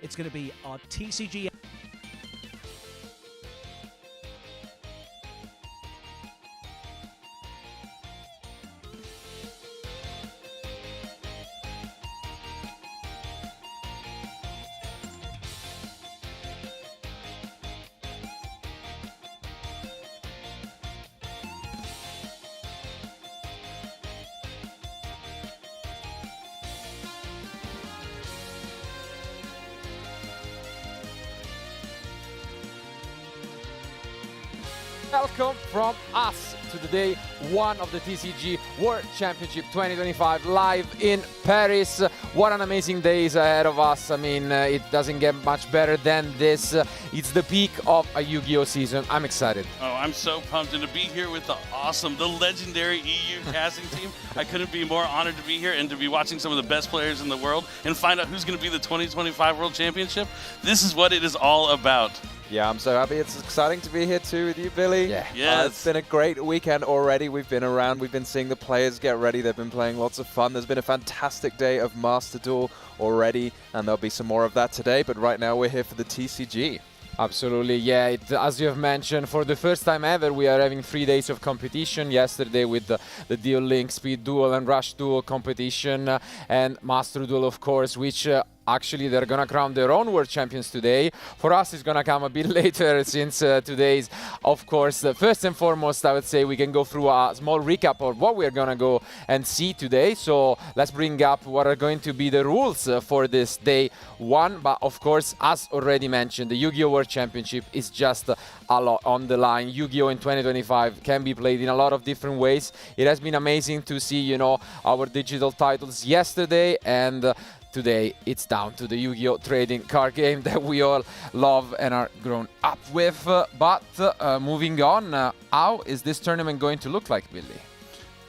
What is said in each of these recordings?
It's going to be our TCG. Welcome from us to the day one of the TCG World Championship 2025 live in Paris. What an amazing day is ahead of us. I mean, it doesn't get much better than this. It's the peak of a Yu-Gi-Oh season. I'm excited. Oh, I'm so pumped. And to be here with the legendary EU casting team, I couldn't be more honored to be here and to be watching some of the best players in the world and find out who's going to be the 2025 World Championship. This is what it is all about. Yeah, I'm so happy. It's exciting to be here too with you, Billy. Yeah. Yes. It's been a great weekend already. We've been around. We've been seeing the players get ready. They've been playing lots of fun. There's been a fantastic day of Master Duel already, and there'll be some more of that today. But right now, we're here for the TCG. Absolutely, yeah. As you have mentioned, for the first time ever, we are having 3 days of competition. Yesterday with the Duel Link, Speed Duel and Rush Duel competition, and Master Duel, of course, which actually they're gonna crown their own world champions today. For us, it's gonna come a bit later, since today's, of course, first and foremost, I would say we can go through a small recap of what we're gonna go and see today. So let's bring up what are going to be the rules for this day one. But of course, as already mentioned, the Yu-Gi-Oh! World Championship is just a lot on the line. Yu-Gi-Oh! In 2025 can be played in a lot of different ways. It has been amazing to see, you know, our digital titles yesterday, and today it's down to the Yu-Gi-Oh! Trading card game that we all love and are grown up with. But moving on, how is this tournament going to look like, Billy?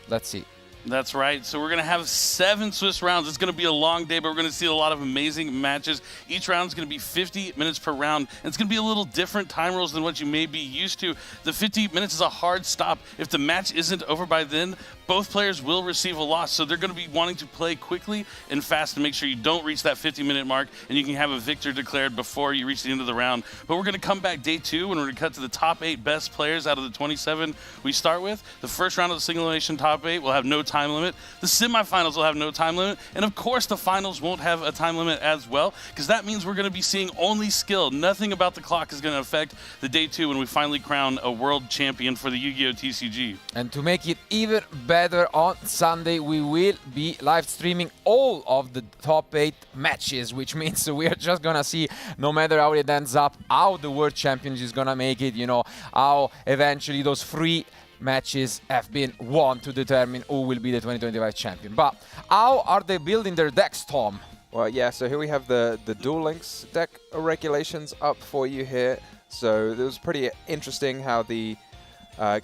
Let's see. That's right. So we're going to have 7 Swiss rounds. It's going to be a long day, but we're going to see a lot of amazing matches. Each round is going to be 50 minutes per round, and it's going to be a little different time rules than what you may be used to. The 50 minutes is a hard stop. If the match isn't over by then, both players will receive a loss. So they're going to be wanting to play quickly and fast to make sure you don't reach that 50-minute mark and you can have a victor declared before you reach the end of the round. But we're going to come back day 2 and we're going to cut to the top 8 best players out of the 27 we start with. The first round of the single elimination top 8 will have no time limit. The semifinals will have no time limit. And of course, the finals won't have a time limit as well, because that means we're going to be seeing only skill. Nothing about the clock is going to affect the day 2 when we finally crown a world champion for the Yu-Gi-Oh! TCG. And to make it even better, on Sunday we will be live streaming all of the top 8 matches, which means we are just gonna see, no matter how it ends up, how the world champion is gonna make it, you know, how eventually those 3 matches have been won to determine who will be the 2025 champion. But how are they building their decks, Tom? Well, yeah, so here we have the Duel Links deck regulations up for you here. So it was pretty interesting how the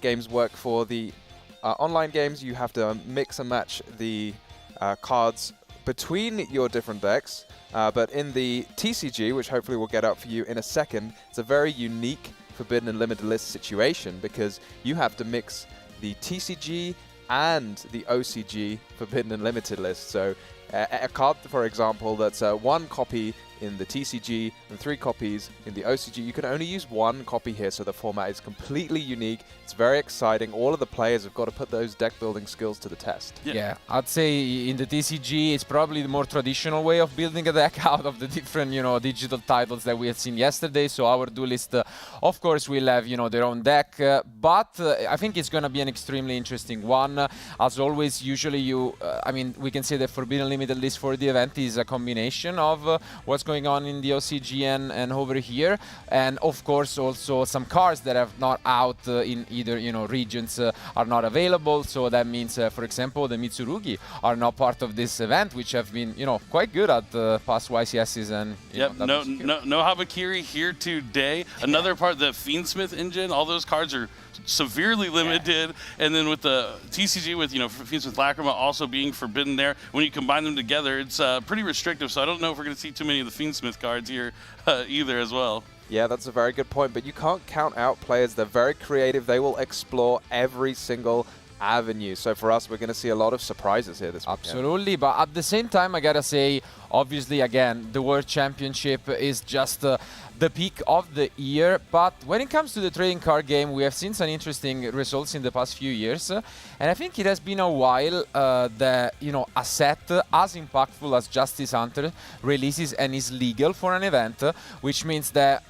games work for the online games. You have to mix and match the cards between your different decks. But in the TCG, which hopefully we'll get out for you in a second, it's a very unique Forbidden and Limited List situation, because you have to mix the TCG and the OCG Forbidden and Limited List. So a card, for example, that's 1 copy in the TCG and 3 copies in the OCG. You can only use 1 copy here, so the format is completely unique. It's very exciting. All of the players have got to put those deck building skills to the test. Yeah, I'd say in the TCG it's probably the more traditional way of building a deck out of the different, you know, digital titles that we had seen yesterday. So our duelist, of course, will have, you know, their own deck, but I think it's going to be an extremely interesting one. As always, usually I mean, we can say the Forbidden Limited List for the event is a combination of what's going on in the OCG and over here, and of course also some cards that are not out in either, you know, regions are not available. So that means, for example, the Mitsurugi are not part of this event, which have been, you know, quite good at past YCSs and yep, no Habakiri here today. Another part, the Fiendsmith engine, all those cards are severely limited, and then with the TCG with, you know, Fiendsmith Lacrima also being forbidden there, when you combine them together, it's pretty restrictive. So I don't know if we're going to see too many of the Fiendsmith cards here either as well. Yeah, that's a very good point, but you can't count out players. They're very creative. They will explore every single avenue. So for us, we're going to see a lot of surprises here this weekend. Absolutely, but at the same time, I gotta say, obviously, again, the World Championship is just the peak of the year. But when it comes to the trading card game, we have seen some interesting results in the past few years, and I think it has been a while that a set as impactful as Justice Hunter releases and is legal for an event, which means that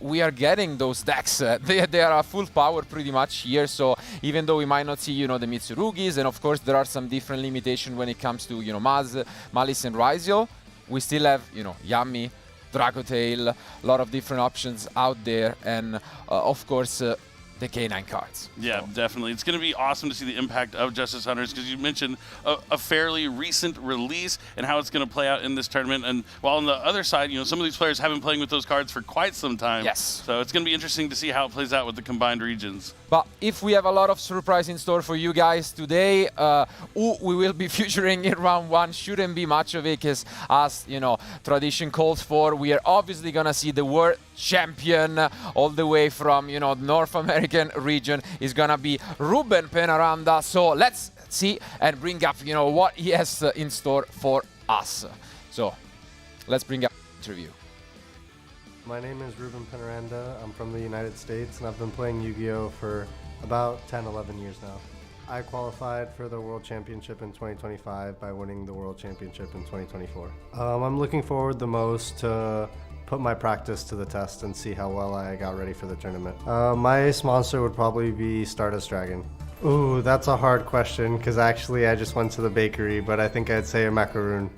we are getting those decks. They are at full power pretty much here, so even though we might not see, the Mitsurugis, and of course there are some different limitations when it comes to, Malice and Ryzio, we still have, Yami, Dragotail, a lot of different options out there, and of course, the K9 cards. Yeah, definitely. It's going to be awesome to see the impact of Justice Hunters, because you mentioned a fairly recent release and how it's going to play out in this tournament. And while on the other side, some of these players have been playing with those cards for quite some time. Yes. So it's going to be interesting to see how it plays out with the combined regions. But if we have a lot of surprise in store for you guys today, who we will be featuring in round one shouldn't be much of it, because as tradition calls for, we are obviously going to see the world champion all the way from North American region is going to be Ruben Penaranda. So let's see and bring up what he has in store for us. So let's bring up the interview. My name is Ruben Penaranda. I'm from the United States, and I've been playing Yu-Gi-Oh! For about 10, 11 years now. I qualified for the World Championship in 2025 by winning the World Championship in 2024. I'm looking forward the most to put my practice to the test and see how well I got ready for the tournament. My ace monster would probably be Stardust Dragon. Ooh, that's a hard question, because actually I just went to the bakery, but I think I'd say a macaroon.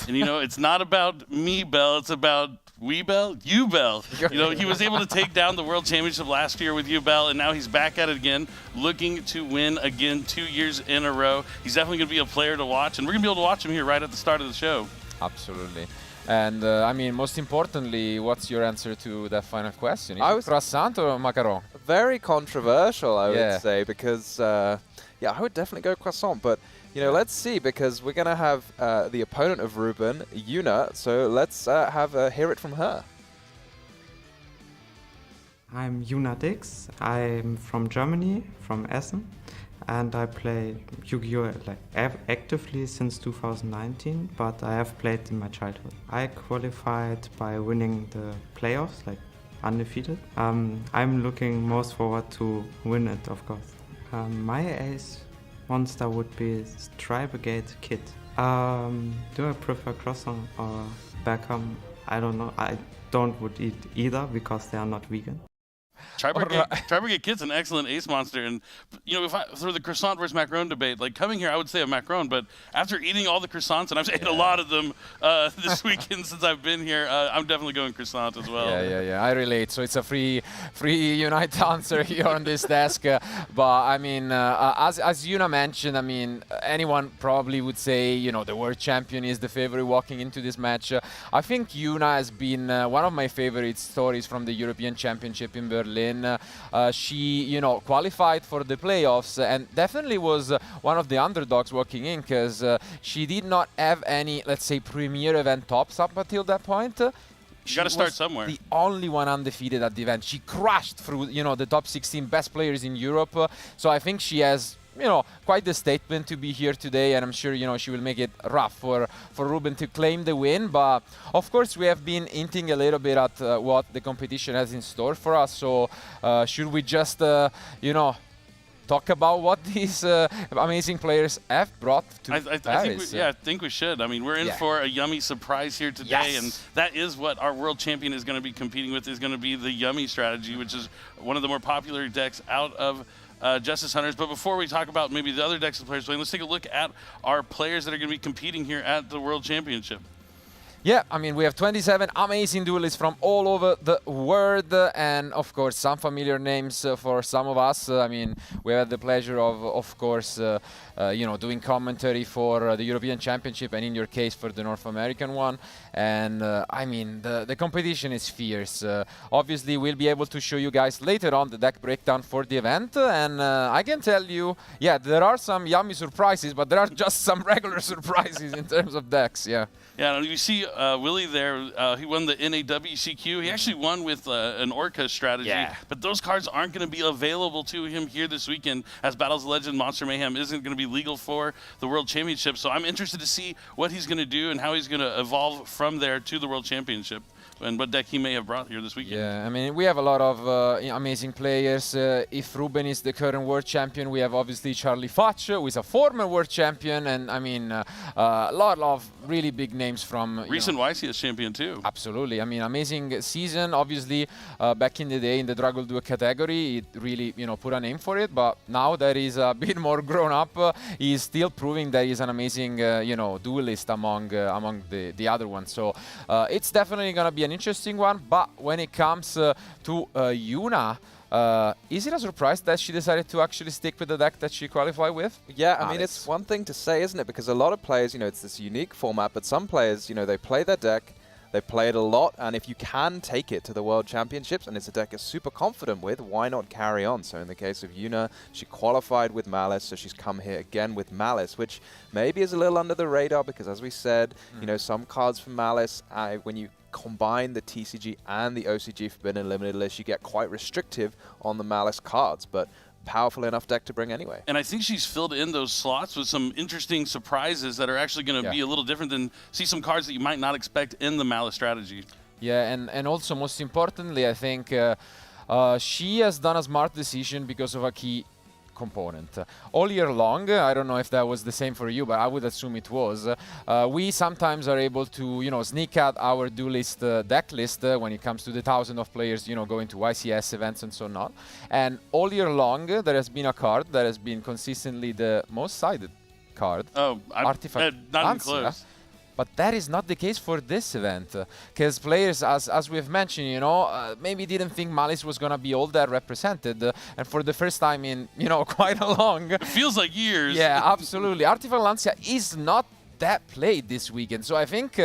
And it's not about me, Bell, it's about we, Bell, you, Bell. He was able to take down the World Championship last year with you, Bell, and now he's back at it again, looking to win again 2 years in a row. He's definitely going to be a player to watch, and we're going to be able to watch him here right at the start of the show. Absolutely. And most importantly, what's your answer to that final question? I was croissant or macaron? Very controversial, I would say, because I would definitely go croissant. But let's see, because we're gonna have the opponent of Ruben, Yuna. So let's hear it from her. I'm Yuna Dix. I'm from Germany, from Essen, and I play Yu-Gi-Oh! Actively since 2019, but I have played in my childhood. I qualified by winning the playoffs, undefeated. I'm looking most forward to win it, of course. My ace monster would be Tri-Brigade Kid. Do I prefer croissant or Beckham? I don't know. I would eat either because they are not vegan. Tri-Brigade Kid's an excellent ace monster, and if I through the croissant versus macaron debate, coming here, I would say a macaron, but after eating all the croissants, and I've ate a lot of them this weekend since I've been here, I'm definitely going croissant as well. Yeah, I relate. So it's a free Unite answer here on this desk. But as Yuna mentioned, anyone probably would say, the world champion is the favorite walking into this match. I think Yuna has been one of my favorite stories from the European Championship in Berlin. She, qualified for the playoffs and definitely was one of the underdogs walking in, because she did not have any, let's say, premier event tops up until that point. You got to start somewhere. The only one undefeated at the event. She crashed through, the top 16 best players in Europe. So I think she has, quite the statement to be here today, and I'm sure, she will make it rough for Ruben to claim the win. But of course, we have been hinting a little bit at what the competition has in store for us. So should we just, talk about what these amazing players have brought to Paris? I think we should. We're in for a yummy surprise here today, and that is what our world champion is going to be competing with, is going to be the Yummy strategy, which is one of the more popular decks out of Justice Hunters. But before we talk about maybe the other decks the players playing, let's take a look at our players that are going to be competing here at the World Championship. Yeah, we have 27 amazing duelists from all over the world, and of course some familiar names for some of us. We had the pleasure of course, doing commentary for the European Championship, and in your case for the North American one. And the competition is fierce. Obviously, we'll be able to show you guys later on the deck breakdown for the event, and I can tell you, there are some yummy surprises, but there are just some regular surprises in terms of decks. Yeah, you see Willie there, he won the NAWCQ. He actually won with an Orca strategy, but those cards aren't going to be available to him here this weekend, as Battles of Legend Monster Mayhem isn't going to be legal for the World Championship. So I'm interested to see what he's going to do and how he's going to evolve from there to the World Championship, and what deck he may have brought here this weekend. Yeah, I mean, we have a lot of amazing players. If Ruben is the current world champion, we have obviously Charlie Futch, who is a former world champion, and I mean, a lot of really big names from recent YCS champion too. Absolutely. I mean, amazing season. Obviously, back in the day in the Dragul Duel category, it really put a name for it. But now that he's a bit more grown up, he's still proving that he's an amazing duelist among the other ones. So it's definitely gonna be an interesting one. But when it comes to Yuna, is it a surprise that she decided to actually stick with the deck that she qualified with? Yeah, I mean, it's one thing to say, isn't it? Because a lot of players, it's this unique format, but some players, they play their deck, they play it a lot, and if you can take it to the World Championships, and it's a deck you're super confident with, why not carry on? So in the case of Yuna, she qualified with Malice, so she's come here again with Malice, which maybe is a little under the radar, because as we said, some cards from Malice, when you combine the TCG and the OCG Forbidden Limited list, you get quite restrictive on the Malice cards, but powerful enough deck to bring anyway. And I think she's filled in those slots with some interesting surprises that are actually going to be a little different than see some cards that you might not expect in the Malice strategy. Yeah, and also most importantly, I think she has done a smart decision because of a key component. All year long, I don't know if that was the same for you, but I would assume it was, we sometimes are able to, sneak out our duelist deck list when it comes to the thousands of players, going to YCS events and so on. And all year long, there has been a card that has been consistently the most sided card. Oh, Artifact not even close. But that is not the case for this event, because players, as we've mentioned, maybe didn't think Malice was going to be all that represented, and for the first time in, quite a long... It feels like years. Yeah, absolutely. Artifact Lancia is not that played this weekend, so I think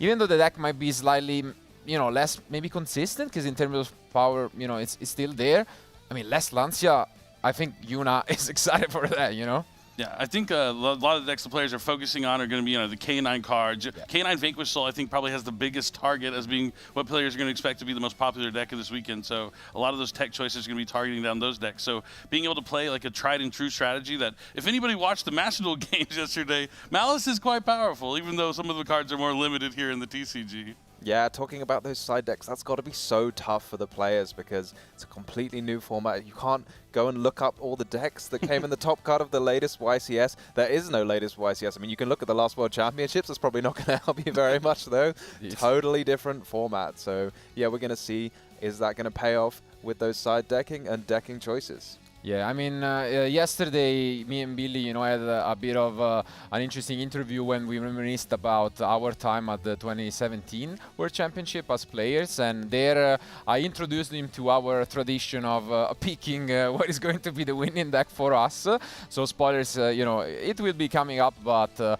even though the deck might be slightly, less maybe consistent, because in terms of power, it's still there. I mean, less Lancia, I think Yuna is excited for that, Yeah, I think a lot of the decks the players are focusing on are going to be, the K9 cards. Yeah. K9 Vanquish Soul, I think, probably has the biggest target as being what players are going to expect to be the most popular deck of this weekend. So a lot of those tech choices are going to be targeting down those decks. So being able to play like a tried and true strategy that, if anybody watched the Master Duel games yesterday, Malice is quite powerful, even though some of the cards are more limited here in the TCG. Yeah, talking about those side decks, that's got to be so tough for the players because it's a completely new format. You can't go and look up all the decks that came in the top card of the latest YCS. There is no latest YCS. I mean, you can look at the last World Championships. That's probably not going to help you very much, though. Totally different format. So, yeah, we're going to see, is that going to pay off with those side decking and decking choices? Yeah, I mean, yesterday, me and Billy, had a bit of an interesting interview when we reminisced about our time at the 2017 World Championship as players, and there I introduced him to our tradition of picking what is going to be the winning deck for us. So spoilers, it will be coming up, but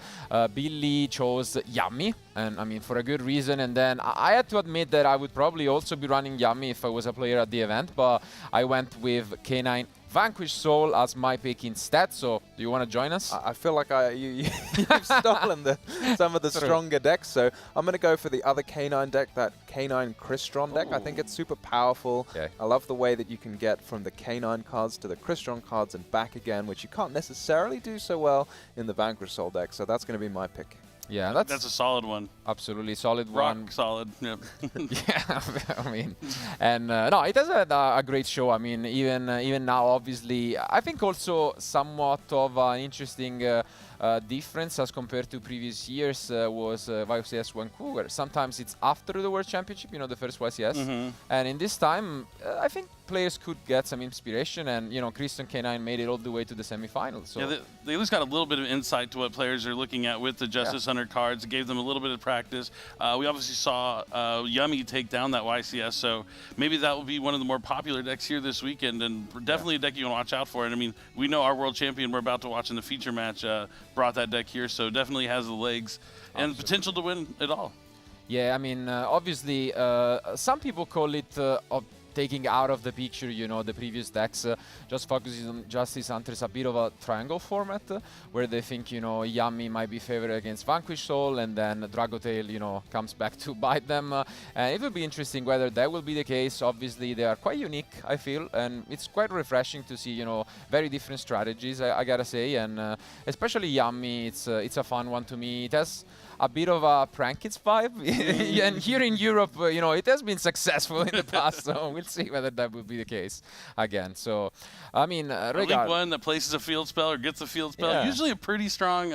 Billy chose Yummy, and I mean, for a good reason. And then I had to admit that I would probably also be running Yummy if I was a player at the event, but I went with K9 Vanquish Soul as my pick instead. So, do you want to join us? I feel like you've stolen some of the stronger decks. So, I'm going to go for the other K9 deck, that K9 Crystron deck. I think it's super powerful. Okay. I love the way that you can get from the K9 cards to the Crystron cards and back again, which you can't necessarily do so well in the Vanquish Soul deck. So, that's going to be my pick. Yeah, that's a solid one. Absolutely solid one. Rock solid. Yep. Yeah, I mean, and no, it has a great show. I mean, even now, obviously, I think also somewhat of an interesting difference as compared to previous years was YCS Vancouver. Sometimes it's after the World Championship, the first YCS, and in this time, I think players could get some inspiration, and Christian K9 made it all the way to the semifinals. So yeah, they at least got a little bit of insight to what players are looking at with the Justice Hunter cards. It gave them a little bit of practice. We obviously saw Yummy take down that YCS, so maybe that will be one of the more popular decks here this weekend, and definitely a deck you want to watch out for. And I mean, we know our world champion we're about to watch in the feature match brought that deck here, so definitely has the legs and potential to win it all. Yeah, I mean, obviously, some people call it taking out of the picture, you know, the previous decks, just focuses on Justice Hunters, a bit of a triangle format, where they think, you know, Yami might be favored against Vanquish Soul, and then Dragotail, you know, comes back to bite them. And it will be interesting whether that will be the case. Obviously, they are quite unique, I feel, and it's quite refreshing to see, you know, very different strategies, I gotta say, and especially Yami, it's a fun one to me. It has a bit of a Prankits vibe, and here in Europe, you know, it has been successful in the past, so we'll see whether that will be the case again. So, I mean, a League One that places a field spell or gets a field spell, usually a pretty strong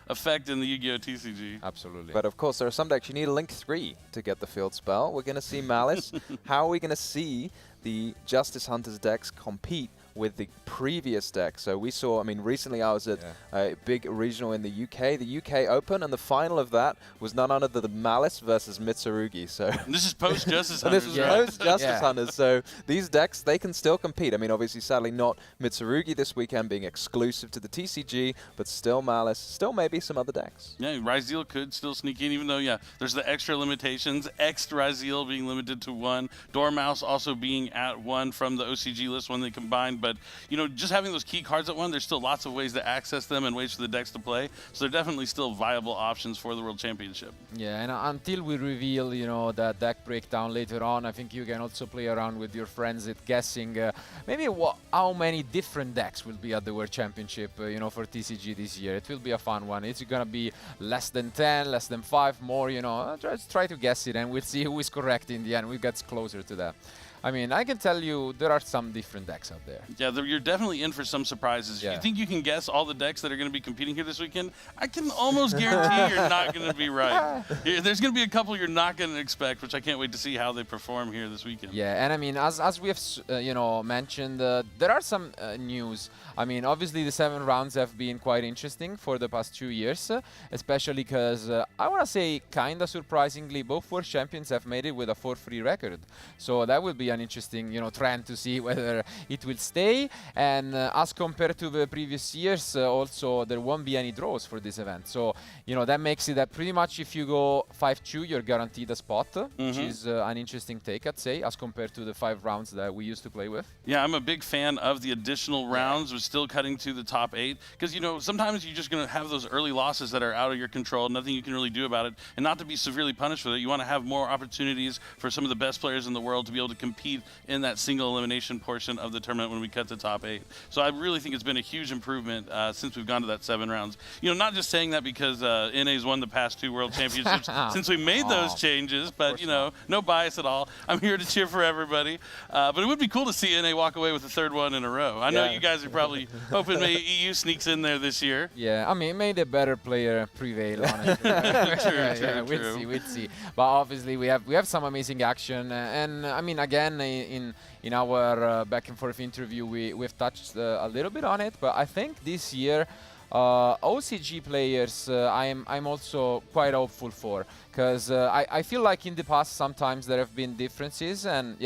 effect in the Yu-Gi-Oh! TCG. Absolutely. But of course, there are some decks you need a Link 3 to get the field spell. We're going to see Malice. How are we going to see the Justice Hunters decks compete with the previous deck? So we saw, I mean, recently I was at a big regional in the UK, the UK Open, and the final of that was none other than Malice versus Mitsurugi. So and this is post-Justice Hunters. This is post-Justice Hunters, so these decks, they can still compete. I mean, obviously, sadly, not Mitsurugi this weekend being exclusive to the TCG, but still Malice, still maybe some other decks. Yeah, Ryzeal could still sneak in, even though, there's the extra limitations. Extra Ryzeal being limited to 1. Dormouse also being at 1 from the OCG list when they combine. But, you know, just having those key cards at 1, there's still lots of ways to access them and ways for the decks to play. So they're definitely still viable options for the World Championship. Yeah, and until we reveal, you know, that deck breakdown later on, I think you can also play around with your friends at guessing maybe how many different decks will be at the World Championship, you know, for TCG this year. It will be a fun one. It's going to be less than 10, less than 5, more, you know. Just try to guess it, and we'll see who is correct in the end. We get closer to that. I mean, I can tell you there are some different decks out there. Yeah, you're definitely in for some surprises. Yeah. If you think you can guess all the decks that are going to be competing here this weekend, I can almost guarantee you're not going to be right. There's going to be a couple you're not going to expect, which I can't wait to see how they perform here this weekend. Yeah, and I mean, as we have, you know, mentioned, there are some news. I mean, obviously the 7 rounds have been quite interesting for the past 2 years, especially because I want to say, kind of surprisingly, both World Champions have made it with a 4-3 record. So that will be an interesting, you know, trend to see whether it will stay. And as compared to the previous years, also there won't be any draws for this event. So, you know, that makes it that pretty much if you go 5-2, you're guaranteed a spot, which is an interesting take, I'd say, as compared to the 5 rounds that we used to play with. Yeah, I'm a big fan of the additional rounds with still cutting to the top 8, because, you know, sometimes you're just going to have those early losses that are out of your control, nothing you can really do about it, and not to be severely punished for that. You want to have more opportunities for some of the best players in the world to be able to compete in that single elimination portion of the tournament when we cut to top 8. So I really think it's been a huge improvement since we've gone to that 7 rounds. You know, not just saying that because NA's won the past 2 World Championships since we made those changes, but, you know, no bias at all. I'm here to cheer for everybody. But it would be cool to see NA walk away with a 3rd one in a row. I know you guys are probably hoping maybe EU sneaks in there this year. Yeah, I mean, may the better player prevail on it. True. We'll see. But obviously we have some amazing action, and I mean, again, in our back and forth interview, we've touched a little bit on it, but I think this year OCG players I'm also quite hopeful for, because I feel like in the past sometimes there have been differences, and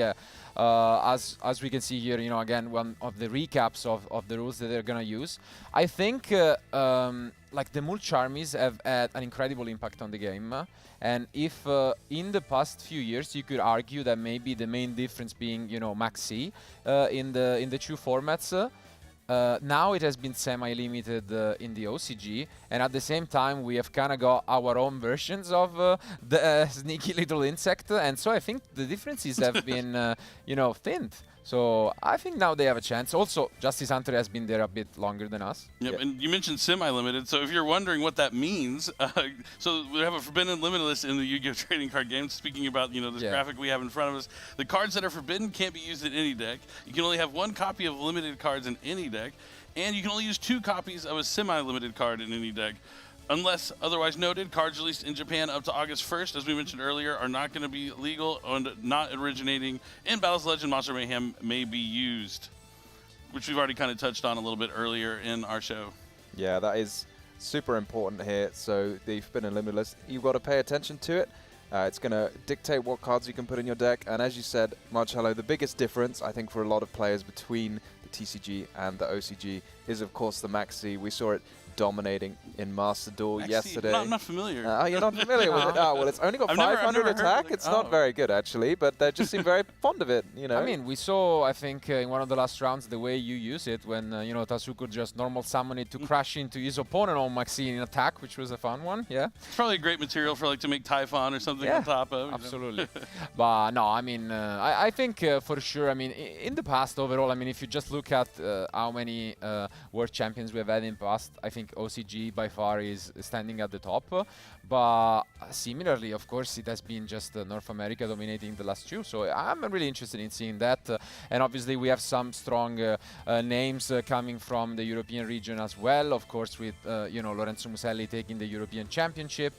as we can see here, you know, again, one of the recaps of the rules that they're gonna use. I think like the mulch armies have had an incredible impact on the game, and if in the past few years you could argue that maybe the main difference being, you know, Max C in the 2 formats, now it has been semi-limited in the OCG, and at the same time we have kind of got our own versions of the sneaky little insect, and so I think the differences have been, you know, thinned. So I think now they have a chance. Also, Justice Hunter has been there a bit longer than us. Yep, and you mentioned semi-limited, so if you're wondering what that means, so we have a forbidden limited list in the Yu-Gi-Oh! Trading card game. Speaking about, you know, this graphic we have in front of us, the cards that are forbidden can't be used in any deck. You can only have 1 copy of limited cards in any deck, and you can only use 2 copies of a semi-limited card in any deck. Unless otherwise noted, cards released in Japan up to August 1st, as we mentioned earlier, are not going to be legal and not originating in Battles, Legend, Monster Mayhem may be used, which we've already kind of touched on a little bit earlier in our show. Yeah, that is super important here. So the Forbidden Limited list, you've got to pay attention to it. It's going to dictate what cards you can put in your deck. And as you said, Marcello, the biggest difference, I think, for a lot of players between the TCG and the OCG is, of course, the Maxi. We saw it dominating in Master Duel yesterday. I'm not familiar. Oh, you're not familiar with it? Oh, well, it's only got I've 500 never attack. It's not very good, actually, but they just seem very fond of it, you know? I mean, we saw, I think, in one of the last rounds, the way you use it when, you know, Tasuku just normal summon it to crash into his opponent on Maxi in attack, which was a fun one, yeah. It's probably a great material for, like, to make Typhon or something on top of. Absolutely. But, no, I mean, I think for sure, I mean, in the past, overall, I mean, if you just look at how many world champions we have had in the past, I think OCG by far is standing at the top. But similarly, of course, it has been just North America dominating the last two. So I'm really interested in seeing that. And obviously, we have some strong names coming from the European region as well. Of course, with you know, Lorenzo Muselli taking the European Championship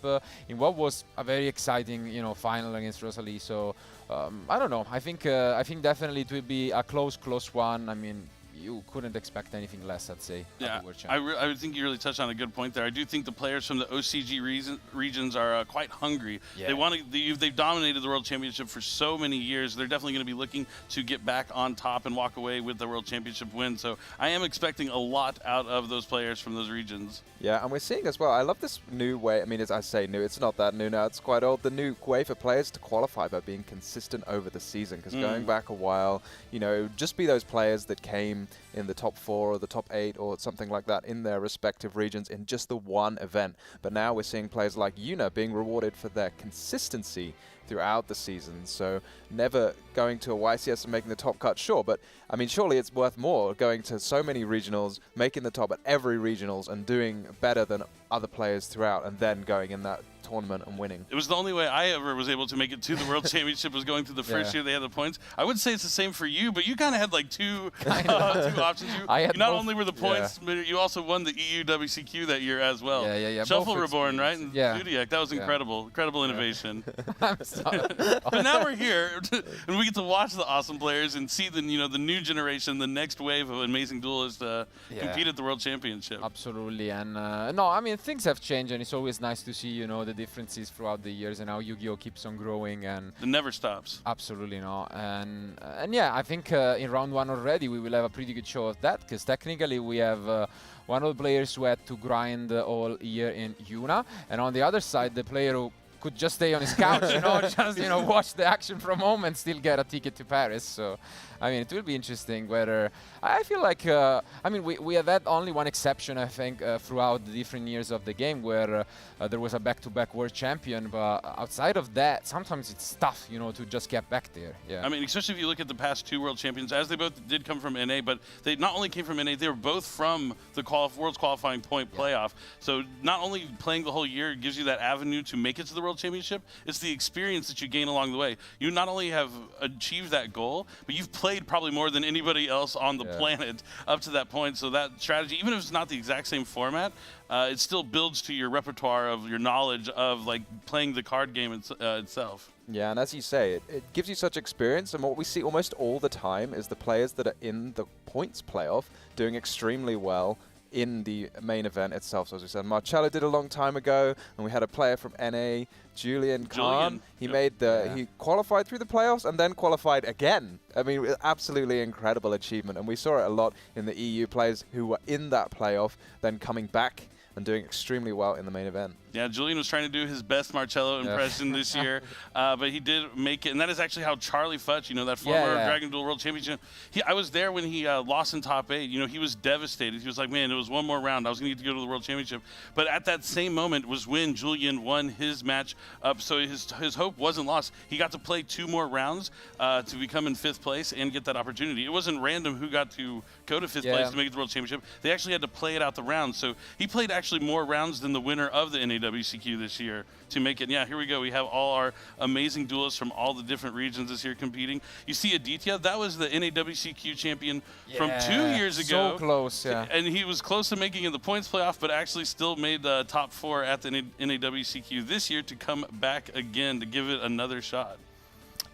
in what was a very exciting, you know, final against Rosalie. So I don't know. I think definitely it will be a close one. I mean, you couldn't expect anything less, I'd say. Yeah, I think you really touched on a good point there. I do think the players from the OCG regions are quite hungry. Yeah. They want to. They've dominated the World Championship for so many years. They're definitely going to be looking to get back on top and walk away with the World Championship win. So I am expecting a lot out of those players from those regions. Yeah, and we're seeing as well, I love this new way. I mean, as I say new, it's not that new now. It's quite old. The new way for players to qualify by being consistent over the season. Because going back a while, you know, just be those players that came in the top 4 or the top 8 or something like that in their respective regions in just the one event. But now we're seeing players like Yuna being rewarded for their consistency throughout the season. So never going to a YCS and making the top cut, sure, but I mean, surely it's worth more going to so many regionals, making the top at every regionals and doing better than other players throughout, and then going in that tournament and winning. It was the only way I ever was able to make it to the World Championship was going through the first year they had the points. I would say it's the same for you, but you kind of had like two options. You not only were the points, but you also won the EU WCQ that year as well. Yeah. Shuffle Reborn, right? And Zodiac, that was incredible. Incredible innovation. But now we're here, and we get to watch the awesome players and see the the new generation, the next wave of amazing duelists compete at the World Championship. Absolutely, and no, I mean things have changed, and it's always nice to see the differences throughout the years and how Yu-Gi-Oh keeps on growing, and it never stops. Absolutely no, and yeah, I think in round 1 already we will have a pretty good show of that, because technically we have one of the players who had to grind all year in Yuna, and on the other side the player who could just stay on his couch, just watch the action from home and still get a ticket to Paris. So, I mean, it will be interesting whether I feel like I mean we have had only one exception, I think, throughout the different years of the game where there was a back-to-back world champion, but outside of that, sometimes it's tough, to just get back there. Yeah. I mean, especially if you look at the past 2 world champions, as they both did come from NA, but they not only came from NA, they were both from the World's Qualifying Point playoff. So not only playing the whole year gives you that avenue to make it to the World Championship, it's the experience that you gain along the way. You not only have achieved that goal, but you've played probably more than anybody else on the planet up to that point. So that strategy, even if it's not the exact same format, it still builds to your repertoire of your knowledge of like playing the card game itself. Yeah, and as you say, it gives you such experience, and what we see almost all the time is the players that are in the points playoff doing extremely well in the main event itself. So as we said, Marcello did a long time ago, and we had a player from NA, Julian Khan. He made he qualified through the playoffs and then qualified again. I mean, absolutely incredible achievement, and we saw it a lot in the EU players who were in that playoff, then coming back and doing extremely well in the main event. Yeah, Julian was trying to do his best Marcello impression this year, but he did make it, and that is actually how Charlie Futch, that former Dragon Duel World Champion, I was there when he lost in top 8. He was devastated. He was like, man, it was one more round. I was going to get to go to the World Championship. But at that same moment was when Julian won his match up, so his hope wasn't lost. He got to play 2 more rounds to become in 5th place and get that opportunity. It wasn't random who got to go to 5th place to make it to the World Championship. They actually had to play it out the rounds. So he played actually more rounds than the winner of the NAWCQ this year to make it. Yeah, here we go. We have all our amazing duelists from all the different regions this year competing. You see Aditya, that was the NAWCQ champion from 2 years ago. So close, yeah. And he was close to making it the points playoff, but actually still made the top 4 at the NAWCQ this year to come back again to give it another shot.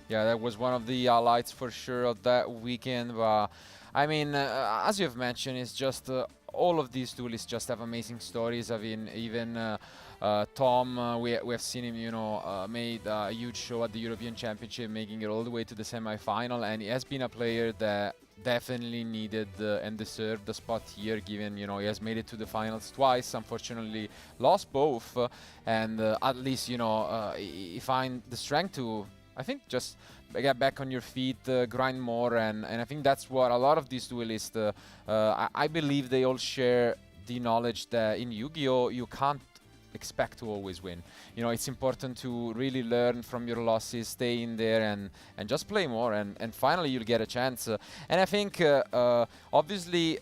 Yeah, that was one of the highlights for sure of that weekend. But I mean, as you've mentioned, it's just all of these duelists just have amazing stories. I mean, even Tom, we have seen him, made a huge show at the European Championship, making it all the way to the semi-final, and he has been a player that definitely needed and deserved the spot here, given, you know, he has made it to the finals twice, unfortunately lost both, and at least, you know, he find the strength to, I think, just get back on your feet, grind more, and I think that's what a lot of these duelists, I believe they all share the knowledge that in Yu-Gi-Oh! You can't expect to always win. You know, it's important to really learn from your losses, stay in there, and just play more, and finally you'll get a chance. And I think, obviously,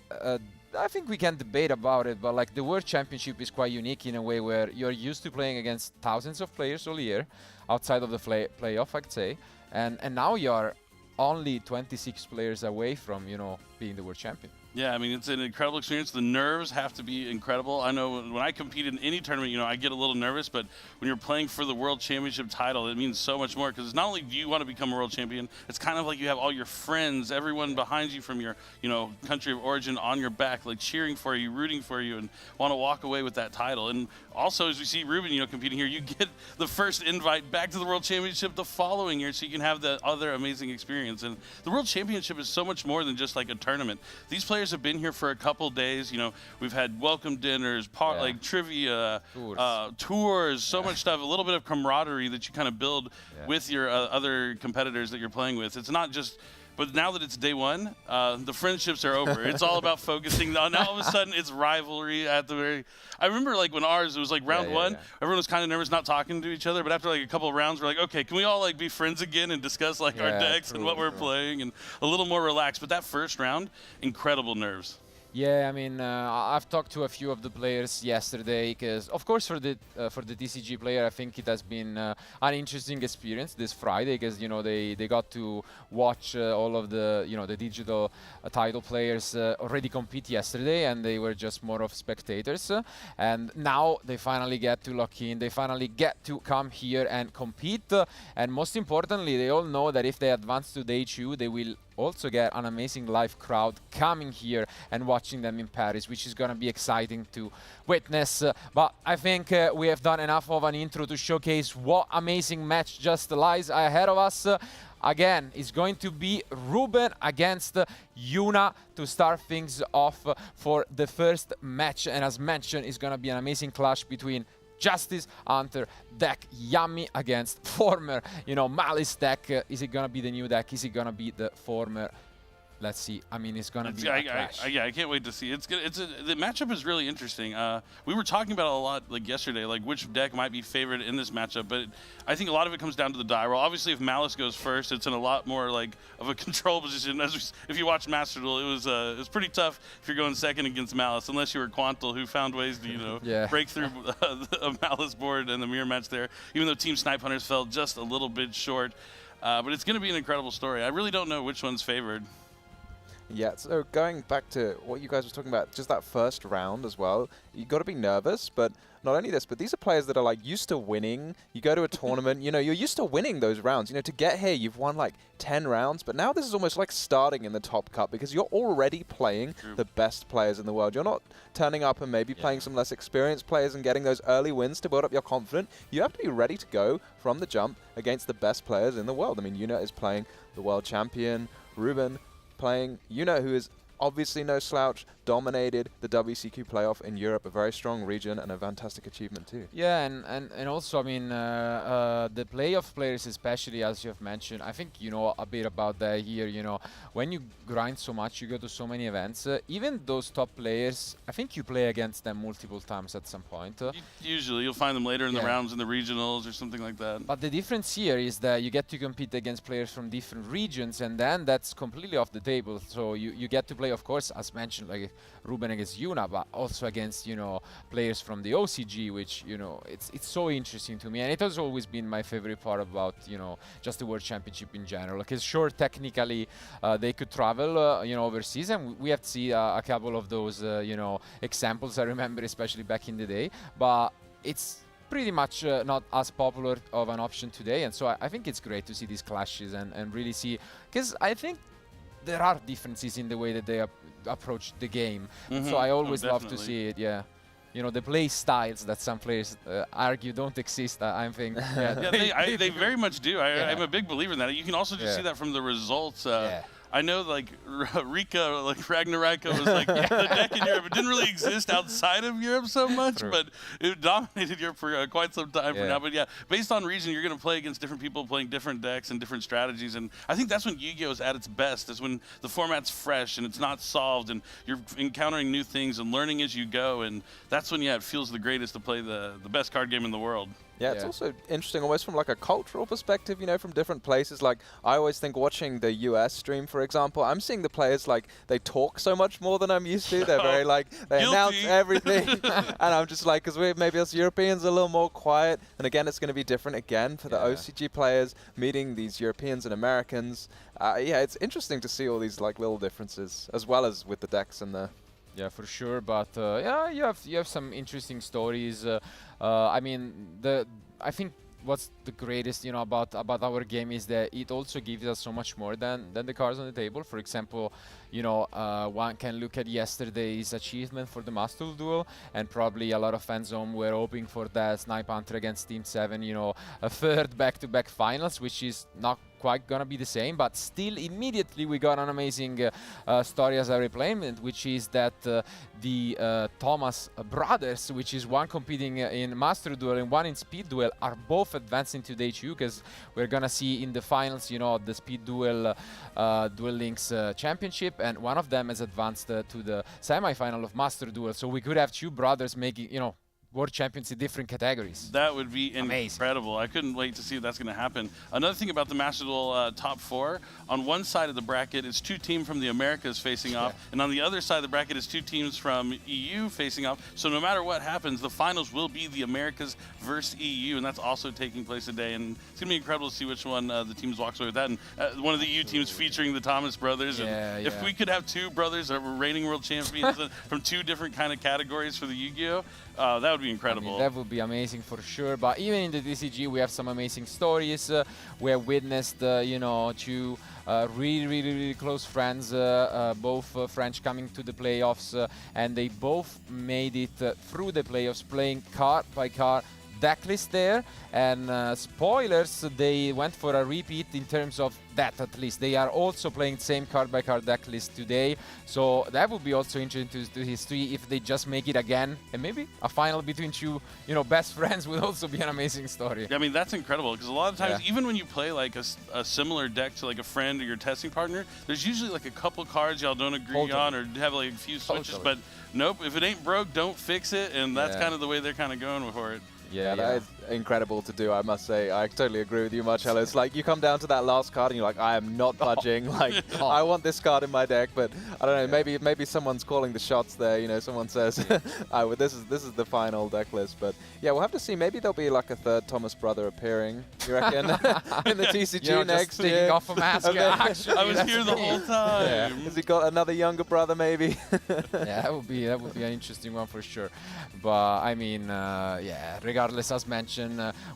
I think we can debate about it, but like the World Championship is quite unique in a way where you're used to playing against thousands of players all year, outside of the playoff, I'd say, and now you're only 26 players away from, you know, being the World Champion. Yeah, I mean, it's an incredible experience. The nerves have to be incredible. I know when I compete in any tournament, you know, I get a little nervous, but when you're playing for the World Championship title, it means so much more, because not only do you want to become a world champion, it's kind of like you have all your friends, everyone behind you from your, you know, country of origin on your back, like cheering for you, rooting for you, and want to walk away with that title. And also, as we see Ruben, you know, competing here, you get the first invite back to the World Championship the following year, so you can have that other amazing experience. And the World Championship is so much more than just like a tournament. These players have been here for a couple days. You know, we've had welcome dinners, like trivia, tours, so much stuff, a little bit of camaraderie that you kind of build with your other competitors that you're playing with. It's not just, but now that it's day one, the friendships are over. It's all about focusing. Now all of a sudden it's rivalry at the very, I remember like when ours, it was like round one, everyone was kind of nervous not talking to each other, but after like a couple of rounds, we're like, okay, can we all like be friends again and discuss like our decks and what we're playing, and a little more relaxed. But that first round, incredible nerves. Yeah, I mean, I've talked to a few of the players yesterday, because of course for the TCG player, I think it has been an interesting experience this Friday, because, you know, they got to watch all of the, you know, the digital title players already compete yesterday, and they were just more of spectators, and now they finally get to lock in, they finally get to come here and compete, and most importantly, they all know that if they advance to day 2, they will also get an amazing live crowd coming here and watching them in Paris, which is going to be exciting to witness. But I think we have done enough of an intro to showcase what amazing match just lies ahead of us. Again, it's going to be Ruben against Yuna to start things off for the first match. And as mentioned, it's going to be an amazing clash between Justice Hunter deck, Yami against former, you know, Malice deck. Is it gonna be the new deck? Is it gonna be the former? Let's see. I mean, it's gonna be a clash. Yeah, I can't wait to see. The matchup is really interesting. We were talking about it a lot like yesterday, like which deck might be favored in this matchup. But I think a lot of it comes down to the die roll. Obviously, if Malice goes first, it's in a lot more like of a control position. If you watch Master Duel, it was pretty tough if you're going second against Malice, unless you were Quantal, who found ways to, you know, break through a Malice board and the mirror match there. Even though Team Snipe Hunters fell just a little bit short, but it's going to be an incredible story. I really don't know which one's favored. Yeah, so going back to what you guys were talking about, just that first round as well, you got to be nervous, but not only this, but these are players that are like used to winning. You go to a tournament, you know, you're used to winning those rounds. You know, to get here, you've won like 10 rounds, but now this is almost like starting in the top cup, because you're already playing the best players in the world. You're not turning up and maybe playing some less experienced players and getting those early wins to build up your confidence. You have to be ready to go from the jump against the best players in the world. I mean, Yuna is playing the world champion, Ruben playing Yuna, who is obviously no slouch, dominated the WCQ playoff in Europe, a very strong region and a fantastic achievement too. Yeah, and also, I mean, the playoff players especially, as you have mentioned, I think you know a bit about that here. You know, when you grind so much, you go to so many events, even those top players, I think you play against them multiple times at some point. Usually, you'll find them later in the rounds in the regionals or something like that. But the difference here is that you get to compete against players from different regions, and then that's completely off the table. So you get to play, of course, as mentioned, like Ruben against Yuna, but also against, you know, players from the OCG, which, you know, it's so interesting to me, and it has always been my favorite part about, you know, just the World Championship in general. Because sure, technically they could travel, you know, overseas, and we have to see a couple of those, you know, examples. I remember, especially back in the day, but it's pretty much not as popular of an option today, and so I think it's great to see these clashes and really see, because I think there are differences in the way that they approach the game. So I always love to see it, You know, the play styles that some players argue don't exist, I think. They very much do. I'm a big believer in that. You can also just see that from the results. I know like Rika, like Ragnaraka was like the deck in Europe. It didn't really exist outside of Europe so much, but it dominated Europe for quite some time for now. But yeah, based on region, you're going to play against different people playing different decks and different strategies. And I think that's when Yu-Gi-Oh! Is at its best, is when the format's fresh and it's not solved and you're encountering new things and learning as you go. And that's when, yeah, it feels the greatest to play the best card game in the world. Yeah, it's also interesting almost from like a cultural perspective, you know, from different places. Like I always think watching the US stream, for example, I'm seeing the players like they talk so much more than I'm used to. They're very like, they announce everything. And I'm just like, because we're maybe us Europeans are a little more quiet. And again, it's going to be different again for the OCG players meeting these Europeans and Americans. Yeah, it's interesting to see all these like little differences as well as with the decks and the... Yeah, for sure. But yeah, you have some interesting stories. I mean, I think what's the greatest, you know, about our game is that it also gives us so much more than the cards on the table. For example, you know, one can look at yesterday's achievement for the Master Duel, and probably a lot of fans home were hoping for that Snipe Hunter against Team 7, you know, a third back-to-back finals, which is not quite gonna be the same, but still immediately we got an amazing story as a replayment, which is that the Thomas brothers, which is one competing in Master Duel and one in Speed Duel, are both advancing to the HU, because we're gonna see in the finals, you know, the Speed Duel Duel Links Championship, and one of them has advanced to the semi-final of Master Duel, so we could have two brothers making, you know, world champions in different categories. That would be incredible. I couldn't wait to see if that's going to happen. Another thing about the Master Duel top 4, on one side of the bracket is 2 teams from the Americas facing off, and on the other side of the bracket is 2 teams from EU facing off. So no matter what happens, the finals will be the Americas versus EU, and that's also taking place today. And it's going to be incredible to see which one the teams walks away with that. And one of the EU teams featuring the Thomas brothers. And if we could have 2 brothers that were reigning world champions from 2 different kind of categories for the Yu-Gi-Oh! That would be incredible. I mean, that would be amazing for sure. But even in the TCG, we have some amazing stories. We have witnessed, you know, 2 really close friends, both French coming to the playoffs, and they both made it through the playoffs, playing card by card deck list there. And spoilers, they went for a repeat in terms of that, at least. They are also playing same card by card deck list today. So that would be also interesting to history if they just make it again. And maybe a final between 2, you know, best friends would also be an amazing story. Yeah, I mean, that's incredible, because a lot of times, even when you play like a similar deck to like a friend or your testing partner, there's usually like a couple cards y'all don't agree on or have like a few switches. But nope, if it ain't broke, don't fix it. And that's kind of the way they're kind of going for it. Yeah, that is incredible to do, I must say. I totally agree with you, Marcello. It's like you come down to that last card and you're like, I am not budging. Like, I want this card in my deck, but I don't know, maybe someone's calling the shots there. You know, someone says, well, this is the final deck list. But yeah, we'll have to see. Maybe there'll be like a 3rd Thomas brother appearing, you reckon, in the TCG next year. Taking off a mask. Actually, I was here the whole time. Has he got another younger brother, maybe? Yeah, that would be an interesting one for sure. But I mean, yeah, regardless, as mentioned,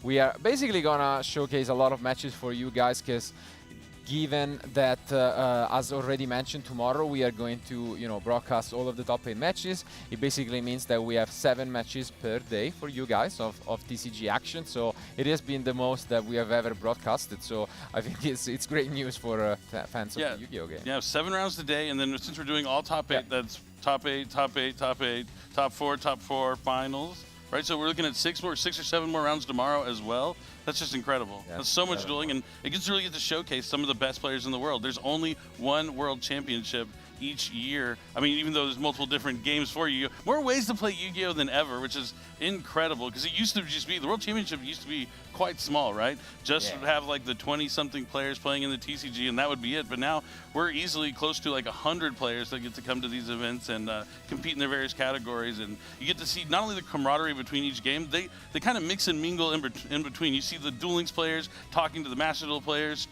we are basically gonna showcase a lot of matches for you guys, because given that, as already mentioned, tomorrow we are going to, you know, broadcast all of the top 8 matches. It basically means that we have 7 matches per day for you guys of TCG action. So it has been the most that we have ever broadcasted. So I think it's great news for fans of the Yu-Gi-Oh! Game. Yeah, 7 rounds today, and then since we're doing all top 8, that's top 8, top 8, top 8, top 4 finals. Right, so we're looking at 6 or 7 more rounds tomorrow as well. That's just incredible. That's so much dueling, and it gets really get to showcase some of the best players in the world. There's only one world championship each year. I mean, even though there's multiple different games for Yu-Gi-Oh! More ways to play Yu-Gi-Oh! Than ever, which is incredible, because it used to just be, the World Championship used to be quite small, right? Just have like the 20-something players playing in the TCG, and that would be it. But now we're easily close to like 100 players that get to come to these events and compete in their various categories. And you get to see not only the camaraderie between each game, they kind of mix and mingle in between. You see the Duel Links players talking to the Master Duel players,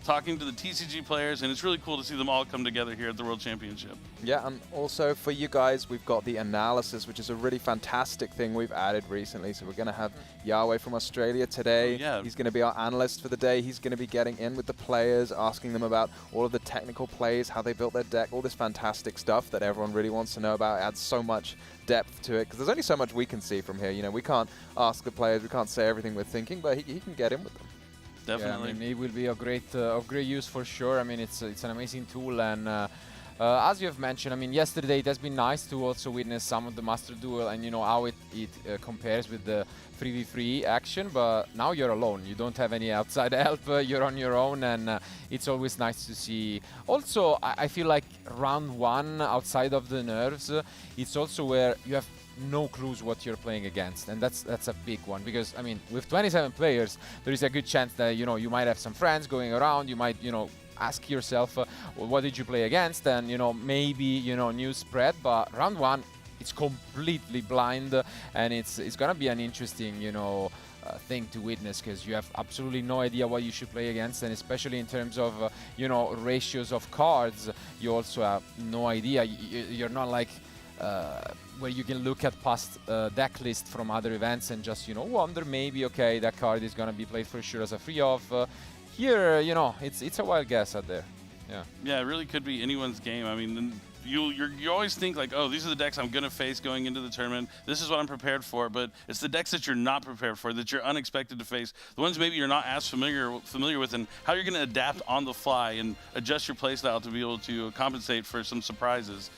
talking to the TCG players, and it's really cool to see them all come together here at the World Championship. Yeah, and also for you guys, we've got the analysis, which is a really fantastic thing we've added recently. So we're going to have Yahweh from Australia today. He's going to be our analyst for the day. He's going to be getting in with the players, asking them about all of the technical plays, how they built their deck, all this fantastic stuff that everyone really wants to know about. It adds so much depth to it, because there's only so much we can see from here. You know, we can't ask the players, we can't say everything we're thinking, but he can get in with them. Definitely. Yeah, I mean, it will be a of great use for sure. I mean, it's an amazing tool, and as you have mentioned, I mean, yesterday it has been nice to also witness some of the Master Duel and how it compares with the 3v3 action. But now you're alone. You don't have any outside help. You're on your own, and it's always nice to see. Also, I feel like round 1, outside of the nerves, it's also where you have no clues what you're playing against, and that's a big one, because I mean, with 27 players, there is a good chance that you might have some friends going around. You might ask yourself, what did you play against, and maybe news spread. But round 1, it's completely blind, and it's gonna be an interesting thing to witness, because you have absolutely no idea what you should play against, and especially in terms of ratios of cards, you also have no idea. You're not like where you can look at past deck list from other events and just wonder, maybe, okay, that card is gonna be played for sure as a free off. Here, it's a wild guess out there. Yeah, it really could be anyone's game. I mean, you always think like, oh, these are the decks I'm gonna face going into the tournament. This is what I'm prepared for. But it's the decks that you're not prepared for, that you're unexpected to face. The ones maybe you're not as familiar with, and how you're gonna adapt on the fly and adjust your playstyle to be able to compensate for some surprises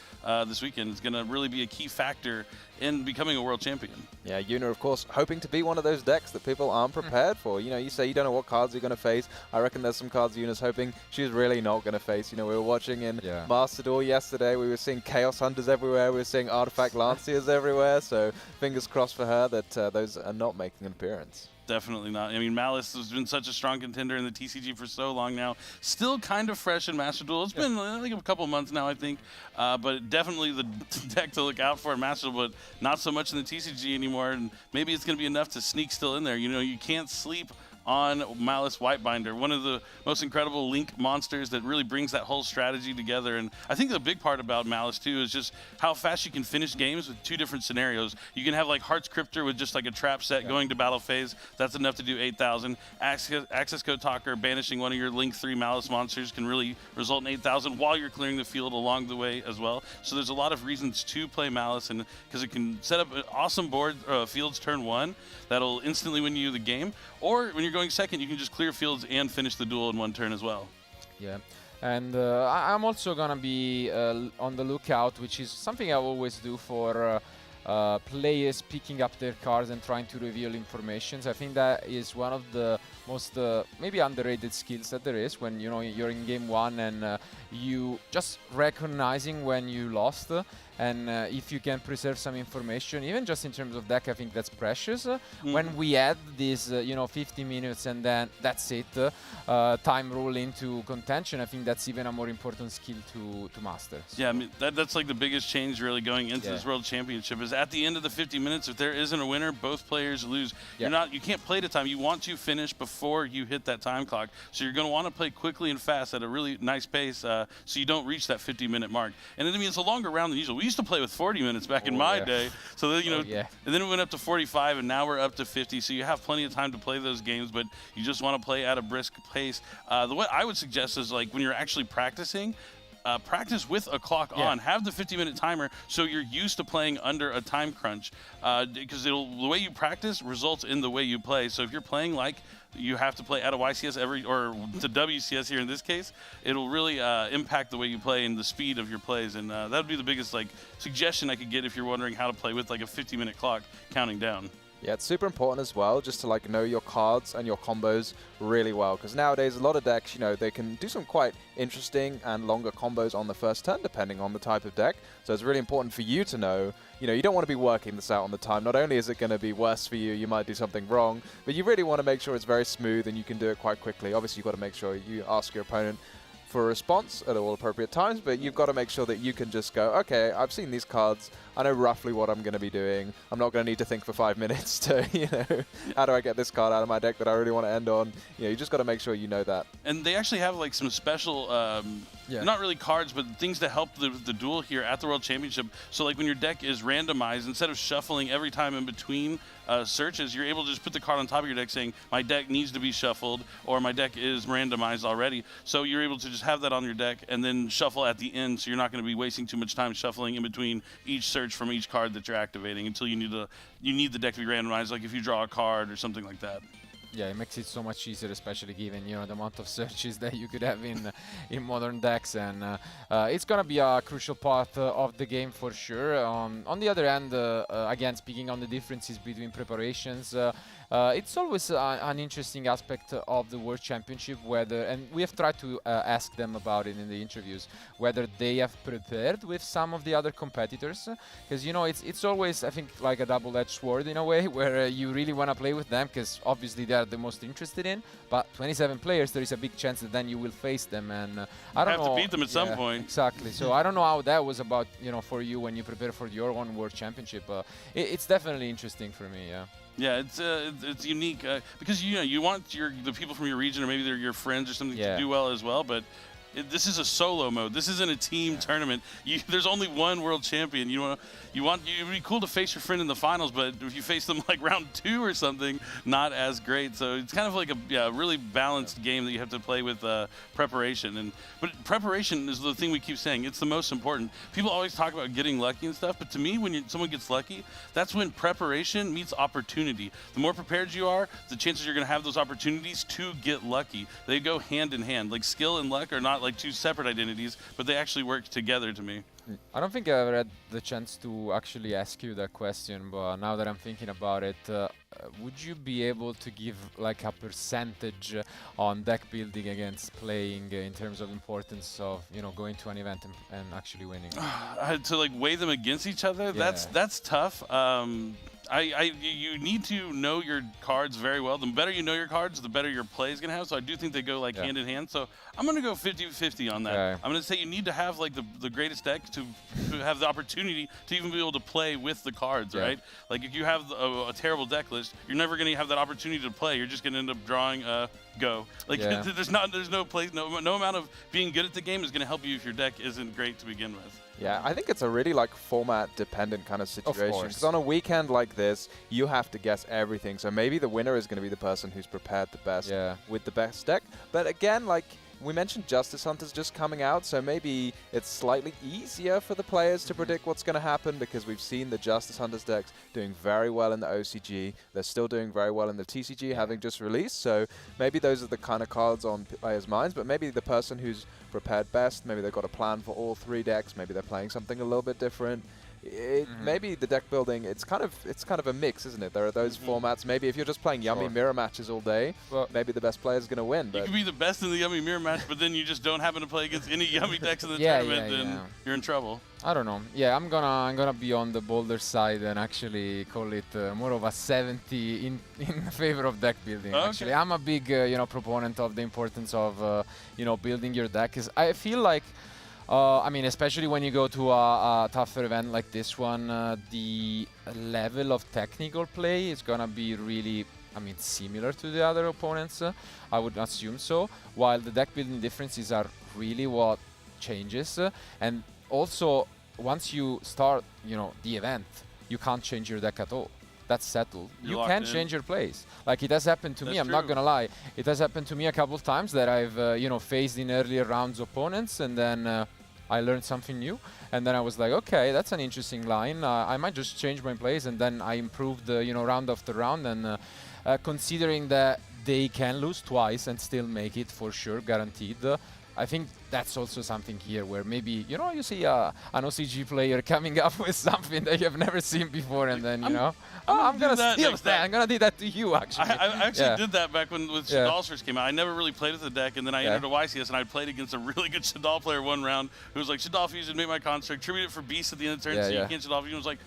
this weekend is gonna really be a key factor in becoming a world champion. Yeah, Yuna, of course, hoping to be one of those decks that people aren't prepared for. You say you don't know what cards you're going to face. I reckon there's some cards Yuna's hoping she's really not going to face. We were watching in Master Duel yesterday. We were seeing Chaos Hunters everywhere. We were seeing Artifact Lanciers everywhere. So fingers crossed for her that those are not making an appearance. Definitely not. I mean, Malice has been such a strong contender in the TCG for so long now. Still kind of fresh in Master Duel. It's been, I think, a couple months now, I think. But definitely the deck to look out for in Master Duel, but not so much in the TCG anymore. And maybe it's going to be enough to sneak still in there. You can't sleep on Malice Whitebinder, one of the most incredible link monsters that really brings that whole strategy together. And I think the big part about Malice too is just how fast you can finish games with 2 different scenarios. You can have like Heart's Cryptor with just like a trap set going to battle phase. That's enough to do 8,000. Access Code Talker banishing one of your Link 3 Malice monsters can really result in 8,000 while you're clearing the field along the way as well. So there's a lot of reasons to play Malice, and because it can set up an awesome board fields turn 1 that'll instantly win you the game, or when you're going second, you can just clear fields and finish the duel in 1 turn as well. Yeah, and I'm also gonna be on the lookout, which is something I always do for players picking up their cards and trying to reveal informations. I think that is one of the most maybe underrated skills that there is when you're in game 1 and you just recognizing when you lost, and if you can preserve some information, even just in terms of deck, I think that's precious. When we add this 50 minutes and then that's it, time rule into contention, I think that's even a more important skill to master. So yeah, I mean, that's like the biggest change really going into this World Championship is at the end of the 50 minutes, if there isn't a winner, both players lose. You can't play to time. You want to finish before you hit that time clock. So you're going to want to play quickly and fast at a really nice pace so you don't reach that 50-minute mark. And I mean, it's a longer round than usual. We used to play with 40 minutes back in my day. So then, and then it went up to 45, and now we're up to 50. So you have plenty of time to play those games, but you just want to play at a brisk pace. The way I would suggest is like when you're actually practicing, practice with a clock on. Have the 50-minute timer so you're used to playing under a time crunch, because the way you practice results in the way you play. So if you're playing like you have to play at a YCS or to WCS here in this case, it'll really impact the way you play and the speed of your plays. And that would be the biggest suggestion I could get if you're wondering how to play with like a 50-minute clock counting down. Yeah, it's super important as well just to know your cards and your combos really well, because nowadays a lot of decks, they can do some quite interesting and longer combos on the first turn depending on the type of deck. So it's really important for you to know, you don't want to be working this out on the time. Not only is it going to be worse for you, you might do something wrong, but you really want to make sure it's very smooth and you can do it quite quickly. Obviously, you've got to make sure you ask your opponent for a response at all appropriate times, but you've got to make sure that you can just go, okay, I've seen these cards, I know roughly what I'm going to be doing. I'm not going to need to think for 5 minutes to, how do I get this card out of my deck that I really want to end on? You just got to make sure you know that. And they actually have some special, not really cards, but things to help the duel here at the World Championship. So when your deck is randomized, instead of shuffling every time in between searches, you're able to just put the card on top of your deck saying, my deck needs to be shuffled, or my deck is randomized already. So you're able to just have that on your deck and then shuffle at the end, so you're not going to be wasting too much time shuffling in between each search from each card that you're activating until you need the deck to be randomized, like if you draw a card or something like that. Yeah, it makes it so much easier, especially given the amount of searches that you could have in modern decks, and it's gonna be a crucial part of the game for sure. On the other hand, again, speaking on the differences between preparations, it's always an interesting aspect of the World Championship, and we have tried to ask them about it in the interviews, whether they have prepared with some of the other competitors, because it's always, I think, like a double-edged sword in a way, where you really want to play with them, because obviously they are the most interested in, but 27 players, there is a big chance that then you will face them, and I don't know. Have to beat them at some point. Exactly. So I don't know how that was about, for you when you prepare for your own World Championship. It's definitely interesting for me. Yeah. Yeah, it's unique because you want the people from your region, or maybe they're your friends or something, to do well as well, but. This is a solo mode. This isn't a team tournament. There's only one world champion. It'd be cool to face your friend in the finals, but if you face them like round 2 or something, not as great. So it's kind of like a really balanced game that you have to play with preparation. But preparation is the thing we keep saying. It's the most important. People always talk about getting lucky and stuff, but to me, when someone gets lucky, that's when preparation meets opportunity. The more prepared you are, the chances you're going to have those opportunities to get lucky. They go hand in hand. Like skill and luck are not like two separate identities, but they actually work together to me. I don't think I ever had the chance to actually ask you that question, but now that I'm thinking about it, would you be able to give like a percentage on deck building against playing in terms of importance of going to an event and actually winning? To like weigh them against each other, that's tough. You need to know your cards very well. The better you know your cards, the better your play is going to have. So I do think they go like hand in hand. So I'm going to go 50-50 on that. Okay. I'm going to say you need to have like the greatest deck to have the opportunity to even be able to play with the cards, right? Like if you have a terrible deck list, you're never going to have that opportunity to play. You're just going to end up drawing go. Like there's no place, no amount of being good at the game is going to help you if your deck isn't great to begin with. Yeah, I think it's a really like format-dependent kind of situation. Because on a weekend like this, you have to guess everything. So maybe the winner is going to be the person who's prepared the best with the best deck. But again, like we mentioned, Justice Hunter's just coming out, so maybe it's slightly easier for the players to predict what's going to happen, because we've seen the Justice Hunters decks doing very well in the OCG. They're still doing very well in the TCG, having just released. So maybe those are the kind of cards on players' minds. But maybe the person who's prepared best, maybe they've got a plan for all 3 decks. Maybe they're playing something a little bit different. Maybe the deck building, it's kind of a mix, isn't it? There are those formats. Maybe if you're just playing yummy mirror matches all day, maybe the best player is going to win. You could be the best in the yummy mirror match, but then you just don't happen to play against any yummy decks in the tournament, then you're in trouble. I don't know. Yeah, I'm gonna be on the bolder side and actually call it more of a 70 in favor of deck building. Okay. Actually, I'm a big proponent of the importance of building your deck. 'Cause I feel like. I mean, especially when you go to a tougher event like this one, the level of technical play is gonna be really, similar to the other opponents. I would assume so. While the deck building differences are really what changes. And also, once you start, the event, you can't change your deck at all. That's settled. You can change your plays. Like it has happened to me. I'm not gonna lie. It has happened to me a couple of times that I've faced in earlier rounds opponents, and then I learned something new, and then I was like, okay, that's an interesting line. I might just change my plays, and then I improved, round after round. And considering that they can lose twice and still make it for sure, guaranteed. I think that's also something here where maybe, you see an OCG player coming up with something that you've never seen before, and then, I'm going to steal that. I'm going to do that to you, actually. I actually did that back when Shadal first came out. I never really played with the deck, and then I entered a YCS, and I played against a really good Shadal player one round who was like, Shadal Fusion, make my construct, tribute it for Beast at the end of the turn, so you can't Shadal Fusion. I was like,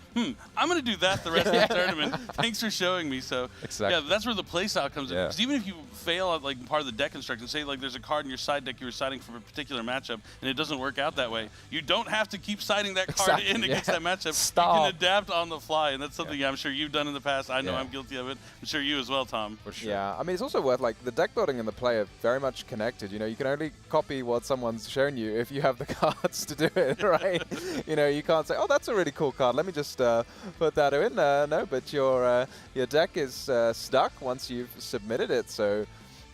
I'm going to do that the rest of the tournament. Thanks for showing me. So, yeah, that's where the playstyle comes in. Because even if you fail at like part of the deck construction, say like there's a card in your side deck you were siding for a particular matchup, and it doesn't work out that way, you don't have to keep siding that card in against that matchup. You can adapt on the fly, and that's something I'm sure you've done in the past. I know I'm guilty of it. I'm sure you as well, Tom. For sure. Yeah, I mean, it's also worth, like, the deck building and the play are very much connected. You can only copy what someone's shown you if you have the cards to do it, right? You can't say, oh, that's a really cool card. Let me just put that in. No, but your deck is stuck once you've submitted it. So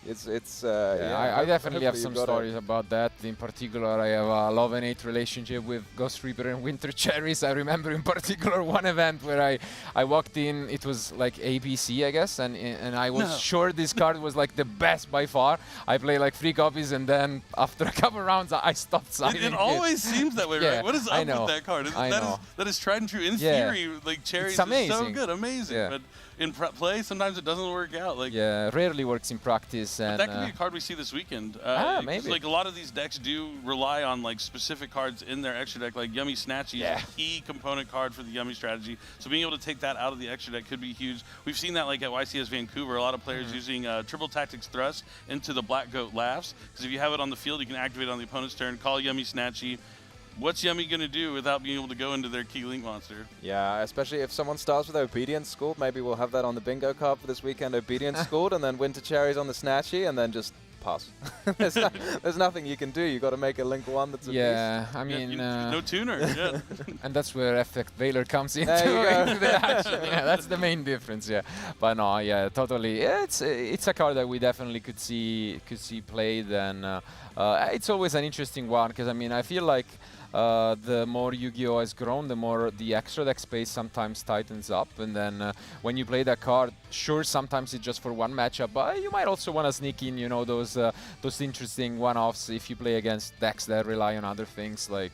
It's I definitely have hopefully some you got it. stories about that. In particular, I have a love and hate relationship with Ghost Reaper and Winter Cherries. I remember in particular one event where I walked in, it was like ABC, I guess, and I was sure this card was like the best by far. I played like 3 copies, and then after a couple rounds, I stopped signing It always seems that way, Yeah, right? What is I up know. with that card? I know. That is tried and true. In Yeah. theory, like Cherries It's amazing. is so good, amazing. Yeah. But in play, sometimes it doesn't work out. Like Yeah, rarely works in practice. but And that could be a card we see this weekend. Maybe. Like a lot of these decks do rely on like specific cards in their extra deck, like Yummy Snatchy is a key component card for the Yummy strategy. So being able to take that out of the extra deck could be huge. We've seen that like at YCS Vancouver, a lot of players using Triple Tactics Thrust into the Black Goat Laughs. Because if you have it on the field, you can activate it on the opponent's turn, call Yummy Snatchy. What's Yummy going to do without being able to go into their key link monster? Yeah, especially if someone starts with Obedience Schooled, maybe we'll have that on the bingo card for this weekend, Obedience Schooled, and then Winter Cherries on the Snatchy, and then just pass. there's nothing you can do. You got to make a link 1 that's a yeah, I mean, no tuner. Yeah. and that's where Effect Veiler comes into, There you go. into the action. Yeah, that's the main difference. Yeah, but no, yeah, totally. Yeah, it's a card that we definitely could see played, and it's always an interesting one because I mean I feel like. The more Yu-Gi-Oh has grown, the more the extra deck space sometimes tightens up, and then when you play that card, sure, sometimes it's just for one matchup, but you might also want to sneak in, you know, those interesting one-offs if you play against decks that rely on other things like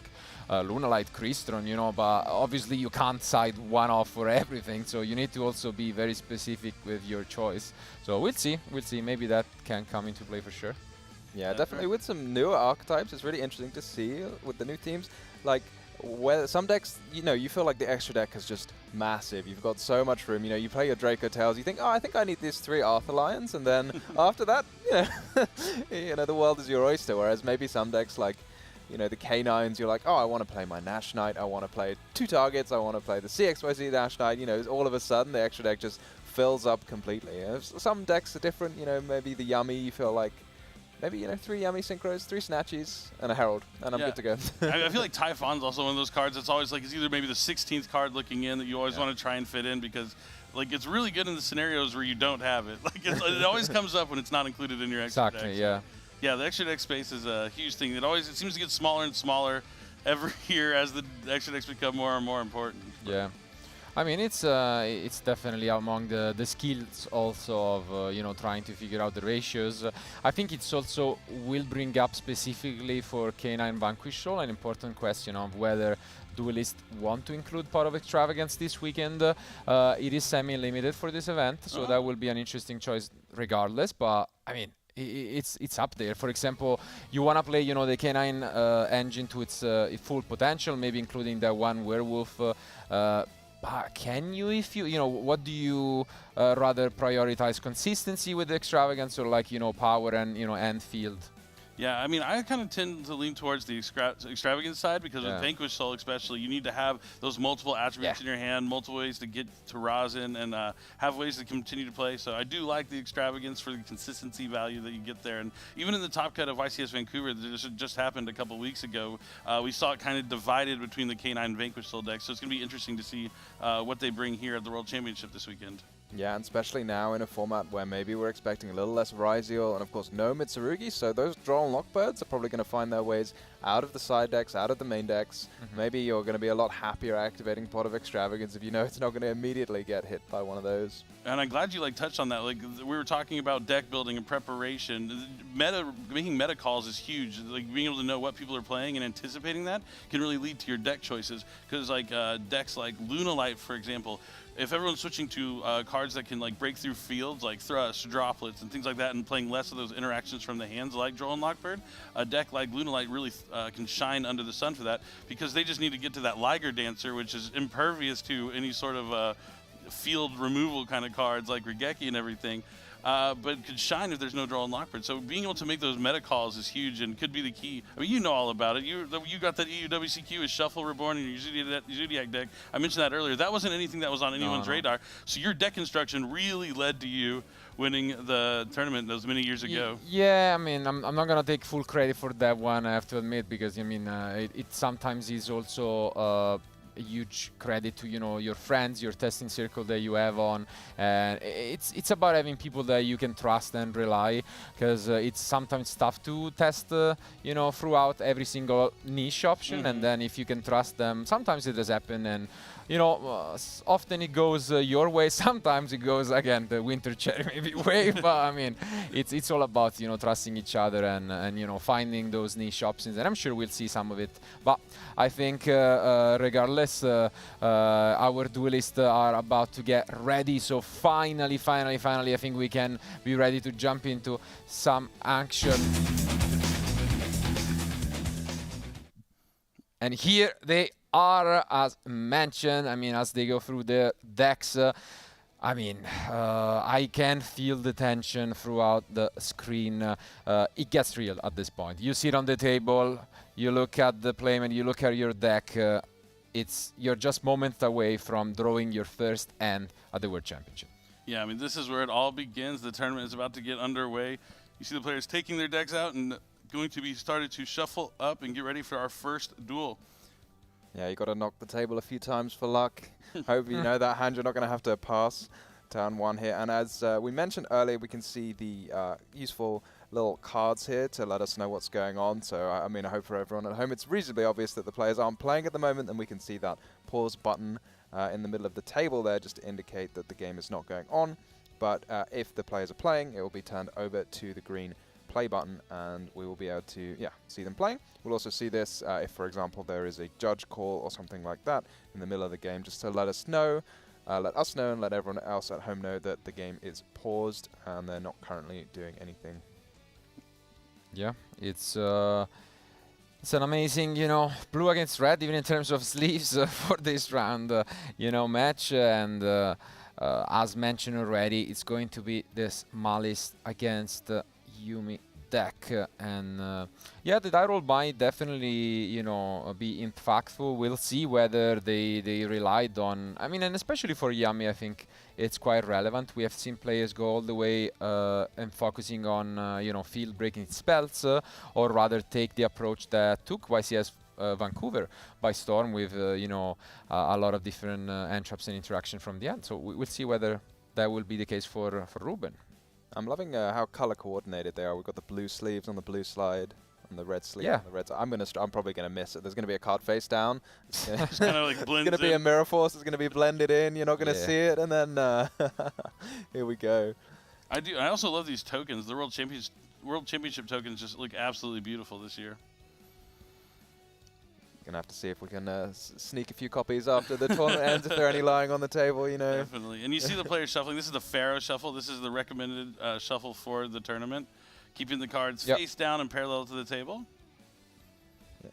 Lunalight, Crystron, you know, but obviously you can't side one-off for everything, so you need to also be very specific with your choice. So we'll see, maybe that can come into play for sure. Yeah, definitely with some newer archetypes, it's really interesting to see with the new teams. Like, where some decks, you know, you feel like the extra deck is just massive. You've got so much room. You know, you play your Draco Tails, you think, oh, I think I need these 3 Arthur Lions, and then after that, you know, the world is your oyster. Whereas maybe some decks like, you know, the K9s, you're like, oh, I want to play my Nash Knight, I want to play 2 targets, I want to play the CXYZ Nash Knight. You know, all of a sudden the extra deck just fills up completely. Some decks are different. You know, maybe the Yummy, you feel like. Maybe, you know, 3 Yummy Synchros, 3 Snatchies, and a Herald, and I'm good to go. I feel like Typhon's also one of those cards that's always like, it's either maybe the 16th card looking in that you always want to try and fit in because, like, it's really good in the scenarios where you don't have it. Like, it always comes up when it's not included in your extra deck. Exactly, yeah. Yeah, the extra deck space is a huge thing. It seems to get smaller and smaller every year as the extra decks become more and more important. Yeah. I mean, it's definitely among the skills also of you know, trying to figure out the ratios. I think it's also will bring up specifically for K9 Vanquish Soul an important question of whether duelists want to include Pot of Extravagance this weekend. It is semi-limited for this event, so that will be an interesting choice regardless. But I mean, it's up there. For example, you want to play, you know, the K9 engine to its full potential, maybe including that one werewolf. Can you, if you know, what do you rather prioritize, consistency with the extravagance or like, you know, power and, you know, end field? Yeah, I mean, I kind of tend to lean towards the extravagant side because with Vanquish Soul especially, you need to have those multiple attributes in your hand, multiple ways to get to rosin, and have ways to continue to play. So I do like the extravagance for the consistency value that you get there. And even in the top cut of YCS Vancouver that just happened a couple weeks ago, we saw it kind of divided between the K9 and Vanquish Soul decks. So it's going to be interesting to see what they bring here at the World Championship this weekend. Yeah, and especially now in a format where maybe we're expecting a little less Ryziel and of course no Mitsurugi, so those draw and lockbirds are probably going to find their ways out of the side decks, out of the main decks. Maybe you're going to be a lot happier activating Pot of Extravagance if you know it's not going to immediately get hit by one of those. And I'm glad you like touched on that. Like we were talking about deck building and preparation. Making meta calls is huge. Like being able to know what people are playing and anticipating that can really lead to your deck choices. Because like decks like Lunalight, for example, if everyone's switching to cards that can like break through fields like Thrust, Droplets, and things like that, and playing less of those interactions from the hands like Droll and Lockbird, a deck like Lunalight really can shine under the sun for that because they just need to get to that Liger Dancer, which is impervious to any sort of field removal kind of cards like Regeki and everything. But could shine if there's no draw and lockbird. So being able to make those meta calls is huge and could be the key. I mean, you know all about it. You got that EUWCQ with Shuffle Reborn in your Zodiac deck. I mentioned that earlier. That wasn't anything that was on anyone's radar. So your deck construction really led to you winning the tournament those many years ago. Yeah, I mean, I'm not going to take full credit for that one, I have to admit, because, I mean, it sometimes is also a huge credit to your friends, your testing circle that you have on, and it's about having people that you can trust and rely, because it's sometimes tough to test throughout every single niche option, and then if you can trust them, sometimes it does happen, and often it goes your way, sometimes it goes again the winter cherry maybe way, but I mean it's all about trusting each other and finding those niche options, and I'm sure we'll see some of it. But I think regardless, our duelists are about to get ready, so finally I think we can be ready to jump into some action. And here they are, as mentioned. I mean, as they go through the decks, I can feel the tension throughout the screen. It gets real at this point. You sit on the table, you look at the playmat, you look at your deck. You're just moments away from drawing your first hand at the World Championship. Yeah, I mean, this is where it all begins. The tournament is about to get underway. You see the players taking their decks out and going to be started to shuffle up and get ready for our first duel. Yeah, you got to knock the table a few times for luck. Hope you know that hand you're not going to have to pass turn one here. And as we mentioned earlier, we can see the useful little cards here to let us know what's going on. So, I mean, I hope for everyone at home, it's reasonably obvious that the players aren't playing at the moment, and we can see that pause button in the middle of the table there just to indicate that the game is not going on. But if the players are playing, it will be turned over to the green play button, and we will be able to see them playing. We'll also see this if, for example, there is a judge call or something like that in the middle of the game, just to let us know and let everyone else at home know that the game is paused and they're not currently doing anything. Yeah, it's an amazing, blue against red, even in terms of sleeves for this round, match. And as mentioned already, it's going to be this Malice against Yuumi deck, and the die roll might definitely be impactful. We'll see whether they relied on, and especially for Yuumi, I think it's quite relevant. We have seen players go all the way and focusing on field breaking spells, or rather take the approach that took YCS Vancouver by storm with a lot of different end traps and interaction from the end. So we'll see whether that will be the case for Ruben. I'm loving how color coordinated they are. We've got the blue sleeves on the blue slide and the red sleeve on the red side. I'm probably going to miss it. There's going to be a card face down. It's kind of like blends It's going to be a mirror force. It's going to be blended in. You're not going to see it. And then here we go. I also love these tokens. The World Championship tokens just look absolutely beautiful this year. Gonna have to see if we can sneak a few copies after the tournament ends, if there are any lying on the table, Definitely. And you see the players shuffling. This is the Pharaoh shuffle. This is the recommended shuffle for the tournament, keeping the cards face down and parallel to the table. Yeah.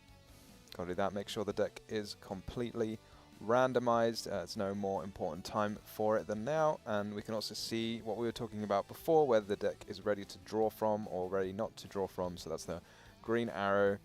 Gotta do that. Make sure the deck is completely randomized. It's no more important time for it than now. And we can also see what we were talking about before, whether the deck is ready to draw from or ready not to draw from. So that's the green arrow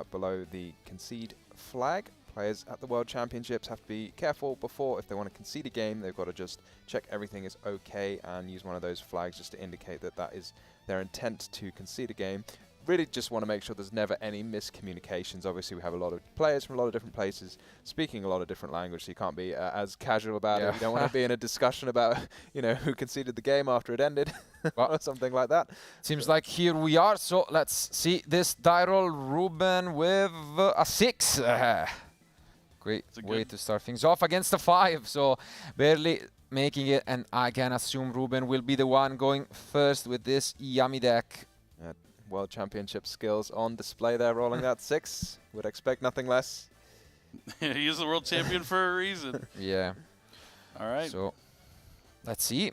below the concede flag. Players at the World Championships have to be careful before, if they want to concede a game, they've got to just check everything is okay and use one of those flags just to indicate that that is their intent to concede a game. Really just want to make sure there's never any miscommunications. Obviously, we have a lot of players from a lot of different places speaking a lot of different language, so you can't be as casual about it. You don't want to be in a discussion about, who conceded the game after it ended or something like that. Seems like here we are, so let's see this die roll. Ruben with a 6. Great way to start things off against a 5, so barely making it, and I can assume Ruben will be the one going first with this Yuumi deck. World Championship skills on display there, rolling that 6. Would expect nothing less. He is the world champion for a reason. Yeah. All right. So let's see.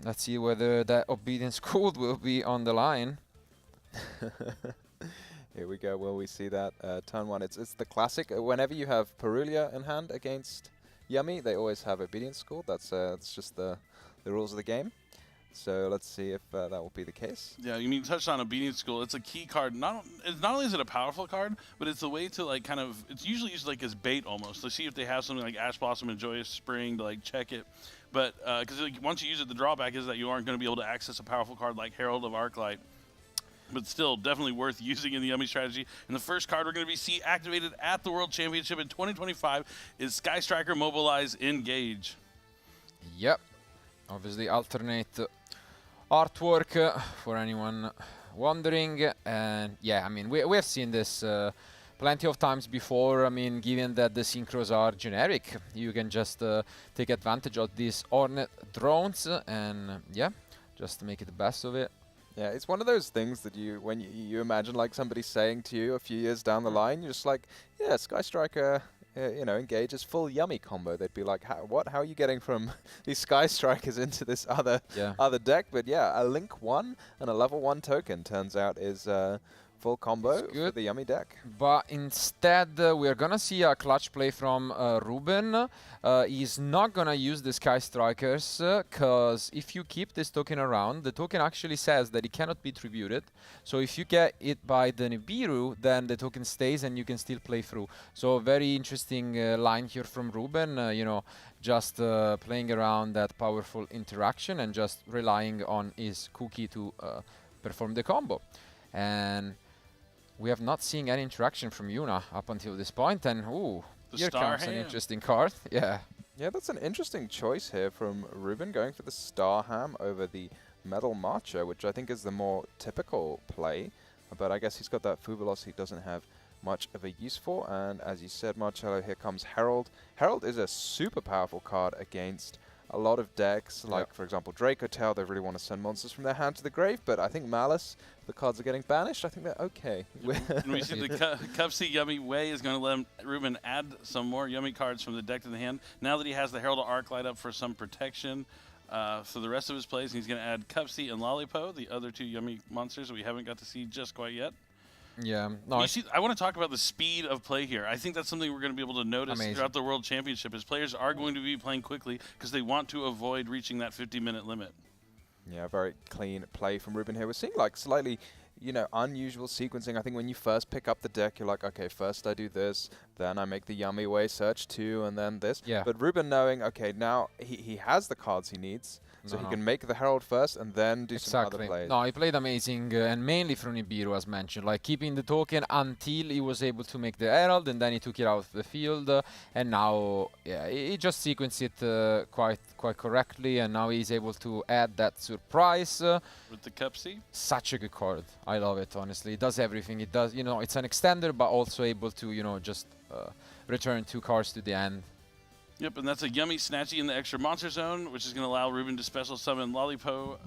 Let's see whether that obedience code will be on the line. Here we go. Will we see that turn 1? It's the classic. Whenever you have Perulia in hand against Yuumi, they always have obedience code. That's just the rules of the game. So let's see if that will be the case. Yeah, you touched on Obedience School. It's a key card. Not only is it a powerful card, but it's a way to it's usually used as bait almost. To see if they have something like Ash Blossom and Joyous Spring to check it. But because once you use it, the drawback is that you aren't going to be able to access a powerful card like Herald of Arclight. but still definitely worth using in the Yummy strategy. And the first card we're going to see activated at the World Championship in 2025 is Sky Striker Mobilize Engage. Yep. Obviously alternate artwork for anyone wondering. And yeah, I mean, we have seen this plenty of times before. I mean, given that the synchros are generic, you can just take advantage of these Hornet drones and yeah, just make it the best of it. Yeah, it's one of those things that when you imagine like somebody saying to you a few years down the line, you're just like, yeah, Sky Striker, Engage is full Yummy combo. They'd be like, what? How are you getting from these Sky Strikers into this other deck? But yeah, a Link 1 and a level 1 token turns out is full combo for the Yummy deck. But instead, we're gonna see a clutch play from Ruben. He's not gonna use the Sky Strikers, because if you keep this token around, the token actually says that it cannot be tributed. So if you get it by the Nibiru, then the token stays and you can still play through. So very interesting line here from Ruben, just playing around that powerful interaction and just relying on his cookie to perform the combo. And we have not seen any interaction from Yuna up until this point, and here comes an interesting card. Yeah, that's an interesting choice here from Ruben, going for the Star Ham over the Metal Marcher, which I think is the more typical play. But I guess he's got that Fu Velocity he doesn't have much of a use for. And as you said, Marcello, here comes Herald. Herald is a super powerful card against a lot of decks, like, for example, Draco Tail. They really want to send monsters from their hand to the grave, but I think Malice, the cards are getting banished. I think they're okay. And we see the Cupsy Yummy Way is going to let Ruben add some more Yummy cards from the deck to the hand. Now that he has the Herald of Arclight up for some protection for the rest of his plays, he's going to add Cupsy and Lollipo, the other two Yummy monsters that we haven't got to see just quite yet. Yeah, no. I want to talk about the speed of play here. I think that's something we're going to be able to notice throughout the World Championship, is players are going to be playing quickly because they want to avoid reaching that 50-minute limit. Yeah, very clean play from Ruben here. We're seeing like slightly, unusual sequencing. I think when you first pick up the deck, you're like, okay, first I do this, then I make the Yummy Way search 2, and then this. Yeah. But Ruben knowing, okay, now he has the cards he needs. So he can make the Herald first and then do some other plays. No, he played amazing, and mainly from Nibiru, as mentioned. Like, keeping the token until he was able to make the Herald, and then he took it out of the field. And now, yeah, he just sequenced it quite correctly, and now he's able to add that surprise. With the Cupsy? Such a good card. I love it, honestly. It does everything. It does, it's an extender, but also able to, just return 2 cards to the end. Yep, and that's a Yummy Snatchy in the extra monster zone, which is going to allow Ruben to special summon Lollipo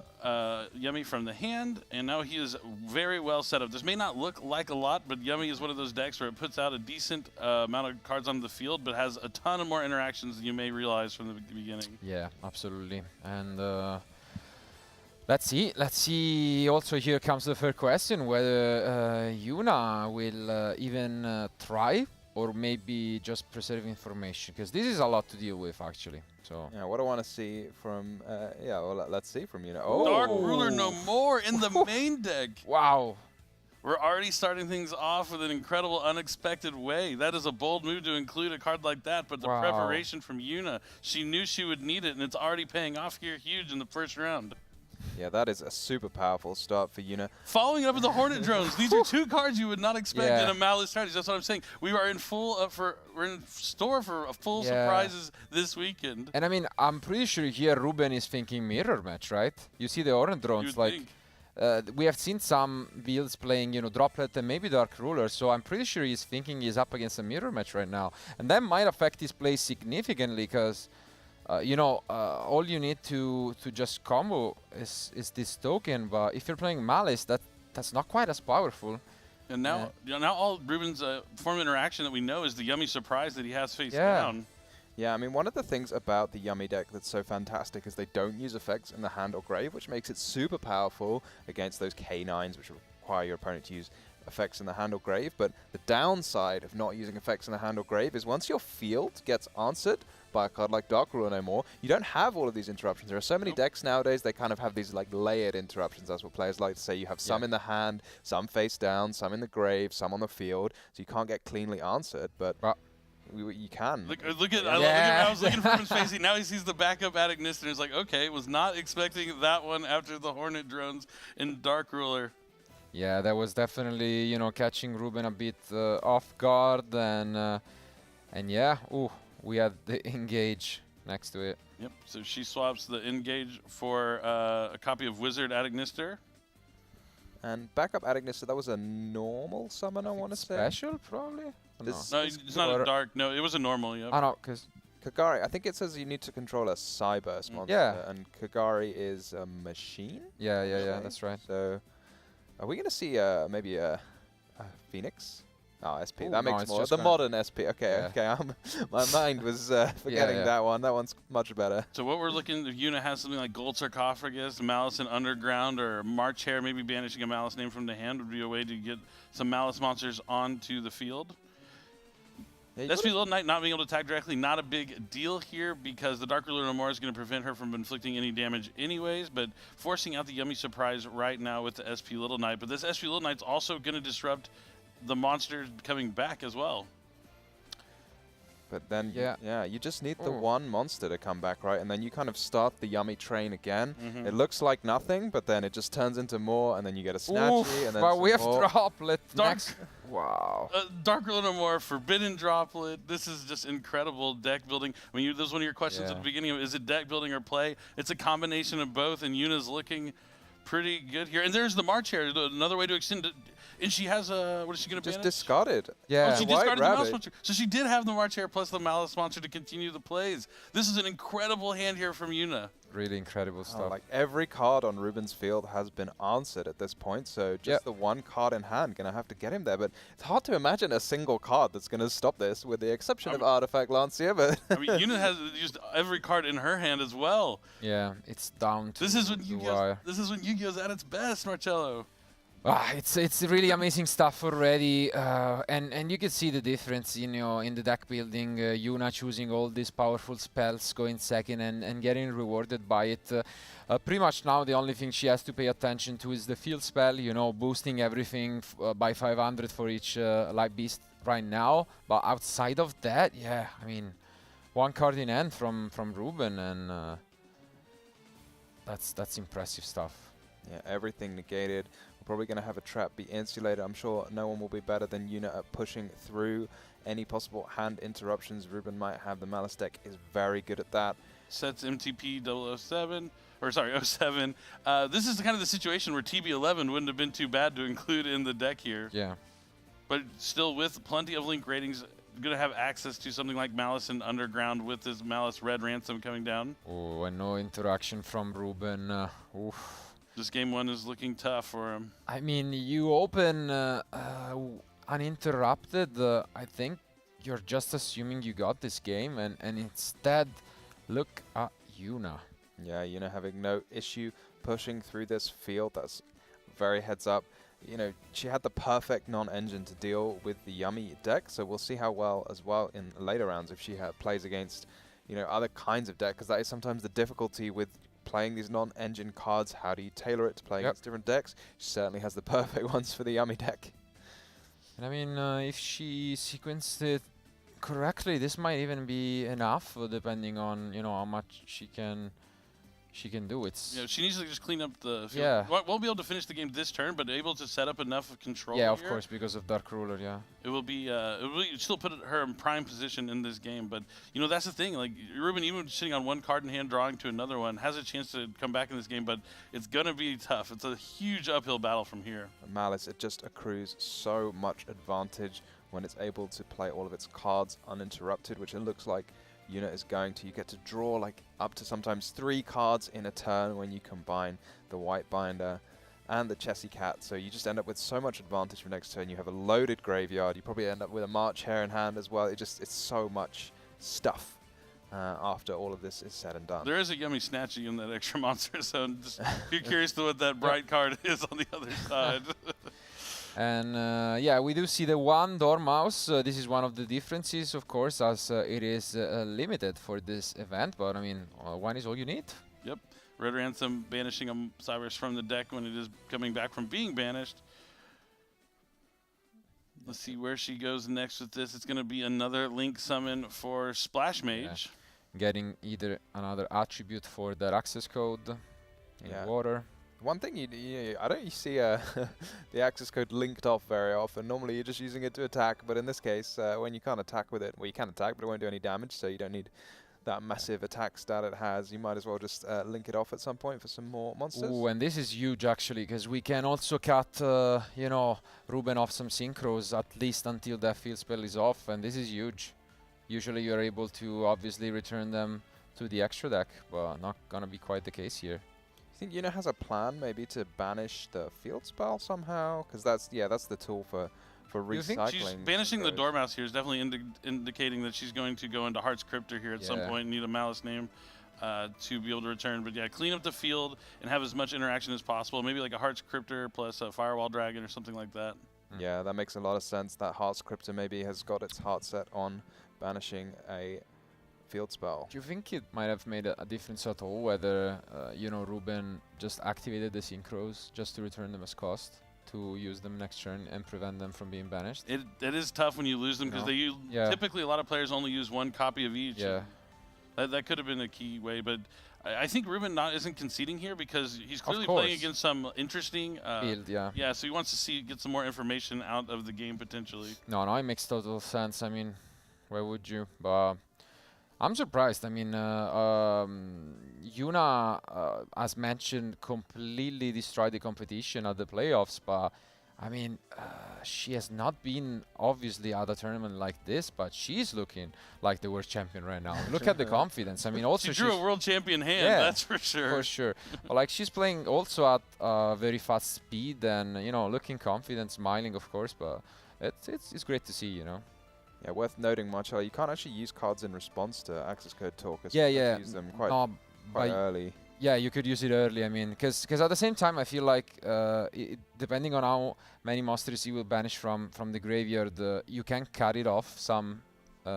Yummy from the hand, and now he is very well set up. This may not look like a lot, but Yummy is one of those decks where it puts out a decent amount of cards on the field, but has a ton of more interactions than you may realize from the beginning. Yeah, absolutely. And let's see. Let's see. Also, here comes the third question, whether Yuna will even try, or maybe just preserve information, because this is a lot to deal with, actually. So yeah, what I want to see from let's see from Dark Ruler no more in the main deck. Wow. We're already starting things off with an incredible, unexpected way. That is a bold move to include a card like that, but the preparation from Yuna, she knew she would need it, and it's already paying off here huge in the first round. Yeah, that is a super powerful start for Yuna. Following up with the Hornet Drones. These are 2 cards you would not expect in a Malice strategy. That's what I'm saying. We are we're in store for full surprises this weekend. And I mean, I'm pretty sure here Ruben is thinking mirror match, right? You see the Hornet Drones, like we have seen some builds playing, Droplet and maybe Dark Ruler, so I'm pretty sure he's thinking he's up against a mirror match right now. And that might affect his play significantly, because all you need to just combo is this token, but if you're playing Malice, that's not quite as powerful. And now, now all Ruben's form of interaction that we know is the Yummy Surprise that he has face down. Yeah, I mean, one of the things about the Yummy deck that's so fantastic is they don't use effects in the hand or grave, which makes it super powerful against those K9s, which require your opponent to use effects in the hand or grave. But the downside of not using effects in the hand or grave is once your field gets answered by a card like Dark Ruler no more, you don't have all of these interruptions. There are so many decks nowadays, they kind of have these like layered interruptions. That's what players like to say. You have some in the hand, some face down, some in the grave, some on the field, so you can't get cleanly answered, but you can. Look at I was looking for his face. Now he sees the backup at Ignister, and he's like, okay, was not expecting that one after the Hornet Drones in Dark Ruler. Yeah, that was definitely, you know, catching Ruben a bit off guard, and yeah, ooh, we had the engage next to it. Yep, so she swaps the engage for a copy of Wizard Adignister. And backup Adignister, that was a normal summon, I want to say. Special, probably? This- No, it's not a dark. No, it was a normal, yep. Oh, no, because... Kagari, I think it says you need to control a Cyburst monster, Yeah. and Kagari is a machine? Yeah, Okay. that's right. So, are we going to see maybe a Phoenix? Oh, SP. Ooh, that no, makes it's more. just The gonna- modern SP. Okay, Yeah. okay. My mind was forgetting yeah. that one. That one's much better. So what we're looking, if Yuna has something like Gold Sarcophagus, Malice and Underground, or March Hare, maybe banishing a Malice name from the hand would be a way to get some Malice monsters onto the field. Yeah, you SP Little Knight not being able to attack directly, not a big deal here because the Dark Ruler no more is going to prevent her from inflicting any damage anyways, but forcing out the Yummy Surprise right now with the SP Little Knight. But this SP Little Knight's also going to disrupt the monster coming back as well. But then, Yeah. you just need the Ooh. one monster to come back, right? And then you kind of start the yummy train again. Mhm. It looks like nothing, but then it just turns into more, and then you get a Snatchy, and then but some we have more. Droplet Dark- next. Wow. Dark Ruler no more, Forbidden Droplet. This is just incredible deck building. I mean, this was one of your questions at Yeah. the beginning of, is it deck building or play? It's a combination of both, and Yuna's looking pretty good here. And there's the March Hare, another way to extend it. And she has a, what is she going to Just banish? discarded. Yeah. Oh, she White discarded the Malice Rabbit. monster. So she did have the March Hare plus the Malice monster to continue the plays. This is an incredible hand here from Yuna. Really incredible stuff. Like every card on Ruben's field has been answered at this point, so just Yep. the one card in hand gonna have to get him there. But it's hard to imagine a single card that's gonna stop this, with the exception of Artifact Lancia. But I mean, Yuna has used every card in her hand as well. Yeah, it's down to This is when the Yu-Gi-Oh! wire. This is when Yu-Gi-Oh's at its best, Marcello. It's really amazing stuff already, and you can see the difference, you know, in the deck building. Yuna choosing all these powerful spells, going second and getting rewarded by it. Pretty much now the only thing she has to pay attention to is the field spell, you know, boosting everything by 500 for each light beast right now. But outside of that, yeah, I mean, one card in hand from Ruben, and that's impressive stuff. yeah, everything negated. We're probably gonna have a trap be insulated. I'm sure no one will be better than Yuna at pushing through any possible hand interruptions Ruben might have. The Malice deck is very good at that. Sets MTP 007, or sorry, 07. This is kind of the situation where TB11 wouldn't have been too bad to include in the deck here. Yeah. But still with plenty of link ratings, going to have access to something like Malice and Underground with this Malice Red Ransom coming down. Oh, and no interaction from Ruben. Oof. This game one is looking tough for him. I mean, you open uninterrupted. I think you're just assuming you got this game, and instead, look at Yuna. Yeah, Yuna having no issue pushing through this field. That's very heads up. You know, she had the perfect non-engine to deal with the Yummy deck, so we'll see how well as well in later rounds if she plays against, you know, other kinds of deck, because that is sometimes the difficulty with playing these non-engine cards. How do you tailor it to play against different decks? She certainly has the perfect ones for the Yummy deck. And I mean, if she sequenced it correctly, this might even be enough, depending on, you know, how much she can do. It's Yeah, she needs to just clean up the field. Yeah. Won't be able to finish the game this turn, but able to set up enough of control. yeah, of here. course, because of Dark Ruler. Yeah. It will still put her in prime position in this game. But, you know, that's the thing. Like, Ruben, even sitting on one card in hand, drawing to another one, has a chance to come back in this game, but it's going to be tough. It's a huge uphill battle from here. Malice, it just accrues so much advantage when it's able to play all of its cards uninterrupted, which it looks like Yuna is going to. You get to draw like up to sometimes 3 cards in a turn when you combine the White Binder and the Chessy Cat. So you just end up with so much advantage for next turn. You have a loaded graveyard. You probably end up with a March Hare in hand as well. It's so much stuff after all of this is said and done. There is a Yummy Snatchy in that extra monster, so I'm just curious to what that bright card is on the other side. And yeah, we do see the one Dormouse. This is one of the differences, of course, as it is limited for this event. But I mean, one is all you need. Yep. Red Ransom banishing a Cybers from the deck when it is coming back from being banished. Let's see where she goes next with this. It's going to be another Link summon for Splash Mage. Getting either another attribute for their access code in Yeah. water. One thing I don't see the access code linked off very often. Normally you're just using it to attack, but in this case, when you can't attack with it, well, you can attack, but it won't do any damage, so you don't need that massive attack stat it has. You might as well just link it off at some point for some more monsters. Ooh, and this is huge actually, because we can also cut, you know, Ruben off some synchros at least until that field spell is off, and this is huge. Usually you're able to obviously return them to the extra deck, but not gonna be quite the case here. I think Yuna has a plan maybe to banish the field spell somehow, because that's the tool for You think recycling. she's banishing the those. Dormouse here is definitely indicating that she's going to go into Heart's Cryptor here at some point and need a Malice name to be able to return. But yeah, clean up the field and have as much interaction as possible. Maybe like a Heart's Cryptor plus a Firewall Dragon or something like that. Yeah, that makes a lot of sense. That Heart's Cryptor maybe has got its heart set on banishing a field spell. Do you think it might have made a difference at all whether, you know, Ruben just activated the synchros just to return them as cost, to use them next turn and prevent them from being banished? It is tough when you lose them because typically a lot of players only use one copy of each. Yeah. That could have been a key way, but I think Ruben isn't conceding here because he's clearly course. playing against some interesting Build, yeah. Yeah, so he wants to get some more information out of the game potentially. No, it makes total sense. I mean, why would you? But I'm surprised. I mean, Yuna, as mentioned, completely destroyed the competition at the playoffs. But I mean, she has not been obviously at a tournament like this, but she's looking like the world champion right now. Look at the confidence. I mean, also she drew a world champion hand. Yeah, That's for sure. For sure. But like she's playing also at very fast speed and, you know, looking confident, smiling, of course. But it's great to see, you know. Yeah, worth noting, Marcello, you can't actually use cards in response to access code talk. Yeah. Use them quite early. Yeah, you could use it early. I mean, because at the same time, I feel like depending on how many monsters you will banish from the graveyard, you can cut it off some,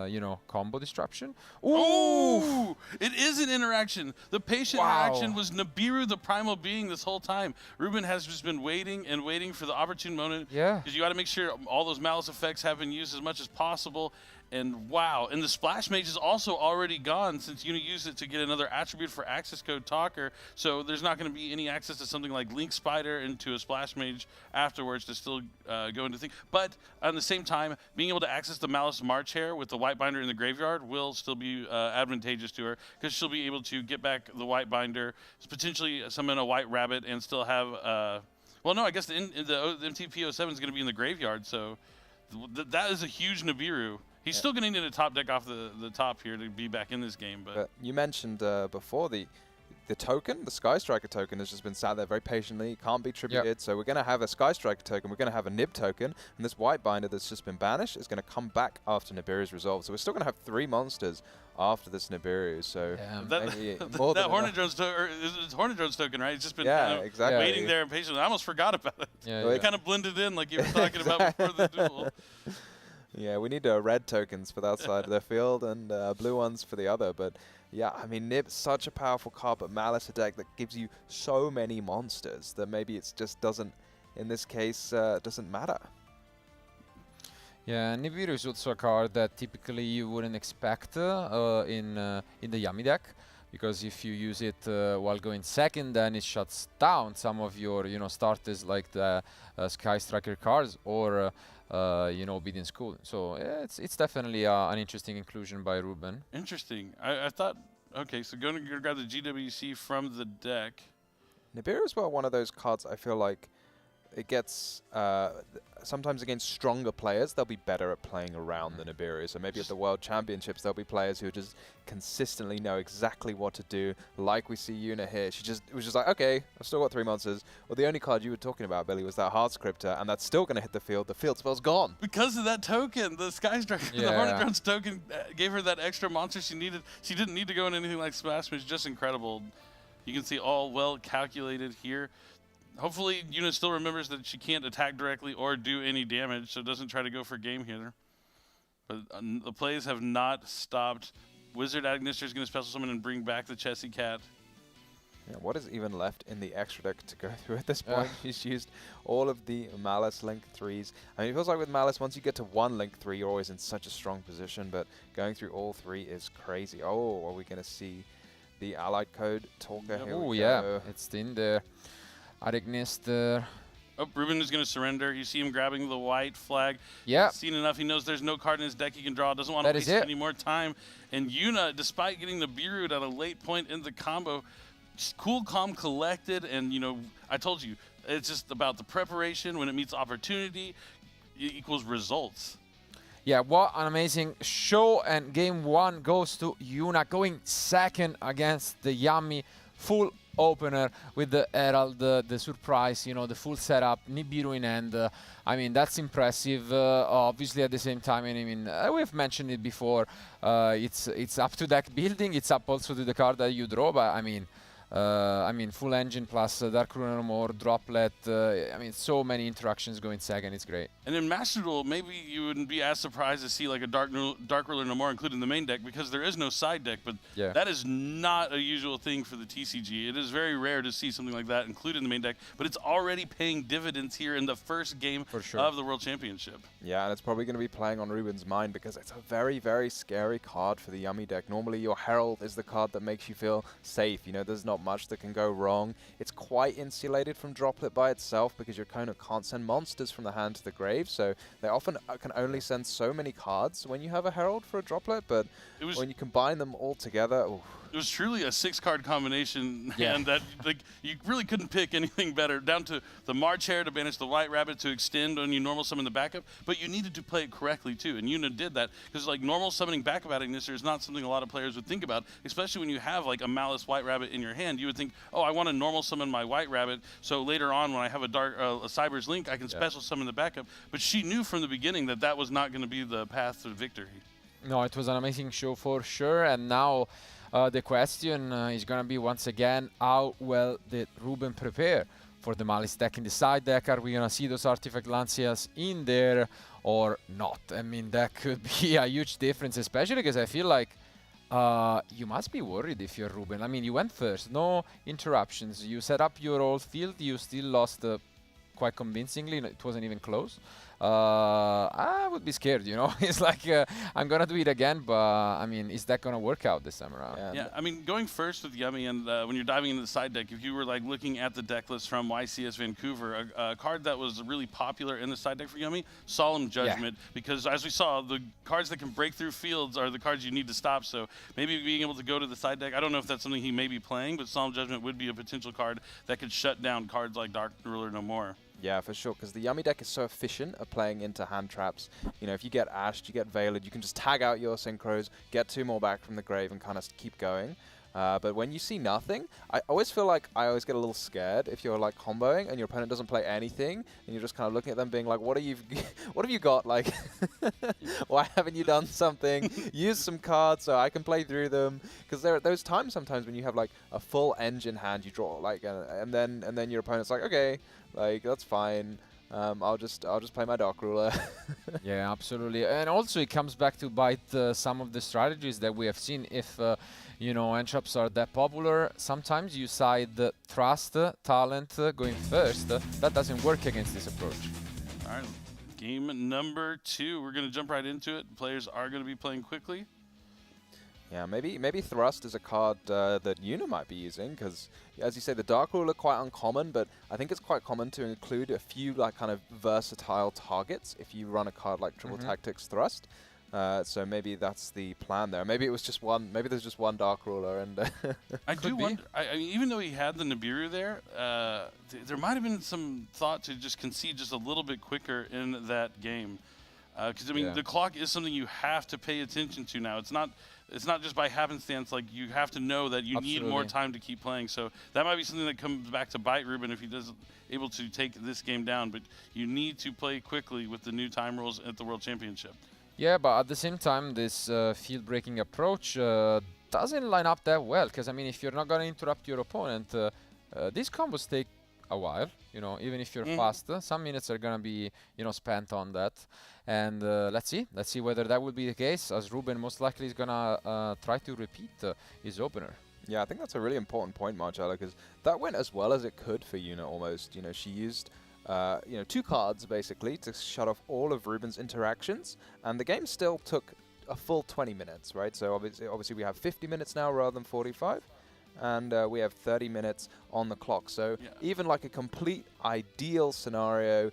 you know, combo disruption. Ooh! It is an interaction. The patient interaction was Nibiru, the primal being, this whole time. Ruben has just been waiting and waiting for the opportune moment. Yeah. Because you got to make sure all those Malice effects have been used as much as possible. And wow, and the Splash Mage is also already gone since Yuna used it to get another attribute for access code Talker. So there's not going to be any access to something like Link Spider into a Splash Mage afterwards to still go into things. But at the same time, being able to access the Malice March Hare with the White Binder in the graveyard will still be advantageous to her because she'll be able to get back the White Binder, potentially summon a White Rabbit, and still have. Well, no, I guess the MTP07 is going to be in the graveyard. So that is a huge Nibiru. He's still going to need a top deck off the top here to be back in this game. But you mentioned before the token, the Sky Striker token, has just been sat there very patiently, can't be tributed. So we're going to have a Sky Striker token, we're going to have a Nib token, and this White Binder that's just been banished is going to come back after Nibiru's resolve. So we're still going to have 3 monsters after this Nibiru. So that Hornet Drones token, right? It's just been waiting there impatiently. I almost forgot about it. It kind of blended in like you were talking about before the duel. Yeah, we need red tokens for that side of the field and blue ones for the other. But yeah, I mean, Nib's such a powerful card, but Malice a deck that gives you so many monsters that maybe it just doesn't, in this case, doesn't matter. Yeah, Nibiru is also a card that typically you wouldn't expect in the Yami deck. Because if you use it while going second, then it shuts down some of your, you know, starters like the Sky Striker cards or, you know, Obedient School. So yeah, it's definitely an interesting inclusion by Ruben. Interesting. I thought, okay, so going to grab the GWC from the deck. Nibiru is one of those cards I feel like it gets sometimes against stronger players, they'll be better at playing around the Nibiru. So maybe at the World Championships, there'll be players who just consistently know exactly what to do. Like we see Yuna here. It was just like, okay, I've still got 3 monsters. Well, the only card you were talking about, Billy, was that Heart's Cryptor, and that's still going to hit the field. The field spell's gone. Because of that token, the Sky Striker, the Hornet Drones token gave her that extra monster she needed. She didn't need to go in anything like Smash, which is just incredible. You can see all well calculated here. Hopefully, Yuna still remembers that she can't attack directly or do any damage, so doesn't try to go for game here. But the plays have not stopped. Wizard Agnister is going to special summon and bring back the Chessie Cat. Yeah, what is even left in the extra deck to go through at this point? She's used all of the Malice Link 3s. I mean, it feels like with Malice, once you get to 1 Link 3, you're always in such a strong position, but going through all 3 is crazy. Oh, are we going to see the Allied Code Talker here? Oh, yeah, it's in there. Arignister. Oh, Ruben is going to surrender. You see him grabbing the white flag. Yeah. He's seen enough. He knows there's no card in his deck he can draw. Doesn't want to waste any more time. And Yuna, despite getting the B-root at a late point in the combo, just cool, calm, collected. And, you know, I told you, it's just about the preparation. When it meets opportunity, it equals results. Yeah, what an amazing show. And game 1 goes to Yuna, going second against the Yami. Full opener with the Herald, the surprise, you know, the full setup, Nibiru in hand. I mean, that's impressive. Obviously, at the same time, I mean, we've mentioned it before. It's up to deck building. It's up also to the card that you draw. But I mean, full engine plus Dark Ruler No More, Droplet. I mean, so many interactions going second. It's great. And in Master Duel, maybe you wouldn't be as surprised to see like a Dark Ruler No More included in the main deck because there is no side deck. But that is not a usual thing for the TCG. It is very rare to see something like that included in the main deck. But it's already paying dividends here in the first game of the World Championship. Yeah, and it's probably going to be playing on Ruben's mind because it's a very, very scary card for the Yami deck. Normally, your Herald is the card that makes you feel safe. You know, there's not much that can go wrong. It's quite insulated from Droplet by itself because your opponent can't send monsters from the hand to the grave, so they often can only send so many cards when you have a Herald for a Droplet, but when you combine them all together... Ooh. It was truly a 6-card combination, and that like you really couldn't pick anything better. Down to the March Hare to banish the White Rabbit to extend when you normal summon the backup, but you needed to play it correctly too, and Yuna did that because like normal summoning backup out of Ignister is not something a lot of players would think about, especially when you have like a Malice White Rabbit in your hand. You would think, oh, I want to normal summon my White Rabbit, so later on when I have a Cyber's Link, I can special summon the backup. But she knew from the beginning that that was not going to be the path to victory. No, it was an amazing show for sure, and now the question is going to be once again, how well did Ruben prepare for the Malice deck in the side deck? Are we going to see those Artifact Lancias in there or not? I mean, that could be a huge difference, especially because I feel like you must be worried if you're Ruben. I mean, you went first, no interruptions. You set up your old field, you still lost quite convincingly. It wasn't even close. I would be scared, you know. It's like I'm gonna do it again, but I mean, is that gonna work out this time around? Yeah, I mean, going first with Yummy, and when you're diving into the side deck, if you were like looking at the deck list from YCS Vancouver, a card that was really popular in the side deck for Yummy, Solemn Judgment, because as we saw, the cards that can break through fields are the cards you need to stop. So maybe being able to go to the side deck, I don't know if that's something he may be playing, but Solemn Judgment would be a potential card that could shut down cards like Dark Ruler No More. Yeah, for sure, because the Yummy deck is so efficient at playing into hand traps. You know, if you get Ashed, you get Veiled, you can just tag out your Synchros, get 2 more back from the grave and kind of keep going. But when you see nothing, I always feel like I always get a little scared if you're like comboing and your opponent doesn't play anything and you're just kind of looking at them being like, what have you got? Like, why haven't you done something? Use some cards so I can play through them. Because there are those times sometimes when you have like a full engine hand, you draw like, and then your opponent's like, okay, like that's fine. I'll just play my Dark Ruler. Yeah, absolutely. And also it comes back to bite some of the strategies that we have seen. If you know, end traps are that popular, sometimes you side trust, talent going first. That doesn't work against this approach. All right, game number 2. We're going to jump right into it. Players are going to be playing quickly. Yeah, maybe Thrust is a card that Yuna might be using, because, as you say, the Dark Ruler are quite uncommon, but I think it's quite common to include a few like kind of versatile targets if you run a card like Triple Tactics Thrust. So maybe that's the plan there. Maybe it was just one. Maybe there's just one Dark Ruler, and I do wonder. I mean, even though he had the Nibiru there, there might have been some thought to just concede just a little bit quicker in that game. Because I mean, the clock is something you have to pay attention to now. It's not just by happenstance. Like, you have to know that you need more time to keep playing. So that might be something that comes back to bite Ruben if he doesn't able to take this game down. But you need to play quickly with the new time rules at the World Championship. Yeah, but at the same time, this field-breaking approach doesn't line up that well. Because I mean, if you're not going to interrupt your opponent, these combos take a while, you know, even if you're fast, some minutes are gonna be, you know, spent on that. And let's see whether that will be the case, as Ruben most likely is gonna try to repeat his opener. Yeah, I think that's a really important point, Marcello, because that went as well as it could for Yuna almost. You know, she used you know, 2 cards basically to shut off all of Ruben's interactions, and the game still took a full 20 minutes, right? So obviously we have 50 minutes now rather than 45. and we have 30 minutes on the clock. So Yeah. even like a complete ideal scenario,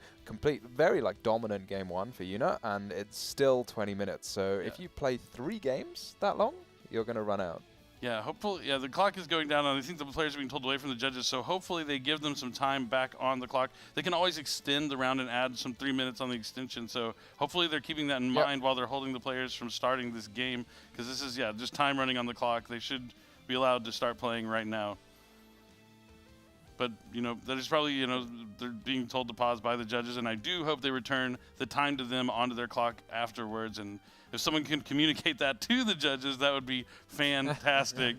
very like dominant game one for Yuna, and it's still 20 minutes. So if you play 3 games that long, you're going to run out. Yeah, hopefully, the clock is going down, and I think the players are being told away from the judges, so hopefully they give them some time back on the clock. They can always extend the round and add some 3 minutes on the extension, so hopefully they're keeping that in mind while they're holding the players from starting this game, because this is, just time running on the clock. They should be allowed to start playing right now. But, that is probably, they're being told to pause by the judges, and I do hope they return the time to them onto their clock afterwards. And if someone can communicate that to the judges, that would be fantastic.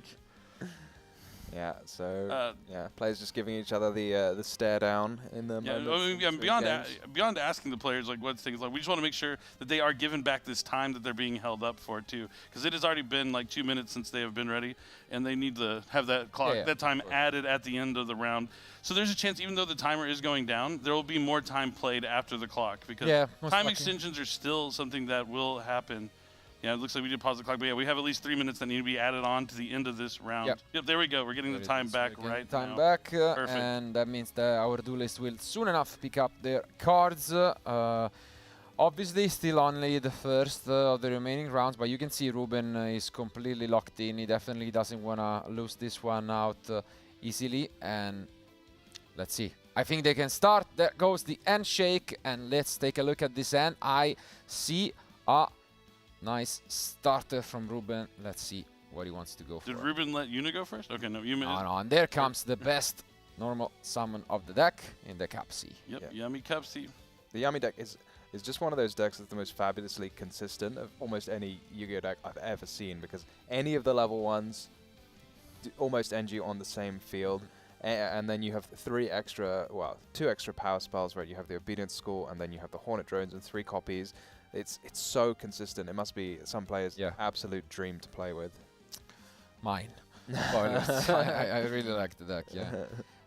Yeah, so players just giving each other the stare down in the moment. Beyond asking the players like what things like, we just want to make sure that they are given back this time that they're being held up for too, because it has already been like 2 minutes since they have been ready, and they need to have that clock that time added at the end of the round. So there's a chance, even though the timer is going down, there will be more time played after the clock, because time extensions are still something that will happen. Yeah, it looks like we did pause the clock, but we have at least 3 minutes that need to be added on to the end of this round. Yep, there we go. We're getting the time back right now. Time back, Perfect. and that means that our duelists will soon enough pick up their cards. Obviously, still only the first of the remaining rounds, but you can see Ruben is completely locked in. He definitely doesn't want to lose this one out easily, and let's see. I think they can start. There goes the end shake, and let's take a look at this end. I see a nice starter from Ruben. Let's see what he wants to go for. Did Ruben let Yuna go first? Okay, no, No, and there comes the best normal summon of the deck in the Capsi. Yep, Yummy Capsi. The Yummy deck is just one of those decks that's the most fabulously consistent of almost any Yu-Gi-Oh deck I've ever seen, because any of the level ones almost end you on the same field. And then you have 2 extra power spells, right? You have the Obedience School, and then you have the Hornet Drones and 3 copies. It's so consistent. It must be some players' absolute dream to play with. Mine. I really like the deck,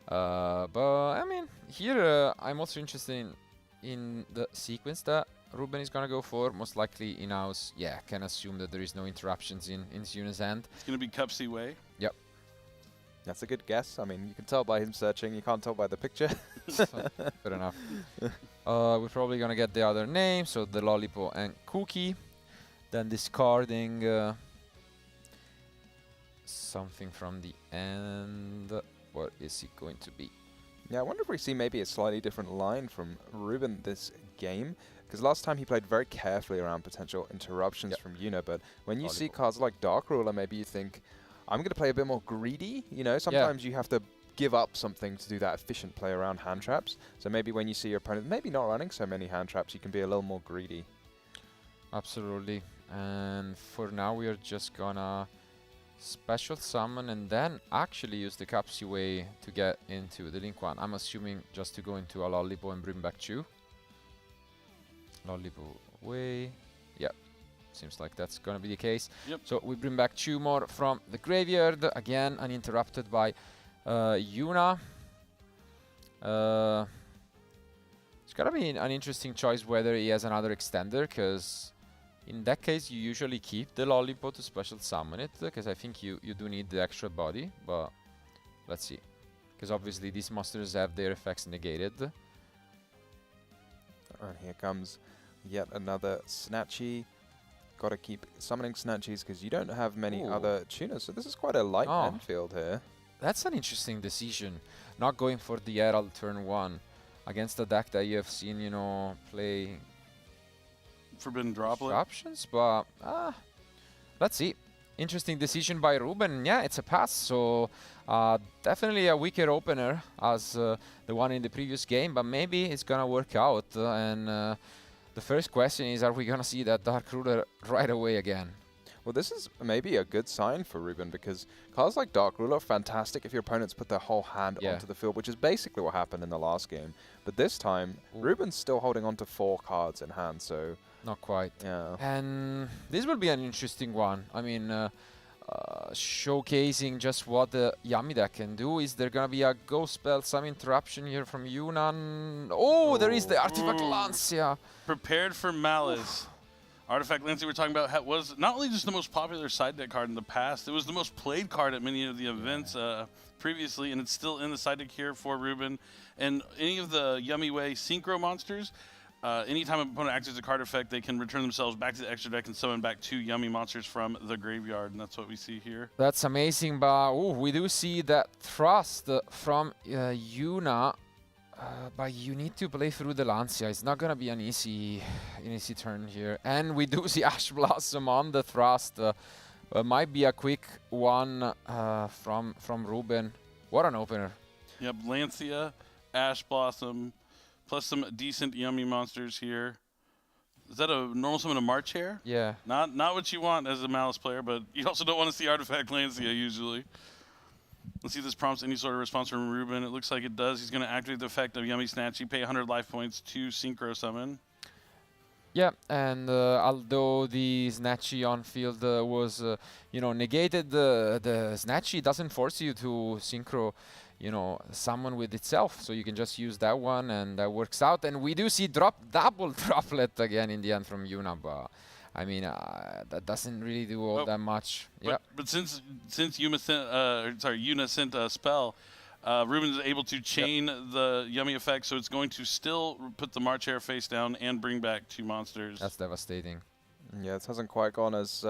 but I mean, here I'm also interested in the sequence that Ruben is gonna go for. Most likely in-house, can assume that there is no interruptions in Yuna's end. It's gonna be Cupsy Way. Yep. That's a good guess. I mean, you can tell by him searching. You can't tell by the picture. Fair enough. We're probably going to get the other name, so the Lollipop and Cookie. Then discarding something from the end. What is it going to be? Yeah, I wonder if we see maybe a slightly different line from Ruben this game. Because last time he played very carefully around potential interruptions from Yuna. But when you see cards like Dark Ruler, maybe you think, I'm going to play a bit more greedy. Sometimes you have to give up something to do that efficient play around hand traps. So maybe when you see your opponent maybe not running so many hand traps, you can be a little more greedy. Absolutely. And for now, we are just going to special summon and then actually use the Capsy Way to get into the Link 1. I'm assuming just to go into a Lollipop and bring back 2. Lollipop Way. Yep. Seems like that's going to be the case. Yep. So we bring back 2 more from the graveyard. Again, uninterrupted by Yuna. It's going to be an interesting choice whether he has another extender, because in that case you usually keep the Lollipop to special summon it, because I think you do need the extra body, but let's see. Because obviously these monsters have their effects negated. And here comes yet another Snatchy. Got to keep summoning Snatchies because you don't have many other tuners. So this is quite a light end field here. That's an interesting decision. Not going for the Herald turn 1 against a deck that you have seen, play Forbidden Droplet options, but let's see. Interesting decision by Ruben. Yeah, it's a pass. So definitely a weaker opener as the one in the previous game, but maybe it's gonna work out. And the first question is, are we going to see that Dark Ruler right away again? Well, this is maybe a good sign for Ruben, because cards like Dark Ruler are fantastic if your opponents put their whole hand onto the field, which is basically what happened in the last game. But this time, Ruben's still holding on to 4 cards in hand, so... Not quite. Yeah. And this will be an interesting one. I mean, showcasing just what the Yummy deck can do. Is there going to be a Ghost Spell, some interruption here from Yunan? Oh, there is the Artifact Lancia. Prepared for Malice. Artifact Lancey we're talking about was not only just the most popular side deck card in the past, it was the most played card at many of the events previously, and it's still in the side deck here for Ruben. And any of the Yummy Way Synchro monsters, anytime an opponent activates a card effect, they can return themselves back to the extra deck and summon back 2 Yummy monsters from the graveyard, and that's what we see here. That's amazing, but we do see that Thrust from Yuna. But you need to play through the Lancia. It's not gonna be an easy turn here. And we do see Ash Blossom on the Thrust. Might be a quick one from Ruben. What an opener. Yep, Lancia, Ash Blossom, plus some decent Yummy monsters here. Is that a normal summon of March Hare? Yeah. Not what you want as a Malice player, but you also don't want to see Artifact Lancia usually. Let's see if this prompts any sort of response from Ruben. It looks like it does. He's going to activate the effect of Yummy Snatchy, pay 100 life points to Synchro Summon. Yeah, and although the Snatchy on field was, negated, the Snatchy doesn't force you to Synchro, summon with itself. So you can just use that one, and that works out. And we do see double droplet again in the end from Yuna, but I mean, that doesn't really do all that much. But since Yuna sent a spell, Ruben is able to chain the Yummy effect, so it's going to still put the March Hare face down and bring back 2 monsters. That's devastating. Yeah, it hasn't quite gone as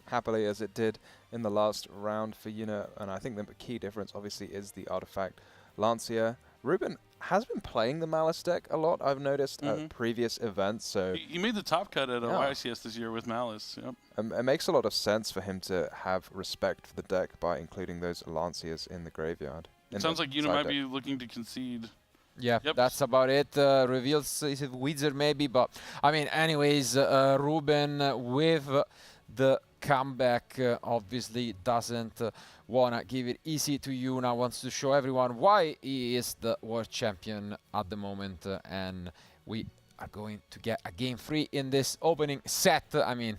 happily as it did in the last round for Yuna, and I think the key difference obviously is the Artifact Lancia. Ruben has been playing the Malice deck a lot, I've noticed, at previous events. So he made the top cut at YCS this year with Malice. Yep. It makes a lot of sense for him to have respect for the deck by including those Lancias in the graveyard. It sounds like Yuna might be looking to concede. Yeah, that's about it. Reveals is it Wizard maybe, but I mean, anyways, Ruben with the comeback obviously doesn't want to give it easy to Yuna, wants to show everyone why he is the world champion at the moment, and we are going to get a game 3 in this opening set. I mean,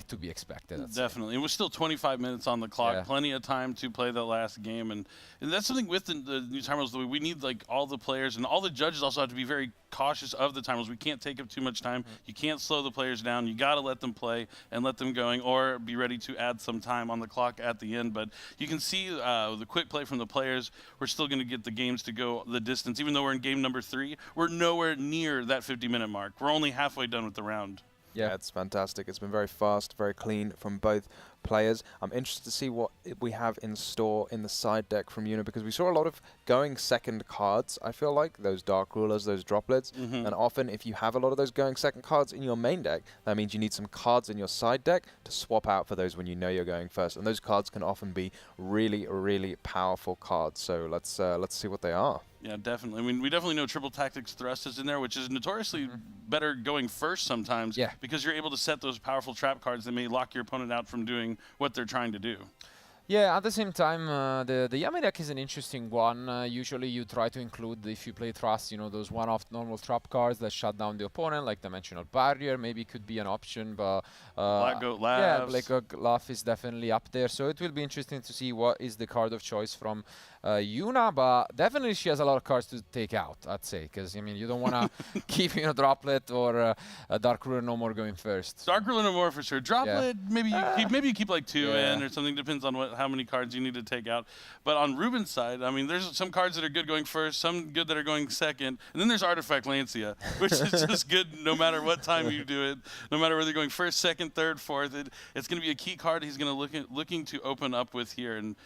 to be expected. Definitely. It was still 25 minutes on the clock, plenty of time to play that last game, and that's something with the new time rules. We need like all the players and all the judges also have to be very cautious of the time rules. We can't take up too much time. You can't slow the players down. You got to let them play and let them going, or be ready to add some time on the clock at the end. But you can see the quick play from the players. We're still going to get the games to go the distance. Even though we're in game number 3, we're nowhere near that 50-minute mark. We're only halfway done with the round. Yeah, it's fantastic. It's been very fast, very clean from both players. I'm interested to see what we have in store in the side deck from Yuna, because we saw a lot of going second cards, I feel like, those Dark Rulers, those droplets. And often if you have a lot of those going second cards in your main deck, that means you need some cards in your side deck to swap out for those when you know you're going first. And those cards can often be really, really powerful cards. So let's see what they are. Yeah, definitely. I mean, we definitely know Triple Tactics Thrust is in there, which is notoriously better going first sometimes, because you're able to set those powerful trap cards that may lock your opponent out from doing what they're trying to do. Yeah, at the same time, the Yummy deck is an interesting one. Usually you try to include, if you play Thrust, those one-off normal trap cards that shut down the opponent, like Dimensional Barrier maybe could be an option, but Black Goat Laughs. Yeah, Black Goat Laugh is definitely up there, so it will be interesting to see what is the card of choice from Yuna, but definitely she has a lot of cards to take out, I'd say, because, I mean, you don't want to keep, Droplet or a Dark Ruler No More going first. Dark Ruler No More for sure. Droplet, maybe you keep like 2 in or something, depends on how many cards you need to take out. But on Ruben's side, I mean, there's some cards that are good going first, some good that are going second, and then there's Artifact Lancia, which is just good no matter what time you do it, no matter whether you're going first, second, third, fourth. It's going to be a key card he's going to looking to open up with here, and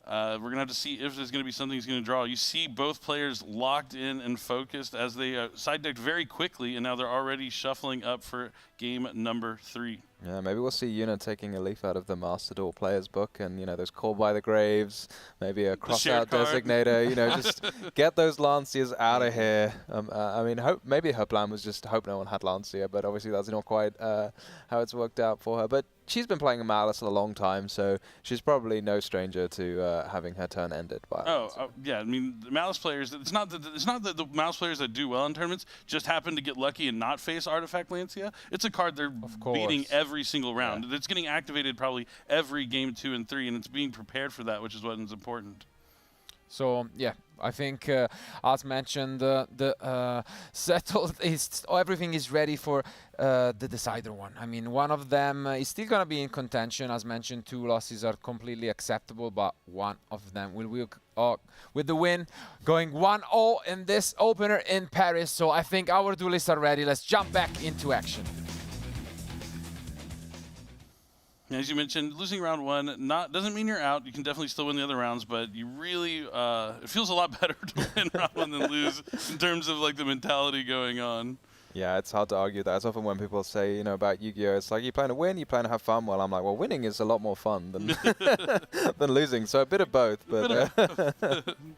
we're going to have to see if there's going to be something he's going to draw. You see both players locked in and focused as they side decked very quickly, and now they're already shuffling up for game number 3. Yeah, maybe we'll see Yuna taking a leaf out of the Master Duel Players book, and those Call by the Graves, maybe a cross-out designator. Just get those Lancias out of here. I mean, maybe her plan was just to hope no one had Lancia, but obviously that's not quite how it's worked out for her. But she's been playing Malice a long time, so she's probably no stranger to having her turn ended by. Yeah. I mean, the Malice players. It's not that the Malice players that do well in tournaments just happen to get lucky and not face Artifact Lancia. It's a card they're beating every single round. Yeah. It's getting activated probably every game 2 and 3, and it's being prepared for that, which is what is important. So yeah, I think as mentioned, the settled is everything is ready for the decider one. I mean, one of them is still gonna be in contention. As mentioned, 2 losses are completely acceptable, but one of them will with the win, going 1-0 in this opener in Paris. So I think our duelists are ready. Let's jump back into action. As you mentioned, losing round 1 doesn't mean you're out. You can definitely still win the other rounds, but you really it feels a lot better to win round 1 than lose in terms of like the mentality going on. Yeah, it's hard to argue that. It's often when people say, about Yu-Gi-Oh, it's like, you plan to win, you plan to have fun. Well, I'm like, well, winning is a lot more fun than than losing. So a bit of both. But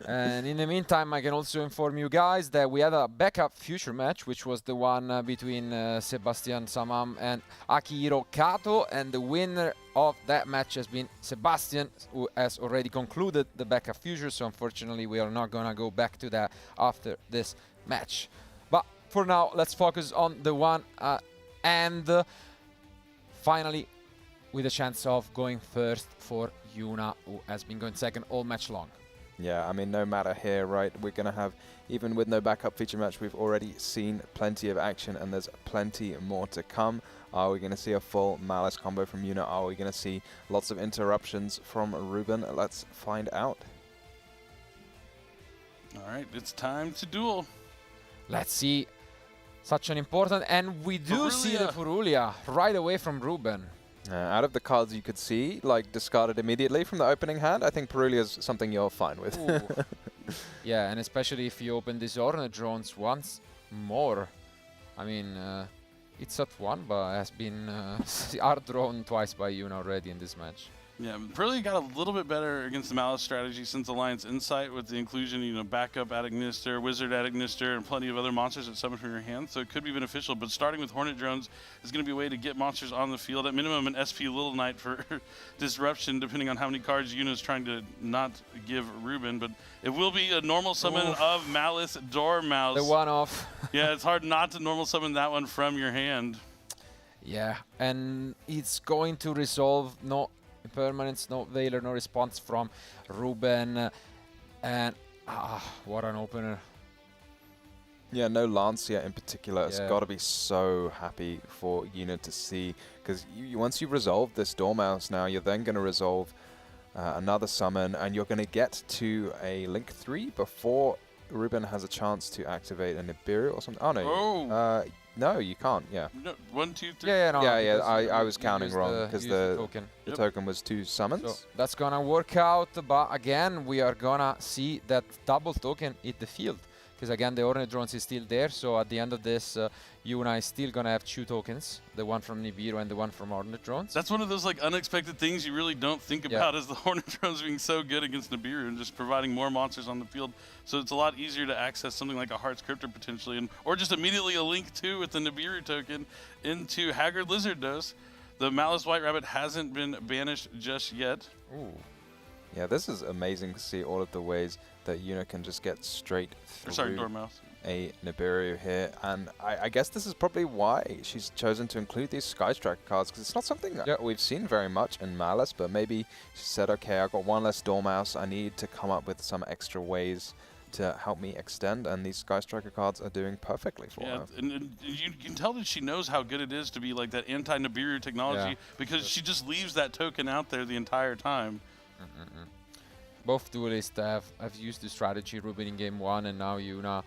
and in the meantime, I can also inform you guys that we had a backup future match, which was the one between Sebastian Samam and Akihiro Kato, and the winner of that match has been Sebastian, who has already concluded the backup future. So unfortunately, we are not gonna go back to that after this match. But for now, let's focus on the one and finally with a chance of going first for Yuna, who has been going second all match long. yeah, I mean, no matter here, right, we're going to have, even with no backup feature match, we've already seen plenty of action and there's plenty more to come. Are we going to see a full Malice combo from Yuna? Are we going to see lots of interruptions from Ruben? Let's find out. All right, it's time to duel. Let's see. Such an important, and we do see the Purulia right away from Ruben. Out of the cards you could see, like discarded immediately from the opening hand, I think Purulia is something you're fine with. Yeah, and especially if you open these Ornate drones once more. I mean, it's at 1, but has been hard drawn twice by Yuna already in this match. Yeah, Purulia got a little bit better against the Malice strategy since Alliance Insight with the inclusion, backup at Ignister, Wizard at Ignister, and plenty of other monsters that summon from your hand, so it could be beneficial. But starting with Hornet Drones is going to be a way to get monsters on the field, at minimum an SP Little Knight for disruption, depending on how many cards Yuna is trying to not give Ruben. But it will be a normal summon of Malice Dormouse. The one-off. Yeah, it's hard not to normal summon that one from your hand. Yeah, and it's going to resolve no impermanence, no Veiler, no response from Ruben, and what an opener. Yeah, no Lancia in particular. It's got to be so happy for Yuna to see, because once you resolve this Dormouse now, you're then going to resolve another summon, and you're going to get to a Link 3 before Ruben has a chance to activate a Nibiru or something. Oh, no. Oh. No, you can't, yeah. No, 1, 2, 3. Yeah, no, I was counting wrong because the token. Token was 2 summons. So that's gonna work out, but again, we are gonna see that double token hit the field. Because again, the Ornate Drones is still there, so at the end of this, Yuna is still gonna have 2 tokens, the one from Nibiru and the one from Ornate Drones. That's one of those like unexpected things you really don't think about, is the Hornet Drones being so good against Nibiru and just providing more monsters on the field. So it's a lot easier to access something like a Heart's Cryptor potentially, or just immediately a Link 2 with the Nibiru token into Haggard Lizard Dose. The Malice White Rabbit hasn't been banished just yet. Ooh. Yeah, this is amazing to see all of the ways that Yuna can just get straight through Dormouse. A Nibiru here. And I guess this is probably why she's chosen to include these Sky Striker cards, because it's not something that we've seen very much in Malice, but maybe she said, okay, I've got 1 less Dormouse, I need to come up with some extra ways to help me extend, and these Sky Striker cards are doing perfectly for her. And you can tell that she knows how good it is to be like that anti-Nibiru technology, because she just leaves that token out there the entire time. Both duelists have used the strategy, Ruben in game 1 and now Yuna.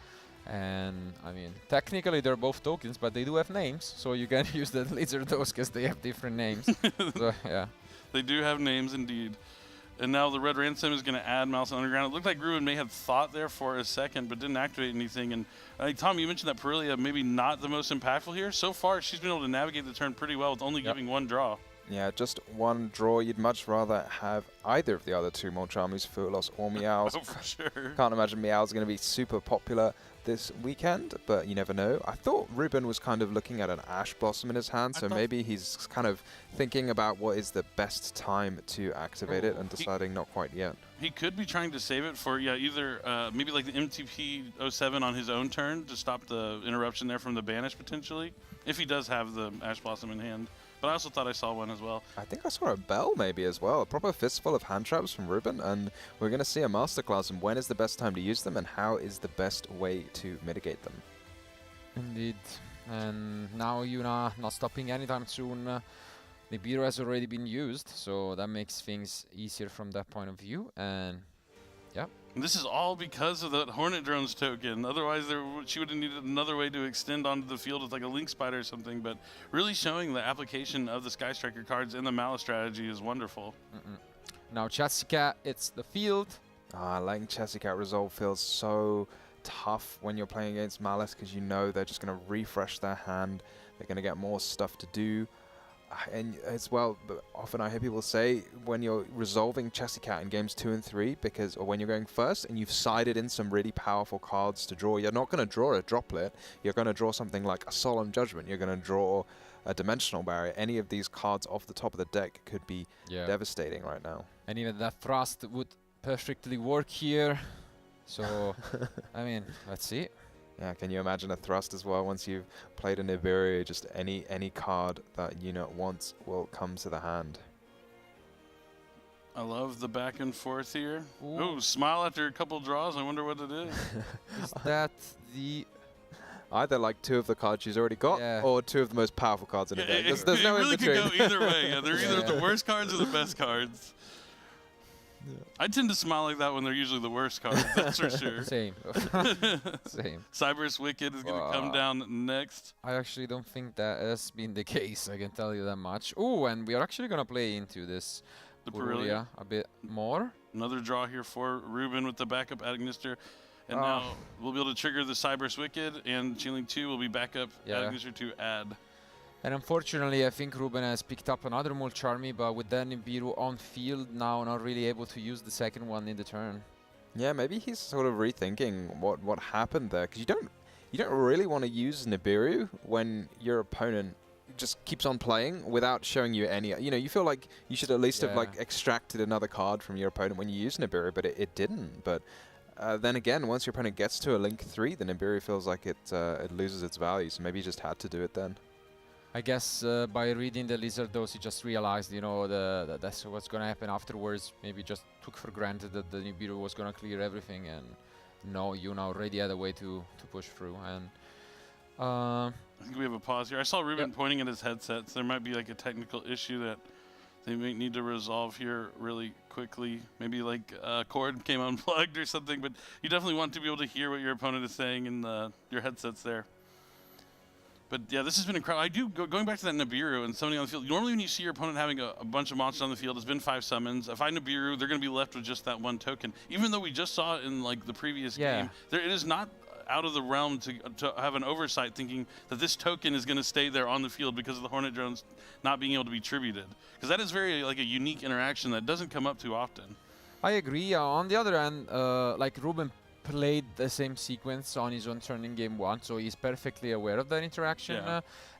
And I mean, technically they're both tokens, but they do have names, so you can use the Lizard Dose because they have different names. So, yeah. They do have names indeed. And now the Red Ransom is going to add Malice Underground. It looked like Ruben may have thought there for a second, but didn't activate anything. And Tom, you mentioned that Purulia maybe not the most impactful here. So far, she's been able to navigate the turn pretty well with only giving 1 draw. Yeah, just 1 draw. You'd much rather have either of the other 2 Molchamus, Furlos, or Meows. Oh, for sure. Can't imagine Meow's going to be super popular this weekend, but you never know. I thought Ruben was kind of looking at an Ash Blossom in his hand, so maybe he's kind of thinking about what is the best time to activate it and deciding not quite yet. He could be trying to save it for, either maybe like the MTP 07 on his own turn to stop the interruption there from the banish potentially, if he does have the Ash Blossom in hand. but I also thought I saw one as well. I think I saw a bell maybe as well. A proper fistful of hand traps from Ruben, and we're going to see a masterclass on when is the best time to use them and how is the best way to mitigate them. Indeed. And now Yuna not stopping anytime soon. Nibiru has already been used, so that makes things easier from that point of view. And yeah. And this is all because of the Hornet Drones token. Otherwise, she would have needed another way to extend onto the field with like a Link Spider or something. But really showing the application of the Sky Striker cards in the Malice strategy is wonderful. Now Chessica, it's the field. Letting Chessica resolve feels so tough when you're playing against Malice because you know they're just going to refresh their hand. They're going to get more stuff to do. And as well, but often I hear people say when you're resolving Chessica in games 2 and 3, or when you're going first and you've sided in some really powerful cards to draw, you're not going to draw a droplet. You're going to draw something like a Solemn Judgment. You're going to draw a Dimensional Barrier. Any of these cards off the top of the deck could be devastating right now. And even that Thrust would perfectly work here. So, I mean, let's see. Yeah, can you imagine a Thrust as well? Once you've played a Nibiru, just any card that unit wants will come to the hand. I love the back and forth here. Ooh, smile after a couple draws. I wonder what it is. Is that the... Either like 2 of the cards she's already got, or 2 of the most powerful cards in the deck. There's no really in between. could go either way. Yeah, they're either the worst cards or the best cards. Yeah. I tend to smile like that when they're usually the worst cards, that's for sure. Same. Same. Cyber's Wicked is going to come down next. I actually don't think that has been the case, I can tell you that much. Oh, and we are actually going to play into this Purulia a bit more. Another draw here for Ruben with the backup Agnister. And now we'll be able to trigger the Cyber's Wicked, and Chainlink 2 will be backup Agnister to add. And unfortunately, I think Ruben has picked up another Mulcharmy, but with that Nibiru on field now, not really able to use the second one in the turn. Yeah, maybe he's sort of rethinking what happened there, because you don't really want to use Nibiru when your opponent just keeps on playing without showing you any. You feel like you should at least have like extracted another card from your opponent when you use Nibiru, but it didn't. But then again, once your opponent gets to a Link 3, the Nibiru feels like it loses its value, so maybe he just had to do it then. I guess by reading the Lizard Dose, he just realized, that's what's going to happen afterwards. Maybe just took for granted that the Nibiru was going to clear everything, and no, Yuna already had a way to push through. And I think we have a pause here. I saw Ruben pointing at his headsets. There might be like a technical issue that they may need to resolve here really quickly. Maybe like a cord came unplugged or something, but you definitely want to be able to hear what your opponent is saying in your headsets there. But yeah, this has been incredible. Going back to that Nibiru and somebody on the field, normally when you see your opponent having a bunch of monsters on the field, it's been 5 summons. If I Nibiru, they're going to be left with just that one token. Even though we just saw it in like the previous game, it is not out of the realm to have an oversight thinking that this token is going to stay there on the field because of the Hornet Drones not being able to be tributed. Because that is very like a unique interaction that doesn't come up too often. I agree. On the other hand, like Ruben played the same sequence on his own turn in game 1, so he's perfectly aware of that interaction.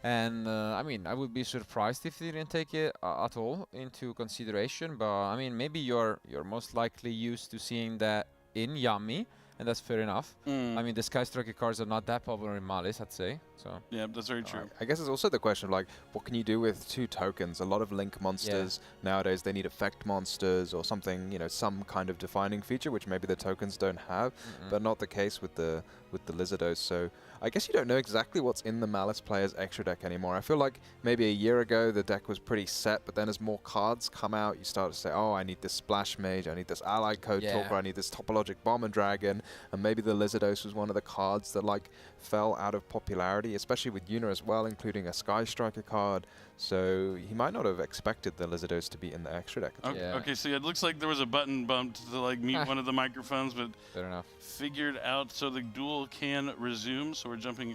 And I mean, I would be surprised if he didn't take it at all into consideration. But I mean, maybe you're most likely used to seeing that in Yummy, and that's fair enough. I mean, the Sky Striker cards are not that popular in Malice, I'd say. So yeah, that's very true. I guess it's also the question of like, what can you do with 2 tokens? A lot of Link monsters nowadays, they need effect monsters or something, some kind of defining feature, which maybe the tokens don't have, but not the case with the Lizardos. So I guess you don't know exactly what's in the Malice player's extra deck anymore. I feel like maybe a year ago the deck was pretty set, but then as more cards come out, you start to say, oh, I need this Splash Mage, I need this Allied Code Talker, I need this Topologic Bomber Dragon, and maybe the Lizardos was one of the cards that like fell out of popularity, especially with Yuna as well, including a Sky Striker card. So he might not have expected the Lizardos to be in the extra deck. Okay, so it looks like there was a button bumped to like mute one of the microphones, but fair enough. Figured out, so the duel can resume. So we're jumping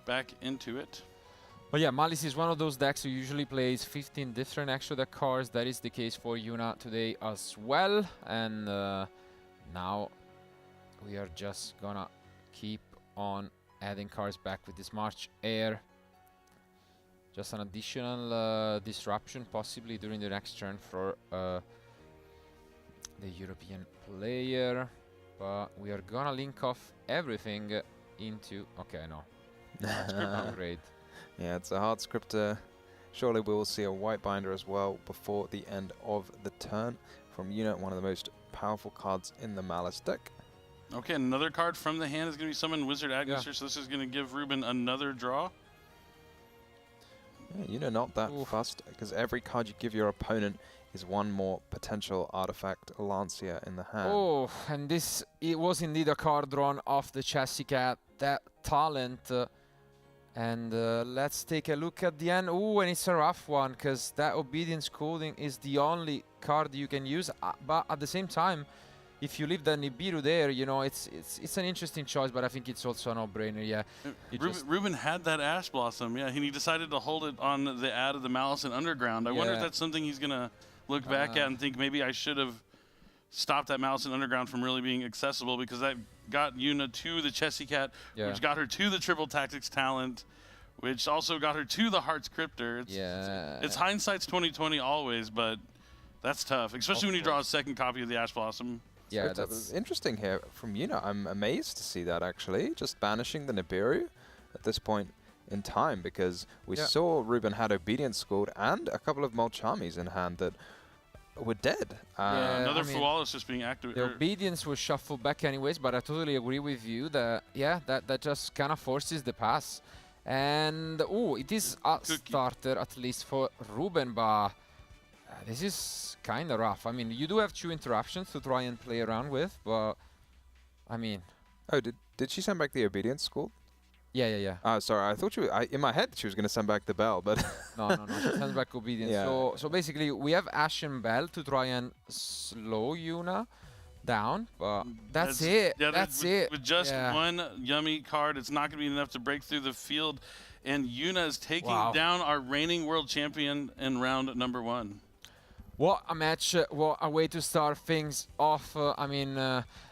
back into it. But yeah, Malice is one of those decks who usually plays 15 different extra deck cards. That is the case for Yuna today as well. And now we are just gonna keep on adding cards back with this March Air. Just an additional disruption possibly during the next turn for the European player. But we are gonna link off everything into... Okay, no. Script upgrade. Yeah, it's a hard script to surely we will see a white binder as well before the end of the turn from Yuna, one of the most powerful cards in the Malice deck. Okay, another card from the hand is going to be summoned Wizard Agnesser, so this is going to give Ruben another draw. Yeah, Yuna not that fussed, because every card you give your opponent is one more potential artifact Lancia in the hand. Oh, and this, it was indeed a card drawn off the Chassis Cat, that talent. And let's take a look at the end. Oh, and it's a rough one, because that Obedience Coding is the only card you can use. But at the same time, if you leave the Nibiru there, you know, it's an interesting choice, but I think it's also a no-brainer, yeah. Ruben had that Ash Blossom, yeah, and he decided to hold it on the ad of the Malice and Underground. I wonder if that's something he's going to look back at and think maybe I should have stopped that Malice and Underground from really being accessible, because that got Yuna to the Chessie Cat, which got her to the Triple Tactics talent, which also got her to the Heart's Cryptor. It's hindsight's 20/20 always, but that's tough, especially when you draw a second copy of the Ash Blossom. Yeah, that's interesting here from Yuna. I'm amazed to see that, actually, just banishing the Nibiru at this point in time, because we saw Ruben had Obedience Schooled and a couple of Molchamis in hand that were dead. Another Fualis just being active. The Obedience was shuffled back anyways, but I totally agree with you that, that just kind of forces the pass. And, it is a starter, at least for Ruben, but this is kind of rough. I mean, you do have 2 interruptions to try and play around with, but, I mean... Oh, did she send back the Obedience School? Yeah. Oh, sorry. I thought in my head she was going to send back the Bell, but... No. She sends back Obedience. So basically, we have Ash and Bell to try and slow Yuna down, but that's it. Yeah, that's it. With just one yummy card, it's not going to be enough to break through the field, and Yuna is taking down our reigning world champion in round number 1. What a match, what a way to start things off. I mean,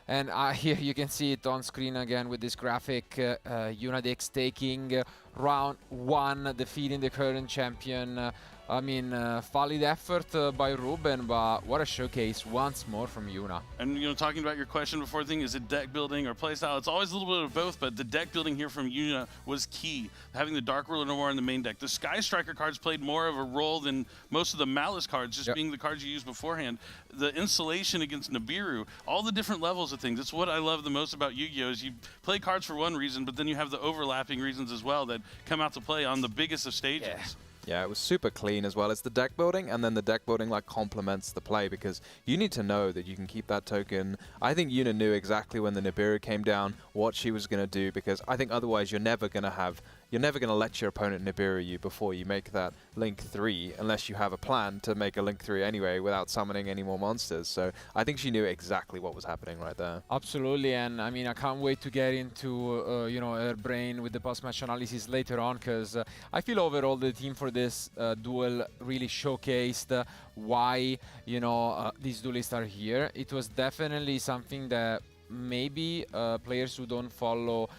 and here you can see it on screen again with this graphic. Unadix taking round 1, defeating the current champion. I mean, valid effort by Ruben, but what a showcase once more from Yuna. And, you know, talking about your question before, is it deck building or playstyle? It's always a little bit of both, but the deck building here from Yuna was key. Having the Dark Ruler Noir in the main deck. The Sky Striker cards played more of a role than most of the Malice cards, just being the cards you use beforehand. The installation against Nibiru, all the different levels of things. It's what I love the most about Yu-Gi-Oh! Is you play cards for one reason, but then you have the overlapping reasons as well that come out to play on the biggest of stages. Yeah, it was super clean as well. It's the deck building, and then the deck building like complements the play, because you need to know that you can keep that token. I think Yuna knew exactly when the Nibiru came down what she was going to do, because I think otherwise you're never going to let your opponent Nibiru you before you make that Link 3, unless you have a plan to make a Link 3 anyway without summoning any more monsters. So I think she knew exactly what was happening right there. Absolutely, and I mean, I can't wait to get into you know, her brain with the post-match analysis later on, because I feel overall the team for this duel really showcased why, you know, these duelists are here. It was definitely something that maybe players who don't follow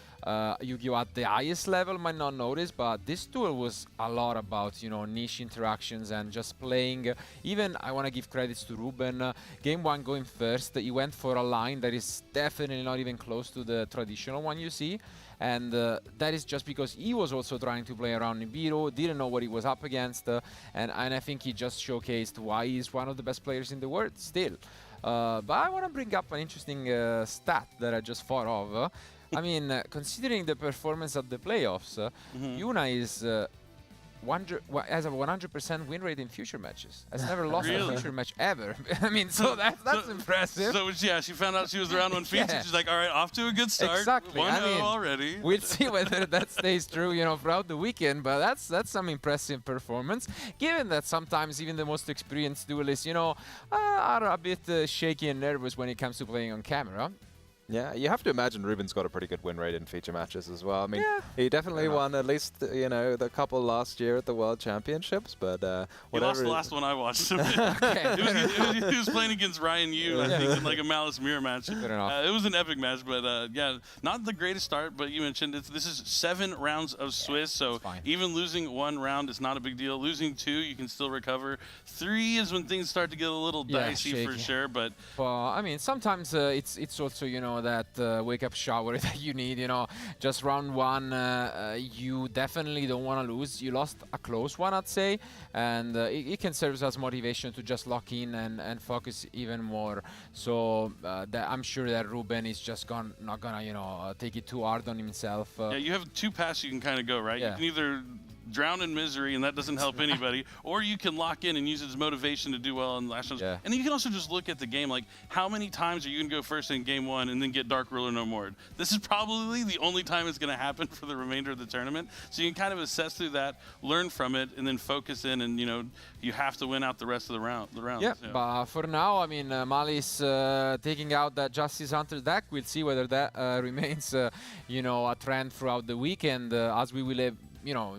Yu-Gi-Oh! At the highest level might not notice, but this duel was a lot about, you know, niche interactions and just playing. Even I want to give credits to Ruben. Game 1 going first, he went for a line that is definitely not even close to the traditional one you see. And that is just because he was also trying to play around Nibiru, didn't know what he was up against, and I think he just showcased why he's one of the best players in the world still. But I want to bring up an interesting stat that I just thought of. I mean, considering the performance at the playoffs, Yuna is has a 100% win rate in future matches. Has never lost a future match ever. I mean, so that's impressive. So yeah, she found out she was the round 1 feature. She's like, all right, off to a good start. Exactly. 1-0 already. We'll see whether that stays true, you know, throughout the weekend. But that's some impressive performance, given that sometimes even the most experienced duelists, you know, are a bit shaky and nervous when it comes to playing on camera. Yeah, you have to imagine Ruben's got a pretty good win rate in feature matches as well. I mean, he definitely won at least, you know, the couple last year at the World Championships, but whatever. He lost the last one I watched. He was playing against Ryan Yu, I think, in like a Malice Mirror match. It was an epic match, but yeah, not the greatest start, but you mentioned this is 7 rounds of Swiss, so even losing 1 round is not a big deal. Losing 2, you can still recover. 3 is when things start to get a little dicey for sure, but... Well, I mean, sometimes it's also, you know, that wake-up shower that you need. Just round one, you definitely don't want to lose. You lost a close one, I'd say, and it can serve as motivation to just lock in and focus even more. So I'm sure that Ruben is just not gonna, take it too hard on himself. Yeah, you have two paths you can kind of go, right? Yeah. You can either drown in misery, and that doesn't help anybody, or you can lock in and use it as motivation to do well in the last rounds. Yeah. And then you can also just look at the game, like how many times are you going to go first in game one and then get Dark Ruler no more? This is probably the only time it's going to happen for the remainder of the tournament. So you can kind of assess through that, learn from it, and then focus in, and you have to win out the rest of the rounds. Yeah, but for now, I mean, Malice taking out that Justice Hunter deck. We'll see whether that remains, a trend throughout the weekend, as we will have,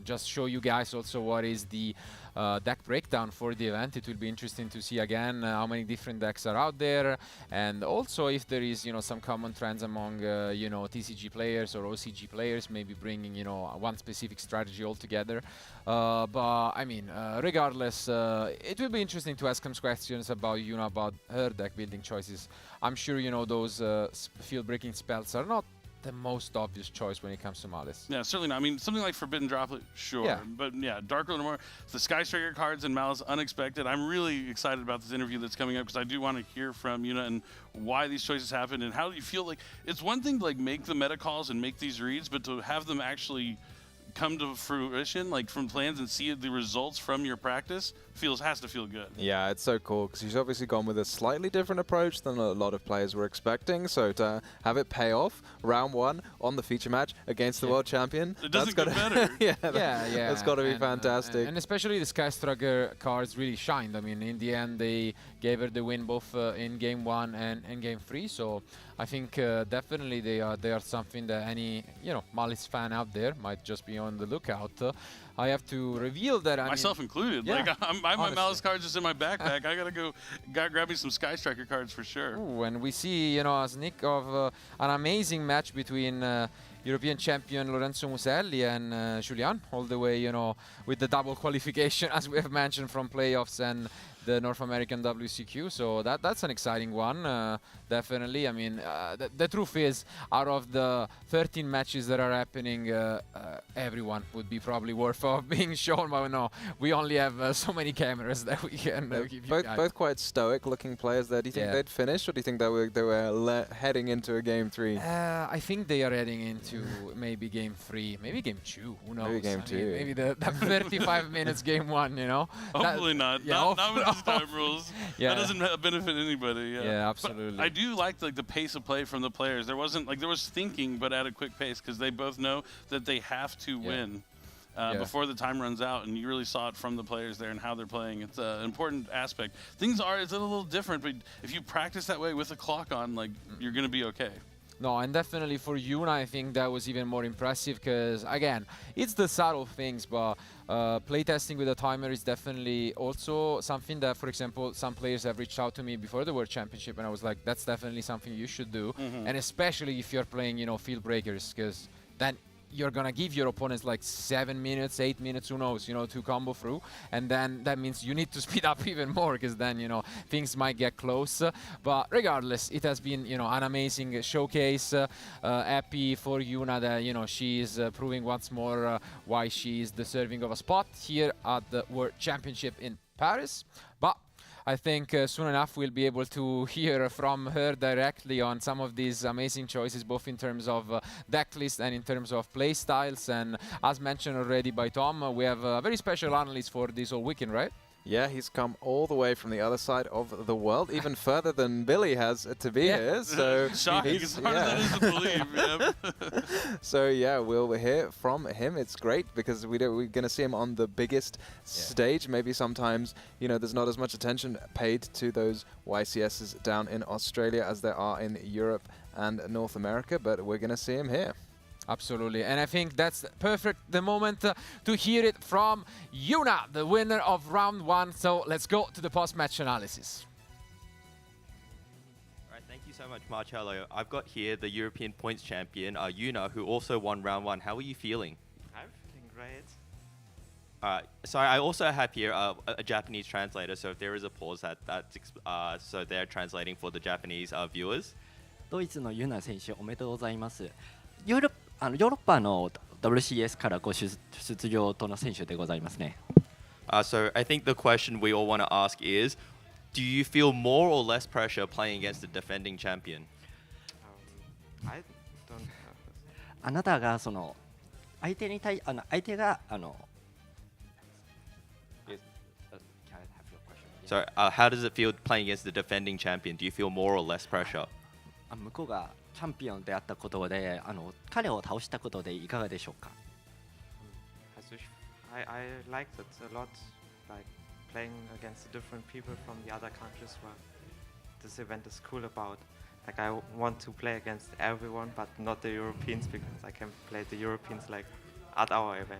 just show you guys also what is the deck breakdown for the event. It will be interesting to see again how many different decks are out there, and also if there is, some common trends among, TCG players or OCG players, maybe bringing, one specific strategy altogether. But I mean, regardless, it will be interesting to ask some questions about, about her deck building choices. I'm sure, those field-breaking spells are not the most obvious choice when it comes to Malice. Yeah, certainly not. I mean, something like Forbidden Droplet, sure. Yeah. But yeah, Dark Ruler more. The Sky Striker cards and Malice, unexpected. I'm really excited about this interview that's coming up because I do want to hear from Yuna and why these choices happened and how do you feel like it's one thing to make the meta calls and make these reads, but to have them actually come to fruition, from plans and see the results from your practice, has to feel good. Yeah, it's so cool because he's obviously gone with a slightly different approach than a lot of players were expecting. So to have it pay off round one on the feature match against the world champion, it doesn't get better. That's got to be fantastic. And especially the Sky Striker cards really shined. I mean, in the end, they gave her the win both in game one and game three. So I think definitely they are something that any Malice fan out there might just be on the lookout. I have to reveal that myself included. Yeah, I have my Malice cards just in my backpack. I gotta grab me some Sky Striker cards for sure. Ooh, and we see a sneak of an amazing match between European champion Lorenzo Muselli and Julian, all the way with the double qualification as we have mentioned from playoffs and the North American WCQ. So that's an exciting one, definitely. I mean, the truth is, out of the 13 matches that are happening, everyone would be probably worth of being shown. But no, we only have so many cameras that we can give you guys. Both quite stoic-looking players there. Do you think they'd finish, or do you think they were heading into a game three? I think they are heading into maybe game three, maybe game two. Who knows? Maybe game two. Maybe the 35 minutes game one. Hopefully not. Yeah, not with these time rules. Yeah. That doesn't benefit anybody. Yeah, absolutely. But I do like the pace of play from the players. There was thinking, but at a quick pace because they both know that they have to win. Before the time runs out, and you really saw it from the players there and how they're playing. It's an important aspect. It's a little different, but if you practice that way with a clock on, you're going to be okay. No, and definitely for Yuna, I think that was even more impressive because, again, it's the subtle things, but playtesting with a timer is definitely also something that, for example, some players have reached out to me before the World Championship, and I was like, that's definitely something you should do, and especially if you're playing, field breakers, because then you're gonna give your opponents 7 minutes, 8 minutes, who knows, to combo through, and then that means you need to speed up even more because then things might get close. But regardless, it has been an amazing showcase. Happy for Yuna that she is proving once more why she is deserving of a spot here at the World Championship in Paris. But I think soon enough we'll be able to hear from her directly on some of these amazing choices, both in terms of deck list and in terms of play styles. And as mentioned already by Tom, we have a very special analyst for this whole weekend, right? Yeah, he's come all the way from the other side of the world, even further than Billy has to be here. So shocking, as hard as that is to believe. So yeah, we'll hear from him. It's great because we're going to see him on the biggest stage. Maybe sometimes there's not as much attention paid to those YCSs down in Australia as there are in Europe and North America, but we're going to see him here. Absolutely, and I think that's the moment to hear it from Yuna, the winner of round one. So let's go to the post-match analysis. All right, thank you so much, Marcello. I've got here the European points champion, Yuna, who also won round one. How are you feeling? I'm feeling great. So I also have here a Japanese translator. So if there is a pause, so they're translating for the Japanese viewers. ドイツのユナ選手おめでとうございます。ヨーロッパの WCS からご出場との選手でございますね。So I think the question we all want to ask is, do you feel more or less pressure playing against the defending champion? I don't have this. あなたがその相手がYes. Can I have your question? So how does it feel playing against the defending champion? Do you feel more or less pressure? 向こうがチャンピオンであったことで彼を倒したことでいかがでしょうか。Also I liked it a lot, like playing against the different people from the other countries where this event is cool about. Like I want to play against everyone, but not the Europeans because I can play the Europeans like at our event.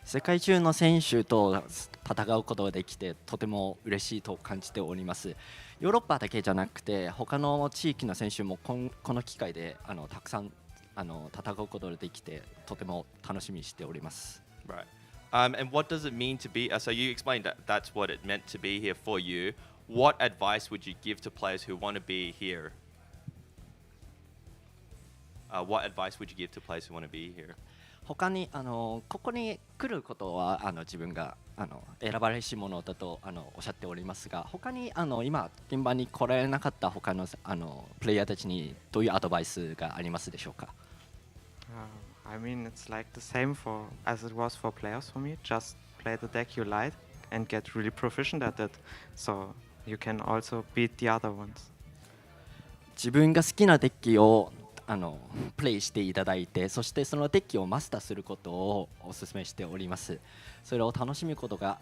世界中の選手と戦うことができてとても嬉しいと感じております。ヨーロッパだけじゃなくて他の地域の選手もこの機会でたくさん戦うことができてとても楽しみにしております。Right. And what does it mean to be? So you explained that that's what it meant to be here for you. What advice would you give to players who want to be here? What advice would you give to players who want to be here? 他にここに来ることは自分が選ばれし者だとおっしゃっておりますが、他に今現場に来られなかった他のプレイヤーたちにどういうアドバイスがありますでしょうか。I mean, it's like the same as it was for players for me. Just play the deck you like and get really proficient at it, so you can also beat the other ones. 自分が好きなデッキをプレイしていただいて、そしてそのデッキをマスターすることをお勧めしております。それを楽しむことが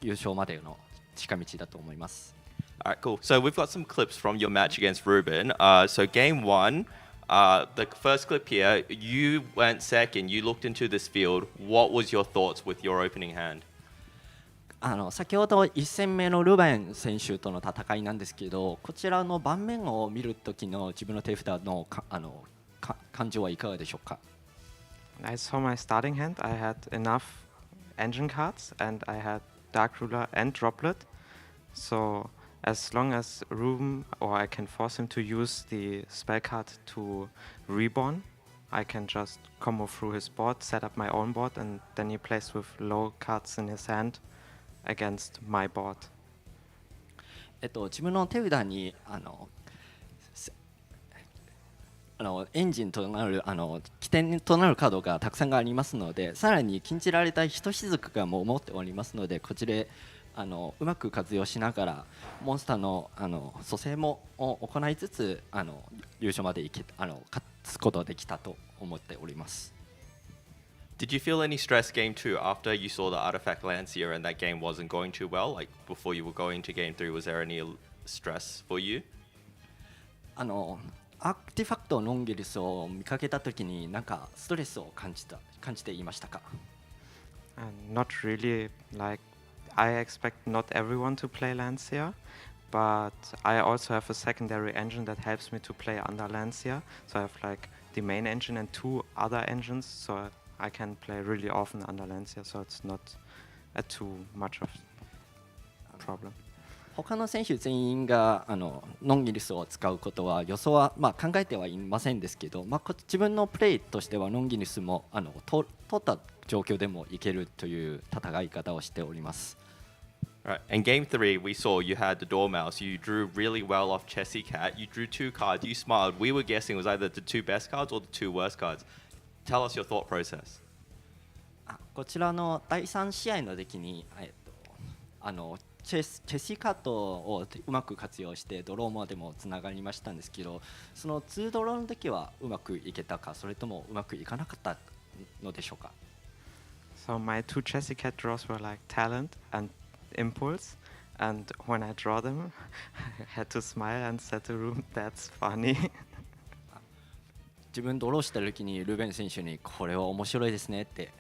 優勝までの近道だと思います。Alright, cool. So we've got some clips from your match against Ruben. So game one, the first clip here, you went second, you looked into this field. What was your thoughts with your opening hand? 先ほど1戦目のルベン選手との戦いなんですけど、こちらの盤面を見るときの自分の手札の感情はいかがでしょうか。I saw my starting hand. I had enough engine cards and I had Dark Ruler and Droplet. So as long as Ruben or I can force him to use the spell card to reborn, I can just combo through his board, set up my own board, and then he plays with low cards in his hand.Against my board. 自分の手札にエンジンとなる起点となるカードがたくさんがありますので、さらに禁じられた一雫がもう持っておりますので、こちらでうまく活用しながらモンスターの蘇生も行いつつ優勝まで勝つことができたと思っております。Did you feel any stress game 2 after you saw the Artifact Lancia and that game wasn't going too well? Like before you were going to game 3, was there any stress for you? アーティファクトノンギリスを見かけたときになんかストレスを感じていましたか。Not really. Like I expect not everyone to play Lancia, but I also have a secondary engine that helps me to play under Lancia. So I have like the main engine and 2 other engines. So I can play really often under Lancia, so it's not too much of a problem. 他の選手全員がノンギリスを使うことは予想は考えてはいませんですけど、自分のプレイとしてはノンギリスも取った状況でもいけるという戦い方をしております。Right. In game 3, we saw you had the Dormouse. You drew really well off Chessy Cat. You drew 2 cards. You smiled. We were guessing it was either the 2 best cards or the 2 worst cards.Tell us your thought process. こちらの第3試合の時に、チェシーカットをうまく活用してドローまでもつながりましたんですけど、その2ドローの時はうまくいけたか、それともうまくいかなかったのでしょうか。So my 2 Chessy Cat draws were like Talent and Impulse, and when I draw them, I had to smile and said to Ruben, "That's funny." 自分ドローした時にルベン選手にこれは面白いですねって。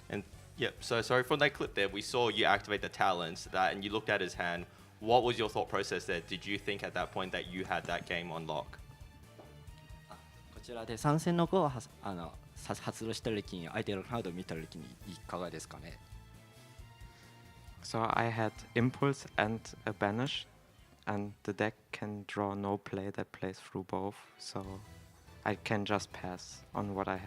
And yeah, so sorry from that clip there, we saw you activate the talents that, and you looked at his hand. What was your thought process there? Did you think at that point that you had that game on lock? こちらで参戦の後は発動した時に相手のカードを見た時にいかがですかね。So I had Impulse and a Banish and the deck can draw no play that plays through both, so I can just pass on what I have.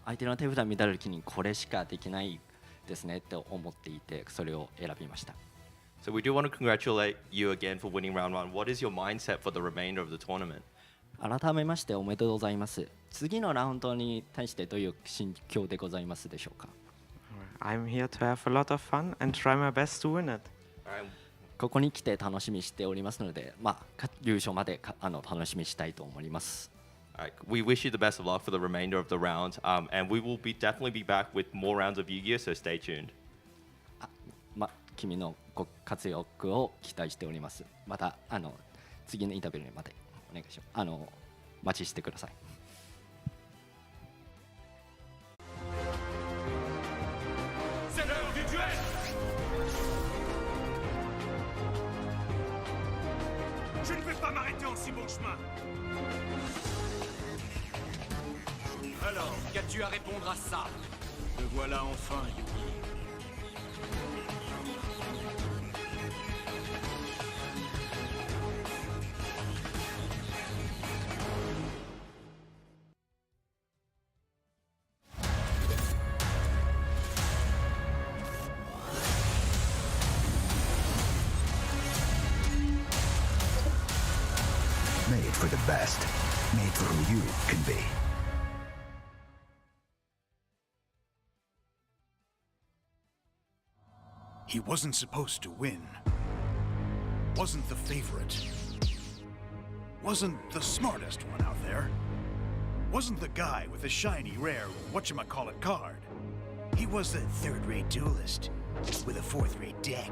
相手の手札見た時にこれしかできないですねって思っていて、それを選びました。So we do want to congratulate you again for winning round one. What is your mindset for the remainder of the tournament? 改めましておめでとうございます。次のラウンドに対してどういう心境でございますでしょうか。I'm here to have a lot of fun and try my best to win it. ここに来て楽しみにしておりますので、優勝まで楽しみにしたいと思います。Alright, we wish you the best of luck for the remainder of the round, and we will definitely be back with more rounds of Yu-Gi-Oh, so stay tuned. 君のご活躍を期待しております。また次のインタビューまでお願いします。お待ちしてください。C'est l'heure du duel. Je ne vais pas m'arrêter en si bon chemin. Alors, qu'as-tu à répondre à ça? Me voilà enfin, Yugi. Made for the best. Made for who you can be. He wasn't supposed to win. Wasn't the favorite. Wasn't the smartest one out there. Wasn't the guy with the shiny, rare, whatchamacallit card. He was the third-rate duelist with a fourth-rate deck.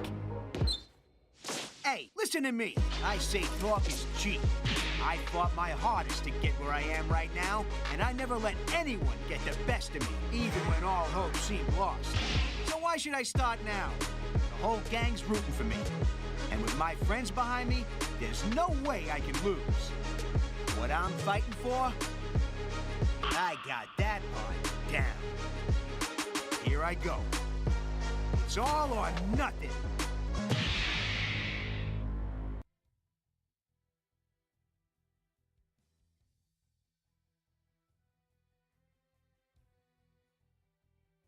Hey, listen to me. I say talk is cheap. I fought my hardest to get where I am right now, and I never let anyone get the best of me, even when all hope seemed lost. So why should I start now? The whole gang's rooting for me. And with my friends behind me, there's no way I can lose. What I'm fighting for? I got that part down. Here I go. It's all or nothing.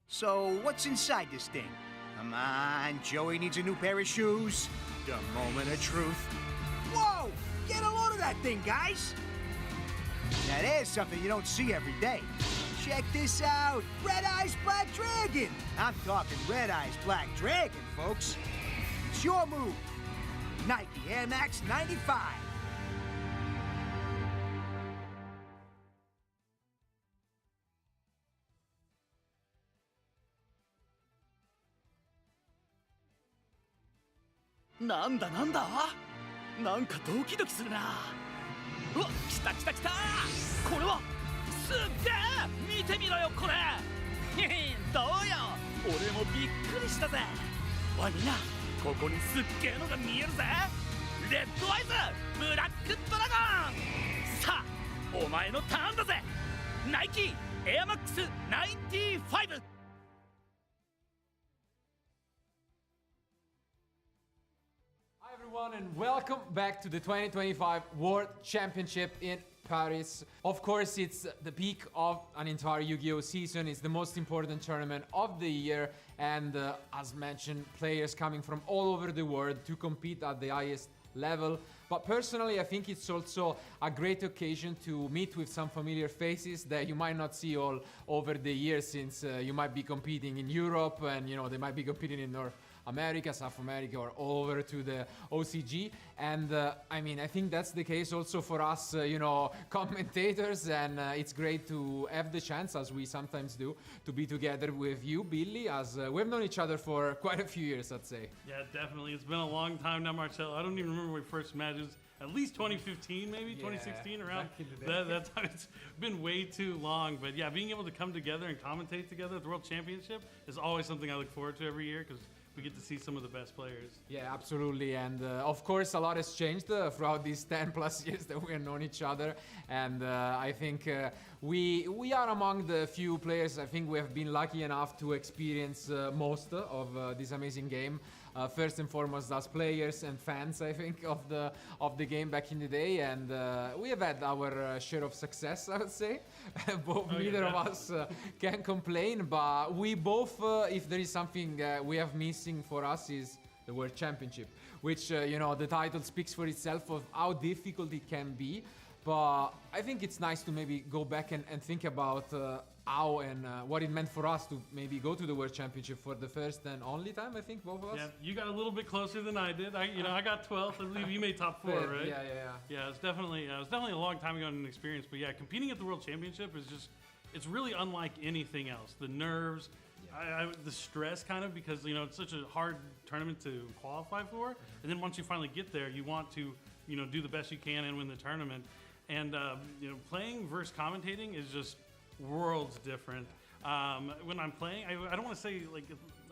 So, what's inside this thing? Come on, Joey needs a new pair of shoes. The moment of truth. Whoa! Get a load of that thing, guys! Now there's something you don't see every day. Check this out! Red Eyes Black Dragon! I'm talking Red Eyes Black Dragon, folks. It's your move. Nike Air Max 95. Nanda? なんかドキドキするな。うわ、来た来た来た。これはすっげえ。見てみろよこれ。どうよ。俺もびっくりしたぜ。おいみんな、ここにすっげえのが見えるぜ。レッドアイズブラックドラゴン。さあ、お前のターンだぜ。ナイキエアマックス95。Hi everyone and welcome back to the 2025 World Championship in Paris. Of course, it's the peak of an entire Yu-Gi-Oh season. It's the most important tournament of the year, and as mentioned, players coming from all over the world to compete at the highest level. But personally, I think it's also a great occasion to meet with some familiar faces that you might not see all over the years, since you might be competing in Europe, and they might be competing in North America, South America, or over to the OCG. And I mean, I think that's the case also for us, commentators, and it's great to have the chance, as we sometimes do, to be together with you, Billy, as we've known each other for quite a few years, I'd say. Yeah, definitely. It's been a long time now, Marcelo. I don't even remember when we first met. It was at least 2015, maybe 2016, around that time. It's been way too long. But yeah, being able to come together and commentate together at the World Championship is always something I look forward to every year, because we get to see some of the best players. Yeah, absolutely. And of course, a lot has changed throughout these 10 plus years that we have known each other. And I think we are among the few players I think we have been lucky enough to experience most of this amazing game. first and foremost as players and fans, I think, of the game back in the day, and we have had our share of success, I would say. Neither of us can complain, but we both, if there is something we have missing for us, is the World Championship, which, you know, the title speaks for itself of how difficult it can be. But I think it's nice to maybe go back and think about how and what it meant for us to maybe go to the World Championship for the first and only time, I think, both of us. Yeah, you got a little bit closer than I did. I got 12th. I believe you made top 4, right? Yeah. Yeah, it's definitely a long time ago in an experience. But yeah, competing at the World Championship is just, it's really unlike anything else. The nerves, the stress kind of, because, you know, it's such a hard tournament to qualify for. And then once you finally get there, you want to, you know, do the best you can and win the tournament. And, you know, playing versus commentating is just worlds different. When I'm playing, I don't want to say like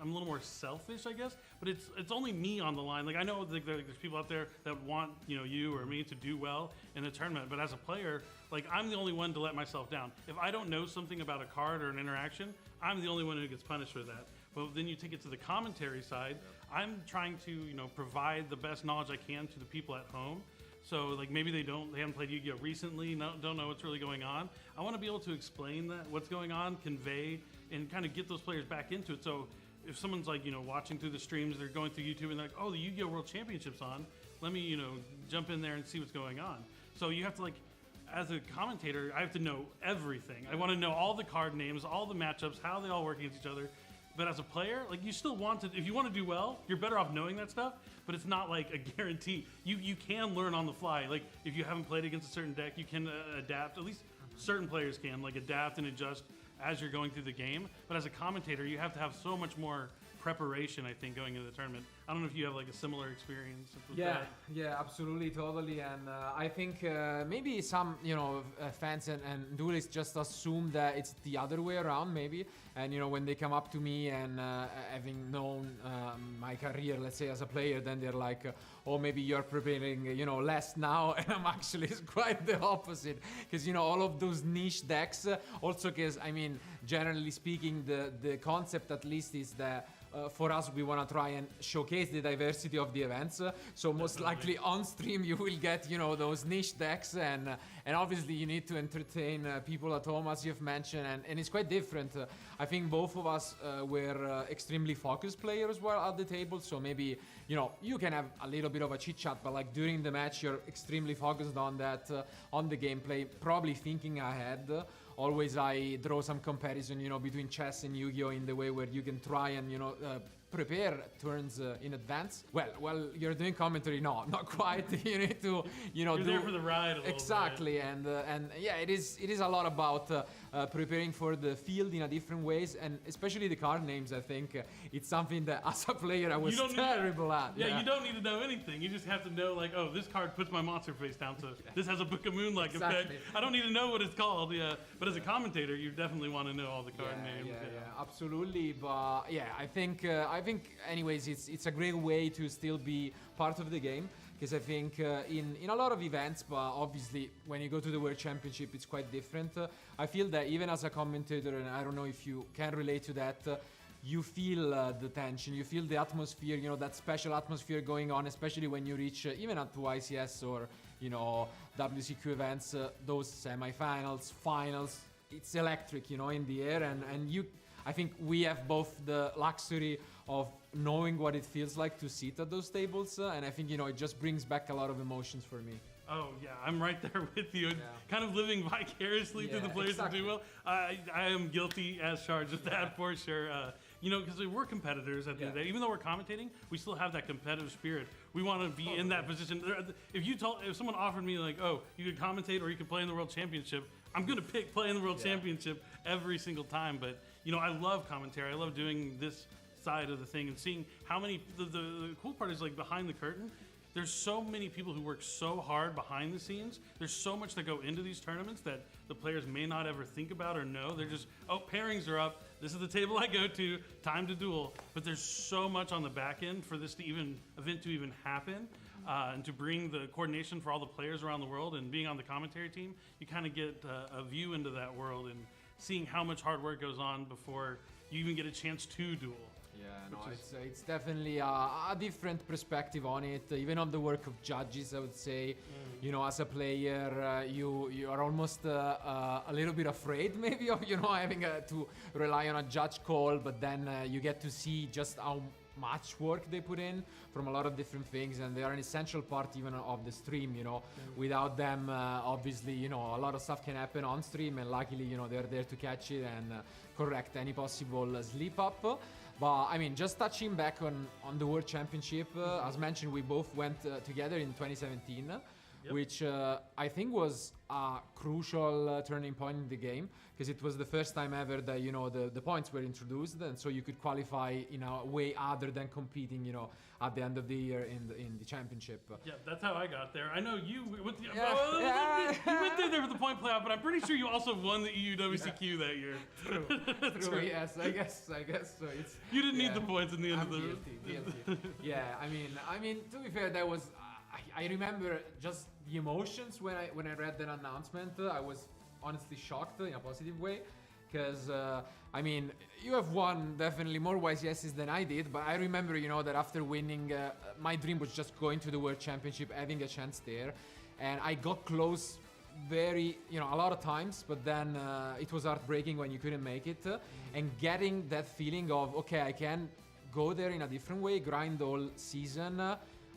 I'm a little more selfish, I guess, but it's only me on the line. Like I know there's people out there that want, you know, you or me to do well in the tournament, but as a player, like I'm the only one to let myself down. If I don't know something about a card or an interaction, I'm the only one who gets punished for that. But then you take it to the commentary side, I'm trying to, you know, provide the best knowledge I can to the people at home. So like maybe they haven't played Yu-Gi-Oh recently, don't know what's really going on. I want to be able to explain that, what's going on, convey, and kind of get those players back into it. So if someone's like, you know, watching through the streams, they're going through YouTube and they're like, oh, the Yu-Gi-Oh World Championship's on. Let me, you know, jump in there and see what's going on. So you have to, like, as a commentator, I have to know everything. I want to know all the card names, all the matchups, how they all work against each other. But as a player, like you still want to, if you want to do well, you're better off knowing that stuff, but it's not like a guarantee. You can learn on the fly. Like if you haven't played against a certain deck, you can adapt. At least certain players can, like adapt and adjust as you're going through the game. But as a commentator, you have to have so much more preparation, I think, going into the tournament. I don't know if you have like a similar experience with that. Yeah, absolutely, totally. And I think maybe some, you know, fans and duelists just assume that it's the other way around, maybe. And, you know, when they come up to me and having known my career, let's say, as a player, then they're like, oh, maybe you're preparing, you know, less now. And I'm actually quite the opposite. Because, you know, all of those niche decks, also because, I mean, generally speaking, the concept at least is that for us, we want to try and showcase the diversity of the events. So most likely on stream, you will get, you know, those niche decks, and obviously you need to entertain people at home, as you've mentioned, and it's quite different. I think both of us were extremely focused players while at the table. So maybe, you know, you can have a little bit of a chit chat, but like during the match, you're extremely focused on that, on the gameplay, probably thinking ahead. Always I draw some comparison, you know, between chess and Yu-Gi-Oh in the way where you can try and, you know, prepare turns in advance. Well, you're doing commentary, no, not quite. You need to, you know, you're there for the ride a little exactly, bit. and yeah, it is a lot about preparing for the field in a different ways, and especially the card names. I think it's something that as a player I was terrible at. Yeah, you don't need to know anything. You just have to know, like, oh, this card puts my monster face down, so this has a Book of Moonlight effect. I don't need to know what it's called. Yeah, but as a commentator, you definitely want to know all the card names. Yeah, absolutely. But yeah, I think anyways, it's a great way to still be part of the game, because I think in a lot of events, but obviously when you go to the World Championship, it's quite different. I feel that even as a commentator, and I don't know if you can relate to that, you feel the tension, you feel the atmosphere, you know, that special atmosphere going on, especially when you reach even at YCS or, you know, WCQ events, those semifinals, finals. It's electric, you know, in the air, and I think we have both the luxury of knowing what it feels like to sit at those tables, and I think, you know, it just brings back a lot of emotions for me. Oh yeah, I'm right there with you. Yeah. Kind of living vicariously through the players that do well. I am guilty as charged of that for sure. You know, because we're competitors at the end of the day. Even though we're commentating, we still have that competitive spirit. We want to be in that position. If someone offered me like, oh, you could commentate or you could play in the World Championship, I'm gonna pick playing the World Championship every single time. But you know, I love commentary. I love doing this side of the thing and seeing how many. The cool part is like behind the curtain. There's so many people who work so hard behind the scenes. There's so much that go into these tournaments that the players may not ever think about or know. They're just, oh, pairings are up. This is the table I go to. Time to duel. But there's so much on the back end for this event to even happen, and to bring the coordination for all the players around the world. And being on the commentary team, you kind of get a view into that world and seeing how much hard work goes on before you even get a chance to duel. Yeah, no, it's definitely a different perspective on it, even on the work of judges, I would say. You know, as a player, you are almost a little bit afraid maybe of, you know, having to rely on a judge call, but then you get to see just how much work they put in from a lot of different things, and they are an essential part even of the stream, you know. Without them, obviously, you know, a lot of stuff can happen on stream, and luckily, you know, they're there to catch it and correct any possible slip up. But I mean, just touching back on the World Championship, as mentioned, we both went together in 2017. Which I think was a crucial turning point in the game, because it was the first time ever that, you know, the points were introduced, and so you could qualify in a way other than competing, you know, at the end of the year in the championship. Yeah, that's how I got there. I know you went, you went there for the point playoff, but I'm pretty sure you also won the EUWCQ that year. True, yes, I guess so. It's, you didn't need the points in the end of the... Guilty. Yeah, I mean, to be fair, that was... I remember just the emotions when I read that announcement. I was honestly shocked in a positive way, because I mean, you have won definitely more YCSs than I did, but I remember, you know, that after winning, my dream was just going to the World Championship, having a chance there, and I got close very, you know, a lot of times, but then it was heartbreaking when you couldn't make it, and getting that feeling of, okay, I can go there in a different way, grind all season.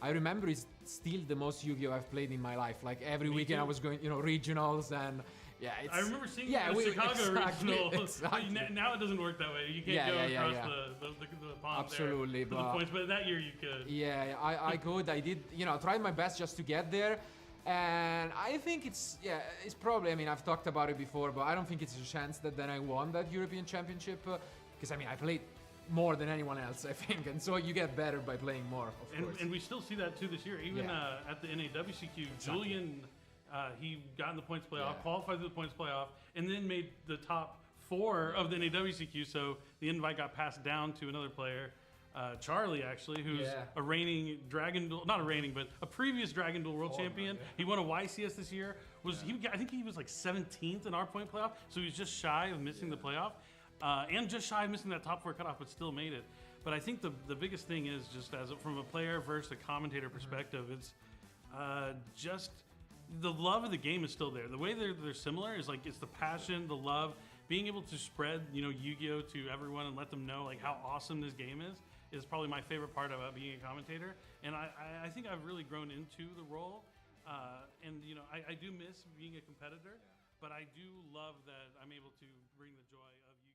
I remember it's still the most Yu-Gi-Oh! I've played in my life. Like every weekend I was going, you know, regionals, and yeah, it's... I remember seeing the Chicago regional. Exactly. Now it doesn't work that way. You can't go across the pond absolutely, there for the points, but that year you could. Yeah, I could. I did, you know, tried my best just to get there. And I think it's probably, I mean, I've talked about it before, but I don't think it's a chance that then I won that European Championship, because I mean, I played more than anyone else, I think, and so you get better by playing more, of course. And we still see that too this year. Even at the NAWCQ, Julian, he got in the points playoff, qualified for the points playoff, and then made the top 4 of the NAWCQ. So the invite got passed down to another player, Charlie, actually, who's a reigning Dragon Duel, not a reigning, but a previous Dragon Duel world champion. He won a YCS this year. I think he was like 17th in our point playoff, so he was just shy of missing the playoff. And just shy of missing that top 4 cutoff, but still made it. But I think the biggest thing is just from a player versus a commentator perspective, it's just the love of the game is still there. The way they're similar is like it's the passion, the love, being able to spread, you know, Yu-Gi-Oh! To everyone and let them know like how awesome this game is probably my favorite part about being a commentator. And I think I've really grown into the role. And you know, I do miss being a competitor, but I do love that I'm able to bring the joy of Yu-Gi-Oh!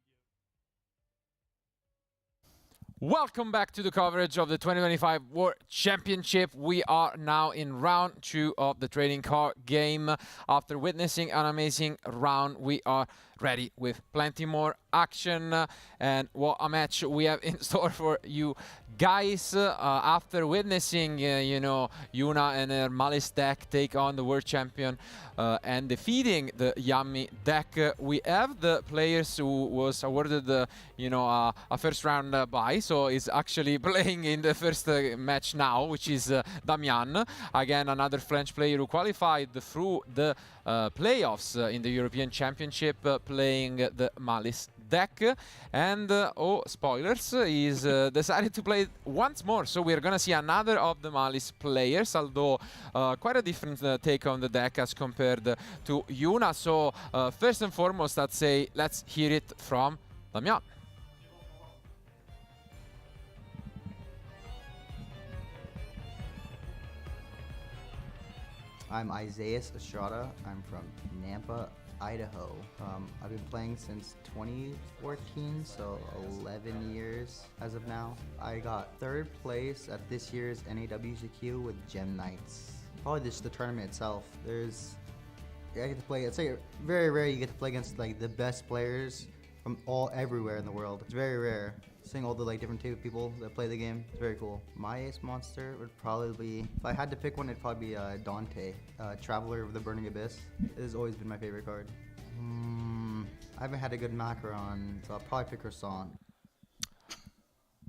Welcome back to the coverage of the 2025 World Championship. We are now in round 2 of the trading card game. After witnessing an amazing round, we are ready with plenty more action. And what a match we have in store for you guys. After witnessing, you know, Yuna and her Malice deck take on the world champion and defeating the Yummy deck, we have the players who was awarded, you know, a first round bye. So is actually playing in the first match now, which is Damian. Again, another French player who qualified through the playoffs in the European Championship, playing the Malice deck. And oh, spoilers, he's decided to play once more. So we're gonna see another of the Malice players, although quite a different take on the deck as compared to Yuna. So first and foremost, I'd say let's hear it from Damian. I'm Isaias Estrada. I'm from Nampa, Idaho. I've been playing since 2014, so 11 years as of now. I got 3rd place at this year's NAWCQ with Gem Knights. Probably just the tournament itself. I get to play, I'd say very rare you get to play against like the best players from everywhere in the world. It's very rare. Seeing all the like different type of people that play the game, it's very cool. My ace monster would probably be, if I had to pick one, it'd probably be Dante, Traveler of the Burning Abyss. It has always been my favorite card. I haven't had a good Macaron, so I'll probably pick Croissant.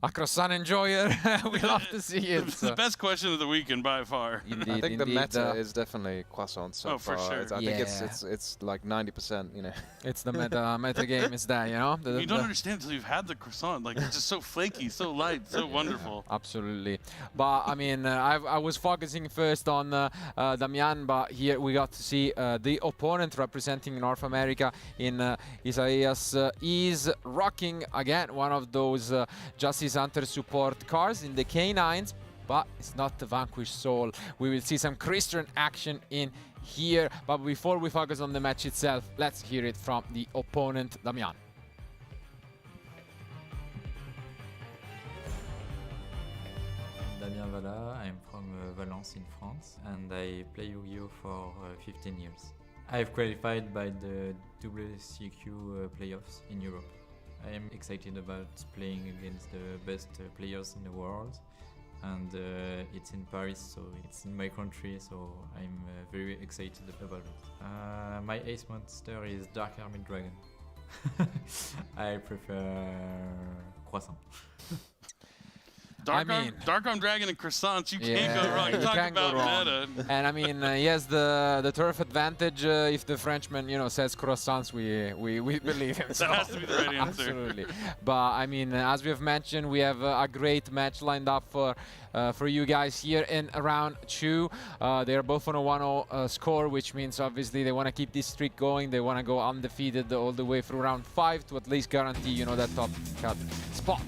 a croissant enjoyer. We love to see it. It's the best question of the weekend by far. Indeed, I think the indeed, meta is definitely croissant so for far. sure. I think it's like 90%, you know. It's the meta game is that, you know. You don't understand until you've had the croissant. Like, it's just so flaky, so light, so wonderful. Absolutely. But I mean, I was focusing first on Damian, but here we got to see the opponent representing North America in Isaias. Is rocking again one of those Justice Hunter support cards in the K9s, but it's not the Vanquished Soul. We will see some Christian action in here, but before we focus on the match itself, let's hear it from the opponent, Damian. Damien Valla, I'm from Valence in France and I play Yu-Gi-Oh for 15 years. I've qualified by the WCQ playoffs in Europe. I am excited about playing against the best players in the world, and it's in Paris, so it's in my country, so I'm very excited about it. My ace monster is Dark Army Dragon. I prefer Croissant. Dark Arm Dragon and croissants, you can't go wrong. You talk about meta. And I mean, yes, the turf advantage. If the Frenchman, you know, says croissants, we believe him. That has to be the right answer. Absolutely. But I mean, as we have mentioned, we have a great match lined up for you guys here in round 2. They are both on a 1-0 score, which means obviously they want to keep this streak going. They want to go undefeated all the way through round 5 to at least guarantee, you know, that top cut spot.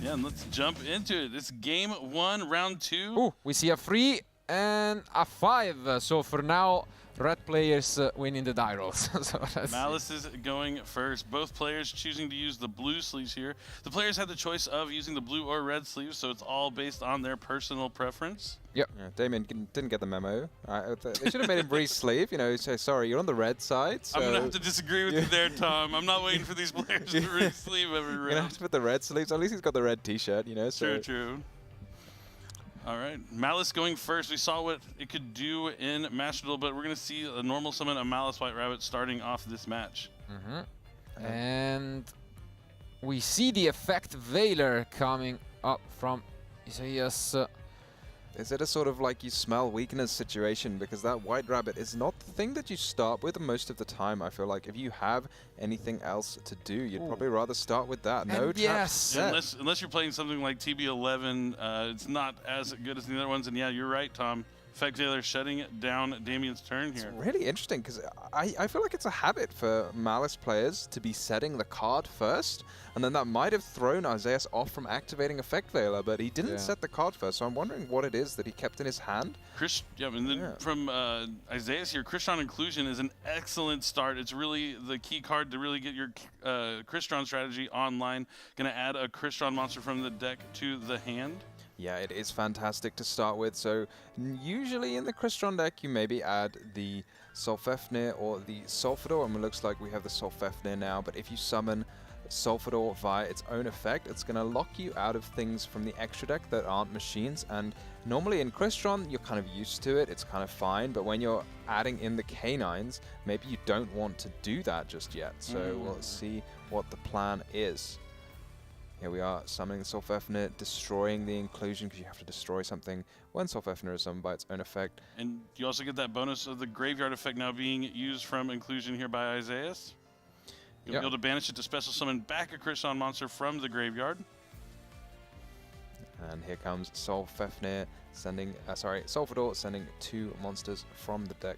Yeah, and let's jump into it. It's game 1, round 2. Ooh, we see a 3 and a 5. So for now, red players winning the die rolls. So Malice is going first. Both players choosing to use the blue sleeves here. The players had the choice of using the blue or red sleeves, so it's all based on their personal preference. Yep. Yeah, Damien didn't get the memo. They should have made him re-sleeve, you know, say, sorry, you're on the red side. So I'm going to have to disagree with you there, Tom. I'm not waiting for these players to re-sleeve every round. You're going to have to put the red sleeves. At least he's got the red t-shirt, you know. So. True. All right, Malice going first. We saw what it could do in Master Duel, but we're going to see a normal summon of Malice White Rabbit starting off this match. And we see the effect Veiler coming up from Isaias. Is it a sort of like you smell weakness situation? Because that White Rabbit is not the thing that you start with most of the time. I feel like if you have anything else to do, you'd probably rather start with that. No traps set. Unless you're playing something like TB11, it's not as good as the other ones. And yeah, you're right, Tom. Effect Taylor shutting down Damien's turn here. It's really interesting because I feel like it's a habit for Malice players to be setting the card first, and then that might have thrown Isaias off from activating Effect Veiler, but he didn't set the card first, so I'm wondering what it is that he kept in his hand. And then from Isaias here, Crystron Inclusion is an excellent start. It's really the key card to really get your Crystron strategy online. Going to add a Crystron monster from the deck to the hand. Yeah, it is fantastic to start with. So usually in the Crystron deck, you maybe add the Solfefnir or the Sulfador, and it looks like we have the Solfefnir now. But if you summon Sulfador via its own effect, it's going to lock you out of things from the extra deck that aren't machines. And normally in Crystron, you're kind of used to it. It's kind of fine. But when you're adding in the K9s, maybe you don't want to do that just yet. So we'll see what the plan is. Here we are summoning the Solfefnir, destroying the inclusion, because you have to destroy something when Solfefnir is summoned by its own effect. And you also get that bonus of the graveyard effect now being used from inclusion here by Isaias. You'll be able to banish it to special summon back a Crystron monster from the graveyard. And here comes Solfefnir sending, Sulfador sending 2 monsters from the deck.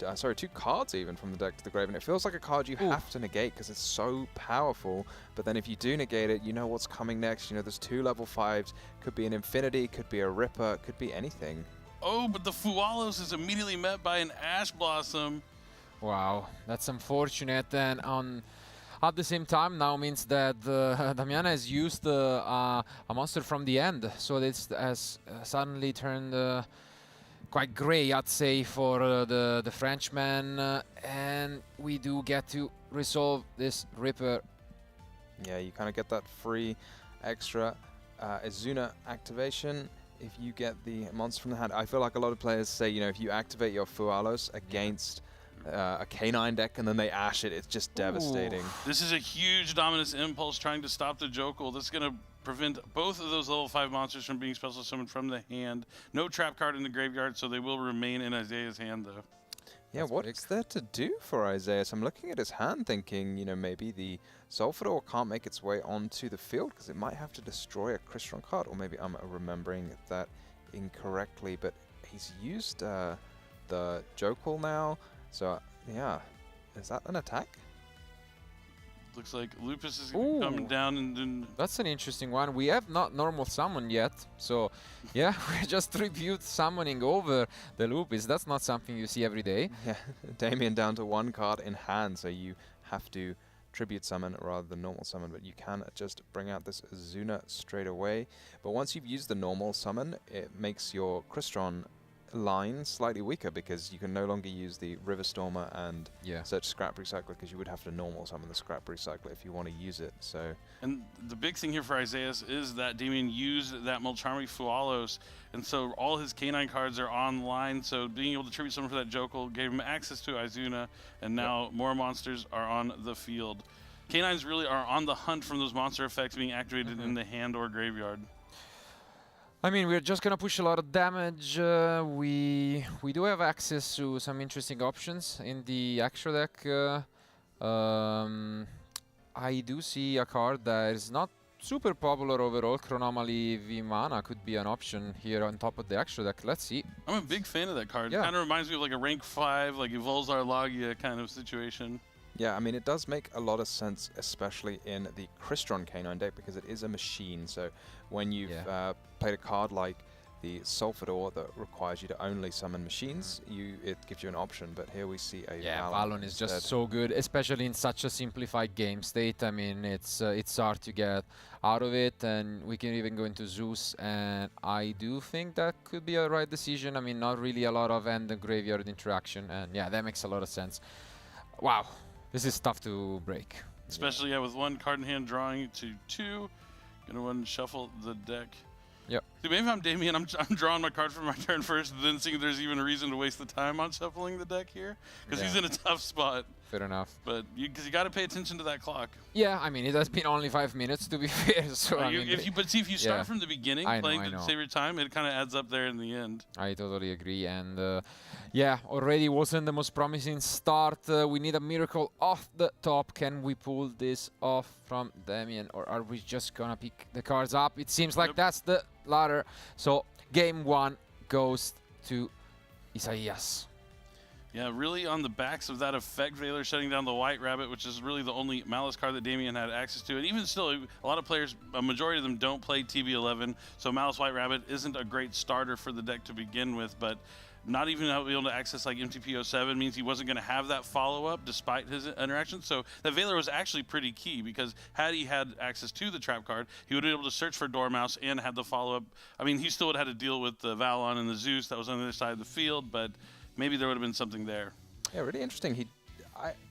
2 cards even from the deck to the grave, and it feels like a card you have to negate because it's so powerful. But then if you do negate it, you know what's coming next. You know, there's 2 level 5s. Could be an Infinity, could be a Ripper, could be anything. Oh, but the Fualos is immediately met by an Ash Blossom. Wow, that's unfortunate. And at the same time, now means that Damian has used a monster from the end, so this has suddenly turned quite gray, I'd say, for the Frenchman, and we do get to resolve this Ripper. Yeah, you kind of get that free extra Izuna activation if you get the monster from the hand. I feel like a lot of players say, you know, if you activate your Fualos against a K9 deck and then they ash it, it's just devastating. This is a huge Dominus Impulse trying to stop the Jokul. This is going to prevent both of those level 5 monsters from being special summoned from the hand. No trap card in the graveyard, so they will remain in Isaiah's hand, though. Yeah, what's there to do for Isaiah? So I'm looking at his hand thinking, you know, maybe the Sulfador can't make its way onto the field because it might have to destroy a Crystron card, or maybe I'm remembering that incorrectly, but he's used the Jokul now, so yeah, is that an attack? Looks like Lupus is coming down and that's an interesting one. We have not normal summon yet, so yeah, we're just tribute summoning over the Lupus. That's not something you see every day. Yeah, Damien down to 1 card in hand, so you have to tribute summon rather than normal summon, but you can just bring out this Azuna straight away. But once you've used the normal summon, it makes your Crystron line slightly weaker because you can no longer use the River Stormer and search Scrap Recycler because you would have to normal summon the Scrap Recycler if you want to use it. So, and the big thing here for Isaiah is that Damien used that Mulcharmy Fualos, and so all his Canine cards are online, so being able to tribute someone for that Jokul gave him access to Izuna, and now more monsters are on the field. Canines really are on the hunt from those monster effects being activated in the hand or graveyard. I mean, we're just gonna push a lot of damage. We do have access to some interesting options in the extra deck. I do see a card that is not super popular overall. Chronomaly Vimana could be an option here on top of the extra deck. Let's see. I'm a big fan of that card. Yeah. It kind of reminds me of like a rank 5, like Evolzar Logia kind of situation. yeah, I mean, it does make a lot of sense, especially in the Crystron Canine deck, because it is a machine. So when you've played a card like the Sulfador that requires you to only summon machines, it gives you an option. But here we see a Valon is just so good, especially in such a simplified game state. I mean, it's hard to get out of it, and we can even go into Zeus, and I do think that could be a right decision. I mean, not really a lot of end and graveyard interaction, and yeah, that makes a lot of sense. Wow, this is tough to break. Especially with 1 card in hand, drawing to 2. Gonna one shuffle the deck. Yep. See, maybe if I'm Damien, I'm drawing my card for my turn first, and then seeing if there's even a reason to waste the time on shuffling the deck here, because he's in a tough spot. Fair enough. But because you got to pay attention to that clock. Yeah, I mean, it has been only 5 minutes to be fair. So I mean, if you start from the beginning, playing to save your time, it kind of adds up there in the end. I totally agree, and yeah, already wasn't the most promising start. We need a miracle off the top. Can we pull this off from Damien, or are we just gonna pick the cards up? It seems like that's the latter. So game 1 goes to Isaias. Yeah, really on the backs of that Effect Veiler shutting down the White Rabbit, which is really the only Malice card that Damien had access to. And even still, a lot of players, a majority of them don't play TB11, so Malice White Rabbit isn't a great starter for the deck to begin with, but not even able to access like MTP07 means he wasn't going to have that follow-up despite his interaction. So that Veiler was actually pretty key, because had he had access to the trap card, he would have been able to search for Dormouse and had the follow-up. I mean, he still would have had to deal with the Valon and the Zeus that was on the other side of the field, but maybe there would have been something there. Yeah, really interesting.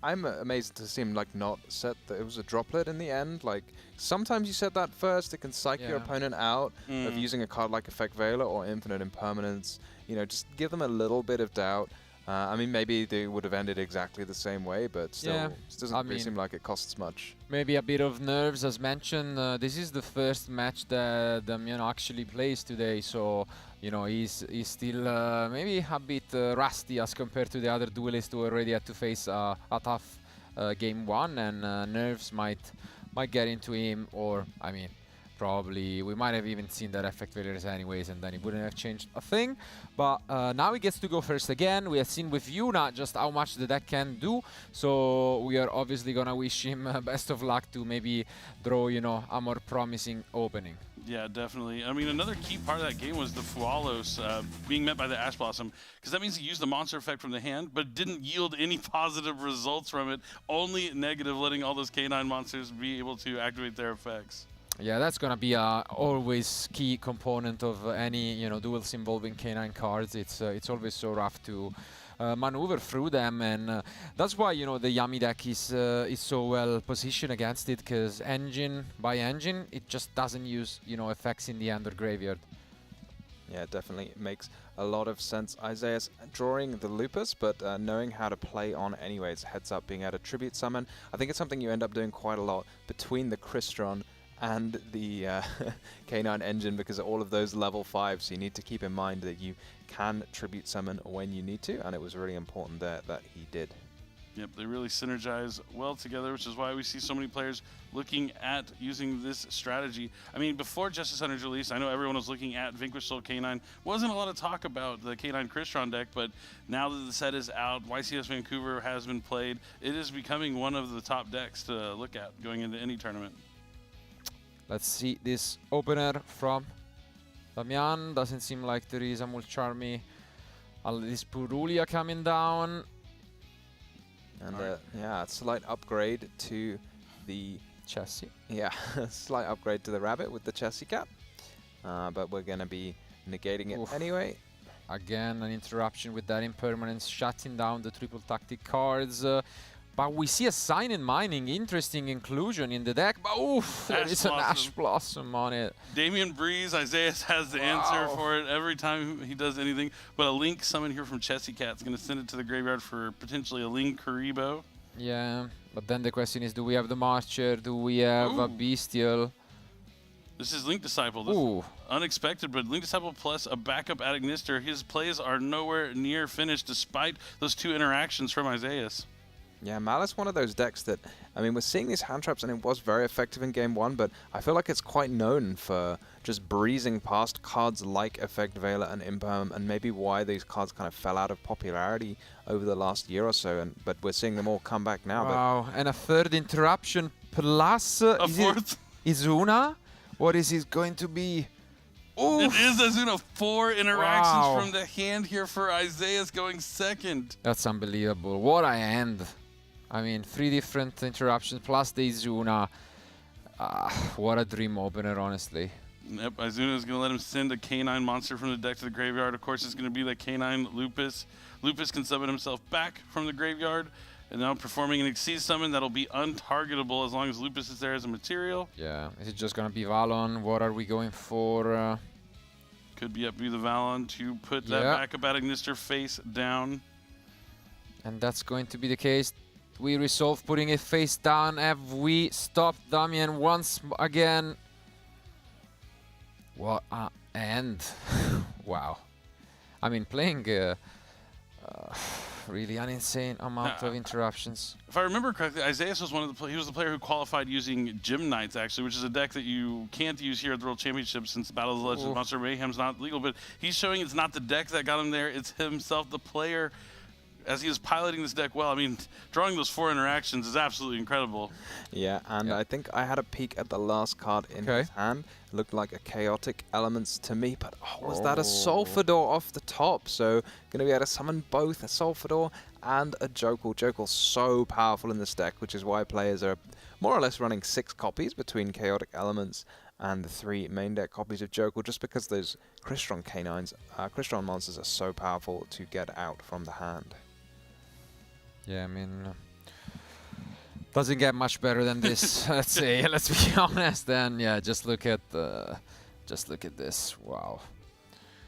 I'm amazed to see him like not set that it was a droplet in the end. Like sometimes you set that first, it can psych your opponent out of using a card like Effect Veiler or Infinite Impermanence. You know, just give them a little bit of doubt. I mean, maybe they would have ended exactly the same way, but still, it doesn't really seem like it costs much. Maybe a bit of nerves, as mentioned. This is the first match that Damian actually plays today, so you know he's still maybe a bit rusty as compared to the other duelists who already had to face a tough game 1, and nerves might get into him, or I mean, probably we might have even seen that Effect Failures anyways, and then he wouldn't have changed a thing. But now he gets to go first again. We have seen with Yuna just how much the deck can do, so we are obviously gonna wish him best of luck to maybe draw, you know, a more promising opening. Yeah, definitely. I mean, another key part of that game was the Fualos being met by the Ash Blossom, because that means he used the monster effect from the hand, but didn't yield any positive results from it, only negative, letting all those Canine monsters be able to activate their effects. Yeah, that's gonna be a always key component of any, you know, duels involving Canine cards. It's always so rough to maneuver through them, and that's why, you know, the Yami deck is so well positioned against it, because engine by engine it just doesn't use, you know, effects in the end or graveyard. Yeah, it definitely makes a lot of sense. Isaiah's drawing the Lupus, but knowing how to play on anyways. Heads up, being able to tribute summon. I think it's something you end up doing quite a lot between the Crystron and the K9 engine because of all of those level 5s. So you need to keep in mind that you can tribute summon when you need to, and it was really important there that he did. Yep, they really synergize well together, which is why we see so many players looking at using this strategy. I mean, before Justice Hunter's release, I know everyone was looking at Vanquish Soul K9. Wasn't a lot of talk about the K9 Crystron deck, but now that the set is out, YCS Vancouver has been played, it is becoming one of the top decks to look at going into any tournament. Let's see this opener from Damian. Doesn't seem like there is a Mulcharmy. This Purulia coming down. And yeah, a slight upgrade to the chassis. Yeah, slight upgrade to the rabbit with the chassis cap. But we're going to be negating it anyway. Again, an interruption with that impermanence, shutting down the triple tactic cards. But we see a sign in mining, interesting inclusion in the deck. But oof, there is an Ash Blossom on it. Damian Breeze, Isaiah has the answer for it every time he does anything. But a Link summon here from Chessy Cat is going to send it to the graveyard for potentially a Link Karibo. Yeah, but then the question is, do we have the Marcher? Do we have a Bestial? This is Link Disciple. This is unexpected, but Link Disciple plus a backup Adagnister. His plays are nowhere near finished despite those 2 interactions from Isaiah. Yeah, Malice, one of those decks that, I mean, we're seeing these hand traps and it was very effective in game 1, but I feel like it's quite known for just breezing past cards like Effect Veiler and Imperm, and maybe why these cards kind of fell out of popularity over the last year or so, but we're seeing them all come back now. Wow, and a third interruption plus a fourth. Izuna? What is it going to be? Oof. It is Azuna. 4 interactions from the hand here for Isaiah's going second. That's unbelievable. What a end. I mean, 3 different interruptions plus the Izuna. What a dream opener, honestly. Yep, Izuna is going to let him send a K9 monster from the deck to the graveyard. Of course, it's going to be the K9 Lupus. Lupus can summon himself back from the graveyard, and now performing an Exceed summon that'll be untargetable as long as Lupus is there as a material. Yeah, is it just going to be Valon? What are we going for? Could be the Valon to put that backup Adagnister face down. And that's going to be the case. We resolve putting it face down. Have we stopped Damian once again? What an end. Wow. I mean, playing really an insane amount of interruptions. If I remember correctly, Isaiah was one of the he was the player who qualified using Gym Knights, actually, which is a deck that you can't use here at the World Championship since Battle of the Legends Monster Mayhem's not legal. But he's showing it's not the deck that got him there; it's himself, the player. As he is piloting this deck well, I mean, drawing those 4 interactions is absolutely incredible. Yeah, and I think I had a peek at the last card in his hand. It looked like a Chaotic Elements to me, but was that a Solfador off the top? So, going to be able to summon both a Solfador and a Jokul. Jokul's so powerful in this deck, which is why players are more or less running 6 copies between Chaotic Elements and the 3 main deck copies of Jokul, just because those Crystron K9s, Crystron monsters are so powerful to get out from the hand. Yeah, I mean, doesn't get much better than this. Let's be honest. Then, yeah, just look at this. Wow.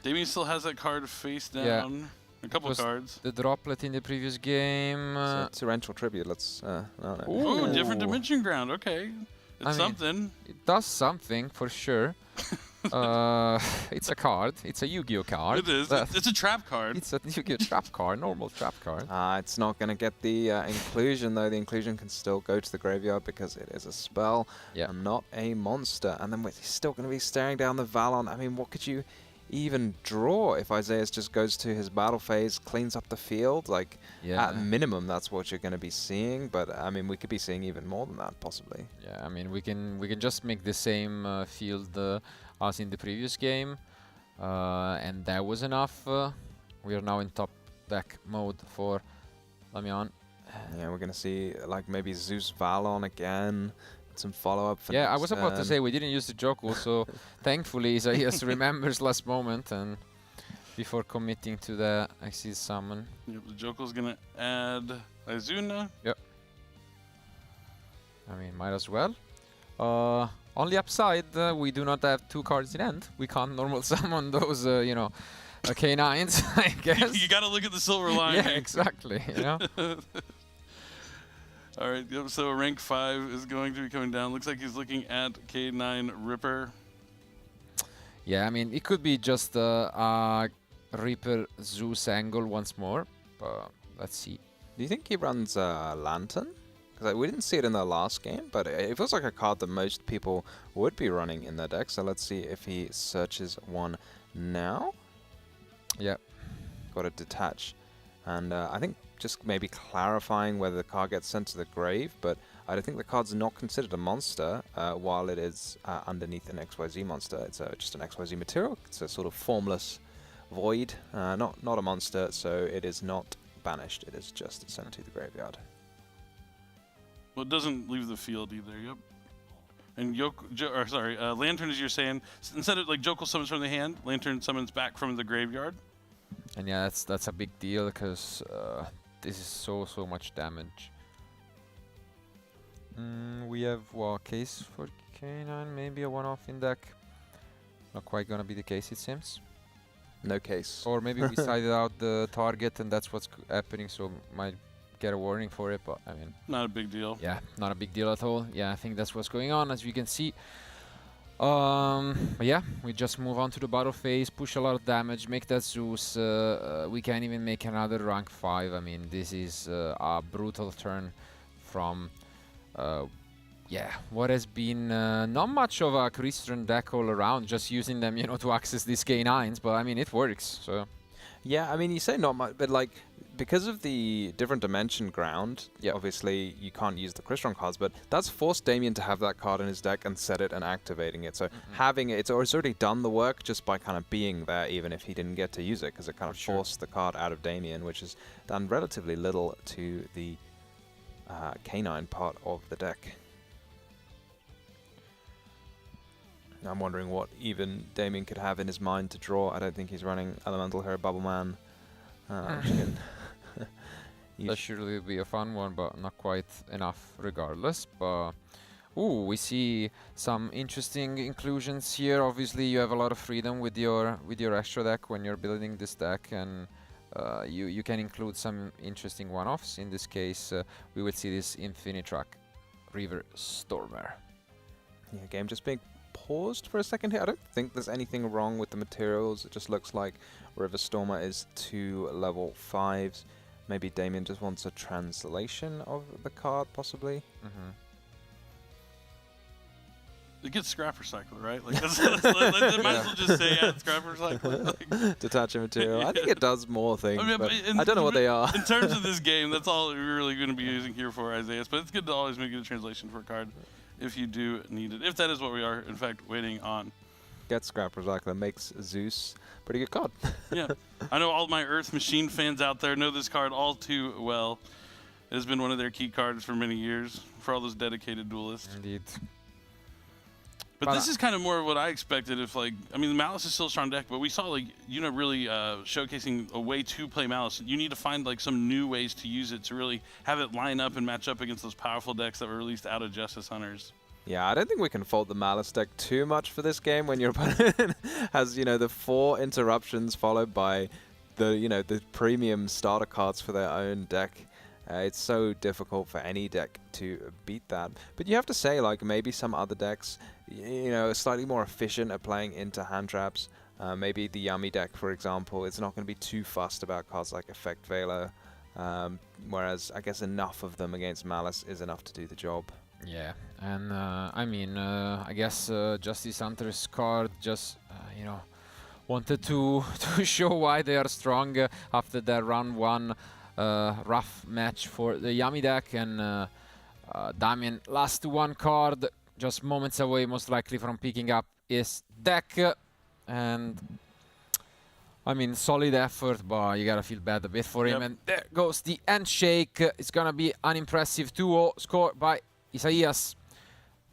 Damien still has that card face down. Yeah. A couple cards. The droplet in the previous game. Torrential Tribute. Let's. Ooh, different dimension ground. Okay, it's something. It does something for sure. It's a card. It's a Yu-Gi-Oh card. It is. It's a trap card. It's a Yu-Gi-Oh trap card, normal trap card. It's not going to get the inclusion, though. The inclusion can still go to the graveyard because it is a spell and not a monster. And then we're still going to be staring down the Valon. I mean, what could you even draw if Isaiah just goes to his battle phase, cleans up the field? Like, at minimum, that's what you're going to be seeing. But, I mean, we could be seeing even more than that, possibly. Yeah, I mean, we can just make the same field as in the previous game, and that was enough. We are now in top deck mode for Damian. Yeah, we're gonna see like maybe Zeus Valon again, some follow-up. Yeah, I was about to say we didn't use the Jokul, so thankfully Isaias remembers last moment and before committing to the Exceed summon. Yep, the Jokul's gonna add Izuna. Yep. I mean, might as well. Only upside, we do not have 2 cards in hand. We can't normal summon those, K9s, I guess. You gotta look at the silver lining. Yeah, exactly, you know. All right, yep, so rank 5 is going to be coming down. Looks like he's looking at K9 Ripper. Yeah, I mean, it could be just a Reaper Zeus angle once more, but let's see. Do you think he runs Lantern? Because we didn't see it in the last game, but it feels like a card that most people would be running in their deck. So let's see if he searches one now. Yeah. Got to detach. And I think just maybe clarifying whether the card gets sent to the grave, but I don't think the card's not considered a monster while it is underneath an XYZ monster. It's just an XYZ material. It's a sort of formless void, not a monster, so it is not banished. It is just sent to the graveyard. Well, it doesn't leave the field either, yep. And Lantern, as you're saying, instead of like Jokul summons from the hand, Lantern summons back from the graveyard. And yeah, that's a big deal because this is so much damage. We have case for K9, maybe a one-off in deck. Not quite gonna be the case, it seems. No case. Or maybe we sided out the target and that's what's happening, so might get a warning for it, but I mean... Not a big deal. Yeah, not a big deal at all. Yeah, I think that's what's going on, as you can see. But yeah, we just move on to the battle phase, push a lot of damage, make that Zeus. We can even make another rank 5. I mean, this is a brutal turn from... yeah, what has been not much of a Christian deck all around, just using them, you know, to access these K9s, but I mean, it works, so... Yeah, I mean, you say not much, but like, because of the different dimension ground, yeah, obviously you can't use the Crystron cards, but that's forced Damien to have that card in his deck and set it and activating it. So having it, it's already done the work just by kind of being there, even if he didn't get to use it, because it kind of forced the card out of Damien, which has done relatively little to the K9 part of the deck. I'm wondering what even Damien could have in his mind to draw. I don't think he's running Elemental Hero Bubble Man. That surely be a fun one, but not quite enough regardless. But ooh, we see some interesting inclusions here. Obviously, you have a lot of freedom with your extra deck when you're building this deck, and you can include some interesting one-offs. In this case, we will see this Infinitrack River Stormer. Yeah, game just being paused for a second here. I don't think there's anything wrong with the materials. It just looks like River Stormer is 2 level 5s. Maybe Damien just wants a translation of the card, possibly. It gets scrap recycler, right? Like, might as well just say scrap recycler. Like. Detaching material. I think it does more things, I mean, but I don't know what they are. In terms of this game, that's all we're really going to be using here for Isaiah. But it's good to always make a translation for a card if you do need it. If that is what we are, in fact, waiting on. Get scrap recycler makes Zeus pretty good card. Yeah, I know all my Earth Machine fans out there know this card all too well. It has been one of their key cards for many years for all those dedicated duelists. Indeed. But this is kind of more of what I expected. If like, I mean, Malice is still a strong deck, but we saw like, you know, really showcasing a way to play Malice. You need to find like some new ways to use it to really have it line up and match up against those powerful decks that were released out of Justice Hunters. Yeah, I don't think we can fault the Malice deck too much for this game when your opponent has, you know, the 4 interruptions followed by the, you know, the premium starter cards for their own deck. It's so difficult for any deck to beat that. But you have to say, like, maybe some other decks, you know, are slightly more efficient at playing into hand traps. Maybe the Yummy deck, for example, it's not going to be too fussed about cards like Effect Veiler. Whereas, I guess enough of them against Malice is enough to do the job. Yeah, and I mean, I guess Justice Hunter's card just, you know, wanted to show why they are strong after their round 1 rough match for the Yami deck, and Damien last to 1 card, just moments away most likely from picking up his deck, and I mean, solid effort, but you gotta feel bad a bit for him, and there goes the handshake. It's gonna be an impressive 2-0 score by Isaias.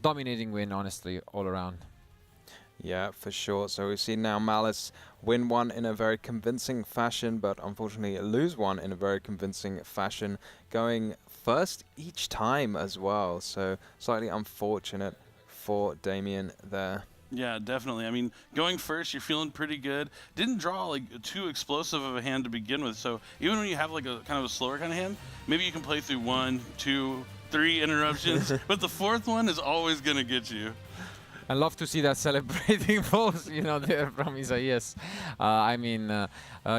Dominating win, honestly, all around. Yeah, for sure. So we've seen now Malice win one in a very convincing fashion, but unfortunately lose one in a very convincing fashion, going first each time as well. So slightly unfortunate for Damien there. Yeah, definitely. I mean, going first, you're feeling pretty good. Didn't draw like too explosive of a hand to begin with. So even when you have like a kind of a slower kind of hand, maybe you can play through 1, 2, 3 interruptions, but the 4th one is always going to get you. I love to see that celebrating pose, you know, there from Isaias. I mean,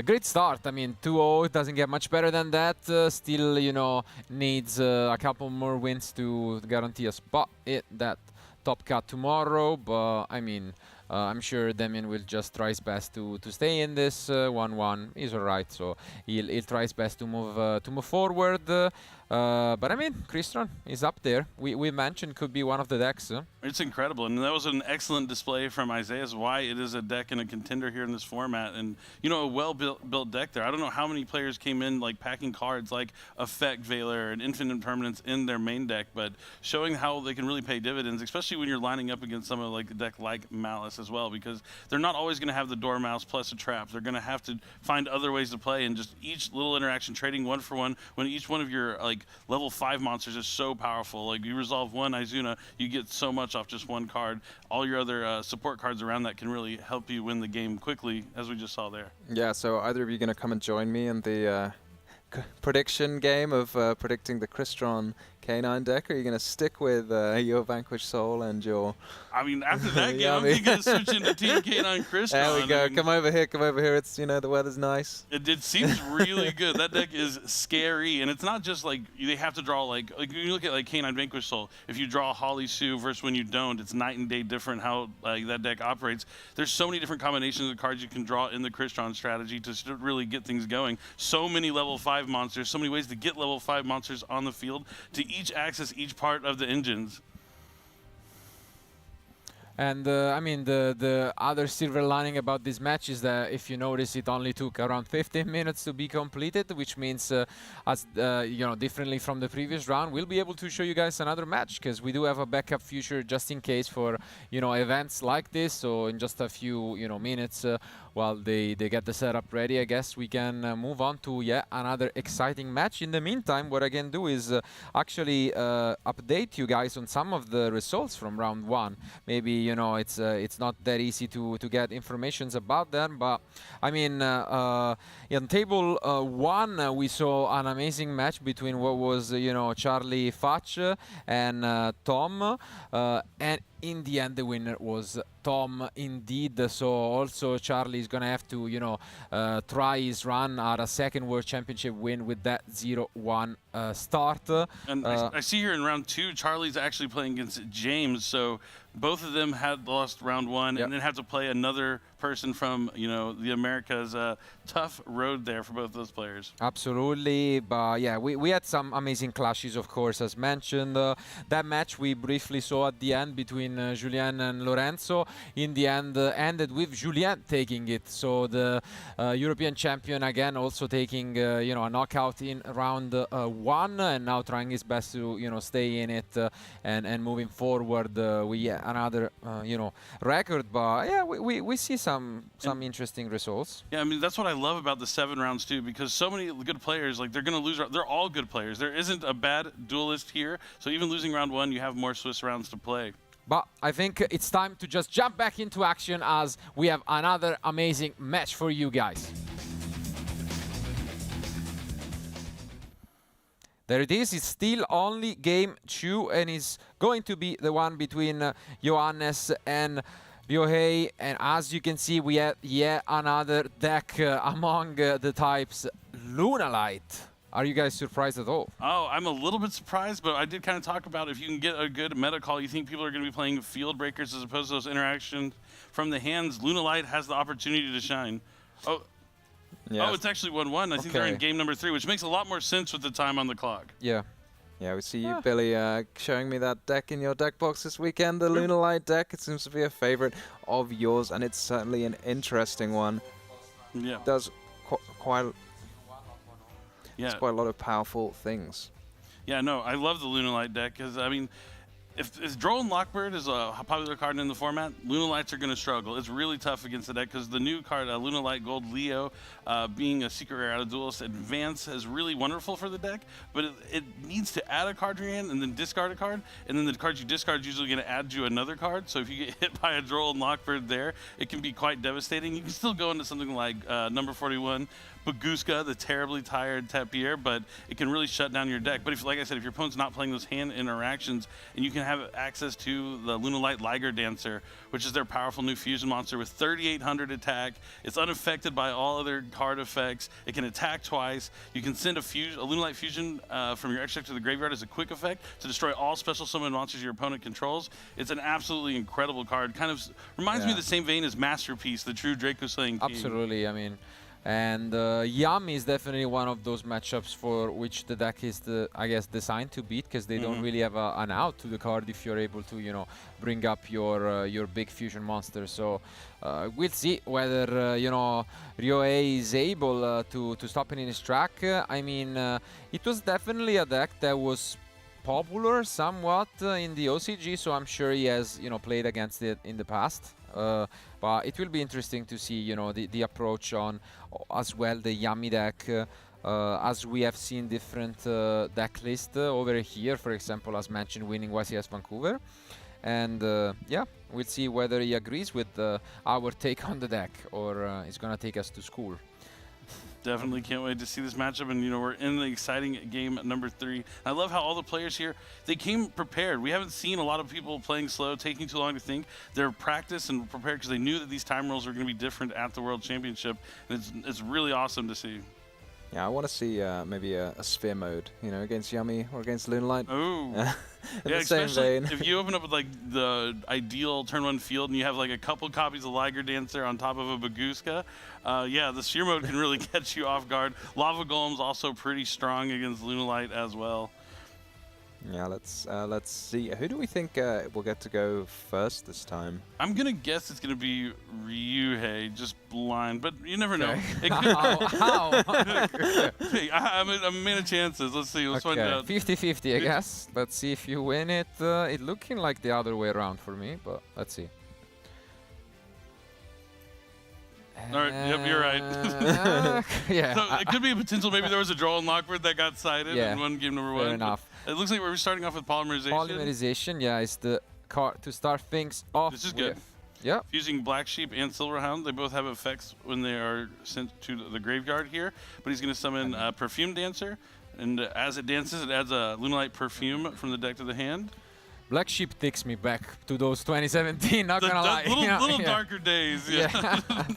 great start. I mean, 2-0 doesn't get much better than that. Still, you know, needs a couple more wins to guarantee a spot at that top cut tomorrow. But I mean, I'm sure Damien will just try his best to stay in this 1-1. He's alright, so he'll try his best to move forward. But I mean, Crystron is up there. We mentioned could be one of the decks. It's incredible, and that was an excellent display from Isaiah's why it is a deck and a contender here in this format. And you know, a well-built deck there. I don't know how many players came in like packing cards like Effect Veiler and Infinite Permanence in their main deck, but showing how they can really pay dividends, especially when you're lining up against some of like a deck like Malice as well, because they're not always going to have the Dormouse plus a trap. They're going to have to find other ways to play, and just each little interaction, trading 1 for 1 when each one of your like level 5 monsters is so powerful. Like you resolve 1 Izuna, you get so much off just 1 card. All your other support cards around that can really help you win the game quickly, as we just saw there. Yeah, so either of you going to come and join me in the prediction game of predicting the Crystron K9 deck, or are you going to stick with your Vanquished Soul and your... I mean, after that game, I'm going to switch into Team K9 Crystron. There we go. I mean, come over here. It's, you know, the weather's nice. It seems really good. That deck is scary, and it's not just like they have to draw like you look at like K9 Vanquished Soul. If you draw Holly Sue versus when you don't, it's night and day different how that deck operates. There's so many different combinations of cards you can draw in the Crystron strategy to really get things going. So many level 5 monsters, so many ways to get level 5 monsters on the field to each access each part of the engines. And I mean, the other silver lining about this match is that if you notice, it only took around 15 minutes to be completed, which means, as you know, differently from the previous round, we'll be able to show you guys another match because we do have a backup feature just in case for, you know, events like this. So in just a few, you know, minutes while they get the setup ready, I guess we can move on to yet another exciting match. In the meantime, what I can do is actually update you guys on some of the results from round 1. Maybe, you know, it's not that easy to get informations about them, but I mean, in table 1 we saw an amazing match between what was, you know, Charlie Fatch and Tom, and in the end the winner was Tom indeed. So also Charlie is gonna have to, you know, try his run at a second World Championship win with that 0-1 start. And I see here in round 2, Charlie's actually playing against James, so both of them had lost round 1 and then have to play another person from, you know, the Americas. Tough road there for both those players. Absolutely, but yeah, we had some amazing clashes, of course, as mentioned. That match we briefly saw at the end between Julien and Lorenzo. In the end, ended with Julien taking it. So the European champion again also taking, you know, a knockout in round 1, and now trying his best to, you know, stay in it and moving forward with another, you know, record. But yeah, we see some interesting results. Yeah, I mean, that's what I love about the 7 rounds too, because so many good players, like they're going to lose. They're all good players. There isn't a bad duelist here. So even losing round 1, you have more Swiss rounds to play. But I think it's time to just jump back into action as we have another amazing match for you guys. There it is. It's still only game 2, and it's going to be the one between Johannes and Ryohei. And as you can see, we have yet another deck among the types Lunalight. Are you guys surprised at all? Oh, I'm a little bit surprised, but I did kind of talk about if you can get a good meta call, you think people are going to be playing field breakers as opposed to those interactions from the hands. Lunalight has the opportunity to shine. Oh, yeah. Oh, it's actually 1-1. I think they're in game number 3, which makes a lot more sense with the time on the clock. Yeah. Yeah, we see you, Billy, showing me that deck in your deck box this weekend, the Lunalight deck. It seems to be a favorite of yours, and it's certainly an interesting one. Yeah. It does quite a lot of powerful things. Yeah, no, I love the Lunalight deck because, I mean, if Droll and Lockbird is a popular card in the format, Lunalights are going to struggle. It's really tough against the deck because the new card, Lunalight Gold Leo, being a secret rare out of Duelist Advance, is really wonderful for the deck, but it needs to add a card to your hand and then discard a card, and then the cards you discard is usually going to add you another card, so if you get hit by a Droll and Lockbird there, it can be quite devastating. You can still go into something like number 41, Baguska, the terribly tired Tapier, but it can really shut down your deck. But if, like I said, if your opponent's not playing those hand interactions, and you can have access to the Lunalight Liger Dancer, which is their powerful new fusion monster with 3,800 attack. It's unaffected by all other card effects. It can attack twice. You can send a Lunalight Fusion from your extra deck to the graveyard as a quick effect to destroy all special summon monsters your opponent controls. It's an absolutely incredible card. Kind of reminds me of the same vein as Masterpiece, the true Draco Slaying King. Absolutely, I mean, and Yami is definitely one of those matchups for which the deck is, I guess, designed to beat, because they don't really have an out to the card if you're able to, you know, bring up your big fusion monster. So we'll see whether you know, Ryohei is able to stop it in his track. I mean, it was definitely a deck that was popular somewhat in the OCG, so I'm sure he has, you know, played against it in the past. But it will be interesting to see, you know, the approach on as well the Yami deck, as we have seen different deck lists over here, for example, as mentioned, winning YCS Vancouver. And yeah, we'll see whether he agrees with our take on the deck, or he's gonna take us to school. Definitely can't wait to see this matchup, and you know, we're in the exciting game number 3. I love how all the players here, they came prepared. We haven't seen a lot of people playing slow, taking too long to think. They're practiced and prepared because they knew that these time rules were going to be different at the World Championship, and it's really awesome to see. Yeah, I want to see maybe a sphere mode, you know, against Yami or against Lunalight. Oh, in yeah, the same especially vein. if you open up with like the ideal turn 1 field and you have like a couple copies of Liger Dancer on top of a Baguska, yeah, the sphere mode can really catch you off guard. Lava Golem's also pretty strong against Lunalight as well. Yeah, let's see. Who do we think will get to go first this time? I'm gonna guess it's gonna be Ryohei, just blind, but you never know. It could How? Hey, I'm a man of chances. Let's see. Let's find out. 50-50, I guess. Let's see if you win it. It looking like the other way around for me, but let's see. All right. Yep, you're right. Yeah. So it could be a potential. Maybe there was a draw in Lockwood that got cited in one game number 1. Fair enough. It looks like we're starting off with polymerization. Polymerization, yeah, is the card to start things off. This is good. Yeah. Using Black Sheep and Silverhound, they both have effects when they are sent to the graveyard here. But he's going to summon Perfume Dancer, and as it dances, it adds a Lunalight Perfume from the deck to the hand. Black Sheep takes me back to those 2017, not gonna lie. Little darker days, yeah.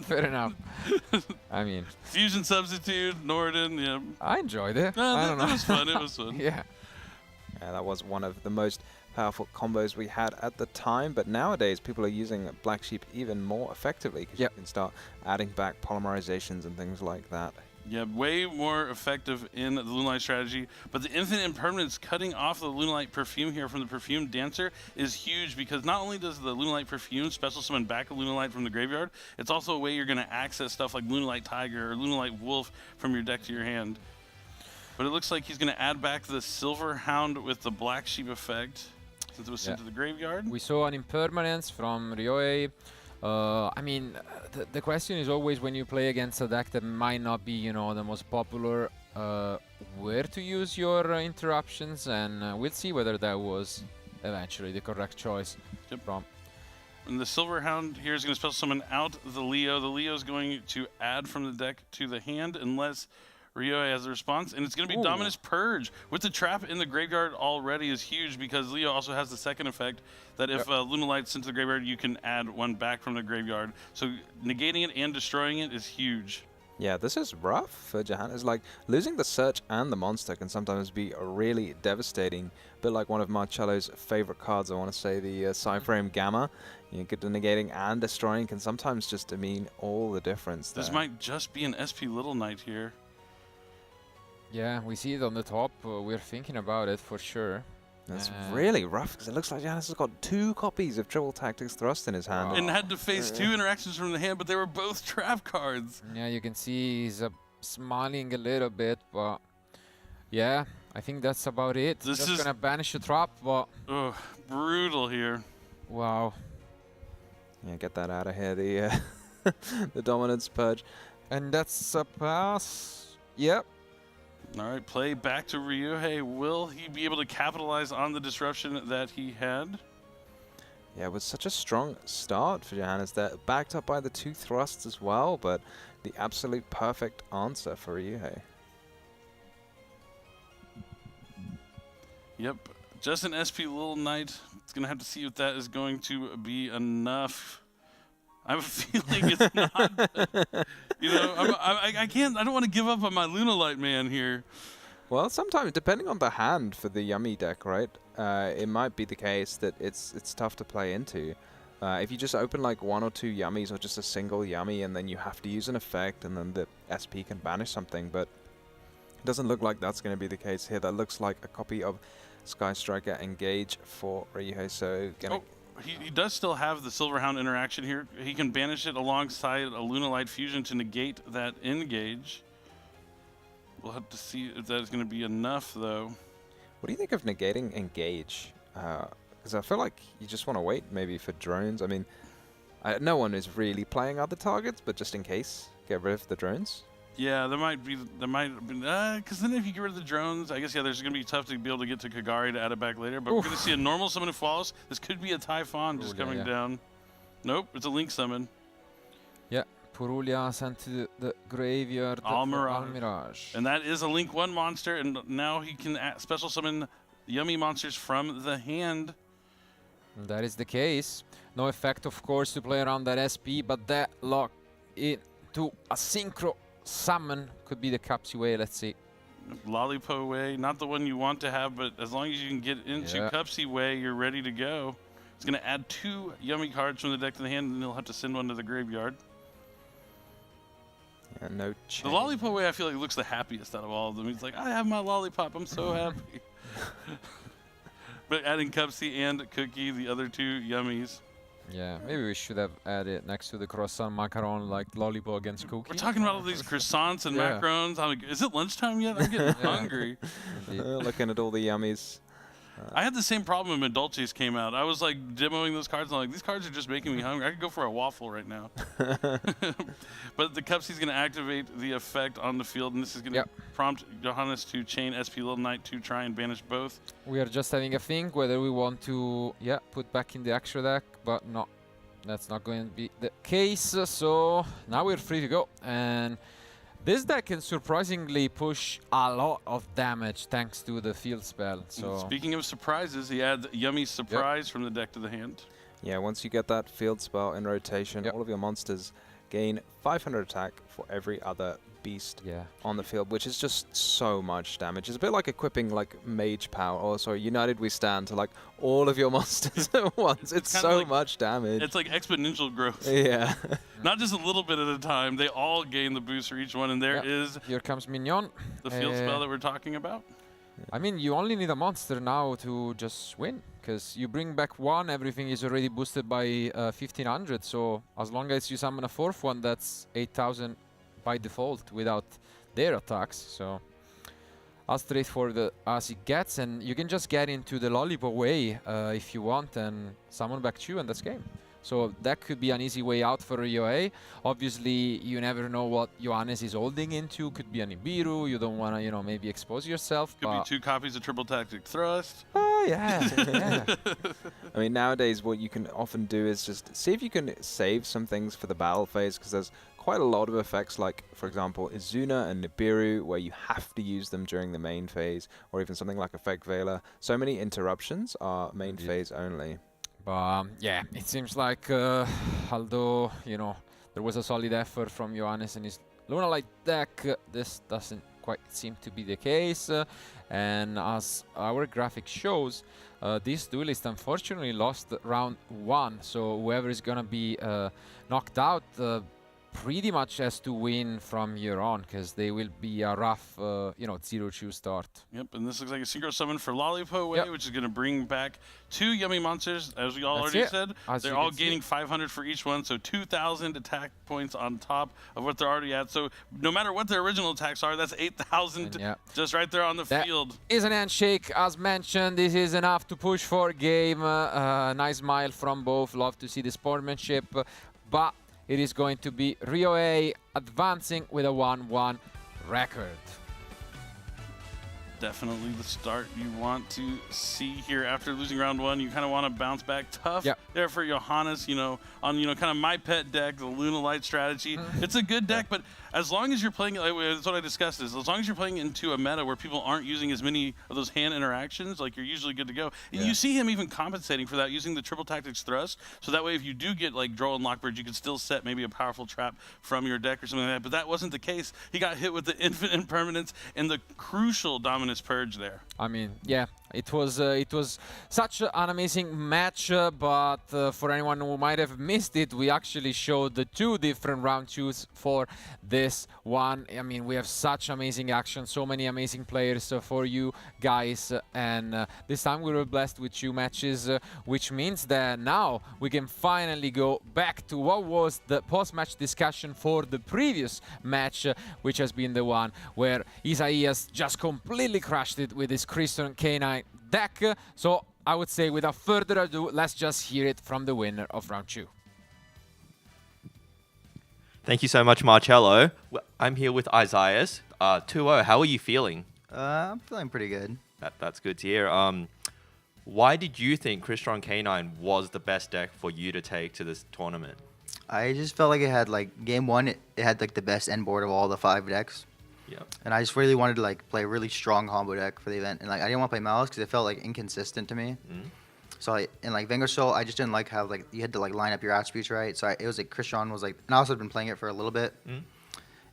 Fair enough. I mean, Fusion Substitute, Norden, yeah. I enjoyed it. No, I don't know. It was fun, it was fun. Yeah. Yeah, that was one of the most powerful combos we had at the time, but nowadays people are using Black Sheep even more effectively, because you can start adding back polymerizations and things like that. Yeah, way more effective in the Lunalight strategy, but the infinite impermanence cutting off the Lunalight Perfume here from the Perfume Dancer is huge, because not only does the Lunalight Perfume special summon back a Lunalight from the graveyard, it's also a way you're going to access stuff like Lunalight Tiger or Lunalight Wolf from your deck to your hand. But it looks like he's going to add back the Silver Hound with the Black Sheep effect, since it was sent to the graveyard. We saw an impermanence from Ryohei. I mean, the question is always, when you play against a deck that might not be, you know, the most popular, where to use your interruptions, and we'll see whether that was eventually the correct choice. From. And the Silver Hound here is going to special summon out the Leo. The Leo is going to add from the deck to the hand unless Ryohei has a response, and it's going to be Dominus Purge. With the trap in the graveyard already is huge, because Leo also has the second effect that if Lunalight's sent to the graveyard, you can add one back from the graveyard. So negating it and destroying it is huge. Yeah, this is rough for Jahan. It's like losing the search and the monster can sometimes be really devastating. A bit like one of Marcello's favorite cards, I want to say, the Cyframe Gamma. You know, negating and destroying can sometimes just mean all the difference there. This might just be an SP Little Knight here. Yeah, we see it on the top. We're thinking about it for sure. That's really rough, because it looks like Janus has got 2 copies of Triple Tactics Thrust in his hand. And had to face 2 interactions from the hand, but they were both trap cards. Yeah, you can see he's smiling a little bit, but yeah, I think that's about it. This Just is gonna banish a trap, but brutal here. Wow. Yeah, get that out of here. The the Dominance Purge, and that's a pass. Yep. All right, play back to Ryohei. Will he be able to capitalize on the disruption that he had? Yeah, it was such a strong start for Johannes there, backed up by the 2 thrusts as well, but the absolute perfect answer for Ryuhei. Yep, just an SP Little Knight. It's going to have to see if that is going to be enough. I have a feeling it's not. You know, I can't, I don't want to give up on my Lunalight man here. Well, sometimes, depending on the hand for the Yummy deck, right, it might be the case that it's tough to play into. If you just open like 1 or 2 Yummies or just a single Yummy and then you have to use an effect and then the SP can banish something, but it doesn't look like that's going to be the case here. That looks like a copy of Sky Striker Engage for Ryuhei, so gonna... He does still have the Silverhound interaction here. He can banish it alongside a Lunalight Fusion to negate that Engage. We'll have to see if that is going to be enough, though. What do you think of negating Engage? Because I feel like you just want to wait maybe for drones. I mean, no one is really playing other targets, but just in case, get rid of the drones. Yeah, there might be, because then if you get rid of the drones, I guess, yeah, there's going to be tough to be able to get to Kagari to add it back later. But we're going to see a normal summon of Flawless. This could be a Typhon just coming down. Nope, it's a Link summon. Yeah, Purulia sent to the graveyard for Almirage. And that is a Link 1 monster, and now he can special summon Yummy monsters from the hand. And that is the case. No effect, of course, to play around that SP, but that lock into a synchro summon could be the Capsy way, let's see. Lollipop way, not the one you want to have, but as long as you can get into Cupsy way, you're ready to go. It's going to add 2 Yummy cards from the deck to the hand, and he'll have to send one to the graveyard. Yeah, no change. The Lollipop way, I feel like, looks the happiest out of all of them. He's like, I have my lollipop, I'm so happy. But adding Cupsy and Cookie, the other 2 Yummies. Yeah, maybe we should have added next to the croissant macaron like Lollipop against Cookie. We're talking about all these croissants and macarons. I'm like, is it lunchtime yet? I'm getting hungry. Looking at all the Yummies. I had the same problem when Dolces came out. I was like demoing those cards, and I'm like, these cards are just making me hungry. I could go for a waffle right now. But the Cupsy's going to activate the effect on the field, and this is going to prompt Johannes to chain SP Little Knight to try and banish both. We are just having a think whether we want to put back in the extra deck, but no, that's not going to be the case. So now we're free to go. And this deck can surprisingly push a lot of damage thanks to the field spell. So speaking of surprises, he adds Yummy Surprise from the deck to the hand. Yeah, once you get that field spell in rotation, all of your monsters gain 500 attack for every other beast on the field, which is just so much damage. It's a bit like equipping like Mage Power, or sorry, United We Stand to like all of your monsters at once. It's so like, much damage. It's like exponential growth. Yeah. Not just a little bit at a time. They all gain the boost for each one, and there is here comes Mignon. The field spell that we're talking about. I mean, you only need a monster now to just win, because you bring back 1, everything is already boosted by 1500, so as long as you summon a 4th one, that's 8000 by default without their attacks. So as straightforward as it gets, and you can just get into the Lollipop way if you want and summon back 2, and that's game. So that could be an easy way out for Ryuhei. Obviously, you never know what Johannes is holding into. Could be an Nibiru. You don't want to, you know, maybe expose yourself. Could be 2 copies of Triple Tactic Thrust. Oh, yeah. I mean, nowadays, what you can often do is just see if you can save some things for the battle phase, because there's quite a lot of effects, like, for example, Izuna and Nibiru, where you have to use them during the main phase, or even something like Effect Veiler. So many interruptions are main phase only. But yeah, it seems like although, you know, there was a solid effort from Johannes and his Lunalight deck, this doesn't quite seem to be the case. And as our graphic shows, this duelist unfortunately lost round 1. So whoever is going to be knocked out pretty much has to win from here on, because they will be a rough, you know, 0-2 start. Yep, and this looks like a synchro summon for Lollipop Way, which is going to bring back 2 Yummy monsters, as we already said. They're all gaining 500 for each one, so 2,000 attack points on top of what they're already at. So no matter what their original attacks are, that's 8,000 just right there on the field. Is an handshake, as mentioned. This is enough to push for game. Nice smile from both. Love to see the sportsmanship, but it is going to be Ryuhei advancing with a 1-1 record. definitely the start you want to see here after losing round one. You kind of want to bounce back tough there for Johannes, on, kind of my pet deck, the Luna Light strategy. It's a good deck, but as long as you're playing, that's what I discussed, is as long as you're playing into a meta where people aren't using as many of those hand interactions, like you're usually good to go. And you see him even compensating for that using the triple tactics thrust. So that way, if you do get like Droll and Lockbird, you can still set maybe a powerful trap from your deck or something like that. But that wasn't the case. He got hit with the infinite impermanence and the crucial Dominus Purge there. I mean, yeah, it was such an amazing match, but for anyone who might have missed it, we actually showed the 2 different round 2s for this one. I mean, we have such amazing action, so many amazing players for you guys, and this time we were blessed with 2 matches, which means that now we can finally go back to what was the post-match discussion for the previous match, which has been the one where Isaias just completely crushed it with his Crystal K9 deck. So I would say, without further ado, let's just hear it from the winner of round 2. Thank you so much, Marcello. I'm here with Isaias. 2-0, how are you feeling? I'm feeling pretty good. That's good to hear. Why did you think Crystron K9 was the best deck for you to take to this tournament? I just felt like it had, like, game 1, it had, like, the best end board of all the 5 decks. Yeah. And I just really wanted to, like, play a really strong combo deck for the event. And, like, I didn't want to play Malice because it felt, like, inconsistent to me. So, in, like, Vanguard Soul, I just didn't like how, like, you had to, like, line up your attributes right. So, it was, like, Crystron was, like, and I also had been playing it for a little bit.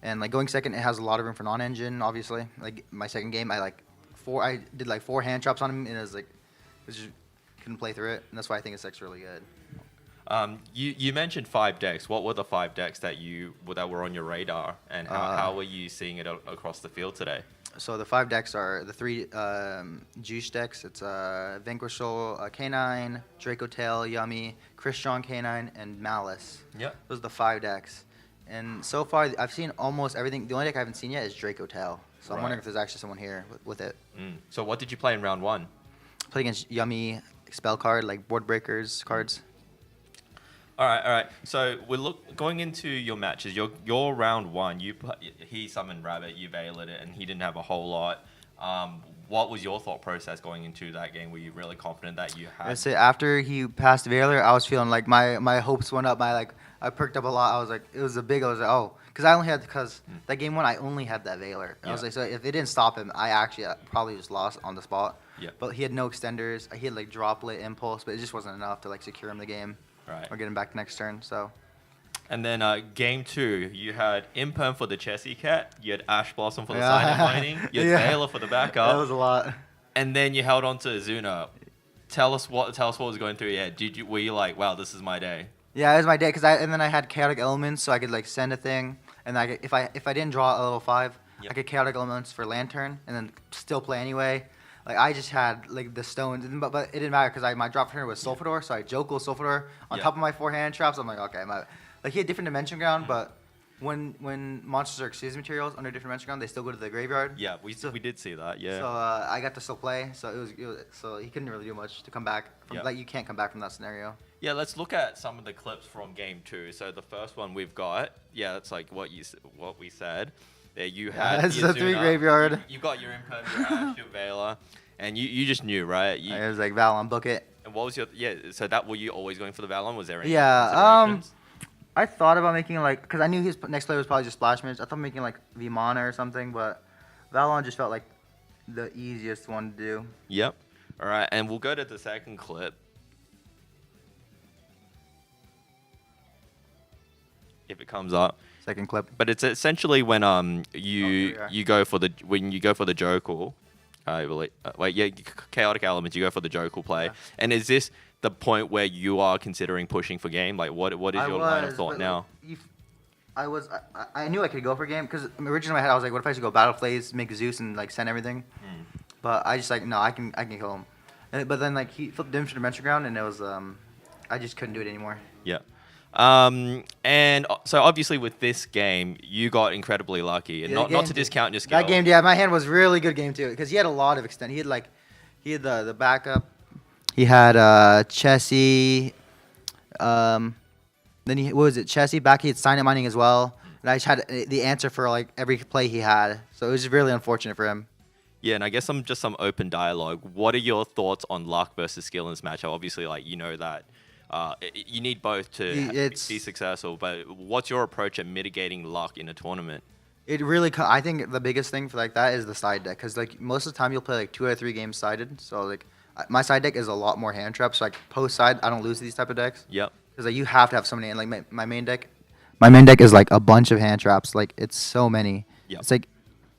And, like, going second, it has a lot of room for non-engine, obviously. Like, my second game, I did, like, 4 hand chops on him, and it was, like, just couldn't play through it. And that's why I think this deck's really good. You mentioned 5 decks. What were the 5 decks that were on your radar, and how were you seeing it across the field today? So the 5 decks are the 3 Juice decks. It's Vanquish Soul, K9, Draco Tail, Yummy, Crystron K9, and Malice. Yep. Those are the 5 decks. And so far, I've seen almost everything. The only deck I haven't seen yet is Draco Tail. So I'm wondering if there's actually someone here with it. So what did you play in round 1? Played against Yummy, spell card, like board breakers cards. All right. So we're going into your matches. Your round 1, he summoned Rabbit, you veiled it, and he didn't have a whole lot. What was your thought process going into that game? Were you really confident that you had? I'd say after he passed Veiler, I was feeling like my hopes went up. I perked up a lot. I was like, I was like, oh, because that game 1, I only had that Veiler. I was like, so if it didn't stop him, I actually probably just lost on the spot. Yeah. But he had no extenders. He had like Droplet, Impulse, but it just wasn't enough to like secure him the game. Right. Or get him back next turn. So. And then game 2, you had Imperm for the Chessy Cat, you had Ash Blossom for the Silent Mining, you had Veiler for the backup. That was a lot. And then you held on to Azuna. Tell us what was going through your head. Were you like, wow, this is my day? Yeah, it was my day and then I had Chaotic Elements, so I could like send a thing, and if I didn't draw a level 5, I could Chaotic Elements for Lantern, and then still play anyway. Like I just had like the stones, but it didn't matter because my drop turn was Sulfador, so I Jokul Sulfador on top of my 4 hand traps. I'm like, okay, like he had different dimension ground, but when monsters are exchange materials under different dimension ground, they still go to the graveyard. Yeah, we did see that. Yeah. So I got to still play, so so he couldn't really do much to come back. Like you can't come back from that scenario. Yeah, let's look at some of the clips from game 2. So the first one we've got, that's like what we said. There you had it's a 3 graveyard. You got your Imperm, your Ash, your Veiler, and you just knew, right? It was like Valon, book it. And what was your so that were you always going for the Valon? Was there any considerations? I thought about making like, because I knew his next player was probably just Splash Mage. I thought making like Vimana or something, but Valon just felt like the easiest one to do. Yep. All right, and we'll go to the second clip. If it comes up. Second clip. But it's essentially when you go for the Jokul. Chaotic Elements. You go for the Jokul play. Yeah. And is this the point where you are considering pushing for game? Like, what is your line of thought now? I knew I could go for game because originally in my head I was like, what if I should go Battle Phase, make Zeus, and like send everything? But I just like no, I can kill him. But then like he flipped Dimension Ground and it was I just couldn't do it anymore. Yeah. And so obviously with this game, you got incredibly lucky, and not to discount your skill. That game, my hand was really good game too, because he had a lot of extent. He had the backup. He had Chessy. Then what was it? Chessy back. He had Silent Mining as well, and I just had the answer for like every play he had. So it was just really unfortunate for him. Yeah, and I guess some open dialogue. What are your thoughts on luck versus skill in this matchup? Obviously, like you know that you need both to be successful. But what's your approach at mitigating luck in a tournament? It really, I think the biggest thing for like that is the side deck, because like most of the time you'll play like 2 or 3 games sided. So like my side deck is a lot more hand traps. So like post side, I don't lose these type of decks. Yep. Because like you have to have so many. And like my main deck, my main deck is like a bunch of hand traps. Like it's so many. Yep. It's like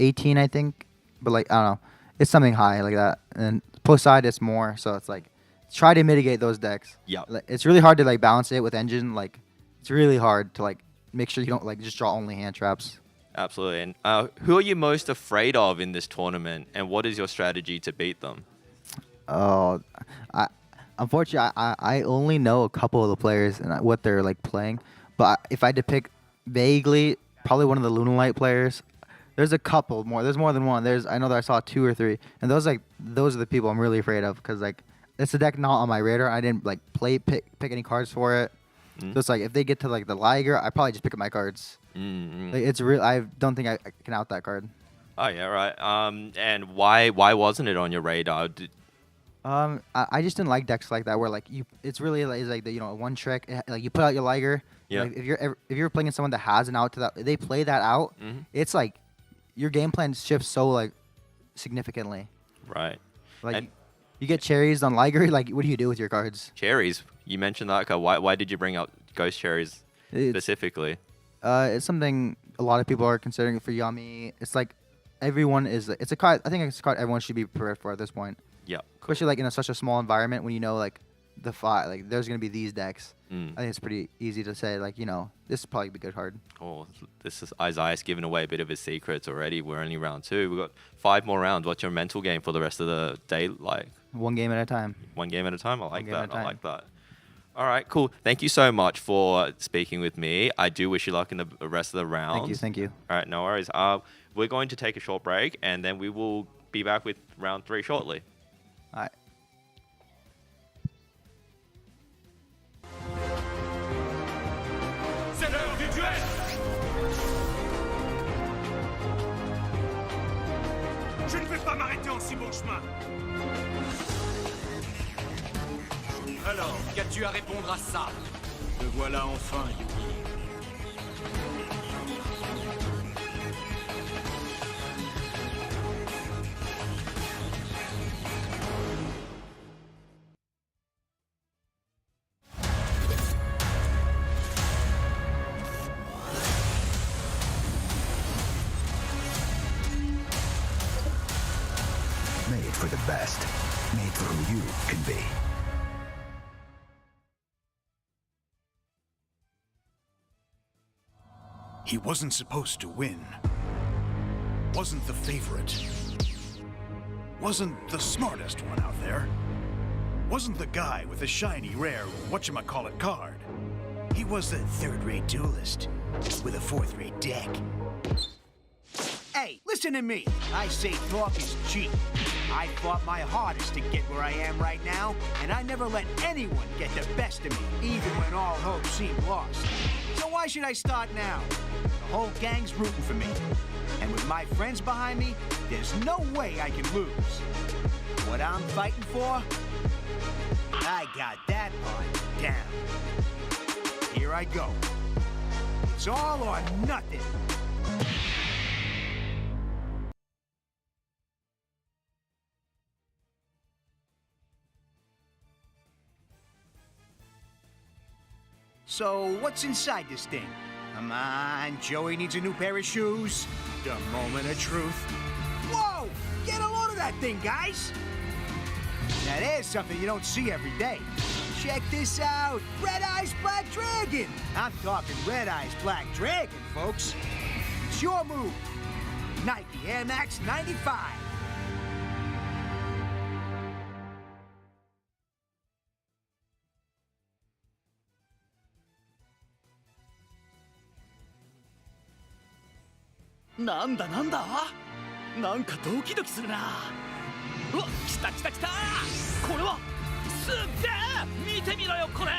18, I think. But like I don't know, it's something high like that. And post side, it's more. So it's like try to mitigate those decks. Yeah. Like, it's really hard to like balance it with engine. Like it's really hard to like make sure you don't like just draw only hand traps. Absolutely. And who are you most afraid of in this tournament, and what is your strategy to beat them? Oh, unfortunately, I only know a couple of the players and what they're like playing. But if I had to pick vaguely, probably one of the Lunalight players. There's a couple more. There's more than one. I know that I saw 2 or 3, and those are the people I'm really afraid of, because like it's a deck not on my radar. I didn't like pick any cards for it. So it's like if they get to like the Liger, I probably just pick up my cards. Like, it's real. I don't think I can out that card. Oh yeah, right. And why wasn't it on your radar? I just didn't like decks like that where like it's really like the one trick. Like you put out your Liger. Yeah. Like, if you're playing someone that has an out to that, they play that out. It's like your game plan shifts so like significantly. Right. Like and you get cherries on Liger. Like what do you do with your cards? Cherries. You mentioned that. Why did you bring up Ghost Cherries specifically? It's something a lot of people are considering for Yami. It's like everyone is. It's a card. I think it's a card everyone should be prepared for at this point. Yeah. Especially like in such a small environment when you know like the fight, like there's gonna be these decks. I think it's pretty easy to say like this is probably a good card. Oh, this is Isaiah's giving away a bit of his secrets already. We're only round 2. We've got 5 more rounds. What's your mental game for the rest of the day like? 1 game at a time. 1 game at a time. I like that. I like that. All right, cool. Thank you so much for speaking with me. I do wish you luck in the rest of the rounds. Thank you. All right, no worries. We're going to take a short break, and then we will be back with round 3 shortly. All right. C'est l'heure du duel. Je ne vais pas m'arrêter en si bon chemin. Alors, qu'as-tu à répondre à ça? Te voilà enfin, Yugi. Made for the best. Made for who you can be. He wasn't supposed to win. Wasn't the favorite. Wasn't the smartest one out there. Wasn't the guy with the shiny, rare, whatchamacallit card. He was a third-rate duelist with a fourth-rate deck. Hey, listen to me. I say talk is cheap. I fought my hardest to get where I am right now, and I never let anyone get the best of me, even when all hope seemed lost. So why should I start now? The whole gang's rooting for me. And with my friends behind me, there's no way I can lose. What I'm fighting for? I got that part down. Here I go. It's all or nothing. So, what's inside this thing? Come on, Joey needs a new pair of shoes. The moment of truth. Whoa! Get a load of that thing, guys! Now there's something you don't see every day. Check this out! Red Eyes Black Dragon! I'm talking Red Eyes Black Dragon, folks. It's your move. Nike Air Max 95.なんだなんだなんかドキドキするな。うわ、来た来た来た。これはすっげえ。見てみろよこれ。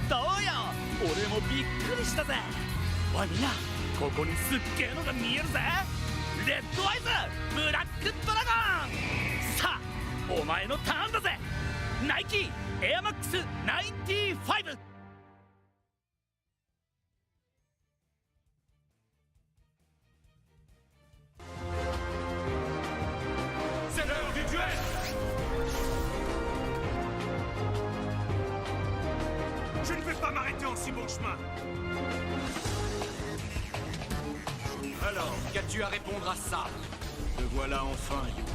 どうよ、俺もびっくりしたぜ。おいみんな、ここにすっげえのが見えるぜ。レッドアイズブラックドラゴン。さあお前のターンだぜ。ナイキエアマックス95。C'est l'heure du duel. Je ne vais pas m'arrêter en si bon chemin. Alors, qu'as-tu à répondre à ça? Te voilà enfin, Yugi.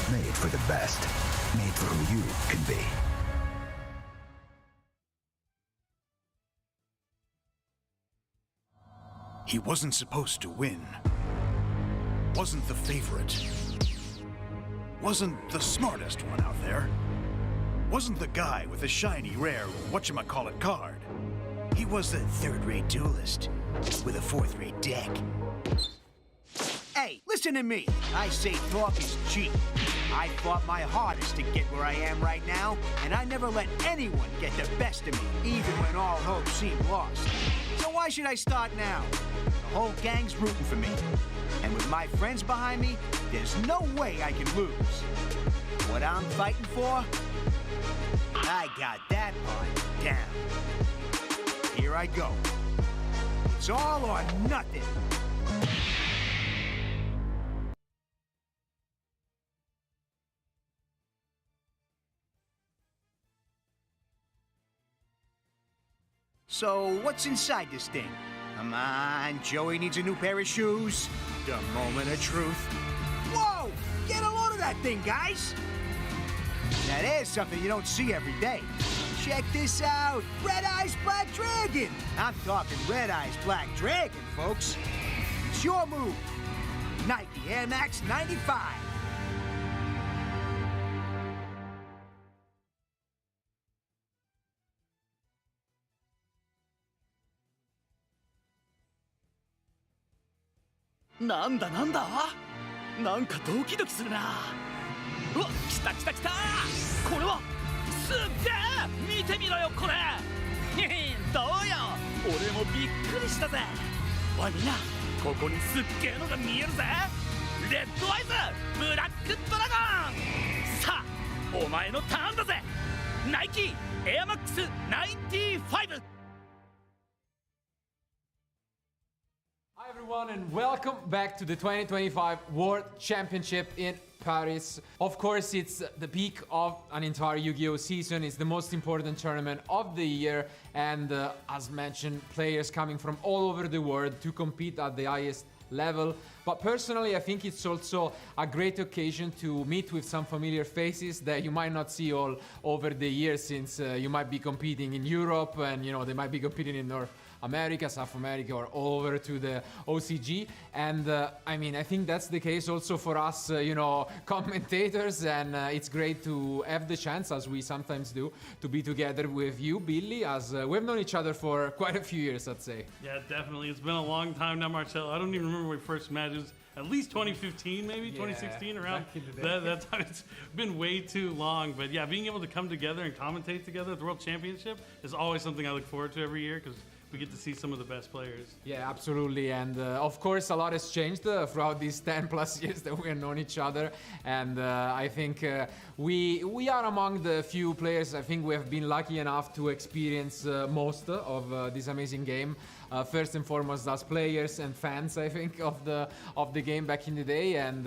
Made for the best. Made for who you can be. He wasn't supposed to win. Wasn't the favorite. Wasn't the smartest one out there. Wasn't the guy with the shiny, rare, whatchamacallit card. He was the third-rate duelist with a fourth-rate deck. Hey, listen to me. I say talk is cheap. I fought my hardest to get where I am right now, and I never let anyone get the best of me, even when all hope seemed lost. So why should I start now? The whole gang's rooting for me. And with my friends behind me, there's no way I can lose. What I'm fighting for? I got that part down. Here I go. It's all or nothing. So, what's inside this thing? Come on, Joey needs a new pair of shoes. The moment of truth. Whoa! Get a load of that thing, guys! Now there's something you don't see every day. Check this out! Red Eyes Black Dragon! I'm talking Red Eyes Black Dragon, folks. It's your move. Nike Air Max 95.なんだなんだ、なんかドキドキするな。うわ、来た来た来た。これはすっげえ、見てみろよこれ。どうよ、俺もびっくりしたぜ。おいみんな、ここにすっげえのが見えるぜ。レッドアイズブラックドラゴン。さあお前のターンだぜ。ナイキエアマックス95。Hi everyone and welcome back to the 2025 World Championship in Paris. Of course, it's the peak of an entire Yu-Gi-Oh season. It's the most important tournament of the year, and as mentioned, players coming from all over the world to compete at the highest level. But personally, I think it's also a great occasion to meet with some familiar faces that you might not see all over the years, since you might be competing in Europe, and they might be competing in North America, South America, or all over to the OCG. And I mean, I think that's the case also for us, commentators, and it's great to have the chance, as we sometimes do, to be together with you, Billy, as we've known each other for quite a few years, I'd say. Yeah, definitely. It's been a long time now, Marcelo. I don't even remember when we first met. It was at least 2015, maybe 2016, around that time. It's been way too long. But yeah, being able to come together and commentate together at the World Championship is always something I look forward to every year, because we get to see some of the best players. Yeah, absolutely. And of course, a lot has changed throughout these 10 plus years that we have known each other. And I think we are among the few players, I think we have been lucky enough to experience most of this amazing game. First and foremost as players and fans, I think, of the game back in the day. And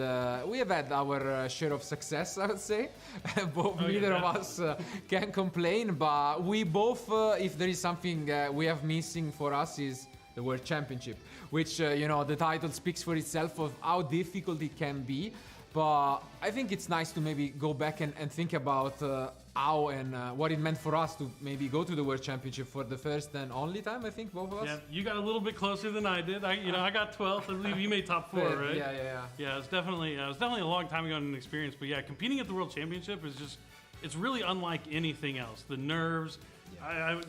we have had our share of success, I would say. Neither of us can complain, but we both, if there is something we have missing for us, is the World Championship, which, the title speaks for itself of how difficult it can be. But I think it's nice to maybe go back and think about how and what it meant for us to maybe go to the World Championship for the first and only time, I think, both of us. Yeah, you got a little bit closer than I did. I got 12th. I believe you made top 4, right? Yeah. Yeah, it's definitely a long time ago in an experience. But yeah, competing at the World Championship is just, it's really unlike anything else. The nerves,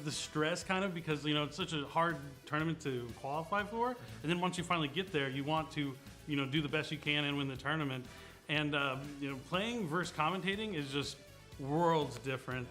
The stress kind of, because it's such a hard tournament to qualify for, and then once you finally get there, you want to do the best you can and win the tournament. And playing versus commentating is just worlds different.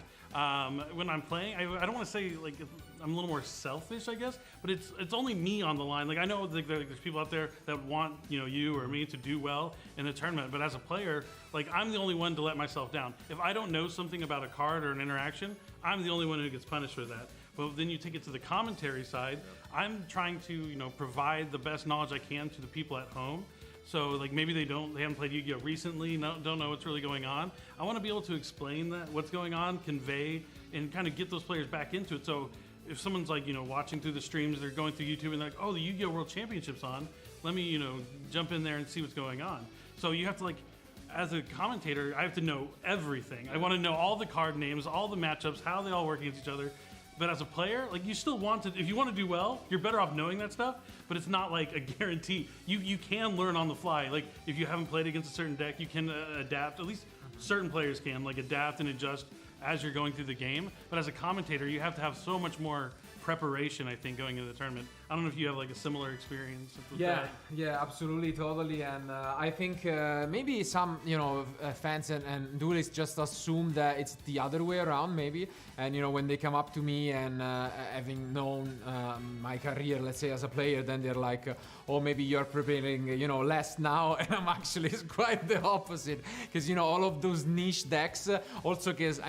When I'm playing, I don't want to say like I'm a little more selfish, I guess, but it's only me on the line. Like I know there's people out there that want you or me to do well in the tournament, but as a player, like I'm the only one to let myself down. If I don't know something about a card or an interaction, I'm the only one who gets punished for that. But then you take it to the commentary side. I'm trying to provide the best knowledge I can to the people at home. So like maybe they haven't played Yu-Gi-Oh recently, don't know what's really going on. I want to be able to explain what's going on, convey, and kind of get those players back into it. So if someone's like watching through the streams, they're going through YouTube and they're like, oh, the Yu-Gi-Oh World Championship's on. Let me jump in there and see what's going on. So you have to as a commentator, I have to know everything. I want to know all the card names, all the matchups, how they all work against each other. But as a player, you still want to, if you want to do well, you're better off knowing that stuff, but it's not like a guarantee. You can learn on the fly. Like if you haven't played against a certain deck, you can adapt. At least certain players can adapt and adjust as you're going through the game. But as a commentator, you have to have so much more preparation, I think, going into the tournament. I don't know if you have a similar experience with that. Yeah, absolutely, totally. And I think maybe some, fans and duelists just assume that it's the other way around, maybe. And, when they come up to me and having known my career, let's say, as a player, then they're like, oh, maybe you're preparing, less now. And I'm actually quite the opposite. Because, all of those niche decks, also because,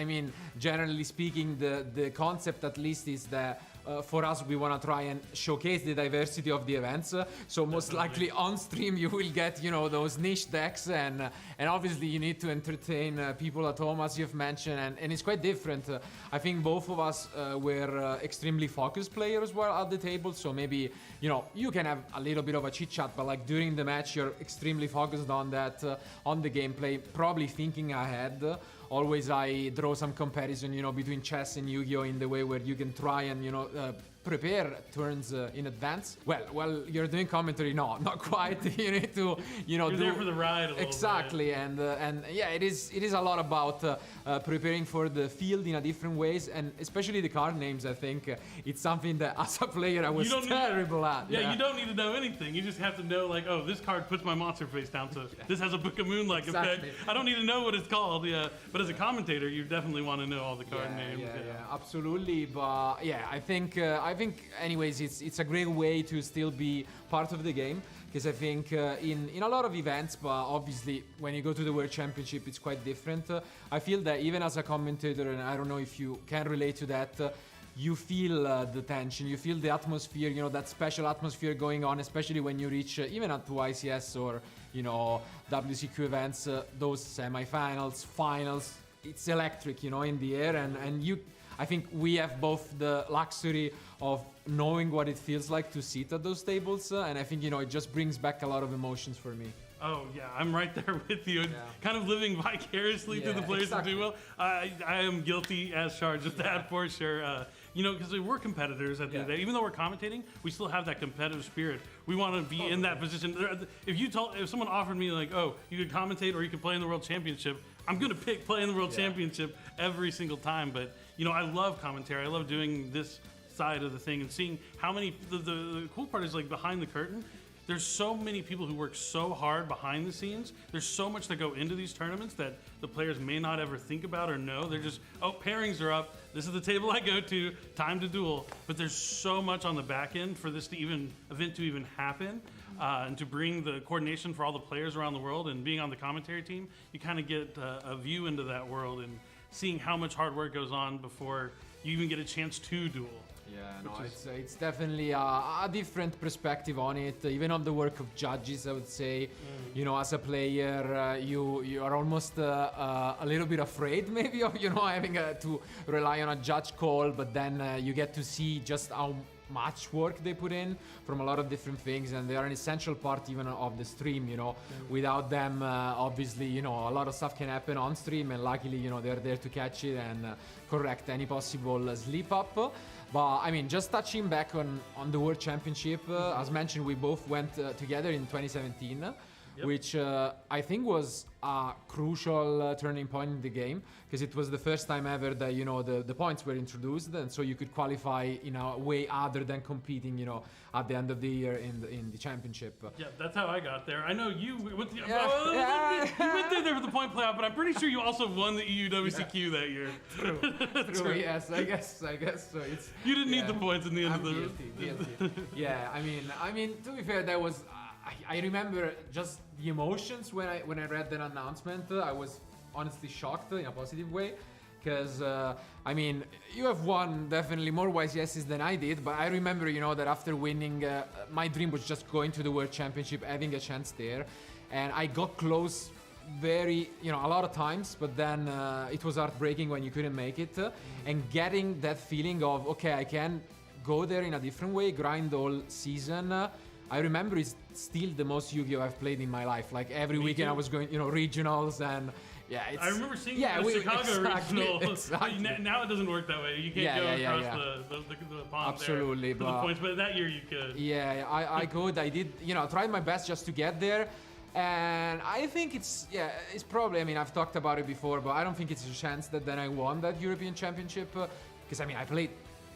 generally speaking, the concept at least is that for us, we want to try and showcase the diversity of the events. So most likely on stream, you will get, those niche decks, and obviously you need to entertain people at home, as you've mentioned, and it's quite different. I think both of us were extremely focused players as well at the table. So maybe, you can have a little bit of a chit chat, but during the match, you're extremely focused on that, on the gameplay, probably thinking ahead. Always I draw some comparison, between chess and Yu-Gi-Oh in the way where you can try and, prepare turns in advance. Well, you're doing commentary, no, not quite. You need to, You're there for the ride a little exactly, bit. and yeah, it is a lot about preparing for the field in a different ways, and especially the card names. I think it's something that as a player I was terrible at. Yeah, you don't need to know anything. You just have to know oh, this card puts my monster face down, so this has a Book of Moonlight effect. I don't need to know what it's called. Yeah, but as a commentator, you definitely want to know all the card names. Yeah, absolutely. But yeah, I think anyways, it's a great way to still be part of the game, because I think in a lot of events, but obviously when you go to the World Championship, it's quite different. I feel that even as a commentator, and I don't know if you can relate to that, you feel the tension, you feel the atmosphere, that special atmosphere going on, especially when you reach even at YCS or WCQ events, those semifinals, finals. It's electric, in the air, and I think we have both the luxury of knowing what it feels like to sit at those tables, and I think it just brings back a lot of emotions for me. Oh yeah, I'm right there with you. Kind of living vicariously through the players that do well. I am guilty as charged of that for sure. Because we're competitors at the end of the day. Even though we're commentating, we still have that competitive spirit. We want to be in that position. If someone offered me oh, you could commentate or you could play in the World Championship, I'm gonna pick play in the World Championship every single time. But I love commentary. I love doing this side of the thing and seeing how many. The cool part is behind the curtain. There's so many people who work so hard behind the scenes. There's so much that go into these tournaments that the players may not ever think about or know. They're just, oh, pairings are up. This is the table I go to. Time to duel. But there's so much on the back end for this event to even happen, and to bring the coordination for all the players around the world. And being on the commentary team, you kind of get a view into that world and seeing how much hard work goes on before you even get a chance to duel. Yeah, no, it's definitely a different perspective on it. Even on the work of judges, I would say, as a player, you are almost a little bit afraid, maybe, of having to rely on a judge call. But then you get to see just how much work they put in from a lot of different things, and they are an essential part even of the stream. Without them, obviously, a lot of stuff can happen on stream, and luckily, they're there to catch it and correct any possible slip up. But just touching back on the World Championship, as mentioned, we both went together in 2017. which I think was a crucial turning point in the game, because it was the first time ever that, you know, the points were introduced, and so you could qualify in a way other than competing, you know, at the end of the year in the championship. Yeah, that's how I got there. I know you went, you Yeah. went there for the point playoff, but I'm pretty sure you also won the EU WCQ that year. True. Yes, I guess so. It's You didn't need the points in the end I'm of the. guilty. Yeah, I mean, to be fair, that was. I remember just the emotions when I read that announcement. I was honestly shocked in a positive way, because I mean, you have won definitely more YCSs than I did, but I remember, you know, that after winning, my dream was just going to the World Championship, having a chance there, and I got close very, you know, a lot of times, but then it was heartbreaking when you couldn't make it, and getting that feeling of, okay, I can go there in a different way, grind all season. I remember it's still the most Yu-Gi-Oh! I've played in my life. Like every weekend I was going, you know, regionals, and yeah, it's, I remember seeing yeah, the Chicago regional. Exactly. Now it doesn't work that way. You can't go across the pond Absolutely, there to the points, but that year you could. Yeah, I could. I did, you know, tried my best just to get there. And I think it's probably, I mean, I've talked about it before, but I don't think it's a chance that then I won that European Championship, because I mean, I played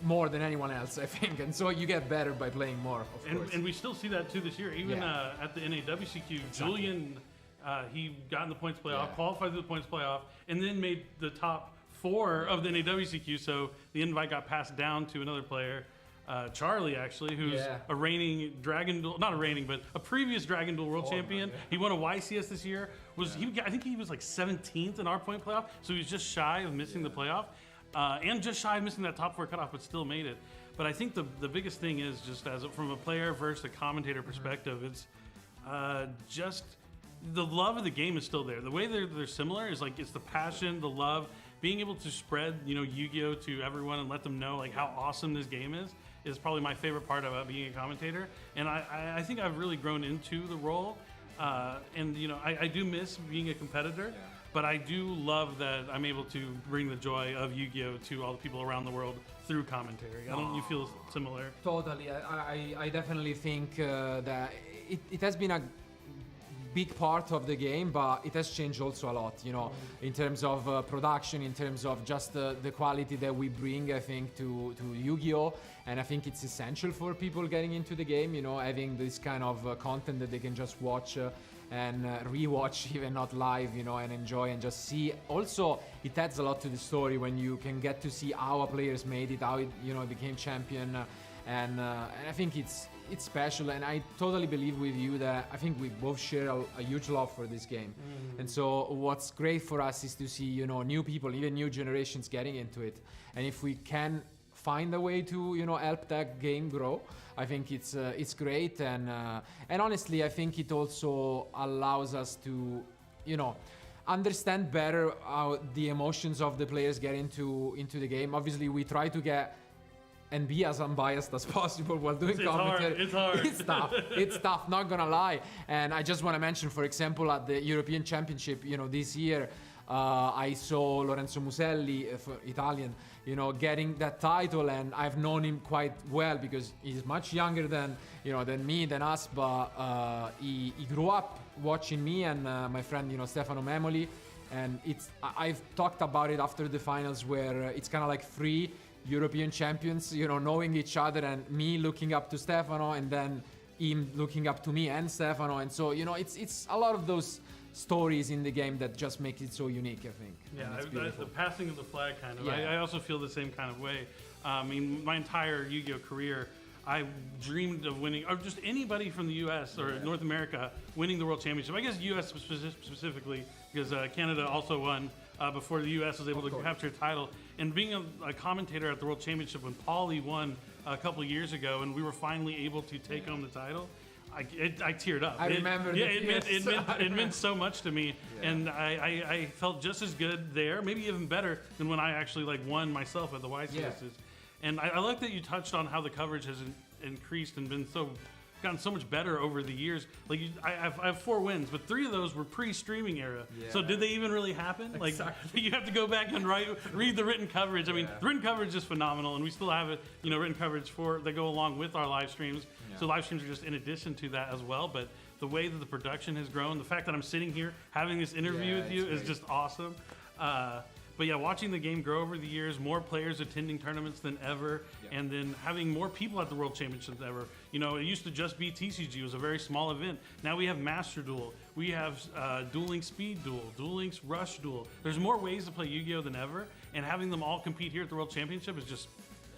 more than anyone else, I think, and so you get better by playing more, of course. And we still see that too this year. Even at the NAWCQ, Julian, he got in the points playoff, qualified through the points playoff, and then made the top 4 of the NAWCQ, so the invite got passed down to another player, Charlie, actually, who's a reigning Dragon Duel, not a reigning, but a previous Dragon Duel world champion. He won a YCS this year. I think he was like 17th in our point playoff, so he was just shy of missing the playoff. And just shy of missing that top 4 cutoff, but still made it. But I think the biggest thing is just from a player versus a commentator perspective, it's just the love of the game is still there. The way they're similar is like it's the passion, the love, being able to spread, you know, Yu-Gi-Oh! To everyone and let them know like how awesome this game is probably my favorite part about being a commentator. And I think I've really grown into the role. And you know, I do miss being a competitor. But I do love that I'm able to bring the joy of Yu-Gi-Oh! To all the people around the world through commentary. I don't you feel similar? Totally. I definitely think that it has been a big part of the game, but it has changed also a lot, you know, in terms of production, in terms of just the quality that we bring, I think, to Yu-Gi-Oh! And I think it's essential for people getting into the game, you know, having this kind of content that they can just watch and rewatch, even not live, you know, and enjoy and just see. Also, it adds a lot to the story when you can get to see how our players made it, how it, you know, became champion, and I think it's special. And I totally believe with you that I think we both share a huge love for this game. And so what's great for us is to see, you know, new people, even new generations getting into it. And if we can find a way to, you know, help that game grow, I think it's great. And honestly, I think it also allows us to, you know, understand better how the emotions of the players get into the game. Obviously, we try to get and be as unbiased as possible while doing commentary. It's hard. It's tough, not gonna lie. And I just want to mention, for example, at the European Championship, you know, this year, I saw Lorenzo Muselli, Italian, you know, getting that title, and I've known him quite well because he's much younger than, you know, than me, than us, but he grew up watching me and my friend, you know, Stefano Memoli, and I've talked about it after the finals where it's kind of like 3 European champions, you know, knowing each other, and me looking up to Stefano, and then him looking up to me and Stefano, and so, you know, it's a lot of those stories in the game that just make it so unique, I think. Yeah, the passing of the flag kind of. Yeah. I also feel the same kind of way. I mean, my entire Yu-Gi-Oh! Career, I dreamed of winning, or just anybody from the U.S. or North America winning the World Championship. I guess U.S. specifically, because Canada also won before the U.S. was able to capture a title. And being a commentator at the World Championship when Paulie won a couple of years ago, and we were finally able to take home the title, I teared up. I remember. Yeah, it meant so much to me, and I felt just as good there, maybe even better than when I actually like won myself at the YCSs. Yeah. And I like that you touched on how the coverage has increased and gotten so much better over the years. Like I have 4 wins, but 3 of those were pre-streaming era. Yeah. So did they even really happen? Exactly. Like you have to go back and read the written coverage. I mean, the written coverage is phenomenal, and we still have it, you know, written coverage that go along with our live streams. Yeah. So live streams are just in addition to that as well. But the way that the production has grown, the fact that I'm sitting here having this interview with you is just awesome. But yeah, watching the game grow over the years, more players attending tournaments than ever, and then having more people at the World Championships than ever. You know, it used to just be TCG. It was a very small event. Now we have Master Duel. We have Duel Links Speed Duel, Duel Links Rush Duel. There's more ways to play Yu-Gi-Oh! Than ever, and having them all compete here at the World Championship is just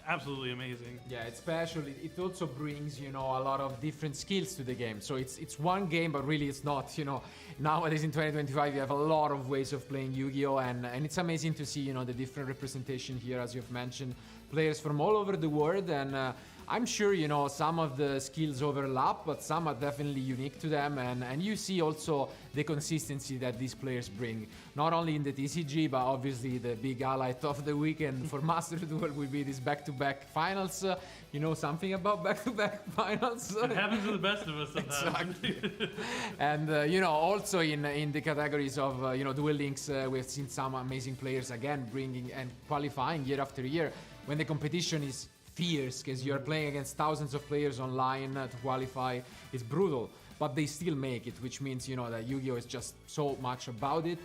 absolutely amazing. Yeah, especially it also brings, you know, a lot of different skills to the game. So it's one game, but really it's not, you know. Nowadays in 2025 you have a lot of ways of playing Yu-Gi-Oh! And it's amazing to see, you know, the different representation here, as you've mentioned, players from all over the world. And I'm sure, you know, some of the skills overlap, but some are definitely unique to them. And you see also the consistency that these players bring, not only in the TCG, but obviously the big highlight of the weekend for Master Duel will be this back-to-back finals. You know something about back-to-back finals? It happens to the best of us sometimes. Exactly. And, you know, also in the categories of, you know, Duel Links, we've seen some amazing players again bringing and qualifying year after year when the competition is fierce, because you're playing against thousands of players online to qualify. It's brutal, but they still make it, which means, you know, that Yu-Gi-Oh! Is just so much about it.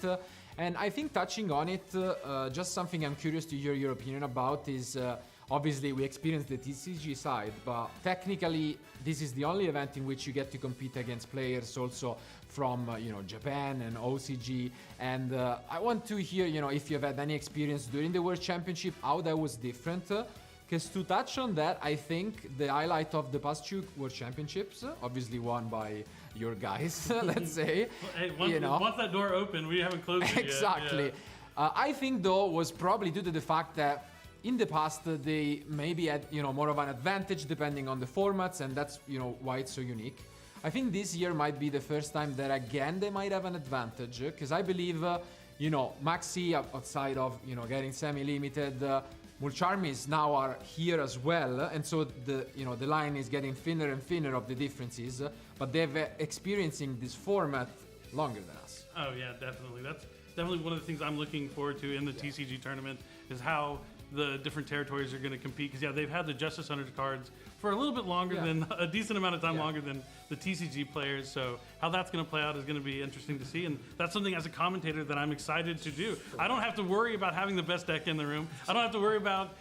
And I think touching on it, just something I'm curious to hear your opinion about is, obviously we experienced the TCG side, but technically this is the only event in which you get to compete against players also from, you know, Japan and OCG. And I want to hear, you know, if you've had any experience during the World Championship, how that was different. Because to touch on that, I think the highlight of the past two World Championships, obviously won by your guys, let's say. Hey, once that door opened, we haven't closed it exactly. yet. I think, though, was probably due to the fact that in the past they maybe had, you know, more of an advantage depending on the formats, and that's, you know, why it's so unique. I think this year might be the first time that, again, they might have an advantage, because I believe, you know, Maxi, outside of, you know, getting semi-limited, Mulcharmies now are here as well, and so the, you know, the line is getting thinner and thinner of the differences, but they're experiencing this format longer than us. Oh yeah, definitely. That's definitely one of the things I'm looking forward to in the TCG tournament is how the different territories are going to compete. Because yeah, they've had the Justice Hunters cards for a little bit longer than a decent amount of time longer than the TCG players. So how that's going to play out is going to be interesting to see, and that's something as a commentator that I'm excited to do. I don't have to worry about having the best deck in the room. I don't have to worry about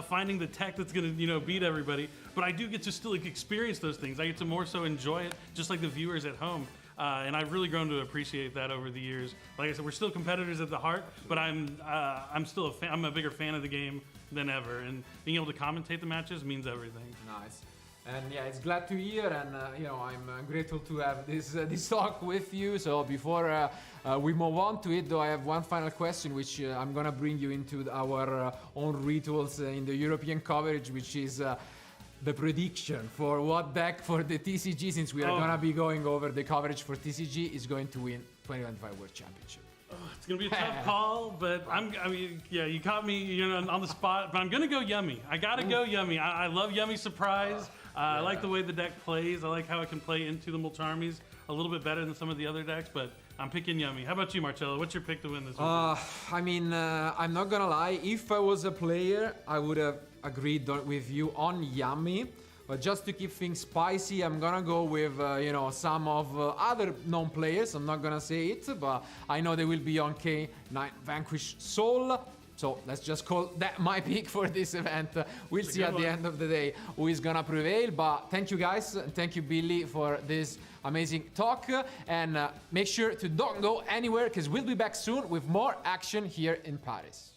finding the tech that's going to, you know, beat everybody. But I do get to still experience those things. I get to more so enjoy it, just like the viewers at home. And I've really grown to appreciate that over the years. Like I said, we're still competitors at the heart, but I'm still a fan. I'm a bigger fan of the game than ever, and being able to commentate the matches means everything. Nice. And yeah, it's glad to hear, and you know, I'm grateful to have this talk with you. So before we move on to it, though, I have one final question, which I'm gonna bring you into our own rituals in the European coverage, which is the prediction for what deck for the TCG, since we are gonna be going over the coverage for TCG, is going to win 2025 World Championship. It's gonna be a tough call, but I mean, yeah, you caught me, you know, on the spot. But I'm gonna go Yummy. I gotta go Yummy. I love Yummy Surprise. I like the way the deck plays. I like how it can play into the Mulcharmies a little bit better than some of the other decks. But I'm picking Yummy. How about you, Marcello? What's your pick to win this week? I mean, I'm not gonna lie. If I was a player, I would have agreed with you on Yummy. But just to keep things spicy, I'm gonna go with, you know, some of other known players. I'm not gonna say it, but I know they will be on K9 Vanquish Soul. So let's just call that my pick for this event. We'll see at the end of the day who is gonna prevail. But thank you guys, and thank you Billy for this amazing talk. And make sure to don't go anywhere, because we'll be back soon with more action here in Paris.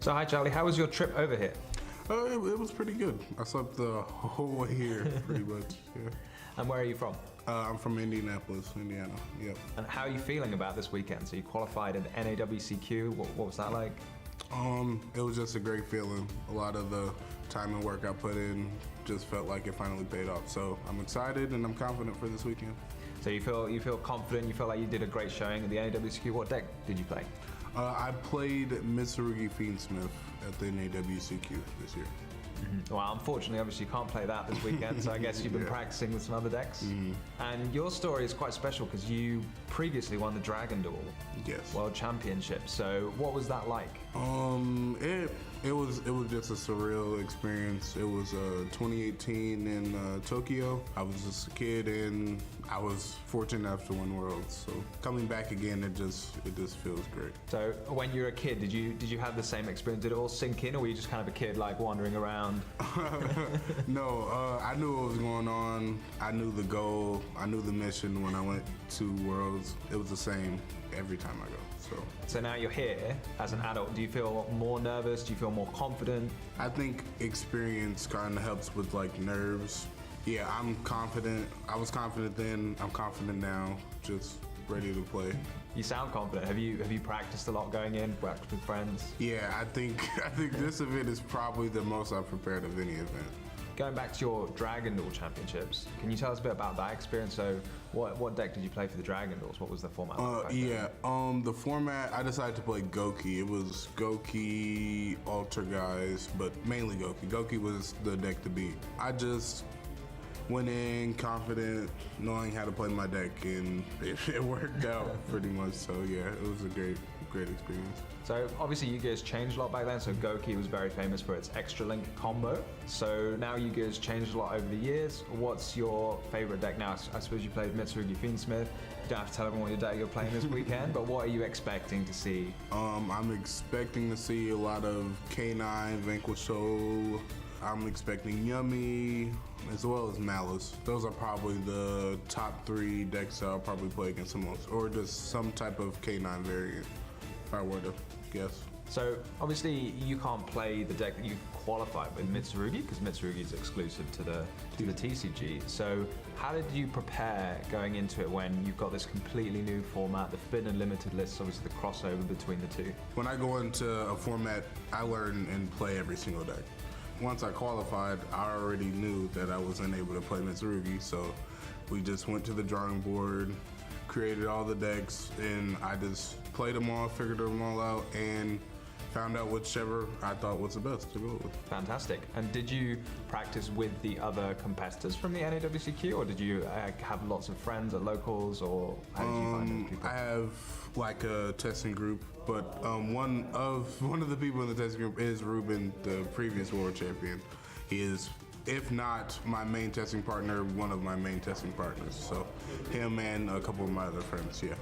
So hi Charlie, how was your trip over here? It was pretty good. I slept the whole way here, pretty much. Yeah. And where are you from? I'm from Indianapolis, Indiana. Yep. And how are you feeling about this weekend? So you qualified in NAWCQ. What was that like? It was just a great feeling. A lot of the time and work I put in just felt like it finally paid off. So I'm excited and I'm confident for this weekend. So you feel confident. You feel like you did a great showing at the NAWCQ. What deck did you play? I played Mitsurugi Fiendsmith at the NAWCQ this year. Well, unfortunately, obviously you can't play that this weekend, so I guess you've been practicing with some other decks. And your story is quite special because you previously won the Dragon Duel World Championship. So what was that like? It was just a surreal experience. It was 2018 in Tokyo. I was just a kid and I was fortunate enough to win Worlds. So coming back again, it just feels great. So when you were a kid, did you have the same experience? Did it all sink in, or were you just kind of a kid like wandering around? No, I knew what was going on. I knew the goal. I knew the mission when I went to Worlds. It was the same every time I go. So now you're here as an adult. Do you feel more nervous? Do you feel more confident? I think experience kind of helps with like nerves. Yeah, I'm confident. I was confident then. I'm confident now. Just ready to play. You sound confident. Have you practiced a lot going in? Practiced with friends? Yeah, I think this event is probably the most I've prepared of any event. Going back to your Dragon Duel Championships, can you tell us a bit about that experience? So what deck did you play for the Dragon Duels? What was the format? The format, I decided to play Goki. It was Goki, Altergeist, but mainly Goki. Goki was the deck to beat. I just went in confident, knowing how to play my deck, and it worked out pretty much. So yeah, it was a great experience. So obviously Yu-Gi-Oh's changed a lot back then. So Goki was very famous for its extra link combo. So now Yu-Gi-Oh's changed a lot over the years. What's your favorite deck now? I suppose you played Mitsurugi Fiendsmith. You don't have to tell everyone what your deck you're playing this weekend, but what are you expecting to see? I'm expecting to see a lot of K9, Vanquish Soul. I'm expecting Yummy, as well as Malice. Those are probably the top 3 decks I'll probably play against the most, or just some type of K9 variant, if I were to guess. So obviously you can't play the deck that you qualified with Mitsurugi, because Mitsurugi is exclusive to the TCG. So how did you prepare going into it when you've got this completely new format, the Forbidden and Limited lists, obviously the crossover between the two? When I go into a format, I learn and play every single deck. Once I qualified, I already knew that I wasn't able to play Mitsurugi, so we just went to the drawing board, created all the decks, and I just played them all, figured them all out, and found out whichever I thought was the best to go with. Fantastic. And did you practice with the other competitors from the NAWCQ, or did you have lots of friends at locals, or how did you find those people? I have like a testing group, but one of the people in the testing group is Ruben, the previous world champion. He is, if not my main testing partner, one of my main testing partners. So him and a couple of my other friends, yeah.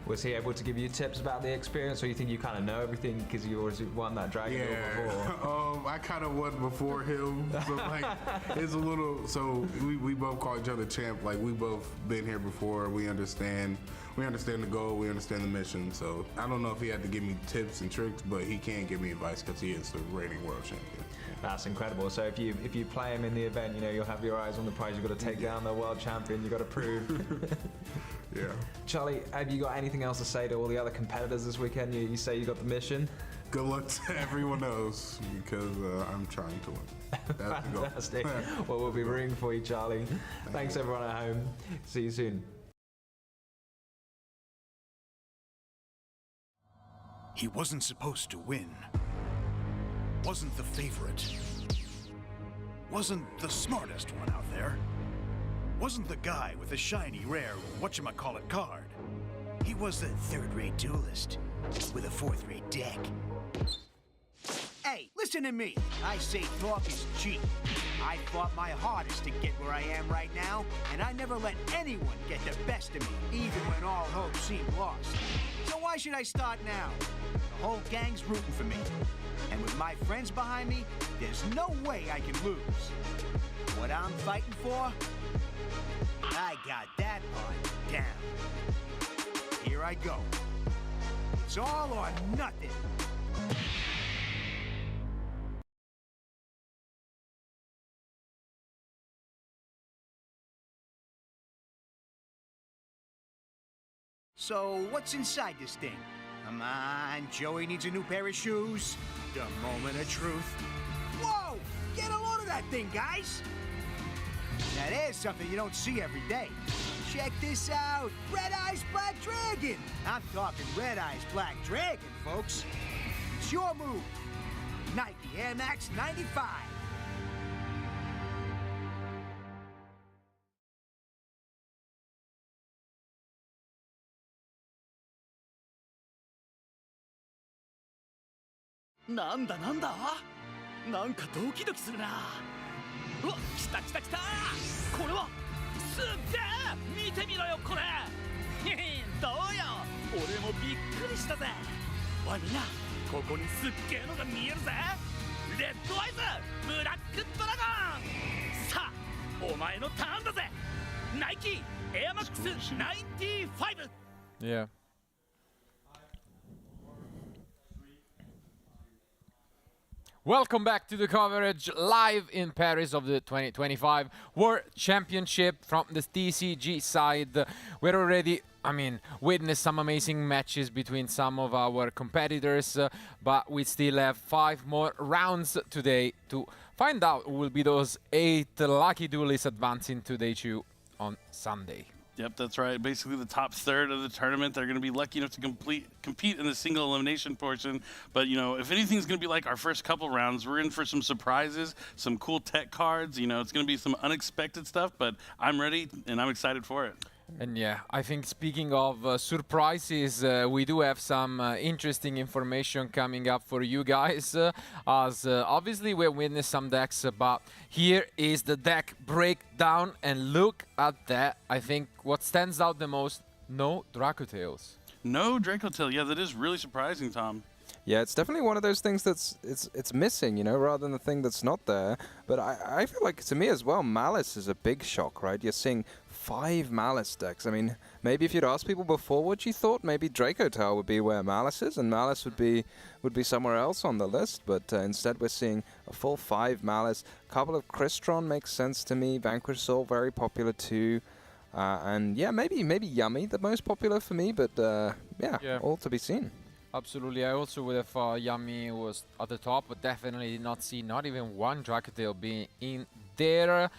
Was he able to give you tips about the experience, or you think you kind of know everything because you already won that Dragon Duel before? I kind of won before him, so like it's a little. So we both call each other champ. Like we both been here before. We understand the goal. We understand the mission. So I don't know if he had to give me tips and tricks, but he can give me advice because he is the reigning world champion. That's incredible. So if you play him in the event, you know you'll have your eyes on the prize. You've got to take down the world champion. You've got to prove. Yeah. Charlie, have you got anything else to say to all the other competitors this weekend? You say you got the mission. Good luck to everyone else because I'm trying to win. That's fantastic. Well, we'll be rooting for you, Charlie. Thanks everyone at home. See you soon. He wasn't supposed to win. Wasn't the favorite. Wasn't the smartest one out there. Wasn't the guy with the shiny, rare, whatchamacallit card. He was a third-rate duelist with a fourth-rate deck. Hey, listen to me. I say talk is cheap. I fought my hardest to get where I am right now, and I never let anyone get the best of me, even when all hope seemed lost. So why should I start now? The whole gang's rooting for me. And with my friends behind me, there's no way I can lose. What I'm fighting for? I got that part down. Here I go. It's all or nothing. So, what's inside this thing? Come on, Joey needs a new pair of shoes. The moment of truth. Whoa! Get a load of that thing, guys! Now there's something you don't see every day. Check this out! Red Eyes Black Dragon! I'm talking Red Eyes Black Dragon, folks. It's your move. Nike Air Max 95.なんだなんだなんかドキドキするな。うわ、来た来た来た。これはすっげえ。見てみろよこれ。どうよ、俺もびっくりしたぜ。おいみんな、ここにすっげえのが見えるぜ。レッドアイズブラックドラゴン。さあお前のターンだぜ。ナイキエアマックス95。 Yeah. Welcome back to the coverage live in Paris of the 2025 World Championship from the TCG side. We're already, witnessed some amazing matches between some of our competitors, but we still have 5 more rounds today to find out who will be those 8 lucky duelists advancing to day 2 on Sunday. Yep, that's right. Basically, the top third of the tournament, they're going to be lucky enough to compete in the single elimination portion. But, if anything's going to be like our first couple rounds, we're in for some surprises, some cool tech cards. It's going to be some unexpected stuff, but I'm ready, and I'm excited for it. And yeah, I think speaking of surprises, we do have some interesting information coming up for you guys. As obviously we witnessed some decks, but here is the deck breakdown, and look at that. I think what stands out the most, no Dracotails. No Dracotail. Yeah, that is really surprising, Tom. Yeah, it's definitely one of those things that's it's missing, rather than the thing that's not there. But I feel like, to me as well, Malice is a big shock, right? You're seeing 5 Malice decks. Maybe if you'd asked people before what you thought, maybe Dracotail would be where Malice is, and Malice would be somewhere else on the list. But instead, we're seeing a full 5 Malice. A couple of Crystron makes sense to me. Vanquish Soul, very popular too. And yeah, maybe Yummy, the most popular for me. But yeah, all to be seen. Absolutely, I also would have thought Yummy was at the top, but definitely did not see not even one Dracotail being in there.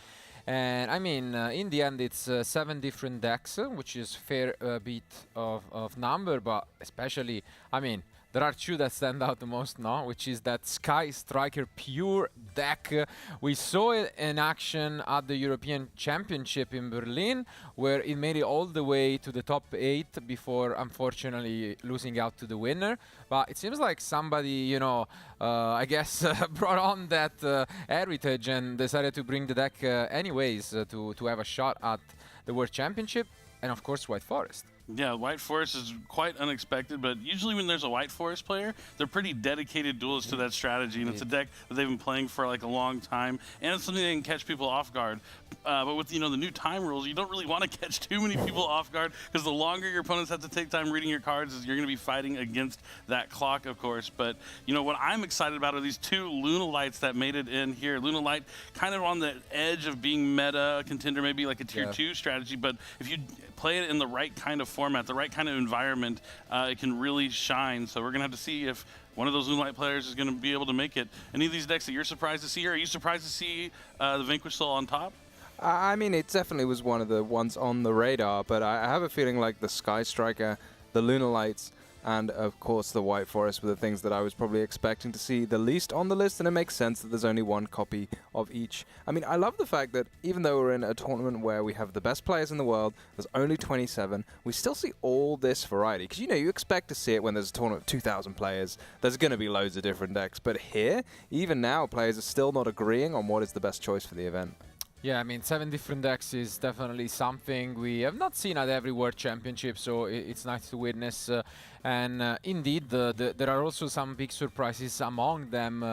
And in the end, it's 7 different decks, which is fair bit of number, but especially, there are 2 that stand out the most now, which is that Sky Striker Pure deck. We saw it in action at the European Championship in Berlin, where it made it all the way to the top 8 before, unfortunately, losing out to the winner. But it seems like somebody, I guess, brought on that heritage and decided to bring the deck anyways to have a shot at the World Championship, and of course, White Forest. Yeah, White Forest is quite unexpected, but usually when there's a White Forest player, they're pretty dedicated duelists to that strategy, and it's a deck that they've been playing for like a long time, and it's something that can catch people off guard. But with the new time rules, you don't really want to catch too many people off guard, because the longer your opponents have to take time reading your cards, is you're going to be fighting against that clock, of course. But what I'm excited about are these 2 Lunalights that made it in here. Lunalight kind of on the edge of being meta, a contender, maybe like a tier 2 strategy, but if you play it in the right kind of format, the right kind of environment, it can really shine. So we're going to have to see if one of those Lunalight players is going to be able to make it. Any of these decks that you're surprised to see, or are you surprised to see the Vanquish Soul on top? It definitely was one of the ones on the radar, but I have a feeling like the Sky Striker, the Lunalights, and of course the White Forest were the things that I was probably expecting to see the least on the list, and it makes sense that there's only 1 copy of each. I love the fact that even though we're in a tournament where we have the best players in the world, there's only 27, we still see all this variety. Because you expect to see it when there's a tournament of 2,000 players, there's going to be loads of different decks. But here, even now, players are still not agreeing on what is the best choice for the event. Yeah, 7 different decks is definitely something we have not seen at every World Championship, so it's nice to witness. And indeed, there are also some big surprises among them.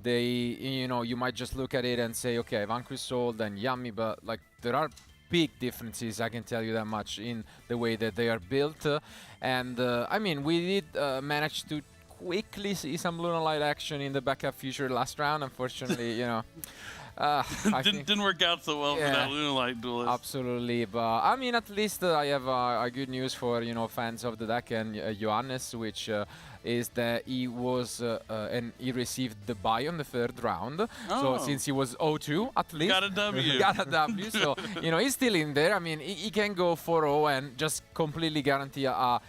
You might just look at it and say, okay, Vanquish Soul, then Yummy, but there are big differences, I can tell you that much, in the way that they are built. We did manage to quickly see some Lunalight action in the backup feature last round. Unfortunately, Didn't work out so well for that Lunalight duelist. Absolutely, but I mean, at least I have a good news for fans of the deck and Johannes, which is that he was and he received the bye on the 3rd round. So since he was 0-2 at least, got a W. got a W. So he's still in there. I mean, he can go 4-0 and just completely guarantee a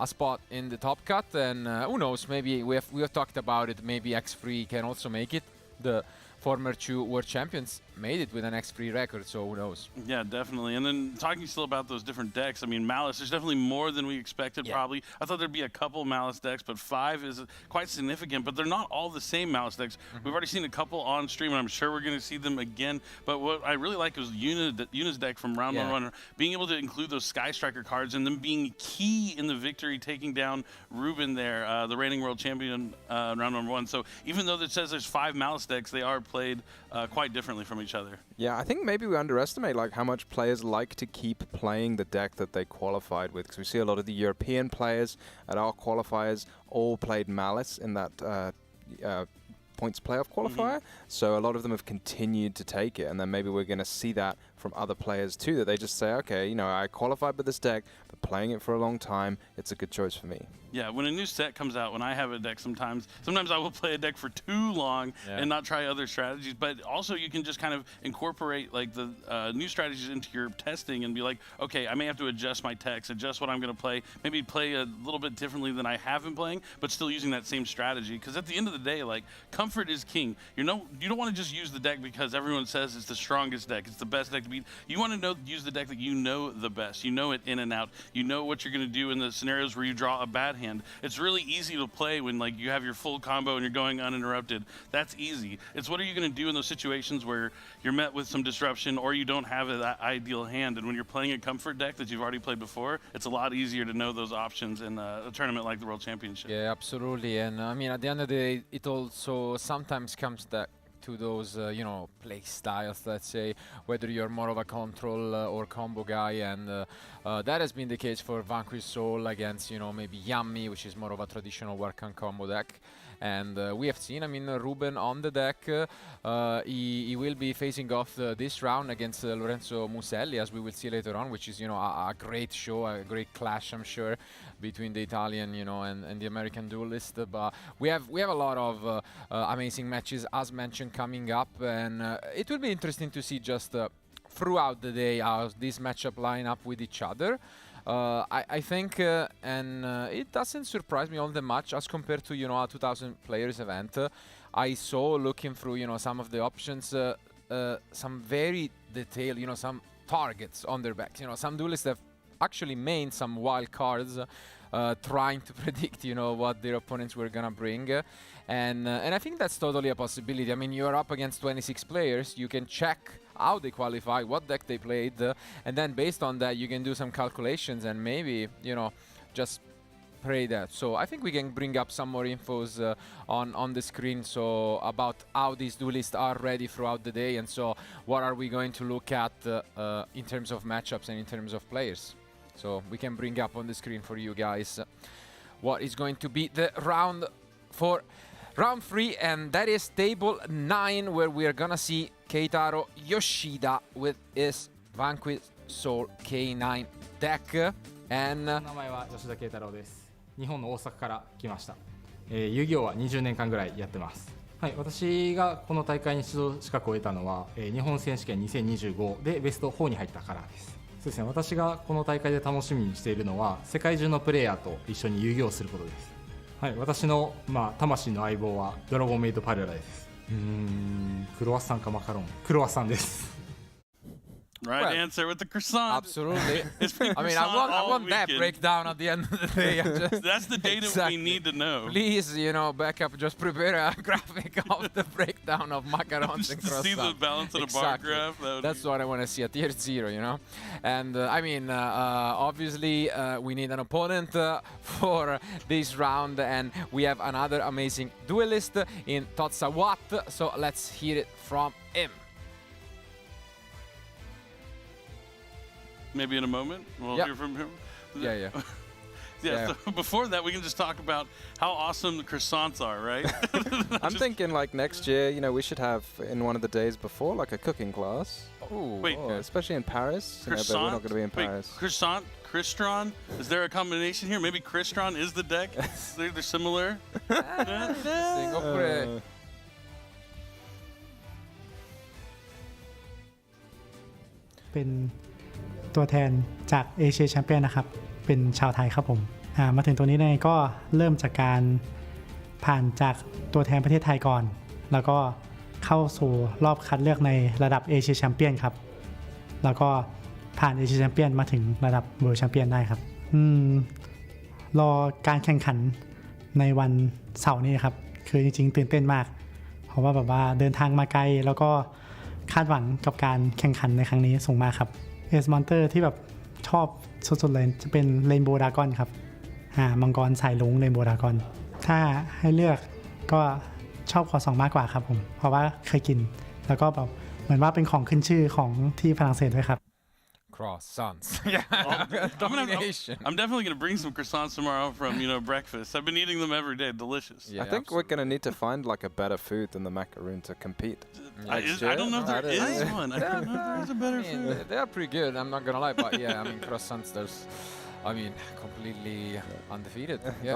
spot in the top cut. And who knows? Maybe we have talked about it. Maybe X3 can also make it. The former 2 world champions made it with an X3 record, so who knows? Yeah, definitely. And then talking still about those different decks, I mean, Malice, there's definitely more than we expected, probably. I thought there'd be a couple Malice decks, but 5 is quite significant, but they're not all the same Malice decks. We've already seen a couple on stream, and I'm sure we're going to see them again, but what I really like was Yuna's deck from round 1, being able to include those Sky Striker cards and them being key in the victory, taking down Ruben there, the reigning world champion round 1. So even though it says there's 5 Malice decks, they are played quite differently from each other. Yeah, I think maybe we underestimate how much players like to keep playing the deck that they qualified with, because we see a lot of the European players at our qualifiers all played Malice in that points playoff qualifier. So a lot of them have continued to take it, and then maybe we're going to see that from other players too, that they just say, okay, I qualified with this deck, but playing it for a long time, it's a good choice for me. Yeah, when a new set comes out, when I have a deck sometimes I will play a deck for too long and not try other strategies, but also you can just kind of incorporate the new strategies into your testing and be like, okay, I may have to adjust my text, adjust what I'm going to play, maybe play a little bit differently than I have been playing, but still using that same strategy, because at the end of the day, comfort is king. You don't want to just use the deck because everyone says it's the strongest deck, it's the best deck to beat. You want to use the deck that you know the best. You know it in and out. You know what you're going to do in the scenarios where you draw a bad hand. It's really easy to play when you have your full combo and you're going uninterrupted. That's easy. It's what are you going to do in those situations where you're met with some disruption or you don't have that ideal hand. And when you're playing a comfort deck that you've already played before, it's a lot easier to know those options in a tournament like the World Championship. Yeah, absolutely. And I mean, at the end of the day, it also sometimes comes to those, play styles, let's say, whether you're more of a control or combo guy, and that has been the case for Vanquish Soul against, maybe Yummy, which is more of a traditional work on combo deck. And we have seen, Ruben on the deck. He will be facing off this round against Lorenzo Muselli, as we will see later on, which is, a great show, a great clash, I'm sure, between the Italian, and the American duelist. But we have a lot of amazing matches, as mentioned, coming up, and it will be interesting to see just throughout the day how this matchup line up with each other. I think, and it doesn't surprise me all that much as compared to, a 2,000 players event. I saw, looking through, some of the options, some very detailed, some targets on their backs. Some duelists have actually made some wild cards, trying to predict, what their opponents were gonna bring, and I think that's totally a possibility. I mean, you're up against 26 players. You can check how they qualify, what deck they played, and then based on that, you can do some calculations and maybe, just pray that. So I think we can bring up some more infos on the screen, so about how these duelists are ready throughout the day, and so what are we going to look at in terms of matchups and in terms of players. So we can bring up on the screen for you guys what is going to be the round for round 3, and that is table 9, where we are gonna see Keitaro Yoshida with his Vanquish Soul K9 deck. And 名前は吉田慶太郎です。日本の大阪から来ました。遊戯王は20年間ぐらいやってます。はい、私がこの大会に出場資格を得たのは、日本選手権2025でベスト4に入ったからです。そうですね、私がこの大会で楽しみにしているのは世界中のプレイヤーと一緒に遊戯をすることです。はい、私の、魂の相棒はドラゴンメイドパレラです。クロワッサンかマカロン、クロワッサンです。Right answer with the croissant. Absolutely. I mean, I want that breakdown at the end of the day. That's the data we need to know. Please, backup, just prepare a graphic of the breakdown of macarons and croissants. See the balance of the bar graph. That's what I want to see at tier 0, And I mean, obviously, we need an opponent for this round, and we have another amazing duelist in Totsawat. So let's hear it from him. Maybe in a moment we'll hear from him. Yeah. Yeah, so before that, we can just talk about how awesome the croissants are, right? I'm thinking like next year, you know, we should have in one of the days before like a cooking class. Wait, especially in Paris. You know, but we're not going to be in Paris. Croissant, Crystron? Is there a combination here? Maybe Crystron is the deck? They're similar? เป็นตัวแทนจากเอเชียแชมเปี้ยนนะครับเป็นชาวไทยครับผมมาถึงตัวนี้เนี่ยก็เริ่มจากการผ่านจากตัวแทนประเทศไทยก่อนแล้วก็เข้าสู่รอบคัดเลือกในระดับเอเชียแชมเปี้ยนครับแล้วก็ผ่านเอเชียแชมเปี้ยนมาถึงระดับเวิลด์แชมเปี้ยนได้ครับรอการแข่งขันในวันเสาร์นี้ครับคือจริงๆตื่นเต้นมากเพราะว่าแบบว่าเดินทางมาไกลแล้วก็คาดหวังกับการแข่งขันในครั้งนี้สูงมากครับเอสมอนเตอร์ที่แบบชอบสุดๆเลยจะเป็นเรนโบว์ดราก้อนครับมังกรสายลุงเรนโบว์ดราก้อนถ้าให้เลือกก็ชอบคอสองมากกว่าครับผมเพราะว่าเคยกินแล้วก็แบบเหมือนว่าเป็นของขึ้นชื่อของที่ฝรั่งเศสด้วยครับ Croissants. Domination. I'm definitely going to bring some croissants tomorrow from, breakfast. I've been eating them every day. Delicious. Yeah, I think we're going to need to find like a better food than the macaroon to compete. I don't know if there is one. I don't know if there is a better food. They are pretty good, I'm not going to lie. But yeah, I mean, croissants, completely undefeated. Yeah.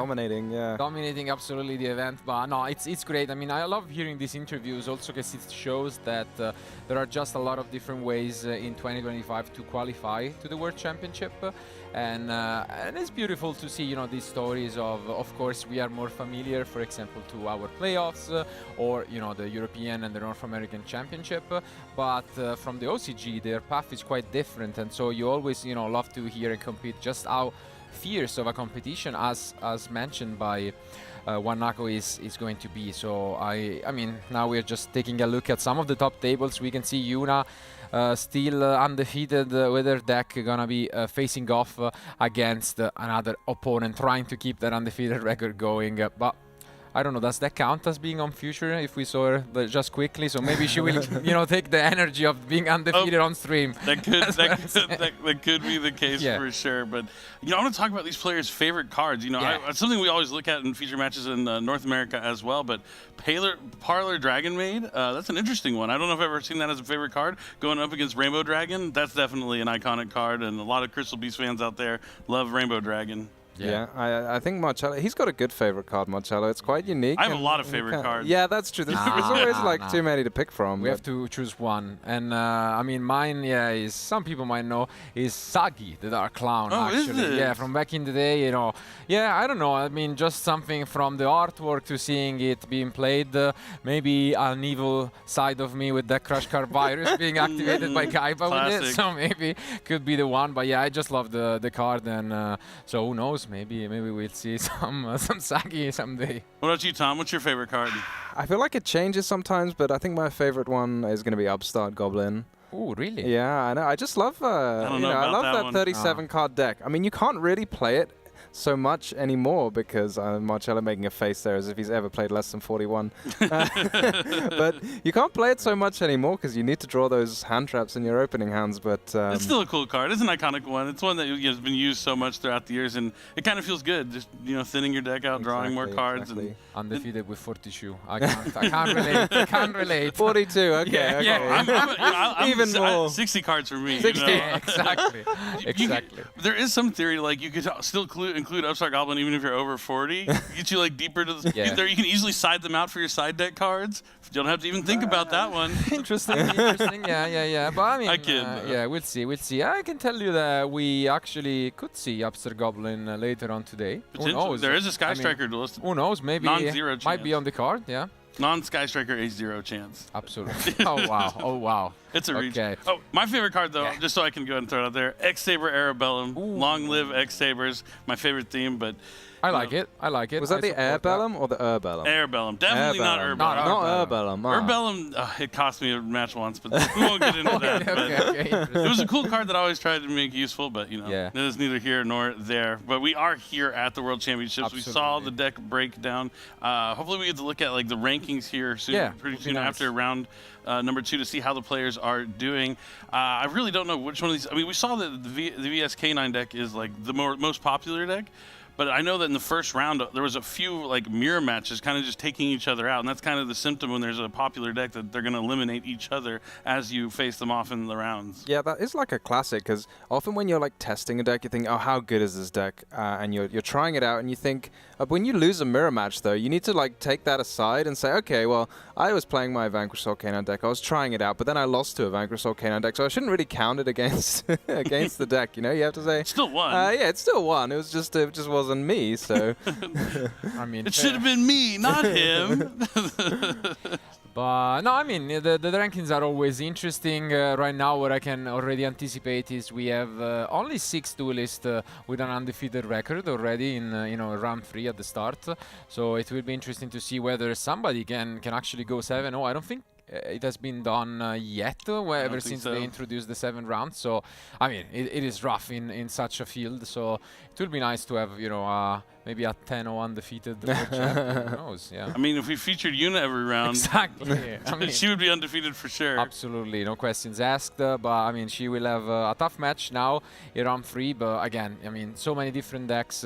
Dominating absolutely the event. But no, it's great. I mean, I love hearing these interviews also because it shows that there are just a lot of different ways in 2025 to qualify to the World Championship. And it's beautiful to see, these stories of course, we are more familiar, for example, to our playoffs or, the European and the North American Championship. But from the OCG, their path is quite different. And so you always, love to hear and compete just how fierce of a competition, as mentioned by Wanako, is going to be. So I mean, now we're just taking a look at some of the top tables. We can see Yuna still undefeated with her deck, gonna be facing off against another opponent, trying to keep that undefeated record going. But I don't know, does that count as being on Future if we saw her just quickly? So maybe she will, take the energy of being undefeated on stream. That could be the case for sure. But, I want to talk about these players' favorite cards. It's something we always look at in feature matches in North America as well. But Parlor Dragon Maid, that's an interesting one. I don't know if I've ever seen that as a favorite card. Going up against Rainbow Dragon, that's definitely an iconic card. And a lot of Crystal Beast fans out there love Rainbow Dragon. Yeah, I think Marcello, he's got a good favorite card, Marcello. It's quite unique. I have a lot of favorite cards. Yeah, that's true. There's always too many to pick from. We have to choose one. And I mean, mine, is, some people might know, is Sagi, the Dark Clown, actually. Is it? Yeah, from back in the day, Yeah, I don't know. I mean, just something from the artwork to seeing it being played. Maybe an evil side of me with that Crush Card virus being activated by Kaiba with it. So maybe could be the one. But yeah, I just love the card. And so who knows? Maybe we'll see some Sagi someday. What about you, Tom? What's your favorite card? I feel like it changes sometimes, but I think my favorite one is going to be Upstart Goblin. Oh, really? Yeah, I know. I just love I love that 37 card deck. I mean, you can't really play it so much anymore because Marcello making a face there as if he's ever played less than 41. But you can't play it so much anymore because you need to draw those hand traps in your opening hands. But it's still a cool card. It's an iconic one. It's one that has been used so much throughout the years, and it kind of feels good. Just thinning your deck out, drawing more cards. Exactly. Undefeated with 42. I can't relate. 42. Okay. I'm even more. 60 cards for me. 60. Exactly. There is some theory you could still include Upstart Goblin even if you're over 40. Get you deeper to the there. You can easily side them out for your side deck cards. You don't have to even think about that one. Interesting. Yeah. But I mean, we'll see. I can tell you that we actually could see Upstart Goblin later on today. Who knows? There is a Sky Striker duelist. Who knows? Maybe non-zero might be on the card. Yeah. Non-Sky Striker H0 chance. Absolutely. Oh wow. It's a reach. Okay. Oh, my favorite card though, just so I can go ahead and throw it out there, X-Saber Arabellum. Long live X-Sabers. My favorite theme, but I like it. Was that the Airbellum or the Urbellum? Airbellum. Definitely not Urbellum. Not Urbellum. Urbellum, it cost me a match once, but we won't get into that. Okay, it was a cool card that I always tried to make useful, but it is neither here nor there. But we are here at the World Championships. Absolutely. We saw the deck breakdown. Hopefully we get to look at the rankings here soon, pretty soon after round number 2 to see how the players are doing. I really don't know which one of these. I mean, we saw that the VS K9 deck is the most popular deck. But I know that in the first round, there was a few like mirror matches kind of just taking each other out. And that's kind of the symptom when there's a popular deck that they're going to eliminate each other as you face them off in the rounds. Yeah, that is like a classic, because often when you're like testing a deck, you think, oh, how good is this deck? And you're trying it out and you think, when you lose a mirror match though, you need to like take that aside and say, okay, well, I was playing my Vanquish Soul Canine deck, I was trying it out, but then I lost to a Vanquish Soul Canine deck, so I shouldn't really count it against against the deck, you know? You have to say... It still won. Yeah, it still won. It just wasn't me, so... I mean... It should have been me, not him. But no, I mean, the rankings are always interesting. Right now, what I can already anticipate is we have only 6 duelists with an undefeated record already in round 3 at the start. So it will be interesting to see whether somebody can actually go 7-0. I don't think it has been done yet, ever since they introduced the 7 rounds. So, I mean, it is rough in such a field. So it will be nice to have, maybe a 10-0 undefeated world champion. Who knows? Yeah. I mean, if we featured Yuna every round, exactly. I mean, she would be undefeated for sure. Absolutely, no questions asked. But I mean, she will have a tough match now in round 3. But again, I mean, so many different decks.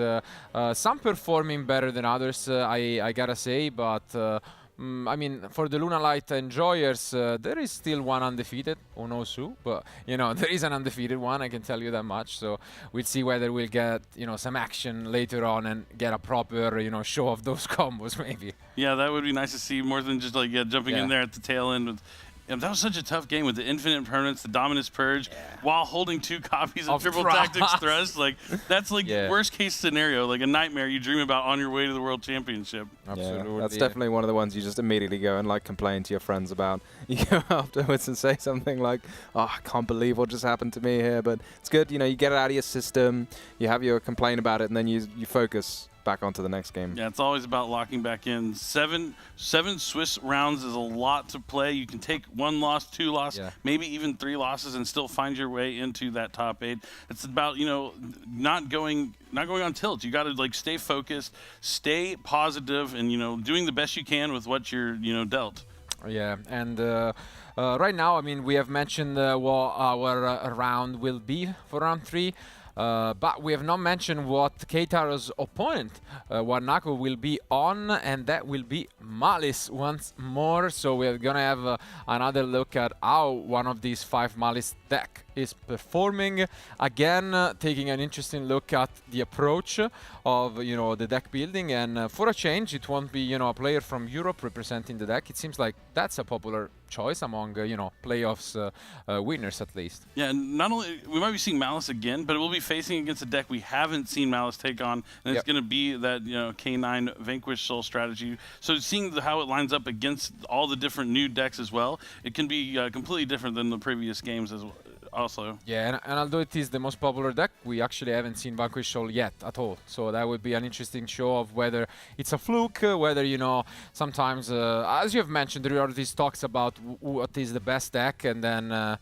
Some performing better than others, I gotta say. But I mean, for the Lunalight enjoyers, there is still one undefeated. Who knows who? But, there is an undefeated one, I can tell you that much. So we'll see whether we'll get, some action later on and get a proper, show of those combos, maybe. Yeah, that would be nice to see, more than just, like, jumping in there at the tail end with... that was such a tough game with the Infinite Permanence, the Dominus Purge, while holding 2 copies of Triple Tactics Thrust. Like, that's like worst case scenario, like a nightmare you dream about on your way to the World Championship. Absolutely. Yeah, that's definitely one of the ones you just immediately go and like complain to your friends about. You go afterwards and say something like, oh, I can't believe what just happened to me here. But it's good, you get it out of your system, you have your complaint about it, and then you focus back onto the next game. Yeah, it's always about locking back in. Seven Swiss rounds is a lot to play. You can take 1 loss, 2 losses, maybe even 3 losses, and still find your way into that top 8. It's about not going on tilt. You got to like stay focused, stay positive, and doing the best you can with what you're dealt. Yeah, and right now, I mean, we have mentioned what our round will be for round 3. But we have not mentioned what Keitaro's opponent, Warnako, will be on, and that will be Malice once more. So we're going to have another look at how one of these 5 Malice deck is performing. Again, taking an interesting look at the approach of, the deck building. And for a change, it won't be, a player from Europe representing the deck. It seems like that's a popular choice among, playoffs winners at least. Yeah, and not only, we might be seeing Malice again, but it will be facing against a deck we haven't seen Malice take on, and it's going to be that, K9 Vanquish Soul strategy. So seeing how it lines up against all the different new decks as well, it can be completely different than the previous games as well. Also. Yeah, and although it is the most popular deck, we actually haven't seen Vanquish Soul yet at all. So that would be an interesting show of whether it's a fluke, whether, sometimes, as you have mentioned, there are these talks about what is the best deck, and then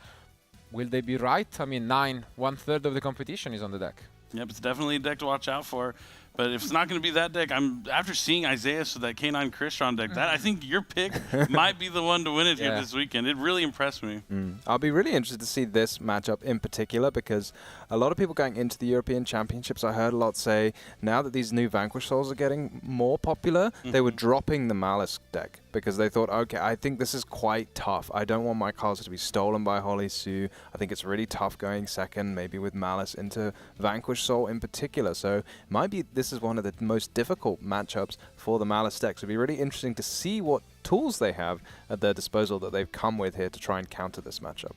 will they be right? I mean, 1/3 of the competition is on the deck. Yep, it's definitely a deck to watch out for. But if it's not going to be that deck, after seeing Isaiah with that K9 Crystron deck, I think your pick might be the one to win it here this weekend. It really impressed me. I'll be really interested to see this matchup in particular, because a lot of people going into the European Championships, I heard a lot say, now that these new Vanquish Souls are getting more popular, they were dropping the Malice deck because they thought, okay, I think this is quite tough. I don't want my cards to be stolen by Holly Sue. I think it's really tough going second, maybe with Malice into Vanquish Soul in particular. So might be this is one of the most difficult matchups for the Malice decks. It'd be really interesting to see what tools they have at their disposal that they've come with here to try and counter this matchup.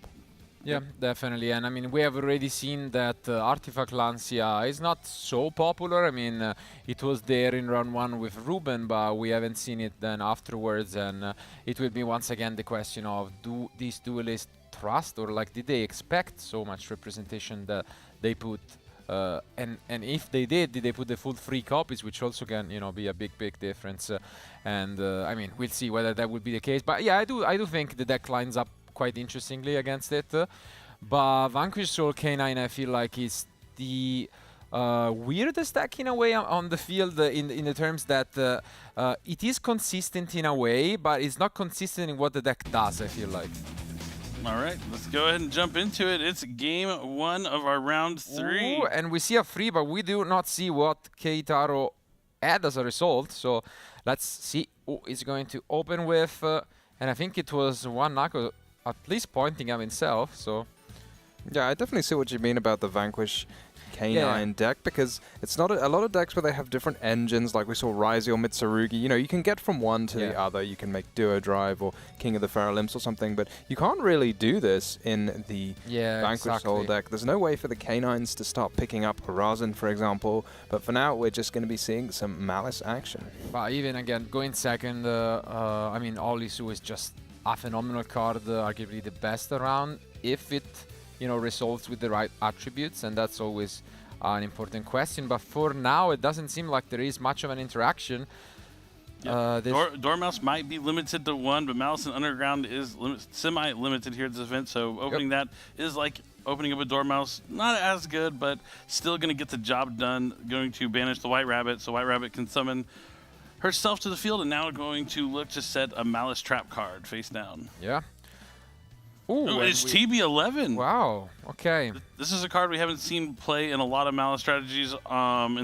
Yeah, definitely. And I mean, we have already seen that Artifact Lancia is not so popular. I mean, it was there in round 1 with Ruben, but we haven't seen it then afterwards. And it will be once again the question of, do these duelists trust, or like, did they expect so much representation that they put? And if they did they put the full 3 copies, which also can, be a big difference. I mean, we'll see whether that would be the case. But yeah, I do think the deck lines up quite interestingly against it. But Vanquish Soul K9, I feel like, is the weirdest deck in a way on the field, in the terms that it is consistent in a way, but it's not consistent in what the deck does, I feel like. All right, let's go ahead and jump into it. It's game 1 of our round 3. Ooh, and we see a 3, but we do not see what Keitaro had as a result. So let's see who is going to open with. And I think it was one Nako at least pointing at himself. So yeah, I definitely see what you mean about the Vanquish K9 deck, because it's not a lot of decks where they have different engines, like we saw Ryze or Mitsurugi. You know, you can get from one to the other. You can make Duo Drive or King of the Feral Imps or something, but you can't really do this in the Vanquish Soul deck. There's no way for the K9s to start picking up Horizon, for example, but for now we're just going to be seeing some Malice action. But even again, going second, I mean, Olisu is just a phenomenal card, arguably the best around, if it resolves with the right attributes, and that's always an important question. But for now, it doesn't seem like there is much of an interaction. Dormouse might be limited to 1, but Malice and Underground is semi-limited here at this event, so opening that is like opening up a Dormouse. Not as good, but still going to get the job done. Going to banish the White Rabbit, so White Rabbit can summon herself to the field, and now going to look to set a Malice Trap card face down. Yeah. Ooh, it's TB11. Wow, okay. This is a card we haven't seen play in a lot of Malice strategies in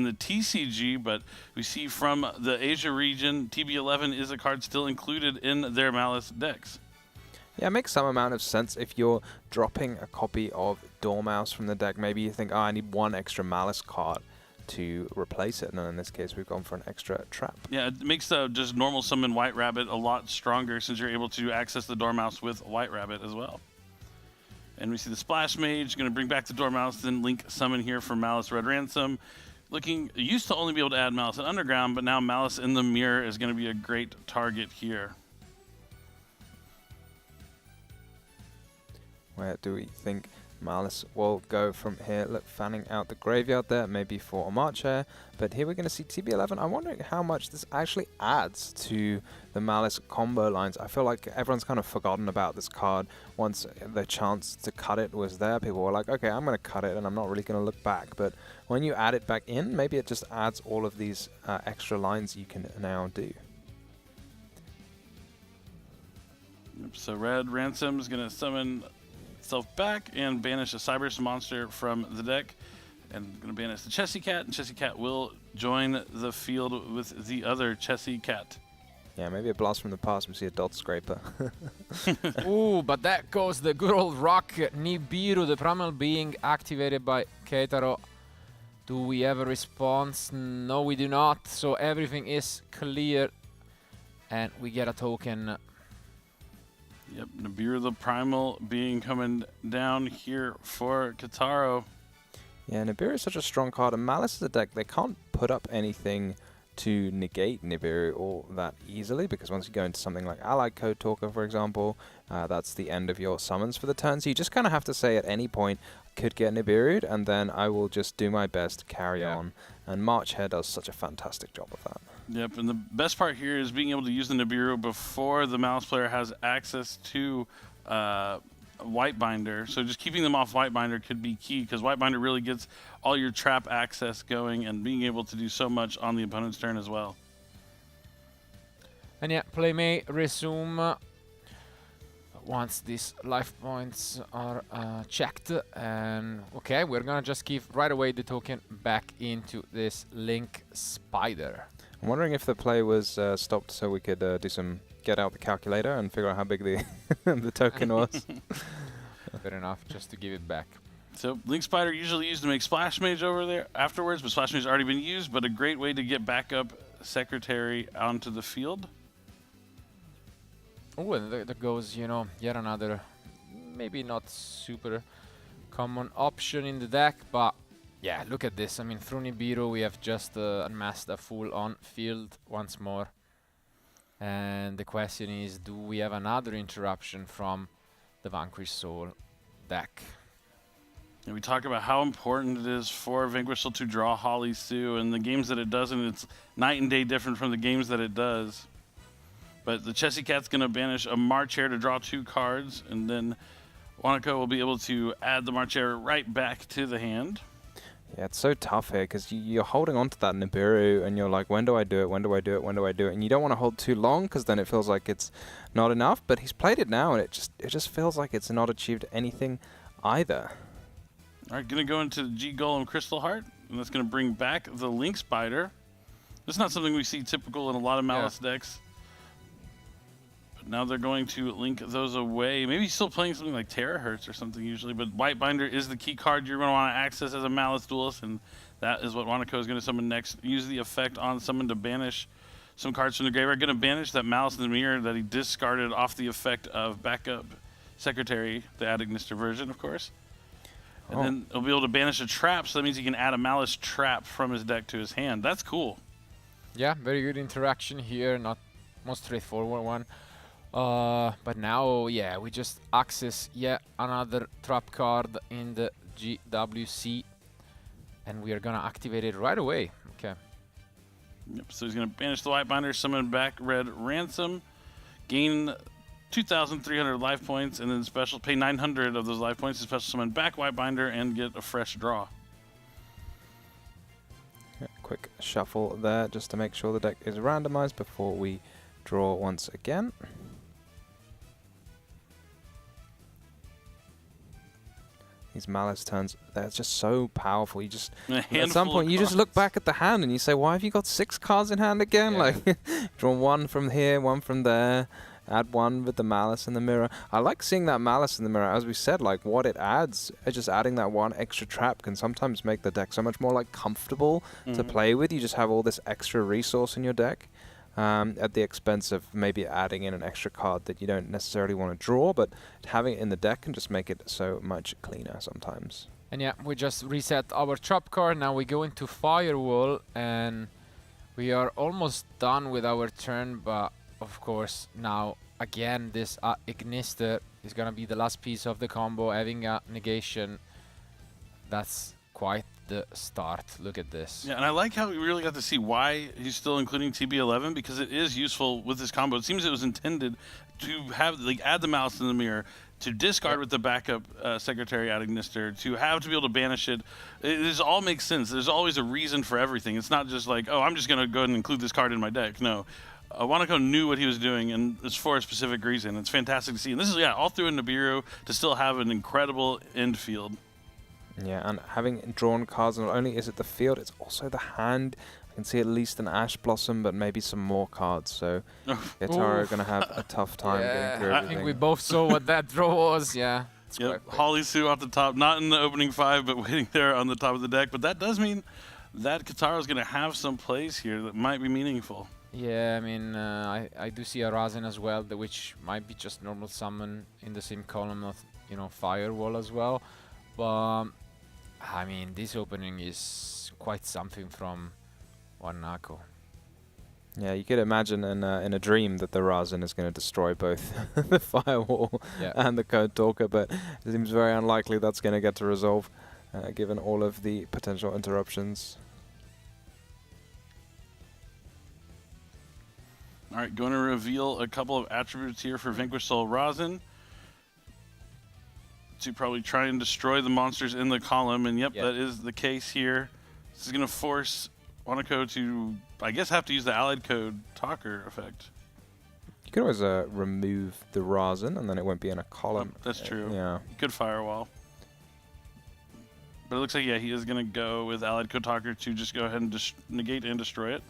the TCG, but we see from the Asia region, TB11 is a card still included in their Malice decks. Yeah, it makes some amount of sense if you're dropping a copy of Dormouse from the deck. Maybe you think, oh, I need one extra Malice card to replace it, and in this case we've gone for an extra trap. Yeah, it makes the just normal summon White Rabbit a lot stronger, since you're able to access the Dormouse with White Rabbit as well. And we see the Splash Mage going to bring back the Dormouse, then link summon here for Malice Red Ransom. Used to only be able to add Malice and Underground, but now Malice in the Mirror is going to be a great target here. Where do we think Malice will go from here? Look, fanning out the graveyard there, maybe for a March Hare. But here we're going to see TB11. I'm wondering how much this actually adds to the Malice combo lines. I feel like everyone's kind of forgotten about this card. Once the chance to cut it was there, people were like, okay, I'm going to cut it and I'm not really going to look back. But when you add it back in, maybe it just adds all of these extra lines you can now do. So Red Ransom is going to summon itself back and banish a Cyberse monster from the deck, and going to banish the Chessy Cat, and Chessy Cat will join the field with the other Chessy Cat. Yeah, maybe a blast from the past. We see a Dot Scraper. Ooh, but that goes the good old rock Nibiru, the primal being activated by Keitaro. Do we have a response? No, we do not. So everything is clear, and we get a token. Yep, Nibiru the Primal being coming down here for Keitaro. Yeah, Nibiru is such a strong card, and Malice is a deck, they can't put up anything to negate Nibiru all that easily, because once you go into something like Allied Code Talker, for example, that's the end of your summons for the turn, so you just kind of have to say at any point, I could get Nibiru'd, and then I will just do my best to carry on, and March Hare does such a fantastic job of that. Yep, and the best part here is being able to use the Nibiru before the Malice player has access to Whitebinder. So just keeping them off Whitebinder could be key, because Whitebinder really gets all your trap access going and being able to do so much on the opponent's turn as well. And yeah, play may resume once these life points are checked. And okay, we're gonna just give right away the token back into this Link Spider. I'm wondering if the play was stopped so we could get out the calculator and figure out how big the the token was. Fair enough, just to give it back. So Link Spider usually used to make Splash Mage over there afterwards, but Splash Mage has already been used, but a great way to get back up Secretary onto the field. Oh, and there goes, yet another maybe not super common option in the deck, but yeah, look at this. I mean, through Nibiru, we have just unmasked a full-on field once more. And the question is, do we have another interruption from the Vanquish Soul deck? And we talk about how important it is for Vanquish Soul to draw Holly Sue, and the games that it doesn't, it's night and day different from the games that it does. But the Chessy Cat's going to banish a March Hare to draw 2 cards, and then Wanako will be able to add the March Hare right back to the hand. Yeah, it's so tough here because you're holding on to that Nibiru and you're like, when do I do it? When do I do it? When do I do it? And you don't want to hold too long because then it feels like it's not enough. But he's played it now and it just feels like it's not achieved anything either. All right, going to go into the G Golem Crystal Heart, and that's going to bring back the Link Spider. This is not something we see typical in a lot of Malice decks. But now they're going to link those away. Maybe he's still playing something like Terahertz or something usually, but White Binder is the key card you're going to want to access as a Malice duelist, and that is what Wanako is going to summon next. Use the effect on summon to banish some cards from the graveyard. Going to banish that Malice in the Mirror that he discarded off the effect of Backup Secretary, the Ad Ignister version, of course. And then he'll be able to banish a trap, so that means he can add a Malice trap from his deck to his hand. That's cool. Yeah, very good interaction here, not most straightforward one. But now, yeah, we just access yet another trap card in the GWC, and we are gonna activate it right away. Okay. Yep, so he's gonna banish the White Binder, summon back Red Ransom, gain 2,300 life points, and then special pay 900 of those life points to special summon back White Binder and get a fresh draw. Yeah, quick shuffle there just to make sure the deck is randomized before we draw once again. These Malice turns, they're just so powerful. You just, at some point, you just look back at the hand and you say, why have you got 6 cards in hand again? Yeah. Like, draw 1 from here, 1 from there. Add 1 with the Malice in the Mirror. I like seeing that Malice in the Mirror. As we said, like what it adds, just adding that 1 extra trap can sometimes make the deck so much more like comfortable to play with. You just have all this extra resource in your deck at the expense of maybe adding in an extra card that you don't necessarily want to draw, but having it in the deck can just make it so much cleaner sometimes. And yeah, we just reset our trap card. Now we go into Firewall, and we are almost done with our turn, but of course, now again, this Ignister is gonna be the last piece of the combo, having a negation. That's quite the start. Look at this. Yeah, and I like how we really got to see why he's still including TB11, because it is useful with this combo. It seems it was intended to have, like, add the Malice in the Mirror, to discard with the backup Secretary Ad Ignister, to have to be able to banish it. This all makes sense. There's always a reason for everything. It's not just like, oh, I'm just gonna go ahead and include this card in my deck. No. Wanako knew what he was doing, and it's for a specific reason. It's fantastic to see. And this is, yeah, all through in Nibiru to still have an incredible end field. Yeah, and having drawn cards, not only is it the field, it's also the hand. I can see at least an Ash Blossom, but maybe some more cards. So Guitar are going to have a tough time getting through everything. I think we both saw what that draw was, yeah. Yep, Holly Sue off the top, not in the opening 5, but waiting there on the top of the deck. But that does mean that Katara is going to have some plays here that might be meaningful. Yeah, I mean, I do see a Razen as well, which might be just normal summon in the same column of, you know, Firewall as well. But, I mean, this opening is quite something from Wanako. Yeah, you could imagine in a dream that the Razen is going to destroy both the Firewall and the Code Talker, but it seems very unlikely that's going to get to resolve, given all of the potential interruptions. All right, going to reveal a couple of attributes here for Vanquished Soul Razen to probably try and destroy the monsters in the column, and yep, that is the case here. This is going to force Wanako to, I guess, have to use the Allied Code Talker effect. You can always remove the Razen, and then it won't be in a column. Oh, that's true. Yeah. Good Firewall. But it looks like, yeah, he is going to go with Allied Code Talker to just go ahead and negate and destroy it.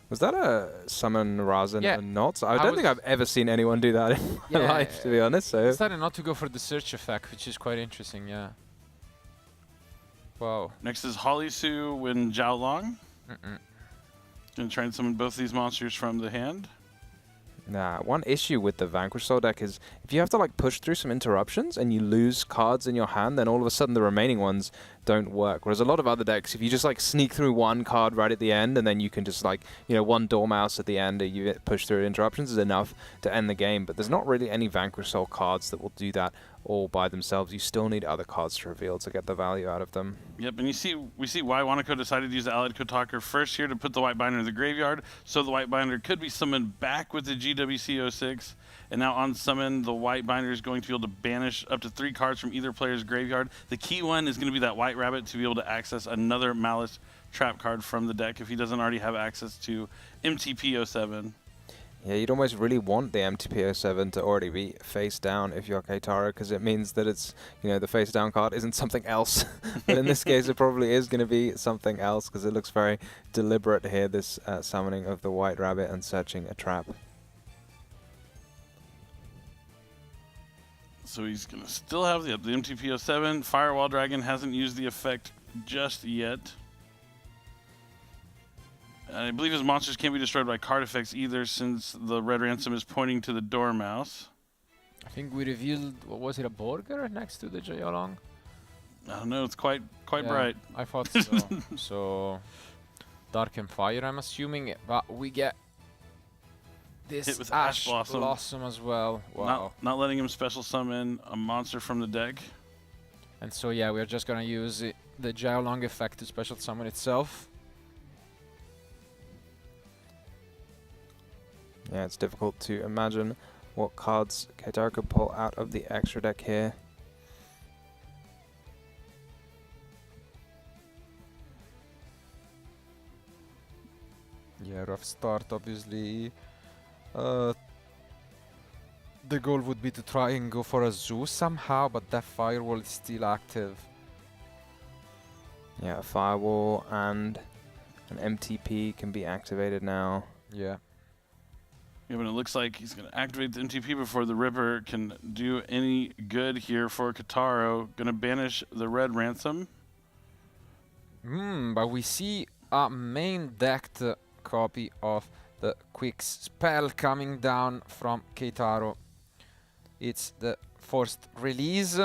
Was that a summon Razen or not? I don't think I've ever seen anyone do that in my life, to be honest. So I decided not to go for the search effect, which is quite interesting, yeah. Wow. Next is Holly Sue Win Zhao Long. Gonna try and summon both these monsters from the hand. Nah, one issue with the Vanquish Soul deck is if you have to like push through some interruptions and you lose cards in your hand, then all of a sudden the remaining ones don't work. Whereas a lot of other decks, if you just like sneak through one card right at the end and then you can just like, you know, one Dormouse at the end and you push through interruptions is enough to end the game. But there's not really any Vanquish Soul cards that will do that all by themselves. You still need other cards to reveal to get the value out of them. Yep, and we see why Wanako decided to use the Allied Code Talker first here to put the White Binder in the graveyard, so the White Binder could be summoned back with the GWC 06, and now on summon, the white binder is going to be able to banish up to 3 cards from either player's graveyard. The key one is going to be that white rabbit to be able to access another Malice trap card from the deck if he doesn't already have access to MTP07. Yeah, you'd almost really want the MTP07 to already be face down if you're Keitaro, because it means that it's, you know, the face down card isn't something else. But in this case, it probably is going to be something else, because it looks very deliberate here, this summoning of the white rabbit and searching a trap. So he's going to still have the MTP07. Firewall Dragon hasn't used the effect just yet. I believe his monsters can't be destroyed by card effects either, since the red ransom is pointing to the Dormouse. I think we revealed, what was it, a burger next to the Jayolong? I don't know, it's quite bright. I thought so. So, Dark and Fire, I'm assuming, but we get this Hit with Ash Ash Blossom as well. Wow. Not letting him special summon a monster from the deck. And so, yeah, we're just gonna use the Jayolong effect to special summon itself. Yeah, it's difficult to imagine what cards Keitaro could pull out of the extra deck here. Yeah, rough start, obviously. The goal would be to try and go for a zoo somehow, but that firewall is still active. Yeah, a firewall and an MTP can be activated now. Yeah. Yeah, but it looks like he's going to activate the MTP before the Ripper can do any good here for Keitaro. Going to banish the red ransom. But we see a main decked copy of the quick spell coming down from Keitaro. It's the forced release.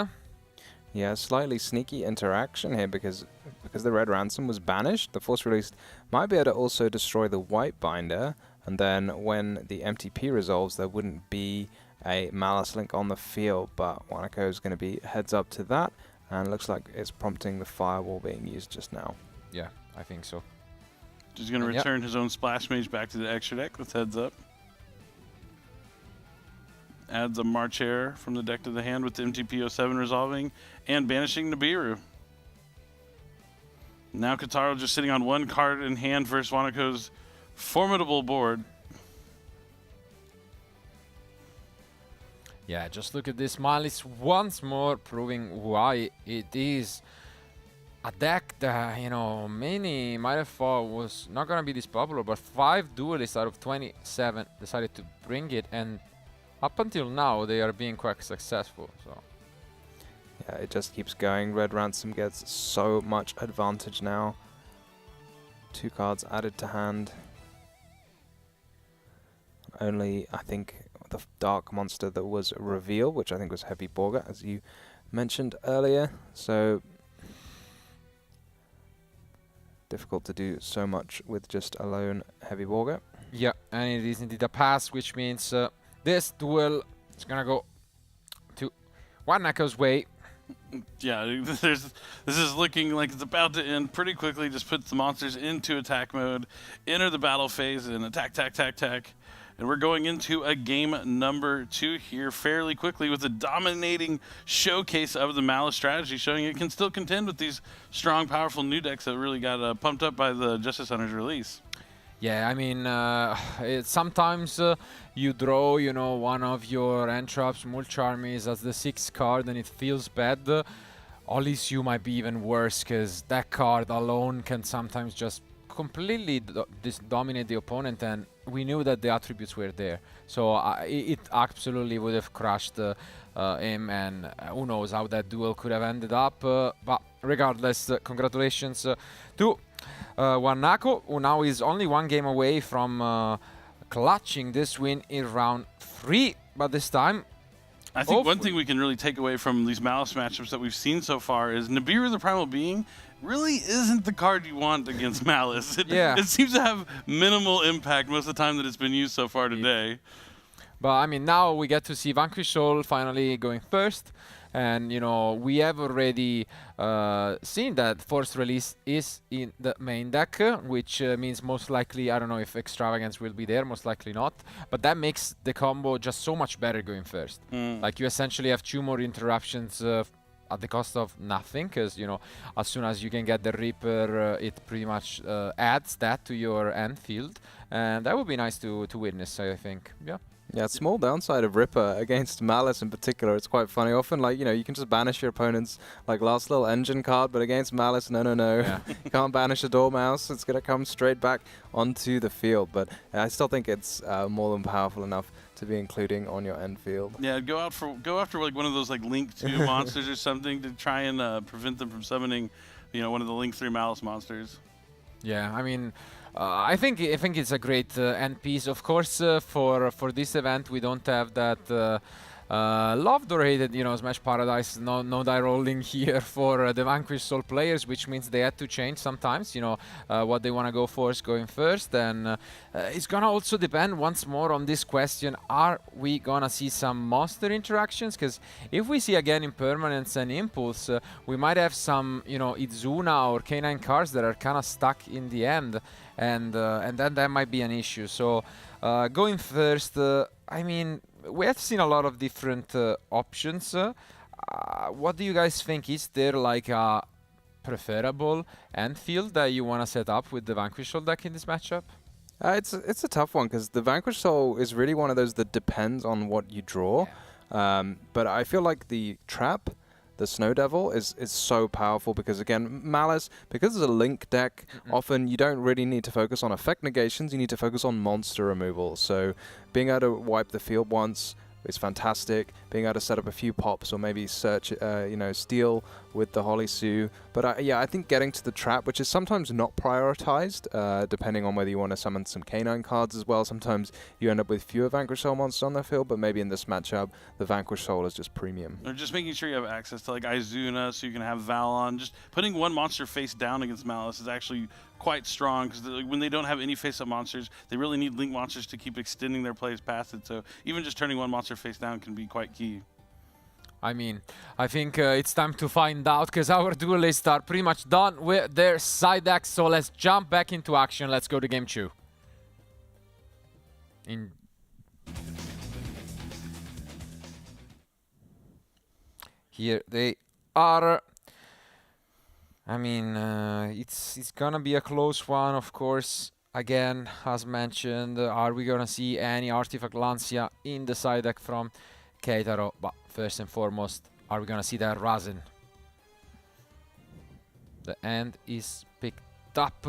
Yeah, slightly sneaky interaction here because the red ransom was banished. The force release might be able to also destroy the white binder. And then when the MTP resolves, there wouldn't be a Malice Link on the field, but Wanako is going to be heads up to that, and looks like it's prompting the Firewall being used just now. Yeah, I think so. He's going to return his own Splash Mage back to the extra deck with heads up. Adds a March Hare from the deck to the hand with the MTP07 resolving, and banishing Nibiru. Now Keitaro just sitting on 1 card in hand versus Wanako's formidable board. Yeah, just look at this Malice once more, proving why it is a deck that, you know, many might have thought was not going to be this popular, but 5 duelists out of 27 decided to bring it, and up until now they are being quite successful. So yeah, it just keeps going. Red Ransom gets so much advantage now. 2 cards added to hand. Only, I think, the dark monster that was revealed, which I think was Heavy Borga, as you mentioned earlier. So difficult to do so much with just a lone Heavy Borga. yeah, and it is indeed a pass, which means this duel is gonna go to Wanako's way. Yeah, this is looking like it's about to end pretty quickly. Just puts the monsters into attack mode, enter the battle phase, and attack. And we're going into a game number 2 here fairly quickly with a dominating showcase of the Malice strategy, showing it can still contend with these strong, powerful new decks that really got pumped up by the Justice Hunters release. Yeah, I mean, sometimes you draw, you know, one of your Entraps, Mulch Armies as the 6th card and it feels bad. Elysium might be even worse, because that card alone can sometimes just completely dominate the opponent, and we knew that the attributes were there. So it absolutely would have crushed him, and who knows how that duel could have ended up. But regardless, congratulations to Wanako, who now is only 1 game away from clutching this win in round 3. But this time, I think one thing we can really take away from these Malice matchups that we've seen so far is Nibiru the Primal Being really isn't the card you want against Malice. It seems to have minimal impact most of the time that it's been used so far today. But I mean, now we get to see Vanquish Soul finally going first, And you know, we have already seen that Force Release is in the main deck, which means most likely, I don't know if Extravagance will be there, most likely not, but that makes the combo just so much better going first. Like you essentially have 2 more interruptions at the cost of nothing, because you know, as soon as you can get the Reaper, it pretty much adds that to your end field, and that would be nice to witness, I think. Yeah, small downside of Ripper against Malice in particular. It's quite funny. Often, like, you know, you can just banish your opponent's like last little engine card, but against Malice, no. Yeah. You can't banish a Dormouse. It's gonna come straight back onto the field. But I still think it's more than powerful enough to be including on your end field. Yeah, go after like one of those like Link 2 monsters or something to try and prevent them from summoning, you know, one of the Link 3 Malice monsters. Yeah, I mean, I think it's a great end piece. Of course, for this event, we don't have that loved or hated, you know, Smash Paradise no die rolling here for the Vanquished Soul players, which means they had to change sometimes, you know, what they want to go for is going first. And it's gonna also depend once more on this question: are we gonna see some monster interactions? Because if we see again Impermanence and Impulse, we might have some, you know, Izuna or K9 cards that are kind of stuck in the end, and then that might be an issue. So going first, I mean, we have seen a lot of different options. What do you guys think? Is there like a preferable end field that you want to set up with the Vanquish Soul deck in this matchup? It's a tough one, because the Vanquish Soul is really one of those that depends on what you draw. But I feel like the Trap, the Snow Devil, is so powerful, because again, Malice, because it's a Link deck, often you don't really need to focus on effect negations, you need to focus on monster removal. So being able to wipe the field once is fantastic. Being able to set up a few pops or maybe search, you know, steal with the Holy Sue. But yeah, I think getting to the Trap, which is sometimes not prioritized, depending on whether you want to summon some K9 cards as well. Sometimes you end up with fewer Vanquish Soul monsters on the field, but maybe in this matchup, the Vanquish Soul is just premium. Or just making sure you have access to like Izuna, so you can have Valon. Just putting one monster face down against Malice is actually quite strong, because when they don't have any face-up monsters, they really need Link monsters to keep extending their plays past it. So even just turning one monster face down can be quite key. I mean, I think it's time to find out, because our duelists are pretty much done with their side decks. So let's jump back into action. Let's go to game 2. Here they are. I mean, it's gonna be a close one, of course. Again, as mentioned, are we gonna see any Artifact Lancia in the side deck from Keitaro? But first and foremost, are we gonna see that Razen? The end is picked up.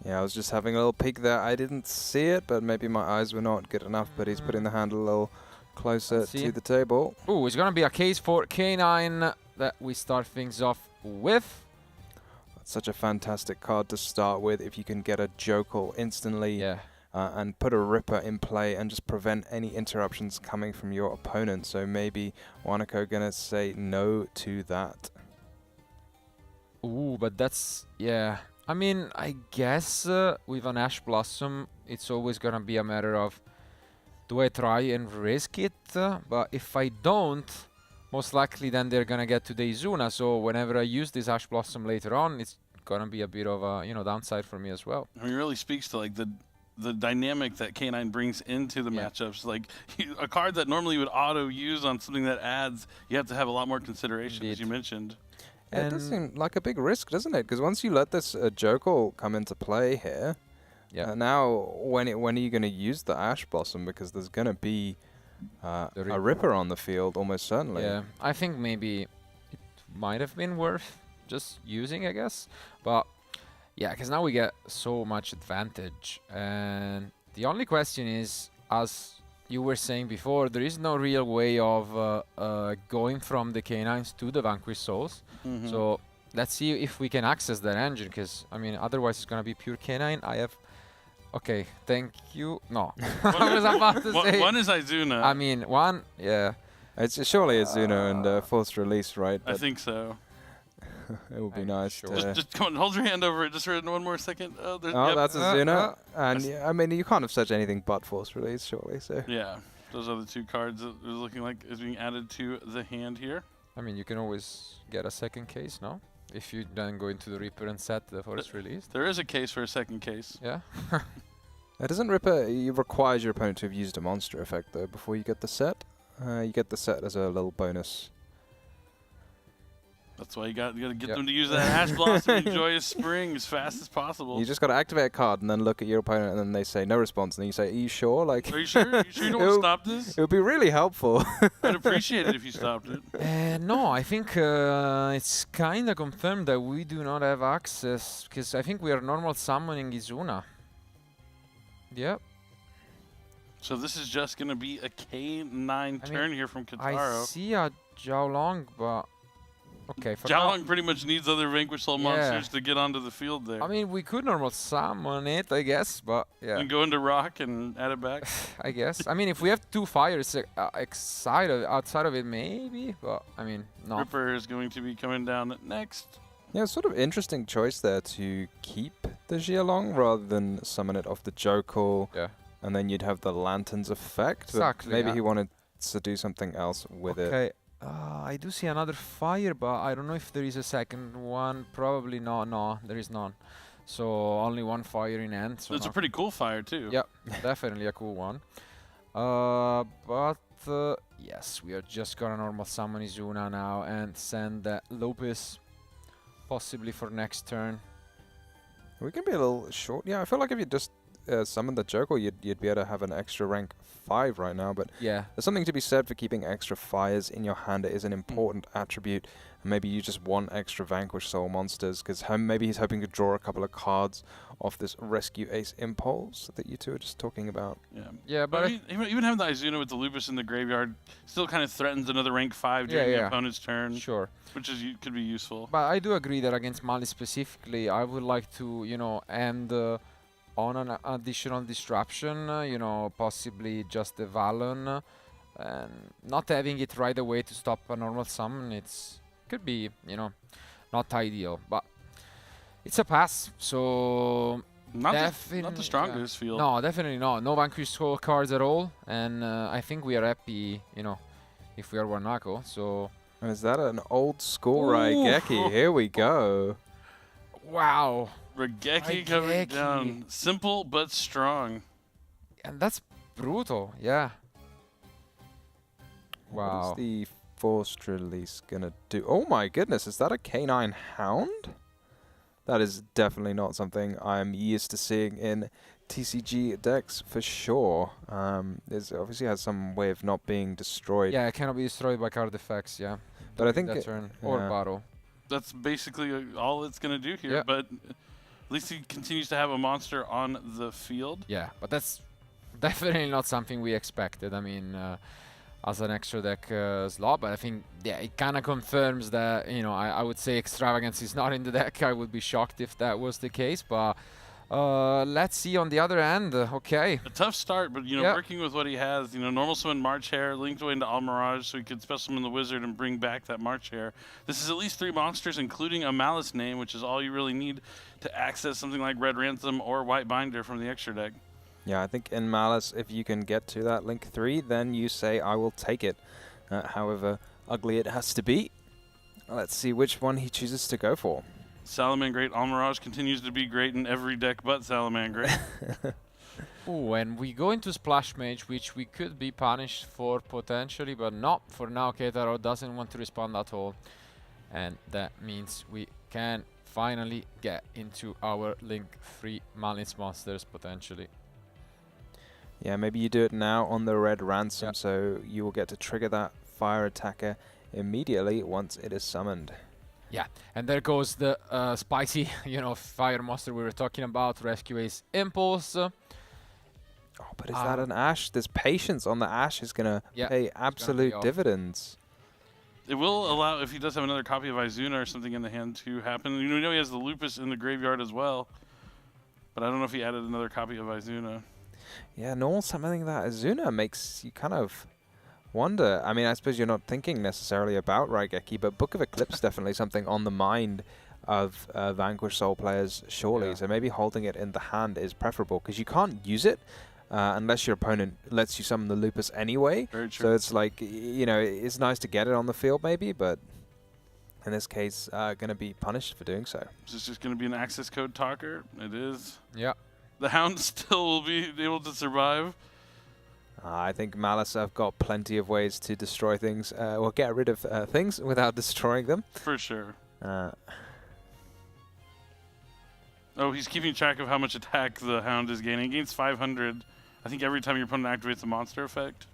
Yeah, I was just having a little peek there. I didn't see it, but maybe my eyes were not good enough. But he's putting the hand a little closer to the table. Ooh, it's gonna be a case for K9 that we start things off with. Such a fantastic card to start with. If you can get a Jokal instantly and put a Ripper in play and just prevent any interruptions coming from your opponent. So maybe Wanako gonna say no to that. Ooh, but that's, yeah. I mean, I guess with an Ash Blossom, it's always gonna be a matter of, do I try and risk it? But if I don't, most likely then they're gonna get to the Izuna, so whenever I use this Ash Blossom later on, it's gonna be a bit of a, you know, downside for me as well. I mean, it really speaks to like the dynamic that K9 brings into the matchups. Like a card that normally you would auto use on something that adds, you have to have a lot more consideration, as you mentioned. Yeah, it does seem like a big risk, doesn't it? Because once you let this Jokal come into play here, now when are you going to use the Ash Blossom? Because there's going to be a Ripper on the field, almost certainly. Yeah, I think maybe it might have been worth just using, I guess. But yeah, because now we get so much advantage. And the only question is, as you were saying before, there is no real way of going from the K9s to the Vanquished Souls. So let's see if we can access that engine, because, I mean, otherwise it's going to be pure K9. I have... Okay, thank you. No. I was about to say... One is Izuna. I mean, one, yeah. It's surely Izuna and Forced Release, right? I think so. It would be nice Just come on, hold your hand over it just for one more second. Oh, that's Izuna. And yeah, I mean, you can't have said anything but Forced Release, surely. So yeah, those are the two cards that are looking like is being added to the hand here. I mean, you can always get a second case, no? If you then go into the Reaper and set the forest release. There is a case for a second case. Yeah. It doesn't Ripper. It requires your opponent to have used a monster effect though before you get the set. You get the set as a little bonus. That's why you got to get them to use that Ash Blossom and Joyous Spring as fast as possible. You just got to activate a card and then look at your opponent and then they say no response and then you say, "Are you sure?" Like, are you sure? Are you sure you don't want to stop this? It would be really helpful. I'd appreciate it if you stopped it. No, I think it's kind of confirmed that we do not have access because I think we are normal summoning Izuna. Yep. So this is just going to be a K9 turn here from Kitaro. I see a Jiaolong, but okay. Jiaolong pretty much needs other Vanquish Soul monsters to get onto the field there. I mean, we could normal summon it, I guess, but yeah. And go into Rock and add it back. I guess. I mean, if we have two fires outside of it, maybe, but I mean, no. Ripper is going to be coming down next. Yeah, sort of interesting choice there to keep the Jiaolong rather than summon it off the Jokul. Yeah. And then you'd have the Lanterns effect. Exactly. Maybe he wanted to do something else with it. Okay. I do see another fire, but I don't know if there is a second one. Probably not. No, there is none. So only one fire in hand. So it's a pretty cool fire too. Yeah, definitely a cool one. Yes, we are just gonna normal summon Izuna now and send Lopez possibly for next turn. We can be a little short. Yeah, I feel like if you just summon the Jokul, you'd be able to have an extra rank 5 right now. But yeah, there's something to be said for keeping extra fires in your hand. It is an important attribute. And maybe you just want extra Vanquish Soul monsters because maybe he's hoping to draw a couple of cards off this Rescue Ace Impulse that you two are just talking about. Yeah, but even having the Izuna with the Lupus in the graveyard still kind of threatens another rank 5 during the opponent's turn. Sure. Which could be useful. But I do agree that against Mali specifically, I would like to, end on an additional disruption, possibly just the Valon, and not having it right away to stop a normal summon. Could be, not ideal, but it's a pass. So not the strongest field. No, definitely not. No Vanquish Soul cards at all, and I think we are happy, if we are Wanako. So. And is that an old school Raigeki? Here we go. Wow. Raigeki coming down. Simple but strong. And that's brutal, yeah. Wow. What is the forced release gonna do? Oh my goodness, is that a K9 Hound? That is definitely not something I'm used to seeing in TCG decks for sure. It obviously has some way of not being destroyed. Yeah, it cannot be destroyed by card effects, yeah. But I think that turn or battle. That's basically all it's going to do here, but at least he continues to have a monster on the field. Yeah, but that's definitely not something we expected. I mean, as an extra deck slot, but I think, it kind of confirms that, I would say Extravagance is not in the deck. I would be shocked if that was the case, but let's see on the other end. Okay. A tough start, but, working with what he has, normal summon March Hare, linked away into Almirage, so he could special summon the Wizard and bring back that March Hare. This is at least 3 monsters, including a Malice name, which is all you really need to access something like Red Ransom or White Binder from the extra deck. Yeah, I think in Malice, if you can get to that link 3, then you say, I will take it. However ugly it has to be. Let's see which one he chooses to go for. Salamangreat Almirage continues to be great in every deck but Salamangreat. Ooh, and we go into Splash Mage, which we could be punished for potentially, but not for now. Keitaro doesn't want to respond at all. And that means we can finally get into our link 3 Malice monsters potentially. Yeah, maybe you do it now on the Red Ransom, so you will get to trigger that Fire Attacker immediately once it is summoned. Yeah, and there goes the spicy, fire monster we were talking about, Rescue Ace Impulse. Oh, but is that an Ash? This patience on the Ash is going to pay absolute dividends. It will allow, if he does have another copy of Izuna or something in the hand, to happen. You know he has the Lupus in the graveyard as well, but I don't know if he added another copy of Izuna. Yeah, normal summoning that Izuna makes you kind of wonder. I mean, I suppose you're not thinking necessarily about Raigeki, but Book of Eclipse definitely something on the mind of Vanquish Soul players, surely. So maybe holding it in the hand is preferable because you can't use it unless your opponent lets you summon the Lupus anyway. Very true. So it's like, you know, it's nice to get it on the field maybe, but in this case, going to be punished for doing so. Is this just going to be an access code talker? It is. Yeah. The Hound still will be able to survive. I think Malice have got plenty of ways to destroy things, or get rid of things without destroying them. For sure. Oh, he's keeping track of how much attack the Hound is gaining. He gains 500, I think, every time your opponent activates a monster effect.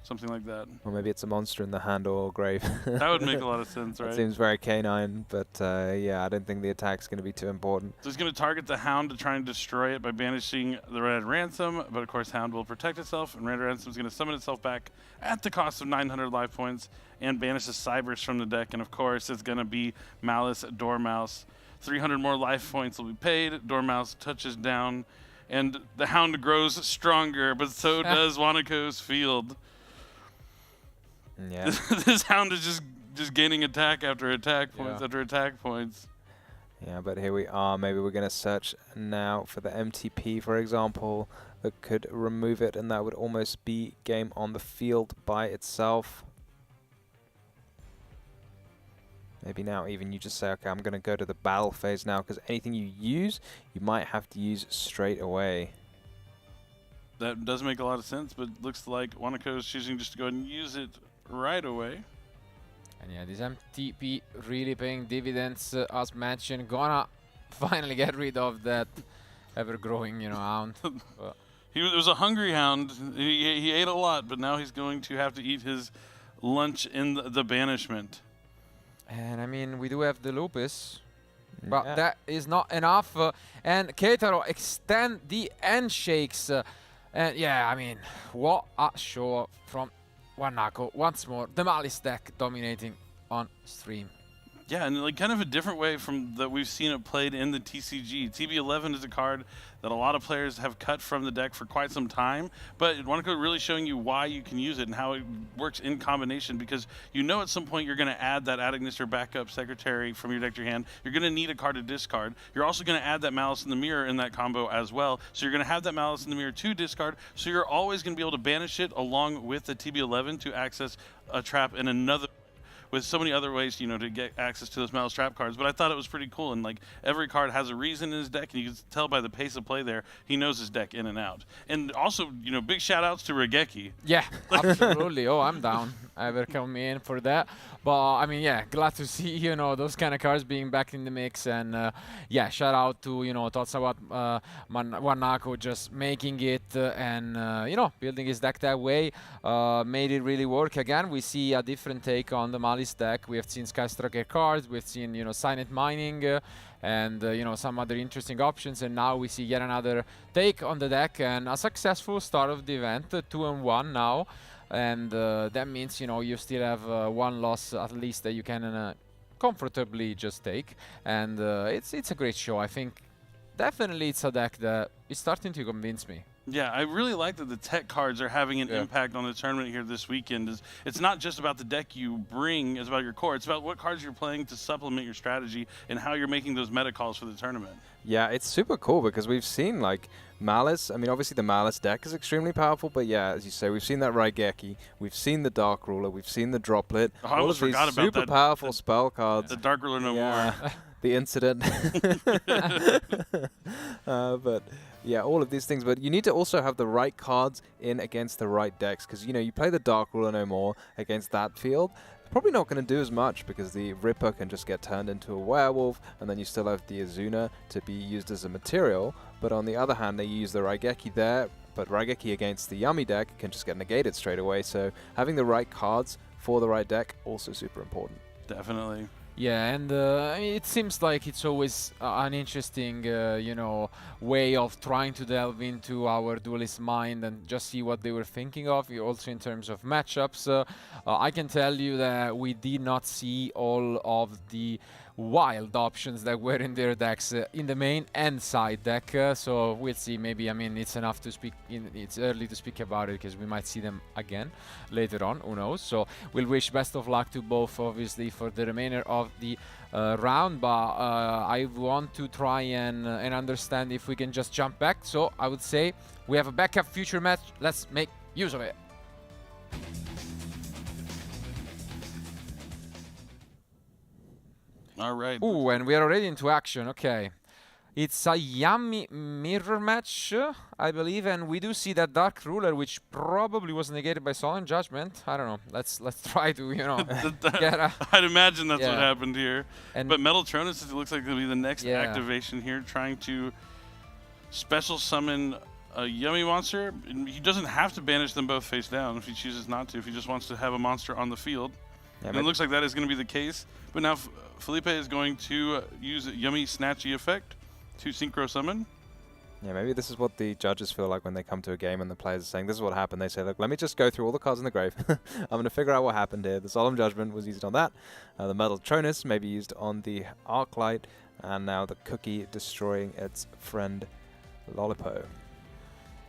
Something like that. Or maybe it's a monster in the hand or grave. That would make a lot of sense, right? That seems very canine, but yeah, I don't think the attack's going to be too important. So he's going to target the Hound to try and destroy it by banishing the Red Ransom, but of course Hound will protect itself, and Red Ransom is going to summon itself back at the cost of 900 life points and banish the Cybers from the deck, and of course it's going to be Malice Dormouse. 300 more life points will be paid, Dormouse touches down, and the Hound grows stronger, but so does Wanako's field. Yeah. This Hound is just gaining attack after attack points after attack points. Yeah, but here we are. Maybe we're going to search now for the MTP, for example, that could remove it, and that would almost be game on the field by itself. Maybe now even you just say, okay, I'm going to go to the battle phase now, because anything you use, you might have to use straight away. That does make a lot of sense, but looks like Wanako is choosing just to go ahead and use it right away. And yeah, this MTP really paying dividends, as mentioned. Gonna finally get rid of that ever-growing, you know, Hound. It was a hungry Hound. He ate a lot, but now he's going to have to eat his lunch in the banishment. And I mean, we do have the Lupus, but that is not enough. And Keitaro extend the handshakes. And yeah, I mean, what a show from Wanako. Once more, the Malice deck dominating on stream. Yeah, and like kind of a different way from that we've seen it played in the TCG. TB11 is a card that a lot of players have cut from the deck for quite some time, but Wanako really showing you why you can use it and how it works in combination, because you know at some point you're going to add that Adagnister backup secretary from your deck to your hand. You're going to need a card to discard. You're also going to add that Malice in the Mirror in that combo as well, so you're going to have that Malice in the Mirror to discard, so you're always going to be able to banish it along with the TB11 to access a trap in another, with so many other ways, you know, to get access to those Malice Trap cards. But I thought it was pretty cool, and like every card has a reason in his deck, and you can tell by the pace of play there, he knows his deck in and out. And also, you know, big shout outs to Regeki. Yeah, absolutely. Oh, I'm down. I will come in for that. But I mean, yeah, glad to see, you know, those kind of cards being back in the mix. And yeah, shout out to, you know, Totsawat Wanako just making it and, you know, building his deck that way. Made it really work. Again, we see a different take on the Malice deck. We have seen Skystriker cards, we've seen, you know, Signet Mining, and, you know, some other interesting options. And now we see yet another take on the deck and a successful start of the event, 2-1 now. And that means, you know, you still have one loss at least that you can comfortably just take. And it's a great show. I think definitely it's a deck that is starting to convince me. Yeah, I really like that the tech cards are having an impact on the tournament here this weekend. It's not just about the deck you bring, it's about your core. It's about what cards you're playing to supplement your strategy and how you're making those meta calls for the tournament. Yeah, it's super cool because we've seen like Malice. I mean, obviously the Malice deck is extremely powerful, but yeah, as you say, we've seen that Raigeki, we've seen the Dark Ruler, we've seen the Droplet. Oh, I almost forgot about super powerful spell cards. The Dark Ruler no more. The incident. But yeah, all of these things. But you need to also have the right cards in against the right decks, because, you know, you play the Dark Ruler no more against that field. Probably not going to do as much because the Ripper can just get turned into a werewolf, and then you still have the Azuna to be used as a material. But on the other hand, they use the Raigeki there, but Raigeki against the Yummy deck can just get negated straight away. So having the right cards for the right deck, also super important. Definitely. Yeah, and it seems like it's always an interesting, you know, way of trying to delve into our duelist mind and just see what they were thinking of, also in terms of matchups. I can tell you that we did not see all of the wild options that were in their decks in the main and side deck. So we'll see. Maybe, I mean, it's enough to speak. It's early to speak about it because we might see them again later on. Who knows? So we'll wish best of luck to both, obviously, for the remainder of the round. But I want to try and understand if we can just jump back. So I would say we have a backup future match. Let's make use of it. All right. Ooh, and we are already into action. Okay. It's a Yummy mirror match, I believe, and we do see that Dark Ruler, which probably was negated by Solemn Judgment. I don't know. Let's try to, you know, get a I'd imagine that's what happened here. And but Metal Tronus, it looks like it'll be the next activation here, trying to special summon a Yummy monster. And he doesn't have to banish them both face down if he chooses not to, if he just wants to have a monster on the field. Yeah, and it looks like that is going to be the case. But now Felipe is going to use Yummy Snatchy effect to synchro summon. Yeah, maybe this is what the judges feel like when they come to a game and the players are saying, this is what happened. They say, look, let me just go through all the cards in the grave. I'm going to figure out what happened here. The Solemn Judgment was used on that. The Metal Tronus may be used on the Arclight. And now the Cookie destroying its friend Lollipo.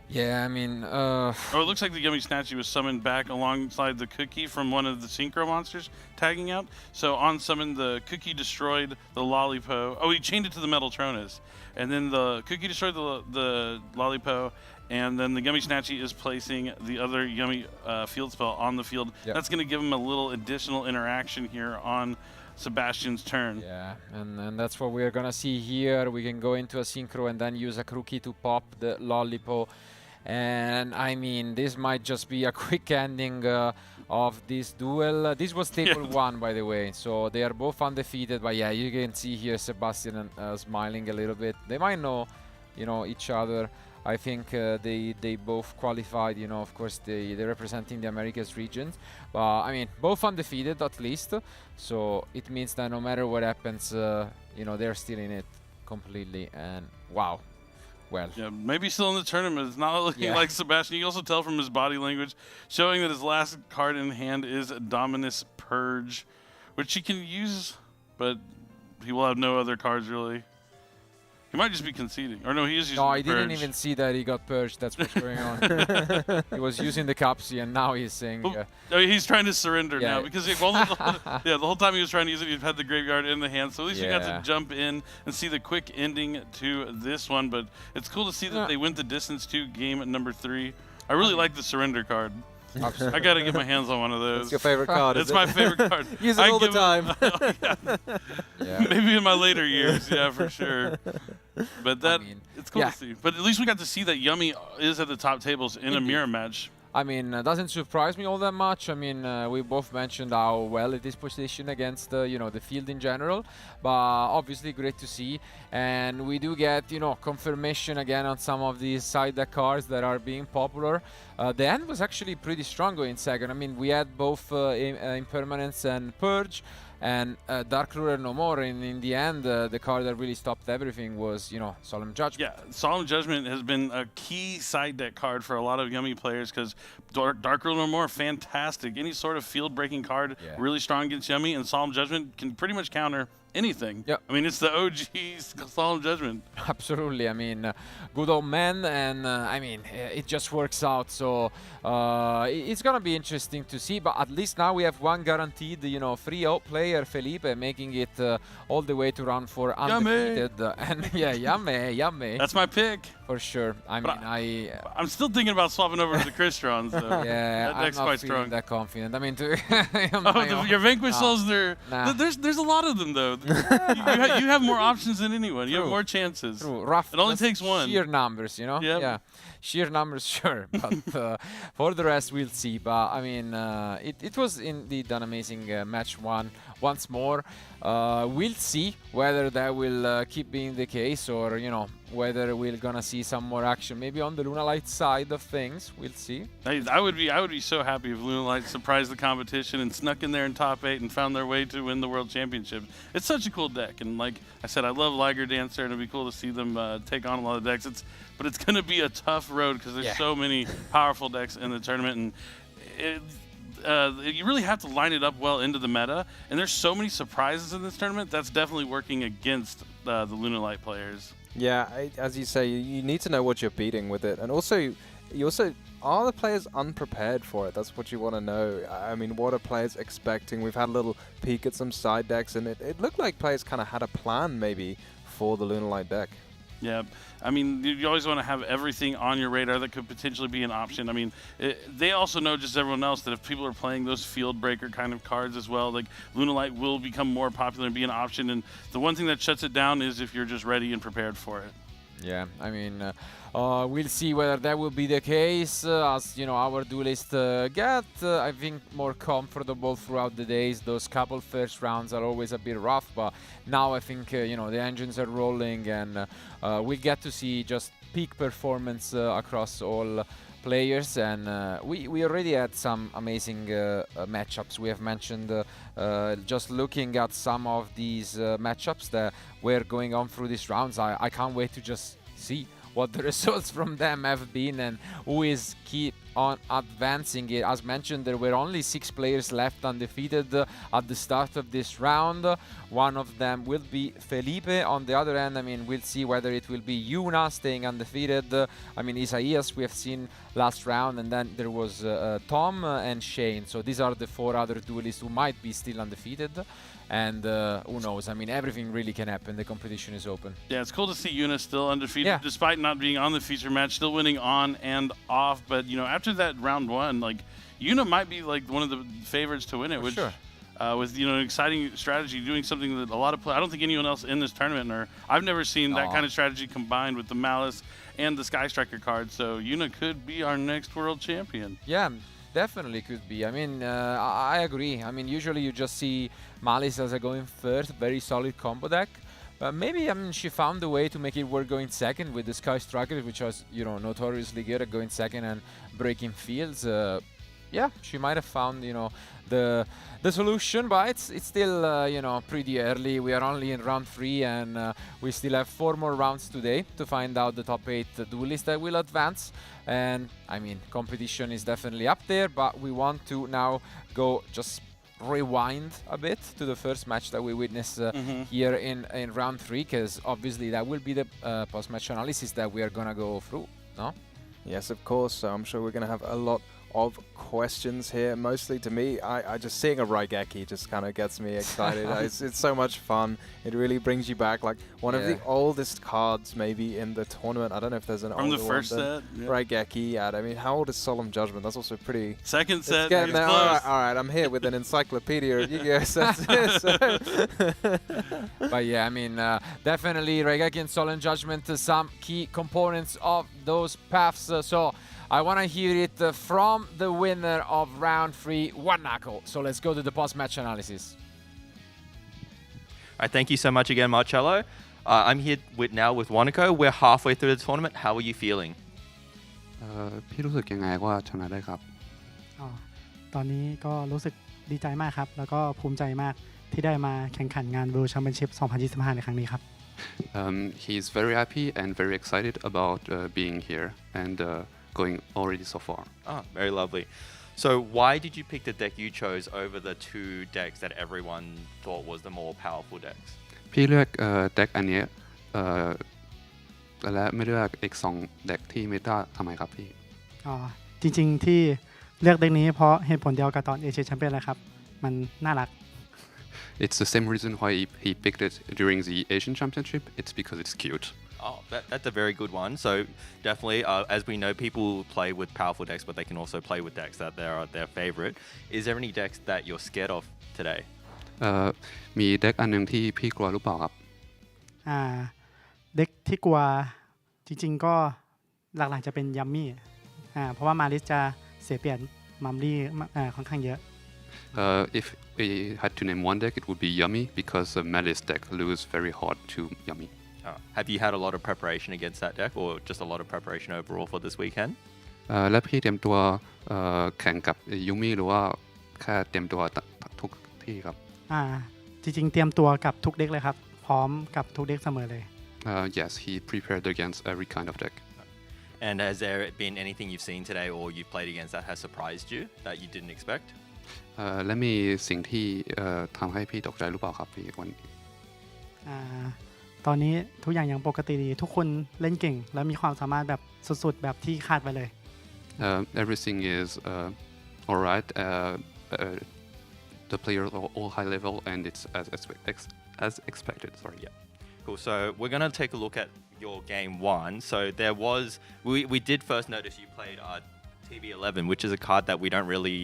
Yeah, I mean... Oh, it looks like the Yummy Snatchy was summoned back alongside the Cookie from one of the Synchro monsters tagging out. So on summon, the Cookie destroyed the Lollipo. Oh, he chained it to the Metal Tronus. And then the Cookie destroyed the Lollipo. And then the Yummy Snatchy is placing the other Yummy field spell on the field. Yep. That's going to give him a little additional interaction here on Sebastian's turn. Yeah, and that's what we're going to see here. We can go into a Synchro and then use a Crookie to pop the Lollipo. And I mean, this might just be a quick ending of this duel. This was table 1, by the way, so they are both undefeated. But yeah, you can see here Sebastian smiling a little bit. They might know, you know, each other. I think they both qualified. You know, of course, they're representing the Americas regions. But I mean, both undefeated at least. So it means that no matter what happens, you know, they're still in it completely. And wow. Well, yeah, maybe still in the tournament. It's not looking like Sebastian. You can also tell from his body language, showing that his last card in hand is Dominus Purge, which he can use, but he will have no other cards really. He might just be conceding. Or no, he is using No, the I didn't Purge. even see that he got purged. That's what's going on. He was using the Capsi, and now he's saying... No, he's trying to surrender now because the whole time he was trying to use it, he had the graveyard in the hand. So at least we got to jump in and see the quick ending to this one. But it's cool to see that they went the distance to game number 3. I really like the surrender card. I got to get my hands on one of those. It's your favorite card, It's my favorite card. Use it all the time. Maybe in my later years, yeah, for sure. But that it's cool to see. But at least we got to see that Yummy is at the top tables in a mirror match. I mean, doesn't surprise me all that much. I mean, we both mentioned how well it is positioned against, you know, the field in general. But obviously, great to see. And we do get, you know, confirmation again on some of these side deck cards that are being popular. The end was actually pretty strong going second. I mean, we had both Impermanence and Purge. And Dark Ruler no more. In the end, the card that really stopped everything was, you know, Solemn Judgment. Yeah, Solemn Judgment has been a key side deck card for a lot of Yummy players because Dark Ruler no more, fantastic. Any sort of field-breaking card, really strong against Yummy, and Solemn Judgment can pretty much counter anything. Yep. I mean, it's the OG Solemn Judgment. Absolutely. I mean, good old man, and I mean, it just works out. So it's gonna be interesting to see. But at least now we have one guaranteed, you know, 3-0 player, Felipe, making it all the way to round 4 undefeated. And yeah, yummy. That's my pick for sure. I mean, I'm still thinking about swapping over to the Crystron. So yeah, that deck's I'm not quite feeling strong. that confident. I mean, your Vanquish Souls, there's a lot of them though. You have more options than anyone. You have more chances. Rough. It only takes one. Sheer numbers, you know. Yep. Yeah, sheer numbers, sure. But for the rest, we'll see. But I mean, it was indeed an amazing match once more. We'll see whether that will keep being the case, or you know, whether we're gonna see some more action maybe on the Lunalight side of things. We'll see. I would be so happy if Lunalight surprised the competition and snuck in there in top 8 and found their way to win the World Championship. It's such a cool deck, and like I said, I love Liger Dancer, and it'd be cool to see them take on a lot of decks. But it's gonna be a tough road because there's so many powerful decks in the tournament, and you really have to line it up well into the meta, and there's so many surprises in this tournament. That's definitely working against the Lunalight players. Yeah, as you say, you need to know what you're beating with it, and also, are the players unprepared for it? That's what you want to know. I mean, what are players expecting? We've had a little peek at some side decks, and it looked like players kind of had a plan maybe for the Lunalight deck. Yeah, I mean, you always want to have everything on your radar that could potentially be an option. I mean, they also know, just everyone else, that if people are playing those field breaker kind of cards as well, like Lunalight will become more popular and be an option. And the one thing that shuts it down is if you're just ready and prepared for it. Yeah, I mean, we'll see whether that will be the case as, you know, our duelists get, I think, more comfortable throughout the days. Those couple first rounds are always a bit rough, but now I think, you know, the engines are rolling and we get to see just peak performance across all players, and we already had some amazing matchups. We have mentioned just looking at some of these matchups that were going on through these rounds. I can't wait to just see what the results from them have been and who is keep on advancing it. As mentioned, there were only 6 players left undefeated at the start of this round. One of them will be Felipe. On the other end, I mean, we'll see whether it will be Yuna staying undefeated. I mean, Isaias we have seen last round, and then there was Tom and Shane. So these are the 4 other duelists who might be still undefeated. And who knows? I mean, everything really can happen. The competition is open. Yeah, it's cool to see Yuna still undefeated, despite not being on the feature match, still winning on and off. But, you know, after that round 1, like, Yuna might be, like, one of the favorites to win it, which, with, you know, an exciting strategy, doing something that a lot of I don't think anyone else in this tournament, or I've never seen that kind of strategy combined with the Malice and the Sky Striker card. So Yuna could be our next world champion. Yeah. Definitely could be. I mean, I agree. I mean, usually you just see Malice as a going first, very solid combo deck. But maybe, I mean, she found a way to make it work going second with the Sky Striker, which was, you know, notoriously good at going second and breaking fields. Yeah, she might have found, you know, the solution, but it's still, you know, pretty early. We are only in round 3, and we still have 4 more rounds today to find out the top 8 duelists that will advance. And, I mean, competition is definitely up there, but we want to now go just rewind a bit to the first match that we witnessed here in round 3, because obviously that will be the post-match analysis that we are going to go through, no? Yes, of course. So I'm sure we're going to have a lot of questions here, mostly to me. I just seeing a Raigeki just kind of gets me excited. It's so much fun. It really brings you back, like one of the oldest cards maybe in the tournament. I don't know if there's an older one. From the first set? Raigeki, yeah. I mean, how old is Solemn Judgment? That's also pretty... Second set. All right, I'm here with an encyclopedia of Yu-Gi-Oh! Sets. But yeah, I mean, definitely Raigeki and Solemn Judgment, some key components of those paths. So I want to hear it from the winner of round 3, Wanako. So let's go to the post-match analysis. All right, thank you so much again, Marcello. I'm here now with Wanako. We're halfway through the tournament. How are you feeling? พี่รู้สึกยังไงว่าชนะได้ครับ ตอนนี้ก็รู้สึกดีใจมากครับแล้วก็ภูมิใจมากที่ได้มาแข่งขันงาน World Championship 2025 ในครั้งนี้ครับ He's very happy and very excited about being here and going already so far. Oh, very lovely. So why did you pick the deck you chose over the 2 decks that everyone thought was the more powerful decks? พี่เลือกเด็กอันนี้และไม่เลือกอีก2เด็กที่เมตาทำไมครับพี่จริงๆที่เลือกเด็กนี้เพราะเหตุผลเดียวกับตอน Asia Champion เลยครับมันน่ารัก It's the same reason why he picked it during the Asian Championship. It's because it's cute. Oh, that's a very good one. So definitely, as we know, people play with powerful decks, but they can also play with decks that are their favorite. Is there any decks that you're scared of today? มีเด็กอันหนึ่งที่พี่กลัวหรือเปล่าครับ เด็กที่กลัวจริงๆก็หลักๆจะเป็นยัมมี่เพราะว่ามาริสจะเสียเปรียบมัมลี่ค่อนข้างเยอะ If we had to name one deck, it would be Yummy because the Malice deck lose very hard to Yummy. Have you had a lot of preparation against that deck, or just a lot of preparation overall for this weekend? และพี่เตรียมตัวแข่งกับยูมิหรือว่าแค่เตรียมตัวทุกที่ครับจริงๆเตรียมตัวกับทุกเด็กเลยครับพร้อมกับทุกเด็กเสมอเลย Yes, he prepared against every kind of deck. And has there been anything you've seen today or you've played against that has surprised you that you didn't expect? และมีสิ่งที่ทำให้พี่ตกใจหรือเปล่าครับพี่วันนี้ตอนนี้ทุกอย่างยังปกติดีทุกคนเล่นเก่งและมีความสามารถแบบสุดๆแบบที่คาดไว้เลย everything is alright the players are all high level and it's as expected sorry yeah cool so we're going to take a look at your game 1 so there was we did first notice you played TB11 which is a card that we don't really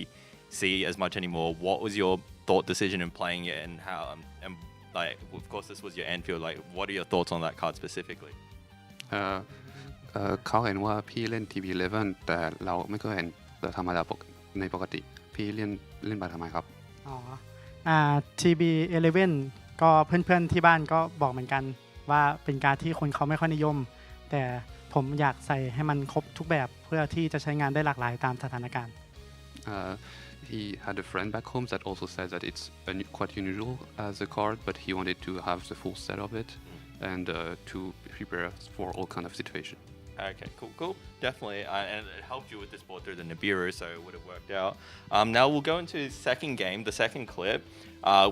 see as much anymore what was your thought decision in playing it and how and like of course this was your Anfield like what are your thoughts on that card specifically เขาเห็นว่าพี่เล่น TB11 แต่เราไม่เคยเห็นแต่ธรรมดาในปกติพี่เล่นมาทำไมครับTB11 ก็เพื่อนๆที่บ้านก็บอกเหมือนกันว่าเป็นการที่คนเขาไม่ค่อยนิยมแต่ผมอยากใส่ให้มันครบทุกแบบเพื่อที่จะใช้งานได้หลากหลายตามสถานการณ์ He had a friend back home that also said that it's quite unusual as a card, but he wanted to have the full set of it and to prepare for all kind of situation. Okay, cool. Definitely, and it helped you with this board through the Nibiru, so it would have worked out. Now we'll go into the second game, the second clip,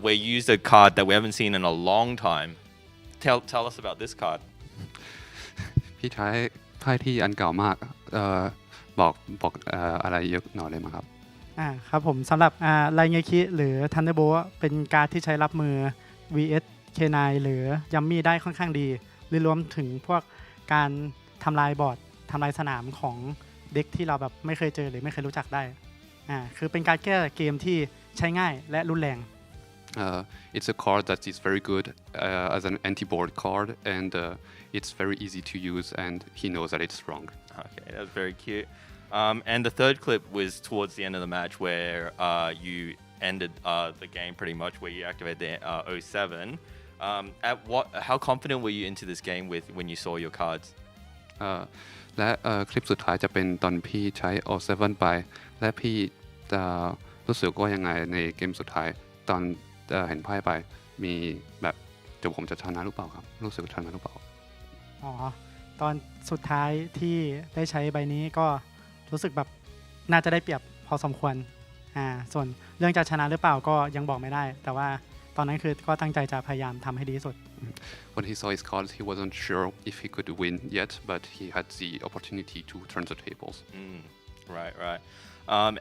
where you used a card that we haven't seen in a long time. Tell us about this card. พี่ใช้ไพ่ที่อันเก่ามากบอกอะไรเยอะหน่อยเลยมั้งครับครับผมสำหรับไลเงคิหรือทันเดอร์โบเป็นการที่ใช้รับมือ vs K9 หรือยัมมี่ได้ค่อนข้างดีหรือรวมถึงพวกการทำลายบอร์ดทำลายสนามของเด็กที่เราแบบไม่เคยเจอหรือไม่เคยรู้จักได้คือเป็นการแก้เกมที่ใช้ง่ายและรุนแรง It's a card that is very good as an anti-board card and it's very easy to use and he knows that it's strong. Okay, that's very cute. And the third clip was towards the end of the match where you ended the game pretty much where you activated the 07. How confident were you into this game with when you saw your cards? และคลิปสุดท้ายจะเป็นตอนพี่ใช้ 07 ไปและพี่รู้สึกว่ายังไงในเกมสุดท้ายตอนเห็นไพ่ไปมีแบบเดี๋ยวผมจะชนะหรือเปล่าครับรู้สึกชนะหรือเปล่าตอนสุดท้ายที่ได้ใช้ใบนี้ก็รู้สึกแบบน่าจะได้เปรียบพอสมควรส่วนเรื่องจะชนะหรือเปล่าก็ยังบอกไม่ได้แต่ว่าตอนนั้นคือก็ตั้งใจจะพยายามทำให้ดีที่สุด When he saw his cards he wasn't sure if he could win yet but he had the opportunity to turn the tables. Right.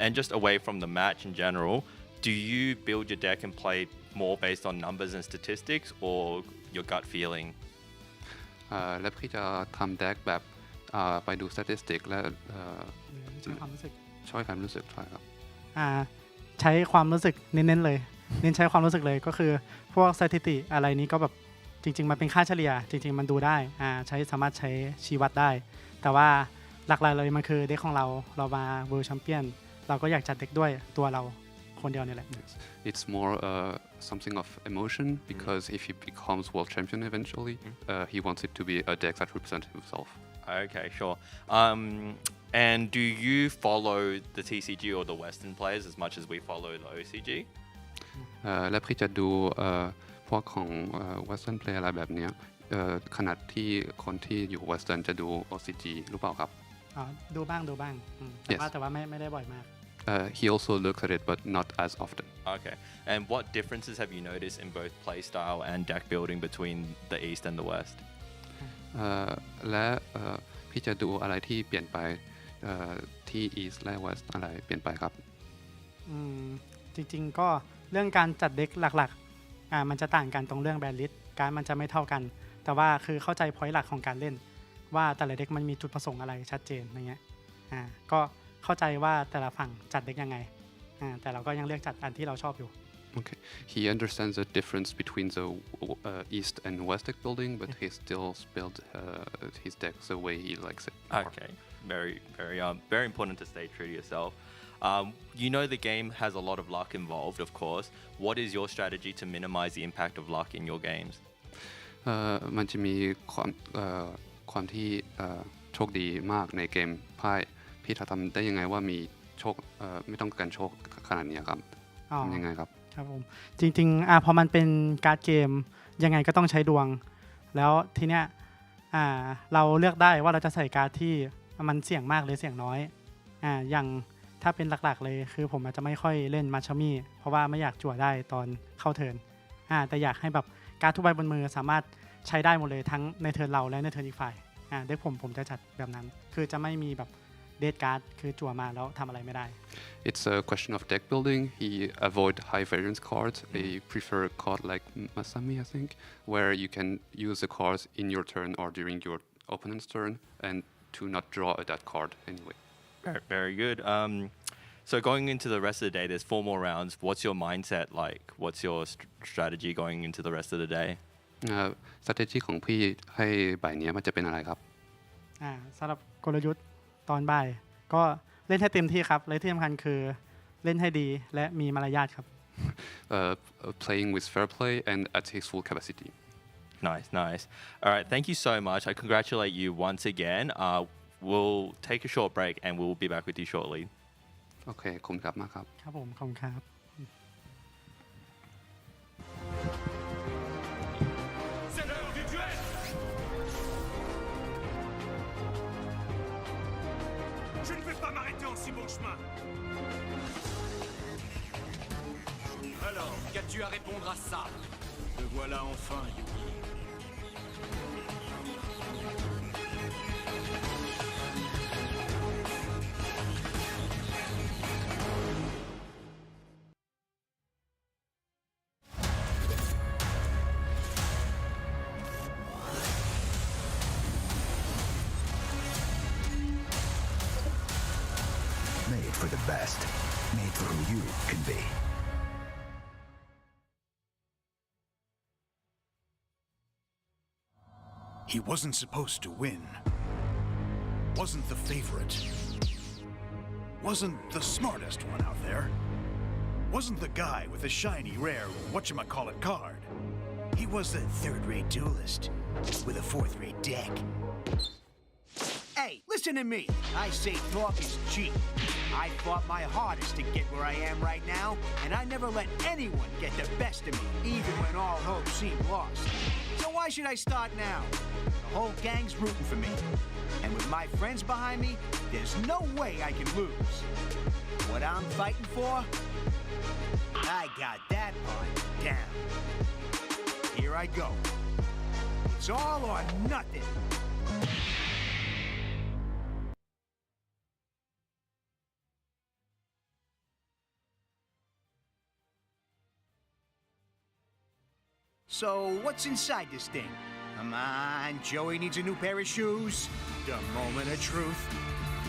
And just away from the match in general do you build your deck and play more based on numbers and statistics or your gut feeling และพี่จะทำเด็กแบบไปดูสถิติและใช้ความรู้สึกใช่ครับใช้ความรู้สึกเน้นๆเลยเน้นใช้ความรู้สึกเลยก็คือพวกสถิติอะไรนี้ก็แบบจริงๆมันเป็นค่าเฉลี่ยจริงๆมันดูได้สามารถใช้ชี้วัดได้แต่ว่าหลักๆเลยมันคือเด็กของเรามาเวิลด์แชมเปี้ยนเราก็อยากจัดเด็กด้วยตัวเราคนเดียวนี่แหละ It's more something of emotion because if he becomes world champion eventually he wants it to be a deck that represents himself. Okay, sure. And do you follow the TCG or the Western players as much as we follow the OCG? และพี่จะดูพวกของ Western player อะไรแบบนี้ขนาดที่คนที่อยู่ Western จะดู OCG หรือเปล่าครับดูบ้างแต่ว่าไม่ได้บ่อยมากHe also looks at it but not as often. Okay. And what differences have you noticed in both play style and deck building between the East and the West? และพี่จะดูอะไรที่เปลี่ยนไปที่ East และ West อะไรเปลี่ยนไปครับจริงๆก็เรื่องการจัดเด็กหลักๆมันจะต่างกันตรงเรื่องแบนลิสต์การมันจะไม่เท่ากันแต่ว่าคือเข้าใจ point หลักของการเล่นว่าแต่ละเด็กมันมีจุดประสงค์อะไรชัดเจนอย่างเงี้ยก็เข้าใจว่าแต่ละฝั่งจัดเด็กยังไงแต่เราก็ยังเลือกจัดอันที่เราชอบอยู่ Okay. He understands the difference between the East and West deck building, but he still builds his deck the way he likes it. Okay. Very important to stay true to yourself. You know the game has a lot of luck involved, of course. What is your strategy to minimize the impact of luck in your games? มันจะมีความที่โชคดีมากในเกมไพ่พี่ทำได้ยังไงว่ามีโชคไม่ต้องการโชคขนาดนี้ครับทำยังไงครับครับผมจริงๆพอมันเป็นการ์ดเกมยังไงก็ต้องใช้ดวงแล้วทีเนี้ยเราเลือกได้ว่าเราจะใส่การ์ดที่มันเสี่ยงมากหรือเสี่ยงน้อยอย่าง ถ้าเป็นหลักๆเลยคือผมอาจจะไม่ค่อยเล่นมาชามี่เพราะว่าไม่อยากจั่วได้ตอนเข้าเทิร์นแต่อยากให้แบบการ์ดทุกใบบนมือสามารถใช้ได้หมดเลยทั้งในเทิร์นเราและในเทิร์นอีกฝ่ายเด็กผมจะจัดแบบนั้นคือจะไม่มีแบบเดทการ์ดคือจั่วมาแล้วทำอะไรไม่ได้ It's a question of deck building. He avoid high variance cards. He prefer a card like Masami, I think, where you can use the cards in your turn or during your opponent's turn and to not draw that card anyway. Very, very good. So going into the rest of the day, there's 4 more rounds. What's your mindset like? What's your strategy going into the rest of the day? strategy ของพี่ให้บ่ายนี้มันจะเป็นอะไรครับ สำหรับกลยุทธ์ตอนบ่ายก็เล่นให้เต็มที่ครับและที่สำคัญคือเล่นให้ดีและมีมารยาทครับ playing with fair play and at his full capacity. Nice, nice. All right, thank you so much. I congratulate you once again. We'll take a short break and we'll be back with you shortly. โอเคขอบคุณครับมากครับครับผมขอบคุณครับ C'est l'heure du duel. Je ne vais pas m'arrêter en si bon chemin. Alors, qu'as-tu à répondre à ça? Te voilà enfin, Yugi. Made for the best. Made for who you can be. He wasn't supposed to win. Wasn't the favorite. Wasn't the smartest one out there. Wasn't the guy with the shiny, rare, whatchamacallit card. He was the third-rate duelist with a fourth-rate deck. Hey, listen to me. I say talk is cheap. I fought my hardest to get where I am right now, and I never let anyone get the best of me, even when all hope seemed lost. So why should I start now? The whole gang's rooting for me. And with my friends behind me, there's no way I can lose. What I'm fighting for? I got that part down. Here I go. It's all or nothing. So, what's inside this thing? Come on, Joey needs a new pair of shoes. The moment of truth.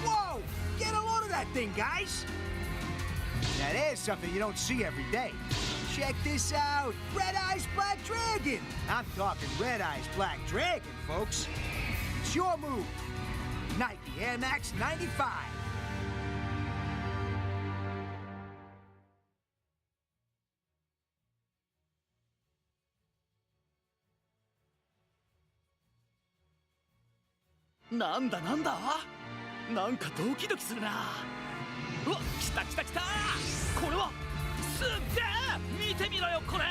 Whoa! Get a load of that thing, guys! Now there's something you don't see every day. Check this out! Red Eyes Black Dragon! I'm talking Red Eyes Black Dragon, folks. It's your move. Nike Air Max 95.なんだなんかドキドキするな。うわ、来た来た来た。これはすっげえ。見てみろよこれ。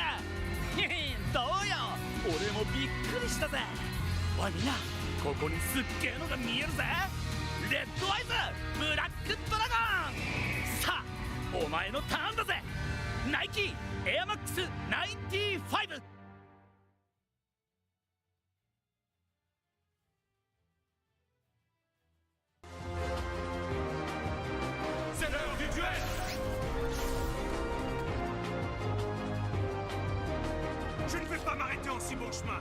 どうよ、俺もびっくりしたぜ。おいみんな、ここにすっげえのが見えるぜ。レッドアイズブラックドラゴン。さあお前のターンだぜ。ナイキエアマックス95。C'est l'heure du duel. Je ne vais pas m'arrêter en si bon chemin.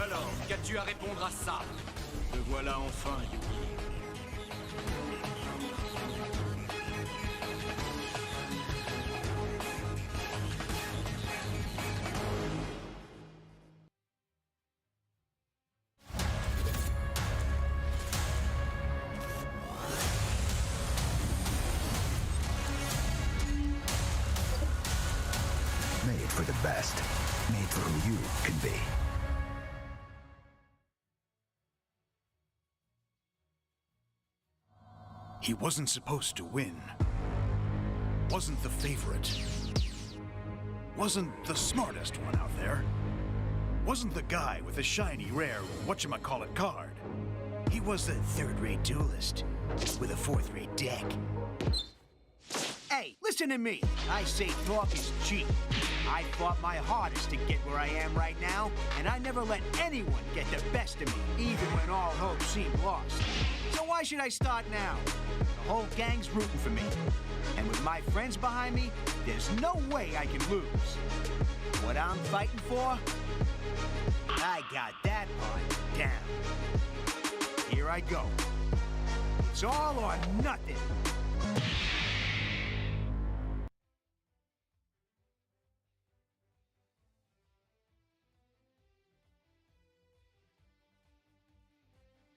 Alors, qu'as-tu à répondre à ça? Te voilà enfin, Yugi. Made for the best. Made for who you can be. He wasn't supposed to win. Wasn't the favorite. Wasn't the smartest one out there. Wasn't the guy with the shiny, rare, whatchamacallit card. He was a third-rate duelist with a fourth-rate deck. Hey, listen to me. I say talk is cheap. I fought my hardest to get where I am right now, and I never let anyone get the best of me, even when all hope seemed lost. So why should I start now? The whole gang's rooting for me. And with my friends behind me, there's no way I can lose. What I'm fighting for? I got that part down. Here I go. It's all or nothing.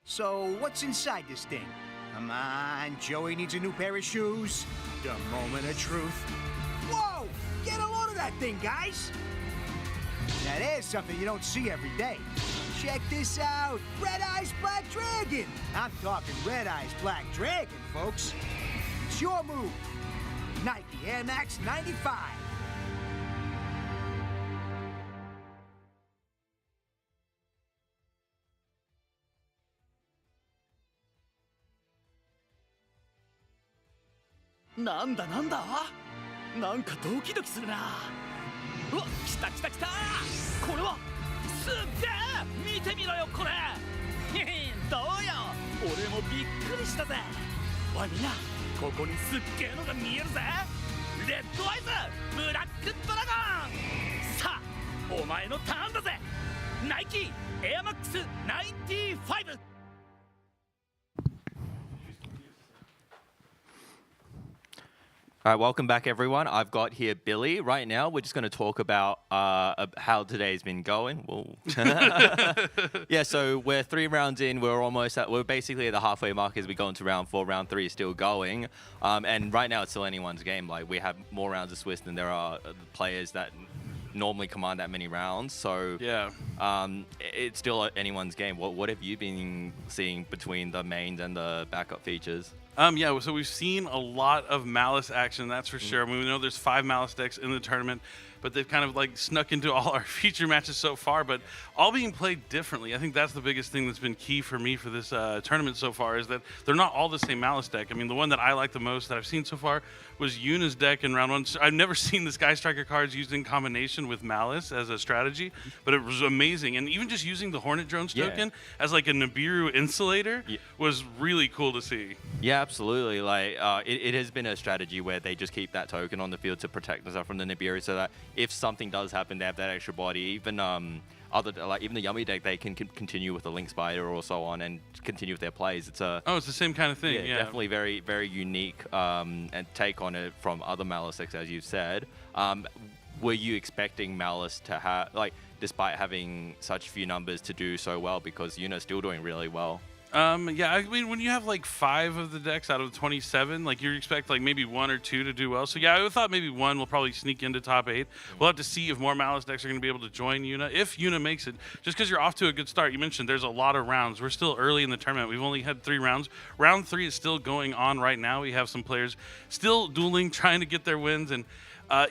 So, what's inside this thing? Come on, Joey needs a new pair of shoes. The moment of truth. Whoa! Get a load of that thing, guys! Now there's something you don't see every day. Check this out! Red Eyes Black Dragon! I'm talking Red Eyes Black Dragon, folks. It's your move. Nike Air Max 95.なんだなんだなんかドキドキするな。うわ来た来た来た。これはすっげえ見てみろよこれ。どうよ俺もびっくりしたぜ。おいみんなここにすっげえのが見えるぜ。レッドアイズブラックドラゴン。さあお前のターンだぜ。ナイキエアマックス95。All right, welcome back, everyone. I've got here Billy. Right now, we're just going to talk about how today's been going. Whoa. Yeah, so we're 3 rounds in. We're basically at the halfway mark as we go into round 4. Round 3 is still going. And right now, it's still anyone's game. Like, we have more rounds of Swiss than there are players that normally command that many rounds. So yeah, it's still anyone's game. What have you been seeing between the mains and the backup features? Yeah, so we've seen a lot of Malice action, that's for sure. I mean, we know there's 5 Malice decks in the tournament, but they've kind of like snuck into all our feature matches so far, but all being played differently. I think that's the biggest thing that's been key for me for this tournament so far, is that they're not all the same Malice deck. I mean, the one that I like the most that I've seen so far was Yuna's deck in round 1. I've never seen the Sky Striker cards used in combination with Malice as a strategy, but it was amazing. And even just using the Hornet Drones token as like a Nibiru insulator was really cool to see. Yeah, absolutely. Like it has been a strategy where they just keep that token on the field to protect themselves from the Nibiru, so that if something does happen, they have that extra body. Even even the Yummy deck, they can continue with the Link Spider or so on and continue with their plays. It's the same kind of thing. Yeah, definitely very, very unique and take on it from other Malice decks, as you said. Were you expecting Malice to have, despite having such few numbers, to do so well? Because Yuna's still doing really well. Yeah, I mean, when you have like 5 of the decks out of 27, like you expect like maybe 1 or 2 to do well. So yeah, I thought maybe 1 will probably sneak into top 8. We'll have to see if more Malice decks are going to be able to join Yuna. If Yuna makes it, just because you're off to a good start. You mentioned there's a lot of rounds. We're still early in the tournament. We've only had 3 rounds. Round 3 is still going on right now. We have some players still dueling, trying to get their wins, and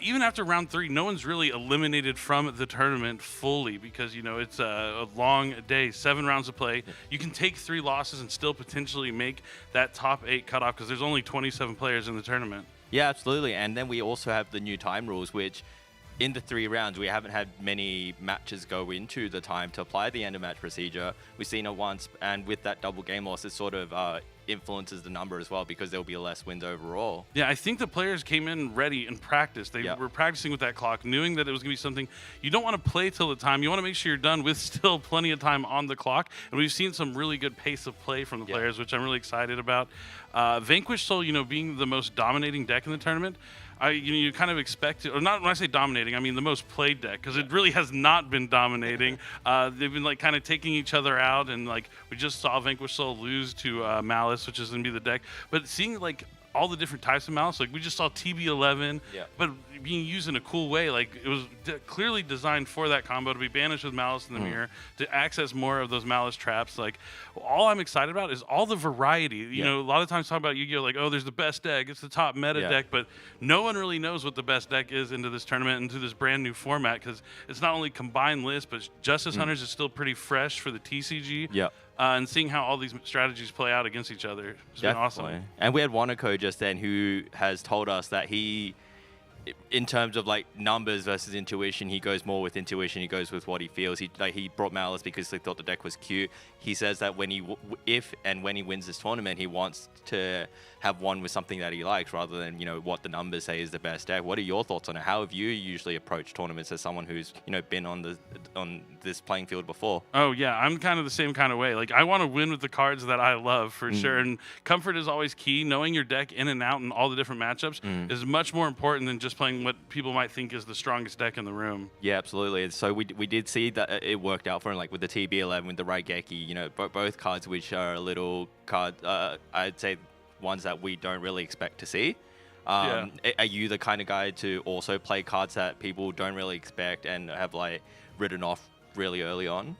even after round 3, no one's really eliminated from the tournament fully, because, you know, it's a long day, 7 rounds to play. You can take 3 losses and still potentially make that top 8 cutoff, because there's only 27 players in the tournament. Yeah, absolutely. And then we also have the new time rules, which in the 3 rounds, we haven't had many matches go into the time to apply the end of match procedure. We've seen it once, and with that double game loss, it sort of influences the number as well, because there'll be less wins overall. Yeah, I think the players came in ready and practiced. They were practicing with that clock, knowing that it was going to be something you don't want to play till the time. You want to make sure you're done with still plenty of time on the clock. And we've seen some really good pace of play from the players, which I'm really excited about. Vanquish Soul, you know, being the most dominating deck in the tournament, you kind of expect it, or not when I say dominating, I mean the most played deck, because it really has not been dominating. They've been like kind of taking each other out, and like we just saw Vanquish Soul lose to Malice, which is going to be the deck. But seeing like all the different types of Malice, like we just saw TB11, but being used in a cool way. Like it was clearly designed for that combo to be banished with Malice in the mirror, to access more of those Malice traps. Like all I'm excited about is all the variety. You know, a lot of times talking about Yu-Gi-Oh, like, oh, there's the best deck, it's the top meta deck, but no one really knows what the best deck is into this tournament, into this brand new format, because it's not only combined list, but Justice Hunters is still pretty fresh for the TCG. and seeing how all these strategies play out against each other has been awesome. And we had Wanako just then who has told us that he, in terms of like numbers versus intuition, he goes more with intuition. He goes with what he feels. He brought Malice because he thought the deck was cute. He says that when if and when he wins this tournament, he wants to have one with something that he likes rather than, you know, what the numbers say is the best deck. What are your thoughts on it? How have you usually approached tournaments as someone who's, you know, been on this playing field before? Oh yeah, I'm kind of the same kind of way. Like I want to win with the cards that I love for sure, and comfort is always key. Knowing your deck in and out and all the different matchups is much more important than just playing what people might think is the strongest deck in the room. Yeah, absolutely. So we did see that it worked out for him, like with the TB11, with the Raigeki, you know, both cards which are a little I'd say ones that we don't really expect to see. Are you the kind of guy to also play cards that people don't really expect and have like written off really early on?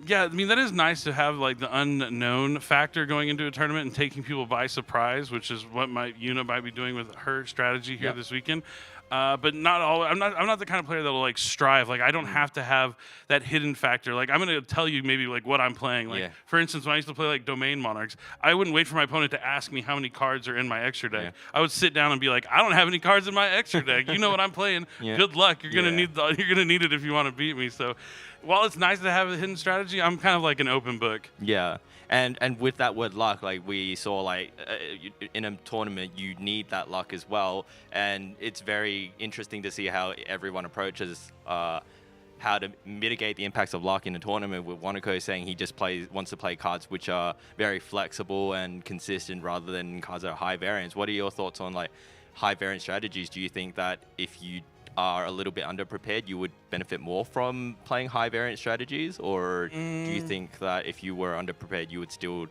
Yeah, I mean, that is nice to have like the unknown factor going into a tournament and taking people by surprise, which is what Yuna might be doing with her strategy here this weekend. But not all. I'm not the kind of player that will like strive. Like I don't have to have that hidden factor. Like I'm gonna tell you maybe like what I'm playing. Like for instance, when I used to play like Domain Monarchs, I wouldn't wait for my opponent to ask me how many cards are in my extra deck. I would sit down and be like, I don't have any cards in my extra deck. You know what I'm playing. Good luck. You're gonna need it if you want to beat me. So while it's nice to have a hidden strategy, I'm kind of like an open book. Yeah. And with that word luck, like we saw, like in a tournament, you need that luck as well. And it's very interesting to see how everyone approaches how to mitigate the impacts of luck in a tournament. With Wanako saying he just wants to play cards which are very flexible and consistent rather than cards that are high variance. What are your thoughts on like high variance strategies? Do you think that if you are a little bit underprepared, you would benefit more from playing high variant strategies, or do you think that if you were underprepared, you would still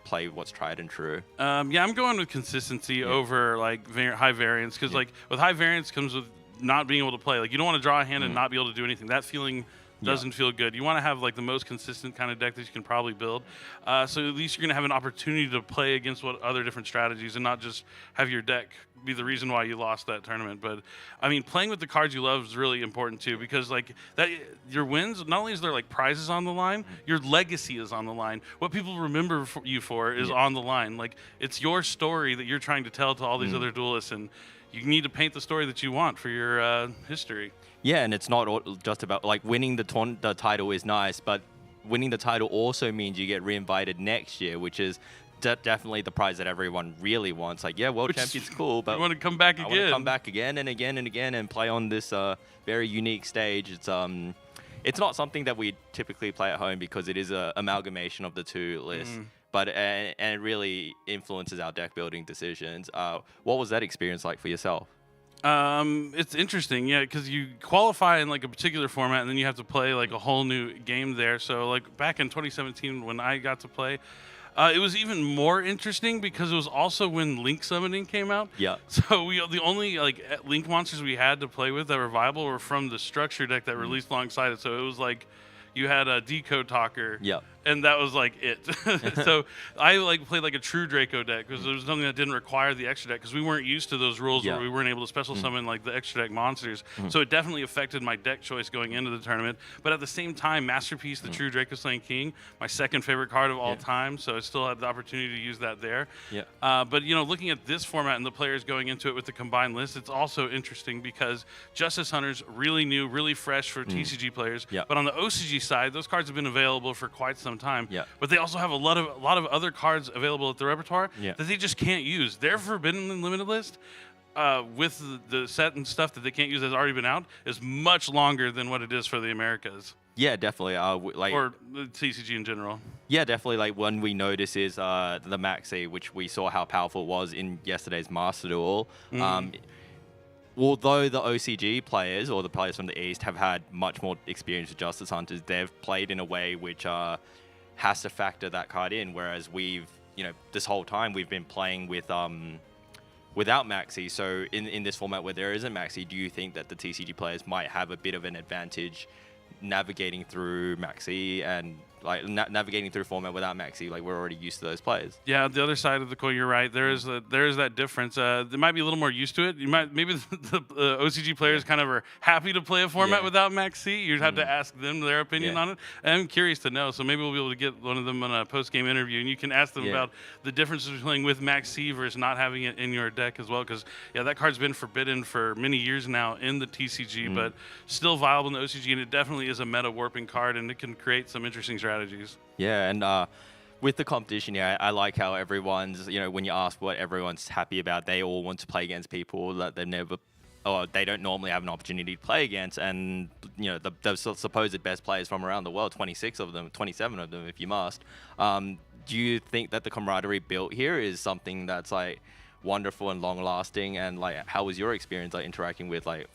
play what's tried and true? Yeah, I'm going with consistency over like high variance, because like with high variance comes with not being able to play. Like you don't want to draw a hand and not be able to do anything. That feeling doesn't feel good. You want to have like the most consistent kind of deck that you can probably build. So at least you're going to have an opportunity to play against what other different strategies and not just have your deck be the reason why you lost that tournament. But I mean, playing with the cards you love is really important too, because like that, your wins, not only is there like prizes on the line, your legacy is on the line. What people remember you for is on the line. Like it's your story that you're trying to tell to all these other duelists, and you need to paint the story that you want for your history. Yeah, and it's not just about like winning the title is nice, but winning the title also means you get reinvited next year, which is definitely the prize that everyone really wants. Like, yeah, world champion's cool, but you want to come back again. I want to come back again and again and again and play on this very unique stage. It's not something that we typically play at home because it is an amalgamation of the two lists. But and it really influences our deck building decisions. What was that experience like for yourself? It's interesting, yeah, because you qualify in like a particular format and then you have to play like a whole new game there. So like back in 2017 when I got to play, it was even more interesting because it was also when Link Summoning came out. Yeah. So the only like Link monsters we had to play with that were viable were from the structure deck that released alongside it. So it was like you had a Decode Talker. Yeah. And that was like it. So I like played like a true Draco deck because there was something that didn't require the extra deck because we weren't used to those rules where we weren't able to special summon like the extra deck monsters. So it definitely affected my deck choice going into the tournament. But at the same time, Masterpiece, the true Draco Slaying King, my second favorite card of all time. So I still had the opportunity to use that there. Yeah. But you know, looking at this format and the players going into it with the combined list, it's also interesting because Justice Hunters really new, really fresh for TCG players. Yeah. But on the OCG side, those cards have been available for quite some time. Yeah. But they also have a lot of other cards available at the repertoire Yeah. that they just can't use. Their Forbidden and Limited list with the set and stuff that they can't use that's already been out is much longer than what it is for the Americas. Yeah, definitely. Or the TCG in general. Yeah, definitely. Like one we notice is the Maxi, which we saw how powerful it was in yesterday's Master Duel. Although the OCG players or the players from the East have had much more experience with Justice Hunters, they've played in a way which has to factor that card in, whereas we've, you know, this whole time we've been playing with without Maxi. So in this format where there isn't Maxi, do you think that the TCG players might have a bit of an advantage navigating through Maxi and like navigating through format without Maxi. Like we're already used to those players. Yeah, the other side of the coin, you're right. There is that difference. They might be a little more used to it. Maybe the OCG players kind of are happy to play a format without Max C. You'd have to ask them their opinion on it. And I'm curious to know. So maybe we'll be able to get one of them on a post-game interview, and you can ask them about the differences between playing with Max C versus not having it in your deck as well. Because that card's been forbidden for many years now in the TCG, but still viable in the OCG, and it definitely is a meta warping card, and it can create some interesting strategies. Yeah, and with the competition, I like how everyone's, when you ask what everyone's happy about, they all want to play against people that they don't normally have an opportunity to play against, and the supposed best players from around the world, 26 of them, 27 of them if you must. Do you think that the camaraderie built here is something that's like wonderful and long lasting, and like how was your experience like interacting with like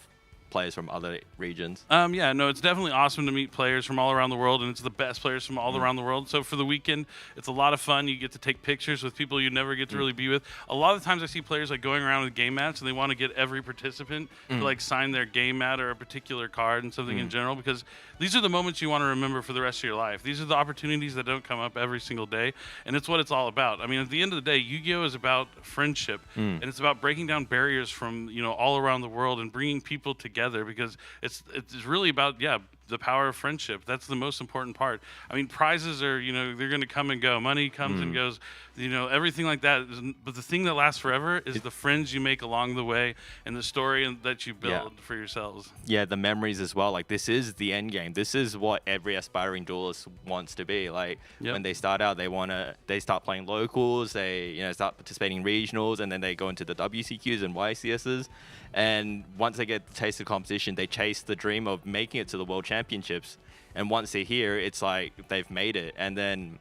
players from other regions? Yeah, no, it's definitely awesome to meet players from all around the world, and it's the best players from all around the world. So for the weekend, it's a lot of fun. You get to take pictures with people you never get to really be with. A lot of the times I see players like going around with game mats, and they want to get every participant to like sign their game mat or a particular card and something in general, because these are the moments you want to remember for the rest of your life. These are the opportunities that don't come up every single day, and it's what it's all about. I mean, at the end of the day, Yu-Gi-Oh! Is about friendship, and it's about breaking down barriers from all around the world and bringing people together, because it's really about the power of friendship. That's the most important part. I mean, prizes are they're going to come and go. Money comes and goes. Everything like that. But the thing that lasts forever is the friends you make along the way and the story that you build for yourselves. Yeah, the memories as well. Like this is the end game. This is what every aspiring duelist wants to be. Like when they start out, they start playing locals. They start participating in regionals, and then they go into the WCQs and YCSs. And once they get the taste of competition, they chase the dream of making it to the World Championships. And once they're here, it's like they've made it. And then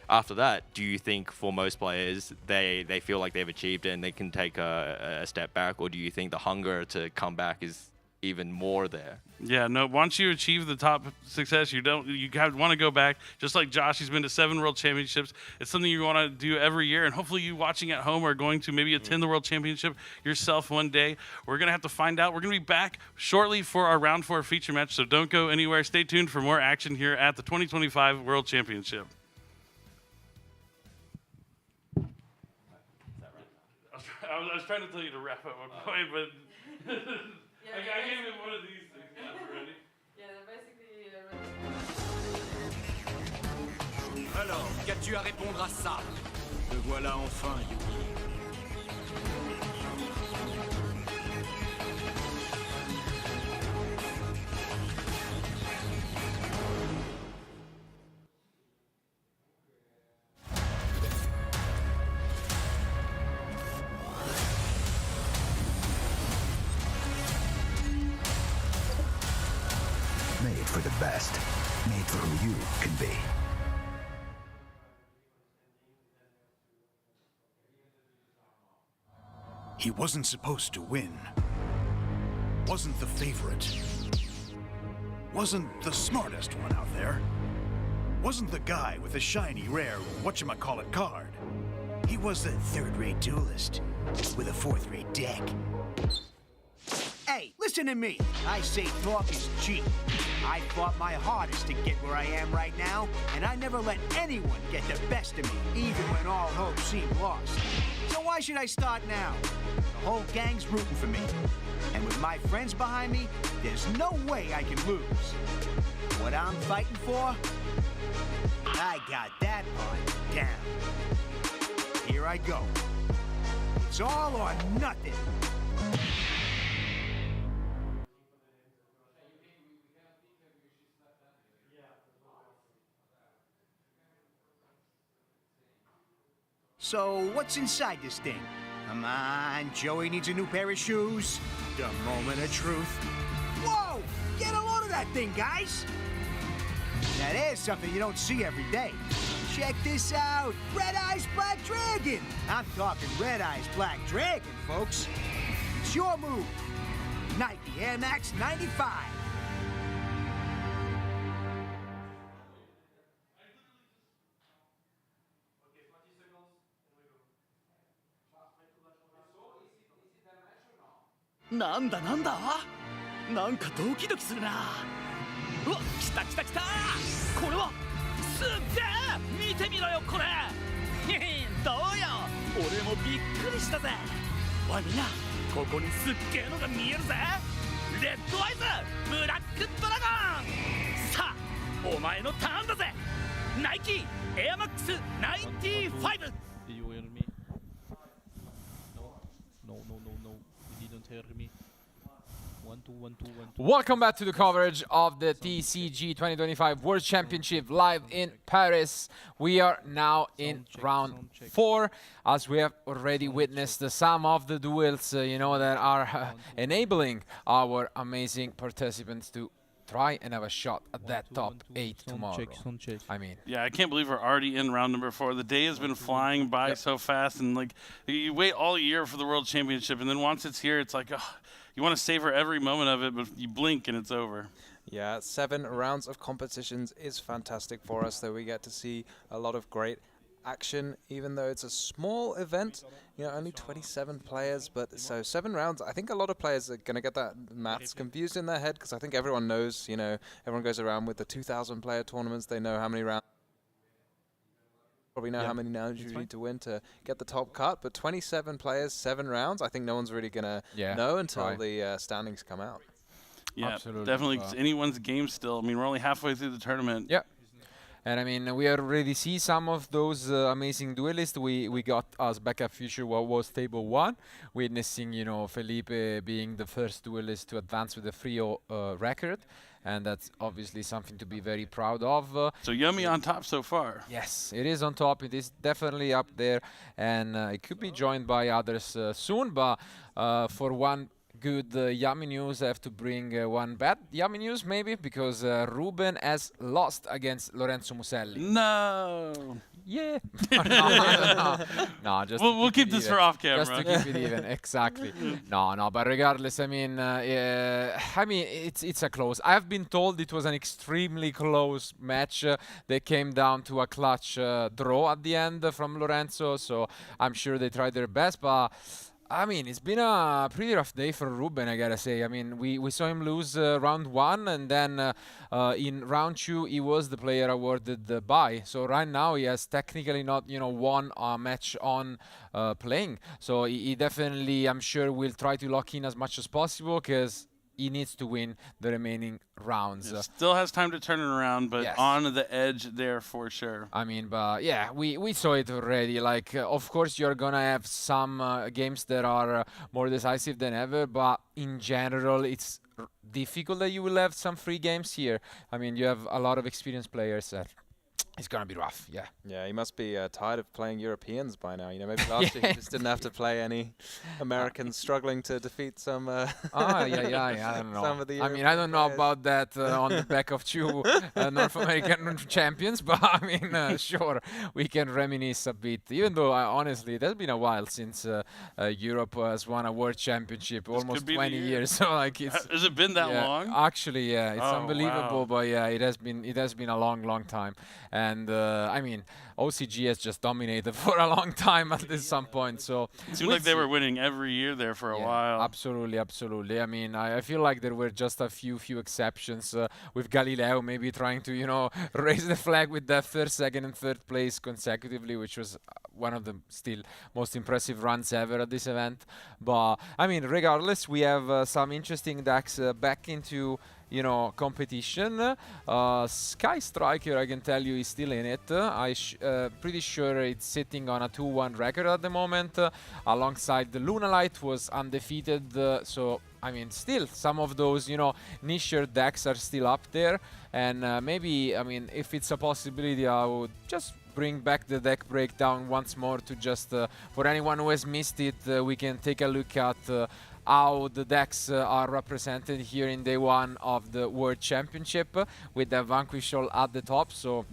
after that, do you think for most players, they feel like they've achieved it and they can take a step back? Or do you think the hunger to come back is even more there? Yeah, no, once you achieve the top success, you want to go back. Just like Josh, he's been to 7 World Championships. It's something you want to do every year, and hopefully you watching at home are going to maybe attend the World Championship yourself one day. We're going to have to find out. We're going to be back shortly for our Round 4 feature match, so don't go anywhere. Stay tuned for more action here at the 2025 World Championship. I was trying to tell you to wrap up my point, but I gave him one of these things. Ready? Yeah, basically. Alors, qu'as-tu à répondre à ça? Te voilà enfin, Yugi. Made for the best. Made for who you can be. He wasn't supposed to win. Wasn't the favorite. Wasn't the smartest one out there. Wasn't the guy with a shiny, rare, whatchamacallit card. He was the third-rate duelist with a fourth-rate deck. Hey, listen to me. I say talk is cheap. I fought my hardest to get where I am right now, and I never let anyone get the best of me, even when all hope seemed lost. So why should I start now? The whole gang's rooting for me. And with my friends behind me, there's no way I can lose. What I'm fighting for? I got that part down. Here I go. It's all or nothing. So, what's inside this thing? Come on, Joey needs a new pair of shoes. The moment of truth. Whoa! Get a load of that thing, guys! Now there's something you don't see every day. Check this out! Red Eyes Black Dragon! I'm talking Red Eyes Black Dragon, folks. It's your move. Nike Air Max 95.なんだなんだなんかドキドキするな。うわ、来た来た来た。これはすっげえ見てみろよこれどうよ俺もびっくりしたぜおいみんなここにすっげえのが見えるぜレッドアイズブラックドラゴンさあお前のターンだぜナイキエアマックス95 Did you hear me? No, you didn't hear me. 1 2 1 2 1 2. Welcome back to the coverage of the TCG 2025 World Championship live in Paris. We are now in round 4, as we have already witnessed some of the duels, that are enabling our amazing participants to try and have a shot at that top 8 tomorrow. I mean, yeah, I can't believe we're already in round number 4. The day has been flying by so fast, and like you wait all year for the World Championship, and then once it's here, it's like you want to savor every moment of it, but you blink and it's over. Yeah, 7 rounds of competitions is fantastic for us, though we get to see a lot of great action, even though it's a small event, only 27 players, but so 7 rounds. I think a lot of players are going to get that maths confused in their head, because I think everyone knows, everyone goes around with the 2,000 player tournaments, they know how many rounds, probably know how many rounds you need to win to get the top cut, but 27 players, 7 rounds, I think no one's really going to know until the standings come out. Yeah, absolutely. Definitely anyone's game still. I mean, we're only halfway through the tournament. Yeah. And I mean, we already see some of those amazing duelists. We got as backup future what was table 1, witnessing, Felipe being the first duelist to advance with a 3-0 record. And that's obviously something to be very proud of. So Yummy on top so far. Yes, it is on top. It is definitely up there. And it could be joined by others soon. But for one good Yummy news, I have to bring one bad Yummy news maybe, because Ruben has lost against Lorenzo Muselli. No. Yeah. No, just we'll keep this for off camera. Just to keep it even, exactly. No, but regardless, I mean, it's a close. I have been told it was an extremely close match. They came down to a clutch draw at the end from Lorenzo, so I'm sure they tried their best, but I mean, it's been a pretty rough day for Ruben, I gotta say. I mean, we saw him lose round 1, and then in round 2, he was the player awarded the bye. So right now, he has technically not, won a match on playing. So he definitely, I'm sure, will try to lock in as much as possible, because he needs to win the remaining rounds. Yeah, still has time to turn it around, but on the edge there for sure. I mean, but yeah, we saw it already. Like, of course, you're going to have some games that are more decisive than ever, but in general, it's difficult that you will have some free games here. I mean, you have a lot of experienced players. It's going to be rough, yeah. Yeah, he must be tired of playing Europeans by now. Maybe last year he just didn't have to play any Americans struggling to defeat some yeah, I don't know. Some of the I mean, I don't know about that on the back of 2 North American champions, but I mean, sure, we can reminisce a bit. Even though, honestly, it has been a while since Europe has won a world championship, almost 20 years. So, like, it's has it been that long? Actually, yeah, it's unbelievable, wow. but yeah, it has been a long time. And I mean, OCG has just dominated for a long time at some point. So it seemed like they were winning every year there for a while. Absolutely. I mean, I feel like there were just a few exceptions with Galileo maybe trying to, raise the flag with that first, second, and third place consecutively, which was one of the still most impressive runs ever at this event. But I mean, regardless, we have some interesting decks back into competition. Sky Striker, I can tell you, is still in it. Pretty sure it's sitting on a 2-1 record at the moment. Alongside the Lunalight was undefeated. So I mean, still some of those nicher decks are still up there. And maybe, I mean, if it's a possibility, I would just bring back the deck breakdown once more to just for anyone who has missed it, we can take a look at how the decks are represented here in day 1 of the World Championship with the Vanquish All at the top. So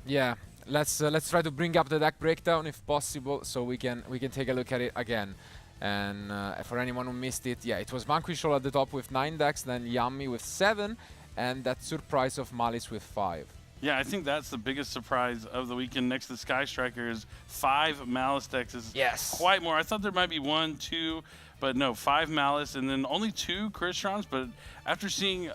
yeah, let's try to bring up the deck breakdown if possible, so we can take a look at it again. And for anyone who missed it, yeah, it was Vanquish All at the top with 9 decks, then Yummy with 7, and that surprise of Malice with 5. Yeah, I think that's the biggest surprise of the weekend next to Sky Striker is 5 Malice decks. Is quite more. I thought there might be 1, 2, but no, 5 Malice and then only 2 Kristrons. But after seeing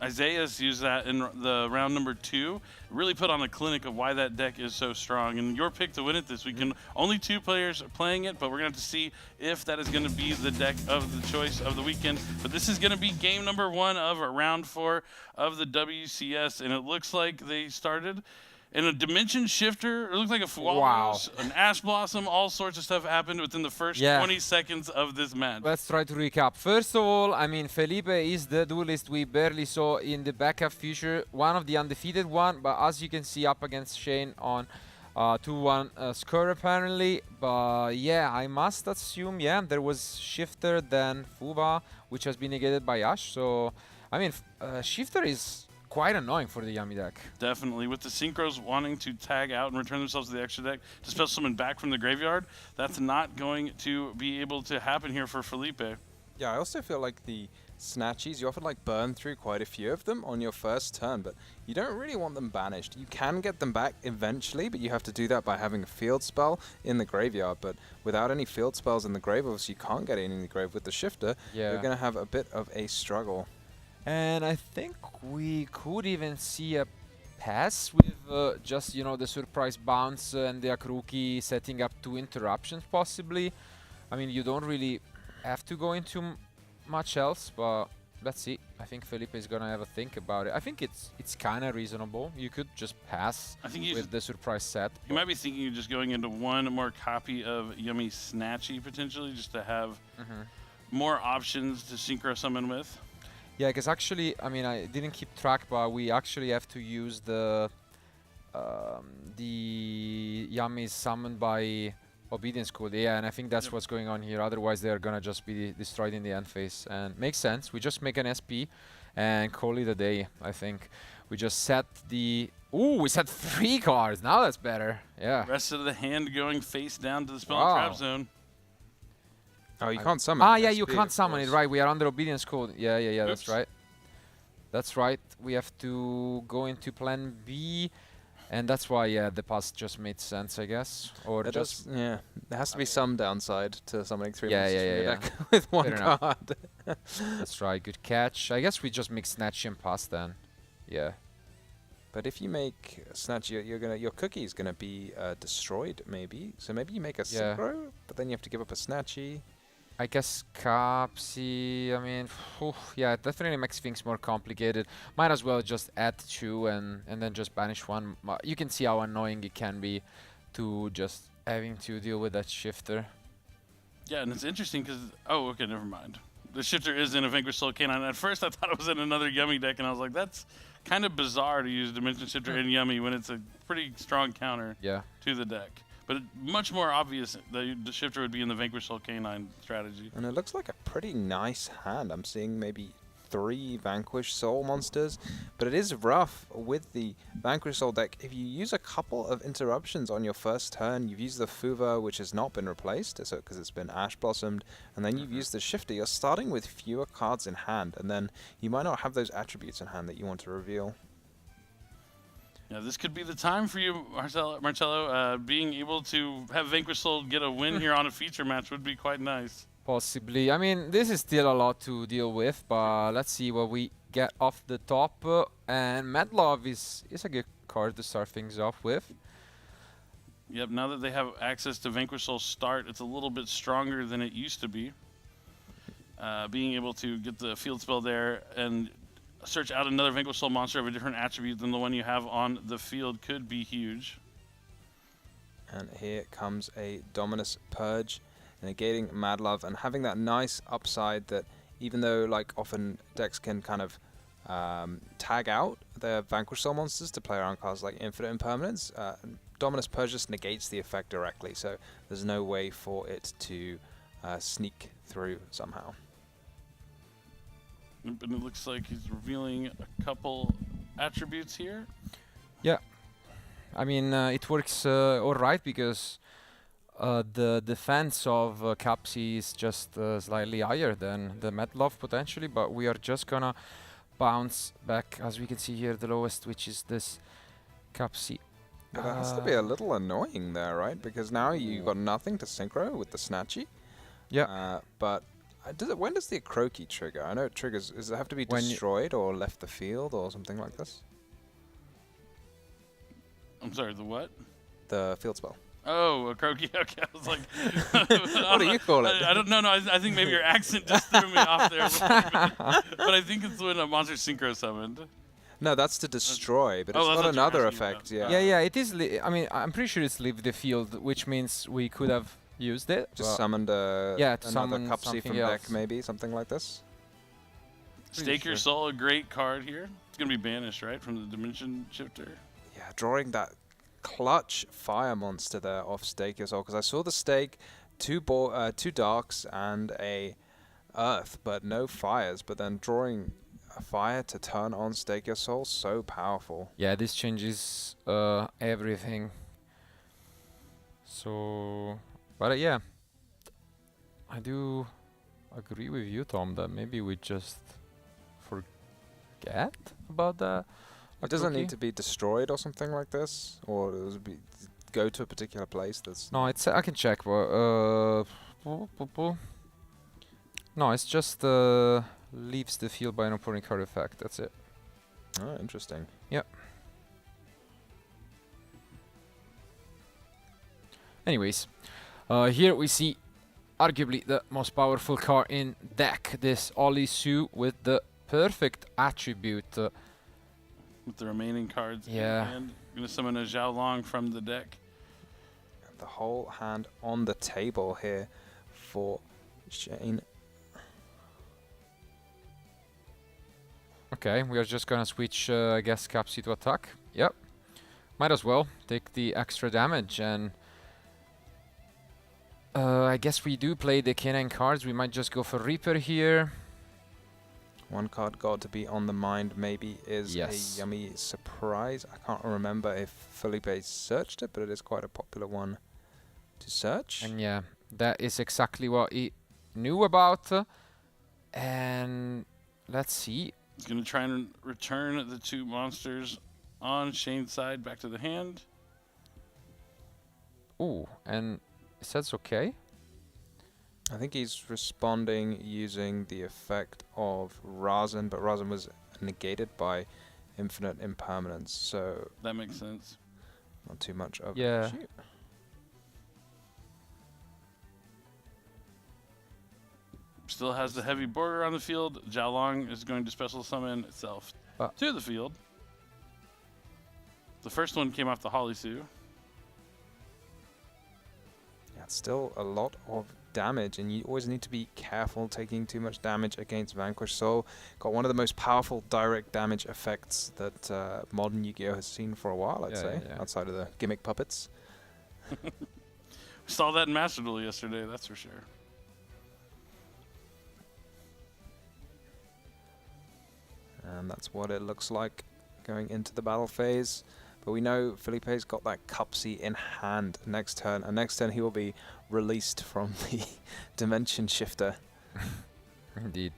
Isaiah's used that in the round number 2. Really put on a clinic of why that deck is so strong. And your pick to win it this weekend. Only 2 players playing it, but we're going to have to see if that is going to be the deck of the choice of the weekend. But this is going to be game number 1 of round 4 of the WCS. And it looks like they started in a dimension shifter. It looks like a walrus, an ash blossom, all sorts of stuff happened within the first 20 seconds of this match. Let's try to recap. First of all, I mean, Felipe is the duelist we barely saw in the backup future, one of the undefeated one, but as you can see, up against Shane on 2-1 score apparently. But yeah, I must assume, there was Shifter, then Fuba, which has been negated by Ash. So, I mean, Shifter is quite annoying for the Yami deck. Definitely. With the Synchros wanting to tag out and return themselves to the extra deck to spell someone back from the graveyard, that's not going to be able to happen here for Felipe. Yeah, I also feel like the Snatchies, you often like burn through quite a few of them on your first turn, but you don't really want them banished. You can get them back eventually, but you have to do that by having a field spell in the graveyard. But without any field spells in the grave, obviously you can't get any in the grave with the Shifter. You're going to have a bit of a struggle. And I think we could even see a pass with just, you know, the surprise bounce and the Akruki setting up 2 interruptions possibly. I mean, you don't really have to go into much else, but let's see. I think Felipe is gonna have a think about it. I think it's kind of reasonable. You could just pass with the surprise set. You might be thinking of just going into 1 more copy of Yummy Snatchy potentially, just to have more options to synchro summon with. Yeah, because actually, I mean, I didn't keep track, but we actually have to use the Yummies summoned by Obedience Code. Yeah, and I think that's what's going on here. Otherwise, they're gonna just be destroyed in the end phase. And makes sense. We just make an SP and call it a day, I think. We just set the... Ooh, we set 3 cards. Now that's better. Yeah. Rest of the hand going face down to the spell and trap zone. Oh, you can't summon. Ah, yeah, you can't summon it, right? We are under Obedience Code. Yeah, that's right. That's right. We have to go into plan B, and that's why, the pass just made sense, I guess. Or just... there has to be some downside to summoning 3 yeah, monsters from your deck with 1 card. That's right, good catch. I guess we just make Snatchy and pass then. Yeah. But if you make Snatchy, your cookie is gonna be destroyed, maybe. So maybe you make a Synchro, but then you have to give up a Snatchy. I guess Capsi, I mean, yeah, it definitely makes things more complicated. Might as well just add 2 and then just banish 1. You can see how annoying it can be to just having to deal with that Shifter. Yeah, and it's interesting because, okay, never mind. The Shifter is in a Vanquish Soul Canine. At first I thought it was in another Yummy deck, and I was like, that's kind of bizarre to use Dimension Shifter in Yummy when it's a pretty strong counter to the deck. But much more obvious that the Shifter would be in the Vanquish Soul Canine strategy. And it looks like a pretty nice hand. I'm seeing maybe 3 Vanquish Soul monsters, but it is rough with the Vanquish Soul deck. If you use a couple of interruptions on your first turn, you've used the Fuva, which has not been replaced, so because it's been Ash Blossomed, and then you've used the Shifter, you're starting with fewer cards in hand, and then you might not have those attributes in hand that you want to reveal. Yeah, this could be the time for you, Marcello. Being able to have Vanquish Soul get a win here on a feature match would be quite nice. Possibly. I mean, this is still a lot to deal with, but let's see what we get off the top. And Madlove is a good card to start things off with. Yep, now that they have access to Vanquish Soul Start, it's a little bit stronger than it used to be. Being able to get the field spell there and search out another Vanquish Soul monster of a different attribute than the one you have on the field could be huge. And here comes a Dominus Purge, negating Madlove and having that nice upside that even though like often decks can kind of tag out their Vanquish Soul monsters to play around cards like Infinite Impermanence, Dominus Purge just negates the effect directly, so there's no way for it to sneak through somehow. And it looks like he's revealing a couple attributes here. Yeah. I mean, it works alright because the defense of Capsi is just slightly higher than the Madlove potentially, but we are just gonna bounce back, as we can see here, the lowest, which is this Capsi. But that has to be a little annoying there, right? Because now you've got nothing to synchro with the Snatchy. Yeah. But When does the Croaky trigger? I know it triggers. Does it have to be destroyed or left the field or something like this? I'm sorry, the what? The field spell. Oh, a croaky. Okay, I was like, what do you call it? I don't know. I think maybe your accent just threw me off there. But I think it's when a monster synchro summoned. No, that's to destroy, but it's got another effect. Yeah. Yeah, it is. I mean, I'm pretty sure it's leave the field, which means we could have used it. Just summoned another summon Cupsy from deck, maybe something like this. Stake Your Soul, a great card here. It's gonna be banished, right, from the Dimension Shifter. Yeah, drawing that clutch fire monster there off Stake Your Soul, because I saw the stake, two darks and a earth, but no fires. But then drawing a fire to turn on Stake Your Soul, so powerful. Yeah, this changes everything. So, but yeah, I do agree with you, Tom, that maybe we just forget about that. It doesn't need to be destroyed or something like this, or go to a particular place. That's no, it's I can check. No, it's just leaves the field by an opponent card effect. That's it. Oh, interesting. Yep. Anyways, here we see arguably the most powerful card in deck. This Ollie Sue with the perfect attribute. With the remaining cards in Yeah. hand. I'm going to summon a Zhao Long from the deck. The whole hand on the table here for Shane. Okay, we are just gonna switch, I guess, Capsy to attack. Yep. Might as well take the extra damage, and I guess we do play the K9 cards. We might just go for Reaper here. One card got to be on the mind maybe is Yes. a yummy surprise. I can't remember if Felipe searched it, but it is quite a popular one to search. And yeah, that is exactly what he knew about. And let's see. He's going to try and return the two monsters on Shane's side back to the hand. Ooh, and it says okay. I think he's responding using the effect of Razan, but Razan was negated by infinite impermanence, so That makes sense. not too much of Yeah. a shoot. Still has the heavy border on the field. Zhao Long is going to special summon itself to the field. The first one came off the Holly Sue. Yeah, it's still a lot of damage, and you always need to be careful taking too much damage against Vanquish Soul. Got one of the most powerful direct damage effects that modern Yu-Gi-Oh! Has seen for a while, I'd say, outside of the gimmick puppets. We saw that in Master Duel yesterday, that's for sure. And that's what it looks like going into the battle phase. But we know Felipe's got that Cupsy in hand next turn, and next turn he will be released from the Dimension Shifter. Indeed.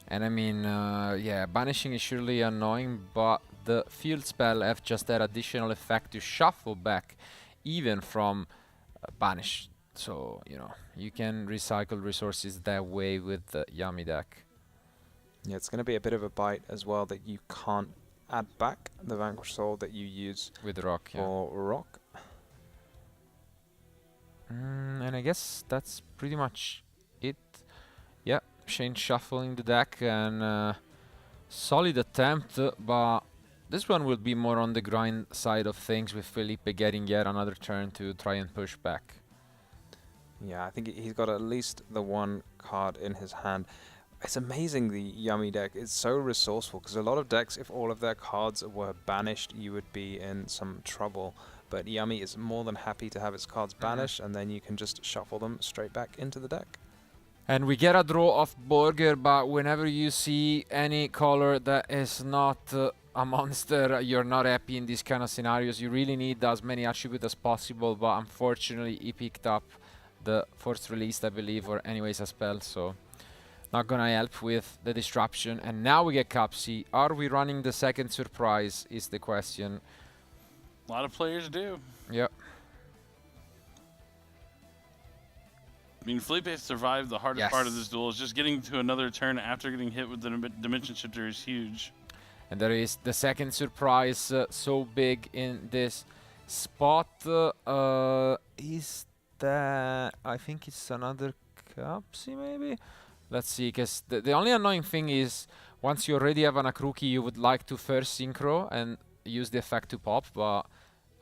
And I mean, yeah, banishing is surely annoying, but the field spell have just that additional effect to shuffle back even from banish. So, you know, you can recycle resources that way with the Yami deck. Yeah, it's going to be a bit of a bite as well that you can't add back the Vanquish Soul that you use with rock for rock. And I guess that's pretty much it. Yeah, Shane shuffling the deck, and solid attempt, but this one will be more on the grind side of things, with Felipe getting yet another turn to try and push back. Yeah, I think he's got at least the one card in his hand. It's amazing, the Yummy deck. It's so resourceful, because a lot of decks, if all of their cards were banished, you would be in some trouble. But Yummy is more than happy to have its cards banished, and then you can just shuffle them straight back into the deck. And we get a draw of Borger, but whenever you see any color that is not a monster, you're not happy in these kind of scenarios. You really need as many attributes as possible, but unfortunately he picked up the first release, I believe, or anyways a spell, so not gonna help with the disruption. And now we get Cupsy. Are we running the second surprise is the question. A lot of players do. Yep. I mean, Felipe survived the hardest part of this duel. Is just getting to another turn after getting hit with the Dimension Shifter is huge. And there is the second surprise so big in this spot. Is that... I think it's another Capsi maybe? Let's see, because the only annoying thing is once you already have an Akruki, you would like to first synchro and use the effect to pop, but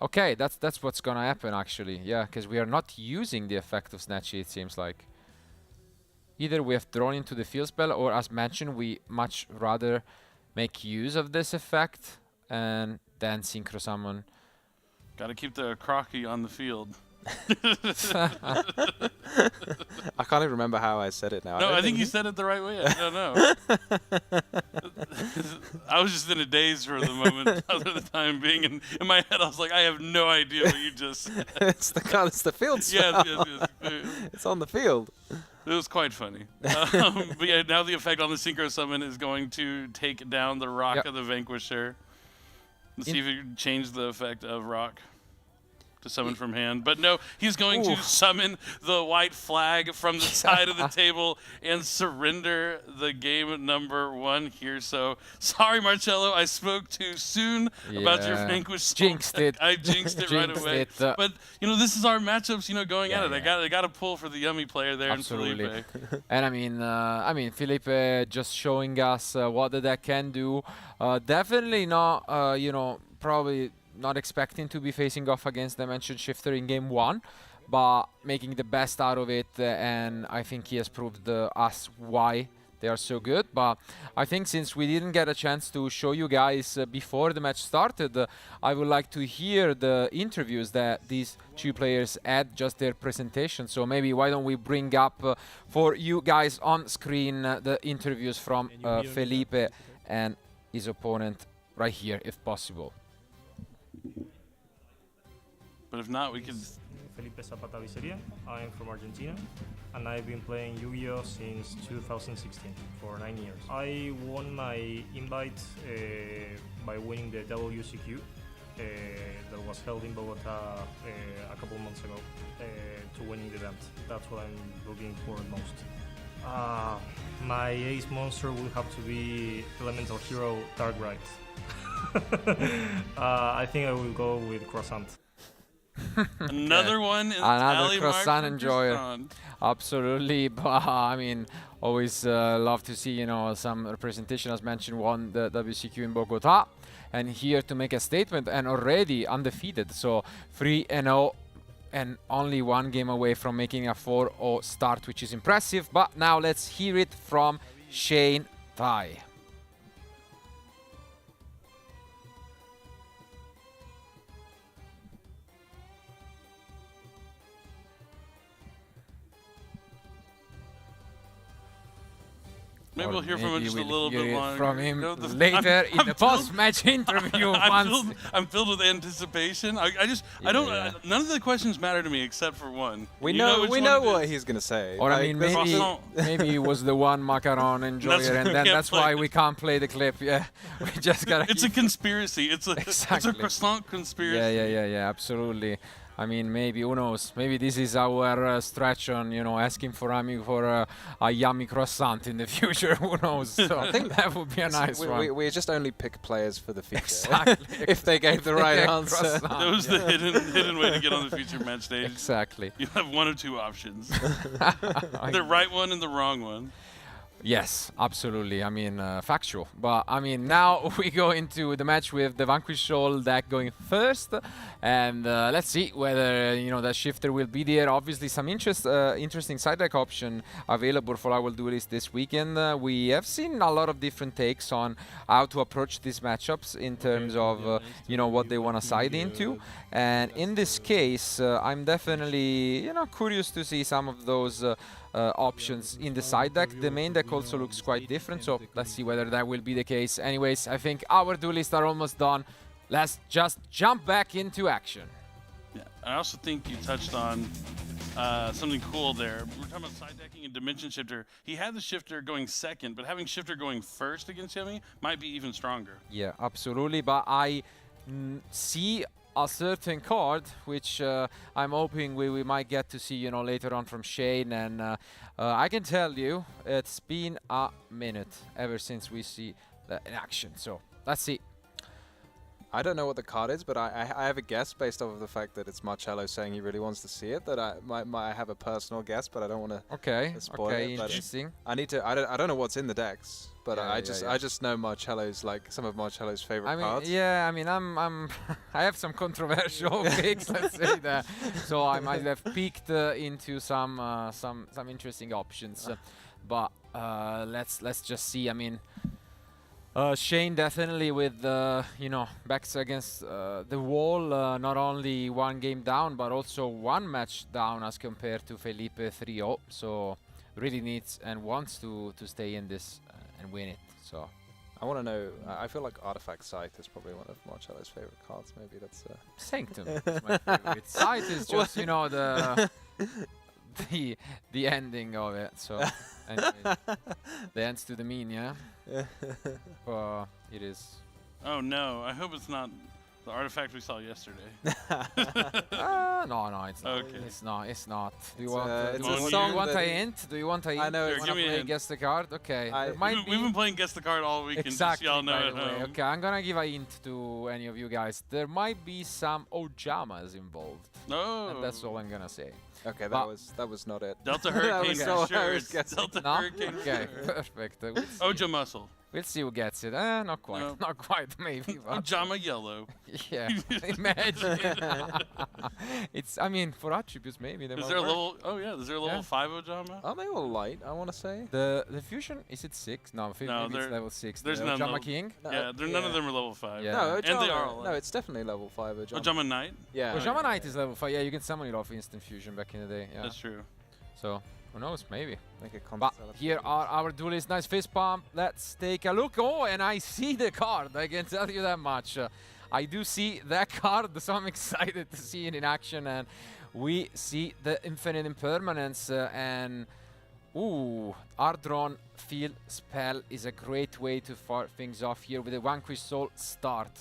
okay, that's what's gonna happen actually. Yeah, because we are not using the effect of Snatchy, it seems like. Either we have drawn into the field spell, or as mentioned, we much rather make use of this effect and then synchro summon. Gotta keep the Crocky on the field. I can't even remember how I said it now. No, I think you said it the right way. I don't know. I was just in a daze for the moment, other the time being. In my head, I was like, I have no idea what you just said. It's the field spell. Yes. It's on the field. It was quite funny. But yeah, now the effect on the Synchro Summon is going to take down the Rock of the Vanquisher. Let's see if you can change the effect of Rock to summon from hand. But no, he's going to summon the white flag from the side of the table and surrender the game number 1 here. So sorry, Marcello, I spoke too soon about your Vanquish. Jinxed it. I jinxed it right away. But you know, this is our matchups. You know, going at it. I got to pull for the yummy player there in Felipe. And I mean, Felipe just showing us what the deck can do. Definitely not. You know, probably not expecting to be facing off against Dimension Shifter in game 1, but making the best out of it, and I think he has proved us why they are so good. But I think since we didn't get a chance to show you guys before the match started, I would like to hear the interviews that these two players had, just their presentation. So maybe why don't we bring up for you guys on screen the interviews from Felipe and his opponent right here, if possible. But if not, we can. Felipe Zapata Viseria. I am from Argentina, and I've been playing Yu-Gi-Oh since 2016 for 9 years. I won my invite by winning the WCQ that was held in Bogota a couple months ago to winning the event. That's what I'm looking for most. My ace monster will have to be Elemental Hero Dark Right. I think I will go with Croissant. Another one is another croissant enjoyer. Absolutely, but I mean, always love to see, you know, some representation. As mentioned, won the WCQ in Bogota, and here to make a statement, and already undefeated. So 3-0 and only 1 game away from making a 4-0 start, which is impressive. But now let's hear it from Shane Tai. Maybe we'll hear from him just a little bit longer. From him later in the post-match interview. I'm filled with anticipation. I don't. None of the questions matter to me except for one. We know what he's gonna say. Or I mean, maybe he was the one macaron enjoyer, and then that's why we can't play the clip. Yeah, we just gotta. It's a conspiracy. It's a croissant conspiracy. Yeah, absolutely. I mean, maybe, who knows, maybe this is our stretch on, you know, asking for a yummy croissant in the future, who knows. So I think that would be a nice one. We just only pick players for the future. Exactly. If they gave the right answer. That was the hidden way to get on the future match stage. Exactly. You have 1 of 2 options. The right one and the wrong one. Yes, absolutely. I mean, factual. But I mean, now we go into the match with the Vanquish Soul deck going first, and let's see whether, you know, the shifter will be there. Obviously, some interesting side deck option available for our duelists this weekend. We have seen a lot of different takes on how to approach these matchups in terms of you know, what they want to side into, and in this case, I'm definitely, you know, curious to see some of those options in the side deck. The main deck also looks quite different, so let's see whether that will be the case. Anyways, I think our duelists are almost done. Let's just jump back into action. Yeah, I also think you touched on something cool there. We're talking about side decking and Dimension Shifter. He had the Shifter going second, but having Shifter going first against Yumi might be even stronger. Yeah, absolutely, but I see a certain card, which I'm hoping we might get to see, you know, later on from Shane. And I can tell you, it's been a minute ever since we see that in action. So let's see. I don't know what the card is, but I have a guess based off of the fact that it's Marcello saying he really wants to see it. That I might have a personal guess, but I don't want to spoil it. But Interesting. I need to. I don't know what's in the decks, but Yeah, I just know Marcello's, like, some of Marcello's favorite I mean, cards. yeah, I mean, I have some controversial picks, let's say that. So I might have peeked into some interesting options, but let's just see. I mean, Shane definitely with you know, backs against the wall. Not only one game down, but also one match down as compared to Felipe 3-0. So really needs and wants to stay in this and win it. So I want to know. I feel like Artifact Scythe is probably one of Marcello's favorite cards. Maybe that's Sanctum. It's my favorite. Scythe is just, you know, the ending of it. So anyway, the ends to the mean, yeah. It is. Oh no! I hope it's not the artifact we saw yesterday. No, it's not. Okay. It's not. Do you It's want a hint? Do you want a hint? I know. Sure, give me a hint. Guess the card. Okay. We've been playing guess the card all weekend. Exactly. Just so y'all know by at the way. home. Okay, I'm gonna give a hint to any of you guys. There might be some Ojamas involved. No. And that's all I'm gonna say. Okay, But- that was not it. Delta Hurricane that for was sure. I was It's guessing. Delta No? Hurricane. for Okay, sure. perfect. We'll see. Oja Muscle. We'll see who gets it. Not quite. No. Not quite, maybe. But Ojama Yellow. yeah, imagine. It's. I mean, for attributes, maybe. They Is might there a work. level? Oh yeah, is there a level Yeah. 5 Ojama? Aren't they all light? I want to say. The fusion, is it 6? No, maybe it's they're- level 6. There's the none. Ojama level- King? Yeah, none of them are level 5. Yeah. No, Ojama, And they are all no, light. it's definitely level 5 Ojama. Ojama Knight. Yeah. Ojama Knight is level 5. Yeah, you can summon it off instant fusion back in the day. Yeah. That's true. So, who knows? Maybe. Make a But here are our duelists. Nice fist pump. Let's take a look. Oh, and I see the card. I can tell you that much. I do see that card, so I'm excited to see it in action. And we see the Infinite Impermanence. And, ooh, Ardron Field Spell is a great way to start things off here with a Vanquish Soul start.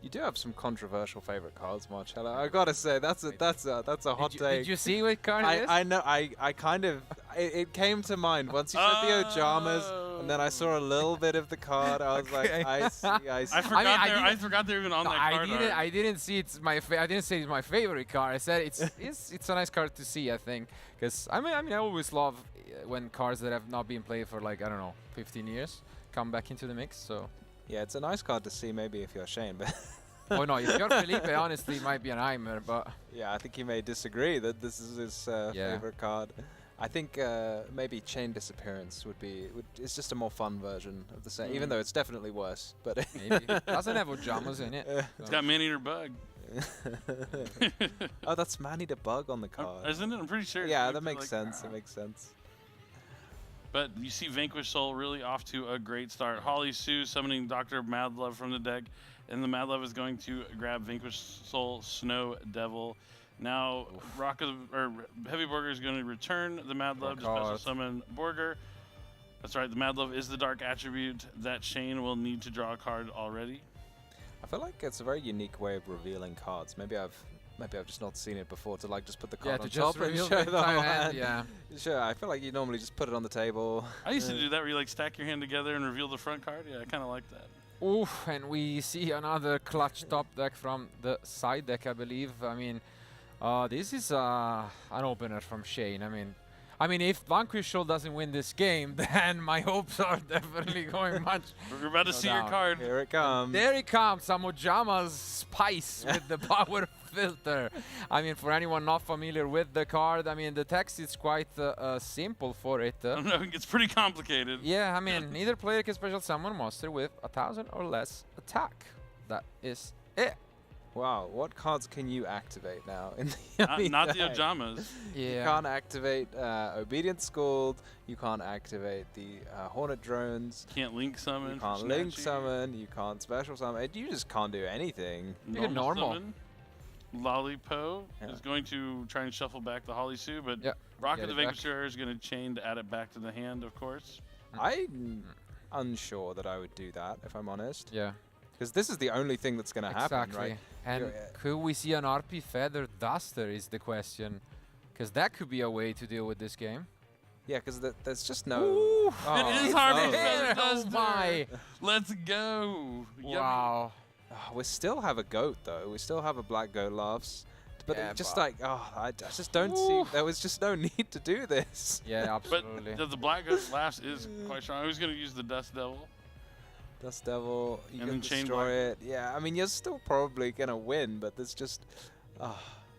You do have some controversial favorite cards, Marcello. I gotta say that's a hot take. Did you see what card it is? I know. I kind of. It came to mind once you said the Ojamas, and then I saw a little bit of the card. I was like, I see. I forgot they're even on that card. I didn't see it's my. I didn't say it's my favorite card. I said it's a nice card to see. I think because I mean I always love when cards that have not been played for, like, I don't know, 15 years come back into the mix. So. Yeah, it's a nice card to see. Maybe if you're Shane, but. Oh no, if you're Felipe, honestly, it might be an nightmare. But yeah, I think he may disagree that this is his favorite card. I think maybe Chain Disappearance it's just a more fun version of the same, even though it's definitely worse. But maybe it doesn't have Ojamas in it. It's got Man-Eater Bug. Oh, that's Man-Eater Bug on the card. Isn't it? I'm pretty sure. Yeah, that makes sense. It makes sense. But you see Vanquish Soul really off to a great start. Holly Sue summoning Dr. Madlove from the deck, and the Madlove is going to grab Vanquish Soul Snow Devil. Now, Heavy Borger is going to return the Madlove to special summon Borger. That's right, the Madlove is the dark attribute that Shane will need to draw a card already. I feel like it's a very unique way of revealing cards. Maybe I've just not seen it before, to like just put the card on top and show the whole hand. Yeah. Sure, I feel like you normally just put it on the table. I used to do that where you like stack your hand together and reveal the front card. Yeah, I kind of like that. Oof, and we see another clutch top deck from the side deck, I believe. I mean, this is an opener from Shane. I mean, if Vanquish Soul doesn't win this game, then my hopes are definitely going much. We're about to see your card. Here it comes. There it comes, some Ojama's spice with the power filter. I mean, for anyone not familiar with the card, I mean, the text is quite simple for it. No, it gets pretty complicated. Yeah, I mean, neither player can special summon a monster with 1,000 or less attack. That is it. Wow, what cards can you activate now in the not the Ojamas. Yeah. You can't activate Obedient Scold. You can't activate the Hornet Drones. Can't link summon. You can't link summon. You can't special summon. You just can't do anything. Normal. Lollipo is going to try and shuffle back the Holly Sue, but Rocket the Vanquisher is going to chain to add it back to the hand, of course. I'm unsure that I would do that, if I'm honest. Yeah. Because this is the only thing that's going to happen, right? And could we see an RP Feather Duster is the question. Because that could be a way to deal with this game. Yeah, because there's just no... Ooh, it is RP Feather Duster. Oh my. Let's go. Wow. Oh, we still have a goat, though. We still have a black goat laughs. But Yeah, just but- like, I just don't see... There was just no need to do this. Yeah, absolutely. But the Black Ghost Laughs is quite strong. I was going to use the Dust Devil. Dust Devil, you And can then Chain destroy it. Yeah, I mean, you're still probably going to win, but there's just...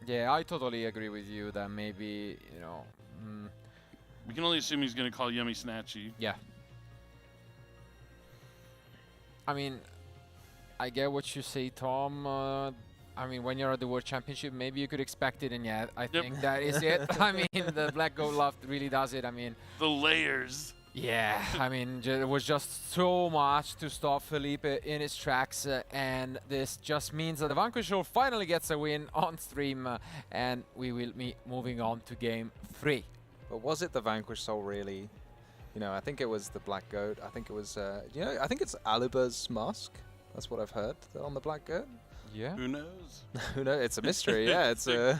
Yeah, I totally agree with you that maybe, you know... We can only assume he's going to call Yummy Snatchy. Yeah. I mean, I get what you say, Tom. I mean, when you're at the World Championship, maybe you could expect it, and yeah, I think that is it. I mean, the Black Gold Loft really does it. I mean... The layers. Yeah, I mean, it was just so much to stop Felipe in his tracks, and this just means that the Vanquish Soul finally gets a win on stream, and we will be moving on to Game 3. But was it the Vanquish Soul, really? You know, I think it was the Black Goat. I think it was, you know, I think it's Aluba's Mask. That's what I've heard on the Black Goat. Yeah. Who knows? Who knows? It's a mystery, yeah. It's The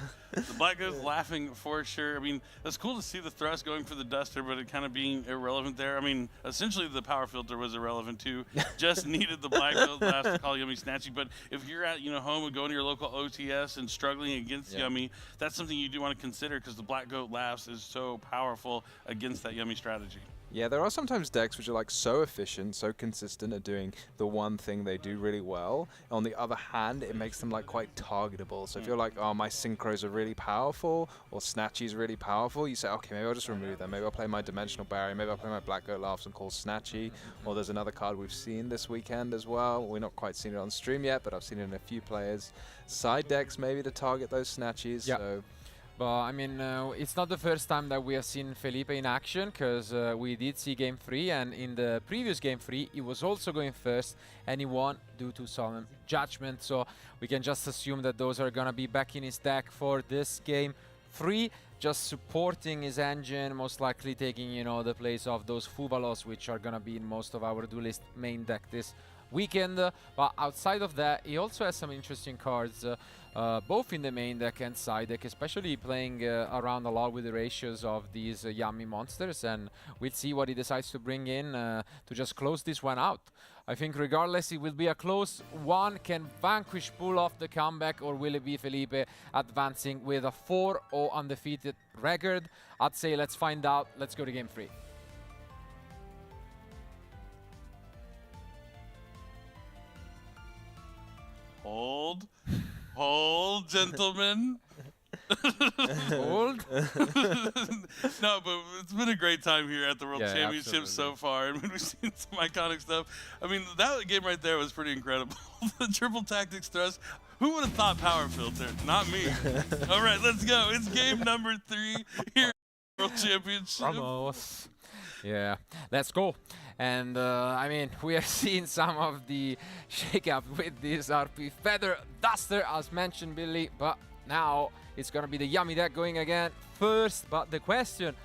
Black Ghost laughing for sure. I mean, it's cool to see the thrust going for the Duster, but it kind of being irrelevant there. I mean, essentially the power filter was irrelevant too. Just needed the Black Ghost Laughs to call Yummy Snatchy. But if you're at home and going to your local OTS and struggling against Yummy, that's something you do want to consider because the Black Goat Laughs is so powerful against that Yummy strategy. Yeah, there are sometimes decks which are like so efficient, so consistent at doing the one thing they do really well. On the other hand, it makes them like quite targetable. So if you're like, oh, my synchros are really powerful, or Snatchy's really powerful, you say, okay, maybe I'll just remove them. Maybe I'll play my Dimensional Barrier. Maybe I'll play my Black Goat Laughs and call Snatchy. Or there's another card we've seen this weekend as well. We're not quite seen it on stream yet, but I've seen it in a few players. Side decks maybe to target those Snatchies. Yeah. So. But I mean, it's not the first time that we have seen Felipe in action, because we did see Game 3, and in the previous Game 3, he was also going first, and he won due to Solemn Judgment. So we can just assume that those are gonna be back in his deck for this Game 3, just supporting his engine, most likely taking, you know, the place of those Fuvalos, which are gonna be in most of our duelist main deck this weekend. But outside of that, he also has some interesting cards, both in the main deck and side deck, especially playing around a lot with the ratios of these yummy monsters, and we'll see what he decides to bring in to just close this one out. I think regardless, it will be a close one. Can Vanquish pull off the comeback, or will it be Felipe advancing with a 4-0 undefeated record? I'd say let's find out. Let's go to Game 3. Hold, gentlemen. Hold. No, but it's been a great time here at the World Championship absolutely. so far, and we've seen some iconic stuff. I mean, that game right there was pretty incredible. The triple tactics thrust. Who would have thought power filter? Not me. All right, let's go. It's game number 3 here at the World Championship. Vamos. Yeah, let's go. And I mean, we have seen some of the shake-up with this RP Feather Duster, as mentioned, Billy, but now it's gonna be the Yummy deck going again first. But the question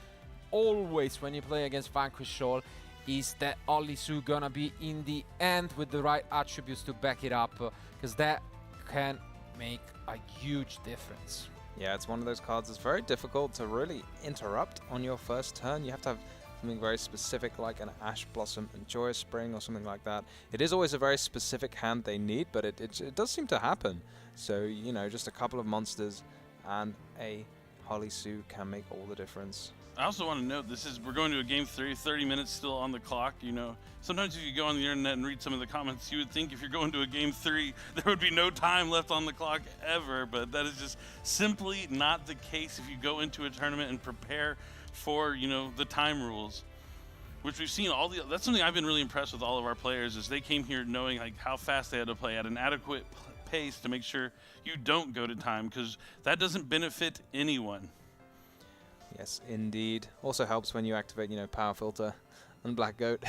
always when you play against Vanquish Soul is that Olisu gonna be in the end with the right attributes to back it up, because that can make a huge difference. Yeah, it's one of those cards that's very difficult to really interrupt on your first turn. You have to have something very specific like an Ash Blossom and Joyous Spring or something like that. It is always a very specific hand they need, but it does seem to happen. So, you know, just a couple of monsters and a Holisu can make all the difference. I also want to note we're going to a game 3, 30 minutes still on the clock. You know, sometimes if you go on the internet and read some of the comments, you would think if you're going to a game 3, there would be no time left on the clock ever, but that is just simply not the case if you go into a tournament and prepare for, you know, the time rules, which we've seen that's something I've been really impressed with all of our players, is they came here knowing like how fast they had to play at an adequate pace to make sure you don't go to time, because that doesn't benefit anyone. Yes, indeed. Also helps when you activate, you know, Power Filter and Black Goat.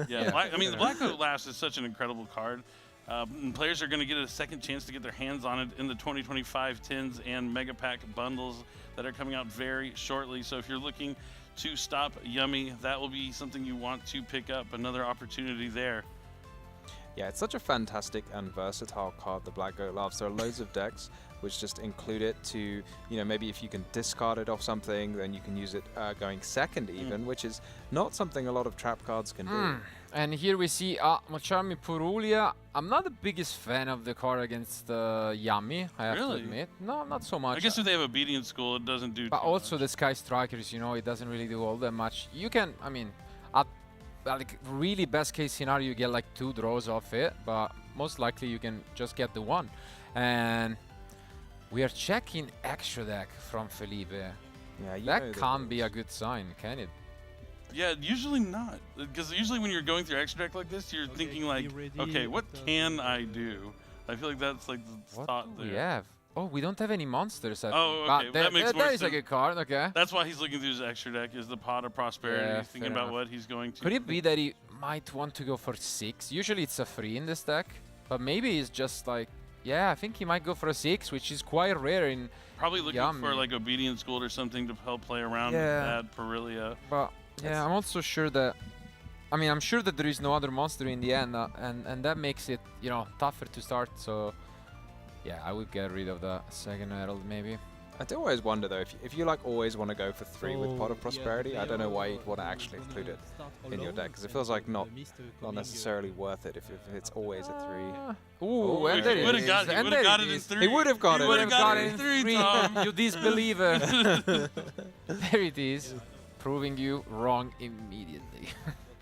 Yeah, I mean, the Black Goat Laughs is such an incredible card. And players are going to get a second chance to get their hands on it in the 2025 tins and Mega Pack bundles that are coming out very shortly. So if you're looking to stop Yummy, that will be something you want to pick up, another opportunity there. Yeah, it's such a fantastic and versatile card, the Black Goat Laughs. There are loads of decks which just include it to, you know, maybe if you can discard it off something, then you can use it going second even, which is not something a lot of trap cards can do. And here we see Macharmi Purulia. I'm not the biggest fan of the card against Yami, I have to admit. No, not so much. I guess if they have Obedience School, it doesn't do But too also much. the Sky Strikers, you know, it doesn't really do all that much. You can, I mean, at like really best case scenario, you get like 2 draws off it, but most likely you can just get the 1. And we are checking extra deck from Felipe. Yeah, that can't be a good sign, can it? Yeah, usually not. Because usually when you're going through extra deck like this, you're thinking like, okay, what can I do? I feel like that's like the thought there. We have. Oh, we don't have any monsters. I Oh, think. okay. That makes more That is a sense. good card, okay. That's why he's looking through his extra deck, is the Pot of Prosperity. Yeah, He's thinking fair about enough. what he's going to. Could it be that he might want to go for 6? Usually it's a 3 in this deck, but maybe he's just like, yeah, I think he might go for a 6, which is quite rare in Probably looking Yami. for like Obedience School or something to help play around with that Perilia. But yeah, I'm also sure that, I mean, I'm sure that there is no other monster in the end, and that makes it, you know, tougher to start. So yeah, I would get rid of the second Herald maybe. I do always wonder though, if you like always want to go for 3 with Pot of So, Prosperity, yeah, I don't know why you'd the want to player actually was include gonna it start in your alone, deck, because it feels like and not missed not necessarily worth it if it's always a 3. Ooh, and there it would've is. got it. He And would've there got it it in is. 3. He would have got He it. would've got it in 3, Tom. You disbeliever. There it is, proving you wrong immediately.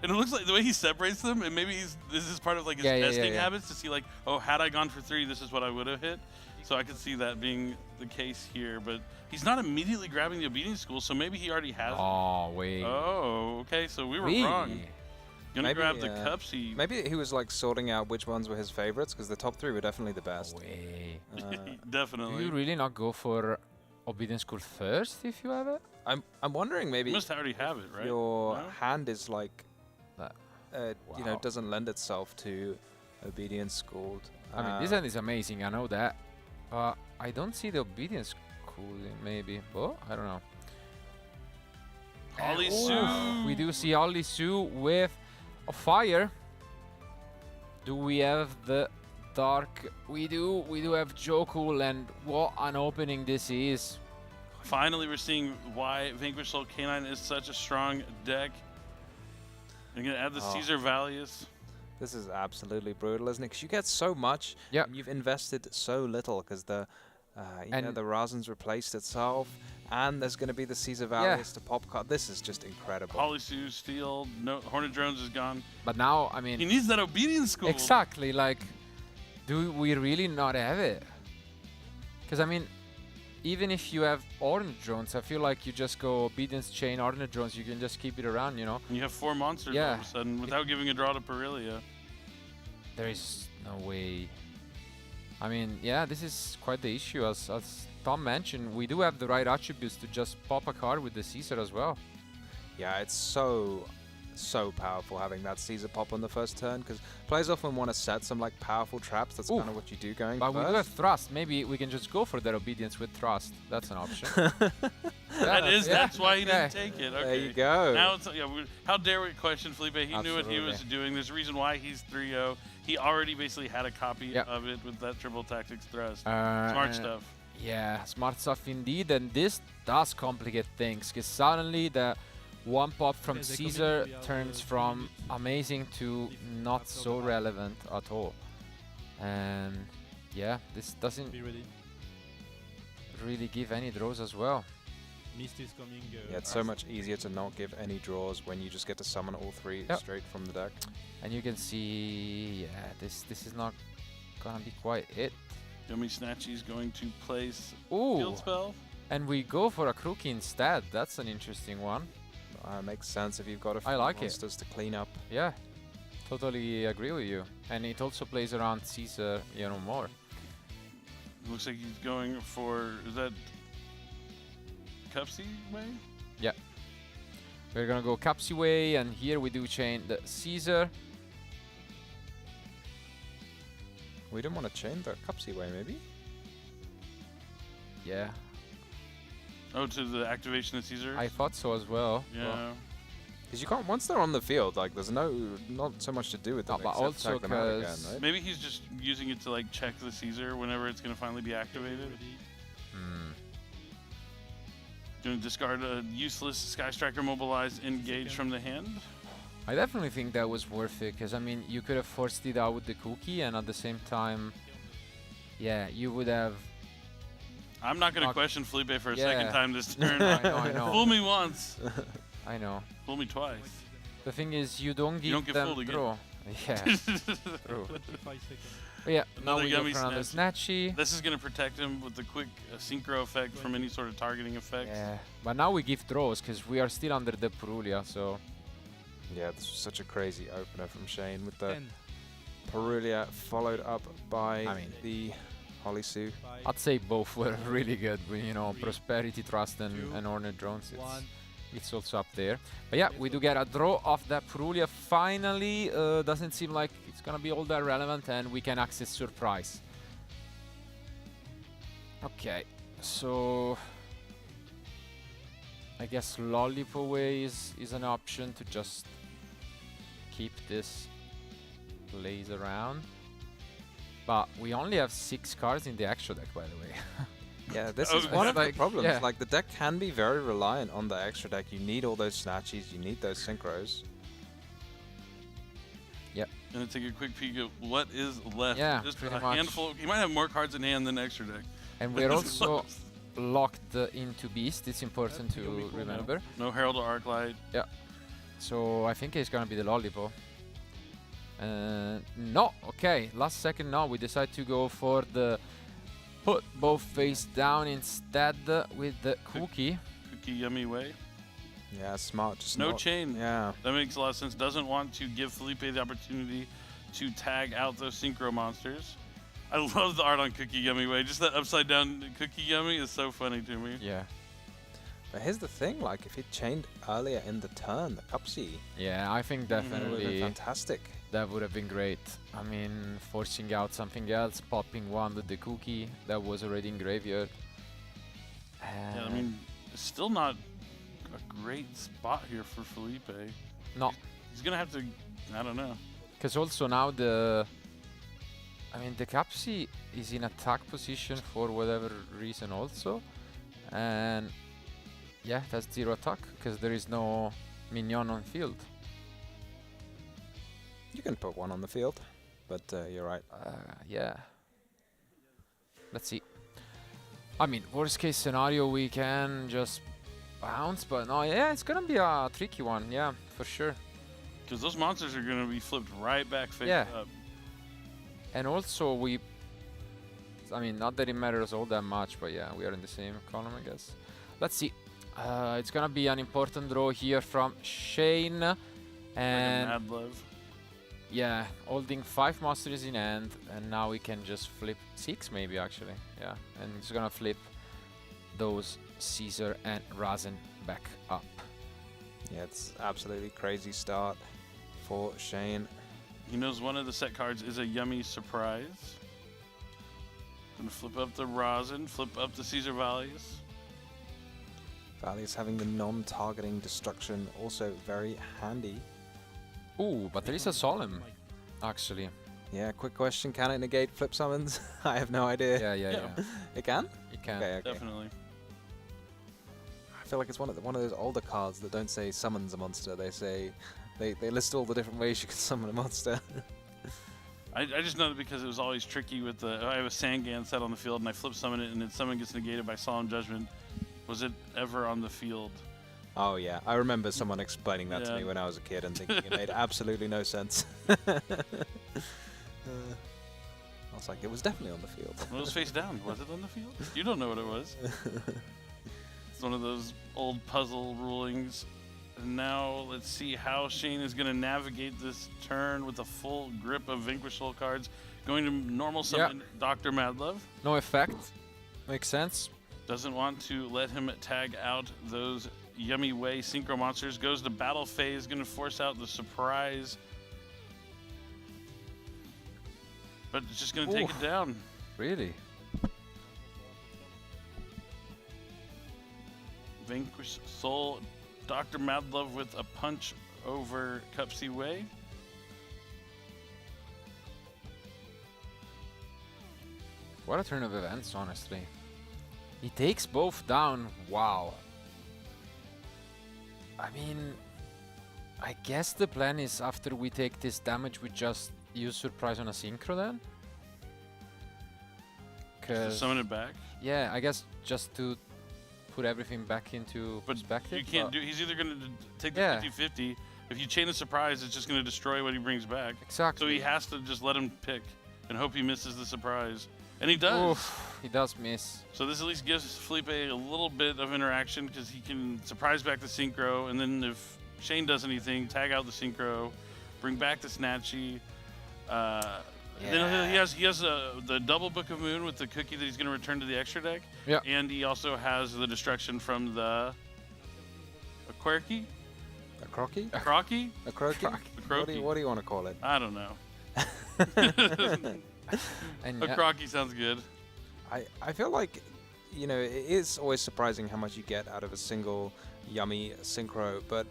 And it looks like the way he separates them, and maybe this is part of like his Yeah, yeah, testing yeah. habits to see like, oh, had I gone for 3, this is what I would have hit. So I could see that being the case here, but he's not immediately grabbing the Obedience School, so maybe he already has. Oh wait. Oh, okay, so we were Really? wrong. Gonna Maybe, grab the Cupsy. Maybe he was like sorting out which ones were his favorites, because the top 3 were definitely the best. Way. Definitely. Do you really not go for Obedience School first if you have it? I'm wondering maybe You must already have it, right? your No? hand is like, you know, Wow. doesn't lend itself to Obedience Schooled. I mean, this hand is amazing, I know that. But I don't see the Obedience School maybe. Oh, I don't know. Ollie Ooh, Sue. we do see Ollie Sue with a fire. Do we have the dark? We do. We do have Jokul, and what an opening this is. Finally, we're seeing why Vanquish Soul Canine is such a strong deck. You're gonna add the Oh. Caesar Valius. This is absolutely brutal, isn't it? Because you get so much, Yep. and you've invested so little, because the you know, And- the Rasen's replaced itself, and there's going to be the Caesar Valius to pop card. This is just incredible. Holly Sue, Steel, no, Hornet Drones is gone. But now, I mean, He needs that Obedience School. exactly. Like, do we really not have it? Because I mean, even if you have Orange Drones, I feel like you just go Obedience Chain, Orange Drones. You can just keep it around, you know. You have 4 monsters all of a sudden without giving a draw to Perilia. There is no way. I mean, yeah, this is quite the issue. As Tom mentioned, we do have the right attributes to just pop a card with the Caesar as well. Yeah, it's so powerful having that Caesar pop on the first turn, because players often want to set some like powerful traps. That's kind of what you do going But first. we do have Thrust. Maybe we can just go for that Obedience with Thrust. That's an option. That's why he didn't take it. Okay. There you go. Now it's how dare we question Felipe? He knew what he was Absolutely. doing. There's a reason why he's 3-0. He already basically had a copy of it with that triple tactics thrust. Smart stuff. Yeah, smart stuff indeed. And this does complicate things, because suddenly the one pop from Caesar turns from amazing to not so relevant at all. And yeah, this doesn't really give any draws as well. Mist is coming. Yeah, it's so much easier to not give any draws when you just get to summon all 3 straight from the deck. And you can see, yeah, this is not gonna be quite it. Yummy Snatchy is going to place Ooh, Field Spell. and we go for a Crookie instead. That's an interesting one. Makes sense if you've got a few I like it. monsters to clean up. Yeah, totally agree with you. And it also plays around Caesar, you know, more. Looks like he's going for, is that Cupsy way? Yeah. We're gonna go Capsy way, and here we do chain the Caesar. We didn't want to chain the Cupsy way, maybe? Yeah, Oh, to the activation of Caesar? I thought so as well. Yeah. Because you can't, once they're on the field, like, there's not so much to do with them. but except also tag them out again, right? Maybe he's just using it to like check the Caesar whenever it's going to finally be activated. Going to discard a useless Sky Striker mobilized engage from the hand. I definitely think that was worth it, because I mean, you could have forced it out with the cookie, and at the same time, yeah, you would have. I'm not going to question Felipe for a second time this turn. I know. Fool me once. I know. Fool me twice. The thing is, you don't give get them fooled again. draw. Yeah. True. But yeah, now we go for another Snatchy. This is going to protect him with the quick synchro effect from any sort of targeting effect. Yeah, but now we give draws because we are still under the Purulia, so. Yeah, this was such a crazy opener from Shane with the Purulia followed up by the Holly Sue. I'd say both were really good. You know, Prosperity, Trust, and Ornate Drones. It's also up there. But yeah, we do get a draw off that Purulia finally. Doesn't seem like it's gonna be all that relevant, and we can access Surprise. Okay, so I guess Lollipop Away is an option to just keep this plays around. But we only have 6 cards in the extra deck, by the way. Yeah, this is one of the problems. Like, the deck can be very reliant on the extra deck. You need all those snatchies, you need those synchros. Yep. Gonna take a quick peek at what is left. Yeah, just pretty a much. handful. You might have more cards in hand than extra deck. And we're also locked into Beast. It's important to remember. No Herald or Arclight. Yeah. So I think it's gonna be the Lollipop. No, okay. Last second, no. We decide to go for the put both face down instead with the Cookie. Cookie Yummy Way. Yeah, smart. Just no not, chain. Yeah. That makes a lot of sense. Doesn't want to give Felipe the opportunity to tag out those synchro monsters. I love the art on Cookie Yummy Way. Just that upside down Cookie Yummy is so funny to me. Yeah. But here's the thing, like, if it chained earlier in the turn, the Cupsy. Yeah, I think That would have definitely been fantastic. that would have been great. I mean, forcing out something else, popping one with the Cookie that was already in graveyard. Yeah, I mean, it's still not a great spot here for Felipe. No. He's going to have to, I don't know. Because also now the Cupsy is in attack position for whatever reason also. And yeah, that's 0 attack because there is no minion on field. You can put one on the field, but you're right. Yeah. Let's see. I mean, worst case scenario, we can just bounce, but no, yeah, it's gonna be a tricky one, yeah, for sure. Because those monsters are going to be flipped right back face up. And also I mean, not that it matters all that much, but yeah, we are in the same column, I guess. Let's see. It's gonna be an important draw here from Shane. And Mad Love. yeah, holding 5 monsters in hand, and now we can just flip 6 maybe actually. Yeah, and it's gonna flip those Caesar and Razen back up. Yeah, it's absolutely crazy start for Shane. He knows one of the set cards is a Yummy Surprise. Gonna flip up the Razen, flip up the Caesar Valleys. Valleys having the non-targeting destruction, also very handy. Ooh, but there is a Solemn, actually. Yeah, quick question, can it negate flip summons? I have no idea. Yeah. It can? It can. Okay. Definitely. I feel like it's one of those older cards that don't say summons a monster. They say they list all the different ways you can summon a monster. I just know that because it was always tricky with the. I have a Sangan set on the field and I flip summon it and then summon gets negated by Solemn Judgment. Was it ever on the field? Oh yeah, I remember someone explaining that to me when I was a kid and thinking it made absolutely no sense. I was like, it was definitely on the field. It was face down. Was it on the field? You don't know what it was. It's one of those old puzzle rulings. And now let's see how Shane is going to navigate this turn with a full grip of Vanquish Soul cards. Going to normal summon Dr. Madlove. No effect. Makes sense. Doesn't want to let him tag out those Yummy Way synchro monsters. Goes to battle phase. Going to force out the surprise. But it's just going to take it down. Really? Vanquish Soul, Dr. Madlove with a punch over Cupsy Way. What a turn of events, honestly. He takes both down. Wow. I mean, I guess the plan is after we take this damage, we just use Surprise on a Synchro then? To summon it back? Yeah, I guess just to put everything back into perspective. You can't do. He's either going to take the 50-50. If you chain the surprise, it's just going to destroy what he brings back. Exactly. So he has to just let him pick and hope he misses the surprise. And he does. Oof, he does miss. So this at least gives Felipe a little bit of interaction because he can surprise back the Synchro, and then if Shane does anything, tag out the Synchro, bring back the Snatchy. Then he has the double Book of Moon with the cookie that he's going to return to the extra deck. Yeah. And he also has the destruction from the Quirky? A crocky? A crocky? A croaky? What do you want to call it? I don't know. And a crocky sounds good. I feel like, you know, it is always surprising how much you get out of a single yummy synchro, but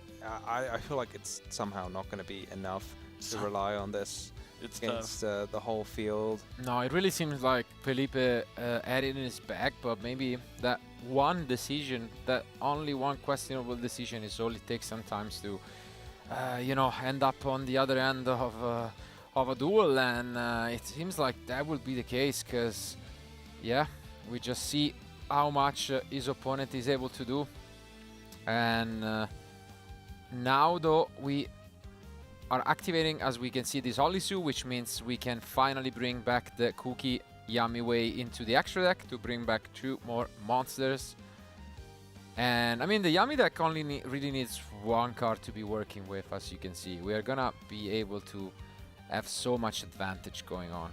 I feel like it's somehow not going to be enough to rely on this against the whole field. No, it really seems like Felipe had it in his bag, but maybe that one decision, that only one questionable decision is all it takes sometimes to, you know, end up on the other end of a duel, and it seems like that will be the case, because, yeah, we just see how much his opponent is able to do. And now, though, we are activating, as we can see, this Olisu, which means we can finally bring back the Cookie Yummy Way into the extra deck to bring back 2 more monsters. And I mean, the Yummy deck only really needs 1 card to be working with, as you can see. We are gonna be able to have so much advantage going on.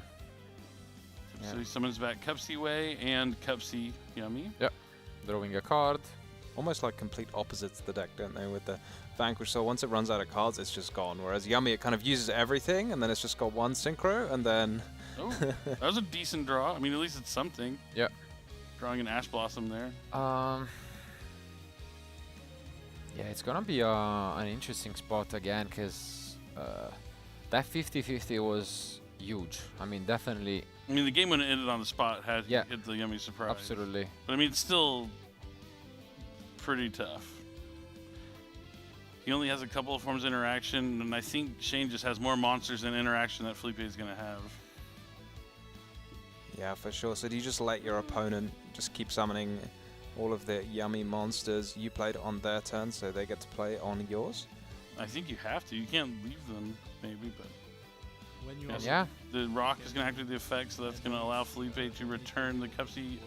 So he summons back Cupsy Way and Cupsy Yummy. Yep. Drawing a card. Almost like complete opposites to the deck, don't they, with the Vanquish? So once it runs out of cards, it's just gone. Whereas Yummy, it kind of uses everything, and then it's just got 1 synchro, and then... Oh, that was a decent draw. I mean, at least it's something. Yeah. Drawing an Ash Blossom there. Yeah, it's gonna be an interesting spot again, because that 50-50 was huge. I mean, definitely... I mean, the game when it ended on the spot had hit the Yummy surprise. Absolutely. But I mean, it's still pretty tough. He only has a couple of forms of interaction, and I think Shane just has more monsters and interaction that Felipe is going to have. Yeah, for sure. So do you just let your opponent just keep summoning all of the Yummy monsters you played on their turn, so they get to play on yours? I think you have to. You can't leave them, maybe, but... When you yeah. The rock is going to activate the effect, so that's going to allow Felipe to return the Cupsy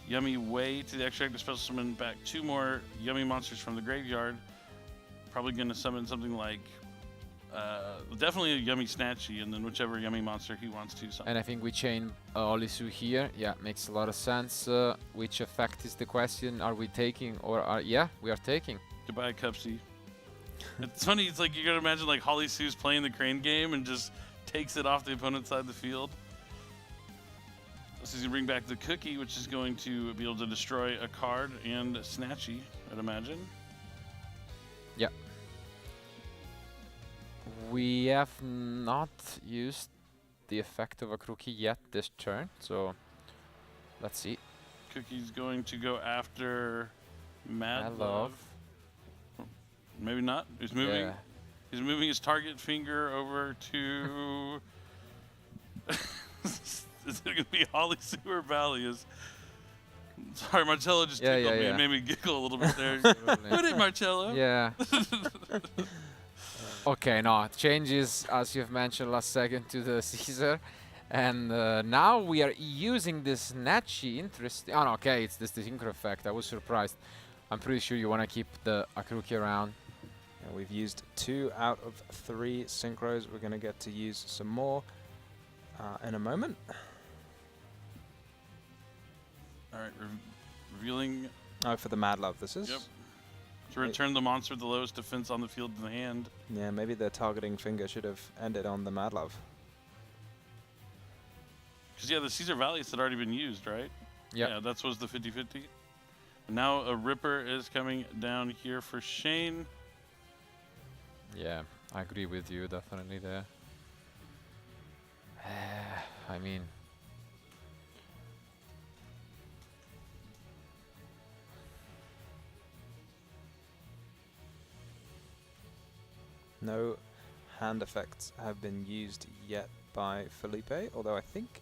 Yummy Way to the extra deck to special summon back 2 more Yummy monsters from the graveyard. Probably going to summon something like, definitely a Yummy Snatchy, and then whichever Yummy monster he wants to summon. And I think we chain Olisu here. Yeah, makes a lot of sense. Which effect is the question? Are we taking, or yeah, we are taking. Goodbye, Cupsy. It's funny, it's like you're going to imagine like Holly Sue's playing the Crane game and just takes it off the opponent's side of the field. So he's going to bring back the Cookie, which is going to be able to destroy a card and Snatchy, I'd imagine. Yeah. We have not used the effect of a Cookie yet this turn, so let's see. Cookie's going to go after Mad Love. Maybe not. He's moving. Yeah. He's moving his target finger over to... Is it going to be Holly Sue or Valius? Sorry, Marcello just tickled me and made me giggle a little bit there. Put it, Marcello. Yeah. Okay, no, it changes, as you've mentioned last second, to the Caesar. And now we are using this Snatchy. Interesting. Oh, no, okay, it's this Synchro effect. I was surprised. I'm pretty sure you want to keep the Akruki around. Yeah, we've used 2 out of 3 synchros. We're going to get to use some more in a moment. All right, revealing. Oh, for the Mad Love, this is? Yep. To return the monster with the lowest defense on the field in the hand. Yeah, maybe the targeting finger should have ended on the Mad Love. Because, yeah, the Caesar Valius had already been used, right? Yep. Yeah, that was the 50-50. Now a Ripper is coming down here for Shane. Yeah, I agree with you definitely there. I mean, no hand effects have been used yet by Felipe, although I think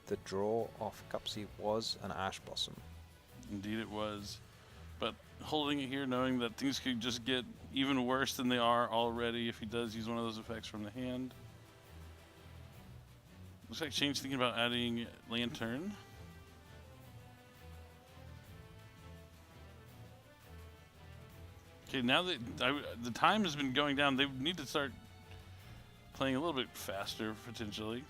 the draw off Cupsy was an Ash Blossom. Indeed it was. But holding it here, knowing that things could just get even worse than they are already if he does use one of those effects from the hand. Looks like Shane's thinking about adding Lantern. Okay, now that the time has been going down, they need to start playing a little bit faster, potentially.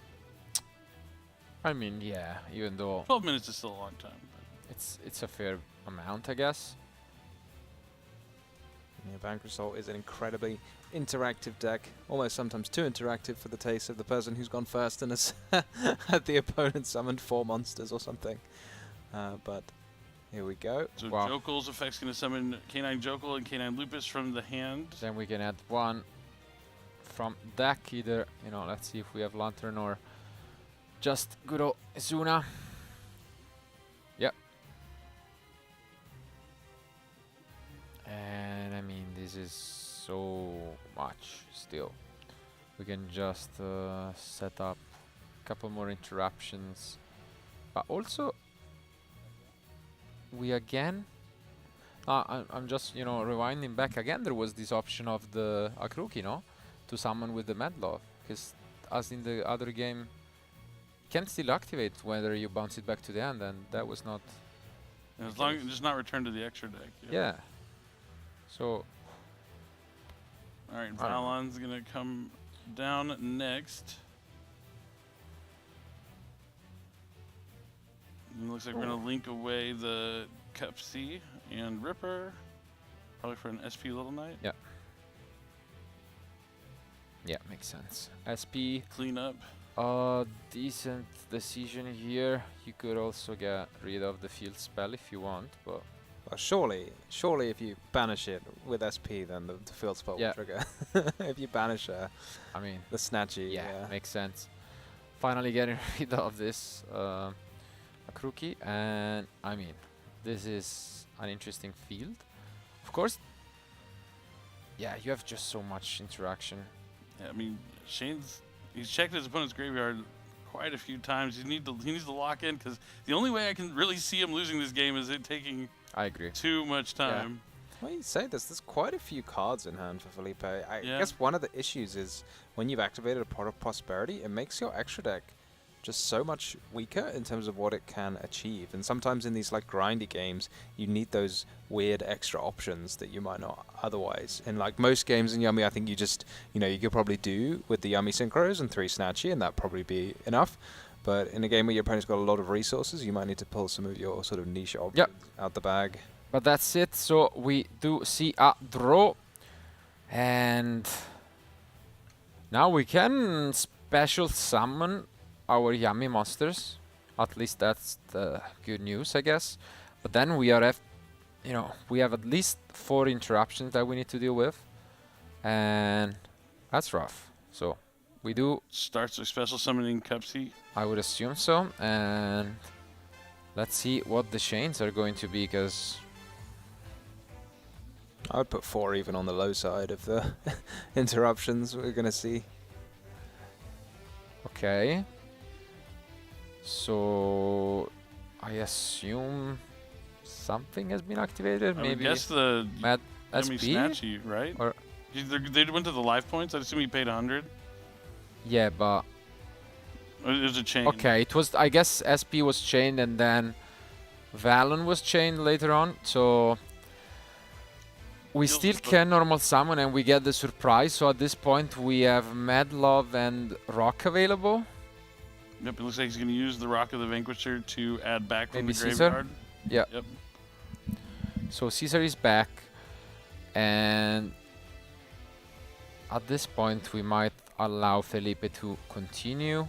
I mean, yeah, even though 12 minutes is still a long time. It's a fair amount, I guess. Yeah, Bank Result is an incredibly interactive deck, almost sometimes too interactive for the taste of the person who's gone first and has had the opponent summoned 4 monsters or something. But here we go. So Jokel's effect's going to summon Canine Jokel and Canine Lupus from the hand. Then we can add one from deck, either, you know, let's see if we have Lantern or just good old Izuna. Yep. And I mean, this is so much still. We can just set up a couple more interruptions. But also, we again, I'm just, you know, rewinding back again. There was this option of the Akruki, no? To summon with the Medlove. Because as in the other game, you can still activate whether you bounce it back to the end, and that was not. As long as it's not returned to the extra deck. Yeah. So. Alright, Valon's gonna come down next. And it looks like we're gonna link away the Cup C and Ripper. Probably for an SP Little Knight. Yeah. Yeah, makes sense. SP. Clean up. Decent decision here. You could also get rid of the field spell if you want, but. Well, surely if you banish it with SP, then the field spell will trigger. If you banish I mean, the Snatchy. Yeah, makes sense. Finally getting rid of this Akruki, and I mean, this is an interesting field. Of course, yeah, you have just so much interaction. Yeah, I mean, he's checked his opponent's graveyard quite a few times. He needs to lock in, because the only way I can really see him losing this game is it taking too much time. Yeah. Well, you say this. There's quite a few cards in hand for Felipe. I guess one of the issues is when you've activated a Pot of Prosperity, it makes your extra deck just so much weaker in terms of what it can achieve. And sometimes in these like grindy games, you need those weird extra options that you might not otherwise. In like most games in Yummy, I think you just, you know, you could probably do with the Yummy Synchros and 3 Snatchy, and that'd probably be enough. But in a game where your opponent's got a lot of resources, you might need to pull some of your sort of niche options out the bag. But that's it. So we do see a draw. And now we can special summon our Yummy monsters. At least that's the good news, I guess. But then we are we have at least 4 interruptions that we need to deal with. And that's rough. So we do starts with special summoning Cupsy. I would assume so, and let's see what the chains are going to be, because I would put 4 even on the low side of the interruptions we're going to see. Okay. So I assume something has been activated. Maybe I guess the Mad Yummy SP, Snatchy, right? Or they went to the life points. I assume he paid 100. Yeah, but it was a chain. Okay, it was. I guess SP was chained, and then Valon was chained later on. So we still can normal summon, and we get the surprise. So at this point, we have Mad Love and Rock available. Yep, it looks like he's going to use the Rock of the Vanquisher to add back from Maybe the Caesar? graveyard. Yeah. Yep. So Caesar is back, and at this point, we might allow Felipe to continue.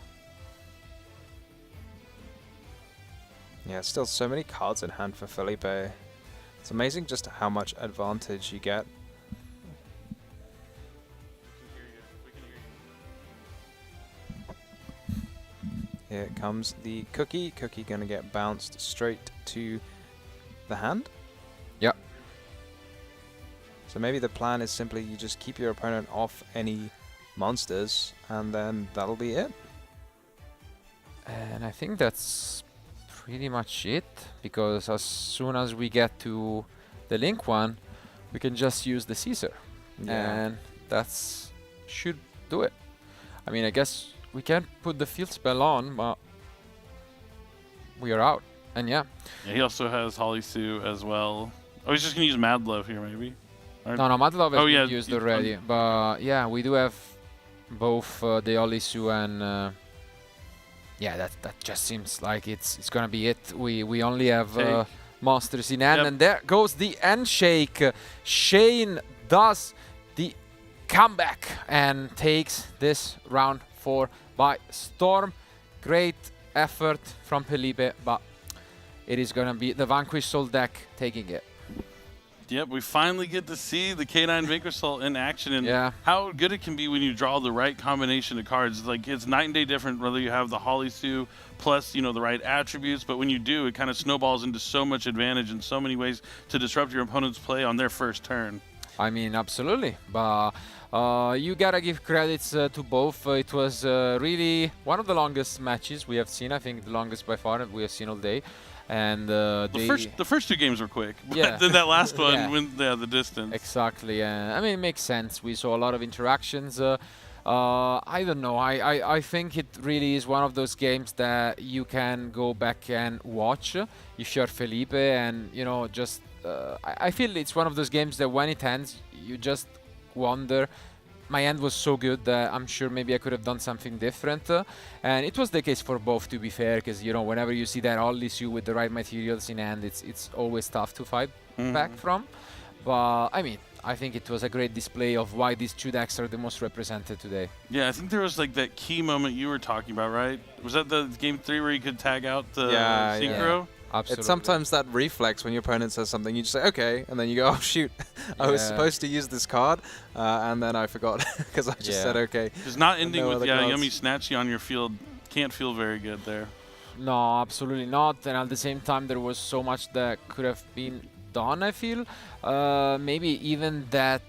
Yeah, still so many cards in hand for Felipe. It's amazing just how much advantage you get. Here comes the cookie. Cookie going to get bounced straight to the hand. Yep. So maybe the plan is simply you just keep your opponent off any monsters, and then that'll be it. And I think that's pretty much it, because as soon as we get to the Link one, we can just use the Caesar. Yeah. And that's should do it. I mean, I guess we can put the field spell on, but we are out. And yeah. Yeah, he also has Holly Sue as well. Oh, he's just going to use Mad Love here, maybe. No, Mad Love has oh, been yeah, used already. But yeah, we do have both the Holly Sue and... yeah, that just seems like it's gonna be it. We only have monsters in hand, and there goes the handshake. Shane does the comeback and takes this round 4 by storm. Great effort from Felipe, but it is gonna be the Vanquish Soul deck taking it. Yep, we finally get to see the K9 Vanquish Soul in action, and how good it can be when you draw the right combination of cards. Like, it's night and day different whether you have the Holly Sue plus, you know, the right attributes, but when you do, it kind of snowballs into so much advantage in so many ways to disrupt your opponent's play on their first turn. I mean, absolutely, but you gotta give credits to both. It was really one of the longest matches we have seen. I think the longest by far we have seen all day. And the first 2 games were quick, but yeah. then that last one went the distance. Exactly. I mean, it makes sense. We saw a lot of interactions. I don't know. I think it really is one of those games that you can go back and watch if you're Felipe, and you know, just I feel it's one of those games that when it ends, you just wonder. My end was so good that I'm sure maybe I could have done something different. And it was the case for both, to be fair, because, you know, whenever you see that all issue with the right materials in hand, it's always tough to fight back from. But, I mean, I think it was a great display of why these 2 decks are the most represented today. Yeah, I think there was, like, that key moment you were talking about, right? Was that the game 3 where you could tag out the Synchro? Yeah. Absolutely. It's sometimes that reflex when your opponent says something, you just say, okay, and then you go, oh, shoot, I was supposed to use this card, and then I forgot because I just said okay. Because not ending with Yummy Snatchy on your field can't feel very good there. No, absolutely not. And at the same time, there was so much that could have been done, I feel. Maybe even that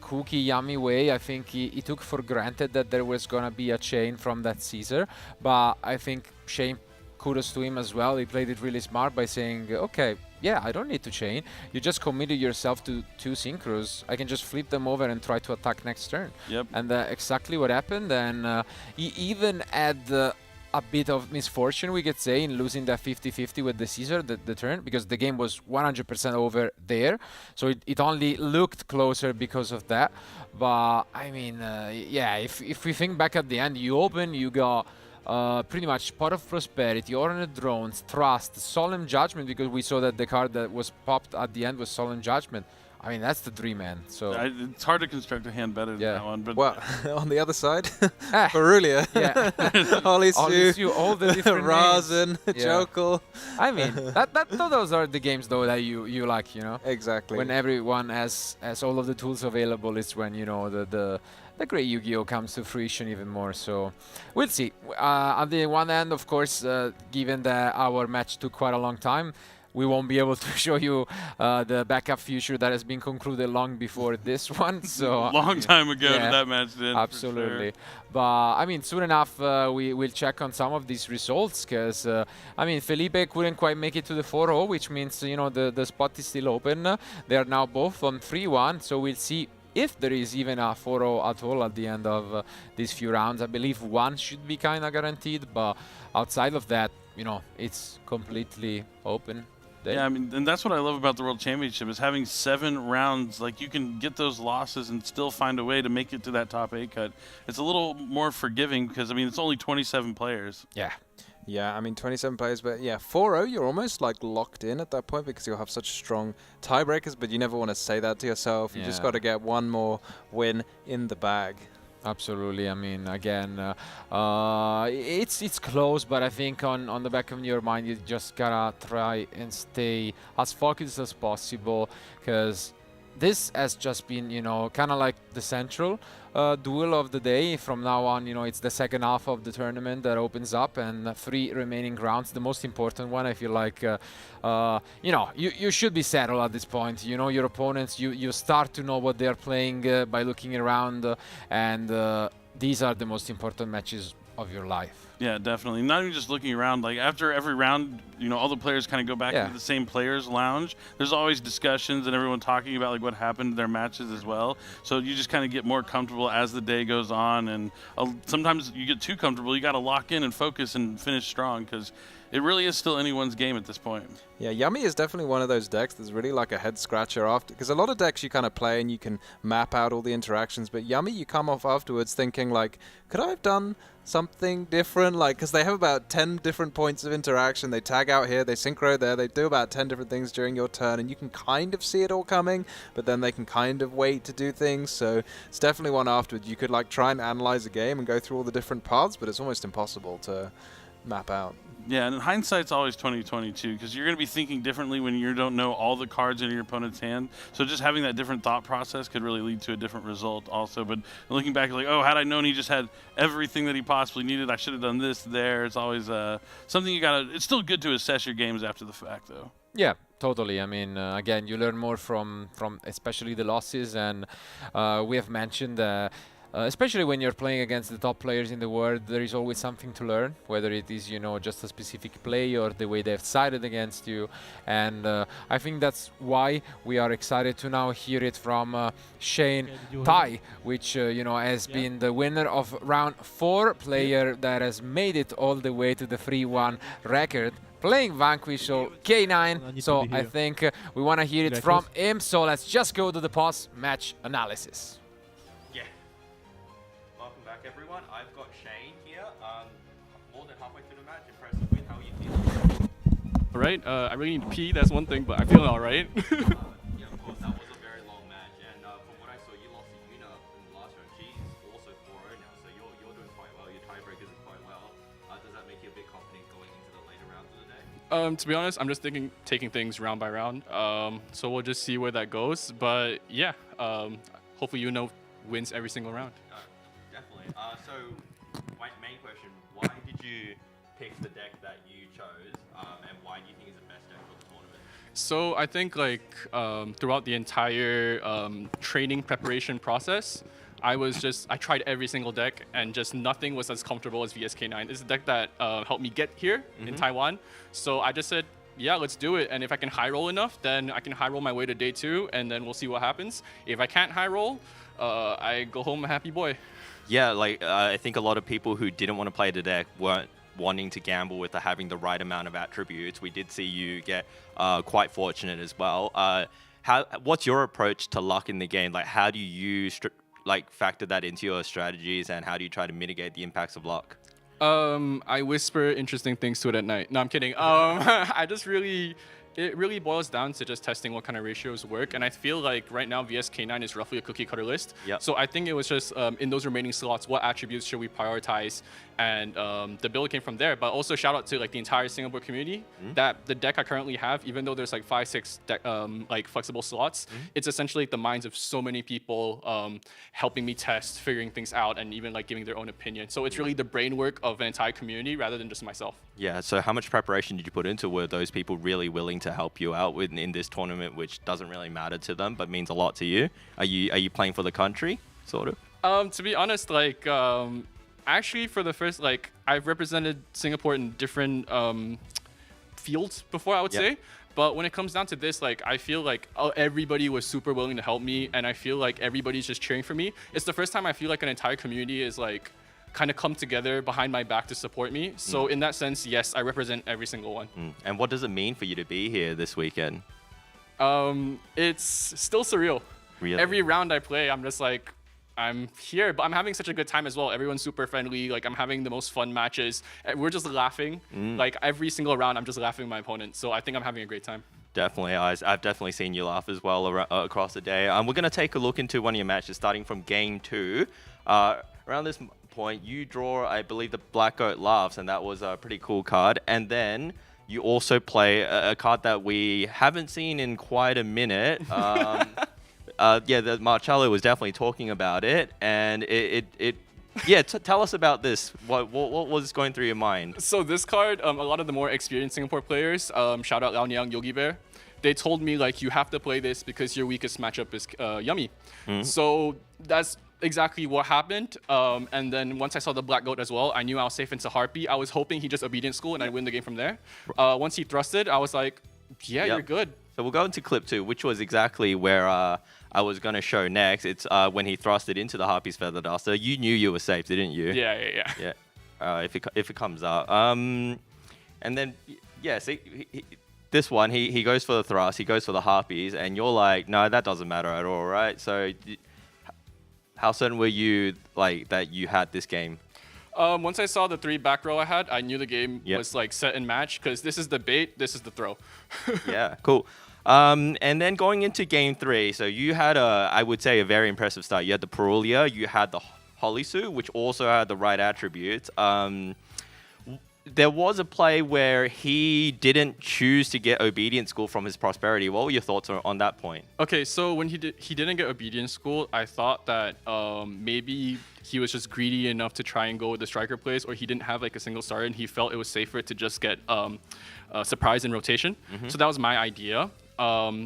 Cookie Yummy way, I think he took for granted that there was going to be a chain from that Caesar. But I think Shane, kudos to him as well. He played it really smart by saying, okay, yeah, I don't need to chain. You just committed yourself to 2 synchros. I can just flip them over and try to attack next turn. Yep. And exactly what happened. And he even had a bit of misfortune, we could say, in losing that 50-50 with the Caesar, the turn, because the game was 100% over there. So it only looked closer because of that. But, I mean, yeah, if we think back at the end, you open, you got... pretty much Pot of Prosperity, Ornate Drones, Trust, Solemn Judgment, because we saw that the card that was popped at the end was Solemn Judgment. I mean, that's the dream end. So it's hard to construct a hand better than that one. But well, on the other side, Barulia, Holly Sue, all the different Razen, Jokul. I mean, those are the games though that you like, you know. Exactly. When everyone has all of the tools available, it's when, you know, the great Yu-Gi-Oh comes to fruition even more. So we'll see. On the one hand, of course, given that our match took quite a long time, we won't be able to show you the backup future that has been concluded long before this one. So long time ago that match did. Absolutely. But I mean, soon enough we will check on some of these results, because I mean, Felipe couldn't quite make it to the 4-0, which means, you know, the spot is still open. They are now both on 3-1, so we'll see if there is even a 4-0 at all at the end of these few rounds. I believe 1 should be kind of guaranteed, but outside of that, you know, it's completely open. Yeah, I mean, and that's what I love about the World Championship, is having 7 rounds. Like, you can get those losses and still find a way to make it to that top 8 cut. It's a little more forgiving because, I mean, it's only 27 players. Yeah. Yeah, I mean, 27 players, but yeah, 4-0, you're almost like locked in at that point because you'll have such strong tiebreakers, but you never want to say that to yourself. You just got to get one more win in the bag. Absolutely. I mean, again, it's close, but I think on the back of your mind, you just gotta try and stay as focused as possible, because this has just been, you know, kind of like the central duel of the day. From now on, you know, it's the second half of the tournament that opens up, and 3 remaining rounds. The most important one, I feel like, you know, you should be settled at this point. You know your opponents. You start to know what they are playing by looking around, and these are the most important matches of your life. Yeah, definitely. Not even just looking around. Like after every round, you know, all the players kind of go back into the same players' lounge. There's always discussions and everyone talking about like what happened to their matches as well. So you just kind of get more comfortable as the day goes on, and sometimes you get too comfortable. You got to lock in and focus and finish strong, because it really is still anyone's game at this point. Yeah, Yummy is definitely one of those decks that's really like a head scratcher after, because a lot of decks you kind of play and you can map out all the interactions, but Yummy you come off afterwards thinking like, could I have done something different? Like, because they have about 10 different points of interaction. They tag out here, they synchro there, they do about 10 different things during your turn, and you can kind of see it all coming, but then they can kind of wait to do things. So it's definitely one afterwards. You could like try and analyze a game and go through all the different paths, but it's almost impossible to map out. Yeah, and hindsight's always 20/22, because you're going to be thinking differently when you don't know all the cards in your opponent's hand. So just having that different thought process could really lead to a different result also. But looking back, like, oh, had I known he just had everything that he possibly needed, I should have done this there. It's always something you got to... It's still good to assess your games after the fact, though. Yeah, totally. I mean, again, you learn more from especially the losses, and we have mentioned... especially when you're playing against the top players in the world, there is always something to learn, whether it is, you know, just a specific play or the way they've sided against you. And I think that's why we are excited to now hear it from Shane Tai, which, you know, has been the winner of round 4, player that has made it all the way to the 3-1 record, playing Vanquish, so K9. So I think we want to hear it from him. So let's just go to the post-match analysis. Everyone, I've got Shane here, more than halfway through the match. Impressive win. How are you feeling? All right, I really need to pee, that's one thing, but I'm feeling all right. Yeah, of course, that was a very long match, and from what I saw, you lost to Yuna in the last round. She's also 4-0 now, so you're doing quite well. Your tiebreakers are quite well. Does that make you a bit confident going into the later rounds of the day? To be honest, I'm just taking things round by round, so we'll just see where that goes. But yeah, hopefully Yuna wins every single round. Definitely. So, my main question, why did you pick the deck that you chose, and why do you think is the best deck for the tournament? So, I think like throughout the entire training preparation process, I tried every single deck, and just nothing was as comfortable as VSK9. It's a deck that helped me get here in Taiwan. So I just said, yeah, let's do it. And if I can high roll enough, then I can high roll my way to day 2, and then we'll see what happens. If I can't high roll, I go home a happy boy. Yeah, like I think a lot of people who didn't want to play the deck weren't wanting to gamble with having the right amount of attributes. We did see you get quite fortunate as well. What's your approach to luck in the game? Like, how do you factor that into your strategies, and how do you try to mitigate the impacts of luck? I whisper interesting things to it at night. No, I'm kidding. It really boils down to just testing what kind of ratios work. And I feel like right now VSK9 is roughly a cookie cutter list. Yep. So I think it was just in those remaining slots, what attributes should we prioritize? And the build came from there. But also shout out to like the entire Singapore community that the deck I currently have, even though there's like 5-6 like flexible slots, it's essentially like the minds of so many people helping me test, figuring things out, and even like giving their own opinion. So it's really the brain work of an entire community rather than just myself. Yeah, so how much preparation did you put into? Were those people really willing to help you out in this tournament, which doesn't really matter to them but means a lot to you? Are you playing for the country, sort of? To be honest, like actually for the first, like I've represented Singapore in different fields before, I would say. But when it comes down to this, like I feel like everybody was super willing to help me, and I feel like everybody's just cheering for me. It's the first time I feel like an entire community is like kind of come together behind my back to support me. So in that sense, yes, I represent every single one. And what does it mean for you to be here this weekend? It's still surreal. Really? Every round I play, I'm just like, I'm here, but I'm having such a good time as well. Everyone's super friendly. Like I'm having the most fun matches. We're just laughing. Like every single round, I'm just laughing at my opponent. So I think I'm having a great time. Definitely, I've definitely seen you laugh as well across the day. We're going to take a look into one of your matches, starting from game 2. Around this point, you draw, I believe, the Black Goat Laughs, and that was a pretty cool card. And then you also play a card that we haven't seen in quite a minute. the Marcello was definitely talking about it, and yeah, tell us about this. What was going through your mind? So this card, a lot of the more experienced Singapore players, shout out Lao Niang, Yogi Bear, they told me like you have to play this because your weakest matchup is Yummy. So that's exactly what happened. And then once I saw the Black Goat as well, I knew I was safe into Harpy. I was hoping he just Obedient School and I'd win the game from there. Once he thrusted, I was like, yeah, you're good. So we'll go into clip 2, which was exactly where I was going to show next. It's when he thrusted into the Harpy's Feather Duster. You knew you were safe, didn't you? Yeah. If it comes up. And then, yeah, see, this one, he goes for the thrust, he goes for the Harpies, and you're like, no, that doesn't matter at all, right? So how certain were you like that you had this game? Once I saw the 3 back row I had, I knew the game was like set and match because this is the bait, this is the throw. Yeah, cool. And then going into game 3, so you had I would say a very impressive start. You had the Perulia, you had the Holisu, which also had the right attributes. There was a play where he didn't choose to get Obedient School from his Prosperity. What were your thoughts on that point? Okay, so when he didn't get Obedient School, I thought that maybe he was just greedy enough to try and go with the striker plays, or he didn't have like a single starter and he felt it was safer to just get surprise in rotation. So that was my idea.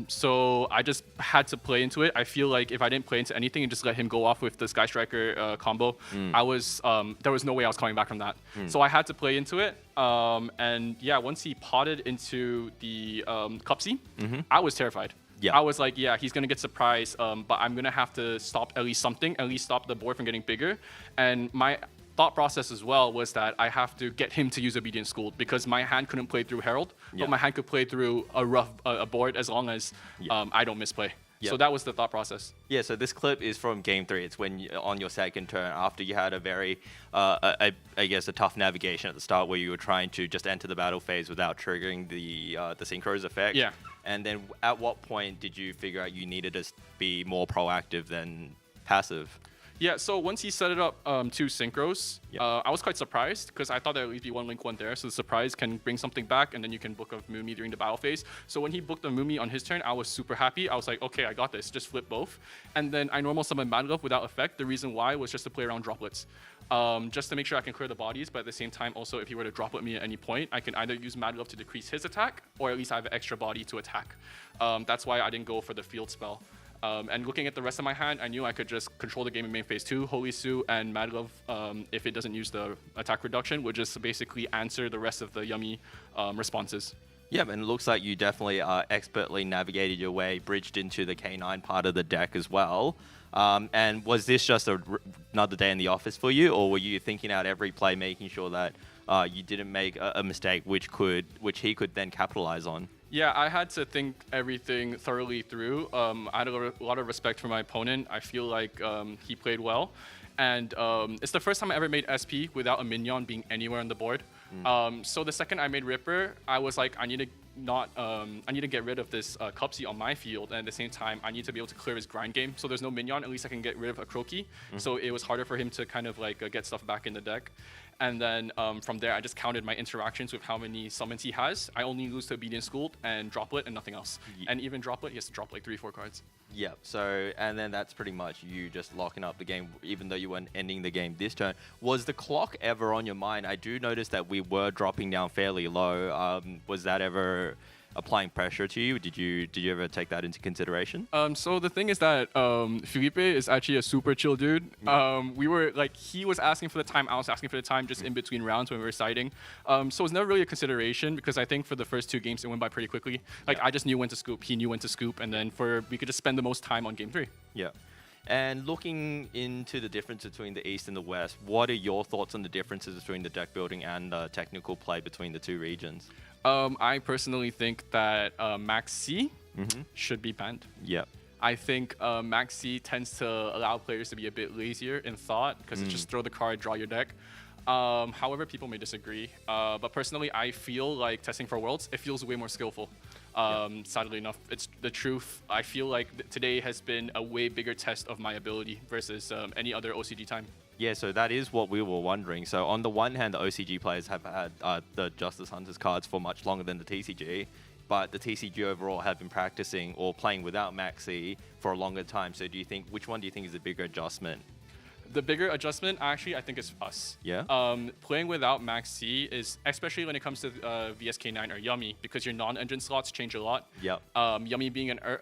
So I just had to play into it. I feel like if I didn't play into anything and just let him go off with the Sky Striker combo, there was no way I was coming back from that. So I had to play into it. And yeah, once he potted into the Cupsy, I was terrified. I was like, yeah, he's going to get surprised, but I'm going to have to stop at least something, at least stop the board from getting bigger. And my thought process as well was that I have to get him to use Obedient School because my hand couldn't play through Herald, but my hand could play through a rough board as long as I don't misplay. So that was the thought process. Yeah, so this clip is from game 3. It's when on your second turn after you had a very, I guess, a tough navigation at the start where you were trying to just enter the battle phase without triggering the Synchros effect. Yeah. And then at what point did you figure out you needed to be more proactive than passive? Yeah, so once he set it up 2 synchros, I was quite surprised because I thought there would at least be 1 link 1 there. So the surprise can bring something back and then you can book a Mumi during the battle phase. So when he booked a Mumi on his turn, I was super happy. I was like, okay, I got this. Just flip both. And then I normal summon Mad Love without effect. The reason why was just to play around droplets. Just to make sure I can clear the bodies, but at the same time also if he were to droplet me at any point, I can either use Mad Love to decrease his attack or at least I have an extra body to attack. That's why I didn't go for the field spell. And looking at the rest of my hand, I knew I could just control the game in main phase 2. Holy Sue and Mad Love, if it doesn't use the attack reduction, would just basically answer the rest of the Yummy responses. Yeah, and it looks like you definitely expertly navigated your way, bridged into the K9 part of the deck as well. And was this just another day in the office for you, or were you thinking out every play, making sure that you didn't make a mistake which he could then capitalize on? Yeah, I had to think everything thoroughly through. I had a lot of respect for my opponent. I feel like he played well. And it's the first time I ever made SP without a minion being anywhere on the board. So the second I made Ripper, I was like, I need to get rid of this Cupsy on my field, and at the same time, I need to be able to clear his grind game. So there's no minion, at least I can get rid of a Croaky. So it was harder for him to kind of like get stuff back in the deck. And then from there, I just counted my interactions with how many summons he has. I only lose to Obedient School and Droplet and nothing else. And even Droplet, he has to drop like 3-4 cards. Yeah, so, and then that's pretty much you just locking up the game, even though you weren't ending the game this turn. Was the clock ever on your mind? I do notice that we were dropping down fairly low. Was that ever applying pressure to you? Did you ever take that into consideration? So the thing is that Felipe is actually a super chill dude. We were like, he was asking for the time, I was asking for the time just in between rounds when we were siding. So it was never really a consideration because I think for the first 2 games it went by pretty quickly. Like I just knew when to scoop, he knew when to scoop, and then we could just spend the most time on game 3. Yeah. And looking into the difference between the East and the West, what are your thoughts on the differences between the deck building and technical play between the 2 regions? I personally think that Max C should be banned. Yeah. I think Max C tends to allow players to be a bit lazier in thought because it's just throw the card, draw your deck. However, people may disagree. But personally, I feel like testing for Worlds, it feels way more skillful. Sadly enough, it's the truth. I feel like today has been a way bigger test of my ability versus any other OCG time. Yeah, so that is what we were wondering. So on the one hand, the OCG players have had the Justice Hunters cards for much longer than the TCG. but the TCG overall have been practicing or playing without Maxi for a longer time. So which one do you think is the bigger adjustment? The bigger adjustment, actually, I think is us. Yeah? Playing without Max C is, especially when it comes to VSK9 or Yummy, because your non-engine slots change a lot. Yep. Yummy being an Earth,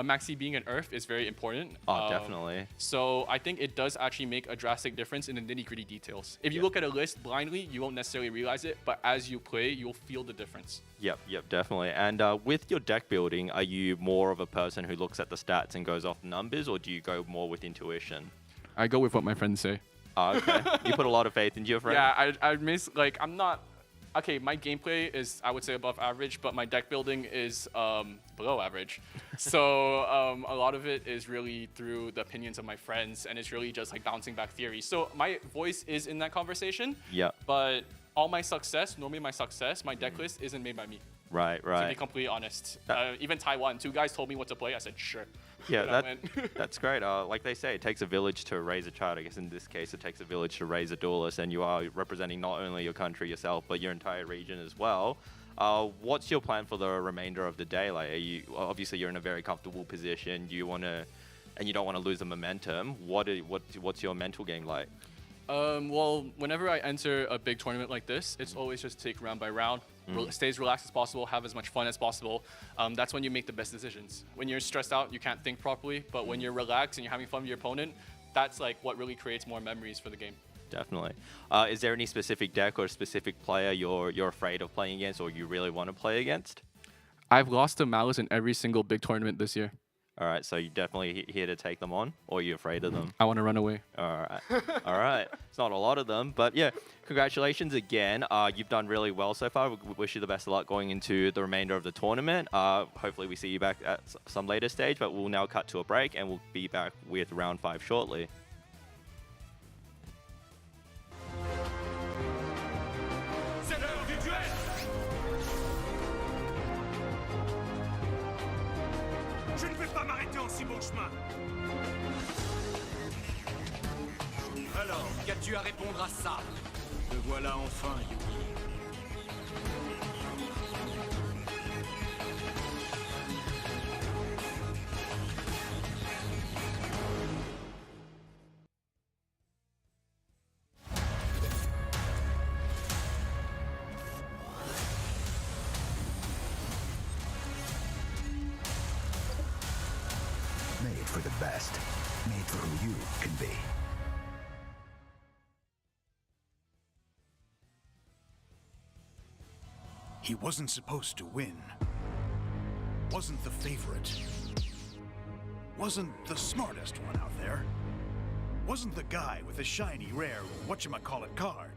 Max C being an Earth is very important. Oh, definitely. So I think it does actually make a drastic difference in the nitty-gritty details. If you look at a list blindly, you won't necessarily realize it, but as you play, you'll feel the difference. Yep, definitely. And with your deck building, are you more of a person who looks at the stats and goes off the numbers, or do you go more with intuition? I go with what my friends say. Oh, okay. You put a lot of faith into your friends? Yeah, I miss, like, I'm not, okay, my gameplay is, I would say, above average, but my deck building is below average. So a lot of it is really through the opinions of my friends, and it's really just like bouncing back theories. So my voice is in that conversation. Yeah. But all my success, normally my success, my deck list isn't made by me. Right. To be completely honest. Even Taiwan, 2 guys told me what to play. I said, sure. Yeah, that's great. Like they say, it takes a village to raise a child. I guess in this case, it takes a village to raise a duelist, and you are representing not only your country yourself, but your entire region as well. What's your plan for the remainder of the day? Like, obviously you're in a very comfortable position. You want to, and you don't want to lose the momentum. What's your mental game like? Well, whenever I enter a big tournament like this, it's always just take round by round, stay as relaxed as possible, have as much fun as possible. That's when you make the best decisions. When you're stressed out, you can't think properly, but when you're relaxed and you're having fun with your opponent, that's like what really creates more memories for the game. Definitely. Is there any specific deck or specific player you're afraid of playing against, or you really want to play against? I've lost to Malice in every single big tournament this year. All right, so you're definitely here to take them on, or are you afraid of them? I want to run away. All right. It's not a lot of them, but yeah, congratulations again. You've done really well so far. We wish you the best of luck going into the remainder of the tournament. Hopefully we see you back at some later stage, but we'll now cut to a break, and we'll be back with round 5 shortly. C'est l'heure du duel. Je ne vais pas m'arrêter en si bon chemin. Alors, qu'as-tu à répondre à ça? Te voilà enfin, Yugi. Made for the best. Made for who you can be. He wasn't supposed to win. Wasn't the favorite. Wasn't the smartest one out there. Wasn't the guy with the shiny, rare, whatchamacallit card.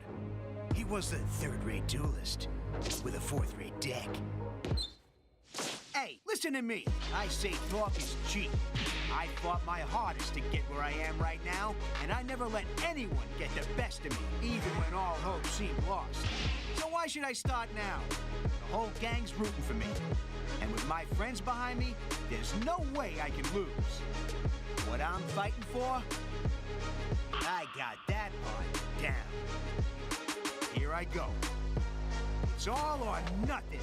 He was a third-rate duelist with a fourth-rate deck. Hey, listen to me. I say talk is cheap. I fought my hardest to get where I am right now, and I never let anyone get the best of me, even when all hope seemed lost. So why should I start now? The whole gang's rooting for me. And with my friends behind me, there's no way I can lose. What I'm fighting for? I got that part down. Here I go. It's all or nothing.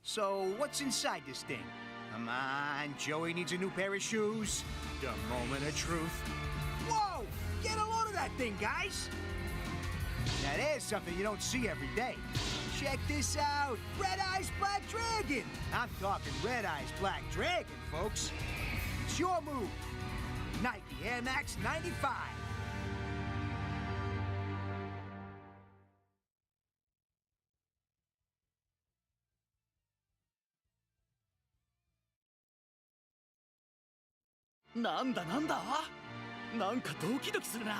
So, what's inside this thing? Come on, Joey needs a new pair of shoes. The moment of truth. Whoa! Get a load of that thing, guys! Now there's something you don't see every day. Check this out! Red Eyes Black Dragon! I'm talking Red Eyes Black Dragon, folks. It's your move. Nike Air Max 95.なんだなんかドキドキするな。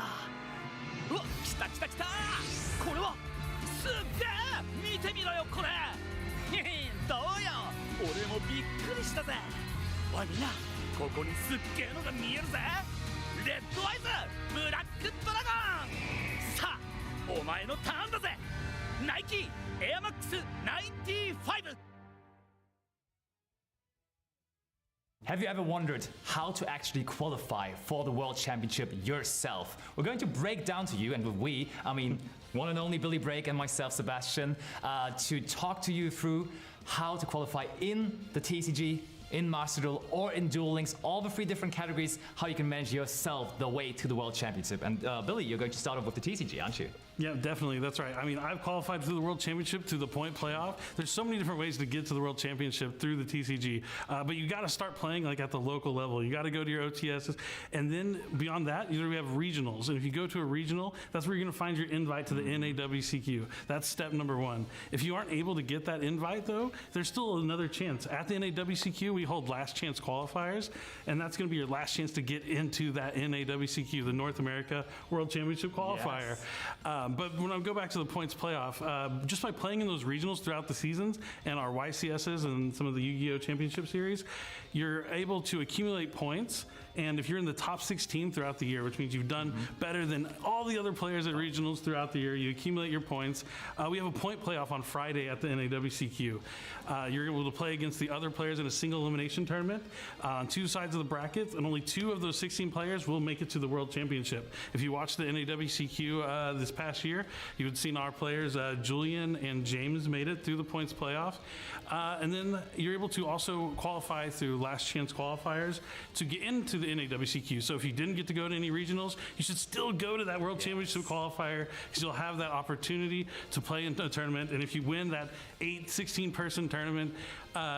うわ、来た来た来た。これはすっげえ。見てみろよこれ。どうよ、俺もびっくりしたぜ。おいみんな、ここにすっげえのが見えるぜ。レッドアイズブラックドラゴン。さあ、お前のターンだぜ。ナイキエアマックス95。Have you ever wondered how to actually qualify for the World Championship yourself? We're going to break down to you, and with we, I mean one and only Billy Break and myself, Sebastian, to talk to you through how to qualify in the TCG, in Master Duel, or in Duel Links, all the 3 different categories, how you can manage yourself the way to the World Championship. And Billy, you're going to start off with the TCG, aren't you? Yeah, definitely. That's right. I mean, I've qualified through the World Championship, through the point playoff. There's so many different ways to get to the World Championship through the TCG. But you got to start playing like at the local level. You got to go to your OTSs. And then beyond that, we have regionals. And if you go to a regional, that's where you're going to find your invite to the NAWCQ. That's step number 1. If you aren't able to get that invite, though, there's still another chance. At the NAWCQ, we hold last chance qualifiers. And that's going to be your last chance to get into that NAWCQ, the North America World Championship qualifier. Yes. But when I go back to the points playoff, just by playing in those regionals throughout the seasons and our YCSs and some of the Yu-Gi-Oh! Championship series, you're able to accumulate points. And if you're in the top 16 throughout the year, which means you've done better than all the other players at regionals throughout the year, you accumulate your points. We have a point playoff on Friday at the NAWCQ. You're able to play against the other players in a single elimination tournament on 2 sides of the brackets, and only 2 of those 16 players will make it to the World Championship. If you watched the NAWCQ this past year, you would seen our players, Julian and James, made it through the points playoff. And then you're able to also qualify through last chance qualifiers to get into the NAWCQ. So if you didn't get to go to any regionals, you should still go to that World Championship qualifier because you'll have that opportunity to play in a tournament. And if you win that 16 person tournament,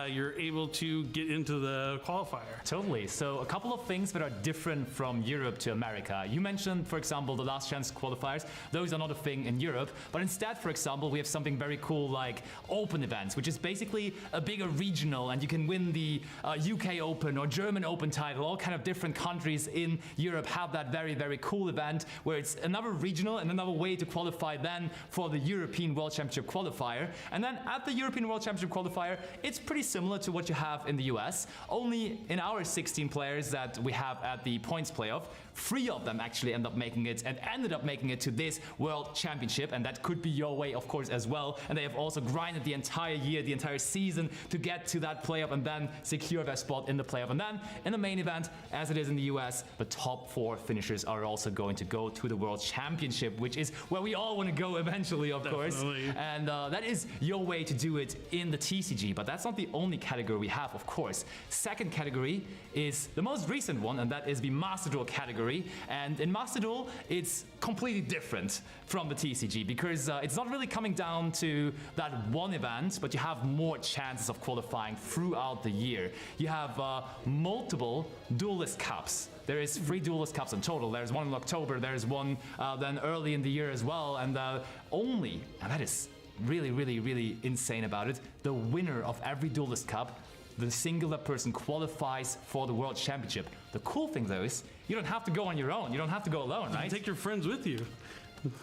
you're able to get into the qualifier. Totally. So a couple of things that are different from Europe to America. You mentioned, for example, the last chance qualifiers. Those are not a thing in Europe, but instead, for example, we have something very cool like open events, which is basically a bigger regional, and you can win the UK Open or German Open title. All kind of different countries in Europe have that very, very cool event where it's another regional and another way to qualify then for the European World Championship qualifier. And then at the European World Championship qualifier, it's pretty similar to what you have in the US, only in our 16 players that we have at the points playoff, 3 of them actually end up making it and ended up making it to this World Championship, and that could be your way, of course, as well. And they have also grinded the entire year, the entire season to get to that playoff and then secure their spot in the playoff. And then in the main event, as it is in the US, the top 4 finishers are also going to go to the World Championship, which is where we all want to go eventually, of course. And that is your way to do it in the TCG, but that's not the only category we have, of course. Second category is the most recent one, and that is the Master Duel category. And in Master Duel, it's completely different from the TCG because it's not really coming down to that one event, but you have more chances of qualifying throughout the year. You have multiple Duelist Cups. There is 3 Duelist Cups in total. There's one in October, there's one then early in the year as well, and only, and that is really, really, really insane about it, the winner of every Duelist Cup, the singular person, qualifies for the World Championship. The cool thing though is you don't have to go on your own. You don't have to go alone, right? You take your friends with you.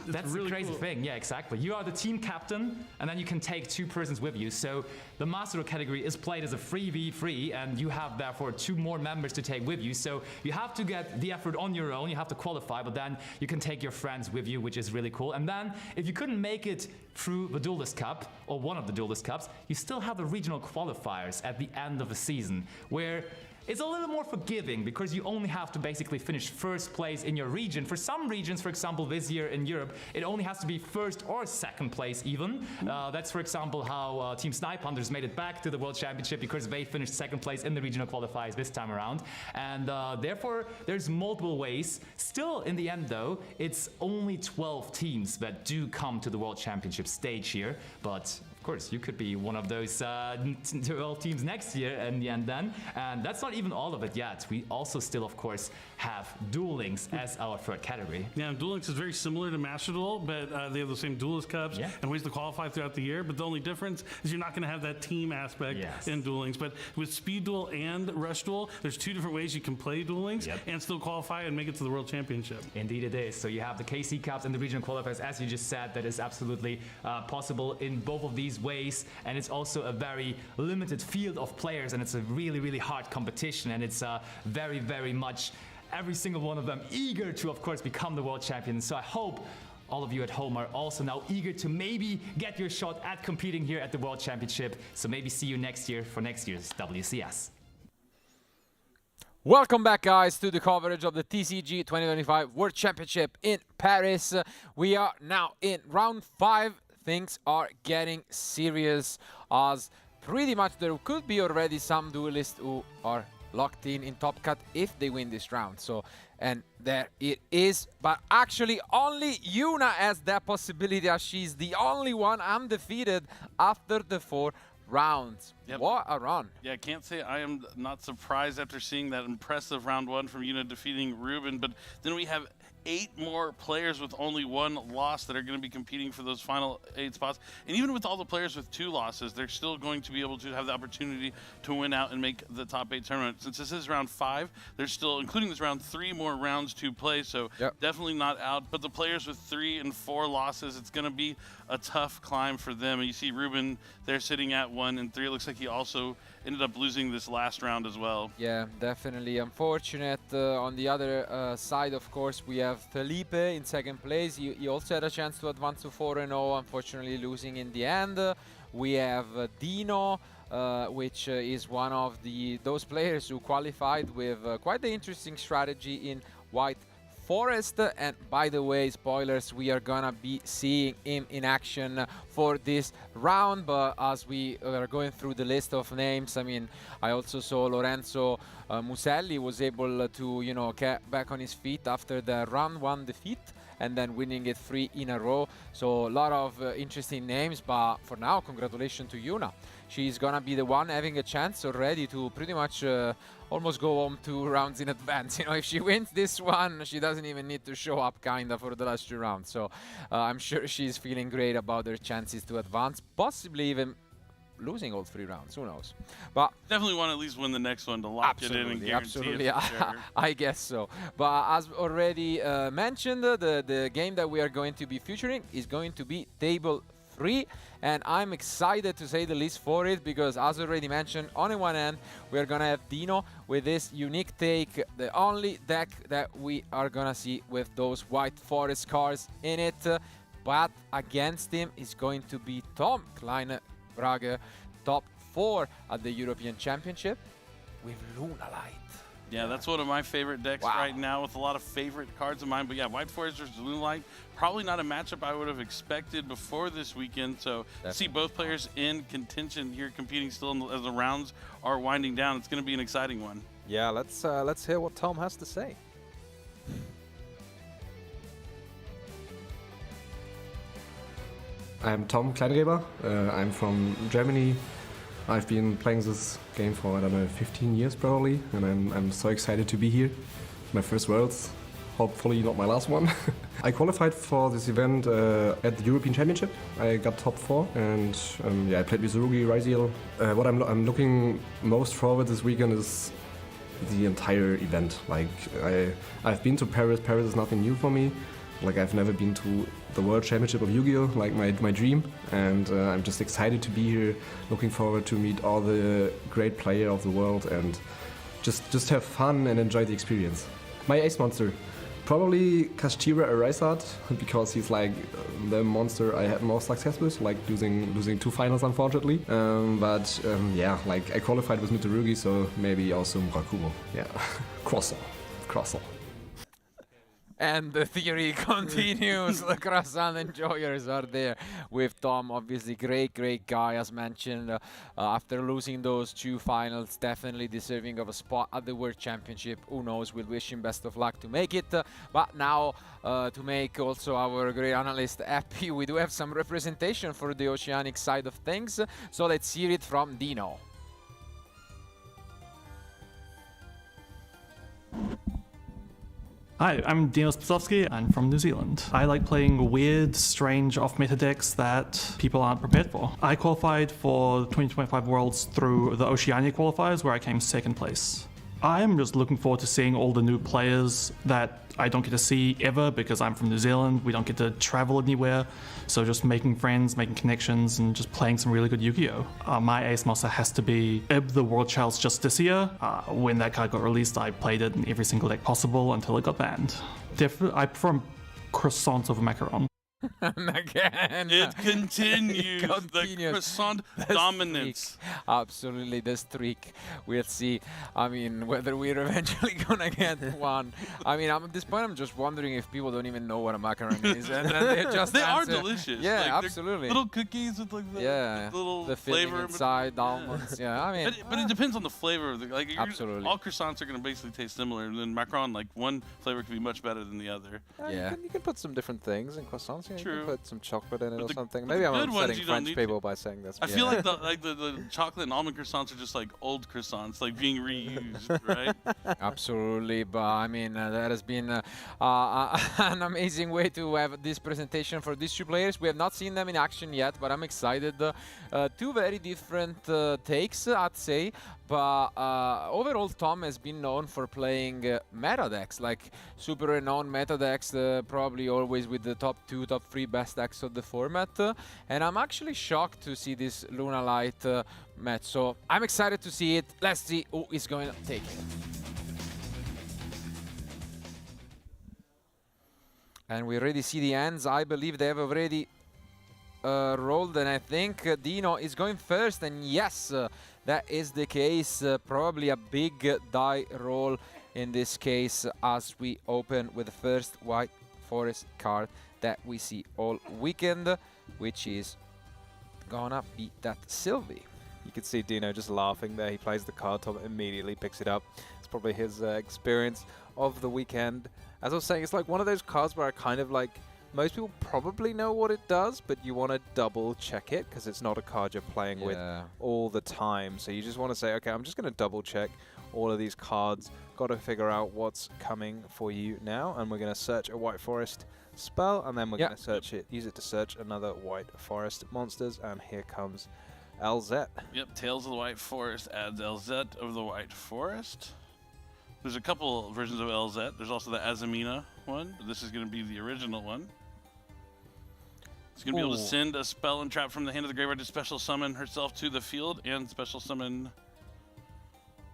That's really the crazy thing. Yeah, exactly. You are the team captain, and then you can take 2 persons with you. So the Master Duel category is played as a 3v3, and you have therefore 2 more members to take with you. So you have to get the effort on your own. You have to qualify, but then you can take your friends with you, which is really cool. And then if you couldn't make it through the Duelist Cup or one of the Duelist Cups, you still have the regional qualifiers at the end of the season, where it's a little more forgiving because you only have to basically finish first place in your region. For some regions, for example, this year in Europe, it only has to be first or second place even. That's, for example, how Team Snipe Hunters made it back to the World Championship because they finished second place in the regional qualifiers this time around. And therefore, there's multiple ways. Still, in the end, though, it's only 12 teams that do come to the World Championship stage here. But of course, you could be one of those 12 teams next year in the end then. And that's not even all of it yet. We also still, of course, have Duel Links as our 3rd category. Yeah, Duel Links is very similar to Master Duel, but they have the same Duelist Cups and ways to qualify throughout the year. But the only difference is you're not going to have that team aspect in Duel Links. But with Speed Duel and Rush Duel, there's 2 different ways you can play Duel Links and still qualify and make it to the World Championship. Indeed it is. So you have the KC Cups and the regional qualifiers, as you just said. That is absolutely possible in both of these ways, and it's also a very limited field of players, and it's a really, really hard competition, and it's very, very much every single one of them eager to, of course, become the world champion. So I hope all of you at home are also now eager to maybe get your shot at competing here at the World Championship. So maybe see you next year for next year's WCS. Welcome back, guys, to the coverage of the TCG 2025 World Championship in Paris. We are now in round 5. Things are getting serious, as pretty much there could be already some duelists who are locked in top cut if they win this round. So, and there it is. But actually, only Yuna has that possibility, as she's the only one undefeated after the 4 rounds. Yep. What a run. Yeah, I can't say I am not surprised after seeing that impressive round 1 from Yuna defeating Ruben, but then we have 8 more players with only 1 loss that are going to be competing for those final 8 spots. And even with all the players with 2 losses, they're still going to be able to have the opportunity to win out and make the top 8 tournament. Since this is round 5, there's still, including this round, 3 more rounds to play, so definitely not out. But the players with 3 and 4 losses, it's going to be a tough climb for them. And you see Ruben there sitting at 1 and 3. It looks like he also ended up losing this last round as well. Yeah, definitely unfortunate. On the other side, of course, we have Felipe in 2nd place. He also had a chance to advance to 4-0, unfortunately losing in the end. We have Dino, which is one of those players who qualified with quite the interesting strategy in White Forest. And by the way, spoilers, we are gonna be seeing him in action for this round. But as we are going through the list of names, I mean, I also saw Lorenzo Muselli was able to, you know, get back on his feet after the round 1 defeat and then winning it 3 in a row. So a lot of interesting names, but for now, congratulations to Yuna. She's gonna be the one having a chance already to pretty much almost go home 2 rounds in advance. You know, if she wins this one, she doesn't even need to show up kinda for the last 2 rounds. So I'm sure she's feeling great about her chances to advance, possibly even losing all 3 rounds, who knows. But definitely want to at least win the next one to lock it in and guarantee it for sure. I guess so. But as already mentioned, the game that we are going to be featuring is going to be Table 3, and I'm excited to say the least for it, because as already mentioned, on one end we are gonna have Dino with this unique take, the only deck that we are gonna see with those White Forest cards in it. But against him is going to be Tom Kleinbrage, top 4 at the European Championship with Lunalight. Yeah, that's one of my favorite decks right now, with a lot of favorite cards of mine. But yeah, White Forest versus Lunalight, probably not a matchup I would have expected before this weekend. So to see both players in contention here, competing still as the rounds are winding down, it's going to be an exciting one. Yeah, let's hear what Tom has to say. I'm Tom Kleinreber. I'm from Germany. I've been playing this game for, I don't know, 15 years probably, and I'm so excited to be here. My first Worlds, hopefully not my last one. I qualified for this event at the European Championship. I got top 4, and yeah, I played with Rugi, Raziel. What I'm looking most forward this weekend is the entire event. Like, I've been to Paris. Paris is nothing new for me. Like, I've never been to the World Championship of Yu-Gi-Oh! Like my dream, and I'm just excited to be here, looking forward to meet all the great players of the world and just have fun and enjoy the experience. My ace monster, probably Kastira Erisat, because he's like the monster I had most success with, like losing 2 finals unfortunately. Yeah, like I qualified with Mitsurugi, so maybe also Murakumo. Yeah, croissant. And the theory continues. The croissant enjoyers are there with Tom. Obviously, great guy, as mentioned. After losing those 2 finals, definitely deserving of a spot at the World Championship. Who knows? We'll wish him best of luck to make it. But now, to make also our great analyst happy, we do have some representation for the Oceanic side of things. So let's hear it from Dino. Hi, I'm Dino Spisovsky. I'm from New Zealand. I like playing weird, strange, off-meta decks that people aren't prepared for. I qualified for the 2025 Worlds through the Oceania qualifiers, where I came 2nd place. I'm just looking forward to seeing all the new players that I don't get to see ever because I'm from New Zealand. We don't get to travel anywhere. So just making friends, making connections, and just playing some really good Yu-Gi-Oh! My ace monster has to be Ib the World Child's Justiciar. When that card got released, I played it in every single deck possible until it got banned. I prefer croissants over macaron. And again, it continues. The continues. croissant The dominance. streak. Absolutely, the streak. We'll see. I mean, whether we're eventually gonna get one. I mean, at this point, I'm just wondering if people don't even know what a macaron is, and they just they are answer. delicious. Yeah, Like, absolutely. Little cookies with like the little the flavor filling inside, almonds. Yeah, I mean, but it depends on the flavor of the like. Absolutely. All croissants are gonna basically taste similar, and then macaron, like one flavor can be much better than the other. You can put some different things in croissants. You True. can put some chocolate in it But or the- something. but Maybe the I'm good ones upsetting you don't French need people by saying this. I feel like the chocolate and almond croissants are just like old croissants, like being reused, right? Absolutely, but I mean that has been an amazing way to have this presentation for these two players. We have not seen them in action yet, but I'm excited. Two very different takes, I'd say. But overall, Tom has been known for playing meta decks, like super renowned meta decks, probably always with the top 2, top 3 best decks of the format. And I'm actually shocked to see this Luna Light match. So I'm excited to see it. Let's see who is going to take it. And we already see the ends. I believe they have already rolled, and I think Dino is going first. And yes, that is the case. Probably a big die roll in this case as we open with the first White Forest card that we see all weekend, which is gonna be that Sylvie. You can see Dino just laughing there. He plays the card, Tom immediately picks it up. It's probably his experience of the weekend. As I was saying, it's like one of those cards where I kind of like, most people probably know what it does, but you want to double check it because it's not a card you're playing with all the time. So you just want to say, okay, I'm just going to double check all of these cards. Got to figure out what's coming for you now. And we're going to search a White Forest spell, and then we're going to search it, use it to search another White Forest monsters. And here comes LZ. Yep, Tales of the White Forest adds LZ of the White Forest. There's a couple versions of LZ. There's also the Azamina one. But this is going to be the original one. It's going to be able to send a spell and trap from the hand of the graveyard to special summon herself to the field and special summon.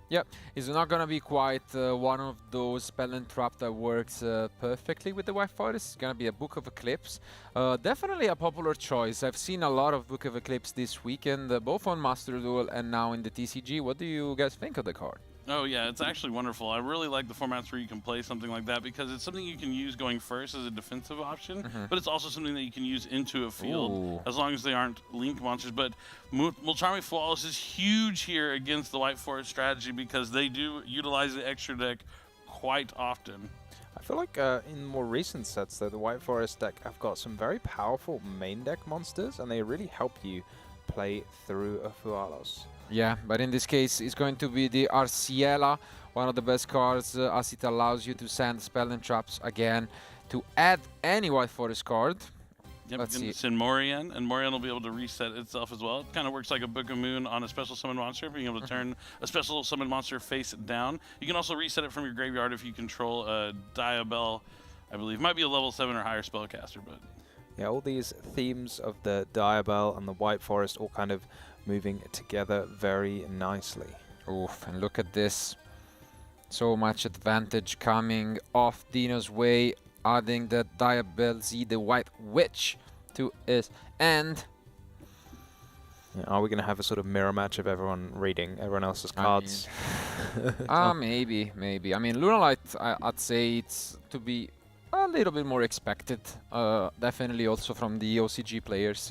Yep, it's not gonna be quite one of those spell and trap that works perfectly with the White Forest. It's gonna be a Book of Eclipse. Definitely a popular choice. I've seen a lot of Book of Eclipse this weekend, both on Master Duel and now in the TCG. What do you guys think of the card? Oh yeah, it's actually wonderful. I really like the formats where you can play something like that because it's something you can use going first as a defensive option, but it's also something that you can use into a field as long as they aren't link monsters. But Mulcharmy Flawless is huge here against the White Forest strategy because they do utilize the extra deck quite often. I feel like in more recent sets, though, the White Forest deck have got some very powerful main deck monsters, and they really help you play through a Fualos. Yeah, but in this case, it's going to be the Arciela, one of the best cards, as it allows you to send spell and traps again to add any White Forest card. Yep, Let's you can see. send Morian, and Morian will be able to reset itself as well. It kind of works like a Book of Moon on a special summon monster, being able to turn a special summon monster face down. You can also reset it from your graveyard if you control a Diabell, I believe. Might be a level 7 or higher spellcaster, but... Yeah, all these themes of the Diabell and the White Forest all kind of moving together very nicely. Oof, and look at this. So much advantage coming off Dino's way, adding the Diabell Z, the White Witch, to his end. Yeah, are we going to have a sort of mirror match of everyone reading everyone else's cards? Maybe. I mean, Luna Light, I'd say it's to be a little bit more expected. Definitely also from the OCG players.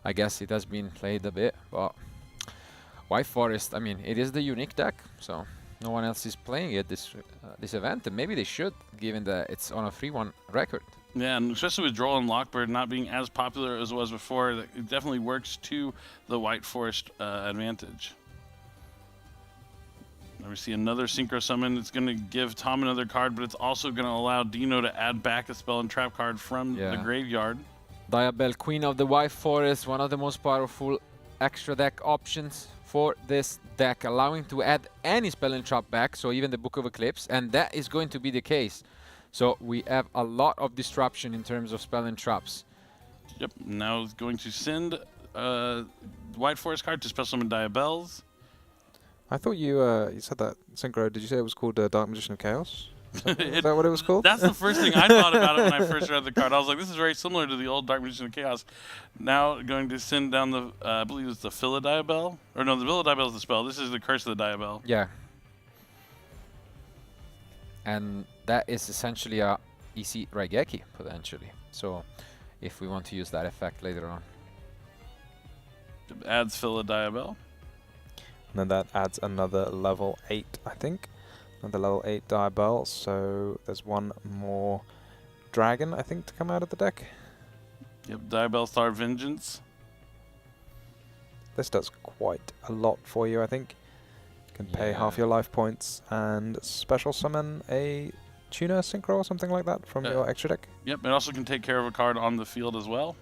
I guess it has been played a bit, but White Forest, I mean, it is the unique deck, so no one else is playing it this event, and maybe they should, given that it's on a 3-1 record. Yeah, and especially with Droll and Lockbird not being as popular as it was before, it definitely works to the White Forest advantage. Now we see another Synchro Summon. It's going to give Tom another card, but it's also going to allow Dino to add back a spell and trap card from the graveyard. Diabell, Queen of the White Forest, one of the most powerful extra deck options for this deck, allowing to add any spell and trap back, so even the Book of Eclipse, and that is going to be the case. So we have a lot of disruption in terms of spell and traps. Yep, now it's going to send White Forest card to special summon Diabells. I thought you said that Synchro. Did you say it was called Dark Magician of Chaos? Is that what it was called? That's the first thing I thought about it when I first read the card. I was like, this is very similar to the old Dark Magician of Chaos. Now going to send down the, I believe it's the Philodiabel? Or no, the Philodiabel is the spell. This is the Curse of the Diabel. Yeah. And that is essentially a easy Raigeki, potentially. So if we want to use that effect later on. Adds Philodiabel. And then that adds another level 8, I think. Another level 8 Diabel. So there's one more dragon, I think, to come out of the deck. Yep, Diabel Star Vengeance. This does quite a lot for you, I think. You can pay half your life points and special summon a Tuna Synchro or something like that from your extra deck. Yep, it also can take care of a card on the field as well.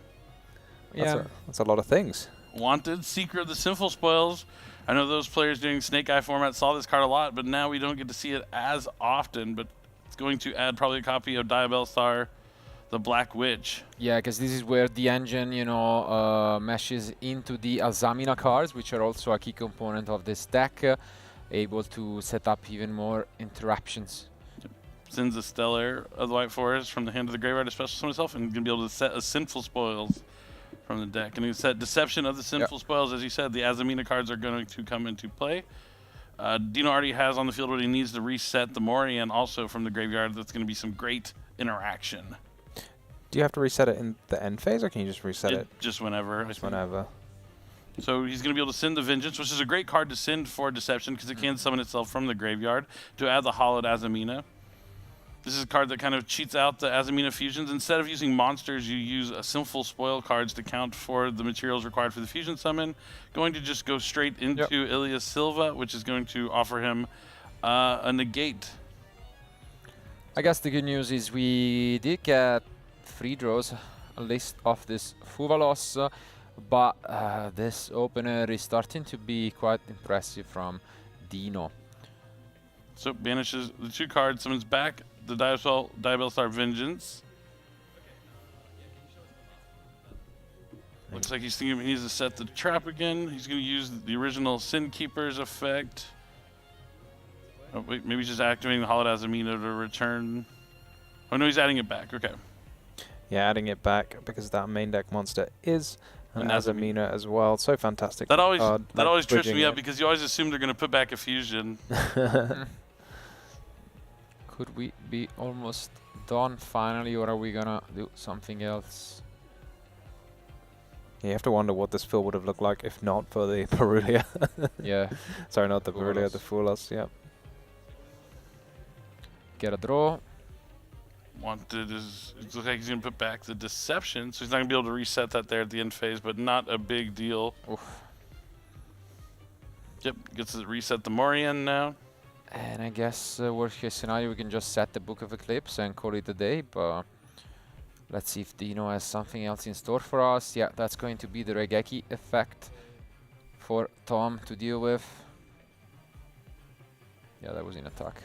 That's a lot of things. Wanted, Seeker of the Sinful Spoils. I know those players doing Snake Eye format saw this card a lot, but now we don't get to see it as often. But it's going to add probably a copy of Diabel Star, the Black Witch. Yeah, because this is where the engine, you know, meshes into the Azamina cards, which are also a key component of this deck, able to set up even more interruptions. Sends a Stellar of the White Forest from the hand of the graveyard to special summon itself, and going to be able to set a Sinful Spoils from the deck. And you set Deception of the Sinful Spoils. As you said, the Azamina cards are going to come into play. Dino already has on the field what he needs to reset the Morian also from the graveyard. That's going to be some great interaction. Do you have to reset it in the end phase, or can you just reset it? Just whenever. Just whenever. So he's going to be able to send the Vengeance, which is a great card to send for Deception because it can summon itself from the graveyard to add the Hollowed Azamina. This is a card that kind of cheats out the Azamina fusions. Instead of using monsters, you use a Sinful Spoil cards to count for the materials required for the fusion summon. Going to just go straight into Ilya Silva, which is going to offer him a negate. I guess the good news is we did get 3 draws, a list of this Fuvalos, but this opener is starting to be quite impressive from Dino. So banishes the 2 cards, summons back the Diabel Star Vengeance. Looks like he's thinking he needs to set the trap again. He's going to use the original Sin Keeper's effect. Oh, wait, maybe he's just activating the Hollowed Azamina to return. Oh no, he's adding it back. Okay. Yeah, adding it back because that main deck monster is an Azamina as well. So fantastic. That always trips me up because you always assume they're going to put back a fusion. Could we be almost done finally, or are we gonna do something else? You have to wonder what this field would have looked like if not for the Perulia. Yeah. Sorry, not the Perulia, the Fulos, yeah. Get a draw. Wanted is, it looks like he's going to put back the Deception, so he's not going to be able to reset that there at the end phase, but not a big deal. Oof. Yep, gets to reset the Morian now. And I guess worst case scenario, we can just set the Book of Eclipse and call it a day, but let's see if Dino has something else in store for us. Yeah, that's going to be the Raigeki effect for Tom to deal with. Yeah, that was in attack.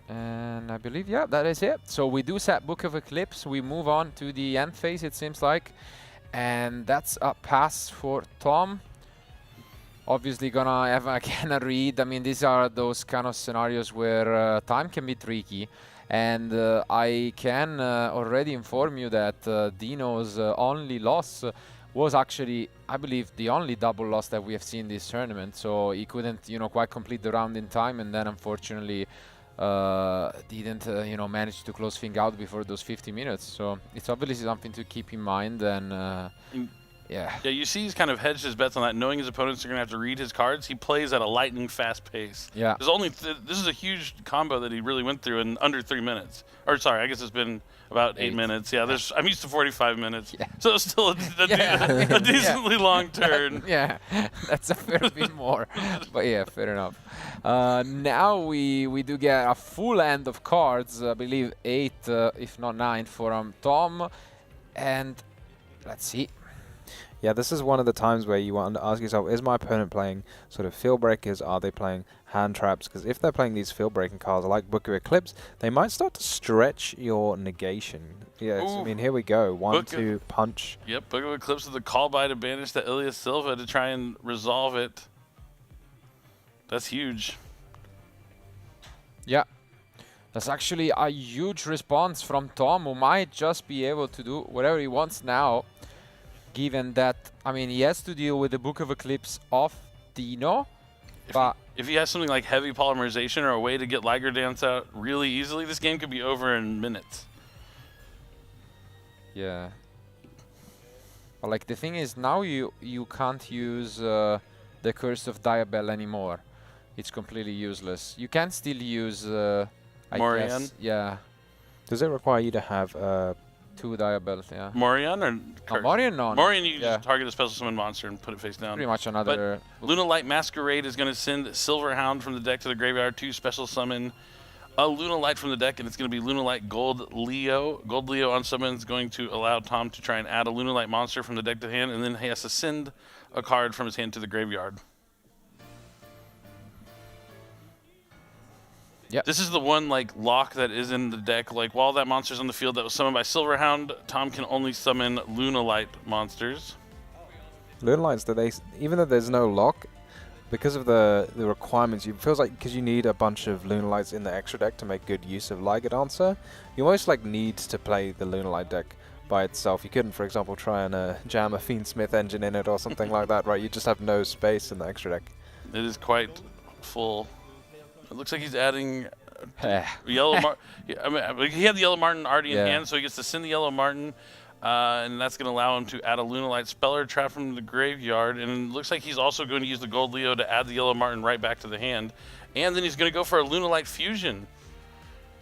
And I believe, yeah, that is it. So we do set Book of Eclipse. We move on to the end phase, it seems like. And that's a pass for Tom. Obviously gonna have again a read. I mean, these are those kind of scenarios where time can be tricky. And I can already inform you that Dino's only loss was actually, I believe, the only double loss that we have seen this tournament. So he couldn't, you know, quite complete the round in time, and then unfortunately didn't, you know, manage to close things out before those 50 minutes. So it's obviously something to keep in mind. And yeah. Yeah, you see he's kind of hedged his bets on that, knowing his opponents are going to have to read his cards. He plays at a lightning fast pace. Yeah. There's only this is a huge combo that he really went through in under 3 minutes. Or sorry, I guess it's been about 8 minutes. Yeah, there's I'm used to 45 minutes. Yeah. So it's still a decently long turn. Yeah, that's a fair bit more. But yeah, fair enough. Now we do get a full end of cards, I believe 8, if not 9 for Tom. And let's see. Yeah, this is one of the times where you want to ask yourself, is my opponent playing sort of field breakers? Are they playing hand traps? Because if they're playing these field breaking cards like Book of Eclipse, they might start to stretch your negation. Yes, I mean, here we go. 1, 2, punch. Yep, Book of Eclipse with the call by to banish the Ilya Silva to try and resolve it. That's huge. Yeah. That's actually a huge response from Tom, who might just be able to do whatever he wants now, given that, I mean, he has to deal with the Book of Eclipse of Dino, but... If he has something like heavy polymerization or a way to get Liger Dance out really easily, this game could be over in minutes. Yeah. But like the thing is, now you can't use the Curse of Diabell anymore. It's completely useless. You can still use I Morian? guess, yeah. Does it require you to have 2 Diabells, yeah. Morian or Morian, no. Morian, you can yeah. just target a special summon monster and put it face down. Pretty much another. But Luna Light Masquerade is going to send Silverhound from the deck to the graveyard to special summon a Luna Light from the deck, and it's going to be Luna Light Gold Leo. Gold Leo on summon is going to allow Tom to try and add a Luna Light monster from the deck to hand, and then he has to send a card from his hand to the graveyard. Yep. This is the one like lock that is in the deck. Like while that monster's on the field that was summoned by Silverhound, Tom can only summon Luna Light monsters. Luna Lights, even though there's no lock, because of the requirements, it feels like because you need a bunch of Luna Lights in the extra deck to make good use of Liger Dancer, you almost like need to play the Luna Light deck by itself. You couldn't, for example, try and jam a Fiendsmith engine in it or something like that, right? You just have no space in the extra deck. It is quite full. It looks like he's adding Yellow Martin. I mean, he had the Yellow Martin already in hand, so he gets to send the Yellow Martin, and that's going to allow him to add a Luna Light Speller Trap from the graveyard. And it looks like he's also going to use the Gold Leo to add the Yellow Martin right back to the hand. And then he's going to go for a Luna Light Fusion.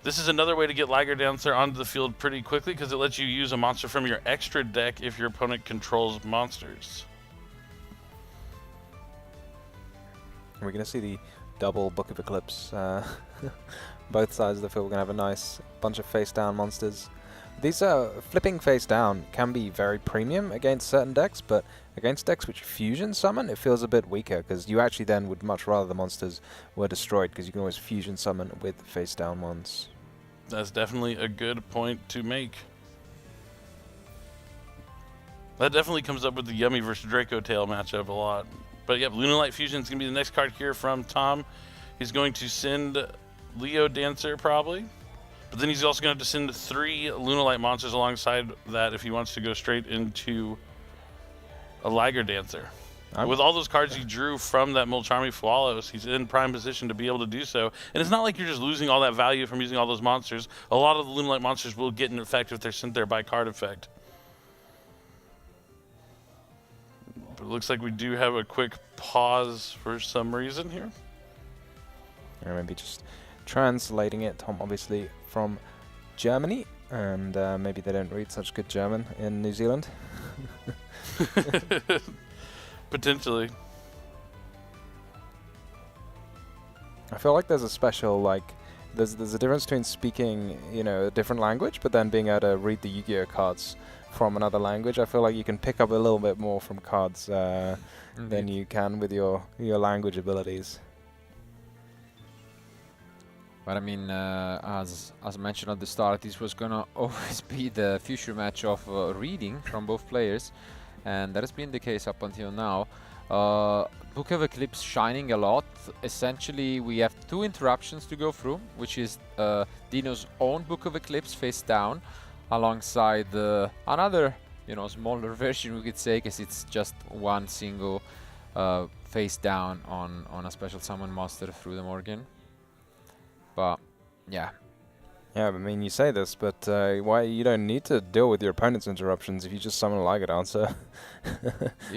This is another way to get Liger Dancer onto the field pretty quickly because it lets you use a monster from your extra deck if your opponent controls monsters. We're going to see the double Book of Eclipse. Both sides of the field, we're going to have a nice bunch of face-down monsters. These flipping face-down can be very premium against certain decks, but against decks which fusion summon, it feels a bit weaker, because you actually then would much rather the monsters were destroyed, because you can always fusion summon with face-down ones. That's definitely a good point to make. That definitely comes up with the Yummy versus Draco Tail matchup a lot. But yeah, Luna Light Fusion is going to be the next card here from Tom. He's going to send Leo Dancer probably. But then he's also going to have to send 3 Luna Light monsters alongside that if he wants to go straight into a Liger Dancer. With all those cards he drew from that Mulcharmy Swallows, he's in prime position to be able to do so. And it's not like you're just losing all that value from using all those monsters. A lot of the Luna Light monsters will get an effect if they're sent there by card effect. But it looks like we do have a quick pause for some reason here. Or maybe just translating it. Tom obviously from Germany, and maybe they don't read such good German in New Zealand. Potentially. I feel like there's a special, like, there's a difference between speaking, you know, a different language, but then being able to read the Yu-Gi-Oh cards from another language. I feel like you can pick up a little bit more from cards than you can with your language abilities. But I mean, as mentioned at the start, this was gonna always be the future match of reading from both players, and that has been the case up until now. Book of Eclipse shining a lot. Essentially, we have 2 interruptions to go through, which is Dino's own Book of Eclipse face down, alongside another, you know, smaller version we could say, because it's just one single face down on a special summon monster through the Morgan. But yeah. Yeah, I mean, you say this, but why you don't need to deal with your opponent's interruptions if you just summon a Liger Dancer.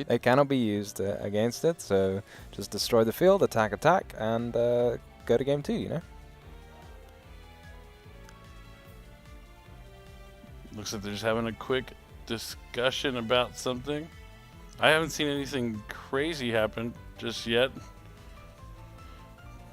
They cannot be used against it, so just destroy the field, attack, and go to game 2, you know? Looks like they're just having a quick discussion about something. I haven't seen anything crazy happen just yet.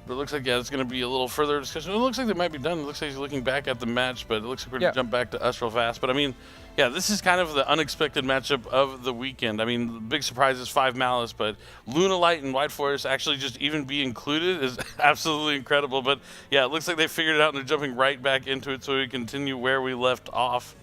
But it looks like, yeah, it's going to be a little further discussion. It looks like they might be done. It looks like he's looking back at the match, but it looks like we're going to jump back to us real fast. But, I mean, yeah, this is kind of the unexpected matchup of the weekend. I mean, the big surprise is 5 Malice, but Luna Light and White Forest actually just even be included is absolutely incredible. But, yeah, it looks like they figured it out, and they're jumping right back into it so we continue where we left off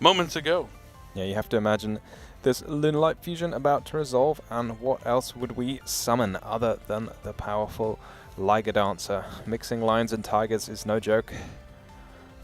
moments ago. Yeah, you have to imagine this Luna Light fusion about to resolve, and what else would we summon other than the powerful Liger Dancer. Mixing lions and tigers is no joke.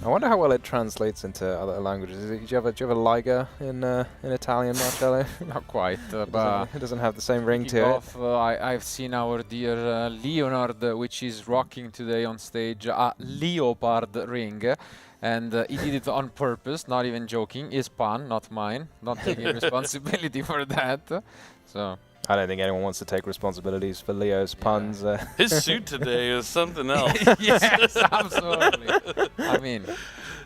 I wonder how well it translates into other languages. Do you have a liger in Italian, Marcello? Not quite, but it doesn't have the same ring to it. I've seen our dear Leonard, which is rocking today on stage, a leopard ring. And he did it on purpose, not even joking. His pun, not mine. Not taking responsibility for that. So I don't think anyone wants to take responsibilities for Leo's puns. His suit today is something else. Yes, absolutely. I mean,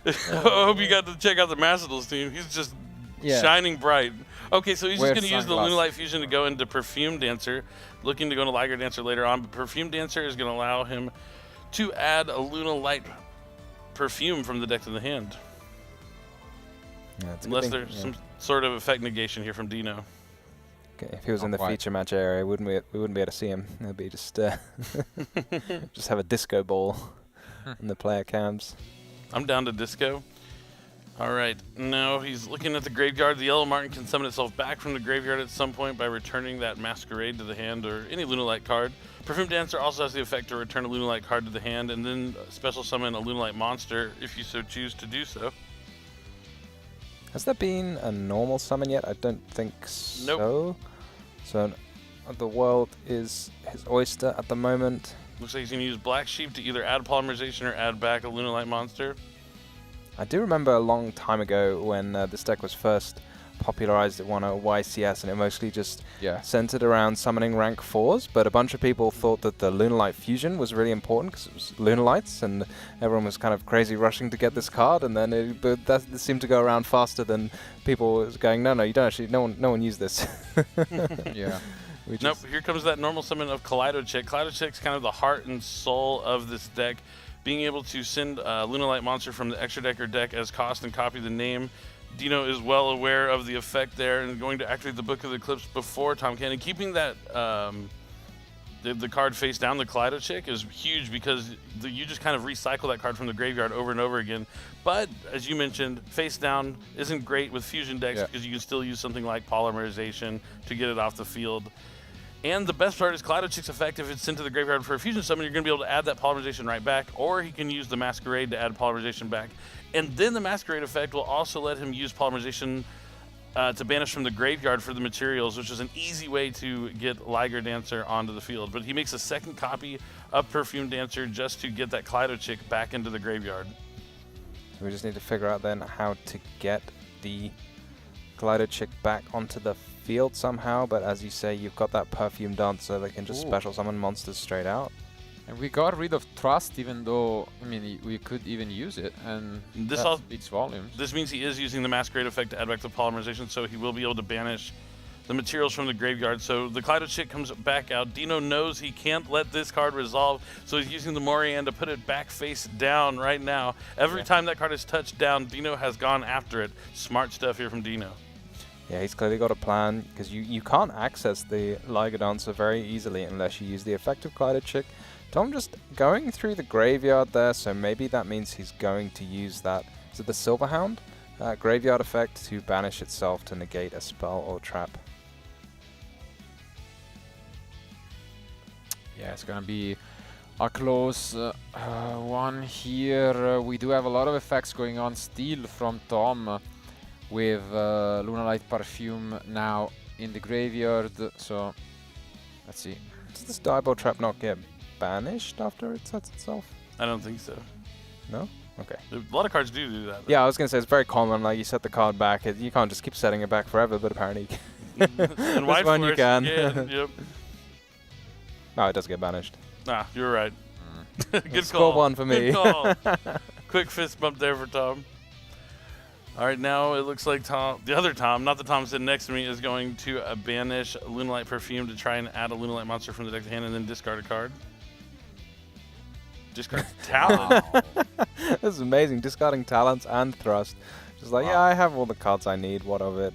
I hope you got to check out the Macedals team. He's just shining bright. Okay, so he's just going to use the Lunalight Fusion to go into Perfume Dancer, looking to go into Liger Dancer later on. But Perfume Dancer is going to allow him to add a Lunalight perfume from the deck to the hand. Yeah, unless there's some sort of effect negation here from Dino. Okay, if he was in the feature match area, we wouldn't be able to see him. It'd be just just have a disco ball in the player cams. I'm down to disco. All right, now he's looking at the graveyard. The Yellow Martin can summon itself back from the graveyard at some point by returning that Masquerade to the hand or any Lunalight card. Perfume Dancer also has the effect to return a Lunalight card to the hand and then special summon a Lunalight monster if you so choose to do so. Has there been a normal summon yet? I don't think so. Nope. So the world is his oyster at the moment. Looks like he's going to use Black Sheep to either add Polymerization or add back a Lunalight monster. I do remember a long time ago when this deck was first popularized. It won a YCS and it mostly just centered around summoning rank 4s, but a bunch of people thought that the Lunalight Fusion was really important because it was Lunalights and everyone was kind of crazy rushing to get this card, and then it seemed to go around faster than people was going, no, you don't actually, no one used this. Yeah. Nope, here comes that normal summon of Kaleido-Chick. Kaleido-Chick's kind of the heart and soul of this deck. Being able to send a Lunalight monster from the extra deck or deck as cost and copy the name. Dino is well aware of the effect there and going to activate the Book of the Eclipse before Tom Cannon. Keeping that the card face down, the Kaleido-Chick, is huge because you just kind of recycle that card from the graveyard over and over again. But as you mentioned, face down isn't great with fusion decks because you can still use something like Polymerization to get it off the field. And the best part is Kaleido-Chick's effect, if it's sent to the graveyard for a fusion summon, you're going to be able to add that Polymerization right back, or he can use the Masquerade to add Polymerization back. And then the Masquerade effect will also let him use Polymerization to banish from the graveyard for the materials, which is an easy way to get Liger Dancer onto the field. But he makes a second copy of Perfume Dancer just to get that Kaleido-Chick back into the graveyard. So we just need to figure out then how to get the Kaleido-Chick back onto the field somehow, but as you say, you've got that Perfume Dancer that can just special summon monsters straight out. And we got rid of Trust, even though, I mean, we could even use it, and this that speaks volumes. This means he is using the Masquerade effect to add back the Polymerization, so he will be able to banish the materials from the graveyard. So the Kaleido-Chick comes back out. Dino knows he can't let this card resolve, so he's using the Morian to put it back face down right now. Every time that card is touched down, Dino has gone after it. Smart stuff here from Dino. Yeah, he's clearly got a plan, because you can't access the Liger Dancer very easily unless you use the effective Kaleido-Chick. Tom just going through the graveyard there, so maybe that means he's going to use that, is it the Silverhound? Graveyard effect to banish itself to negate a spell or trap. Yeah, it's gonna be a close one here. We do have a lot of effects going on still from Tom. With Lunalight Perfume now in the graveyard, so let's see. Does this Diablo Trap not get banished after it sets itself? I don't think so. No? Okay. A lot of cards do that. Yeah, I was going to say, it's very common, like you set the card back, you can't just keep setting it back forever, but apparently you can. And this one you can. Yep. No, it does get banished. Ah, you're right. Good Score call. one for me. Good call. Quick fist bump there for Tom. All right, now it looks like Tom, the other Tom, not the Tom sitting next to me, is going to banish Lunalight Perfume to try and add a Lunalight monster from the deck to hand and then discard a card. Discard Talent. This is amazing. Discarding Talents and Thrust. Just like, yeah, I have all the cards I need. What of it?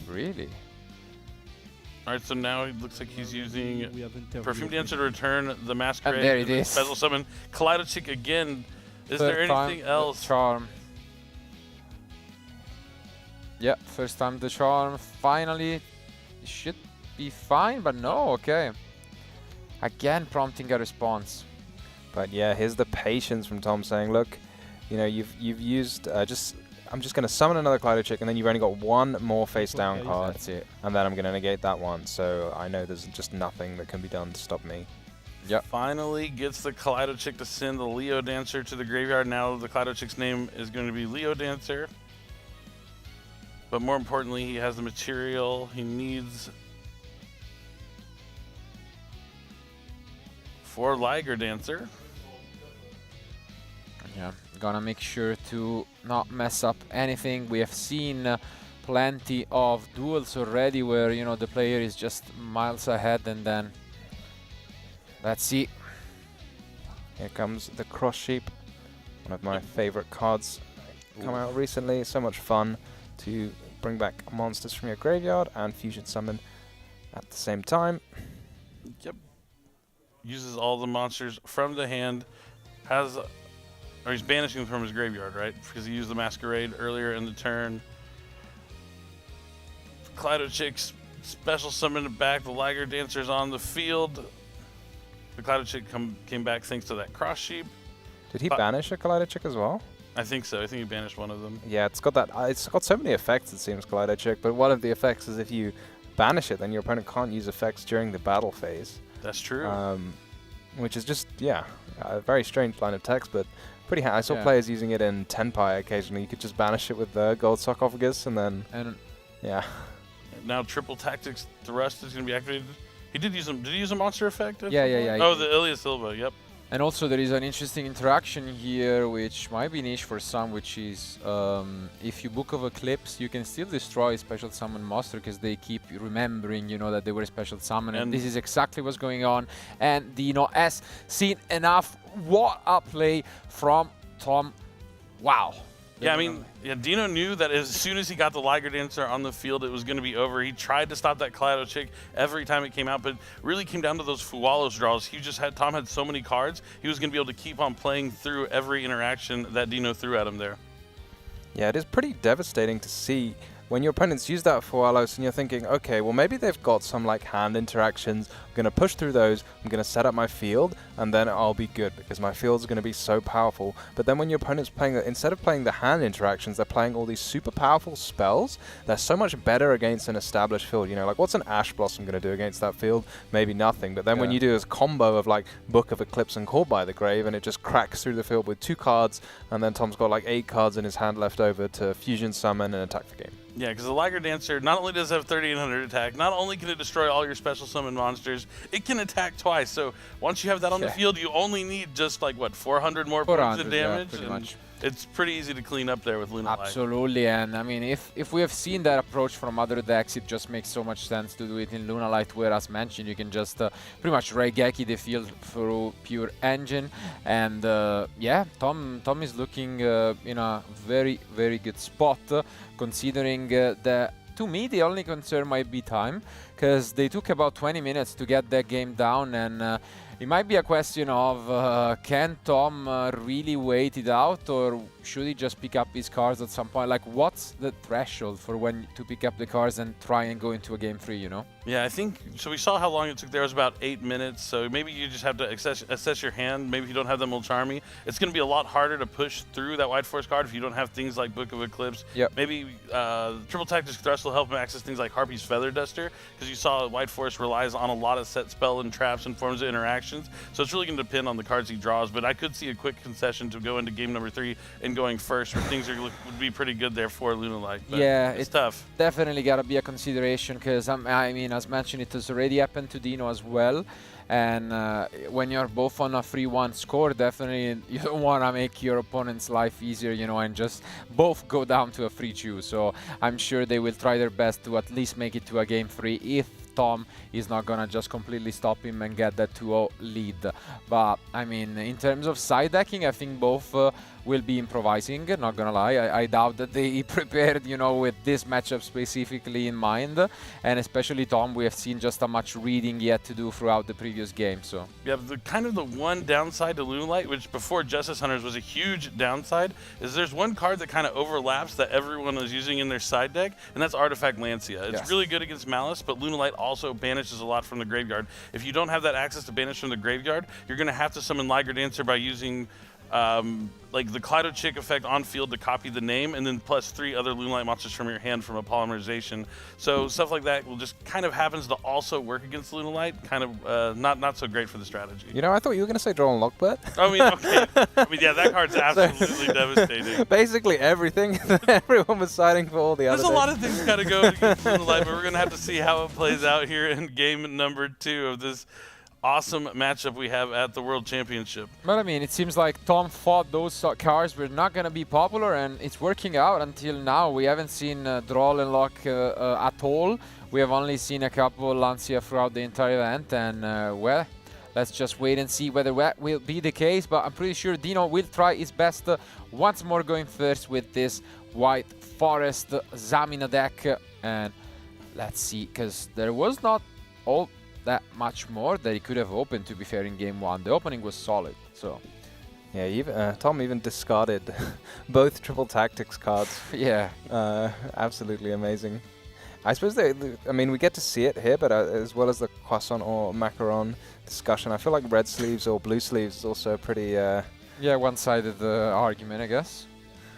Really? All right, so now it looks like he's using Perfume Dancer to return the Masquerade. And there it is. Special summon Kaleido-Chick again. Is there anything else? Charm. Yeah, first time the charm. Finally, it should be fine, but no, okay. Again, prompting a response. But yeah, here's the patience from Tom saying, look, you know, you've used I'm just going to summon another Kaleido Chick, and then you've only got one more face down card. That's it. And then I'm going to negate that one. So I know there's just nothing that can be done to stop me. Yep. Finally gets the Kaleido Chick to send the Leo Dancer to the graveyard. Now the Kaleido Chick's name is going to be Leo Dancer. But more importantly, he has the material he needs for Liger Dancer. Yeah, gonna make sure to not mess up anything. We have seen plenty of duels already where, you know, the player is just miles ahead, and then let's see. Here comes the Cross Sheep, one of my favorite cards come out recently. So much fun to bring back monsters from your graveyard and fusion summon at the same time. Yep. Uses all the monsters from the hand. Or he's banishing them from his graveyard, right? Because he used the Masquerade earlier in the turn. Kaleido Chick's special summoned it back. The Liger Dancer's on the field. The Kaleido Chick came back thanks to that Cross Sheep. Did he banish a Kaleido Chick as well? I think so. I think he banished one of them. Yeah, it's got that. It's got so many effects, it seems, Kaleido Chick. But one of the effects is if you banish it, then your opponent can't use effects during the battle phase. That's true. Which is just, yeah, a very strange line of text, but pretty I saw players using it in Tenpai occasionally. You could just banish it with the Gold Sarcophagus, and then, yeah. Now Triple Tactics Thrust is going to be activated. He did use did he use a monster effect? Yeah. Oh, the Ilya Silva, yep. And also there is an interesting interaction here, which might be niche for some, which is if you Book of Eclipse, you can still destroy special summon monster because they keep remembering, you know, that they were special summon. And this is exactly what's going on. And Dino has seen enough. What a play from Tom. Wow. Yeah, I mean, Dino knew that as soon as he got the Liger Dancer on the field, it was going to be over. He tried to stop that Kaleido Chick every time it came out, but really came down to those Fuwalos draws. Tom had so many cards, he was going to be able to keep on playing through every interaction that Dino threw at him there. Yeah, it is pretty devastating to see when your opponents use that Fuwalos and you're thinking, okay, well maybe they've got some like hand interactions. I'm going to push through those, I'm going to set up my field, and then I'll be good because my field's going to be so powerful. But then when your opponent's playing, instead of playing the hand interactions, they're playing all these super powerful spells. They're so much better against an established field. You know, like what's an Ash Blossom going to do against that field? Maybe nothing. But then when you do this combo of like Book of Eclipse and Call by the Grave, and it just cracks through the field with 2 cards, and then Tom's got like 8 cards in his hand left over to fusion summon and attack the game. Yeah, because the Liger Dancer not only does it have 3,800 attack, not only can it destroy all your special summon monsters, it can attack twice. So once you have that on the field, you only need just like, what, 400 more points of damage? Yeah, pretty much. It's pretty easy to clean up there with Luna Light. Absolutely, and I mean, if we have seen that approach from other decks, it just makes so much sense to do it in Luna Light, where, as mentioned, you can just pretty much Raigeki the field through pure engine. And yeah, Tom is looking in a very, very good spot, considering that, to me, the only concern might be time, because they took about 20 minutes to get that game down, and it might be a question of can Tom really wait it out, or should he just pick up his cards at some point? Like, what's the threshold for when to pick up the cards and try and go into a game 3, you know? Yeah, I think, so we saw how long it took there. It was about 8 minutes, so maybe you just have to assess your hand. Maybe if you don't have that Mulcharmy, it's going to be a lot harder to push through that White Force card if you don't have things like Book of Eclipse. Yep. Maybe Triple Tactics Thrust will help him access things like Harpy's Feather Duster, because you saw White Force relies on a lot of set spell and traps and forms of interactions, so it's really going to depend on the cards he draws. But I could see a quick concession to go into game number 3 and going first, where things would be pretty good there for Luna Light. Yeah, it's tough. Definitely got to be a consideration, because I mean, as mentioned, it has already happened to Dino as well. And when you're both on a 3-1 score, definitely you don't want to make your opponent's life easier, you know, and just both go down to a 3-2. So I'm sure they will try their best to at least make it to a game 3 if Tom is not gonna just completely stop him and get that 2-0 lead. But I mean, in terms of side decking, I think both will be improvising, not gonna lie. I doubt that they prepared, you know, with this matchup specifically in mind. And especially Tom, we have seen just how much reading yet to do throughout the previous game, so. Yeah, the one downside to Lunalight, which before Justice Hunters was a huge downside, is there's one card that kind of overlaps that everyone is using in their side deck, and that's Artifact Lancia. It's really good against Malice, but Lunalight also banishes a lot from the graveyard. If you don't have that access to banish from the graveyard, you're going to have to summon Liger Dancer by using like the Kaleido Chick effect on field to copy the name, and then plus 3 other Lunalight monsters from your hand from a polymerization. So stuff like that will just kind of happens to also work against Lunalight. Kind of not so great for the strategy. You know, I thought you were going to say Draw and Lockbird. I mean, okay. I mean, yeah, that card's absolutely devastating. Basically everything. Everyone was siding for all the other. There's a lot of things got to go against Lunalight, but we're going to have to see how it plays out here in game number 2 of this awesome matchup we have at the World Championship. But I mean, it seems like Tom thought those cards were not going to be popular, and it's working out until now. We haven't seen Draw and Lock at all. We have only seen a couple Lancia throughout the entire event, and well, let's just wait and see whether that will be the case. But I'm pretty sure Dino will try his best once more going first with this White Forest Zamina deck. And let's see, because there was not all that much more that he could have opened, to be fair, in game 1. The opening was solid, so. Yeah, Tom even discarded both Triple Tactics cards. Yeah. Absolutely amazing. I suppose I mean, we get to see it here, but as well as the croissant or macaron discussion, I feel like red sleeves or blue sleeves is also pretty... yeah, one-sided argument, I guess.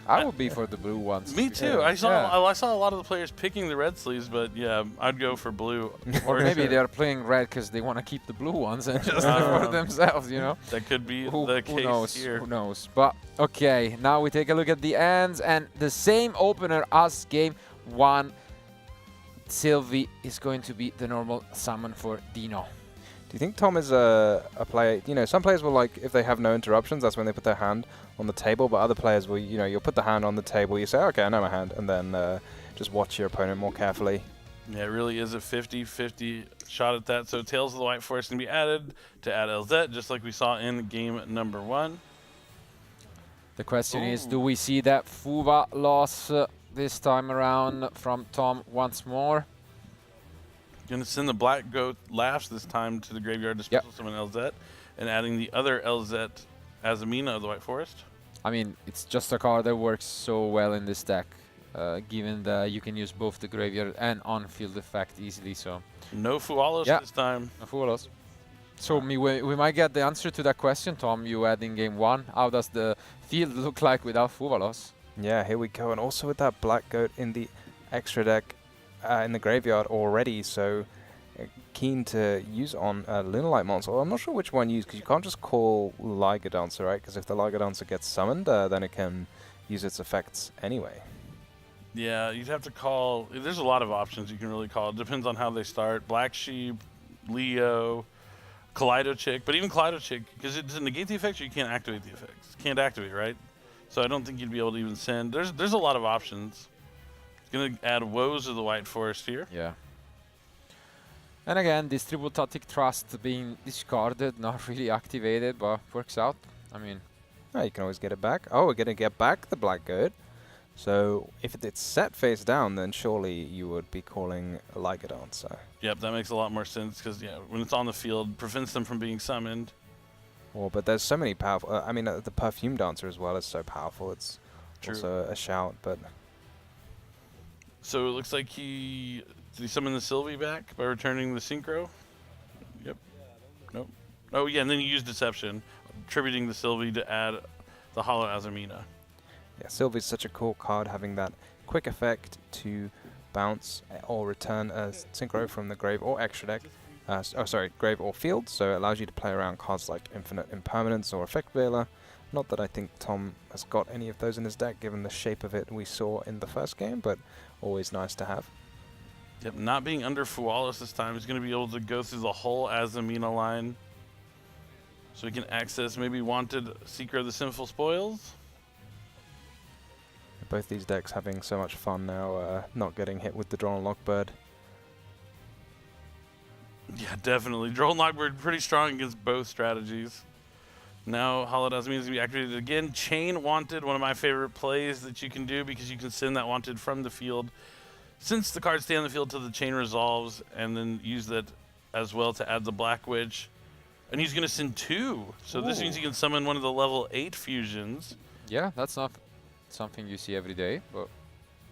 I would be for the blue ones. Me too. I saw a lot of the players picking the red sleeves, but yeah, I'd go for blue. Or maybe they're playing red because they want to keep the blue ones and just for themselves, you know? That could be the case knows, here. Who knows? But okay, now we take a look at the ends, and the same opener as game 1. Sylvie is going to be the normal summon for Dino. Do you think Tom is a player, you know, some players will, like, if they have no interruptions, that's when they put their hand on the table, but other players will, you know, you'll put the hand on the table, you say, okay, I know my hand, and then just watch your opponent more carefully. Yeah, it really is a 50-50 shot at that. So Tales of the White Forest can be added to add LZ, just like we saw in game number 1. The question is, do we see that Fuva loss this time around from Tom once more? Gonna send the Black Goat Laughs this time to the graveyard to special summon LZ, and adding the other LZ Azamina of the White Forest. I mean, it's just a card that works so well in this deck, given that you can use both the graveyard and on-field effect easily. So no Fualos this time. No Fualos. So we might get the answer to that question, Tom. You had in game 1. How does the field look like without Fualos? Yeah, here we go, and also with that Black Goat in the extra deck. In the graveyard already, so keen to use on Lunalight monster. I'm not sure which one to use, because you can't just call Liger Dancer, right? Because if the Liger Dancer gets summoned, then it can use its effects anyway. Yeah, you'd have to call... There's a lot of options you can really call. It depends on how they start. Black Sheep, Leo, Kaleido Chick, but even Kaleido Chick, because it does negate the effects, or you can't activate the effects. Can't activate, right? So I don't think you'd be able to even send... There's a lot of options. Gonna add Woes of the White Forest here. Yeah. And again, this Triple Tactic Trust being discarded, not really activated, but works out. I mean... Oh, you can always get it back. Oh, we're gonna get back the Black Goat. So if it's set face down, then surely you would be calling a Liger Dancer. Yep, that makes a lot more sense, because yeah, when it's on the field, prevents them from being summoned. Well, but there's so many powerful... I mean, the Perfume Dancer as well is so powerful. It's also a shout, but... So it looks like did he summon the Sylvie back by returning the Synchro? Yep. Nope. Oh yeah, and then he used Deception, attributing the Sylvie to add the Hollow Azamina. Yeah, Sylvie's such a cool card, having that quick effect to bounce or return a Synchro from the grave or extra deck. Grave or field, so it allows you to play around cards like Infinite Impermanence or Effect Veiler. Not that I think Tom has got any of those in his deck, given the shape of it we saw in the first game, but always nice to have. Yep, not being under Fualos this time, he's going to be able to go through the whole Azamina line. So he can access maybe wanted Seeker of the Sinful Spoils. Both these decks having so much fun now, not getting hit with the Drawn Lockbird. Yeah, definitely. Droll and Lockbird pretty strong against both strategies. Now Hallowed Azamina is going to be activated again. Chain Wanted, one of my favorite plays that you can do because you can send that Wanted from the field. Since the cards stay on the field till the chain resolves, and then use that as well to add the Black Witch. And he's going to send 2. So this means you can summon one of the level 8 fusions. Yeah, that's not something you see every day, but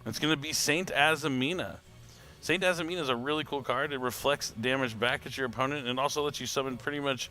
it's going to be Saint Azamina. Saint Azamina is a really cool card. It reflects damage back at your opponent and also lets you summon pretty much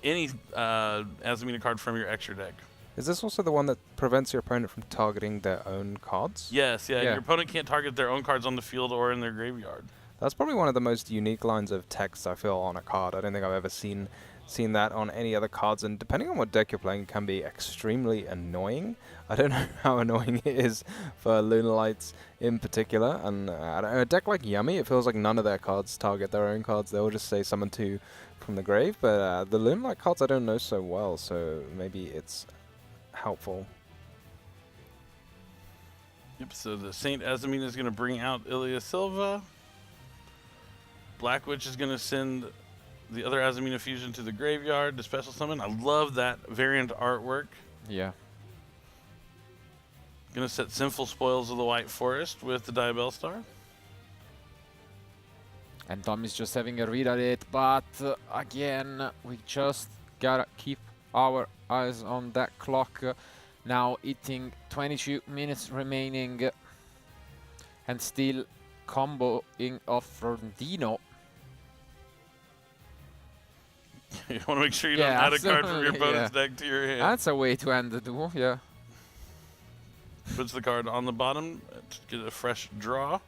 any Azamina card from your extra deck. Is this also the one that prevents your opponent from targeting their own cards? Yes, yeah. Your opponent can't target their own cards on the field or in their graveyard. That's probably one of the most unique lines of text I feel on a card. I don't think I've ever seen that on any other cards, and depending on what deck you're playing, it can be extremely annoying. I don't know how annoying it is for Lunar Lights in particular, and a deck like Yummy, it feels like none of their cards target their own cards. They'll just say summon 2 from the grave, but the Lunar Light cards I don't know so well, so maybe it's helpful. Yep, so the Saint Azamina is going to bring out Ilya Silva. Black Witch is going to send the other Azamina fusion to the graveyard to special summon. I love that variant artwork. Yeah. Going to set Sinful Spoils of the White Forest with the Diabell Star. And Tom is just having a read at it, but again, we just gotta keep our eyes on that clock. Now hitting 22 minutes remaining, and still comboing off Rondino. You want to make sure you don't add a card from your opponent's deck to your hand. That's a way to end the duel, yeah. Puts the card on the bottom to get a fresh draw.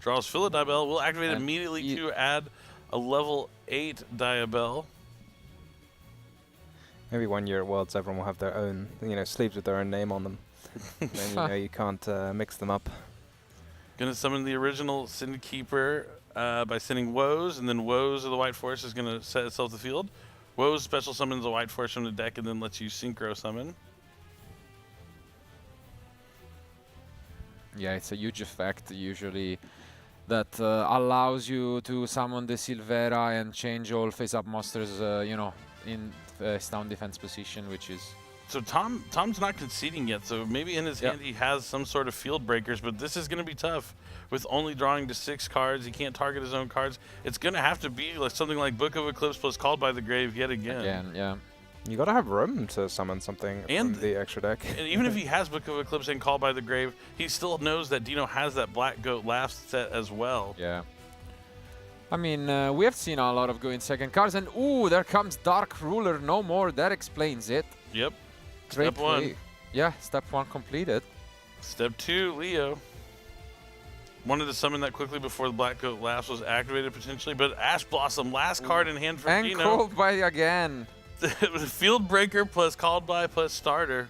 Draws Phila Diabell. We'll activate it immediately to add a level 8 Diabell. Maybe one year at Worlds, everyone will have their own, sleeves with their own name on them. Then you can't mix them up. Gonna summon the original Sin Keeper by sending Woes, and then Woes of the White Forest is gonna set itself to the field. Woes special summons the White Forest from the deck and then lets you synchro summon. Yeah, it's a huge effect usually that allows you to summon the Silvera and change all face-up monsters, in down defense position, which is... So Tom's not conceding yet, so maybe in his hand he has some sort of field breakers, but this is going to be tough. With only drawing to 6 cards, he can't target his own cards. It's going to have to be like something like Book of Eclipse plus Called by the Grave yet again. Yeah. You got to have room to summon something from the extra deck. And even if he has Book of Eclipse and Called by the Grave, he still knows that Dino has that Black Goat last set as well. Yeah. I mean, we have seen a lot of going second cards, and ooh, there comes Dark Ruler no more. That explains it. Yep. Great Step 1. play. Yeah, step 1 completed. Step 2, Leo. Wanted to summon that quickly before the Black Goat last was activated potentially, but Ash Blossom, last card in hand for and Dino. Called by again. It was a Field Breaker plus Called by plus Starter.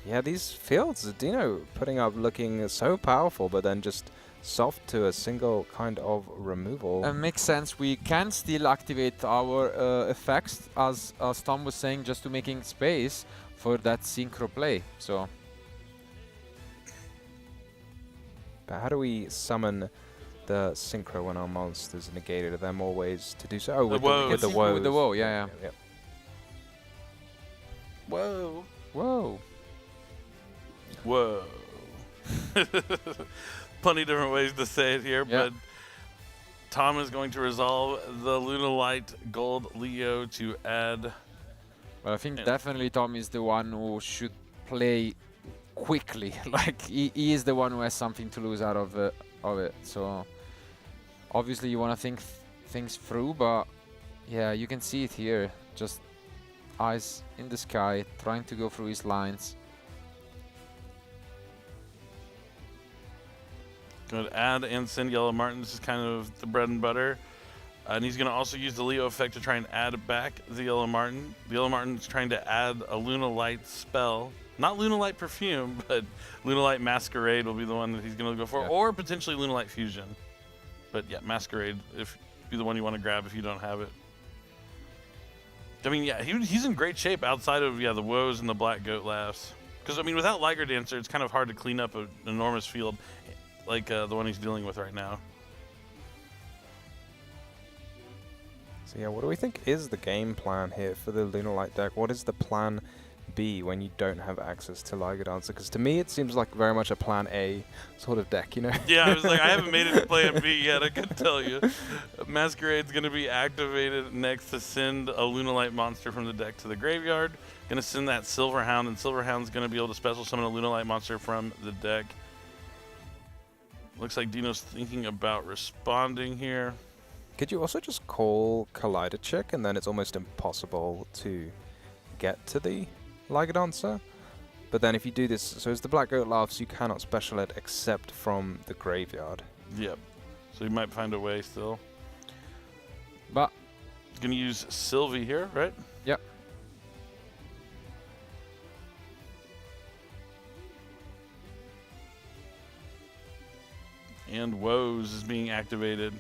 Yeah, these fields, Dino putting up looking so powerful, but then just soft to a single kind of removal. Makes sense. We can still activate our effects, as Tom was saying, just to making space for that synchro play. So, but how do we summon the synchro when our monsters are negated? Are there more ways to do so? Oh, with the woes. With the woe, yeah. Whoa. Whoa. Whoa. Plenty of different ways to say it here, but Tom is going to resolve the Luna Light Gold Leo to add. Well, I think definitely Tom is the one who should play quickly. Like he is the one who has something to lose out of it. So obviously you want to think things through, but yeah, you can see it here. Just eyes in the sky, trying to go through his lines. Going to add and send Yellow Martin. This is kind of the bread and butter. And he's going to also use the Leo effect to try and add back the Yellow Martin. The Yellow Martin is trying to add a Luna Light spell. Not Luna Light Perfume, but Luna Light Masquerade will be the one that he's going to go for. Or potentially Luna Light Fusion. But yeah, Masquerade if be the one you want to grab if you don't have it. I mean, yeah, he's in great shape outside of the Woes and the Black Goat laughs. Because, I mean, without Liger Dancer, it's kind of hard to clean up an enormous field like the one he's dealing with right now. So yeah, what do we think is the game plan here for the Lunar Light deck? What is the plan B when you don't have access to Liger Dancer? Because to me it seems like very much a plan A sort of deck, you know? Yeah, I was like, I haven't made it to plan B yet, I can tell you. Masquerade's going to be activated next to send a Lunalight monster from the deck to the graveyard. Going to send that Silverhound, and Silverhound's going to be able to special summon a Lunalight monster from the deck. Looks like Dino's thinking about responding here. Could you also just call Collider Check and then it's almost impossible to get to the Liger Dancer? But then if you do this, so as the Black Goat laughs, you cannot special it except from the graveyard. Yep. So you might find a way still. But he's going to use Sylvie here, right? Yep. And Woes is being activated.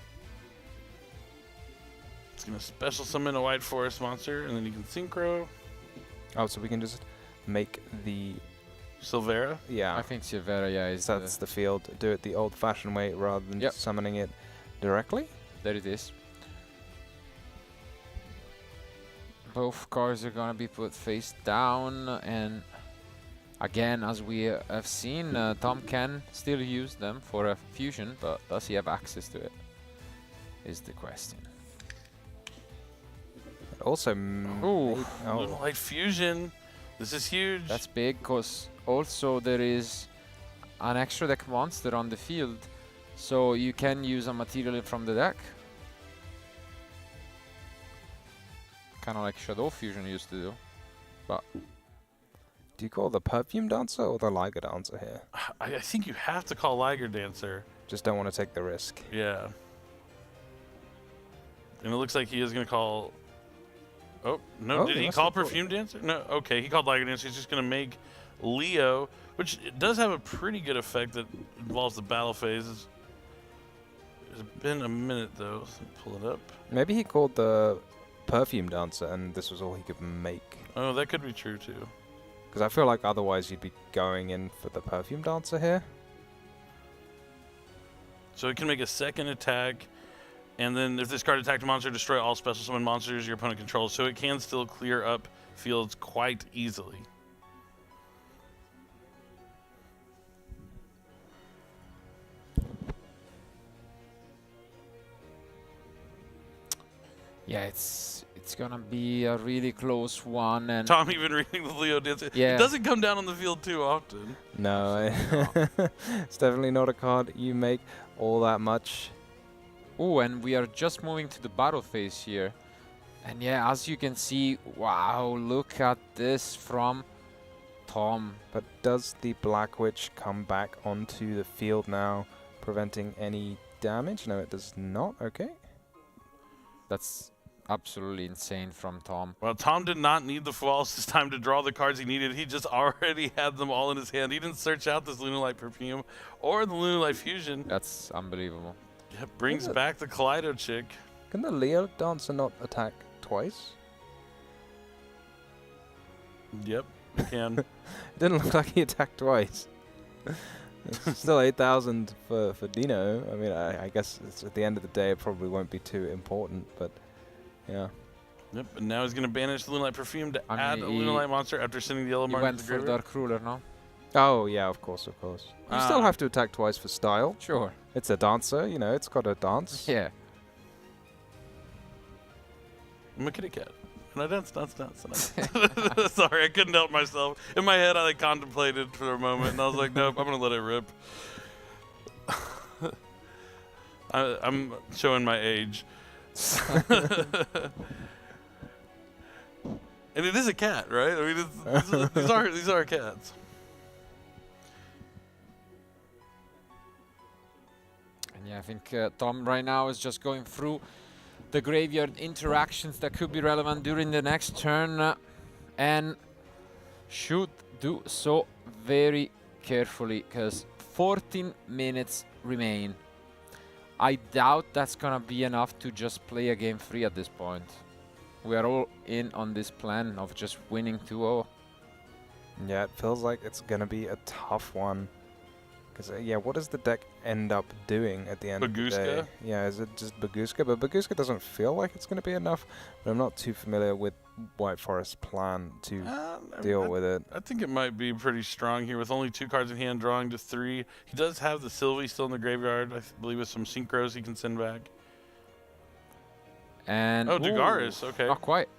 It's going to special summon a White Forest monster, and then you can Synchro. Oh, so we can just make the... Silvera? Yeah. I think Silvera, yeah, is that's the field. Do it the old-fashioned way rather than just summoning it directly. There it is. Both cards are gonna be put face down, and again, as we have seen, Tom can still use them for a fusion, but does he have access to it? Is the question. Also, Light Fusion. This is huge. That's big, because also there is an extra deck monster on the field, so you can use a material from the deck. Kind of like Shadow Fusion used to do. But do you call the Perfume Dancer or the Liger Dancer here? I think you have to call Liger Dancer. Just don't want to take the risk. Yeah. And it looks like he is going to call... Oh, no, did he call Perfume Dancer? No, okay, he called Liger Dancer. He's just going to make Leo, which it does have a pretty good effect that involves the battle phases. It's been a minute, though. So pull it up. Maybe he called the Perfume Dancer and this was all he could make. Oh, that could be true, too. Because I feel like otherwise you'd be going in for the Perfume Dancer here. So it can make a second attack. And then if this card attacked a monster, destroy all special summon monsters your opponent controls. So it can still clear up fields quite easily. yeah, it's gonna be a really close one. And Tom even reading the Leo Dancer. Yeah. It doesn't come down on the field too often. No, it's definitely not a card you make all that much. Oh, and we are just moving to the battle phase here. And yeah, as you can see, wow, look at this from Tom. But does the Black Witch come back onto the field now, preventing any damage? No, it does not. Okay. That's absolutely insane from Tom. Well, Tom did not need the Falls this time to draw the cards he needed. He just already had them all in his hand. He didn't search out this Lunalight Perfume or the Lunalight Fusion. That's unbelievable. Yeah, brings back the Kaleido chick. Can the Leo Dancer not attack twice? Yep, it can. Didn't look like he attacked twice. It's still 8,000 for Dino. I mean, I guess it's at the end of the day it probably won't be too important, but yeah. Yep, and now he's going to banish the Lunalight Perfume to add a Lunalight monster after sending the yellow He mark went to the for graveyard. Dark Ruler, no? Oh, yeah, of course, of course. You still have to attack twice for style. Sure. It's a dancer, you know, it's got a dance. Yeah. I'm a kitty cat. And I dance. Sorry, I couldn't help myself. In my head, I like contemplated for a moment, and I was like, nope, I'm going to let it rip. I'm showing my age. And it is a cat, right? I mean, these are cats. And yeah, I think Tom right now is just going through the graveyard interactions that could be relevant during the next turn and should do so very carefully because 14 minutes remain. I doubt that's gonna be enough to just play a game free at this point. We are all in on this plan of just winning 2-0. Yeah, it feels like it's gonna be a tough one Because yeah, what does the deck end up doing at the end of the day? Bagooska? Yeah, is it just Bagooska? But Bagooska doesn't feel like it's going to be enough. But I'm not too familiar with White Forest's plan to deal with it. I think it might be pretty strong here with only 2 cards in hand, drawing to 3. He does have the Sylvie still in the graveyard, I believe, with some synchros he can send back. And Dugaris, okay. Not quite.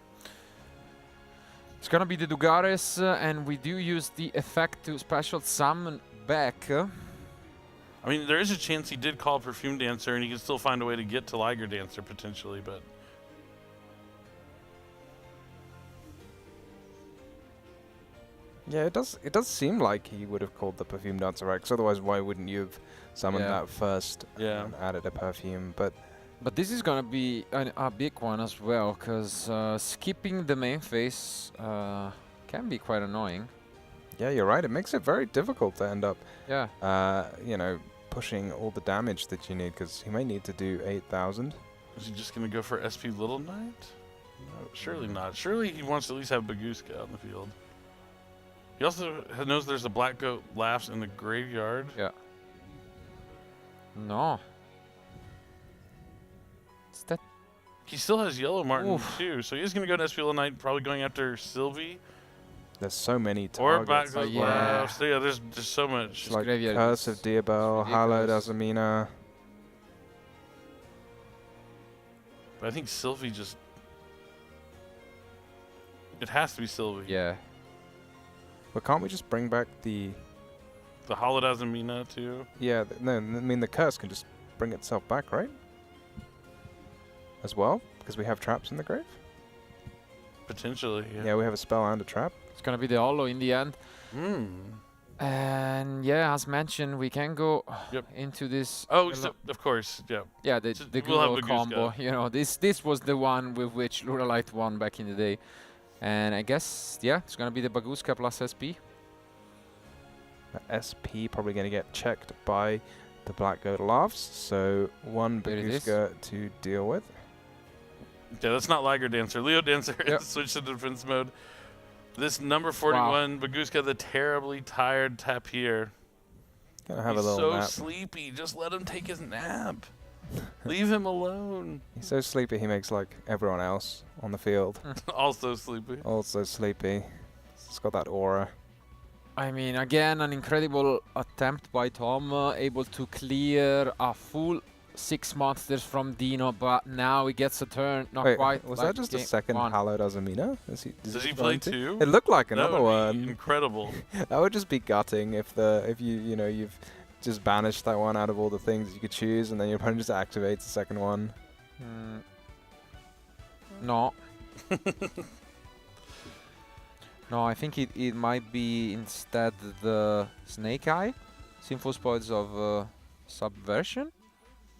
It's gonna be the Dugaris, and we do use the effect to special summon back. I mean, there is a chance he did call Perfume Dancer, and he can still find a way to get to Liger Dancer potentially, but. Yeah, it does seem like he would have called the Perfume Dancer right, 'cause otherwise why wouldn't you have summoned that first and added a perfume? But this is gonna be a big one as well, because skipping the main phase can be quite annoying. Yeah, you're right. It makes it very difficult to end up, you know, pushing all the damage that you need, because he may need to do 8,000. Is he just going to go for SP Little Knight? No, surely not. Surely he wants to at least have Bagooska out in the field. He also knows there's a Black Goat Laughs in the graveyard. Yeah. No. Is that? He still has Yellow Martin too, so he's going to go to SP Little Knight, probably going after Sylvie. There's so many Or targets. Black Goat Laughs. So yeah, there's just so much. It's like Curse of Diabel, Hallowed Azamina. But I think Sylvie just... It has to be Sylvie. Yeah. But can't we just bring back the... The Hallowed Azamina too? Yeah, no, I mean the Curse can just bring itself back, right? As well? Because we have traps in the grave? Potentially, yeah. Yeah, we have a spell and a trap. It's gonna be the Hollow in the end. And yeah, as mentioned, we can go into this. Oh, so, of course, yeah. Yeah, the we'll Google combo. You know, this was the one with which Luralite won back in the day. And I guess, yeah, it's gonna be the Bagooska plus SP. The SP probably gonna get checked by the Black Goat Laughs, so one Bagooska to deal with. Yeah, that's not Liger Dancer. Leo Dancer is switched to defense mode. This number 41, Bagooska, the terribly tired Tapir. Gonna have He's a little so nap. sleepy. Just let him take his nap. Leave him alone. He's so sleepy he makes like everyone else on the field. Also sleepy. Also sleepy. It's got that aura. I mean, again, an incredible attempt by Tom, able to clear a full 6 monsters from Dino, but now he gets a turn. Not Wait, quite. was like that just a second Hallowed Azamina? Does he play 2? It looked like That another would be one. incredible. That would just be gutting if you've just banished that one out of all the things you could choose, and then your opponent just activates the second one. No. No, I think it might be instead the Snake Eye, Sinful Spoils of Subversion.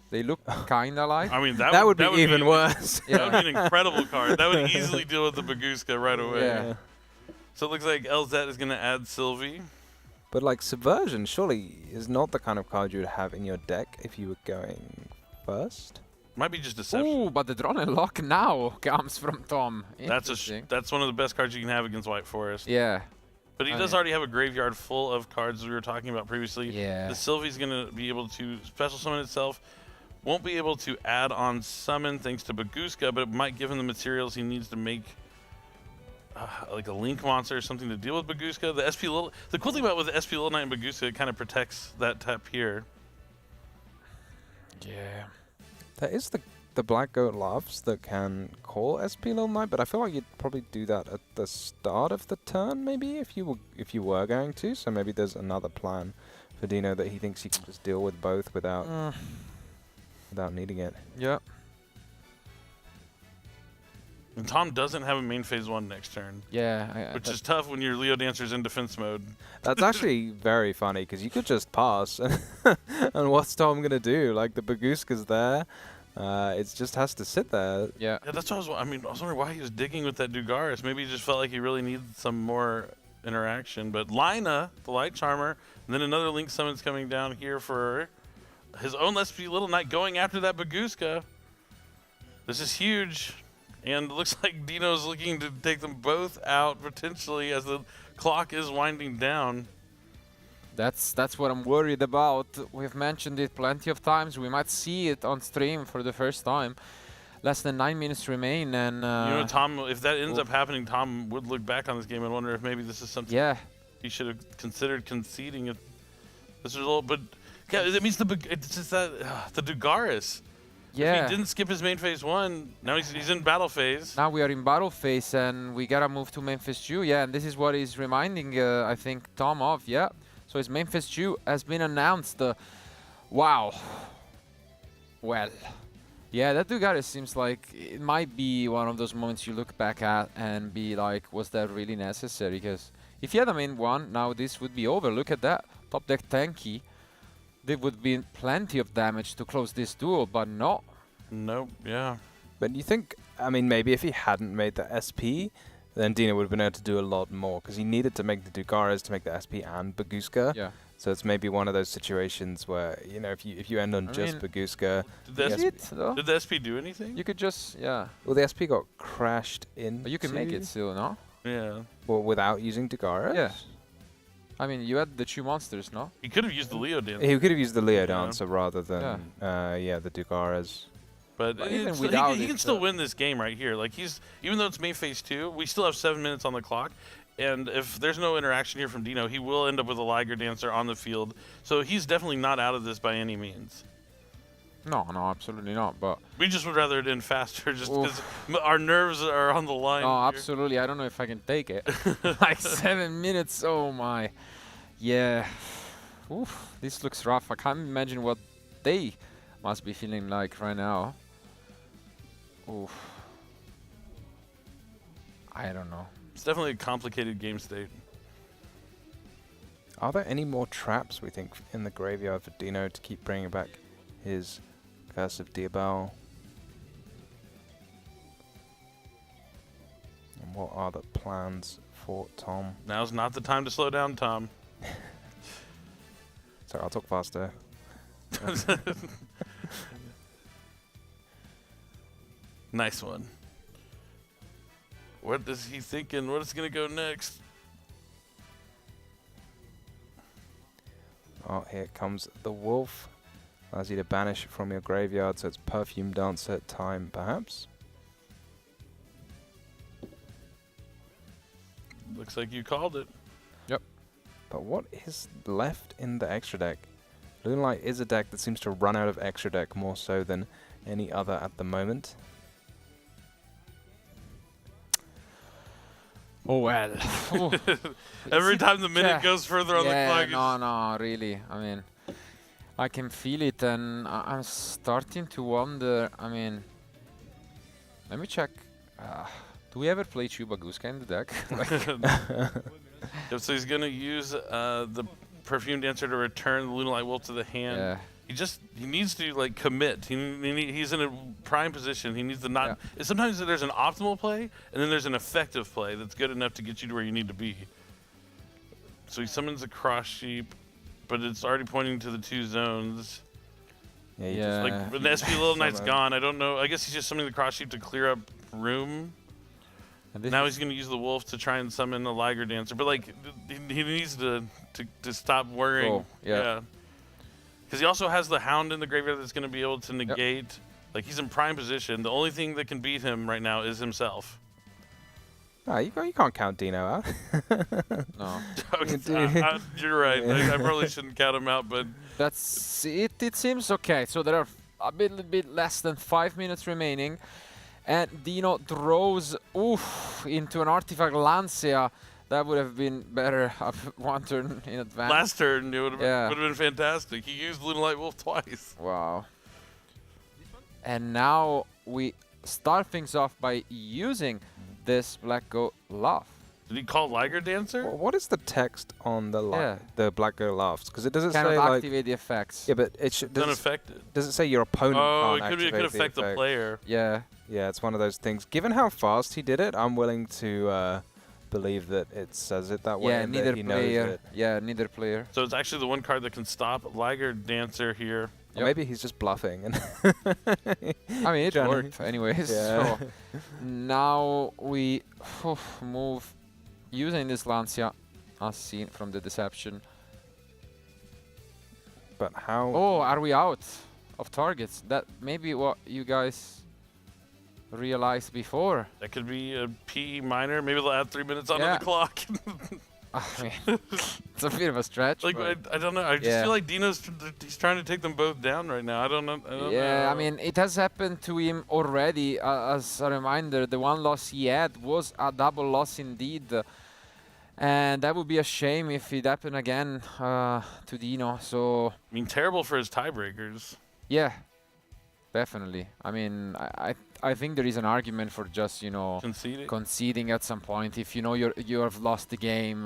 They look kinda like. I mean, that would be even worse. That would be an incredible card. That would easily deal with the Bagooska right away. Yeah. So it looks like LZ is going to add Sylvie. But like Subversion surely is not the kind of card you would have in your deck if you were going first. Might be just Deception. Ooh, but the Drawn and Lock now comes from Tom. That's one of the best cards you can have against White Forest. Yeah. But he does already have a graveyard full of cards we were talking about previously. Yeah. The Sylvie's going to be able to special summon itself. Won't be able to add on summon thanks to Bagooska, but it might give him the materials he needs to make like a Link monster or something to deal with Bagooska. The cool thing about with the SP Little Knight and Bagooska, it kind of protects that tap here. Yeah. There is the Black Goat Laughs that can call SP Little Knight, but I feel like you'd probably do that at the start of the turn, maybe if you were going to. So maybe there's another plan for Dino that he thinks he can just deal with both without needing it. Yeah. And Tom doesn't have a main phase 1 next turn. Yeah. Which is tough when your Leo Dancer's in defense mode. That's actually very funny, because you could just pass. And what's Tom going to do? Like, the Bagooska's there. It just has to sit there. Yeah. Yeah, that's what I was wondering why he was digging with that Dugaris. Maybe he just felt like he really needed some more interaction. But Lina, the Light Charmer, and then another Link Summon's coming down here for his own SP Little Knight going after that Bagooska. This is huge. And it looks like Dino's looking to take them both out potentially as the clock is winding down. That's what I'm worried about. We've mentioned it plenty of times. We might see it on stream for the first time. Less than 9 minutes remain, and you know, Tom, if that ends up happening, Tom would look back on this game and wonder if maybe this is something he should have considered conceding it. This result, but yeah, it means it's just that the Dugaris. If he didn't skip his main phase 1, now he's in battle phase. Now we are in battle phase, and we gotta move to main phase 2. Yeah, and this is what he's reminding, I think, Tom of. Yeah. So his main phase 2 has been announced. Wow. Well. Yeah, that Dugaris seems like it might be one of those moments you look back at and be like, was that really necessary? Because if he had a main 1, now this would be over. Look at that. Top deck tanky. There would be plenty of damage to close this duel, but no. Nope, yeah. But you think, I mean, maybe if he hadn't made the SP, then Dino would have been able to do a lot more, because he needed to make the Dugaris to make the SP and Baguska. Yeah. So it's maybe one of those situations where, you know, if you end on just Baguska... Did the SP do anything? You could just, Well, the SP got crashed in. But you can make it still, no? Yeah. Well, without using Dugaris? Yeah. I mean, you had the 2 monsters, no? He could have used the Leo Dancer. He could have used the Leo Dancer rather than, the Dugaris. But even he can still win this game right here. Like even though it's main phase 2, we still have 7 minutes on the clock. And if there's no interaction here from Dino, he will end up with a Liger Dancer on the field. So he's definitely not out of this by any means. No, absolutely not. But we just would rather it end faster, just because our nerves are on the line. Oh, absolutely. I don't know if I can take it. Like 7 minutes. Oh my. Yeah. Oof. This looks rough. I can't imagine what they must be feeling like right now. Oof. I don't know. It's definitely a complicated game state. Are there any more traps, we think, in the graveyard for Dino to keep bringing back his Curse of Diabel? And what are the plans for Tom? Now's not the time to slow down, Tom. Sorry, I'll talk faster. Nice one. What is he thinking? What is going to go next? Oh, here comes the wolf. Allows you to banish from your graveyard, so it's Perfume Dancer time, perhaps. Looks like you called it. Yep. But what is left in the extra deck? Moonlight is a deck that seems to run out of extra deck more so than any other at the moment. Oh well. Every time the minute goes further on the clock. No, really. I mean, I can feel it, and I'm starting to wonder. I mean, let me check. Do we ever play Chubaguska in the deck? So he's gonna use the Perfume Dancer to return the Lunalight Wolf to the hand. Yeah. He needs to like commit. He's in a prime position. He needs to not. Sometimes there's an optimal play, and then there's an effective play that's good enough to get you to where you need to be. So he summons a Cross Sheep, but it's already pointing to the 2 zones. Yeah. Like the SP Little Knight's gone. I don't know. I guess he's just summoning the Cross Sheep to clear up room. Now he's going to use the wolf to try and summon a Liger Dancer, but like he needs to stop worrying. Oh, yeah. Because he also has the Hound in the graveyard that's going to be able to negate. Like, he's in prime position. The only thing that can beat him right now is himself. No, you can't count Dino out. No. You're right. I probably shouldn't count him out, but... That's it. It seems okay. So there are a bit less than 5 minutes remaining. And Dino throws into an Artifact Lancia. That would have been better one turn in advance. Last turn, it would have been fantastic. He used Lunalight Wolf twice. Wow. And now we start things off by using this Black Goat Laugh. Did he call Liger Dancer? Well, what is the text on the Black Goat Laughs? Because it doesn't Cannot say like activate the effects. Yeah, but it should unaffected. Does it say your opponent can't it could affect the player. Yeah. Yeah, it's one of those things. Given how fast he did it, I'm willing to believe that it says it that way. Yeah, and neither that he player. knows it. Yeah, neither player. So it's actually the one card that can stop Liger Dancer here. Or maybe he's just bluffing. And I mean, it worked anyways. Yeah. So now we move using this Lancia, as seen from the Deception. but how... Oh, are we out of targets? That may be what you guys realized before. That could be a P minor. Maybe they'll add 3 minutes onto the clock. I mean, it's a bit of a stretch. Like I don't know. I just feel like Dino's he's trying to take them both down right now. I don't know. I mean, it has happened to him already. As a reminder, the one loss he had was a double loss indeed. And that would be a shame if it happened again to Dino. So I mean, terrible for his tiebreakers. Yeah, definitely. I mean, I think there is an argument for just, conceding at some point. If you know you have lost the game,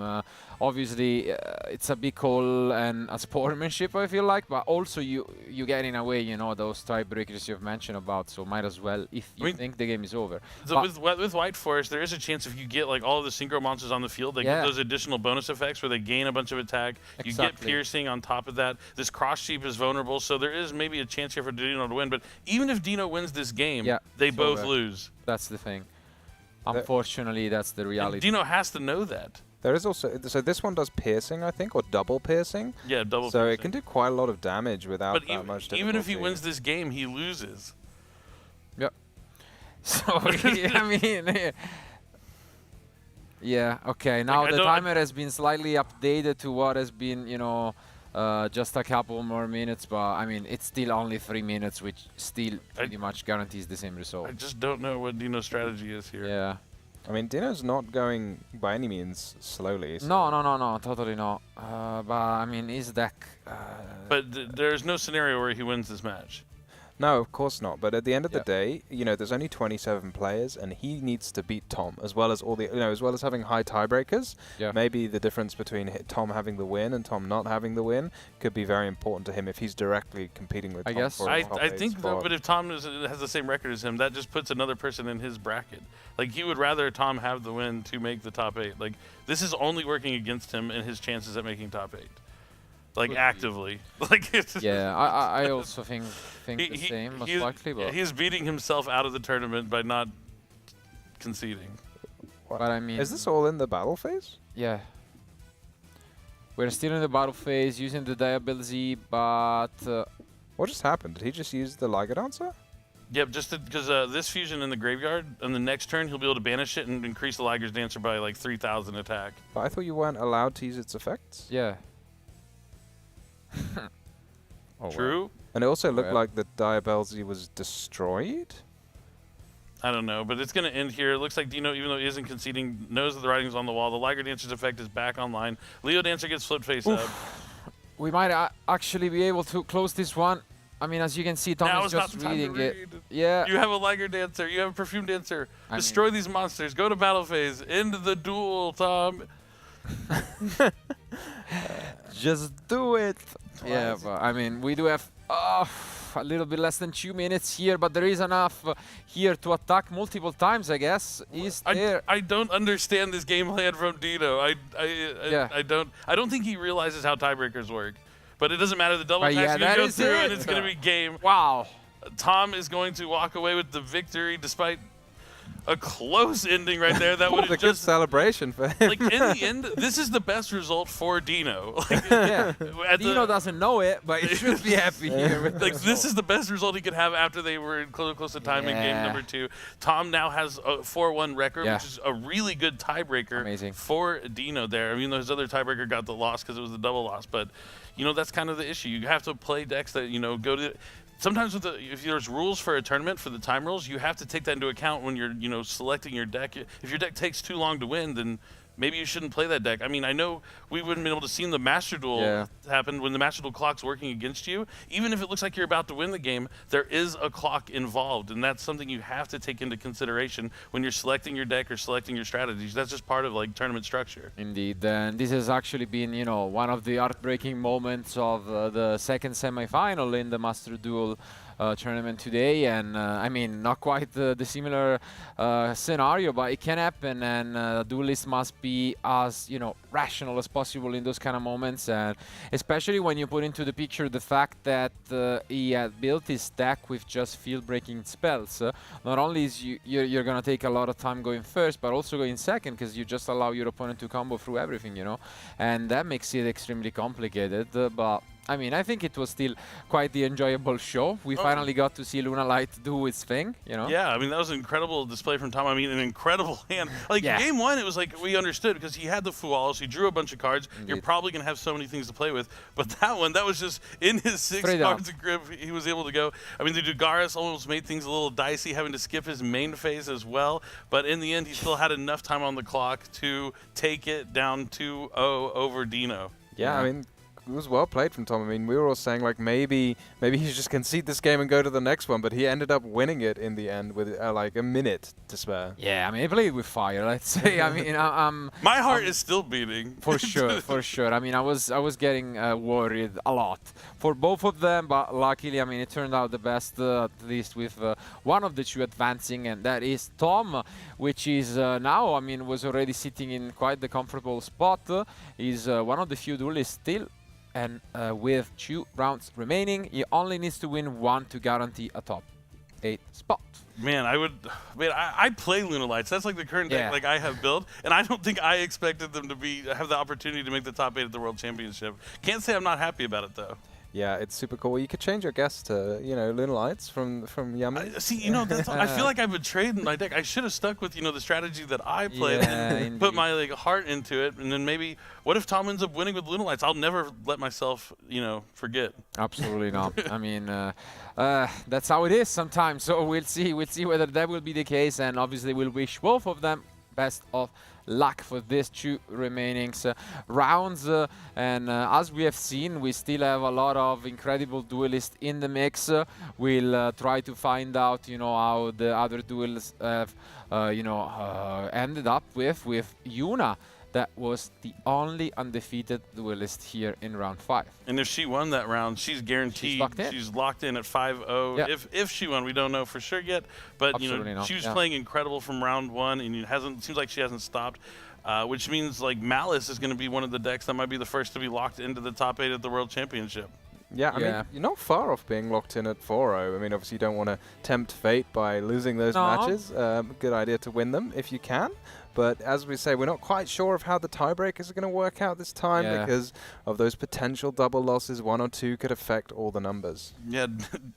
obviously it's a big call and a sportsmanship, I feel like, but also you get in a way, those tiebreakers you've mentioned about, so might as well if you think the game is over. So with White Forest, there is a chance if you get like all of the synchro monsters on the field, they get those additional bonus effects where they gain a bunch of attack. You get piercing on top of that. This cross sheep is vulnerable, so there is maybe a chance here for Dino to win. But even if Dino wins this game, they both lose. That's the thing. Unfortunately, that's the reality. And Dino has to know that. There is also, so this one does piercing, I think, or double piercing. Yeah, double so piercing. it can do quite a lot of damage without but that much difficulty. Even if he wins this game, he loses. Yep. So, I mean... Yeah, okay. Now the timer has been slightly updated to what has been, just a couple more minutes, but I mean, it's still only 3 minutes, which still pretty much guarantees the same result. I just don't know what Dino's strategy is here. Yeah. I mean, Dino's not going by any means slowly. So. No, totally not. But I mean, his deck... But there's no scenario where he wins this match. No, of course not. But at the end of the day, there's only 27 players, and he needs to beat Tom, as well as all the, as well as having high tiebreakers. Yeah. Maybe the difference between Tom having the win and Tom not having the win could be very important to him if he's directly competing with Tom. For a top I 8 think, spot. but if Tom has the same record as him, that just puts another person in his bracket. Like, he would rather Tom have the win to make the top 8. Like, this is only working against him and his chances at making top 8. Like, actively. Like, yeah, I also think the same, most likely. But he's beating himself out of the tournament by not conceding. But I mean... Is this all in the battle phase? Yeah. We're still in the battle phase, using the Diabil-Z, but... what just happened? Did he just use the Liger Dancer? Yep, just because this fusion in the graveyard, on the next turn, he'll be able to banish it and increase the Liger's Dancer by, like, 3,000 attack. But I thought you weren't allowed to use its effects? Yeah. True. Wow. And it also looked like the Diabil-Z was destroyed? I don't know, but it's going to end here. It looks like Dino, even though he isn't conceding, knows that the writing's on the wall. The Liger Dancer's effect is back online. Leo Dancer gets flipped face up. We might actually be able to close this one. I mean, as you can see, Tom now is just reading it. Yeah. You have a Liger Dancer. You have a Perfume Dancer. Destroy these monsters. Go to battle phase. End the duel, Tom. Just do it. Yeah, but I mean, we do have a little bit less than 2 minutes here, but there is enough here to attack multiple times, I guess. I don't understand this game plan from Dino. I don't think he realizes how tiebreakers work. But it doesn't matter. The double attack's going to go through, and it's going to be game. Wow. Tom is going to walk away with the victory despite a close ending right there. That would a good celebration for him. Like, in the end, this is the best result for Dino. Like, Dino doesn't know it, but he should be happy here with like, this is the best result he could have after they were in close to time in game number 2. Tom now has a 4-1 record, which is a really good tiebreaker for Dino there. I mean, his other tiebreaker got the loss because it was the double loss, but that's kind of the issue. You have to play decks that, go to... Sometimes if there's rules for a tournament, for the time rules, you have to take that into account when you're, selecting your deck. If your deck takes too long to win, then maybe you shouldn't play that deck. I mean, I know we wouldn't be able to see the Master Duel happen when the Master Duel clock's working against you. Even if it looks like you're about to win the game, there is a clock involved, and that's something you have to take into consideration when you're selecting your deck or selecting your strategies. That's just part of, like, tournament structure. Indeed, and this has actually been, one of the heartbreaking moments of the second semi-final in the Master Duel tournament today, and I mean, not quite the similar scenario, but it can happen, and duelists must be as rational as possible in those kind of moments, and especially when you put into the picture the fact that he had built his deck with just field-breaking spells. Not only is you're gonna take a lot of time going first, but also going second, because you just allow your opponent to combo through everything, and that makes it extremely complicated. But I mean, I think it was still quite the enjoyable show. We finally got to see Lunalight do its thing, you know? Yeah, I mean, that was an incredible display from Tom. I mean, an incredible hand. Like, game one, it was like we understood because he had the Fualos, he drew a bunch of cards. Indeed. You're probably going to have so many things to play with. But that one, that was just in his 6 cards of grip, he was able to go. I mean, the Dugaris almost made things a little dicey, having to skip his main phase as well. But in the end, he still had enough time on the clock to take it down 2-0 over Dino. Yeah, I mean, it was well played from Tom. I mean, we were all saying, like, maybe he should just concede this game and go to the next one, but he ended up winning it in the end with, like, a minute to spare. Yeah, I mean, he played with fire, let's say. I mean, my heart is still beating. For sure, for sure. I mean, I was getting worried a lot for both of them, but luckily, I mean, it turned out the best, at least with one of the two advancing, and that is Tom, which is now, I mean, was already sitting in quite the comfortable spot. He's one of the few duelists still. And with 2 rounds remaining, he only needs to win 1 to guarantee a top 8 spot. Man, I play Lunalights. That's like the current deck like I have built, and I don't think I expected them to have the opportunity to make the top 8 at the World Championship. Can't say I'm not happy about it though. Yeah, it's super cool. You could change your guess to, you know, Lunalights from Yummy. See, you know, that's I feel like I betrayed my deck. I should have stuck with, you know, the strategy that I played and put my like heart into it. And then maybe, what if Tom ends up winning with Lunalights? I'll never let myself, you know, forget. Absolutely not. I mean, that's how it is sometimes. So we'll see whether that will be the case. And obviously, we'll wish both of them best of luck for these 2 remaining rounds. And as we have seen, we still have a lot of incredible duelists in the mix. We'll try to find out, you know, how the other duels have, you know, ended up with Yuna. That was the only undefeated duelist here in round 5. And if she won that round, she's guaranteed. She's locked in at 5-0. Yep. If she won, we don't know for sure yet. But Absolutely you know, not. she was playing incredible from round 1, and it seems like she hasn't stopped. Which means like Malice is going to be one of the decks that might be the first to be locked into the top 8 at the World Championship. Yeah, I mean, you're not far off being locked in at 4-0. I mean, obviously you don't want to tempt fate by losing those matches. Good idea to win them if you can. But as we say, we're not quite sure of how the tiebreakers are going to work out this time because of those potential double losses. 1 or 2 could affect all the numbers. Yeah,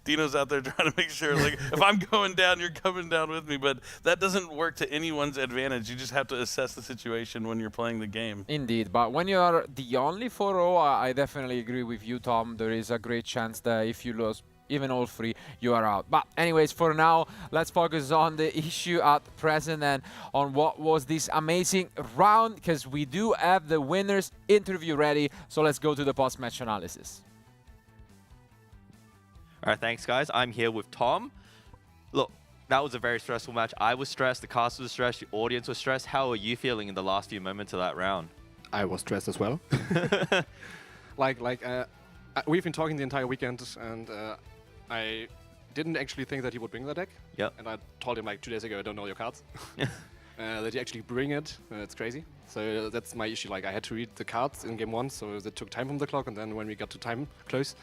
Dino's out there trying to make sure, like, if I'm going down, you're coming down with me. But that doesn't work to anyone's advantage. You just have to assess the situation when you're playing the game. Indeed, but when you are the only 4-0, I definitely agree with you, Tom. There is a great chance that if you lose even all 3, you are out. But anyways, for now, let's focus on the issue at present and on what was this amazing round, because we do have the winners interview ready. So let's go to the post-match analysis. All right, thanks, guys. I'm here with Tom. Look, that was a very stressful match. I was stressed, the cast was stressed, the audience was stressed. How are you feeling in the last few moments of that round? I was stressed as well. We've been talking the entire weekend, and I didn't actually think that he would bring the deck. Yep. And I told him like 2 days ago, I don't know your cards. That he actually bring it, it's crazy. So that's my issue. Like, I had to read the cards in game 1, so that took time from the clock. And then when we got to time close,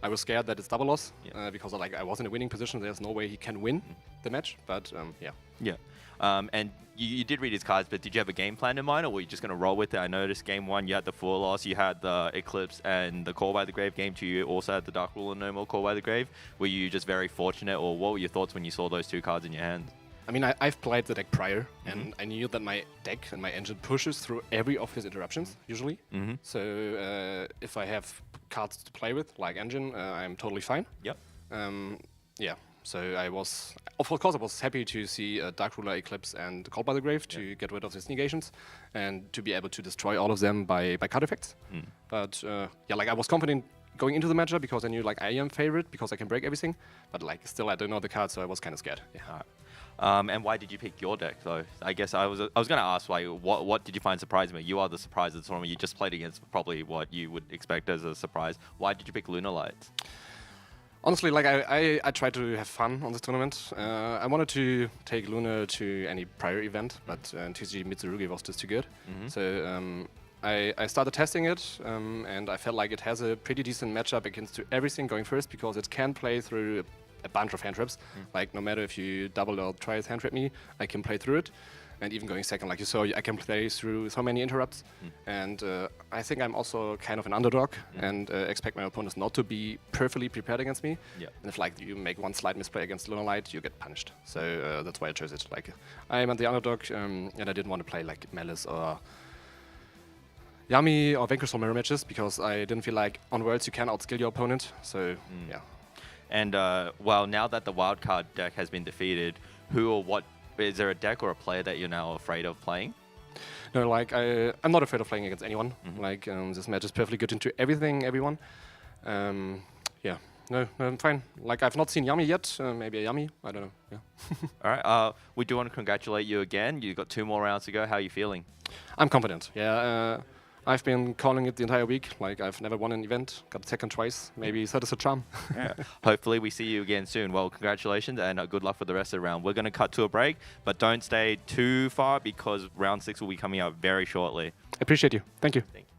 I was scared that it's double loss because I was in a winning position. There's no way he can win the match. But yeah. Yeah. And you did read his cards, but did you have a game plan in mind, or were you just going to roll with it? I noticed game 1 you had the full loss, you had the Eclipse and the Call by the Grave. Game 2 you also had the Dark Rule and no more Call by the Grave. Were you just very fortunate, or what were your thoughts when you saw those 2 cards in your hand? I mean, I've played the deck prior, and I knew that my deck and my engine pushes through every of his interruptions, usually. So if I have cards to play with, like engine, I'm totally fine. Yep. Yeah. So I was, of course, I was happy to see Dark Ruler, Eclipse, and Call by the Grave to get rid of his negations and to be able to destroy all of them by card effects. But yeah, like I was confident going into the matchup because I knew like I am favorite because I can break everything. But like still, I don't know the cards, so I was kind of scared. Yeah. And why did you pick your deck though? I guess I was going to ask, like, what did you find surprising? You are the surprise of the tournament. You just played against probably what you would expect as a surprise. Why did you pick Lunalights? Honestly, like I tried to have fun on this tournament. I wanted to take Luna to any prior event, but TCG Mitsurugi was just too good. So I started testing it, and I felt like it has a pretty decent matchup against everything going first because it can play through a bunch of hand traps. Like no matter if you double or twice hand trap me, I can play through it. and even going second, like you saw, I can play through so many interrupts. And I think I'm also kind of an underdog and expect my opponents not to be perfectly prepared against me. Yeah. And if like you make one slight misplay against Lunar Light, you get punished. So that's why I chose it. Like I'm the underdog, and I didn't want to play like Malice or Yami or Vanquish or mirror matches because I didn't feel like on Worlds you can outskill your opponent. So yeah. And well, now that the wildcard deck has been defeated, who or what is there a deck or a player that you're now afraid of playing? No, like I'm not afraid of playing against anyone. Like this match is perfectly good into everyone. Yeah, no, I'm fine. Like I've not seen Yami yet. Maybe a Yami. I don't know. Yeah. All right. We do want to congratulate you again. You've got 2 more rounds to go. How are you feeling? I'm confident. Yeah. I've been calling it the entire week. Like I've never won an event. Got second twice. Maybe that is a charm. Yeah. Hopefully we see you again soon. Well, congratulations and good luck for the rest of the round. We're going to cut to a break, but don't stay too far because round 6 will be coming out very shortly. I appreciate you. Thank you. Thank you.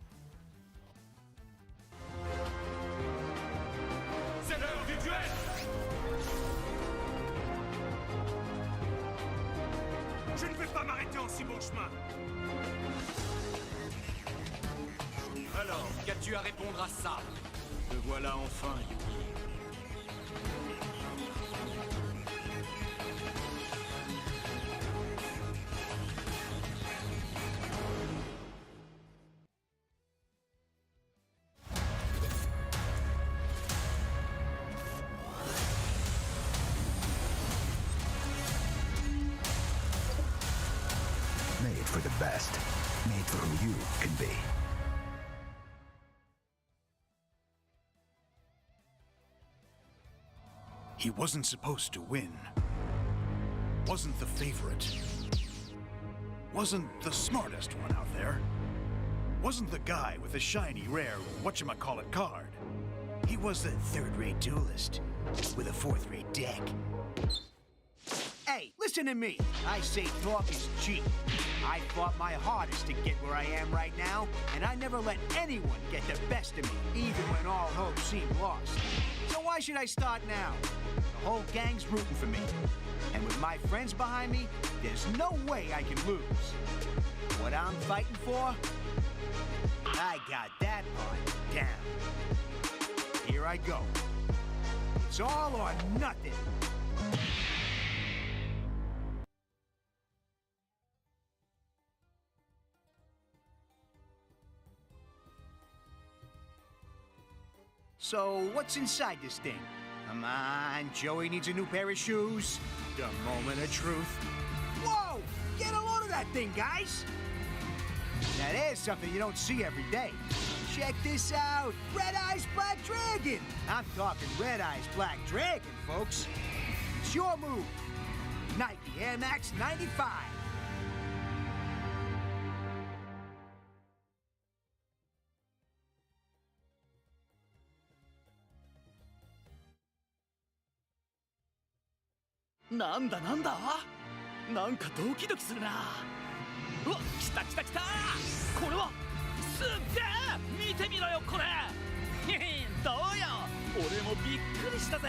C'est l'heure du duel. Je ne vais pas m'arrêter en si bon chemin. Alors, qu'as-tu à répondre à ça? Me voilà enfin, Yugi. Made for the best. Made for who you can be. He wasn't supposed to win. Wasn't the favorite. Wasn't the smartest one out there. Wasn't the guy with the shiny, rare, whatchamacallit card. He was a third-rate duelist with a fourth-rate deck. Hey, listen to me. I say talk is cheap. I fought my hardest to get where I am right now, and I never let anyone get the best of me, even when all hope seemed lost. So why should I start now? The whole gang's rooting for me. And with my friends behind me, there's no way I can lose. What I'm fighting for? I got that part down. Here I go. It's all or nothing. So, what's inside this thing? Come on, Joey needs a new pair of shoes. The moment of truth. Whoa! Get a load of that thing, guys! Now there's something you don't see every day. Check this out! Red Eyes Black Dragon! I'm talking Red Eyes Black Dragon, folks. It's your move. Nike Air Max 95.なんだなんだなんかドキドキするな。うわ、来た来た来た。これはすっげえ。見てみろよこれ。どうよ、俺もびっくりしたぜ。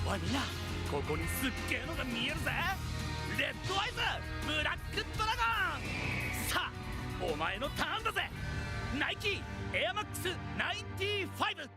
おいみんな、ここにすっげえのが見えるぜ。レッドアイズブラックドラゴン。さあお前のターンだぜ。ナイキエアマックス95。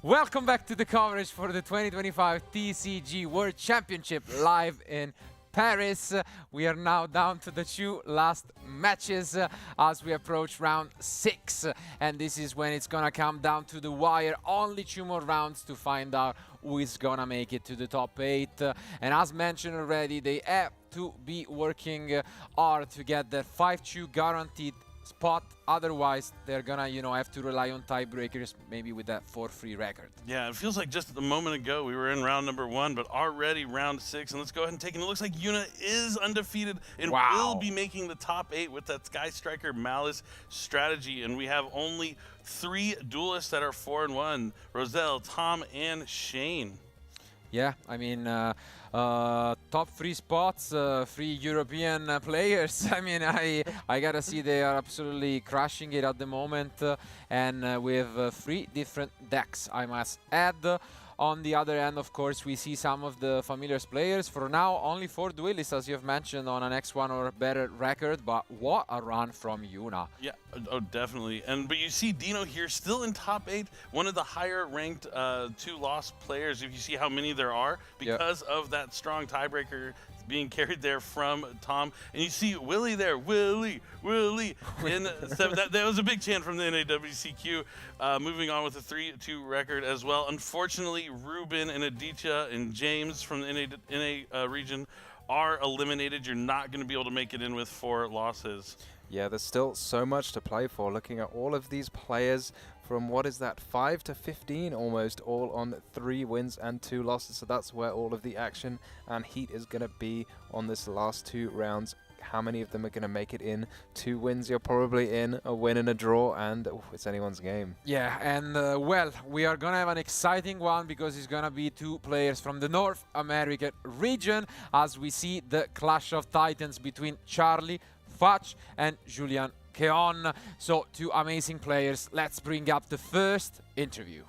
Welcome back to the coverage for the 2025 TCG World Championship live in Paris. We are now down to the 2 last matches as we approach round 6, and this is when it's gonna come down to the wire. Only 2 more rounds to find out who is gonna make it to the top 8. And as mentioned already, they have to be working hard to get their 5-2 guaranteed spot. Otherwise, they're gonna, have to rely on tiebreakers, maybe with that 4-3 record. Yeah, it feels like just a moment ago we were in round number 1, but already round 6. And let's go ahead and take it. It looks like Yuna is undefeated and will be making the top 8 with that Sky Striker Malice strategy. And we have only 3 duelists that are 4-1: Roselle, Tom, and Shane. Yeah, I mean, top 3 spots, 3 European players. I mean, I gotta see they are absolutely crushing it at the moment, and with 3 different decks, I must add. on the other end, of course, we see some of the familiar players. For now, only 4 duelists, as you have mentioned, on an X1 or better record, but what a run from Yuna. Yeah, oh, definitely. But you see Dino here still in top 8, one of the higher ranked 2-loss players, if you see how many there are, because of that strong tiebreaker being carried there from Tom. And you see Willie there, Willie, in 7. That was a big chant from the NAWCQ. Moving on with a 3-2 record as well. Unfortunately, Ruben and Aditya and James from the NA region are eliminated. You're not going to be able to make it in with 4 losses. Yeah, there's still so much to play for. Looking at all of these players from, what is that, 5 to 15 almost, all on 3 wins and 2 losses. So that's where all of the action and heat is going to be on this last 2 rounds. How many of them are going to make it in? 2 wins, you're probably in, a win and a draw, and it's anyone's game. Yeah, and well, we are going to have an exciting one because it's going to be 2 players from the North American region as we see the clash of titans between Charlie Fudge and Julian Keon. So 2 amazing players. Let's bring up the first interview.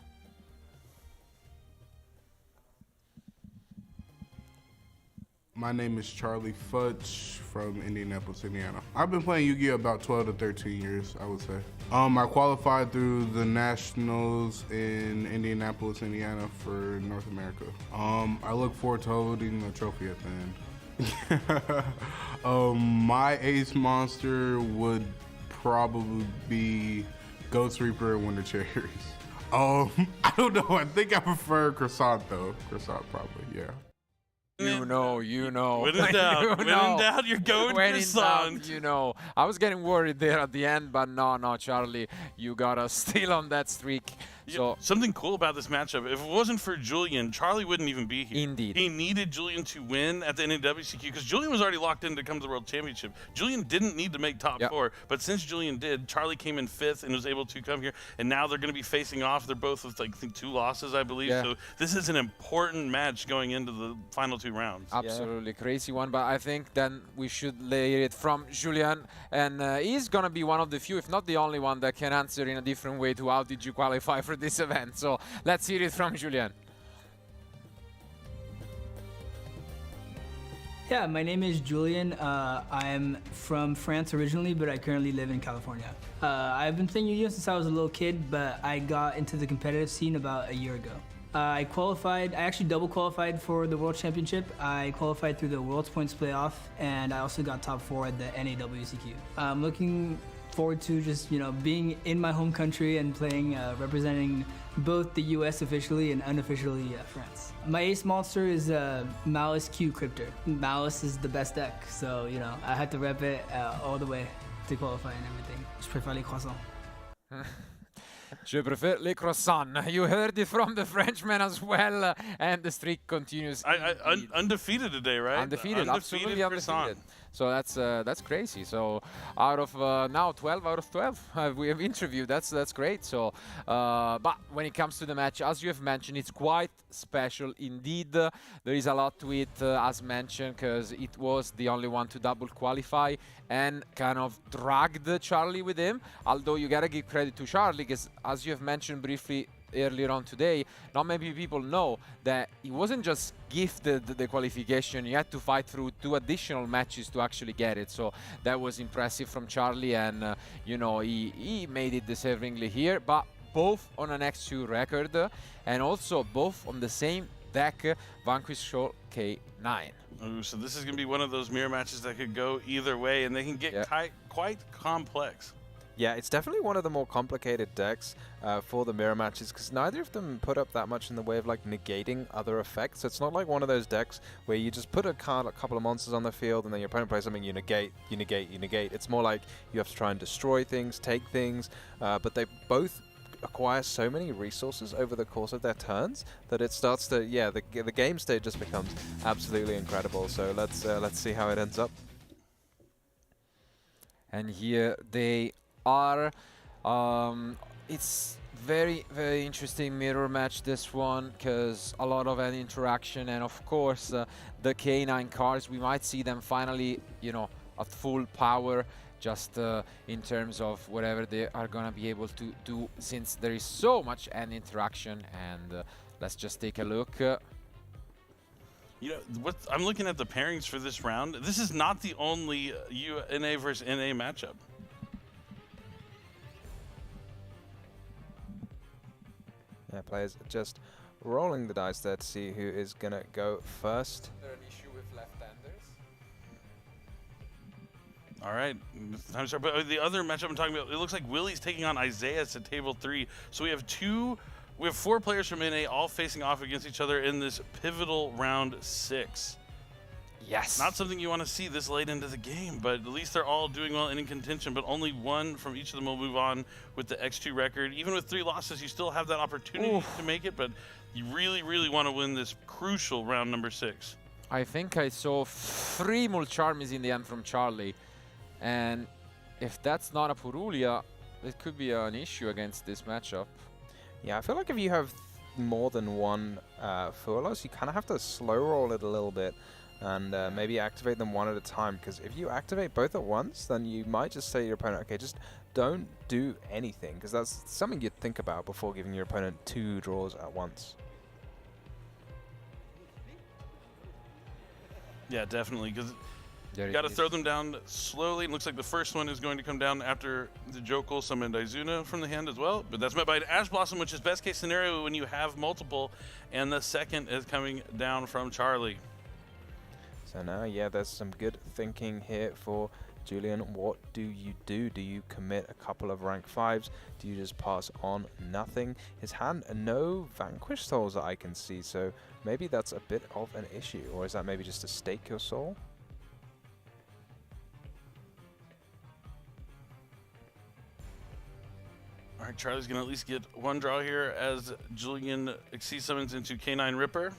My name is Charlie Fudge from Indianapolis, Indiana. I've been playing Yu-Gi-Oh! About 12 to 13 years, I would say. I qualified through the Nationals in Indianapolis, Indiana for North America. I look forward to holding the trophy at the end. My ace monster would probably be Ghost Reaper and Winter Cherries. I don't know. I think I prefer Croissant though. Croissant probably, yeah. You know. When in doubt, when in doubt, you're going Croissant. You know. I was getting worried there at the end, but no, Charlie, you got us still on that streak. So something cool about this matchup, if it wasn't for Julian, Charlie wouldn't even be here. Indeed. He needed Julian to win at the NAWCQ because Julian was already locked in to come to the World Championship. Julian didn't need to make top 4, but since Julian did, Charlie came in 5th and was able to come here. And now they're going to be facing off. They're both with, like, I think 2 losses, I believe. So this is an important match going into the final 2 rounds. Absolutely crazy one, but I think then we should lay it from Julian. And he's going to be one of the few, if not the only one, that can answer in a different way to how did you qualify for this event. So let's hear it from Julian. Yeah, my name is Julian. I'm from France originally, but I currently live in California. I've been playing Yu-Gi-Oh! Since I was a little kid, but I got into the competitive scene about a year ago. I actually double qualified for the World Championship. I qualified through the World's Points playoff, and I also got top 4 at the NAWCQ. I'm looking forward to just, being in my home country and playing, representing both the US officially and unofficially France. My ace monster is Malice Q Cryptor. Malice is the best deck, so, I had to rep it all the way to qualify and everything. Je préfère les croissants. Je préfère les croissants. You heard it from the Frenchman as well, and the streak continues. Undefeated today, right? Undefeated, absolutely undefeated. So that's crazy. So out of now 12 out of 12 we have interviewed. That's great. So but when it comes to the match, as you have mentioned, it's quite special indeed. There is a lot to it, as mentioned, because it was the only one to double qualify and kind of dragged Charlie with him. Although you gotta give credit to Charlie, because as you have mentioned briefly earlier on today, not many people know that he wasn't just gifted the qualification, he had to fight through 2 additional matches to actually get it. So that was impressive from Charlie, and he made it deservingly here, but both on an X2 record and also both on the same deck, Vanquish Shoal K9. Ooh, so this is going to be one of those mirror matches that could go either way, and they can get quite complex. Yeah, it's definitely one of the more complicated decks for the mirror matches, because neither of them put up that much in the way of negating other effects. It's not like one of those decks where you just put a couple of monsters on the field and then your opponent plays something, you negate. It's more like you have to try and destroy things, take things, but they both acquire so many resources over the course of their turns that it starts to, the game state just becomes absolutely incredible. So let's see how it ends up. And here they are. It's very interesting mirror match, this one, because a lot of an interaction, and of course the K9 cards, we might see them finally at full power, just in terms of whatever they are gonna be able to do, since there is so much end interaction. And let's just take a look. You know, I'm looking at the pairings for this round. This is not the only NA versus NA matchup. Yeah, players just rolling the dice there to see who is going to go first. Is there an issue with left-handers? All right, time to start. But the other matchup I'm talking about, it looks like Willie's taking on Isaiah at table 3. So we have 4 players from NA all facing off against each other in this pivotal round 6. Yes. Not something you want to see this late into the game, but at least they're all doing well and in contention, but only one from each of them will move on with the X2 record. Even with 3 losses, you still have that opportunity to make it, but you really, really want to win this crucial round number 6. I think I saw 3 Mulcharmies in the end from Charlie, and if that's not a Purulia, it could be an issue against this matchup. Yeah, I feel like if you have more than one Fuelos, you kind of have to slow roll it a little bit and maybe activate them one at a time, because if you activate both at once, then you might just say to your opponent, okay, just don't do anything, because that's something you'd think about before giving your opponent 2 draws at once. Yeah, definitely, because you got to throw them down slowly. It looks like the first one is going to come down after the Jokul summoned Izuna from the hand as well. But that's met by an Ash Blossom, which is best case scenario when you have multiple. And the second is coming down from Charlie. So now, yeah, there's some good thinking here for Julian. What do you do? Do you commit a couple of rank 5s? Do you just pass on nothing? His hand, no Vanquish Souls that I can see. So maybe that's a bit of an issue. Or is that maybe just to stake your soul? All right, Charlie's going to at least get 1 draw here as Julian Xyz summons into K9 Ripper.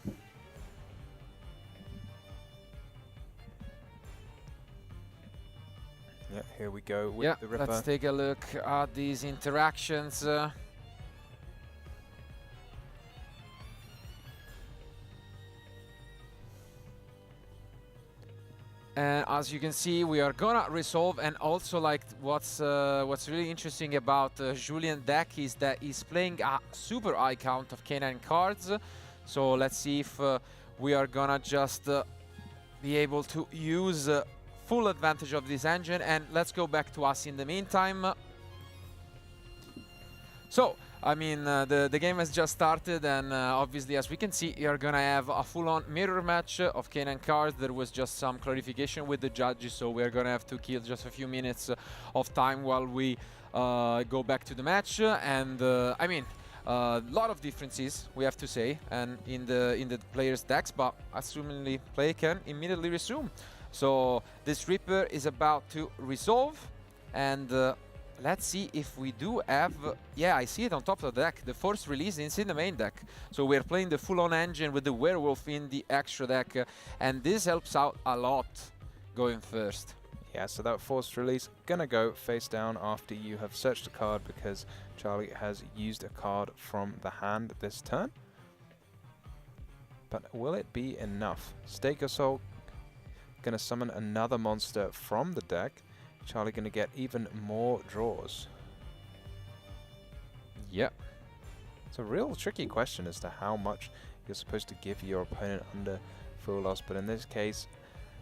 Yeah, here we go with the Ripper. Let's take a look at these interactions. And as you can see, we are gonna resolve, and also like what's really interesting about Julian deck is that he's playing a super high count of K9 cards. So let's see if we are gonna just be able to use full advantage of this engine. And let's go back to us in the meantime. So I mean, the game has just started, and obviously, as we can see, you're gonna have a full-on mirror match of K9 cards. There was just some clarification with the judges, so we're gonna have to kill just a few minutes of time while we go back to the match. And I mean, a lot of differences, we have to say, and in the players' decks, but assumingly play can immediately resume. So this Reaper is about to resolve, and let's see if we do have... yeah, I see it on top of the deck. The force release is in the main deck. So we're playing the full-on engine with the werewolf in the extra deck. And this helps out a lot going first. Yeah, so that forced release gonna go face down after you have searched a card, because Charlie has used a card from the hand this turn. But will it be enough? Stake Assault gonna summon another monster from the deck. Charlie gonna get even more draws. Yep. It's a real tricky question as to how much you're supposed to give your opponent under full loss, but in this case,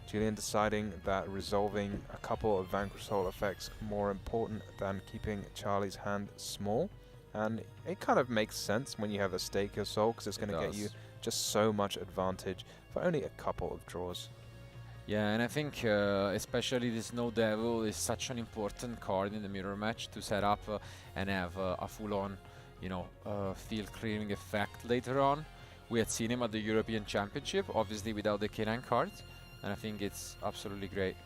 Julian deciding that resolving a couple of Vanquish Soul effects more important than keeping Charlie's hand small. And it kind of makes sense when you have a Stake Your Soul, because it's going to get you just so much advantage for only a couple of draws. Yeah, and I think especially the Snow Devil is such an important card in the mirror match to set up and have a full-on, you know, field clearing effect later on. We had seen him at the European Championship, obviously without the K9 cards, and I think it's absolutely great.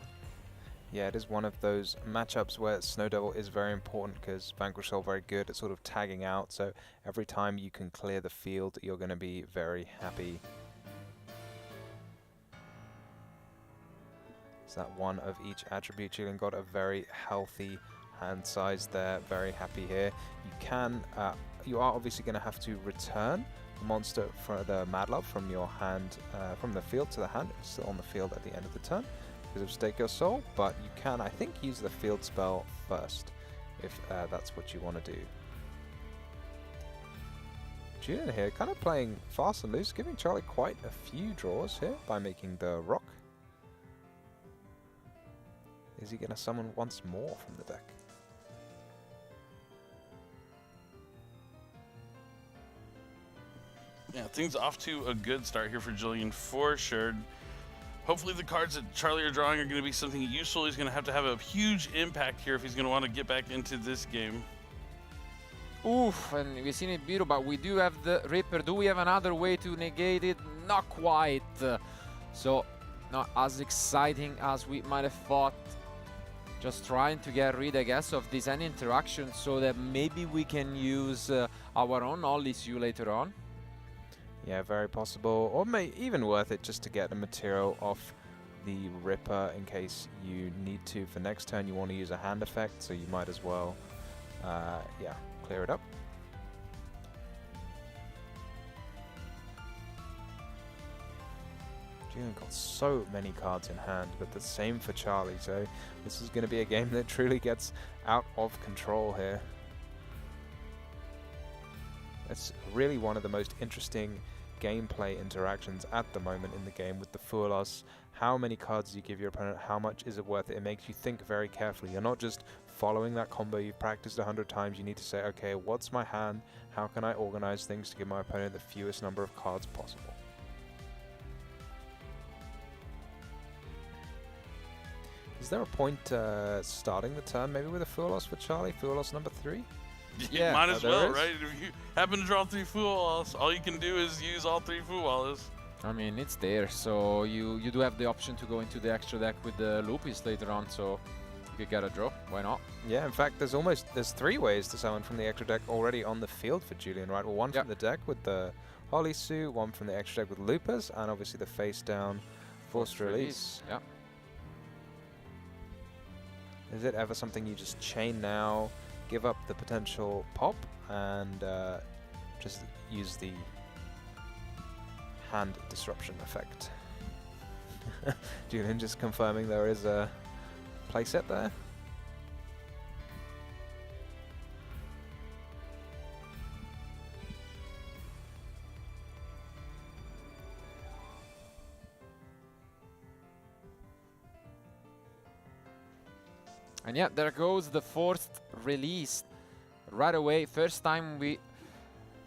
Yeah, it is one of those matchups where Snow Devil is very important, because Vanquish Soul very good at sort of tagging out, so every time you can clear the field, you're going to be very happy. That one of each attribute. Julian got a very healthy hand size there, very happy here. You can, you are obviously going to have to return the monster for the Mad Love from your hand, from the field to the hand. It's still on the field at the end of the turn. because of Stake Your Soul, but you can, I think, use the field spell first, if that's what you want to do. Julian here, kind of playing fast and loose, giving Charlie quite a few draws here by making the rock. Is he going to summon once more from the deck? Yeah, things off to a good start here for Julian for sure. Hopefully the cards that Charlie are drawing are going to be something useful. He's going to have a huge impact here if he's going to want to get back into this game. Oof, and we've seen it beautiful, but we do have the Ripper. Do we have another way to negate it? Not quite. So, not as exciting as we might have thought. Just trying to get rid, I guess, of this end interaction so that maybe we can use our own Ollisu later on. Yeah, very possible. Or even worth it just to get the material off the Ripper in case you need to. For next turn, you want to use a hand effect, so you might as well, yeah, clear it up. Julian got so many cards in hand, but the same for Charlie, so this is going to be a game that truly gets out of control here. It's really one of the most interesting gameplay interactions at the moment in the game with the Fool Us. How many cards you give your opponent, how much is it worth it? It makes you think very carefully. You're not just following that combo you've practiced 100 times. You need to say, okay, what's my hand? How can I organize things to give my opponent the fewest number of cards possible? Is there a point starting the turn maybe with a Fool Us for Charlie? Fool Us number 3? Yeah, might as well, right? If you happen to draw 3 Fool Walls, all you can do is use all 3 Fool Walls. I mean, it's there, so you do have the option to go into the extra deck with the Lupis later on, so you could get a draw. Why not? Yeah, in fact, there's 3 ways to summon from the extra deck already on the field for Julian, right? Well, one from the deck with the Holisu, one from the extra deck with Lupus, and obviously the face down Forced Release. Yeah. Is it ever something you just chain now, give up the potential pop, and just use the hand disruption effect? Julian just confirming there is a playset there. And yeah, there goes the Forced Release right away. First time we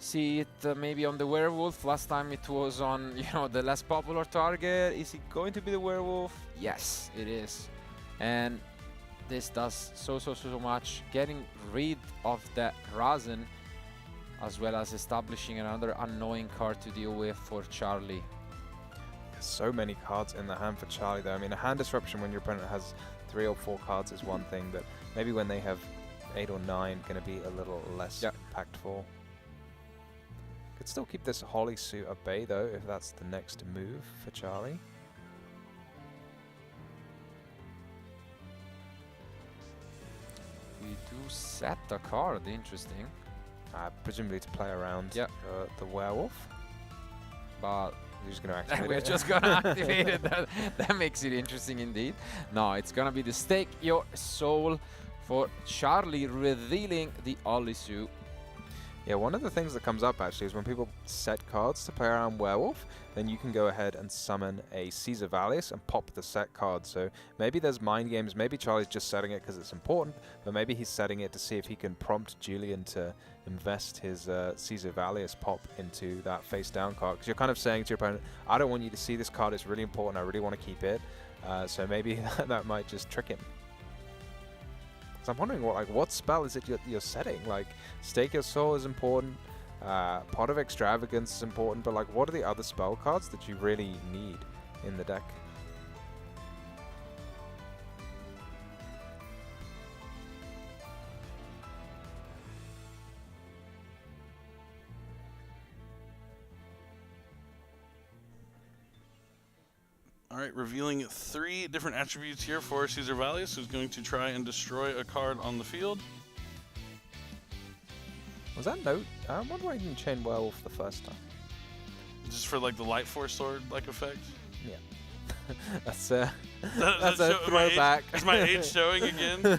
see it maybe on the Werewolf. Last time it was on, you know, the less popular target. Is it going to be the Werewolf? Yes, it is. And this does so much. Getting rid of that Razen, as well as establishing another annoying card to deal with for Charlie. So many cards in the hand for Charlie though. I mean, a hand disruption when your opponent has 3 or 4 cards is one thing, but maybe when they have 8 or 9, going to be a little less impactful. Could still keep this Holisu at bay though, if that's the next move for Charlie. We do set the card, interesting. Presumably to play around the Werewolf. But we're just going to activate it. We're just going to activate it. That makes it interesting indeed. No, it's going to be the Stake Your Soul for Charlie, revealing the Holisu. Yeah, one of the things that comes up actually is when people set cards to play around Werewolf, then you can go ahead and summon a Caesar Vallius and pop the set card. So maybe there's mind games, maybe Charlie's just setting it because it's important, but maybe he's setting it to see if he can prompt Julian to invest his Caesar Vallius pop into that face down card. Because you're kind of saying to your opponent, I don't want you to see this card, it's really important, I really want to keep it. So maybe that might just trick him. So I'm wondering what spell is it you're setting? Like, Stake Your Soul is important, Pot of Extravagance is important, but like, what are the other spell cards that you really need in the deck? All right, revealing 3 different attributes here for Caesar Vallius, who's going to try and destroy a card on the field. Was that note? I wonder why you didn't chain Werewolf the first time. Just for like the Light Force Sword like effect? Yeah. That's a Is throwback. Is my age showing again?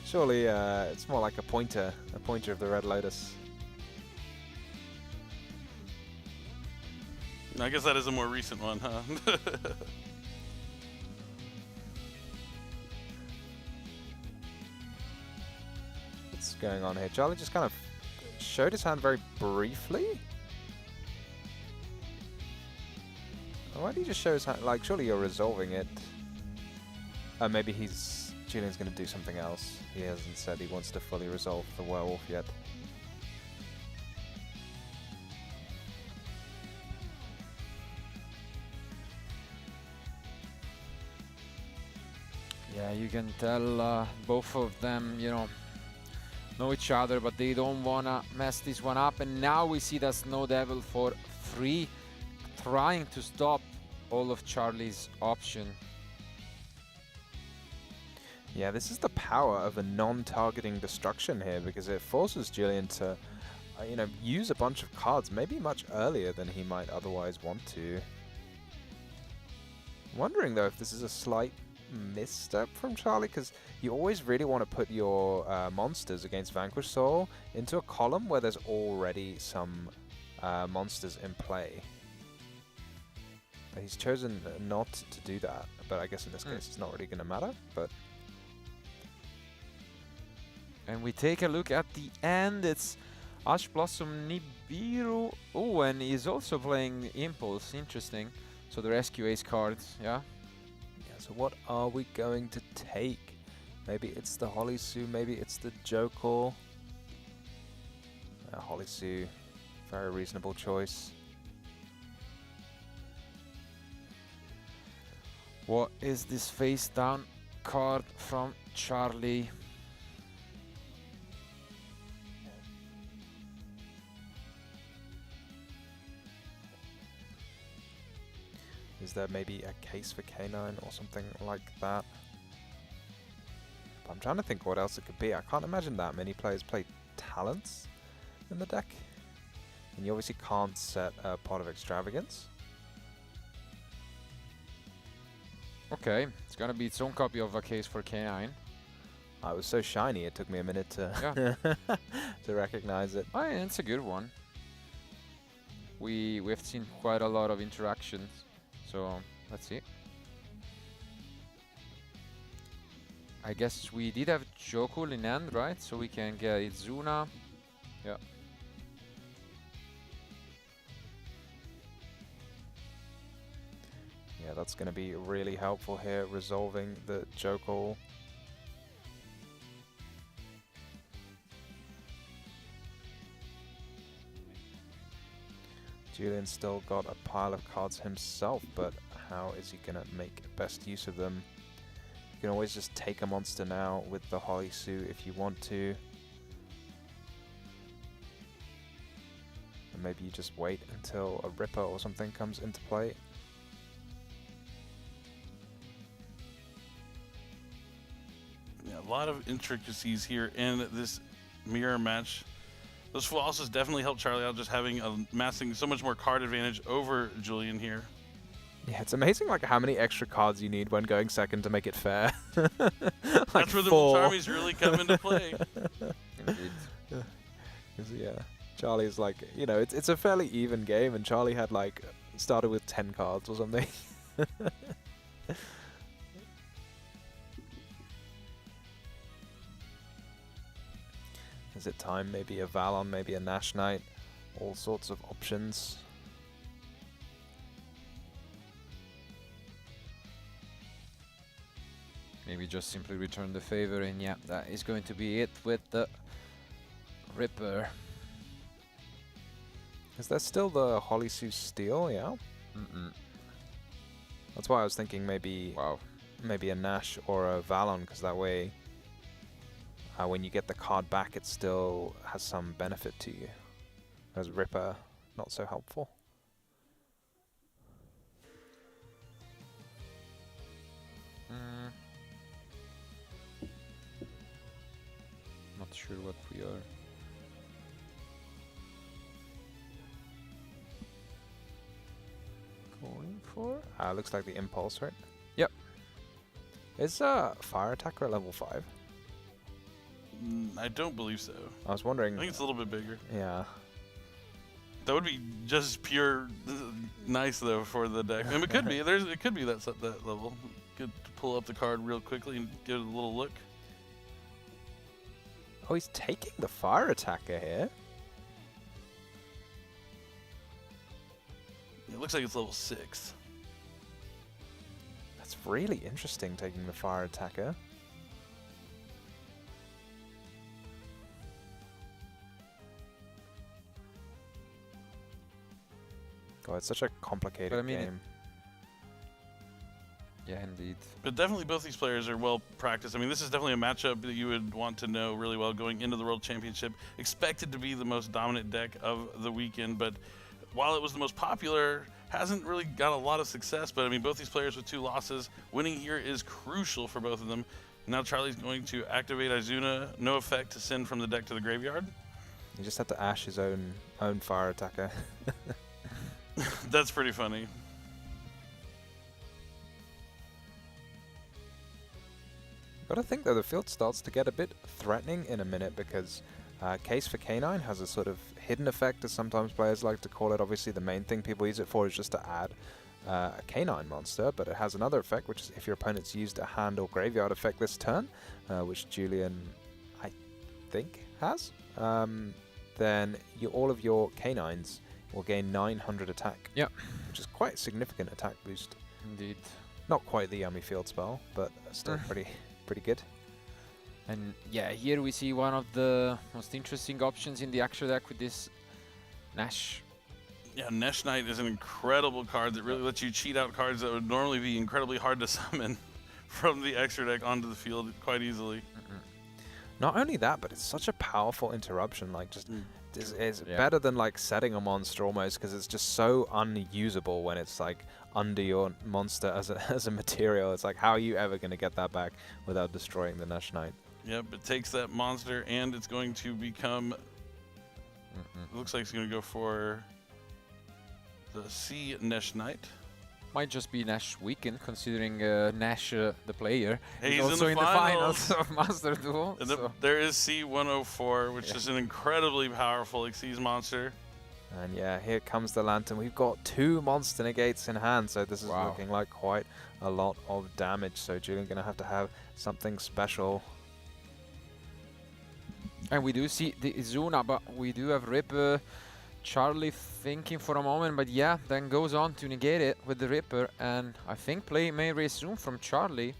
Surely it's more like a pointer of the Red Lotus. I guess that is a more recent one, huh? What's going on here? Charlie just kind of showed his hand very briefly. Why did he just show his hand? Like, surely you're resolving it. Maybe Julian's going to do something else. He hasn't said he wants to fully resolve the werewolf yet. Yeah, you can tell both of them, you know each other, but they don't wanna mess this one up. And now we see that Snow Devil for free, trying to stop all of Charlie's option. Yeah, this is the power of a non-targeting destruction here, because it forces Julian to, use a bunch of cards, maybe much earlier than he might otherwise want to. I'm wondering though if this is a slight misstep from Charlie, because you always really want to put your monsters against Vanquish Soul into a column where there's already some monsters in play. But he's chosen not to do that, but I guess in this case it's not really going to matter. But and we take a look at the end. It's Ash Blossom Nibiru. Oh, and he's also playing Impulse. Interesting. So the Rescue Ace cards, yeah. So what are we going to take? Maybe it's the Holisu, maybe it's the Joker. Holisu, very reasonable choice. What is this face down card from Charlie? Is there maybe a case for K9 or something like that? But I'm trying to think what else it could be. I can't imagine that many players play talents in the deck. And you obviously can't set a Pot of Extravagance. Okay, it's gonna be its own copy of a case for K9. It was so shiny it took me a minute to to recognize it. Oh, yeah, it's a good one. We've seen quite a lot of interactions. So, let's see. I guess we did have Jokul in hand, right? So we can get Izuna. Yeah. Yeah, that's going to be really helpful here, resolving the Jokul. Julian's still got a pile of cards himself, but how is he going to make best use of them? You can always just take a monster now with the Holisu if you want to. And maybe you just wait until a Ripper or something comes into play. Yeah, a lot of intricacies here in this mirror match. Those full houses definitely helped Charlie out, just having amassing so much more card advantage over Julian here. Yeah, it's amazing like how many extra cards you need when going second to make it fair. That's where the Multarmies really come into play. Indeed. Yeah, Charlie's like, it's a fairly even game, and Charlie had like started with 10 cards or something. Is it time? Maybe a Valon, maybe a Nash Knight, all sorts of options. Maybe just simply return the favor, and yeah, that is going to be it with the Ripper. Is there still the Holisu Steel? Yeah. That's why I was thinking maybe maybe a Nash or a Valon, because that way when you get the card back it still has some benefit to you. Whereas Ripper, not so helpful. Not sure what we are. Going for. for? Looks like the Impulse, right? Yep. Is Fire Attacker at level 5? I don't believe so. I was wondering. I think it's a little bit bigger. Yeah. That would be just pure nice though for the deck. And it could be. It could be that level. Good to pull up the card real quickly and give it a little look. Oh, he's taking the Fire Attacker here. It looks like it's level 6. That's really interesting, taking the Fire Attacker. God, it's such a complicated game. Yeah, indeed. But definitely both these players are well practiced. I mean, this is definitely a matchup that you would want to know really well going into the World Championship. Expected to be the most dominant deck of the weekend, but while it was the most popular, hasn't really got a lot of success. But I mean, both these players with 2 losses, winning here is crucial for both of them. Now Charlie's going to activate Izuna, no effect to send from the deck to the graveyard. He just had to ash his own Fire Attacker. That's pretty funny. Gotta think though, the field starts to get a bit threatening in a minute because Case for K9 has a sort of hidden effect, as sometimes players like to call it. Obviously the main thing people use it for is just to add a K9 monster, but it has another effect, which is if your opponent's used a hand or graveyard effect this turn, which Julian, I think, has, then all of your K9s will gain 900 attack. Yeah. Which is quite a significant attack boost. Indeed. Not quite the Yummy Field spell, but still pretty good. And yeah, here we see one of the most interesting options in the extra deck with this Nash. Yeah, Nesh Knight is an incredible card that really lets you cheat out cards that would normally be incredibly hard to summon from the extra deck onto the field quite easily. Not only that, but it's such a powerful interruption. Like, just it's better than like setting a monster almost, because it's just so unusable when it's like under your monster as a material. It's like, how are you ever going to get that back without destroying the Nesh Knight? Yep, it takes that monster and it's going to become. It looks like it's going to go for the C Nesh Knight. Might just be Nash weekend, considering Nash, the player, He's also in the finals of Master Duel. And So. there is C104, which is an incredibly powerful Xyz monster. And yeah, here comes the Lantern. We've got 2 monster negates in hand, so this is looking like quite a lot of damage. So Julian going to have something special. And we do see the Izuna, but we do have Ripper. Charlie thinking for a moment, but yeah, then goes on to negate it with the Ripper, and I think play may resume from Charlie.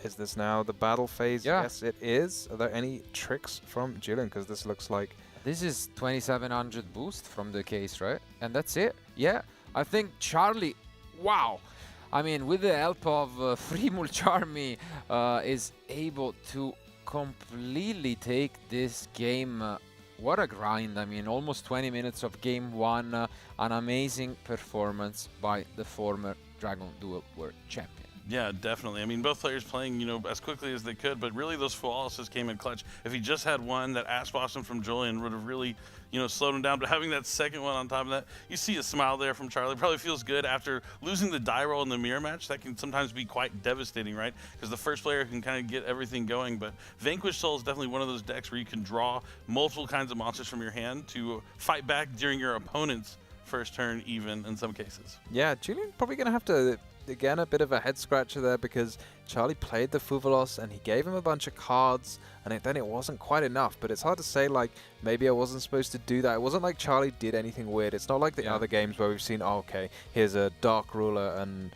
Is this now the battle phase? Yeah. Yes, it is. Are there any tricks from Julian? Because this looks like... This is 2700 boost from the case, right? And that's it. Yeah, I think Charlie, wow. I mean, with the help of Free Mulcharmy, is able to completely take this game. What a grind. I mean, almost 20 minutes of game 1. An amazing performance by the former Dragon Duel World Champion. Yeah, definitely. I mean, both players playing, as quickly as they could, but really those flawlesses came in clutch. If he just had one, that Ash Blossom from Julian would have really, slowed him down. But having that second one on top of that, you see a smile there from Charlie. Probably feels good after losing the die roll in the mirror match. That can sometimes be quite devastating, right? Because the first player can kind of get everything going. But Vanquish Soul is definitely one of those decks where you can draw multiple kinds of monsters from your hand to fight back during your opponent's first turn, even in some cases. Yeah, Julian probably going to have to... Again, a bit of a head scratcher there, because Charlie played the Fuvalos and he gave him a bunch of cards, and then it wasn't quite enough. But it's hard to say, like, maybe I wasn't supposed to do that. It wasn't like Charlie did anything weird. It's not like the other games where we've seen, oh, okay, here's a Dark Ruler and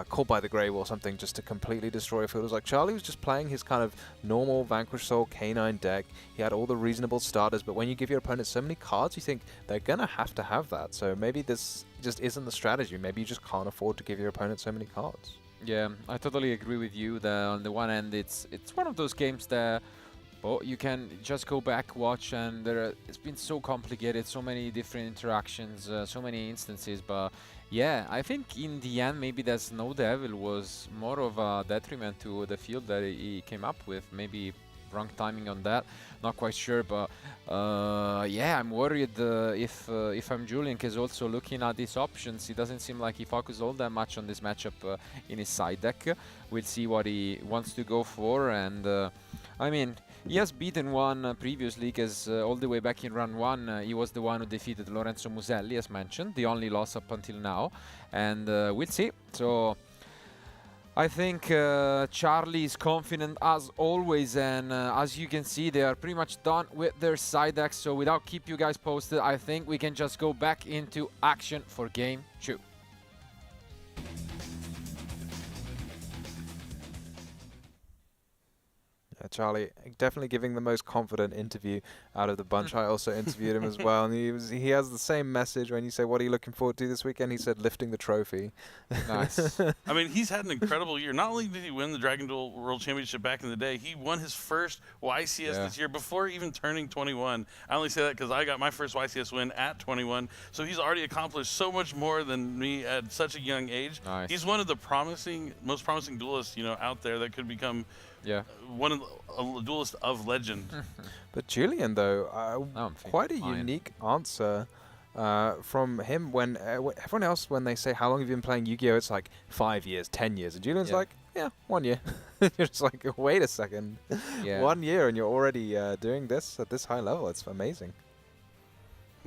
Caught by the Grave or something just to completely destroy a field. It was like Charlie was just playing his kind of normal Vanquish Soul K9 deck. He had all the reasonable starters, but when you give your opponent so many cards, you think they're going to have that. So maybe this just isn't the strategy. Maybe you just can't afford to give your opponent so many cards. Yeah, I totally agree with you that on the one end, it's one of those games that you can just go back, watch, and it's been so complicated, so many different interactions, so many instances, but yeah, I think in the end maybe that Snow Devil was more of a detriment to the field that he came up with. Maybe wrong timing on that. Not quite sure, but yeah, I'm worried if I'm Julian, because also looking at these options, it doesn't seem like he focused all that much on this matchup in his side deck. We'll see what he wants to go for, and I mean, he has beaten one previously, because all the way back in round 1, he was the one who defeated Lorenzo Muselli, as mentioned, the only loss up until now, and we'll see. So I think Charlie is confident as always, and as you can see, they are pretty much done with their side decks. So without keep you guys posted, I think we can just go back into action for game 2. Charlie definitely giving the most confident interview out of the bunch. I also interviewed him as well, and he has the same message when you say, what are you looking forward to this weekend? He said, lifting the trophy. Nice. I mean, he's had an incredible year. Not only did he win the Dragon Duel World Championship back in the day, he won his first YCS this year before even turning 21. I only say that because I got my first YCS win at 21, so he's already accomplished so much more than me at such a young age. Nice. He's one of the most promising duelists, out there that could become one of a duelist of legend. But Julian, though, quite a unique answer from him. When everyone else, when they say how long have you been playing Yu-Gi-Oh, it's like 5 years, 10 years, and Julian's like, 1 year. You're just like, wait a second, 1 year, and you're already doing this at this high level. It's amazing.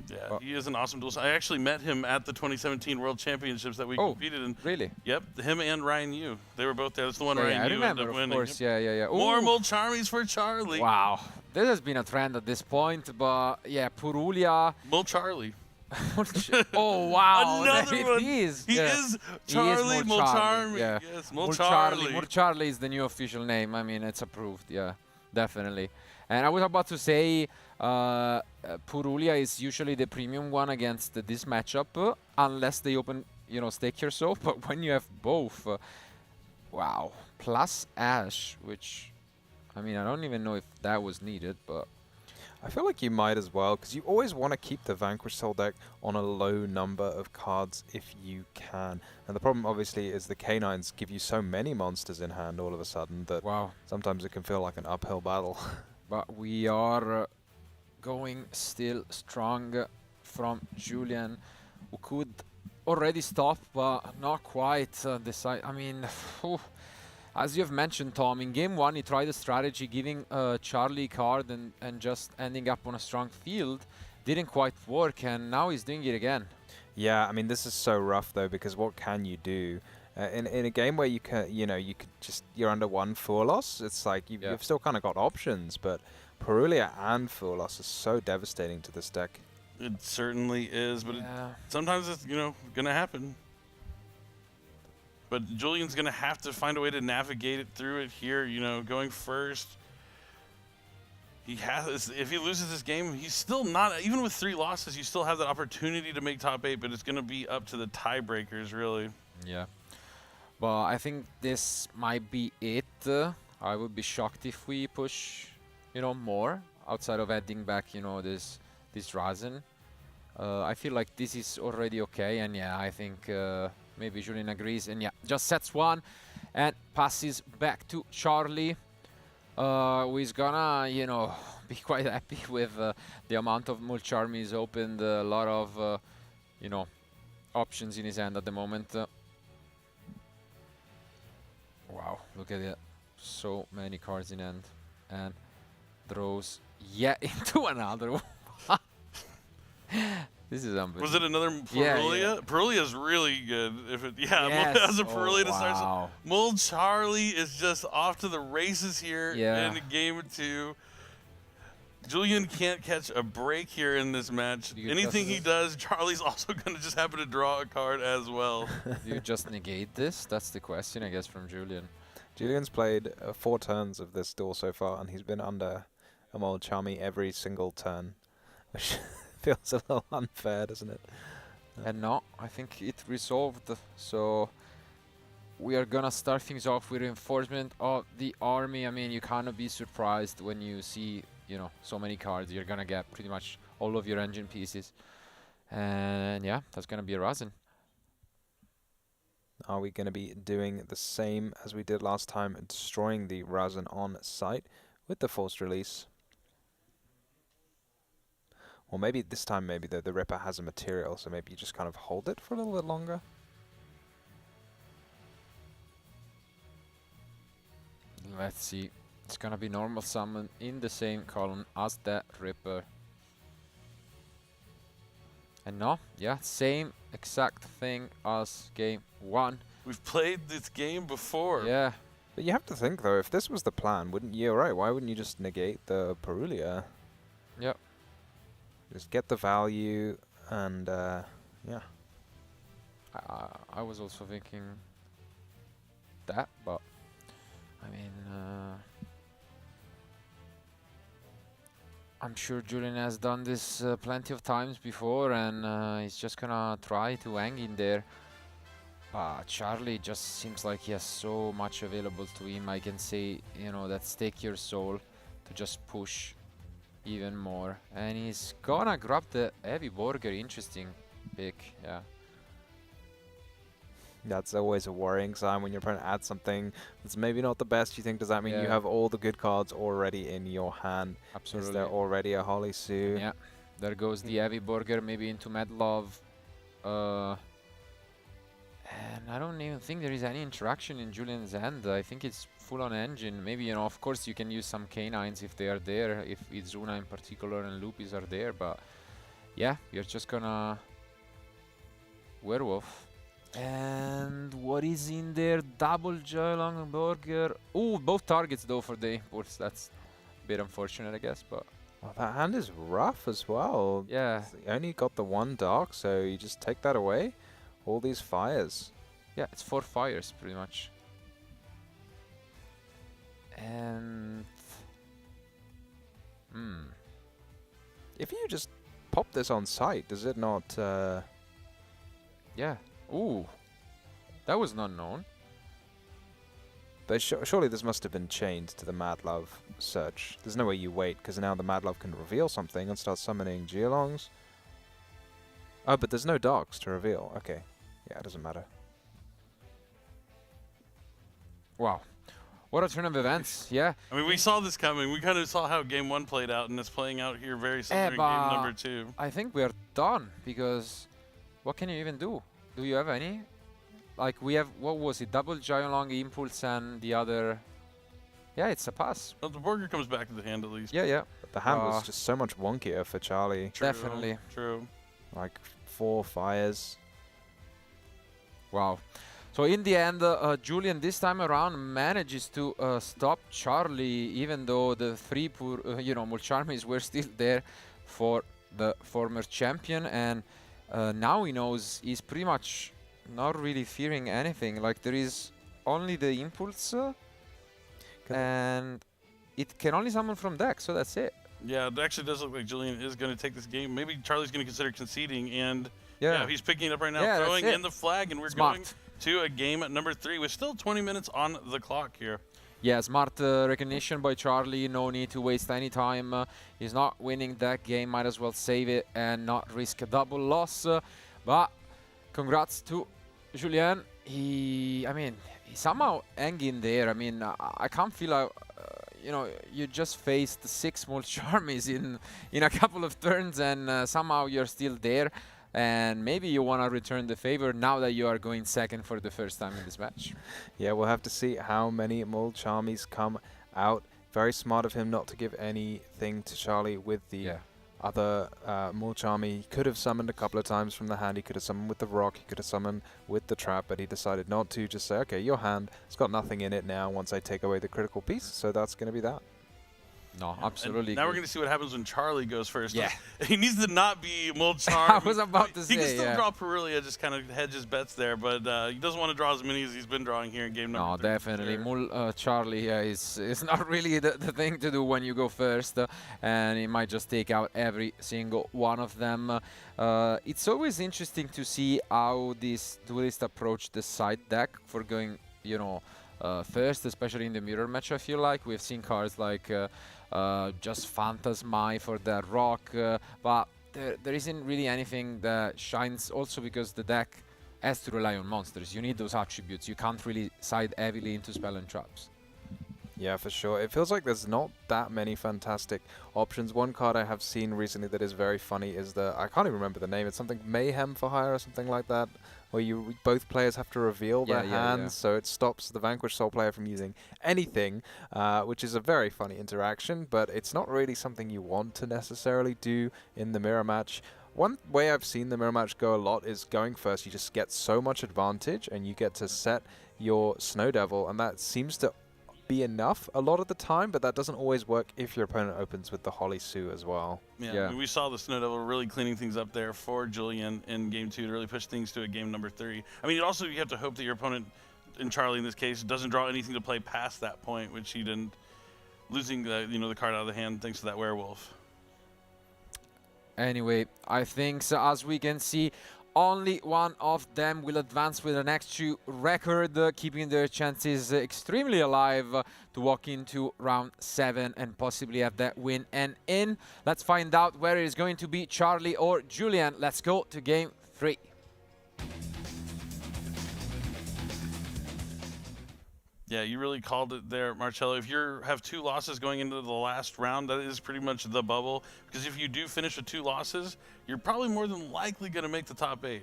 Yeah, he is an awesome duelist. I actually met him at the 2017 World Championships that we competed in. Really? Yep, him and Ryan Yu. They were both there. That's the one Ryan I Yu remember, ended up of winning. course. Yeah. More Mulcharmies for Charlie. Wow. This has been a trend at this point, but yeah, Purulia. Mulcharlie. Oh, wow. Another one. He is Charlie Mulcharmy. Yeah. Yes, Mulcharlie. Mulcharlie is the new official name. I mean, it's approved. Yeah, definitely. And I was about to say, Purulia is usually the premium one against this matchup, unless they open, Stake Yourself. But when you have both, wow, plus Ash, which, I mean, I don't even know if that was needed, but I feel like you might as well, because you always want to keep the Vanquish Soul deck on a low number of cards if you can. And the problem, obviously, is the K9s give you so many monsters in hand all of a sudden that sometimes it can feel like an uphill battle. But we are going still strong from Julian, who could already stop, but not quite decide. I mean, as you have mentioned, Tom, in game 1 he tried a strategy giving Charlie a card and just ending up on a strong field. Didn't quite work, and now he's doing it again. Yeah, I mean, this is so rough though, because what can you do? In a game where you can, you're under 1 full loss, it's like you've still kind of got options, but Purulia and full loss is so devastating to this deck. It certainly is, but sometimes it's, gonna happen. But Julian's gonna have to find a way to navigate it through it here, going first. He has, if he loses this game, he's still not, even with 3 losses, you still have that opportunity to make top 8, but it's gonna be up to the tiebreakers, really. Yeah. But I think this might be it. I would be shocked if we push, more outside of adding back, this Razen. I feel like this is already okay, and yeah, I think maybe Julian agrees, and yeah, just sets 1 and passes back to Charlie, who is gonna, be quite happy with the amount of Mulcharmies opened, a lot of, options in his hand at the moment. Wow, look at it. So many cards in hand. And throws into another one. This is unbelievable. Was it another Purulia? Yeah. Purulia's really good. If it, Yes. as a Purulia to wow. start. Mulcharlie is just off to the races here in game 2. Julian can't catch a break here in this match. Anything he does, Charlie's also going to just happen to draw a card as well. Do you just negate this? That's the question, I guess, from Julian. Julian's played 4 turns of this duel so far, and he's been under a Mulcharmy every single turn, which feels a little unfair, doesn't it? And no, I think it resolved. So we are going to start things off with reinforcement of the army. I mean, you cannot be surprised when you see so many cards. You're gonna get pretty much all of your engine pieces, and yeah, that's gonna be a Razen. Are we gonna be doing the same as we did last time, destroying the Razen on site? with the forced release. Or maybe this time maybe the Ripper has a material, so maybe you just kind of hold it for a little bit longer. Let's see. It's gonna be normal summon in the same column as that Ripper. And no, yeah, same exact thing as game 1. We've played this game before. Yeah. But you have to think though, if this was the plan, wouldn't you? Right? Why wouldn't you just negate the Perulia? Yep. Just get the value and yeah. I was also thinking that, but I mean, I'm sure Julian has done this plenty of times before, and he's just gonna try to hang in there. But Charlie just seems like he has so much available to him. I can say, you know, that stake your soul to just push even more. And he's gonna grab the heavy burger. Interesting pick, yeah. That's always a worrying sign when you're trying to add something that's maybe not the best. You think, does that mean you Yeah. have all the good cards already in your hand? Absolutely. Is there already a Holly Sue? Yeah, there goes the heavy burger, maybe into Medlov. And I don't even think there is any interaction in Julian's hand. I think it's full on engine. Maybe, you know, of course you can use some canines if they are there, if Izuna in particular and Lupis are there, but yeah, you're just gonna werewolf. And what is in there? Double Joylong burger. Ooh, both targets though for the impulse. That's a bit unfortunate, I guess, but Well, that hand is rough as well. yeah. You only got the one dark, so you just take that away. All these fires. Yeah, it's 4 fires pretty much. And If you just pop this on site, does it not? Yeah. Ooh, that was not known. But surely this must have been chained to the Mad Love search. There's no way you wait, because now the Mad Love can reveal something and start summoning Geolongs. Oh, but there's no darks to reveal. Okay. Yeah, it doesn't matter. Wow. What a turn of events, yeah. I mean, we saw this coming. We kind of saw how game 1 played out, and it's playing out here very similar in game number 2. I think we're done, because what can you even do? Do you have any? Like, we have, what was it? Double Giant Impulse and the other... Yeah, it's a pass. Well, the burger comes back to the hand at least. Yeah, yeah. But the hand was just so much wonkier for Charlie. True, Definitely. True. Like 4 fires. Wow. So in the end, Julian this time around manages to stop Charlie, even though the 3 Mulcharmies were still there for the former champion. And now he knows he's pretty much not really fearing anything. Like, there is only the impulse, and it can only summon from deck, so that's it. Yeah, it actually does look like Julian is going to take this game. Maybe Charlie's going to consider conceding, and yeah, he's picking it up right now, Yeah, throwing that's it. in the flag, and we're Smart. going to a game at number 3 with still 20 minutes on the clock here. Yeah, smart recognition by Charlie. No need to waste any time. He's not winning that game. Might as well save it and not risk a double loss. But congrats to Julien. He somehow hang in there. I mean, I can't feel like, you just faced 6 Mulcharmies in a couple of turns, and somehow you're still there. And maybe you want to return the favor now that you are going second for the first time in this match. Yeah, we'll have to see how many Mulcharmies come out. Very smart of him not to give anything to Charlie with the other Mulcharmy. He could have summoned a couple of times from the hand. He could have summoned with the rock. He could have summoned with the trap, but he decided not to. Just say, okay, your hand, it's got nothing in it now once I take away the critical piece, so that's going to be that. No, absolutely. And now we're going to see what happens when Charlie goes first. Yeah. He needs to not be Mulcharmy. I was about to say, He can still draw Perulia, just kind of hedge his bets there, but he doesn't want to draw as many as he's been drawing here in game number 3. No, definitely. Charlie is not really the thing to do when you go first, and he might just take out every single one of them. It's always interesting to see how this duelist approach the side deck for going, first, especially in the mirror match. I feel like we've seen cards like just Phantasmai for that rock, but there isn't really anything that shines, also because the deck has to rely on monsters. You need those attributes. You can't really side heavily into spell and traps. Yeah, for sure. It feels like there's not that many fantastic options. One card I have seen recently that is very funny is I can't even remember the name. It's something Mayhem for Hire or something like that, where both players have to reveal their hands, so it stops the Vanquished Soul player from using anything, which is a very funny interaction, but it's not really something you want to necessarily do in the mirror match. One way I've seen the mirror match go a lot is going first. You just get so much advantage, and you get to set your Snow Devil, and that seems to be enough a lot of the time, but that doesn't always work if your opponent opens with the Holly Sue as well. Yeah, I mean, we saw the Snow Devil really cleaning things up there for Julian in game 2 to really push things to a game number 3. I mean, also you have to hope that your opponent, in Charlie in this case, doesn't draw anything to play past that point, which he didn't, losing the card out of the hand thanks to that werewolf. Anyway, I think so, as we can see, only one of them will advance with the next 2 record, keeping their chances extremely alive to walk into round 7 and possibly have that win and in. Let's find out where it is going to be Charlie or Julian. Let's go to game 3. Yeah, you really called it there, Marcello. If you have 2 losses going into the last round, that is pretty much the bubble. Because if you do finish with 2 losses, you're probably more than likely going to make the top 8,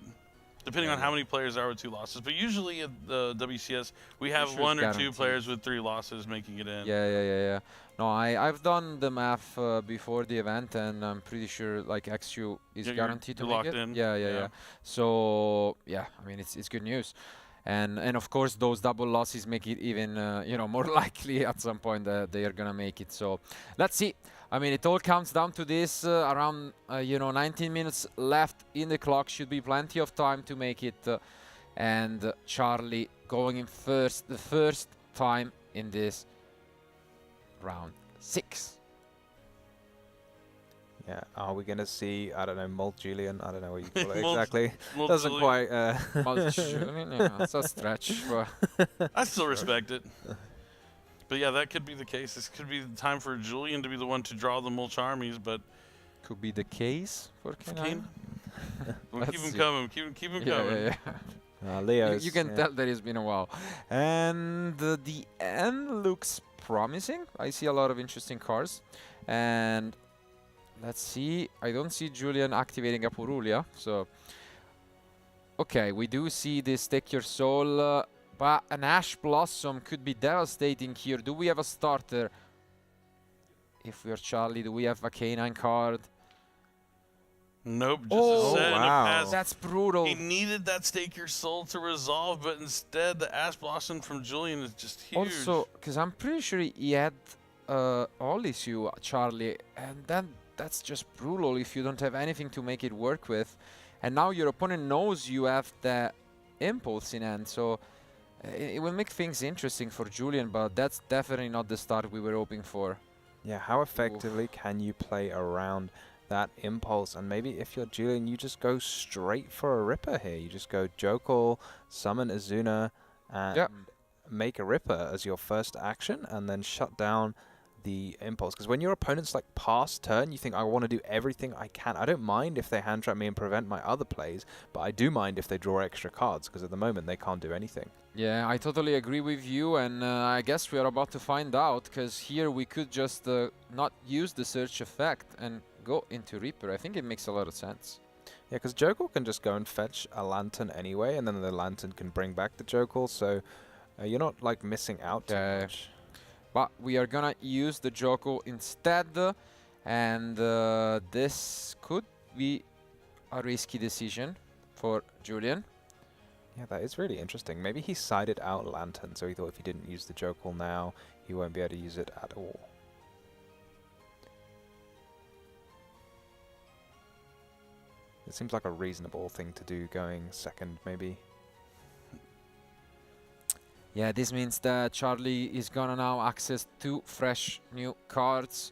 depending on how many players there are with 2 losses. But usually at the WCS, we have 1 or 2 players with 3 losses making it in. Yeah. No, I've done the math before the event, and I'm pretty sure like XU is guaranteed to make it. In. Yeah. So yeah, I mean it's good news. And of course those double losses make it even more likely at some point that they are gonna make it. So let's see. I mean, it all comes down to this. Around 19 minutes left in the clock, should be plenty of time to make it. And Charlie going in first, the first time in this round 6. Yeah, are we going to see, I don't know, Molt Julian? I don't know what you call it exactly. Doesn't quite... Molt Julian, yeah, it's a stretch. I still respect it. But yeah, that could be the case. This could be the time for Julian to be the one to draw the Mulch armies, but... Could be the case for Kane. We'll keep him coming. Keep him coming. Yeah. Leo, you can tell that it's been a while. And the end looks promising. I see a lot of interesting cards. And... let's see. I don't see Julian activating a Purulia, so... Okay, we do see this Take Your Soul, but an Ash Blossom could be devastating here. Do we have a starter? If we are Charlie, do we have a K9 card? Nope, just a set and a pass. That's brutal. He needed that Stake Your Soul to resolve, but instead the Ash Blossom from Julian is just huge. Also, because I'm pretty sure he had Olisue, Charlie, and then... that's just brutal if you don't have anything to make it work with. And now your opponent knows you have the impulse in hand, so it will make things interesting for Julian, but that's definitely not the start we were hoping for. Yeah, how effectively can you play around that impulse? And maybe if you're Julian, you just go straight for a Ripper here. You just go Jokul, summon Azuna, and make a Ripper as your first action, and then shut down the impulse. Because when your opponent's like past turn, you think, I want to do everything I can. I don't mind if they hand trap me and prevent my other plays, but I do mind if they draw extra cards, because at the moment they can't do anything. Yeah, I totally agree with you, and I guess we are about to find out, because here we could just not use the search effect and go into Reaper. I think it makes a lot of sense. Yeah, because Jokul can just go and fetch a Lantern anyway, and then the Lantern can bring back the Jokul, so you're not like missing out too much. But we are gonna use the Jokul instead, and this could be a risky decision for Julian. Yeah, that is really interesting. Maybe he sided out Lantern, so he thought if he didn't use the Jokul now, he won't be able to use it at all. It seems like a reasonable thing to do going second, maybe. Yeah, this means that Charlie is gonna now access 2 fresh new cards,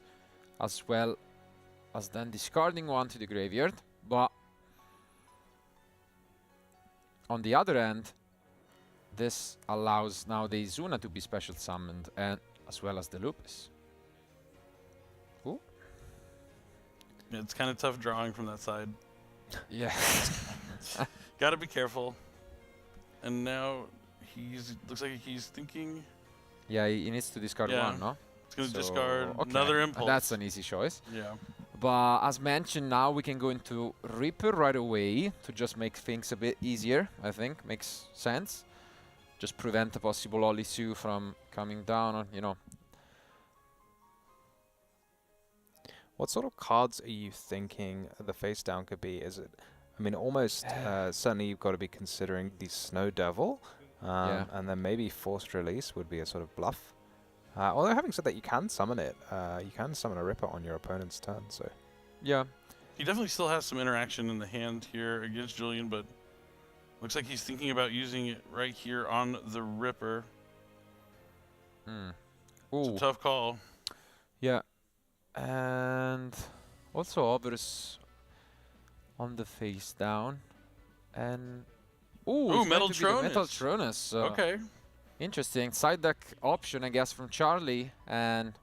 as well as then discarding one to the graveyard. But on the other end, this allows now the Izuna to be special summoned, and as well as the Lupus. Ooh. Yeah, it's kind of tough drawing from that side. Yeah. Gotta be careful. And now looks like he's thinking Yeah, he needs to discard one, no? It's going to discard another impulse. That's an easy choice. Yeah. But as mentioned, now we can go into Reaper right away to just make things a bit easier, I think. Makes sense. Just prevent a possible Olisu from coming down on, you know. What sort of cards are you thinking the face down could be? Is it, I mean, almost certainly you've got to be considering the Snow Devil, and then maybe Forced Release would be a sort of bluff. Although having said that, you can summon it. You can summon a Ripper on your opponent's turn, so. Yeah. He definitely still has some interaction in the hand here against Julian, but looks like he's thinking about using it right here on the Ripper. It's a tough call. Yeah. And also others on the face down. And ooh, Metal Tronus. Metal Tronus. Okay. Interesting. Side deck option, I guess, from Charlie. And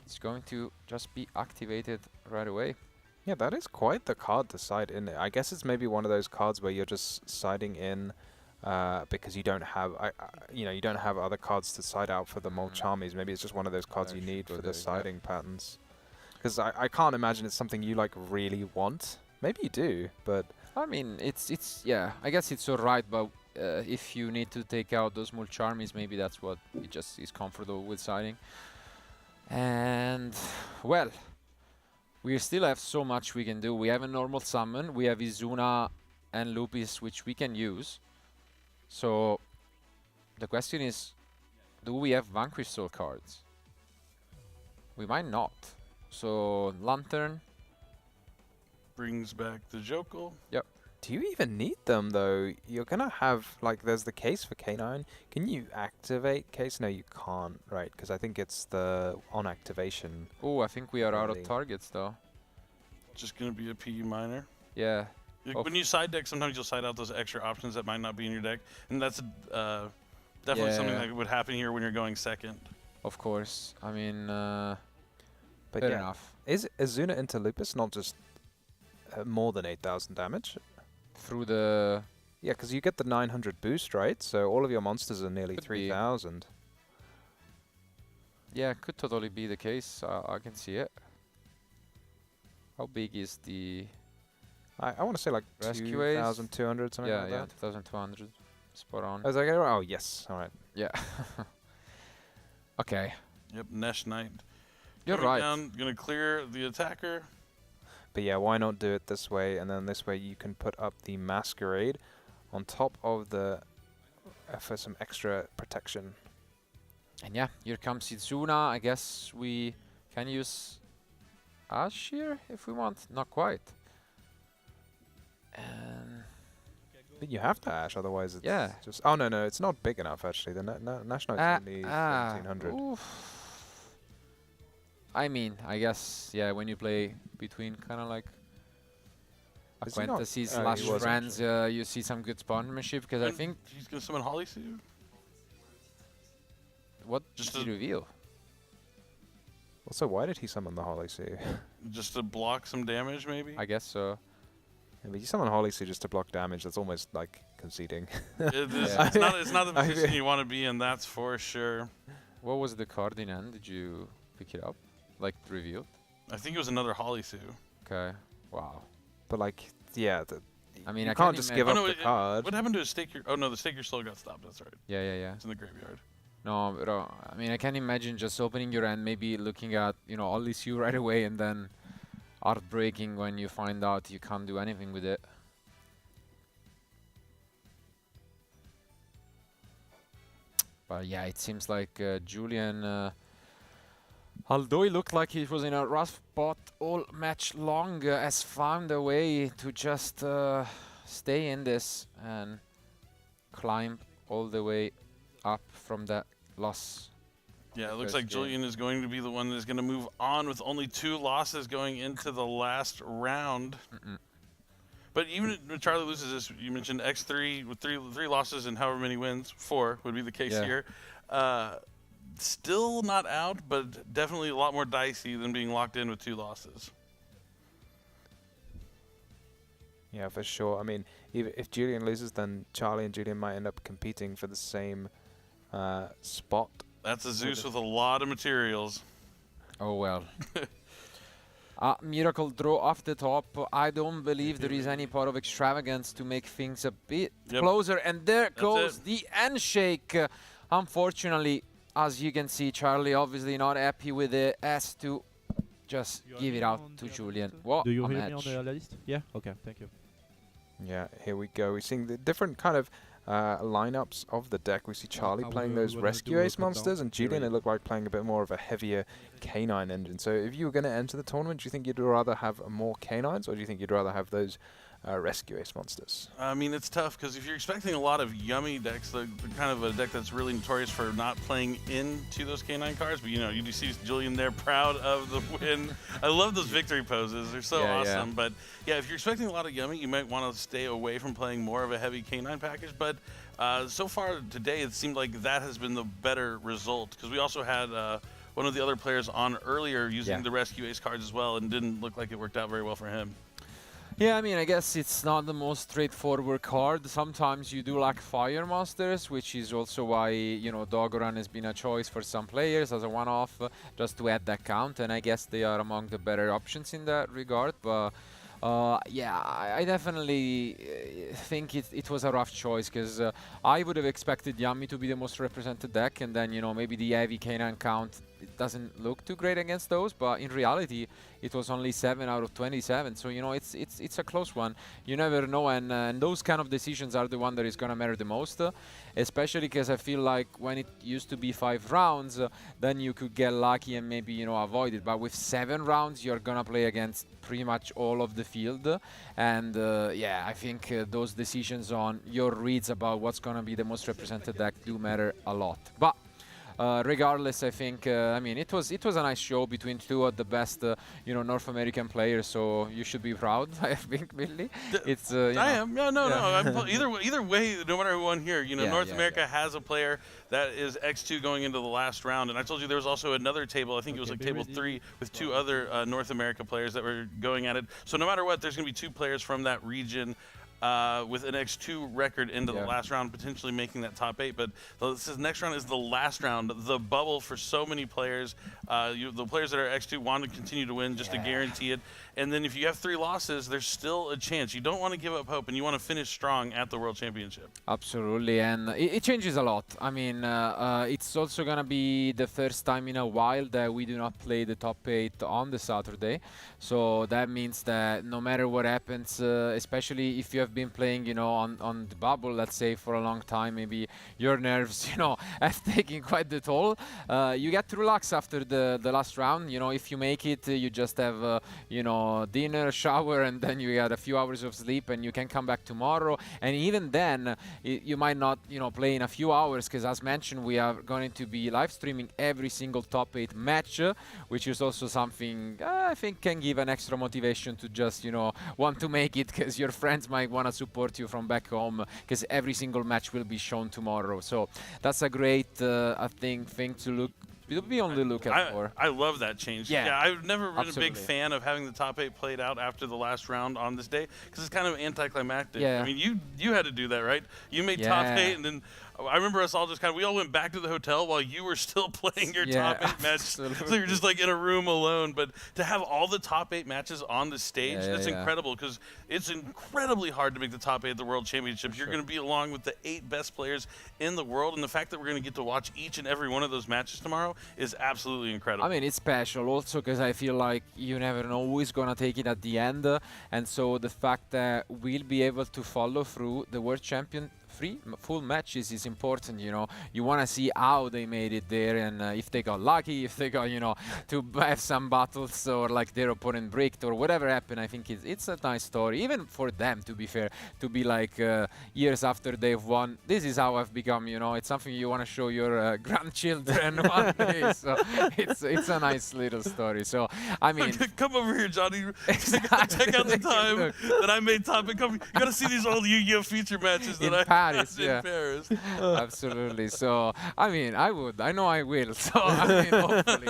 it's going to just be activated right away. Yeah, that is quite the card to side in. I guess it's maybe one of those cards where you're just siding in because you don't have, you know, you don't have other cards to side out for the Molchamis. Maybe it's just one of those cards you need for the siding patterns. Because I can't imagine it's something you like really want. Maybe you do, but I mean, it's yeah. I guess it's alright, but if you need to take out those Molchamis, maybe that's what he just is comfortable with siding. And well, we still have so much we can do. We have a normal summon. We have Izuna and Lupis, which we can use. So the question is, do we have Vanquish Soul cards? We might not. So Lantern brings back the Jokel. Yep. do you even need them though? You're gonna have, like, there's the case for K9. Can you activate case? No, you can't, right? Because I think it's the on activation. Oh, I think we are out of targets though. Just gonna be a PU minor. Yeah. When you side deck, sometimes you'll side out those extra options that might not be in your deck, and that's definitely something that would happen here when you're going second. Of course. I mean, but fair yeah, enough. Is Azuna into Lupus not just more than 8,000 damage? Through the... Yeah, because you get the 900 boost, right? So all of your monsters are nearly 3,000. Yeah, could totally be the case. I can see it. How big is the... I want to say like 2,200, something like that. Yeah, 2,200. Spot on. I was like, oh, yes. All right. Yeah. Okay. Yep, Nesh Knight. You're Coming right. Down, gonna clear the attacker. But yeah, why not do it this way? And then this way you can put up the Masquerade on top of the... for some extra protection. And yeah, here comes Izuna. I guess we can use Ash here if we want. Not quite. But you have to Ash, otherwise it's just... Oh, no, it's not big enough, actually. The National is only 1,700. I mean, I guess, yeah, when you play between kind of like acquaintances slash friends, you see some good sponsorship, because I think... He's going to summon Holisu? What did he reveal? Also, why did he summon the Holisu? Just to block some damage, maybe? I guess so. Yeah, but you summon Holisu just to block damage, that's almost like conceding. It's not the position you want to be in, that's for sure. What was the card in hand? Did you pick it up? Like, revealed? I think it was another Holisu. Okay. Wow. But like, yeah, I mean, you I can't just give up the card. What happened to his Staker? Oh no, the Staker still got stopped, that's right. Yeah. It's in the graveyard. No, but I mean, I can imagine just opening your hand, maybe looking at, you know, Olisu right away, and then heartbreaking when you find out you can't do anything with it. But yeah, it seems like Julian, although he looked like he was in a rough spot all match long, has found a way to just stay in this and climb all the way up from that loss. Yeah, it looks like Julian is going to be the one that is going to move on with only 2 losses going into the last round. But even when Charlie loses this, you mentioned X3 with three losses and however many wins, 4 would be the case here. Still not out, but definitely a lot more dicey than being locked in with 2 losses. Yeah, for sure. I mean, if Julian loses, then Charlie and Julian might end up competing for the same spot. That's a Zeus with a lot of materials. Oh well. Miracle draw off the top. I don't believe there is any part of extravagance to make things a bit closer. And there goes the handshake. Unfortunately, as you can see, Charlie obviously not happy with it. Has to just give it out to Julian. What Do you a hear me match. on the list? Yeah? Okay, thank you. Yeah, here we go. We're seeing the different kind of lineups of the deck. We see Charlie playing those Rescue Ace monsters, and Julian, it looked like playing a bit more of a heavier K9 engine. So if you were going to enter the tournament, do you think you'd rather have more K9s, or do you think you'd rather have those Rescue Ace monsters? I mean, it's tough because if you're expecting a lot of yummy decks, the kind of a deck that's really notorious for not playing into those K9 cards, but you know, you do see Julian there proud of the win. I love those victory poses. They're so awesome. Yeah. But yeah, if you're expecting a lot of yummy, you might want to stay away from playing more of a heavy K9 package. But so far today, it seemed like that has been the better result because we also had one of the other players on earlier using the Rescue Ace cards as well, and didn't look like it worked out very well for him. Yeah, I mean, I guess it's not the most straightforward card. Sometimes you do like Fire Monsters, which is also why, you know, Dogoran has been a choice for some players as a one-off, just to add that count. And I guess they are among the better options in that regard. But yeah, I definitely think it was a rough choice because I would have expected Yami to be the most represented deck, and then, you know, maybe the heavy K9 count, it doesn't look too great against those, but in reality it was only 7 out of 27, so you know it's a close one. You never know, and those kind of decisions are the one that is gonna matter the most, especially because I feel like when it used to be 5 rounds, then you could get lucky and maybe, you know, avoid it, but with 7 rounds you're gonna play against pretty much all of the field, and yeah, I think those decisions on your reads about what's gonna be the most represented deck do matter a lot. But regardless, I think I mean it was a nice show between two of the best you know, North American players, so you should be proud. I think, Billy. It's you I know, am. Yeah, no, no. Either way, no matter who won here, you know, North America has a player that is X2 going into the last round, and I told you there was also another table. I think it was like table 3 with 2 other North America players that were going at it. So no matter what, there's going to be 2 players from that region with an X2 record into the last round, potentially making that top 8. But this next round is the last round, the bubble for so many players. The players that are X2 want to continue to win just to guarantee it. And then if you have 3 losses, there's still a chance. You don't want to give up hope, and you want to finish strong at the World Championship. Absolutely, and it changes a lot. I mean, it's also going to be the first time in a while that we do not play the top 8 on the Saturday. So that means that no matter what happens, especially if you have been playing, you know, on the bubble, let's say, for a long time, maybe your nerves, you know, have taken quite the toll. You get to relax after the last round. You know, if you make it, you just have, you know, dinner, shower, and then you get a few hours of sleep, and you can come back tomorrow. And even then, you might not, you know, play in a few hours, because as mentioned, we are going to be live streaming every single top 8 match, which is also something I think can give an extra motivation to just, you know, want to make it, because your friends might want to support you from back home, because every single match will be shown tomorrow. So that's a great, I think, thing to look. It'll be on the lookout for. I love that change. Yeah, I've never been a big fan of having the top 8 played out after the last round on this day, because it's kind of anticlimactic. Yeah. I mean, you had to do that, right? You made top 8, and then I remember us all just we all went back to the hotel while you were still playing your top 8 match. So you're just like in a room alone. But to have all the top 8 matches on the stage, that's incredible, because it's incredibly hard to make the top 8 at the World Championships. You're going to be along with the 8 best players in the world, and the fact that we're going to get to watch each and every one of those matches tomorrow is absolutely incredible. I mean, it's special also because I feel like you never know who is going to take it at the end. And so the fact that we'll be able to follow through the World Champion full matches is important. You know, you want to see how they made it there, and if they got lucky, if they got, you know, to have some battles, or like their opponent bricked, or whatever happened. I think it's a nice story, even for them, to be fair, to be like years after they've won. This is how I've become, you know. It's something you want to show your grandchildren one day. So it's a nice little story. So I mean, come over here, Johnny. Check out the time that I made top 8. You gotta see these old Yu-Gi-Oh feature matches that Paris. In Yeah, Paris. absolutely. So I mean, I would. I know I will. So I mean, hopefully.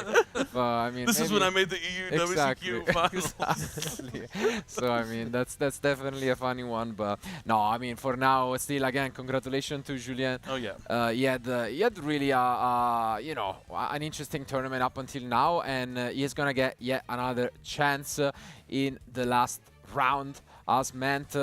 But I mean, This is when maybe- I made the EU Exactly. WCQ finals. Exactly. So I mean, that's definitely a funny one. But no, I mean, for now, still again, congratulations to Julien. Oh yeah. He had really you know, an interesting tournament up until now, and he's gonna get yet another chance in the last round. As meant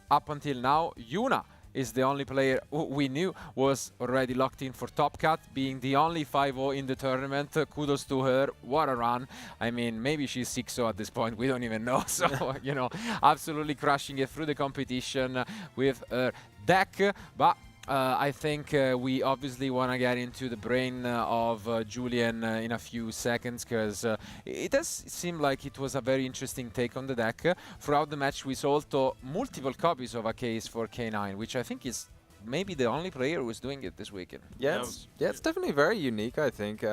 up until now, Yuna is the only player who we knew was already locked in for Top Cut, being the only 5-0 in the tournament. Kudos to her. What a run. I mean, maybe she's 6-0 at this point. We don't even know. So, you know, absolutely crushing it through the competition with her deck. But I think we obviously want to get into the brain of Julien in a few seconds, because it does seem like it was a very interesting take on the deck. Throughout the match, we saw also multiple copies of a case for K9, which I think is maybe the only player who's doing it this weekend. Yeah, it's definitely very unique, I think.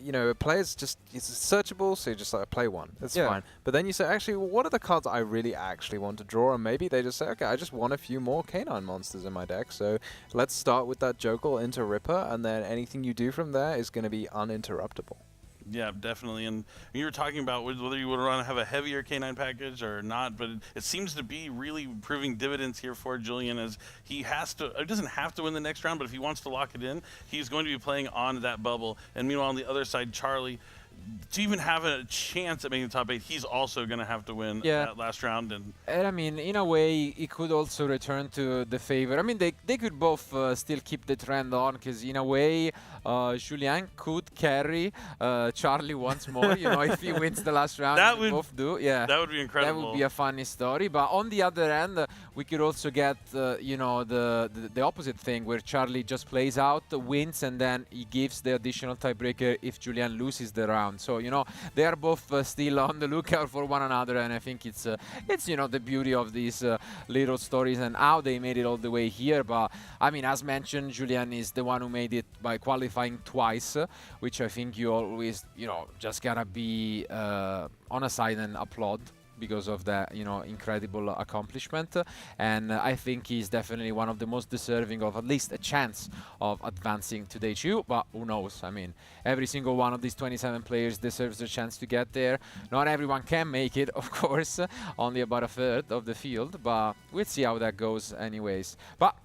You know, players just, it's searchable, so you just like play one. That's fine. But then you say, actually, well, what are the cards I really actually want to draw? And maybe they just say, okay, I just want a few more K9 monsters in my deck. So let's start with that Jokel into Ripper, and then anything you do from there is going to be uninterruptible. Yeah, definitely. And you were talking about whether you would want to have a heavier K9 package or not, but it seems to be really proving dividends here for Julien, as he has to, it doesn't have to win the next round, but if he wants to lock it in, he's going to be playing on that bubble. And meanwhile, on the other side, Charlie, to even have a chance at making the top 8, he's also going to have to win that last round. And I mean, in a way, he could also return to the favor. I mean, they could both still keep the trend on, because in a way, Julien could carry Charlie once more. You know, if he wins the last round, that they both do. Yeah, that would be incredible. That would be a funny story. But on the other end, we could also get you know, the opposite thing, where Charlie just plays out, wins, and then he gives the additional tiebreaker if Julien loses the round. So, you know, they are both still on the lookout for one another, and I think it's you know, the beauty of these little stories and how they made it all the way here. But I mean, as mentioned, Julien is the one who made it by qualifying twice, which I think you always, you know, just gotta be on a side and applaud, because of that, you know, incredible accomplishment. And I think he's definitely one of the most deserving of at least a chance of advancing to day 2, but who knows? I mean, every single one of these 27 players deserves a chance to get there. Not everyone can make it, of course, only about a third of the field, but we'll see how that goes anyways. But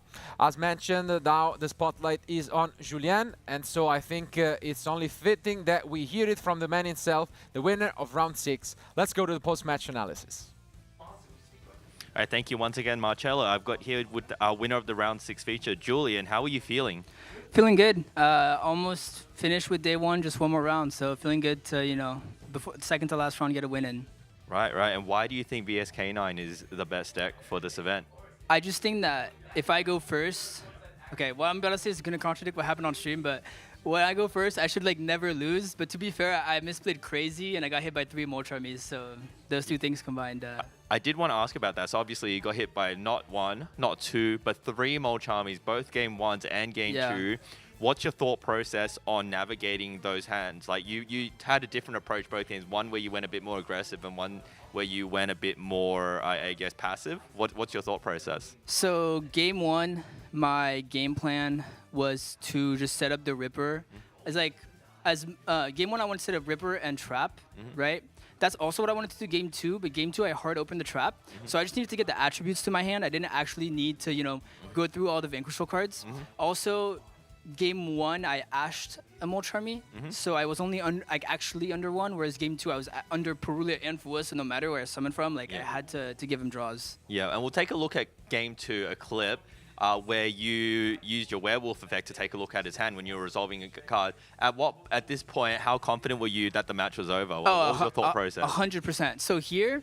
as mentioned, now the spotlight is on Julien, and so I think it's only fitting that we hear it from the man himself, the winner of round 6. Let's go to the post-match analysis. All right, thank you once again, Marcello. I've got here with our winner of the round 6 feature, Julien. How are you feeling? Feeling good. Almost finished with day 1, just one more round. So feeling good to, you know, before second to last round, get a win in. Right. And why do you think VSK9 is the best deck for this event? I just think that if I go first, okay, what I'm about to say is going to contradict what happened on stream, but when I go first, I should like never lose. But to be fair, I misplayed crazy and I got hit by 3 Molcharmies, so those two things combined. I did want to ask about that. So obviously you got hit by not 1, not 2, but 3 Molcharmies, both game 1s and game 2. What's your thought process on navigating those hands? Like you had a different approach both games, one where you went a bit more aggressive and one where you went a bit more, I guess, passive. What's your thought process? So game 1, my game plan was to just set up the Ripper. It's like, game 1, I wanted to set up Ripper and Trap, right? That's also what I wanted to do game 2, but game 2, I hard opened the Trap. So I just needed to get the attributes to my hand. I didn't actually need to, you know, go through all the Vanquishal cards. Also, game 1, I ashed a Molcharmy, so I was only actually under 1, whereas game 2, I was under Perulia and Fua, so no matter where I summoned from, like, I had to give him draws. Yeah, and we'll take a look at game 2, a clip where you used your Werewolf effect to take a look at his hand when you were resolving a card. At this point, how confident were you that the match was over? What was your thought process? 100%. So here,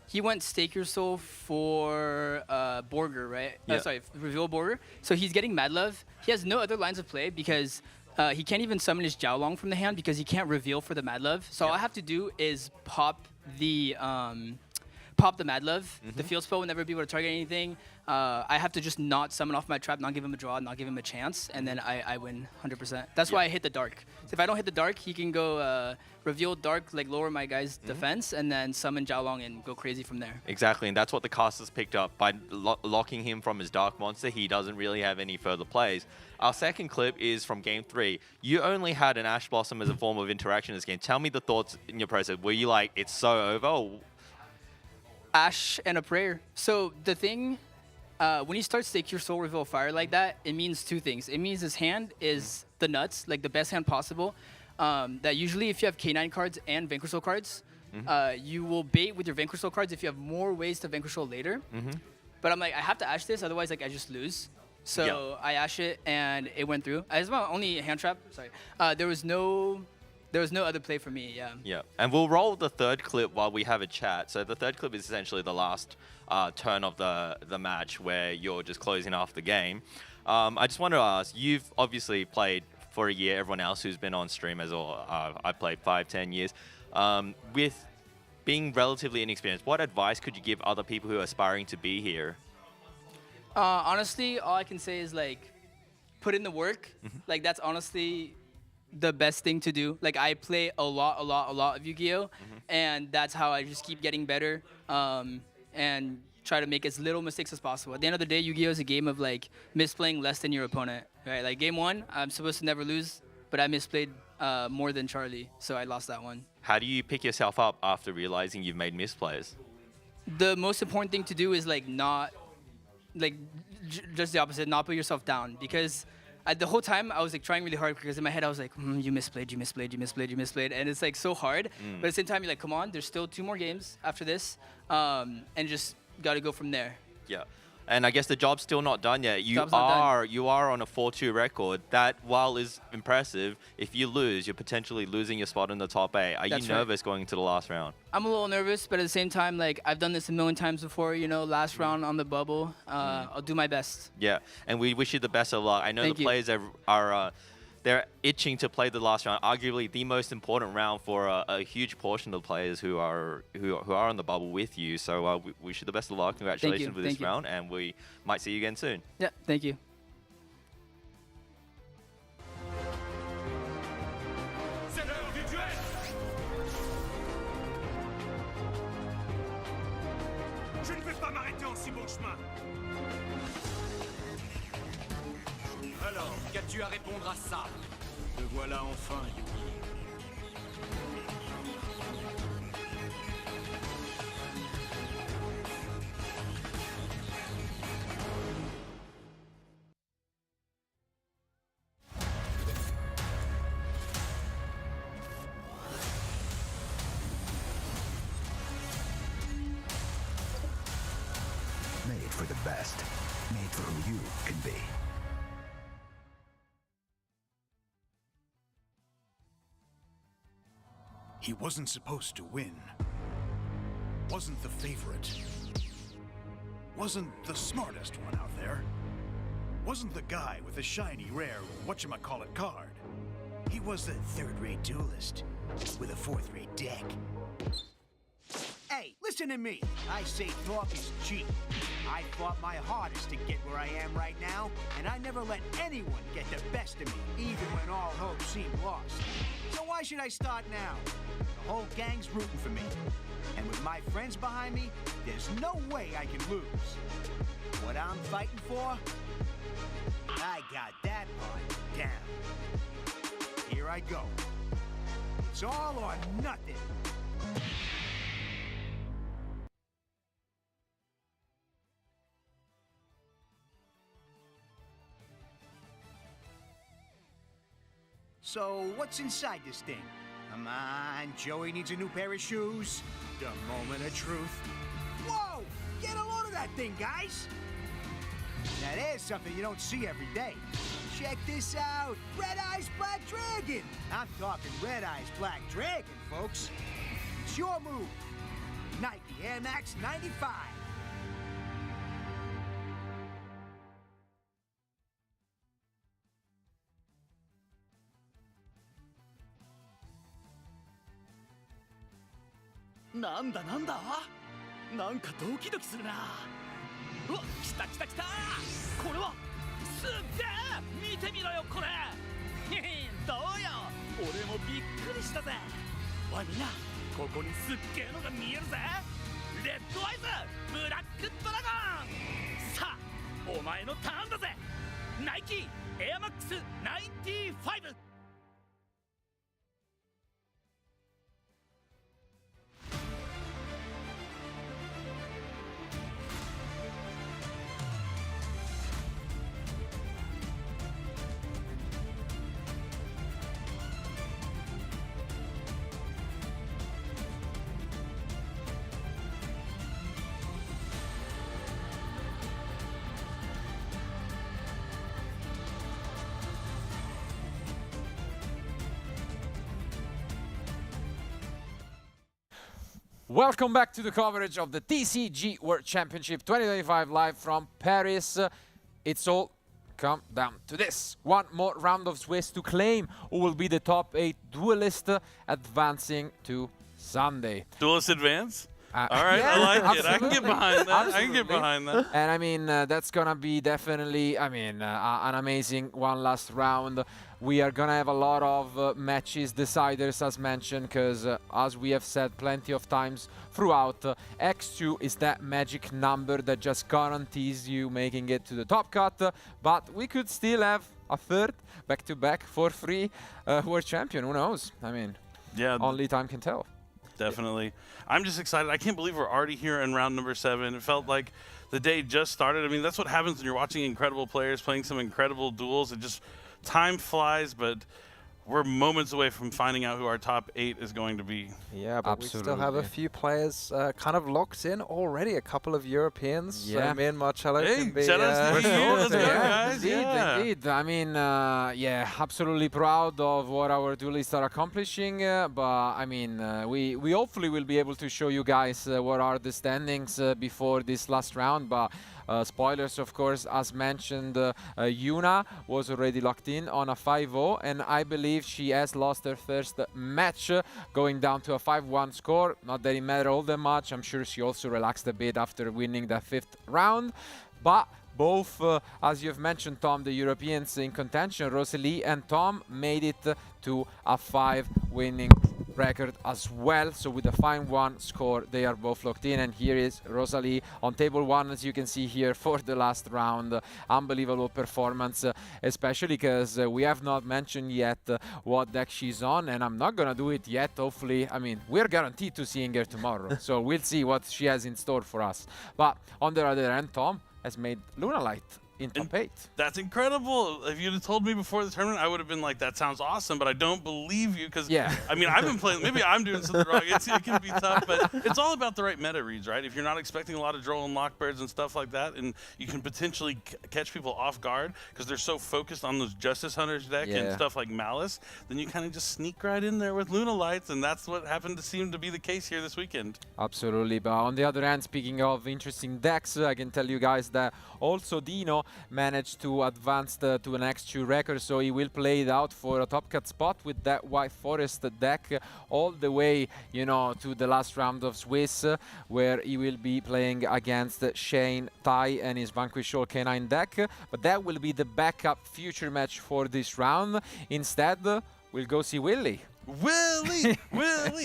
he went Stake Your Soul for Borger, right? Sorry, Reveal Borger. So he's getting Mad Love. He has no other lines of play because he can't even summon his Jiaolong from the hand because he can't reveal for the Mad Love. So all I have to do is pop the pop the Mad Love. The field spell will never be able to target anything. I have to just not summon off my trap, not give him a draw, not give him a chance, and then I win 100%. That's why I hit the Dark. So if I don't hit the Dark, he can go reveal Dark, like lower my guy's defense, and then summon Jiaolong and go crazy from there. Exactly, and that's what the casters picked up. By locking him from his Dark Monster, he doesn't really have any further plays. Our second clip is from Game 3. You only had an Ash Blossom as a form of interaction in this game. Tell me the thoughts in your process. Were you like, it's so over? Or Ash and a prayer. So the thing, when he starts to take your Soul Reveal Fire like that, it means two things. It means his hand is the nuts, like the best hand possible. That usually if you have K9 cards and Vanquish Soul cards, you will bait with your Vanquish Soul cards if you have more ways to Vanquish Soul later. But I'm like, I have to Ash this, otherwise like I just lose. So I Ash it and it went through. As my only hand trap, sorry. There was no other play for me, Yeah, and we'll roll the third clip while we have a chat. So the third clip is essentially the last turn of the match where you're just closing off the game. I just want to ask, you've obviously played for a year. Everyone else who's been on stream as well, I played 5-10 years. With being relatively inexperienced, what advice could you give other people who are aspiring to be here? Honestly, all I can say is like, put in the work. Like that's honestly the best thing to do. Like I play a lot of Yu-Gi-Oh! And that's how I just keep getting better and try to make as little mistakes as possible. At the end of the day, Yu-Gi-Oh! Is a game of like misplaying less than your opponent, right? Like game 1, I'm supposed to never lose, but I misplayed more than Charlie, so I lost that one. How do you pick yourself up after realizing you've made misplays? The most important thing to do is like not, like just the opposite, not put yourself down, because the whole time I was like trying really hard because in my head I was like, you misplayed, and it's like so hard. But at the same time, you're like, come on, there's still 2 more games after this, and just gotta go from there. Yeah, and I guess the job's still not done yet. You are on a 4-2 record. That, while is impressive, if you lose, you're potentially losing your spot in the top 8. Are you nervous going into the last round? I'm a little nervous, but at the same time, like I've done this a million times before. You know, last round on the bubble. I'll do my best. Yeah, and we wish you the best of luck. I know Thank the you. players are they're itching to play the last round, arguably the most important round for a huge portion of the players who are on the bubble with you. So we wish you the best of luck. Congratulations with this round, and we might see you again soon. Yeah, thank you. C'est l'heure du duel. Je ne vais pas m'arrêter en si bon chemin. Alors, qu'as-tu à répondre à ça? Te voilà enfin, Yugi. Made for the best. Made for who you can be. He wasn't supposed to win. Wasn't the favorite. Wasn't the smartest one out there. Wasn't the guy with the shiny, rare, whatchamacallit card. He was the third-rate duelist with a fourth-rate deck. Hey, listen to me. I say talk is cheap. I fought my hardest to get where I am right now, and I never let anyone get the best of me, even when all hope seemed lost. So why should I start now? The whole gang's rooting for me. And with my friends behind me, there's no way I can lose. What I'm fighting for? I got that part down. Here I go. It's all or nothing. So, what's inside this thing? Come on, Joey needs a new pair of shoes. The moment of truth. Whoa! Get a load of that thing, guys! Now there's something you don't see every day. Check this out! Red Eyes Black Dragon! I'm talking Red Eyes Black Dragon, folks. It's your move. Nike Air Max 95.なんだなんかドキドキするな。うわ、来た来た来た。これはすっげえ。見てみろよこれ。どうよ、俺もびっくりしたぜ。おいみんな、ここにすっげえのが見えるぜ。レッドアイズブラックドラゴン。さあお前のターンだぜ。ナイキエアマックス95。Welcome back to the coverage of the TCG World Championship 2025 live from Paris. It's all come down to this. One more round of Swiss to claim who will be the top 8 duelist advancing to Sunday. Duelist advance? All right, yeah, I like it. I can get behind that. Absolutely. I can get behind that. And I mean, that's gonna be definitely, I mean, an amazing one last round. We are gonna have a lot of matches, deciders as mentioned, because as we have said plenty of times throughout, X2 is that magic number that just guarantees you making it to the top cut, but we could still have a third back-to-back for free world champion, who knows? I mean, yeah, only time can tell. Definitely. I'm just excited. I can't believe we're already here in round number 7. It felt like the day just started. I mean, that's what happens when you're watching incredible players playing some incredible duels. It just, time flies, but we're moments away from finding out who our top 8 is going to be. Yeah, but we still have a few players kind of locked in already. A couple of Europeans. Yeah. So me and Marcello can be... Indeed. I mean, yeah, absolutely proud of what our duelists are accomplishing. But I mean, we hopefully will be able to show you guys what are the standings before this last round. But spoilers, of course, as mentioned, Yuna was already locked in on a 5-0, and I believe she has lost her first match, going down to a 5-1 score. Not that it mattered all that much. I'm sure she also relaxed a bit after winning that 5th round. But both, as you've mentioned, Tom, the Europeans in contention, Rosalie and Tom, made it to a 5-winning record as well. So with a 5-1 score, they are both locked in. And here is Rosalie on table 1, as you can see here, for the last round. Unbelievable performance, especially because we have not mentioned yet what deck she's on, and I'm not gonna do it yet. Hopefully, I mean, we're guaranteed to seeing her tomorrow, so we'll see what she has in store for us. But on the other end, Tom has made Lunalight in top 8. That's incredible. If you'd have told me before the tournament, I would have been like, that sounds awesome, but I don't believe you because, I mean, I've been playing, maybe I'm doing something wrong. It can be tough, but it's all about the right meta reads, right? If you're not expecting a lot of Droll and Lockbirds and stuff like that, and you can potentially catch people off guard because they're so focused on those Justice Hunters deck and stuff like Malice, then you kind of just sneak right in there with Lunalights, and that's what happened to seem to be the case here this weekend. Absolutely, but on the other hand, speaking of interesting decks, I can tell you guys that also Dino managed to advance to an X2 record, so he will play it out for a top cut spot with that White Forest deck all the way, you know, to the last round of Swiss, where he will be playing against Shane, Tai and his Vanquish All K9 deck. But that will be the backup future match for this round. Instead, we'll go see Willie. Willie!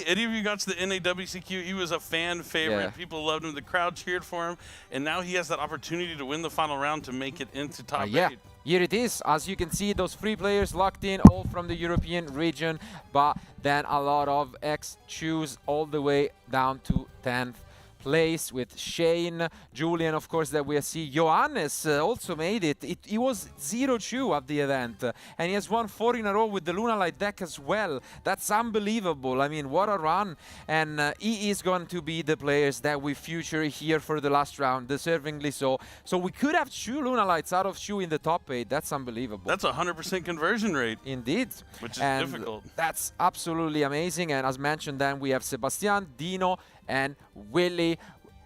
Any of you got to the NAWCQ? He was a fan favorite. Yeah. People loved him. The crowd cheered for him. And now he has that opportunity to win the final round to make it into top 8. Here it is. As you can see, those 3 players locked in, all from the European region. But then a lot of X2s all the way down to 10th place with Shane, Julian, of course, that we see. Johannes also made it. He was 0-2 at the event, and he has won 4 in a row with the Lunalight deck as well. That's unbelievable. I mean, what a run. And he is going to be the players that we feature here for the last round, deservingly so. So we could have 2 Lunalights out of 2 in the top 8. That's unbelievable. That's a 100% conversion rate. Indeed. Which is difficult. That's absolutely amazing. And as mentioned, then we have Sebastian, Dino, and Willie,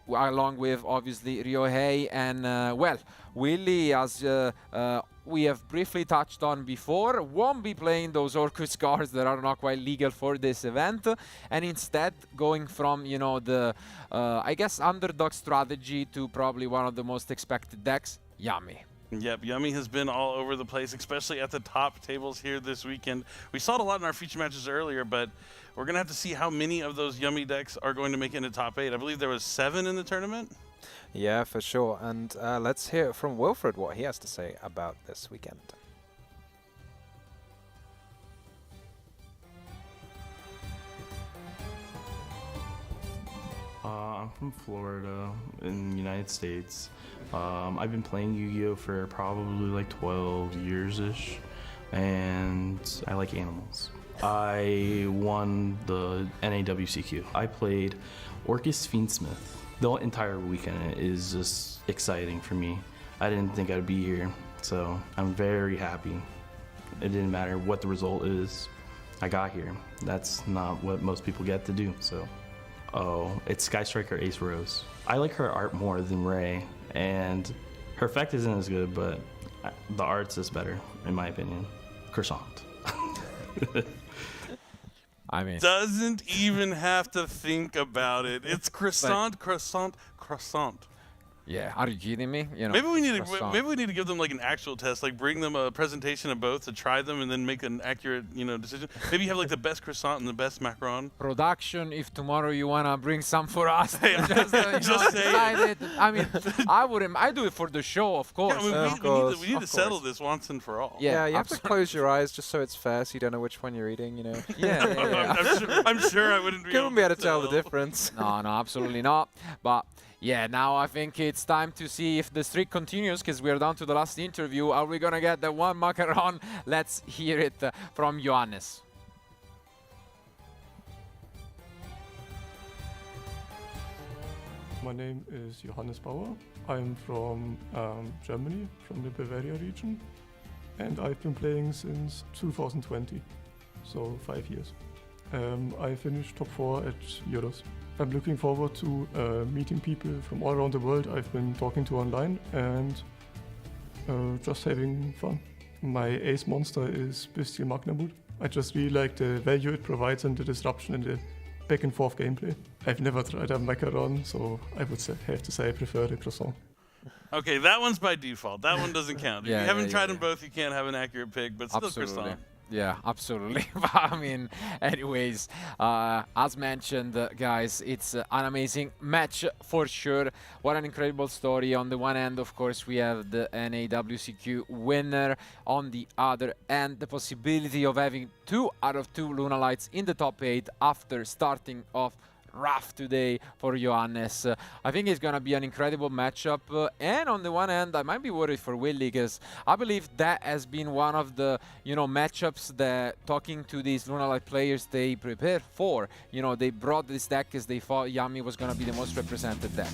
along with obviously Ryohei. And well, Willie has we have briefly touched on before, won't be playing those Orcus cards that are not quite legal for this event, and instead going from, you know, the, I guess, underdog strategy to probably one of the most expected decks, Yummy. Yep, Yummy has been all over the place, especially at the top tables here this weekend. We saw it a lot in our feature matches earlier, but we're going to have to see how many of those Yummy decks are going to make it into top 8. I believe there was 7 in the tournament. Yeah, for sure. And let's hear from Wilfred what he has to say about this weekend. I'm from Florida in the United States. I've been playing Yu-Gi-Oh! For probably like 12 years-ish, and I like animals. I won the NAWCQ. I played Orcus Fiendsmith. The entire weekend is just exciting for me. I didn't think I'd be here, so I'm very happy. It didn't matter what the result is. I got here. That's not what most people get to do, so. Oh, it's Sky Striker Ace Rose. I like her art more than Ray, and her effect isn't as good, but the art's is better, in my opinion. Croissant. I mean, doesn't even have to think about it. It's croissant, croissant, croissant. Yeah, are you kidding me? You know, maybe we need to give them like an actual test, like bring them a presentation of both to try them and then make an accurate, you know, decision. Maybe you have like the best croissant and the best macaron. Production, if tomorrow you wanna bring some for us, Hey, just say it. I mean, I do it for the show, of course. Yeah, I mean, we need to settle this once and for all. Yeah, you have to close your eyes just so it's fair, so you don't know which one you're eating, you know. I'm sure I wouldn't be able to tell the difference. No, absolutely not. But yeah, now I think it's time to see if the streak continues, because we're down to the last interview. Are we gonna get the one macaron? Let's hear it from Johannes. My name is Johannes Bauer. I'm from Germany, from the Bavaria region, and I've been playing since 2020, so 5 years. I finished top 4 at Euros. I'm looking forward to meeting people from all around the world I've been talking to online and just having fun. My ace monster is Bestial Magnamut. I just really like the value it provides and the disruption in the back and forth gameplay. I've never tried a macaron, so I would have to say I prefer the croissant. Okay, that one's by default. That one doesn't count. If you haven't tried them both, you can't have an accurate pick, but still croissant. Yeah, absolutely. I mean, anyways, as mentioned, guys, it's an amazing match for sure. What an incredible story. On the one end, of course, we have the NAWCQ winner. On the other end, the possibility of having 2 out of 2 Luna Lights in the top 8 after starting off rough today for Johannes. I think it's gonna be an incredible matchup, and on the one hand I might be worried for Willy, because I believe that has been one of the, you know, matchups that, talking to these Luna Light players, they prepared for. You know, they brought this deck because they thought Yummy was gonna be the most represented deck.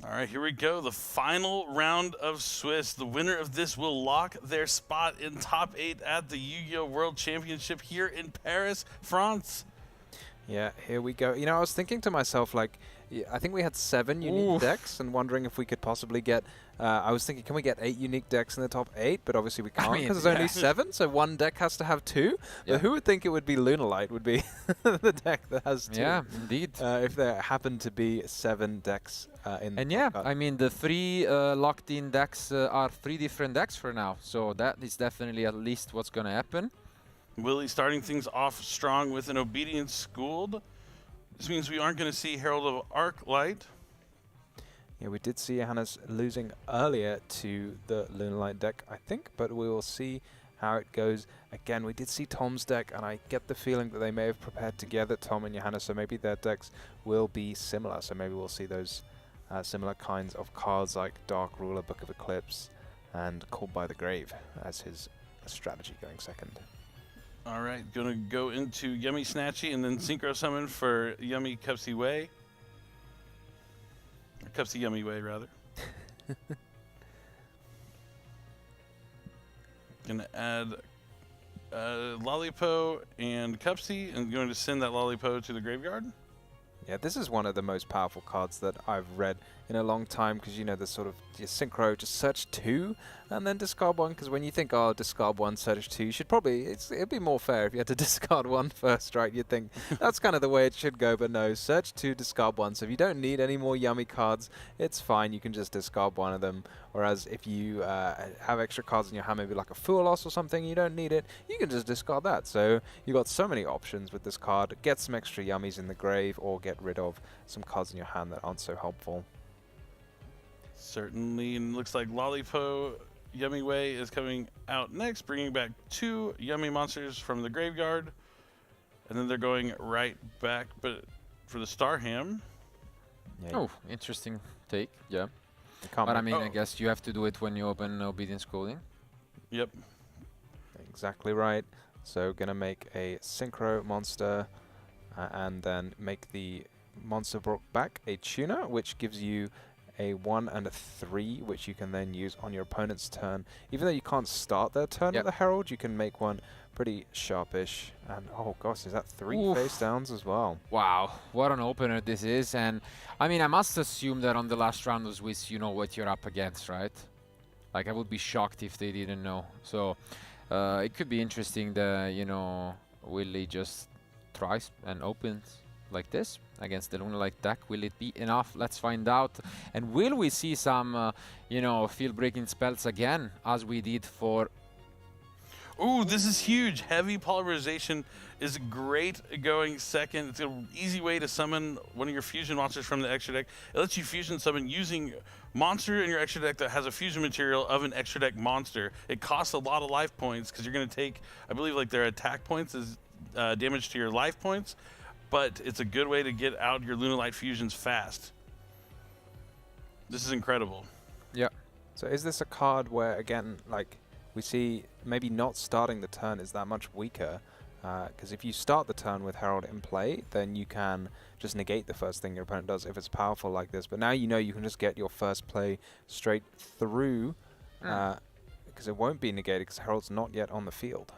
All right, here we go. The final round of Swiss. The winner of this will lock their spot in top 8 at the Yu-Gi-Oh! World Championship here in Paris, France. Yeah, here we go. You know, I was thinking to myself, like, I think we had 7 unique decks, and wondering if we could possibly get, I was thinking, can we get 8 unique decks in the top 8? But obviously we can't, because there's only 7, so one deck has to have 2. Yeah. But who would think it would be Lunalight would be the deck that has 2? Yeah, indeed. If there happened to be 7 decks in and yeah, I mean, the 3 locked-in decks are 3 different decks for now, so that is definitely at least what's going to happen. Willy starting things off strong with an Obedience Schooled. This means we aren't going to see Herald of Arclight. Yeah, we did see Johannes losing earlier to the Lunalight deck, I think, but we will see how it goes. Again, we did see Tom's deck, and I get the feeling that they may have prepared together, Tom and Johannes, so maybe their decks will be similar. So maybe we'll see those similar kinds of cards like Dark Ruler, Book of Eclipse, and Called by the Grave as his strategy going second. All right, gonna go into Yummy Snatchy and then Synchro Summon for Yummy Cupsy Way. Or Cupsy Yummy Way, rather. Gonna add Lollipo and Cupsy, and going to send that Lollipo to the graveyard. Yeah, this is one of the most powerful cards that I've read in a long time, because you know the sort of your synchro, just search 2 and then discard 1, because when you think, oh, discard 1, search 2, you should probably, it'd be more fair if you had to discard 1 first, right? You'd think that's kind of the way it should go, but no, search 2, discard 1. So if you don't need any more yummy cards, it's fine, you can just discard 1 of them. Whereas if you have extra cards in your hand, maybe like a Fool Loss or something, you don't need it, you can just discard that. So you've got so many options with this card. Get some extra yummies in the grave, or get rid of some cards in your hand that aren't so helpful. Certainly, and looks like Lollipo Yummy Way is coming out next, bringing back 2 yummy monsters from the graveyard, and then they're going right back, but for the Starham. Yeah. Oh, interesting take. Yeah. But I mean, I guess you have to do it when you open Obedience Coding. Yep. Exactly right. So gonna make a Synchro monster, and then make the monster brought back a tuner, which gives you a 1 and a 3, which you can then use on your opponent's turn. Even though you can't start their turn with the Herald, you can make one pretty sharpish. And oh gosh, is that 3 face downs as well? Wow, what an opener this is. And I mean, I must assume that on the last round of Swiss, you know what you're up against, right? Like, I would be shocked if they didn't know. So it could be interesting that, you know, Willie just tries and opens like this against the Lunalight deck. Will it be enough? Let's find out. And will we see some, you know, field-breaking spells again, as we did for... Ooh, this is huge. Heavy Polymerization is great going second. It's an easy way to summon one of your fusion monsters from the extra deck. It lets you fusion summon using monster in your extra deck that has a fusion material of an extra deck monster. It costs a lot of life points, because you're going to take, I believe, like their attack points is damage to your life points. But it's a good way to get out your Lunalight fusions fast. This is incredible. Yeah. So is this a card where, again, like, we see maybe not starting the turn is that much weaker? Because if you start the turn with Herald in play, then you can just negate the first thing your opponent does if it's powerful like this. But now you know you can just get your first play straight through, because it won't be negated because Herald's not yet on the field.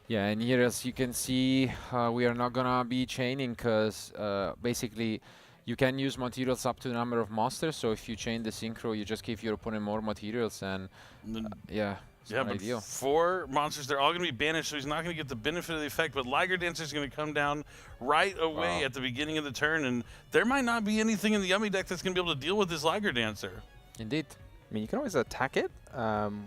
Yeah, and here, as you can see, we are not gonna be chaining, because basically you can use materials up to the number of monsters. So if you chain the synchro, you just give your opponent more materials, and yeah, it's not but ideal. 4 monsters, they're all going to be banished, so he's not going to get the benefit of the effect. But Liger Dancer is going to come down right away at the beginning of the turn, and there might not be anything in the Yummy deck that's going to be able to deal with this Liger Dancer. Indeed. I mean, you can always attack it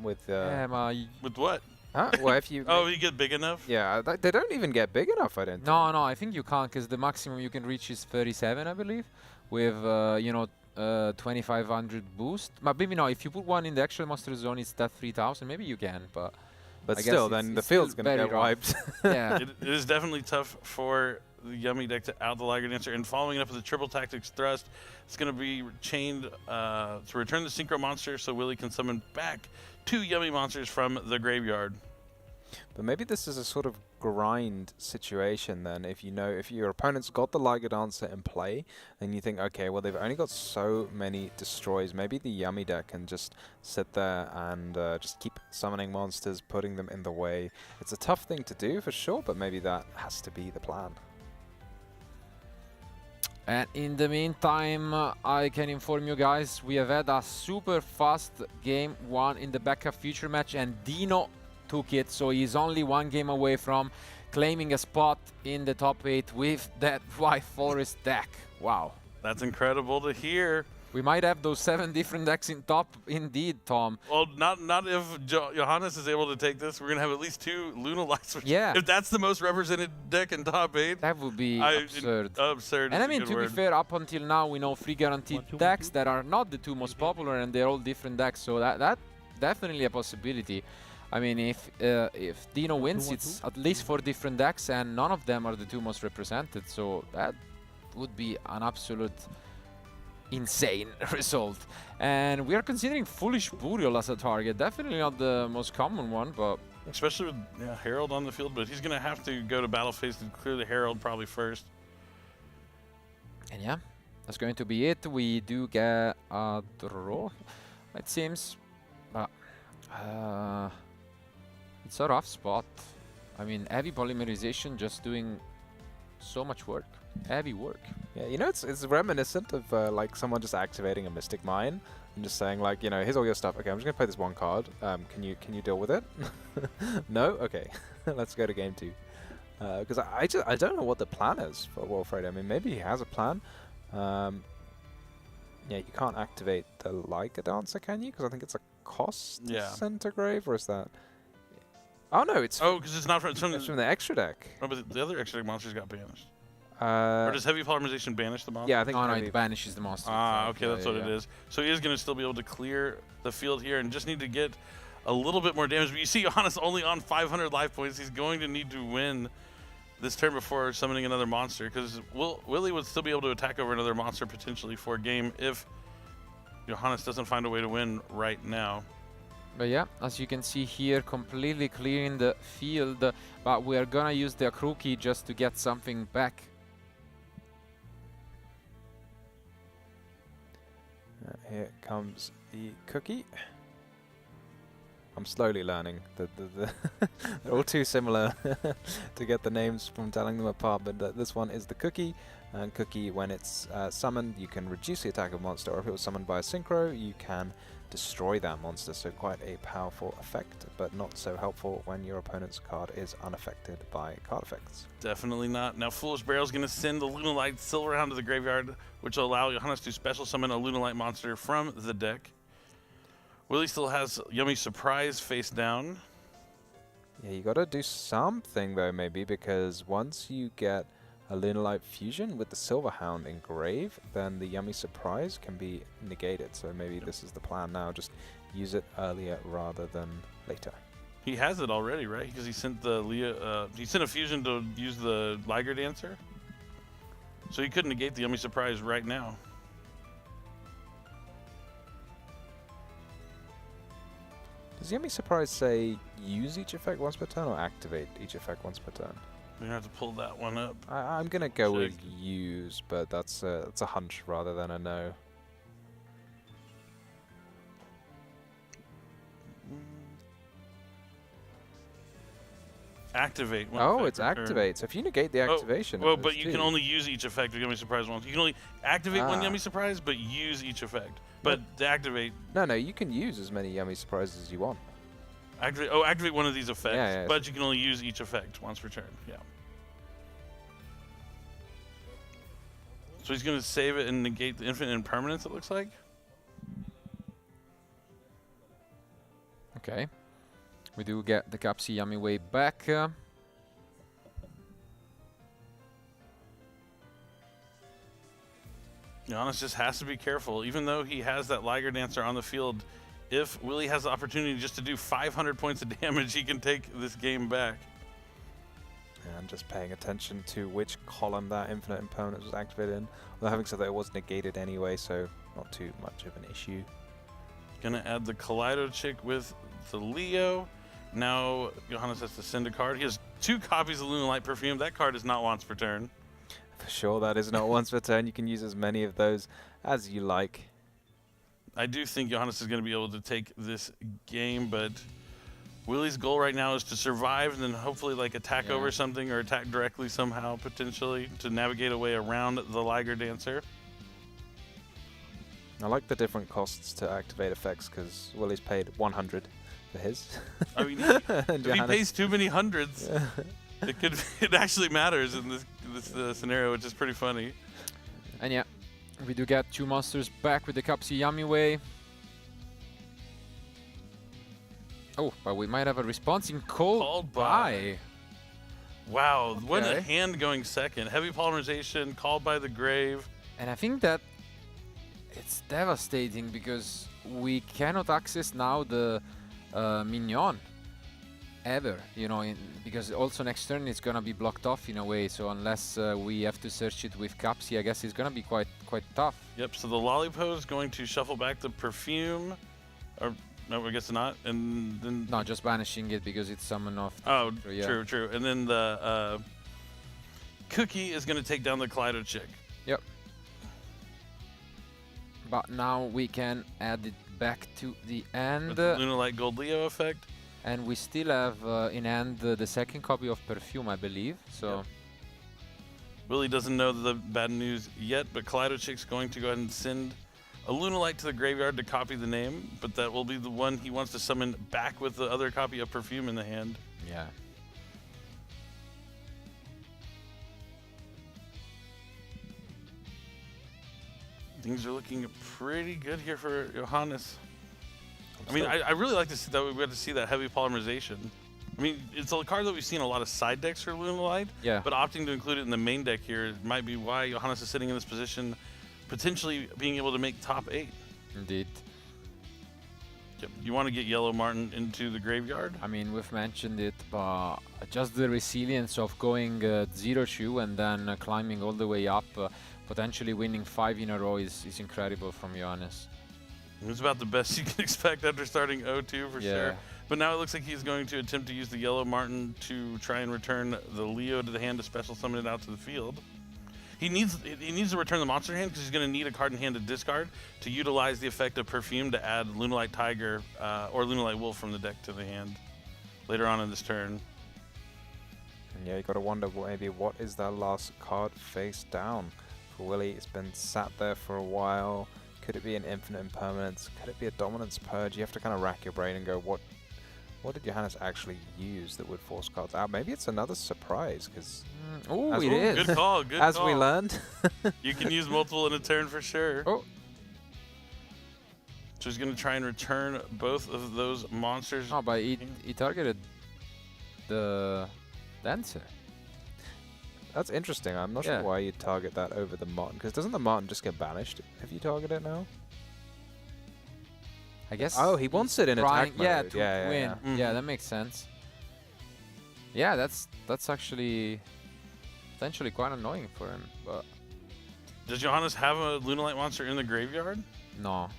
with... with what? Huh? Well, if you... Oh, you get big enough? Yeah, they don't even get big enough, I don't think. No, I think you can't, because the maximum you can reach is 37, I believe, with, you know, 2500 boost. But maybe no, if you put one in the actual monster zone, it's that 3000. Maybe you can, but I still, guess then the field's going to get wiped. Yeah. It is definitely tough for the Yummy deck to out the Liger Dancer. And following up with the Triple Tactics Thrust, it's going to be chained to return the Synchro monster, so Willie can summon back 2 Yummy monsters from the graveyard. But maybe this is a sort of grind situation then. If you know, if your opponent's got the Liger Dancer in play, then you think, okay, well, they've only got so many destroys. Maybe the Yummy deck can just sit there and just keep summoning monsters, putting them in the way. It's a tough thing to do for sure, but maybe that has to be the plan. And in the meantime, I can inform you guys, we have had a super fast game 1 in the backup future match, and Dino took it, so he's only 1 game away from claiming a spot in the top 8 with that White Forest deck. Wow. That's incredible to hear. We might have those 7 different decks in top, indeed, Tom. Well, not if Johannes is able to take this. We're going to have at least 2 Lunalights. Yeah. If that's the most represented deck in top 8. That would be absurd. Absurd. And I mean, to be fair, up until now, we know 3 guaranteed decks that are not the 2 most popular, and they're all different decks. So that definitely a possibility. I mean, if Dino wins, it's at least 4 different decks, and none of them are the 2 most represented. So that would be an absolute insane result. And we are considering Foolish Burial as a target. Definitely not the most common one, but... Especially with Herald on the field, but he's going to have to go to battle phase to clear the Herald probably first. And yeah, that's going to be it. We do get a draw, it seems. But it's a rough spot. I mean, heavy polymerization just doing So much work. Heavy work. Yeah, you know, it's reminiscent of like someone just activating a Mystic Mine and just saying like, you know, here's all your stuff. Okay, I'm just gonna play this one card. Can you deal with it? No? Okay. Let's go to game 2. Because I don't know what the plan is for Wilfred. I mean, maybe he has a plan. Yeah, you can't activate the Liger Dancer, can you? Because I think it's a cost Centigrave, or is that? Oh no, it's because it's not from, it's from the extra deck. Oh, but the other extra deck monsters got banished. Or does Heavy Polymerization banish the monster? Yeah, I think it banishes the monster. Ah, okay, that's what it is. So he is going to still be able to clear the field here and just need to get a little bit more damage. But you see Johannes only on 500 life points. He's going to need to win this turn before summoning another monster, because Willie would still be able to attack over another monster potentially for a game if Johannes doesn't find a way to win right now. But yeah, as you can see here, completely clearing the field, but we are gonna use the Akruki just to get something back. Here comes the cookie. I'm slowly learning. They're all too similar to get the names from telling them apart, but this one is the cookie. And cookie, when it's summoned, you can reduce the attack of a monster, or if it was summoned by a synchro, you can destroy that monster. So quite a powerful effect, but not so helpful when your opponent's card is unaffected by card effects. Definitely not. Now Foolish Barrel's going to send the Lunalight Silverhound to the graveyard, which will allow Johannes to special summon a Lunalight monster from the deck. Willie still has Yummy Surprise face down. Yeah, you gotta do something though, maybe, because once you get a Lunalight Fusion with the Silverhound in grave, then the Yummy Surprise can be negated. So maybe this is the plan now, just use it earlier rather than later. He has it already, right? Because he sent the he sent a fusion to use the Liger Dancer. So he could negate the Yummy Surprise right now. Does Yummy Surprise say use each effect once per turn or activate each effect once per turn? We're gonna have to pull that one up. I'm gonna go with use, but that's a hunch rather than a no. Activate. Oh, it's activate. So if you negate the activation, well, but you can only use each effect of Yummy Surprise once. You can only activate one Yummy Surprise, but use each effect. But to activate. No, you can use as many Yummy Surprises as you want. Activate one of these effects, but you can only use each effect once per turn. Yeah. So he's going to save it and negate the infinite impermanence, it looks like. Okay. We do get the Capsi Yummy way back. Giannis just has to be careful. Even though he has that Liger Dancer on the field, if Willie has the opportunity just to do 500 points of damage, he can take this game back. And just paying attention to which column that infinite impermanence was activated in. Although having said that, it was negated anyway, so not too much of an issue. Gonna add the Kaleido Chick with the Leo. Now Johannes has to send a card. He has 2 copies of Lunalight Perfume. That card is not once per turn. For sure, that is not once per turn. You can use as many of those as you like. I do think Johannes is going to be able to take this game, but Willie's goal right now is to survive and then hopefully like attack over something or attack directly somehow, potentially, to navigate a way around the Liger Dancer. I like the different costs to activate effects because Willie's paid 100 for his. I mean, if he pays too many hundreds, it actually matters in this scenario, which is pretty funny. And yeah, we do get 2 monsters back with the Capsi Yummy way. Oh, but we might have a response in Called By. Wow, what a hand going second. Heavy Polymerization, Called by the Grave. And I think that it's devastating because we cannot access now the Mignon ever, you know, because also next turn it's gonna be blocked off in a way. So unless we have to search it with Capsi, I guess it's gonna be quite tough. Yep. So the Lollipop is going to shuffle back the Perfume, or no, I guess not, and then no, just banishing it because it's summon off. Oh, true. And then the Cookie is going to take down the Kaleido Chick. Yep. But now we can add it back to the end. With the Lunalight Gold Leo effect. And we still have in hand the second copy of Perfume, I believe. So. Willie doesn't know the bad news yet, but Kaleidochick's going to go ahead and send a Lunalite to the graveyard to copy the name, but that will be the one he wants to summon back with the other copy of Perfume in the hand. Yeah. Things are looking pretty good here for Johannes. I mean, I really like to see that we got to see that heavy polymerization. I mean, it's a card that we've seen a lot of side decks for Lunalite, yeah. But opting to include it in the main deck here might be why Johannes is sitting in this position, potentially being able to make top 8. Indeed. Yep. You want to get Yellow Martin into the graveyard? I mean, we've mentioned it, but just the resilience of going 0-2 and then climbing all the way up, potentially winning 5 in a row is incredible from Johannes. It's about the best you can expect after starting 0-2 for sure. But now it looks like he's going to attempt to use the Yellow Martin to try and return the Leo to the hand to special summon it out to the field. He needs to return the monster hand because he's going to need a card in hand to discard to utilize the effect of Perfume to add Lunalite Tiger or Lunalite Wolf from the deck to the hand later on in this turn. And yeah, you got to wonder maybe what is that last card face down for Willie. It's been sat there for a while. Could it be an infinite impermanence? Could it be a dominance purge? You have to kind of rack your brain and go, what did Johannes actually use that would force cards out? Maybe it's another surprise, because oh, it is. Good call, good as call. we learned. You can use multiple in a turn for sure. Oh. So he's going to try and return both of those monsters. Oh, but he targeted the dancer. That's interesting. I'm not sure why you'd target that over the Martin, because doesn't the Martin just get banished if you target it now? I guess. Oh, he wants it in attack mode. Yeah, to win. Mm-hmm. Yeah, that makes sense. Yeah, that's actually potentially quite annoying for him. But does Johannes have a Lunalite monster in the graveyard? No.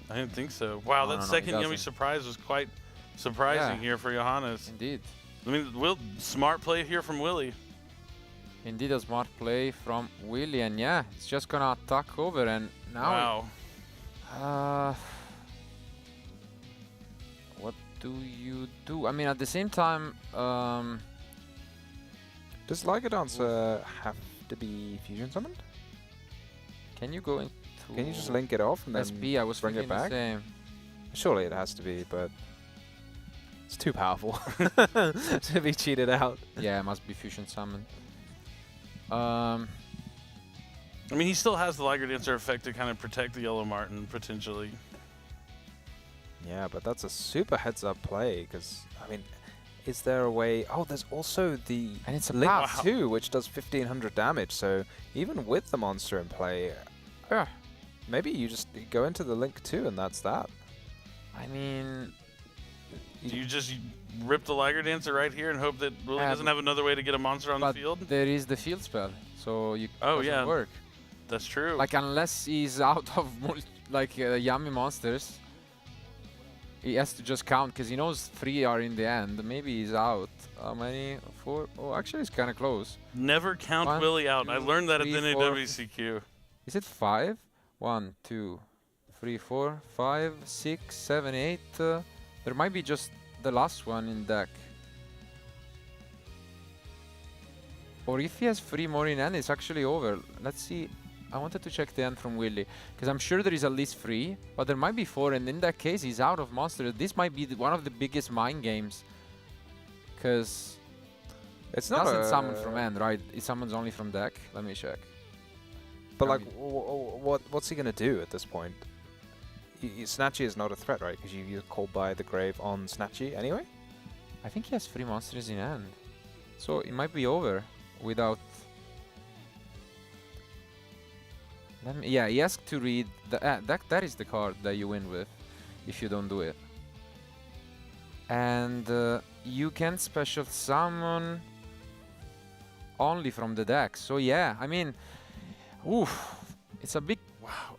I didn't think so. Wow, that second yummy surprise was quite surprising here for Johannes. Indeed. I mean, smart play here from Willie. Indeed, a smart play from Willie, and yeah, it's just gonna attack over, and now. Wow. What do you do? I mean, at the same time, does Lygodance have to be fusion summoned? Can you go into? Can you just link it off and then SP? I was bring it back? The same. Surely it has to be, but it's too powerful to be cheated out. Yeah, it must be fusion summoned. I mean, he still has the Liger Dancer effect to kind of protect the Yellow Martin, potentially. Yeah, but that's a super heads-up play, because, I mean, is there a way... Oh, there's also the and it's a Link path. 2, which does 1500 damage, so even with the monster in play, maybe you just go into the Link 2 and that's that. I mean... Do you just rip the Liger Dancer right here and hope that Willie doesn't have another way to get a monster on the field? There is the field spell, so you doesn't work. That's true. Like, unless he's out of yummy monsters, he has to just count, because he knows 3 are in the end. Maybe he's out. How many? 4? Oh, actually, it's kind of close. Never count Willie out. 2, I learned that 3, at the 4. NAWCQ. Is it 5? 1, 2, 3, 4, 5, 6, 7, 8. There might be just the last one in deck. Or if he has 3 more in hand, it's actually over. Let's see. I wanted to check the end from Willie, because I'm sure there is at least 3, but there might be 4, and in that case, he's out of monster. This might be one of the biggest mind games, because it doesn't summon from hand, right? It summons only from deck. Let me check. But like, what's he gonna do at this point? Snatchy is not a threat, right? Because you call by the grave on Snatchy anyway? I think he has 3 monsters in hand. So it might be over without... yeah, he has to read... that is the card that you win with, if you don't do it. And you can special summon only from the deck. So yeah, I mean... Oof, it's a big... Wow.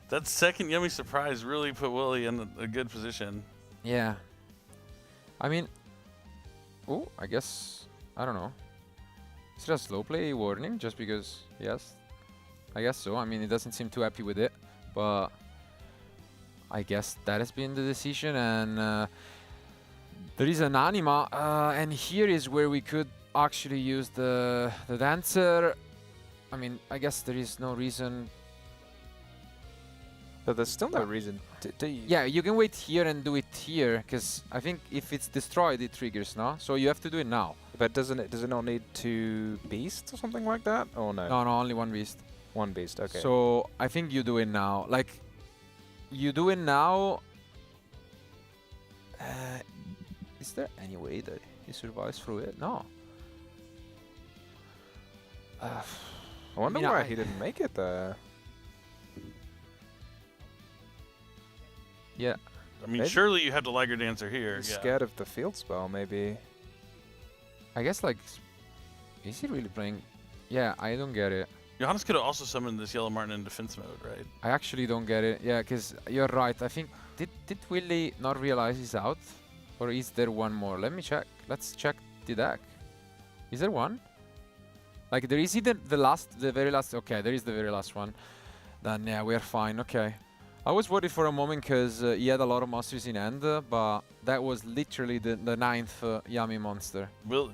That second yummy surprise really put Willie in a good position. Yeah. I mean... Oh, I guess... I don't know. Is it a slow play warning just because... Yes. I guess so. I mean, he doesn't seem too happy with it. But... I guess that has been the decision. And... there is an Anima. And here is where we could actually use the dancer. I mean, I guess there is no reason. But there's still no reason to use. Yeah, you can wait here and do it here, because I think if it's destroyed, it triggers, no? So you have to do it now. But does it not need 2 beasts or something like that? Or no? No, only 1 beast. 1 beast, okay. So I think you do it now. Like, you do it now. Is there any way that he survives through it? No. I wonder why he didn't make it there. Yeah. I mean, Maybe surely you have the Liger Dancer here. he's scared of the field spell, maybe. I guess, like, is he really playing? Yeah, I don't get it. Johannes could have also summoned this Yellow Martin in defense mode, right? I actually don't get it. Yeah, because you're right. I think, did Willy not realize he's out? Or is there one more? Let me check. Let's check the deck. Is there one? Like, there is either the very last. Okay, there is the very last one. Then, yeah, we're fine. Okay. I was worried for a moment because he had a lot of monsters in hand, but that was literally the 9th Yummy monster. Will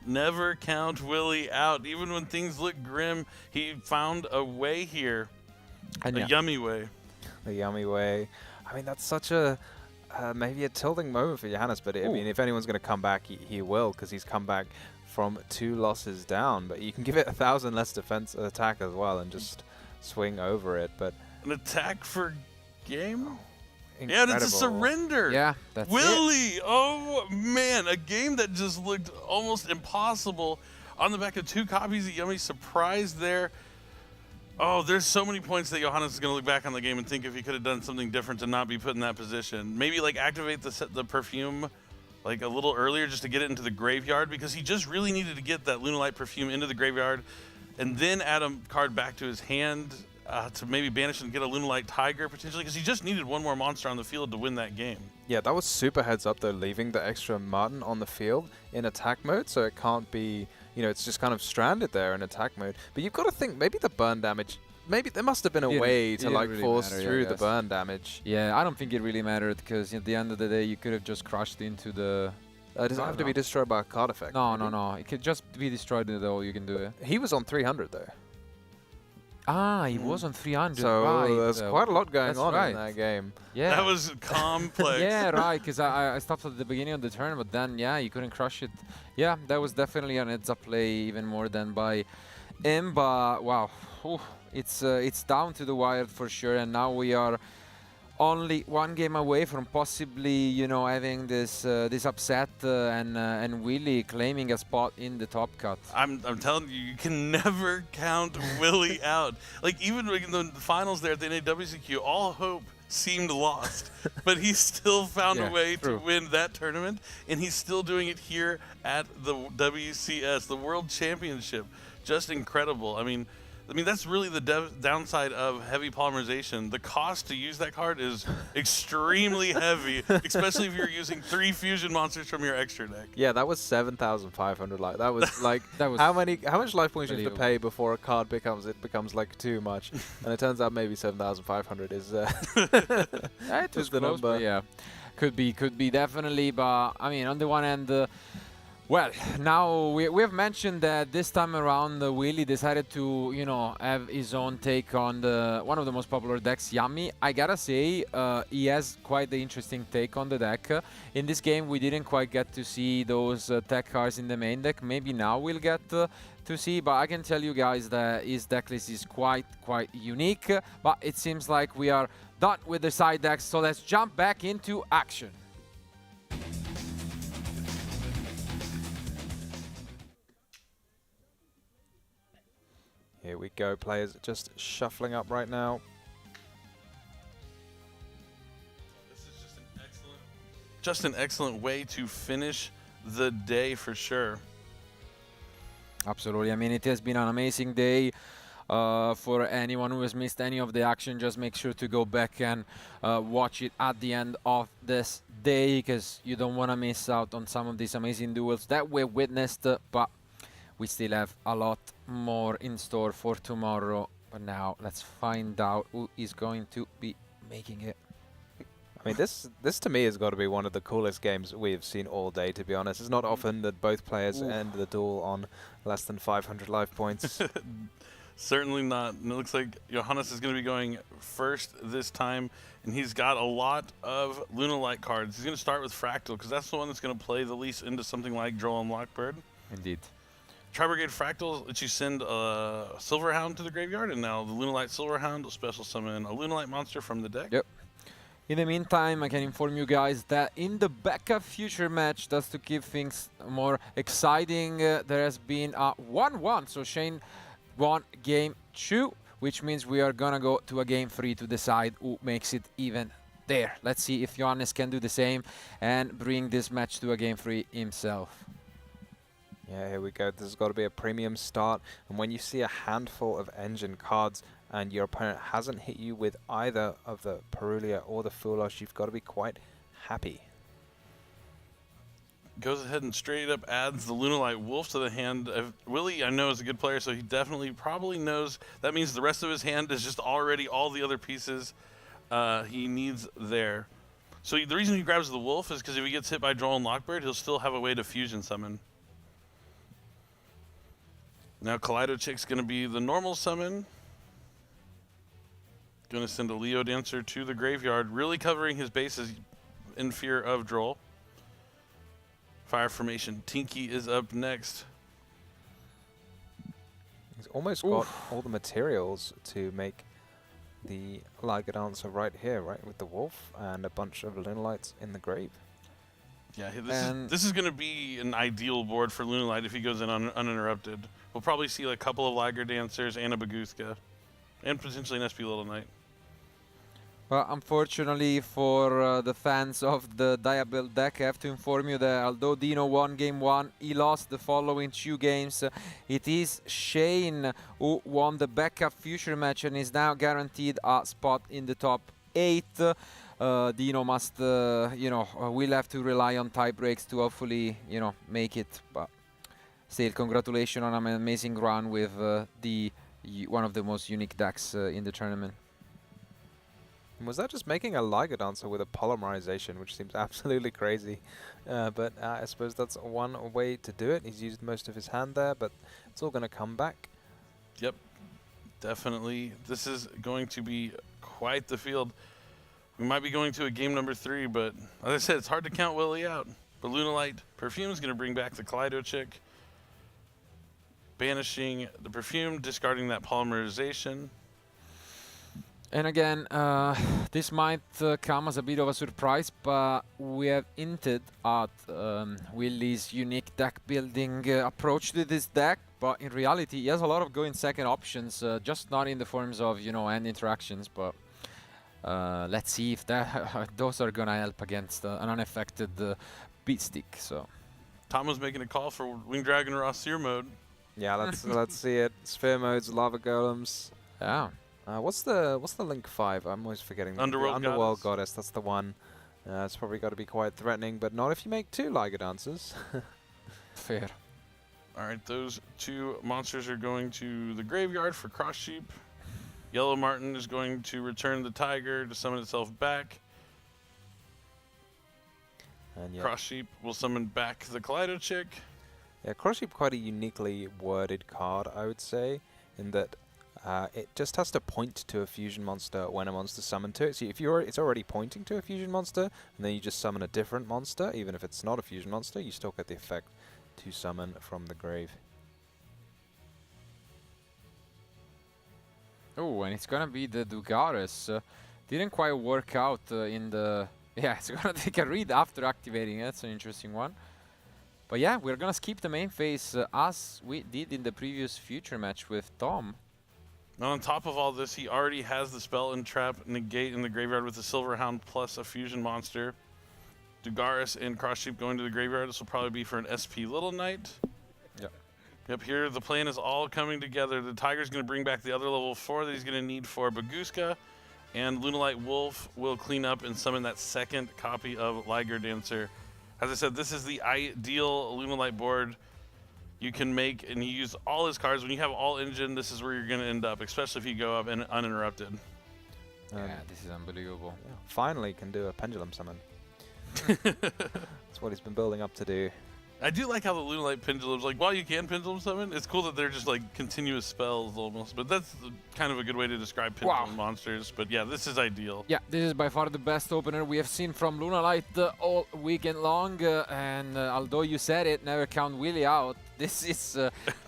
never count Willy out. Even when things look grim, he found a way here. And a yummy way. The yummy way. I mean, that's such a maybe a tilting moment for Johannes, but I mean, if anyone's going to come back, he will, because he's come back from 2 losses down. But you can give it 1,000 less defense attack as well and just swing over it. But an attack for game? Incredible. Yeah, that's a surrender. Yeah, that's Willy! Oh, man. A game that just looked almost impossible. On the back of 2 copies of Yummy. Surprised there. Oh, there's so many points that Johannes is going to look back on the game and think if he could have done something different to not be put in that position. Maybe, like, activate the perfume, like, a little earlier just to get it into the graveyard, because he just really needed to get that Lunalight perfume into the graveyard and then add a card back to his hand. To maybe banish and get a Lunalight Tiger potentially, because he just needed 1 more monster on the field to win that game. Yeah, that was super heads up though, leaving the extra Martin on the field in attack mode, so it can't be, you know, it's just kind of stranded there in attack mode. But you've got to think, maybe the burn damage, maybe there must have been a way to like really force through the burn damage. Yeah, I don't think it really mattered, because at the end of the day, you could have just crushed into the... It doesn't have to be destroyed by a card effect. No. It could just be destroyed in the all you can do it. He was on 300 though. Ah, he was on 300. So right. there's quite a lot going on in that game. Yeah, that was complex. Yeah, right. Because I stopped at the beginning of the turn, but then you couldn't crush it. Yeah, that was definitely an heads-up play, even more than by him. But wow, it's down to the wire for sure. And now we are only 1 game away from possibly, you know, having this upset and Willy claiming a spot in the top cut. I'm telling you, you can never count Willy out. Like, even in the finals there at the NAWCQ, all hope seemed lost, but he still found a way to win that tournament, and he's still doing it here at the WCS, the World Championship. Just incredible. I mean, that's really the downside of heavy polymerization. The cost to use that card is extremely heavy, especially if you're using 3 fusion monsters from your extra deck. Yeah, that was 7,500. Like that was like how much life points you have to pay before a card becomes like too much, and it turns out maybe 7,500 is it was the close, number. Yeah, could be definitely. But I mean, on the one hand. Well, now we have mentioned that this time around Willy decided to, you know, have his own take on one of the most popular decks, Yummy. I gotta say, he has quite the interesting take on the deck. In this game, we didn't quite get to see those tech cards in the main deck. Maybe now we'll get to see, but I can tell you guys that his deck list is quite unique. But it seems like we are done with the side decks, so let's jump back into action. Here we go, players just shuffling up right now. This is just an excellent way to finish the day for sure. Absolutely. I mean, it has been an amazing day. For anyone who has missed any of the action, just make sure to go back and watch it at the end of this day, because you don't want to miss out on some of these amazing duels that we witnessed. But we still have a lot more in store for tomorrow. But now let's find out who is going to be making it. I mean, this to me has got to be one of the coolest games we've seen all day, to be honest. It's not often that both players end the duel on less than 500 life points. Certainly not. And it looks like Johannes is going to be going first this time, and he's got a lot of Lunalight cards. He's going to start with Fractal, because that's the one that's going to play the least into something like Droll and Lockbird. Indeed. Tri-Brigade Fractal lets you send a Silverhound to the graveyard, and now the Lunalight Silverhound will special summon a Lunalight monster from the deck. Yep. In the meantime, I can inform you guys that in the backup future match, just to keep things more exciting, there has been a 1-1. So Shane won game 2, which means we are gonna go to a game 3 to decide who makes it even there. Let's see if Johannes can do the same and bring this match to a game 3 himself. Yeah, here we go. This has got to be a premium start. And when you see a handful of engine cards and your opponent hasn't hit you with either of the Perulia or the Foolish, you've got to be quite happy. Goes ahead and straight up adds the Lunalight Wolf to the hand. Willie, I know, is a good player, so he definitely probably knows that means the rest of his hand is just already all the other pieces he needs there. So the reason he grabs the Wolf is because if he gets hit by Droll and Lockbird, he'll still have a way to fusion summon. Now Kaleido Chick's going to be the normal summon. Going to send a Leo Dancer to the graveyard, really covering his bases in fear of Droll. Fire Formation. Tinky is up next. He's almost got all the materials to make the Liger Dancer right here, right? With the Wolf and a bunch of Lunalights in the grave. Yeah, this is going to be an ideal board for Lunalight if he goes in uninterrupted. We'll probably see like a couple of Liger Dancers and a Baguska. And potentially an SP Little Knight. Well, unfortunately for the fans of the Diabuild deck, I have to inform you that although Dino won game 1, he lost the following 2 games. It is Shane who won the backup future match and is now guaranteed a spot in the top 8. Dino must, will have to rely on tie breaks to hopefully, make it. But still, congratulations on an amazing run with one of the most unique decks in the tournament. Was that just making a Liger Dancer with a polymerization, which seems absolutely crazy? But I suppose that's one way to do it. He's used most of his hand there, but it's all going to come back. Yep, definitely. This is going to be quite the field. We might be going to a game number 3, but as I said, it's hard to count Willie out. But Lunalight Perfume is going to bring back the Kaleido Chick, banishing the Perfume, discarding that polymerization. And again, this might come as a bit of a surprise, but we have hinted at Willie's unique deck building approach to this deck. But in reality, he has a lot of going second options, just not in the forms of, end interactions. But let's see if those are gonna help against an unaffected beat stick. So Tom was making a call for Winged Dragon Rossier mode. Yeah, let's see it. Sphere modes, Lava Golems. Yeah. What's the Link 5? I'm always forgetting. Underworld Goddess. That's the one. It's probably got to be quite threatening, but not if you make 2 Liger Dancers. Fair. All right, those 2 monsters are going to the graveyard for Cross Sheep. Yellow Martin is going to return the Tiger to summon itself back. And Cross Sheep will summon back the Kaleido Chick. Yeah, Cross Sheep quite a uniquely worded card, I would say, in that it just has to point to a fusion monster when a monster's summoned to it. So if it's already pointing to a fusion monster, and then you just summon a different monster, even if it's not a fusion monster, you still get the effect to summon from the grave. Oh, and it's gonna be the Dugares. Didn't quite work out in the... Yeah, it's gonna take a read after activating it. That's an interesting one. But yeah, we're gonna skip the main phase as we did in the previous future match with Tom. Now on top of all this, he already has the Spell and Trap Negate in the graveyard with the Silverhound plus a fusion monster. Dugares and Cross Sheep going to the graveyard. This will probably be for an SP Little Knight. Yep, here the plan is all coming together. The Tiger's going to bring back the other level 4 that he's going to need for Baguska. And Lunalight Wolf will clean up and summon that second copy of Liger Dancer. As I said, this is the ideal Lunalight board you can make, and he used all his cards. When you have all engine, this is where you're going to end up, especially if you go up and uninterrupted. Yeah, this is unbelievable. Yeah, finally can do a pendulum summon. That's what he's been building up to do. I do like how the Lunalight pendulums, like, while you can pendulum summon, it's cool that they're just like continuous spells almost. But that's kind of a good way to describe pendulum monsters. But yeah, this is ideal. Yeah, this is by far the best opener we have seen from Lunalight all weekend long. And although you said it, never count Willy out. This is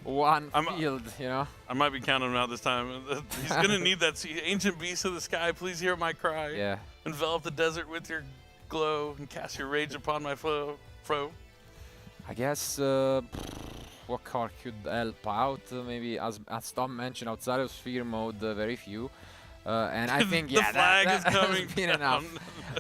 one field, you know. I might be counting him out this time. He's gonna need that ancient beast of the sky. Please hear my cry. Yeah. Envelop the desert with your glow and cast your rage upon my foe. I guess what card could help out? Maybe as Tom mentioned, outside of Sphere mode, very few. And I think the flag that is coming has been down. enough.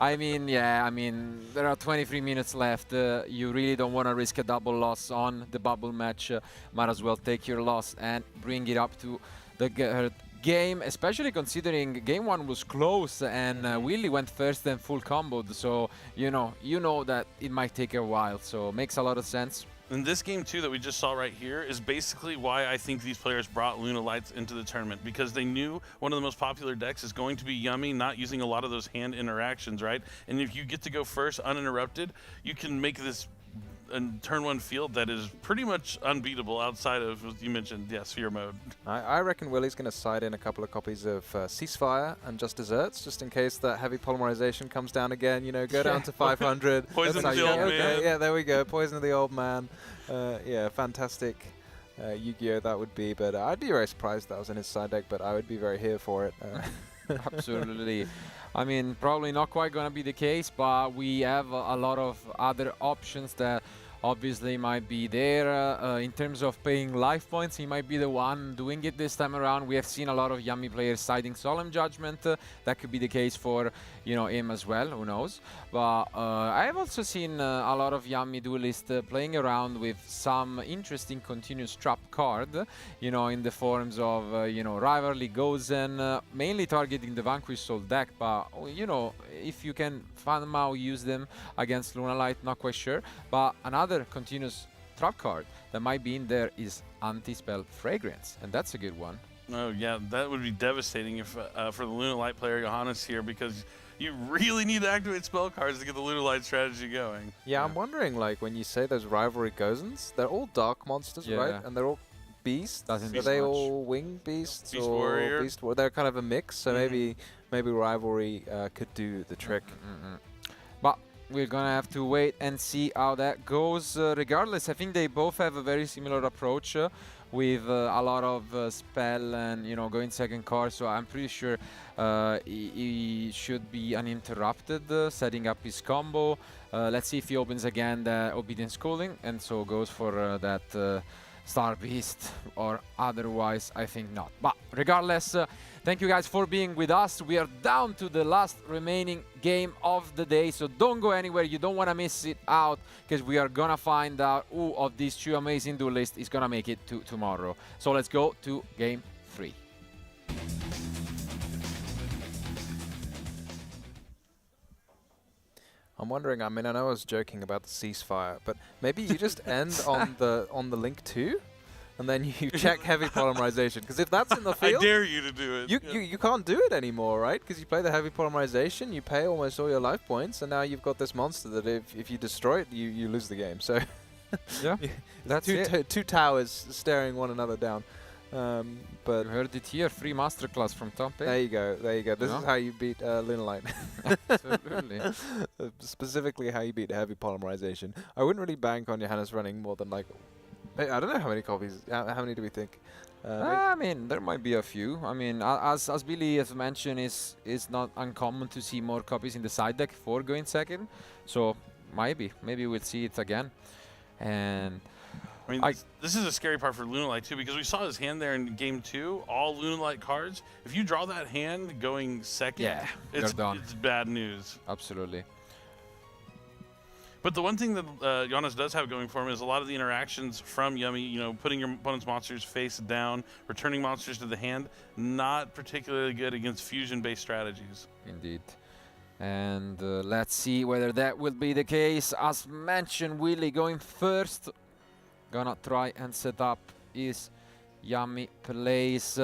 I mean, there are 23 minutes left. You really don't want to risk a double loss on the bubble match. Might as well take your loss and bring it up to the game, especially considering game one was close and Willy went first and full comboed. So you know that it might take a while. So makes a lot of sense. And this game, too, that we just saw right here is basically why I think these players brought Lunalights into the tournament, because they knew one of the most popular decks is going to be Yummy, not using a lot of those hand interactions, right? And if you get to go first uninterrupted, you can make this a turn one field that is pretty much unbeatable outside of, as you mentioned, Sphere mode. I reckon Willy's going to side in a couple of copies of Ceasefire and Just Desserts, just in case that heavy polymerization comes down again. You know, go down to 500. Poison the old man. Okay, yeah, there we go. Poison the old man. Yeah, fantastic Yu-Gi-Oh! That would be. But I'd be very surprised that was in his side deck, but I would be very here for it. Absolutely. I mean, probably not quite going to be the case, but we have a lot of other options that obviously might be there. In terms of paying life points, he might be the one doing it this time around. We have seen a lot of Yummy players siding Solemn Judgment. That could be the case for, him as well, who knows. But I have also seen a lot of Yummy duelists playing around with some interesting continuous trap card, in the forms of, Rivalry, Gozen, mainly targeting the Vanquish Soul deck. But, if you can somehow use them against Lunalight, not quite sure. But another continuous trap card that might be in there is Anti-Spell Fragrance, and that's a good one. Oh yeah, that would be devastating if for the Lunalight player Johannes here, because you really need to activate spell cards to get the Lunalight strategy going. Yeah, I'm wondering, like, when you say those Rivalry Gozens, they're all dark monsters, right? And they're all beasts. Are they all wing beasts Beast or Warrior? Beast Warrior? They're kind of a mix, so maybe Rivalry could do the trick. But we're gonna have to wait and see how that goes. Regardless, I think they both have a very similar approach with a lot of spell and going second card. So I'm pretty sure he should be uninterrupted, setting up his combo. Let's see if he opens again the Obedience Schooling and so goes for that Star Beast, or otherwise I think not. But regardless, thank you guys for being with us. We are down to the last remaining game of the day, so don't go anywhere. You don't want to miss it out, because we are gonna find out who of these two amazing duelists is gonna make it to tomorrow. So let's go to game 3. I'm wondering, I mean, I know I was joking about the ceasefire, but maybe you just end on the link 2, and then you check heavy polymerization. Because if that's in the field, I dare you to do it. You can't do it anymore, right? Because you play the heavy polymerization, you pay almost all your life points, and now you've got this monster that if you destroy it, you lose the game. So yeah, that's two towers staring one another down. But you heard it here, free masterclass from Tom Payne. There you go, there you go. This is how you beat Lunalight. Absolutely. Specifically how you beat heavy polymerization. I wouldn't really bank on Johannes running more than, like, I don't know how many copies. How many do we think? I mean, there might be a few. I mean, as Billy has mentioned, is not uncommon to see more copies in the side deck for going second. So maybe we'll see it again. And I mean, this is a scary part for Lunalight too, because we saw his hand there in game 2, all Lunalight cards. If you draw that hand going second, it's bad news. Absolutely. But the one thing that Johannes does have going for him is a lot of the interactions from Yummy, putting your opponent's monsters face down, returning monsters to the hand, not particularly good against fusion-based strategies. Indeed. And let's see whether that will be the case. As mentioned, Willy going first. Gonna try and set up his Yummy plays.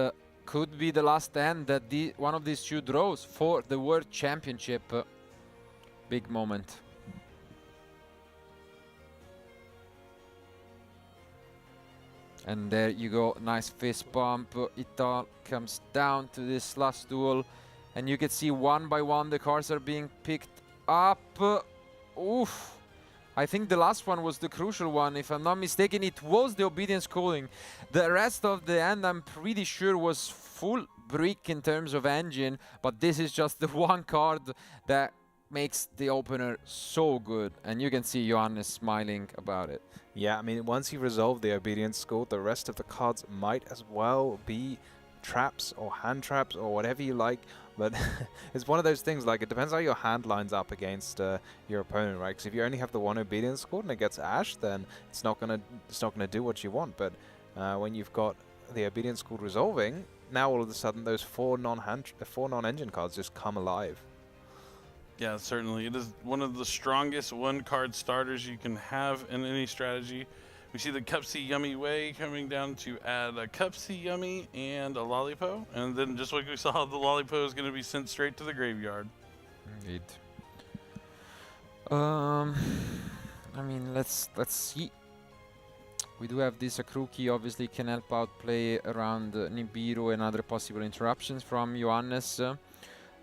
could be the last hand that one of these two draws for the World Championship. Big moment. And there you go, nice fist bump. It all comes down to this last duel. And you can see one by one the cards are being picked up. Oof. I think the last one was the crucial one. If I'm not mistaken, it was the Obedience Calling. The rest of the end, I'm pretty sure, was full brick in terms of engine. But this is just the one card that makes the opener so good. And you can see Johannes smiling about it. Yeah, I mean, once you resolve the Obedience School, the rest of the cards might as well be traps or hand traps or whatever you like. But it's one of those things, like, it depends how your hand lines up against your opponent, right? Because if you only have the one Obedience School and it gets Ash, then it's not gonna do what you want. But when you've got the Obedience School resolving, now all of a sudden those four non-engine cards just come alive. Yeah, certainly. It is one of the strongest one-card starters you can have in any strategy. We see the Cupsy Yummy Way coming down to add a Cupsy Yummy and a Lollipo. And then just like we saw, the Lollipo is going to be sent straight to the graveyard. Indeed. I mean, let's see. We do have this Akruki, obviously can help out play around Nibiru and other possible interruptions from Johannes.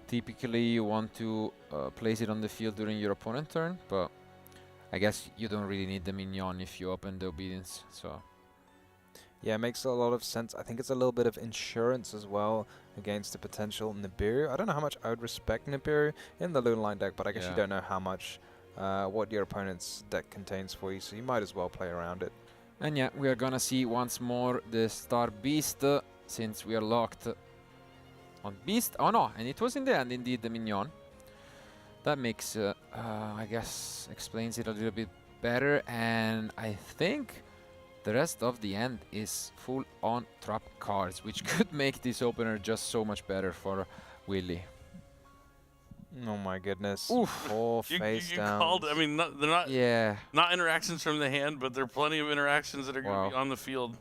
Typically, you want to place it on the field during your opponent turn, but I guess you don't really need the minion if you open the Obedience, so... Yeah, it makes a lot of sense. I think it's a little bit of insurance as well against the potential Nibiru. I don't know how much I would respect Nibiru in the Lunaline deck, but I guess you don't know how much what your opponent's deck contains for you, so you might as well play around it. And yeah, we are gonna see once more the Star Beast, since we are locked on Beast. Oh no, and it was in the end indeed the minion. That makes, I guess, explains it a little bit better. And I think the rest of the end is full on trap cards, which could make this opener just so much better for Willy. Oh my goodness. Oof. Four face You downs. called, I mean, they're not, not interactions from the hand, but there are plenty of interactions that are going to be on the field.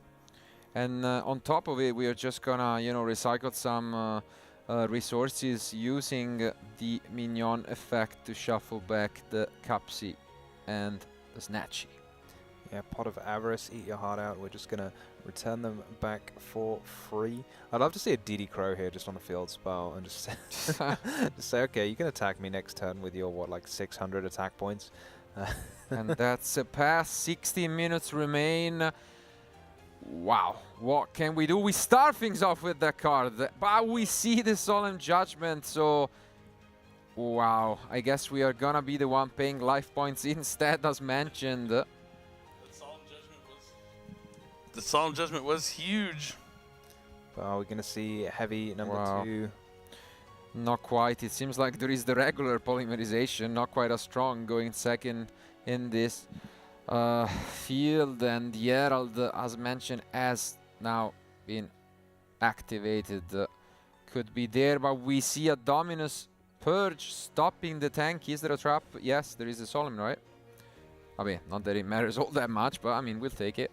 And on top of it, we are just gonna, you know, recycle some resources using the minion effect to shuffle back the Cupsy and the Snatchy. Yeah, Pot of Avarice, eat your heart out. We're just going to return them back for free. I'd love to see a DD Crow here just on a field spell and just, just say, okay, you can attack me next turn with your, what, like 600 attack points? And that's a pass. 16 minutes remain. Wow, what can we do? We start things off with that card, but we see the Solemn Judgment, so... Wow, I guess we are gonna be the one paying life points instead, as mentioned. The Solemn Judgment was huge. Are we going to see heavy number 2? Not quite. It seems like there is the regular polymerization, not quite as strong, going second in this field. And the Herald, as mentioned, has now been activated. Could be there, but we see a Dominus Purge stopping the tank. Is there a trap? Yes, there is a Solemn, right? I mean, not that it matters all that much, but I mean, we'll take it.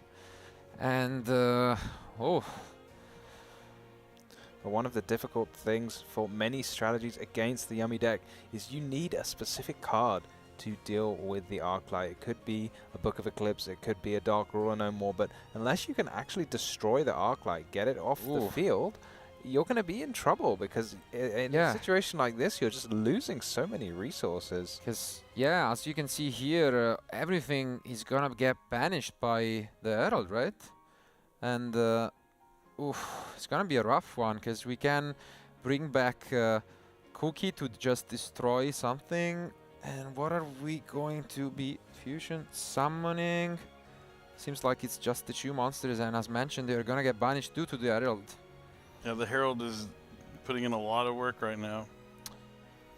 And, one of the difficult things for many strategies against the Yummy deck is you need a specific card to deal with the Arclight. It could be a Book of Eclipse, it could be a Dark Ruler no more, but unless you can actually destroy the Arclight, get it off the field, you're going to be in trouble, because in a situation like this, you're just losing so many resources. Because, yeah, as you can see here, everything is going to get banished by the Herald, right? And, it's going to be a rough one, because we can bring back Cookie to just destroy something. And what are we going to be fusion summoning? Seems like it's just the 2 monsters, and as mentioned, they're going to get banished due to the Herald. Yeah, the Herald is putting in a lot of work right now.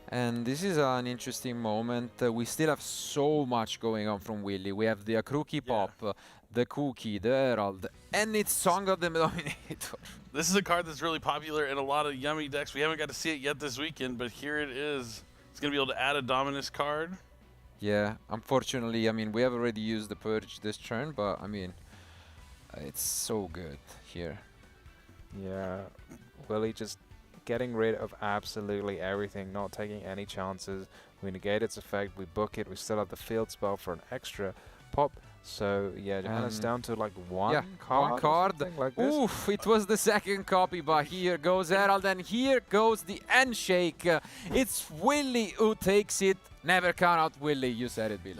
And this is an interesting moment. We still have so much going on from Willy. We have the Akruki Pop, the Cookie, the Herald, and it's Song of the Dominator. This is a card that's really popular in a lot of Yummy decks. We haven't got to see it yet this weekend, but here it is. It's going to be able to add a Dominus card. Yeah, unfortunately, I mean, we have already used the Purge this turn, but I mean, it's so good here. Yeah, Willie just getting rid of absolutely everything, not taking any chances. We negate its effect, we book it, we still have the field spell for an extra pop. So yeah, Johanna's down to like one card. One card. Like this. Oof, it was the second copy, but here goes Herald, and here goes the handshake. It's Willie who takes it. Never count out Willie. You said it, Bill.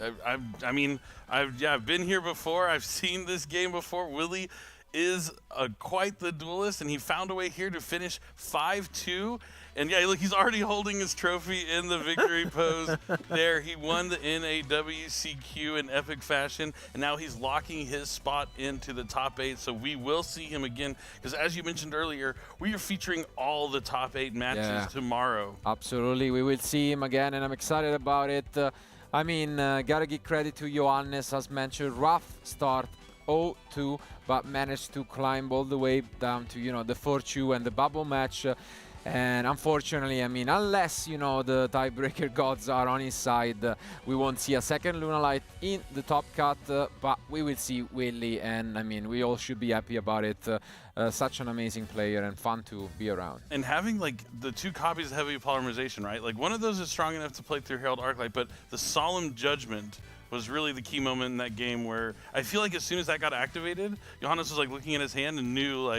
I've been here before. I've seen this game before. Willie is quite the duelist, and he found a way here to finish 5-2. And yeah, look, he's already holding his trophy in the victory pose there. He won the NAWCQ in epic fashion, and now he's locking his spot into the top 8. So we will see him again, because as you mentioned earlier, we are featuring all the top 8 matches tomorrow. Absolutely, we will see him again, and I'm excited about it. Gotta give credit to Johannes, as mentioned, rough start. 0-2, but managed to climb all the way down to, the 4-2 and the bubble match. And unfortunately, unless, the tiebreaker gods are on his side, we won't see a second Lunalight in the top cut, but we will see Willie, and we all should be happy about it. Such an amazing player and fun to be around. And having the 2 copies of Heavy Polymerization, right? One of those is strong enough to play through Herald Arclight, but the Solemn Judgment was really the key moment in that game, where I feel like as soon as that got activated, Johannes was looking at his hand and knew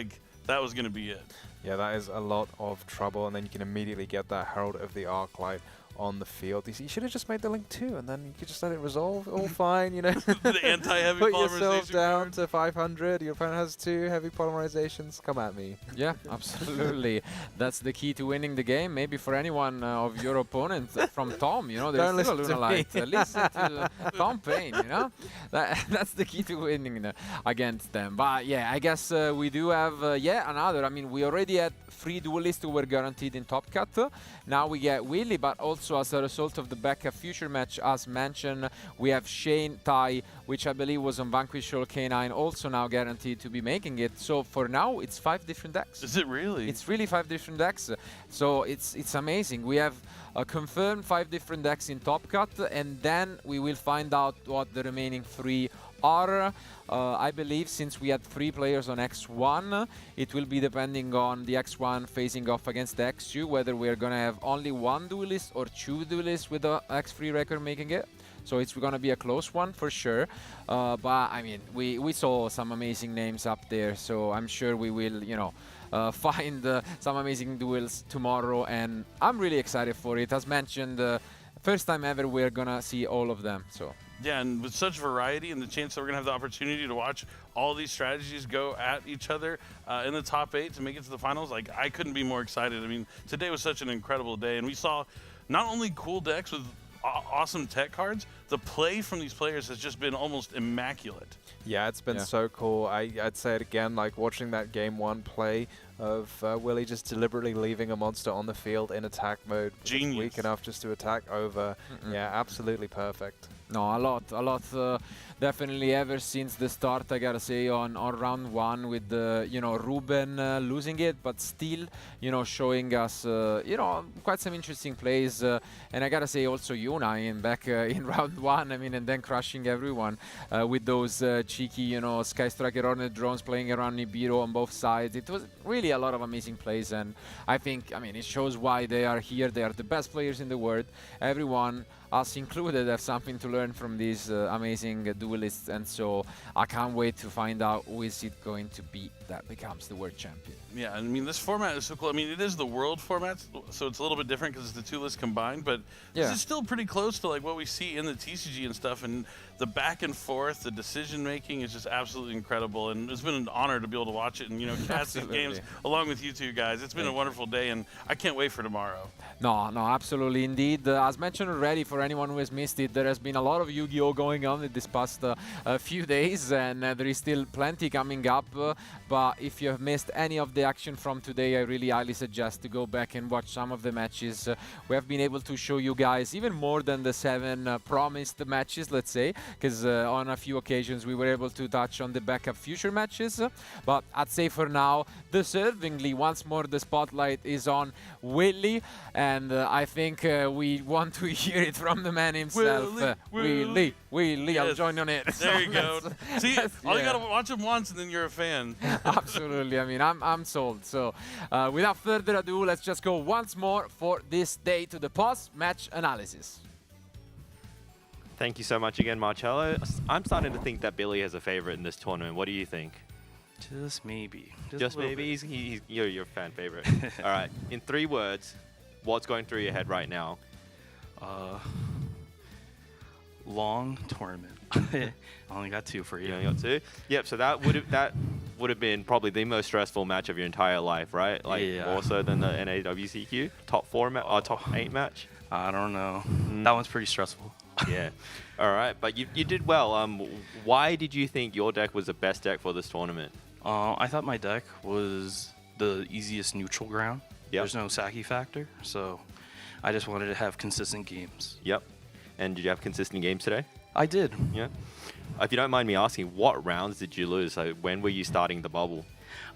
that was going to be it. Yeah, that is a lot of trouble, and then you can immediately get that Herald of the Arclight on the field. You should have just made the link 2, and then you could just let it resolve. All fine, The anti-heavy Put polymerization yourself down card. to 500. Your opponent has 2 heavy polymerizations. Come at me. Yeah, absolutely. That's the key to winning the game. Maybe for anyone of your opponent, from Tom, there's Don't still a listen to Lunalight. me. Listen to Tom Payne, That's the key to winning against them. But yeah, I guess we do have another. We already had 3 duelists who were guaranteed in top cut. Now we get Willie, but also as a result of the backup future match, as mentioned, we have Shane Tai, which I believe was on Vanquish Shoal K9, also now guaranteed to be making it. So for now, it's 5 different decks. Is it really? It's really 5 different decks. So it's amazing. We have confirmed 5 different decks in top cut, and then we will find out what the remaining 3 are. I believe since we had 3 players on X1, it will be depending on the X1 facing off against the X2, whether we're gonna have only 1 duelist or 2 duelists with the X3 record making it. So it's gonna be a close one for sure. But we saw some amazing names up there, so I'm sure we will, find some amazing duels tomorrow, and I'm really excited for it. As mentioned, first time ever we're gonna see all of them. So. Yeah, and with such variety and the chance that we're going to have the opportunity to watch all these strategies go at each other in the top 8 to make it to the finals, I couldn't be more excited. Today was such an incredible day, and we saw not only cool decks with awesome tech cards, the play from these players has just been almost immaculate. Yeah, it's been so cool. I'd say it again, watching that game 1 play of Willie just deliberately leaving a monster on the field in attack mode. Genius. Weak enough just to attack over. Yeah, absolutely perfect. No, a lot, definitely ever since the start, I gotta say, on round 1 with Ruben losing it, but still, showing us, quite some interesting plays. And I gotta say also Yuna back in round 1, and then crushing everyone with those cheeky, Sky Striker Hornet drones playing around Nibiru on both sides. It was really a lot of amazing plays, and I think, it shows why they are here. They are the best players in the world. Everyone, us included, have something to learn from these amazing duelists, and so I can't wait to find out who is it going to be that becomes the world champion. Yeah, this format is so cool. It is the world format, so it's a little bit different because it's the 2 lists combined, but this is still pretty close to what we see in the TCG and stuff, and the back and forth, the decision making is just absolutely incredible, and it's been an honor to be able to watch it and cast these games along with you 2 guys. It's been a wonderful day, and I can't wait for tomorrow. No, absolutely indeed. As mentioned already, for anyone who has missed it, there has been a lot of Yu-Gi-Oh going on in this past few days, and there is still plenty coming up. But if you have missed any of the action from today, I really highly suggest to go back and watch some of the matches. We have been able to show you guys even more than the 7 promised matches, let's say, because on a few occasions we were able to touch on the backup future matches. But I'd say for now, deservingly, once more the spotlight is on Willie, and I think we want to hear it from from the man himself. Willy, I'll join on it. There you go. See, all you yeah. gotta watch him once, and then you're a fan. Absolutely. I mean, I'm sold. So, without further ado, let's just go once more for this day to the post-match analysis. Thank you so much again, Marcello. I'm starting to think that Billy has a favorite in this tournament. What do you think? Just maybe. Just maybe? You're your fan favorite. All right. In 3 words, what's going through your head right now? Long tournament. I only got 2 for you. You only got 2? Yep, so that would have been probably the most stressful match of your entire life, right? Like more so than the NAWCQ top 8 match? I don't know. That one's pretty stressful. Yeah. All right, but you did well. Why did you think your deck was the best deck for this tournament? I thought my deck was the easiest neutral ground. Yep. There's no Saki factor, so I just wanted to have consistent games. Yep. And did you have consistent games today? I did. Yeah. If you don't mind me asking, what rounds did you lose? So when were you starting the bubble?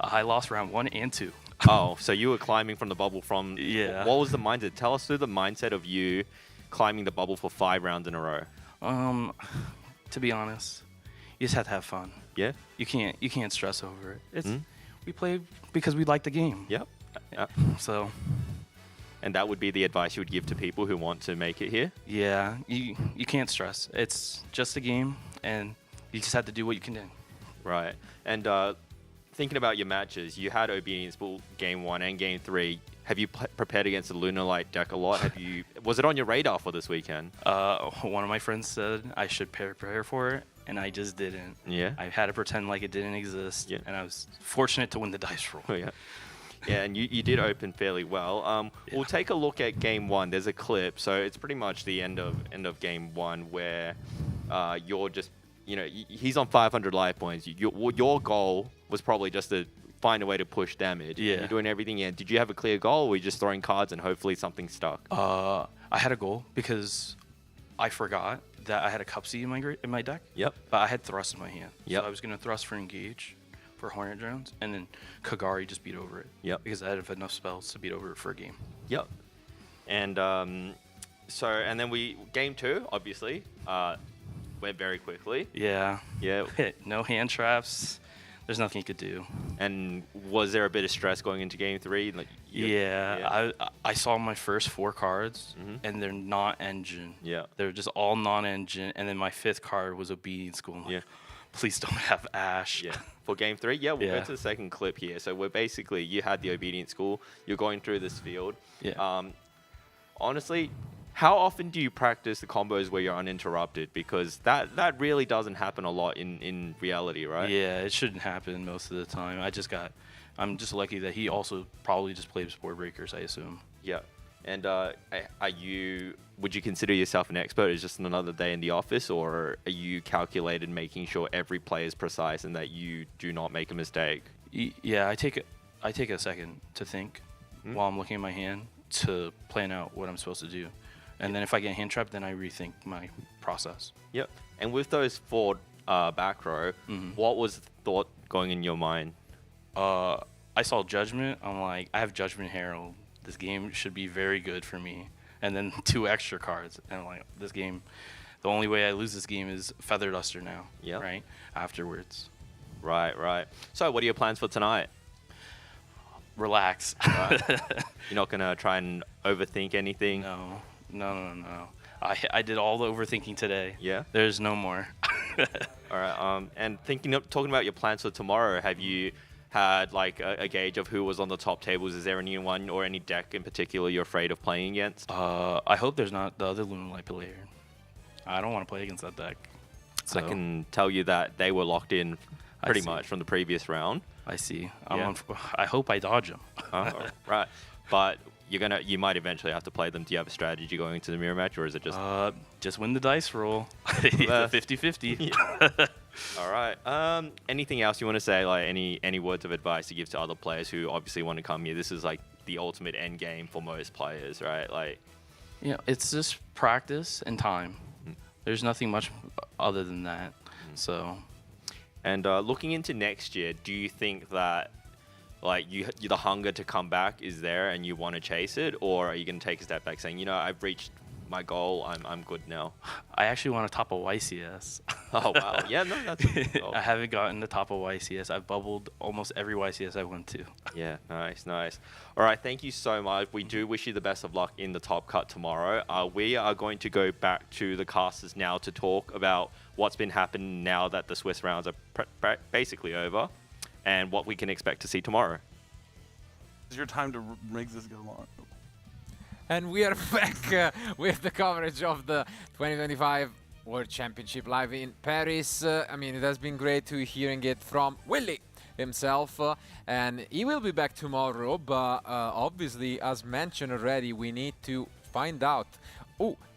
I lost round 1 and 2. Oh, so you were climbing from the bubble from... Yeah. What was the mindset? Tell us through the mindset of you climbing the bubble for 5 rounds in a row. To be honest, you just have to have fun. Yeah. You can't stress over it. It's we play because we like the game. Yep. So. And that would be the advice you would give to people who want to make it here? Yeah. You can't stress. It's just a game, and you just have to do what you can do. Right. And thinking about your matches, you had Obedience Bull game 1 and game 3. Have you prepared against the Lunar Light deck a lot? Was it on your radar for this weekend? One of my friends said I should prepare for it, and I just didn't. Yeah. I had to pretend like it didn't exist, and I was fortunate to win the dice roll. Oh, yeah. Yeah, and you did open fairly well. We'll take a look at game 1. There's a clip, so it's pretty much the end of game 1 where you're just, he's on 500 life points. Your goal was probably just to find a way to push damage. Yeah. You're doing everything in. Did you have a clear goal, or were you just throwing cards and hopefully something stuck? I had a goal because I forgot that I had a Cup C in my deck. Yep. But I had thrust in my hand. Yep. So I was going to thrust for engage for Hornet Drones, and then Kagari just beat over it. Yep. Because I had enough spells to beat over it for a game. Yep. And and then game 2, obviously, went very quickly. Yeah. Yeah. No hand traps. There's nothing you could do. And was there a bit of stress going into game 3? Like, I saw my first 4 cards, and they're not engine. Yeah. They're just all non-engine, and then my 5th card was Obedience School. I'm like, please don't have Ash. Yeah. For game 3, we'll go to the second clip here. So we're basically, you had the Obedience School, you're going through this field. Yeah. Honestly, how often do you practice the combos where you're uninterrupted? Because that really doesn't happen a lot in reality, right? Yeah, it shouldn't happen most of the time. I'm just lucky that he also probably just plays Board Breakers, I assume. Yeah. And would you consider yourself an expert? It's just another day in the office, or are you calculated, making sure every play is precise and that you do not make a mistake? Yeah, I take a second to think while I'm looking at my hand to plan out what I'm supposed to do. And then if I get hand trapped, then I rethink my process. Yep. And with those 4 back row, what was the thought going in your mind? I saw Judgment. I'm like, I have Judgment Herald. This game should be very good for me. And then 2 extra cards. And I'm like, this game, the only way I lose this game is Feather Duster now. Yeah. Right? Afterwards. Right. So what are your plans for tonight? Relax. Right. You're not going to try and overthink anything? No. I did all the overthinking today. Yeah? There's no more. All right. And talking about your plans for tomorrow, have you had like a gauge of who was on the top tables? Is there anyone or any deck in particular you're afraid of playing against? I hope there's not the other Lunar Light player. I don't want to play against that deck. So I can tell you that they were locked in pretty much from the previous round. I see. I hope I dodge them. Right. But you might eventually have to play them. Do you have a strategy going into the mirror match, or is it just win the dice roll? 50-50. All right. Anything else you want to say? Like any words of advice to give to other players who obviously want to come here? This is like the ultimate end game for most players, right? Like, it's just practice and time. There's nothing much other than that. So. And looking into next year, do you think that like the hunger to come back is there and you want to chase it, or are you going to take a step back saying, I've reached my goal. I'm good now. I actually want to top a YCS. Oh wow, yeah, no, that's a good goal. I haven't gotten the top of YCS. I've bubbled almost every YCS I went to. Yeah, nice, nice. All right, thank you so much. We do wish you the best of luck in the top cut tomorrow. We are going to go back to the casters now to talk about what's been happening now that the Swiss rounds are basically over, and what we can expect to see tomorrow. It's your time to make this go long. And we are back with the coverage of the 2025 World Championship live in Paris. I mean, it has been great to hearing it from Willie himself, and he will be back tomorrow, but obviously, as mentioned already, we need to find out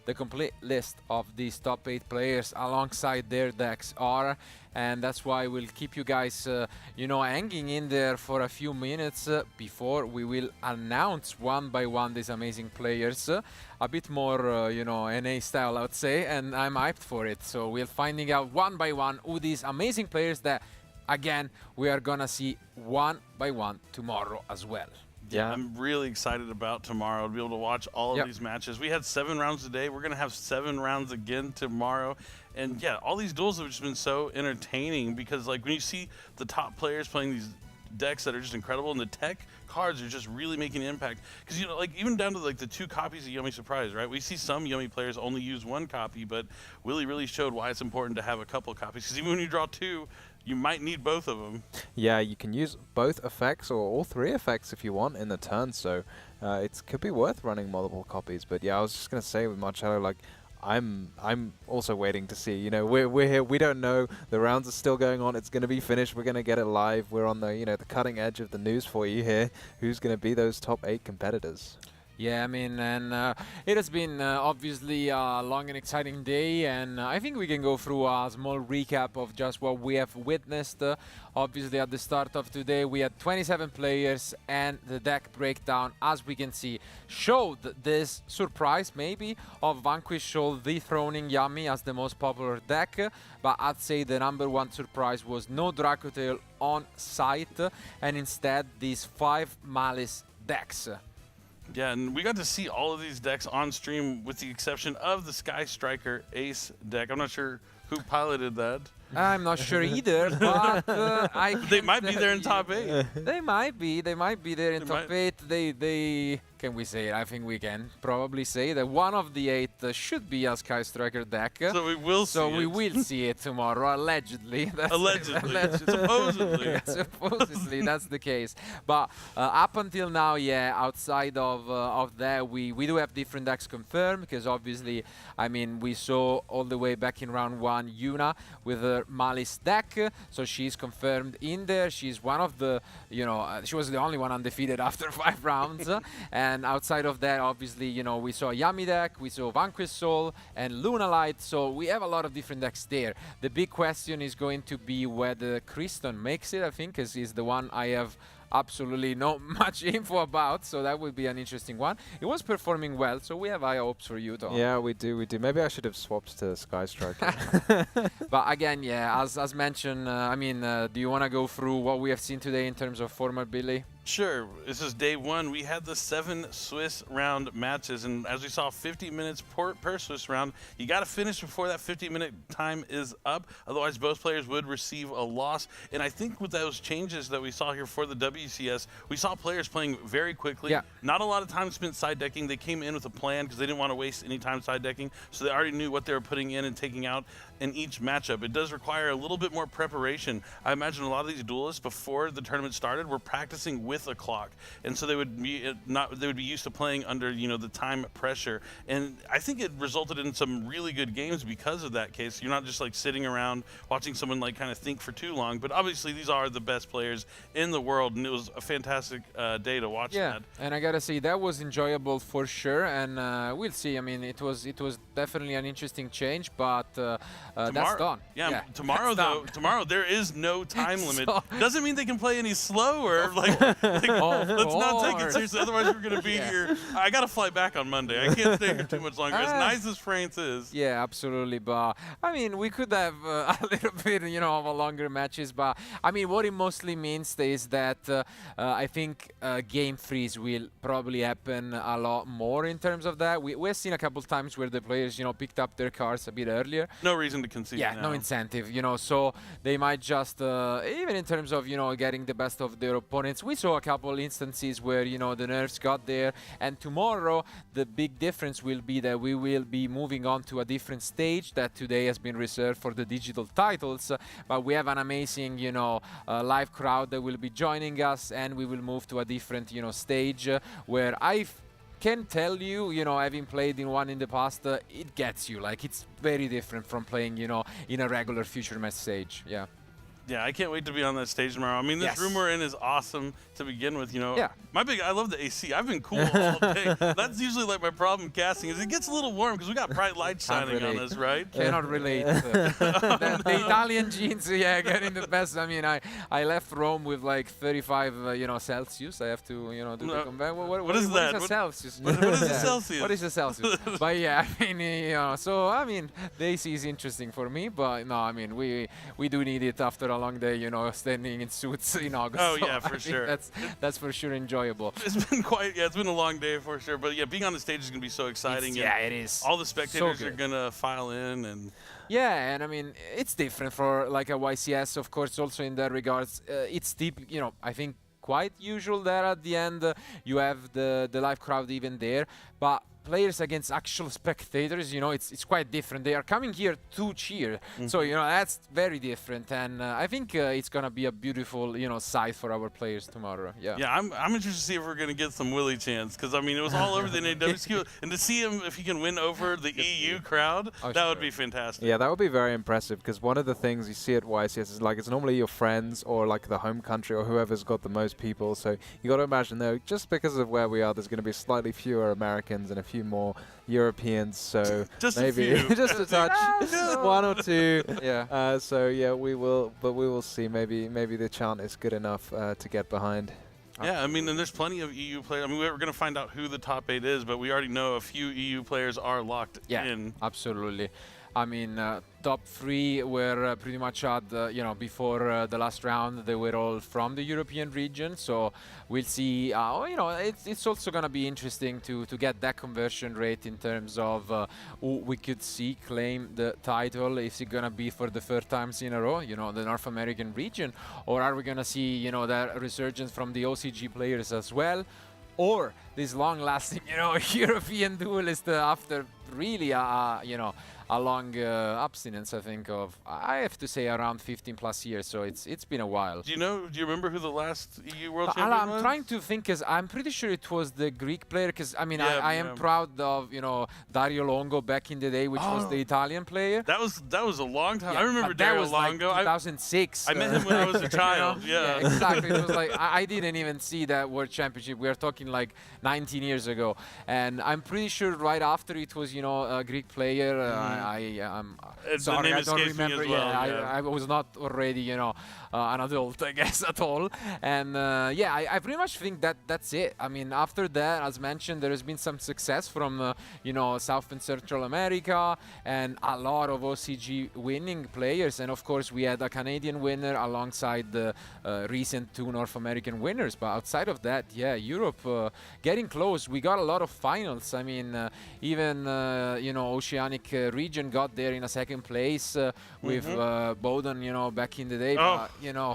the complete list of these top 8 players alongside their decks are, and that's why we'll keep you guys you know, hanging in there for a few minutes before we will announce one by one these amazing players, a bit more you know, NA style, I would say, and I'm hyped for it. So we're finding out one by one who these amazing players that again we are gonna see one by one tomorrow as well. Yeah, I'm really excited about tomorrow to be able to watch all of these matches. We had 7 rounds today. We're going to have 7 rounds again tomorrow. And yeah, all these duels have just been so entertaining because like when you see the top players playing these decks that are just incredible and the tech cards are just really making an impact. Because, you know, like even down to like the 2 copies of Yummy Surprise, right? We see some Yummy players only use 1 copy, but Willie really showed why it's important to have a couple copies. Because even when you draw 2, you might need both of them. Yeah, you can use both effects or all 3 effects if you want in the turn, so it could be worth running multiple copies. But yeah, I was just gonna say with Marcello, like I'm also waiting to see. You know, we're here. We don't know. The rounds are still going on. It's gonna be finished. We're gonna get it live. We're on the the cutting edge of the news for you here. Who's gonna be those top 8 competitors? Yeah, I mean, and it has been obviously a long and exciting day, and I think we can go through a small recap of just what we have witnessed. Obviously, at the start of today, we had 27 players, and the deck breakdown, as we can see, showed this surprise, maybe, of Vanquish Soul dethroning Yummy as the most popular deck, but I'd say the #1 surprise was no Dracotail on site, and instead these 5 Malice decks. Yeah, and we got to see all of these decks on stream with the exception of the Sky Striker Ace deck. I'm not sure who piloted that. I'm not sure either, but they might be there in top 8. They might be there in top 8. They can we say it? I think we can probably say that one of the 8 should be a Sky Striker deck. So we will see we will see it tomorrow, allegedly. Allegedly. Supposedly. Yeah, supposedly, that's the case. But up until now, yeah, outside of that, we do have different decks confirmed, because obviously, I mean, we saw all the way back in round 1 Yuna with her Malice deck, so she's confirmed in there. She's one of the, she was the only one undefeated after 5 rounds. And outside of that, obviously, we saw Yummy deck, we saw Vanquish Soul and Luna Light, so we have a lot of different decks there. The big question is going to be whether Kristen makes it, I think, because he's the one I have absolutely not much info about, so that would be an interesting one. It was performing well, so we have high hopes for you, Tom. Yeah, we do. Maybe I should have swapped to Sky Striker. But again, yeah, as mentioned, I mean, do you want to go through what we have seen today in terms of format, Billy? Sure. This is day 1. We had the 7 Swiss round matches, and as we saw, 50 minutes per Swiss round. You got to finish before that 50-minute time is up, otherwise both players would receive a loss. And I think with those changes that we saw here for the WCS, we saw players playing very quickly. Yeah. Not a lot of time spent side decking. They came in with a plan because they didn't want to waste any time side decking, so they already knew what they were putting in and taking out in each matchup. It does require a little bit more preparation. I imagine a lot of these duelists before the tournament started were practicing with a clock, and so they would be used to playing under the time pressure, and I think it resulted in some really good games because of that case. You're not just like sitting around watching someone like kind of think for too long, but obviously these are the best players in the world, and it was a fantastic day to watch that. And I gotta say that was enjoyable for sure, and we'll see. I mean, it was definitely an interesting change, but that's done. Yeah, tomorrow that's though. done. Tomorrow there is no time limit. So- Doesn't mean they can play any slower. Let's not take it course. seriously. Otherwise, we're gonna be here. I gotta fly back on Monday. I can't stay here too much longer. As nice as France is. Yeah, absolutely. But I mean, we could have a little bit, of a longer matches. But I mean, what it mostly means is that I think game freeze will probably happen a lot more in terms of that. We've seen a couple times where the players, picked up their cards a bit earlier. No reason to concede. Yeah, no incentive, so they might just, even in terms of, getting the best of their opponents, we saw a couple instances where, the nerfs got there, and tomorrow the big difference will be that we will be moving on to a different stage that today has been reserved for the digital titles, but we have an amazing, live crowd that will be joining us, and we will move to a different, stage where I can tell you, having played in one in the past, it gets you. Like, it's very different from playing, in a regular future match stage. Yeah. Yeah, I can't wait to be on that stage tomorrow. I mean, this room we're in is awesome to begin with, Yeah. I love the AC. I've been cool all day. That's usually like my problem casting is it gets a little warm because we got bright lights shining on us, right? Cannot relate. The Italian jeans, getting the best. I mean, I left Rome with like 35, Celsius. I have to, do the convert. What is that? What is a Celsius? What is a Celsius? What is a Celsius? But yeah, I mean, so I mean, the AC is interesting for me, but no, I mean, we do need it after a long day, standing in suits in August. Oh so yeah, I for think sure. That's for sure enjoyable. It's been it's been a long day for sure. But yeah, being on the stage is gonna be so exciting. It is. All the spectators So are good. gonna file in and. Yeah, and I mean, it's different for like a YCS, of course, also in that regards. It's deep, I think quite usual that at the end you have the live crowd even there, but players against actual spectators, it's quite different. They are coming here to cheer, so that's very different, and I think it's gonna be a beautiful sight for our players tomorrow. Yeah, I'm interested to see if we're gonna get some Willie chants because I mean it was all over the NAWSQ, and to see him if he can win over the EU crowd, that would be fantastic. Yeah, that would be very impressive because one of the things you see at YCS is like it's normally your friends or like the home country or whoever's got the most people. So you got to imagine though, just because of where we are, there's going to be slightly fewer Americans and a few more Europeans. So just maybe a few. just a touch, one or two. Yeah. So yeah, we will see. Maybe the chant is good enough to get behind. Yeah, I mean, and there's plenty of EU players. I mean, we're going to find out who the top 8 is, but we already know a few EU players are locked in. Absolutely. I mean, top 3 were pretty much at, before the last round, they were all from the European region. So we'll see. It's also going to be interesting to get that conversion rate in terms of who we could see claim the title. Is it going to be for the third times in a row, the North American region? Or are we going to see, that resurgence from the OCG players as well? Or this long-lasting, European duelist after really, a long abstinence, I think of, I have to say, around 15 plus years. So it's been a while. Do you remember who the last EU World Champion was? I'm trying to think, because I'm pretty sure it was the Greek player, because I mean, I am proud of, Dario Longo back in the day, which was the Italian player. That was a long time. I remember that Dario was Longo. Like 2006. I met him when I was a child. Yeah, exactly. It was like, I didn't even see that World Championship. We are talking like 19 years ago. And I'm pretty sure right after it was, a Greek player. I'm sorry, I don't remember. I was not already, an adult, I guess, at all. And I pretty much think that's it. I mean, after that, as mentioned, there has been some success from, South and Central America and a lot of OCG winning players. And of course, we had a Canadian winner alongside the recent 2 North American winners. But outside of that, Europe getting close. We got a lot of finals. I mean, even, Oceanic region got there in a second place with Bowden, back in the day. Oh,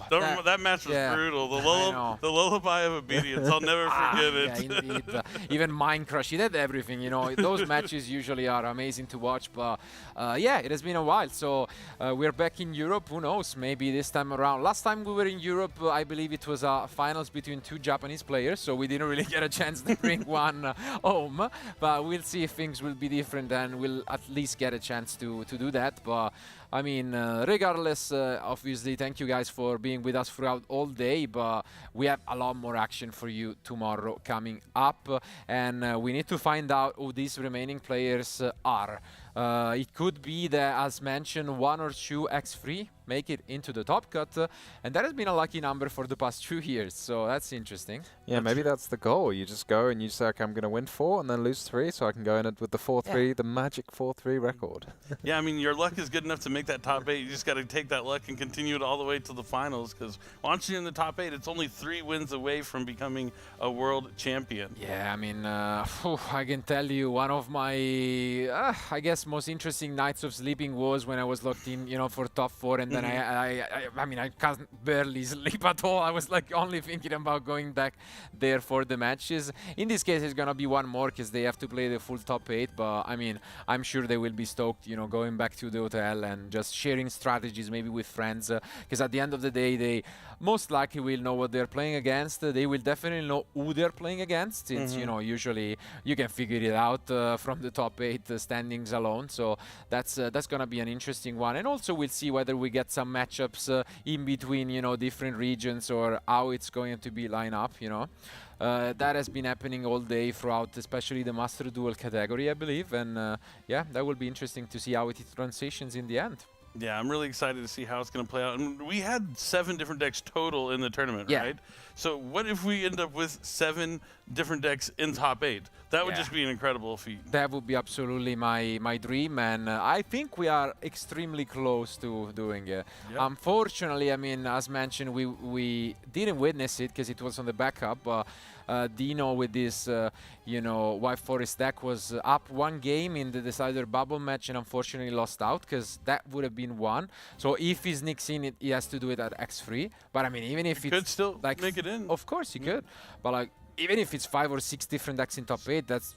but, that match was brutal. The lullaby of obedience. I'll never forget it. Yeah, indeed. Even Mind Crush, he did everything. Those matches usually are amazing to watch. But it has been a while. So we're back in Europe. Who knows? Maybe this time around. Last time we were in Europe, I believe it was finals between 2 Japanese players. So we didn't really get a chance to bring one home. But we'll see if things will be different, and we'll at least get a chance to do that. But I mean, regardless, obviously, thank you guys for being with us throughout all day, but we have a lot more action for you tomorrow coming up, and we need to find out who these remaining players are. It could be that, as mentioned, 1 or 2 X3 make it into the top cut, and that has been a lucky number for the past 2 years, so that's interesting. Yeah, maybe that's the goal. You just go and you say, okay, I'm going to win 4 and then lose 3, so I can go in it with the 4-3, the magic 4-3 record. Yeah, I mean, your luck is good enough to make that top 8. You just got to take that luck and continue it all the way to the finals, because once you're in the top 8, it's only 3 wins away from becoming a world champion. Yeah, I mean, I can tell you one of my, I guess, most interesting nights of sleeping was when I was locked in, for top 4, and then I mean, I can't barely sleep at all. I was like only thinking about going back there for the matches. In this case, it's gonna be one more because they have to play the full top 8. But I mean, I'm sure they will be stoked, going back to the hotel and just sharing strategies, maybe with friends. Because at the end of the day, they most likely will know what they're playing against. They will definitely know who they're playing against, since usually you can figure it out from the top 8 standings alone. So that's gonna be an interesting one. And also we'll see whether we get some matchups in between, different regions, or how it's going to be line up, that has been happening all day throughout, especially the Master Duel category, I believe. And yeah, that will be interesting to see how it transitions in the end. Yeah, I'm really excited to see how it's going to play out. And we had 7 different decks total in the tournament, right? So what if we end up with 7 different decks in top 8? That would just be an incredible feat. That would be absolutely my dream, and I think we are extremely close to doing it. Yep. Unfortunately, I mean, as mentioned, we didn't witness it because it was on the backup. Dino with this, White Forest deck was up 1 game in the decider bubble match and unfortunately lost out, because that would have been 1. So if he sneaks in it, he has to do it at X3. But I mean, even if he it's could still like, make it in. Of course he could. But like, even if it's 5 or 6 different decks in top 8, that's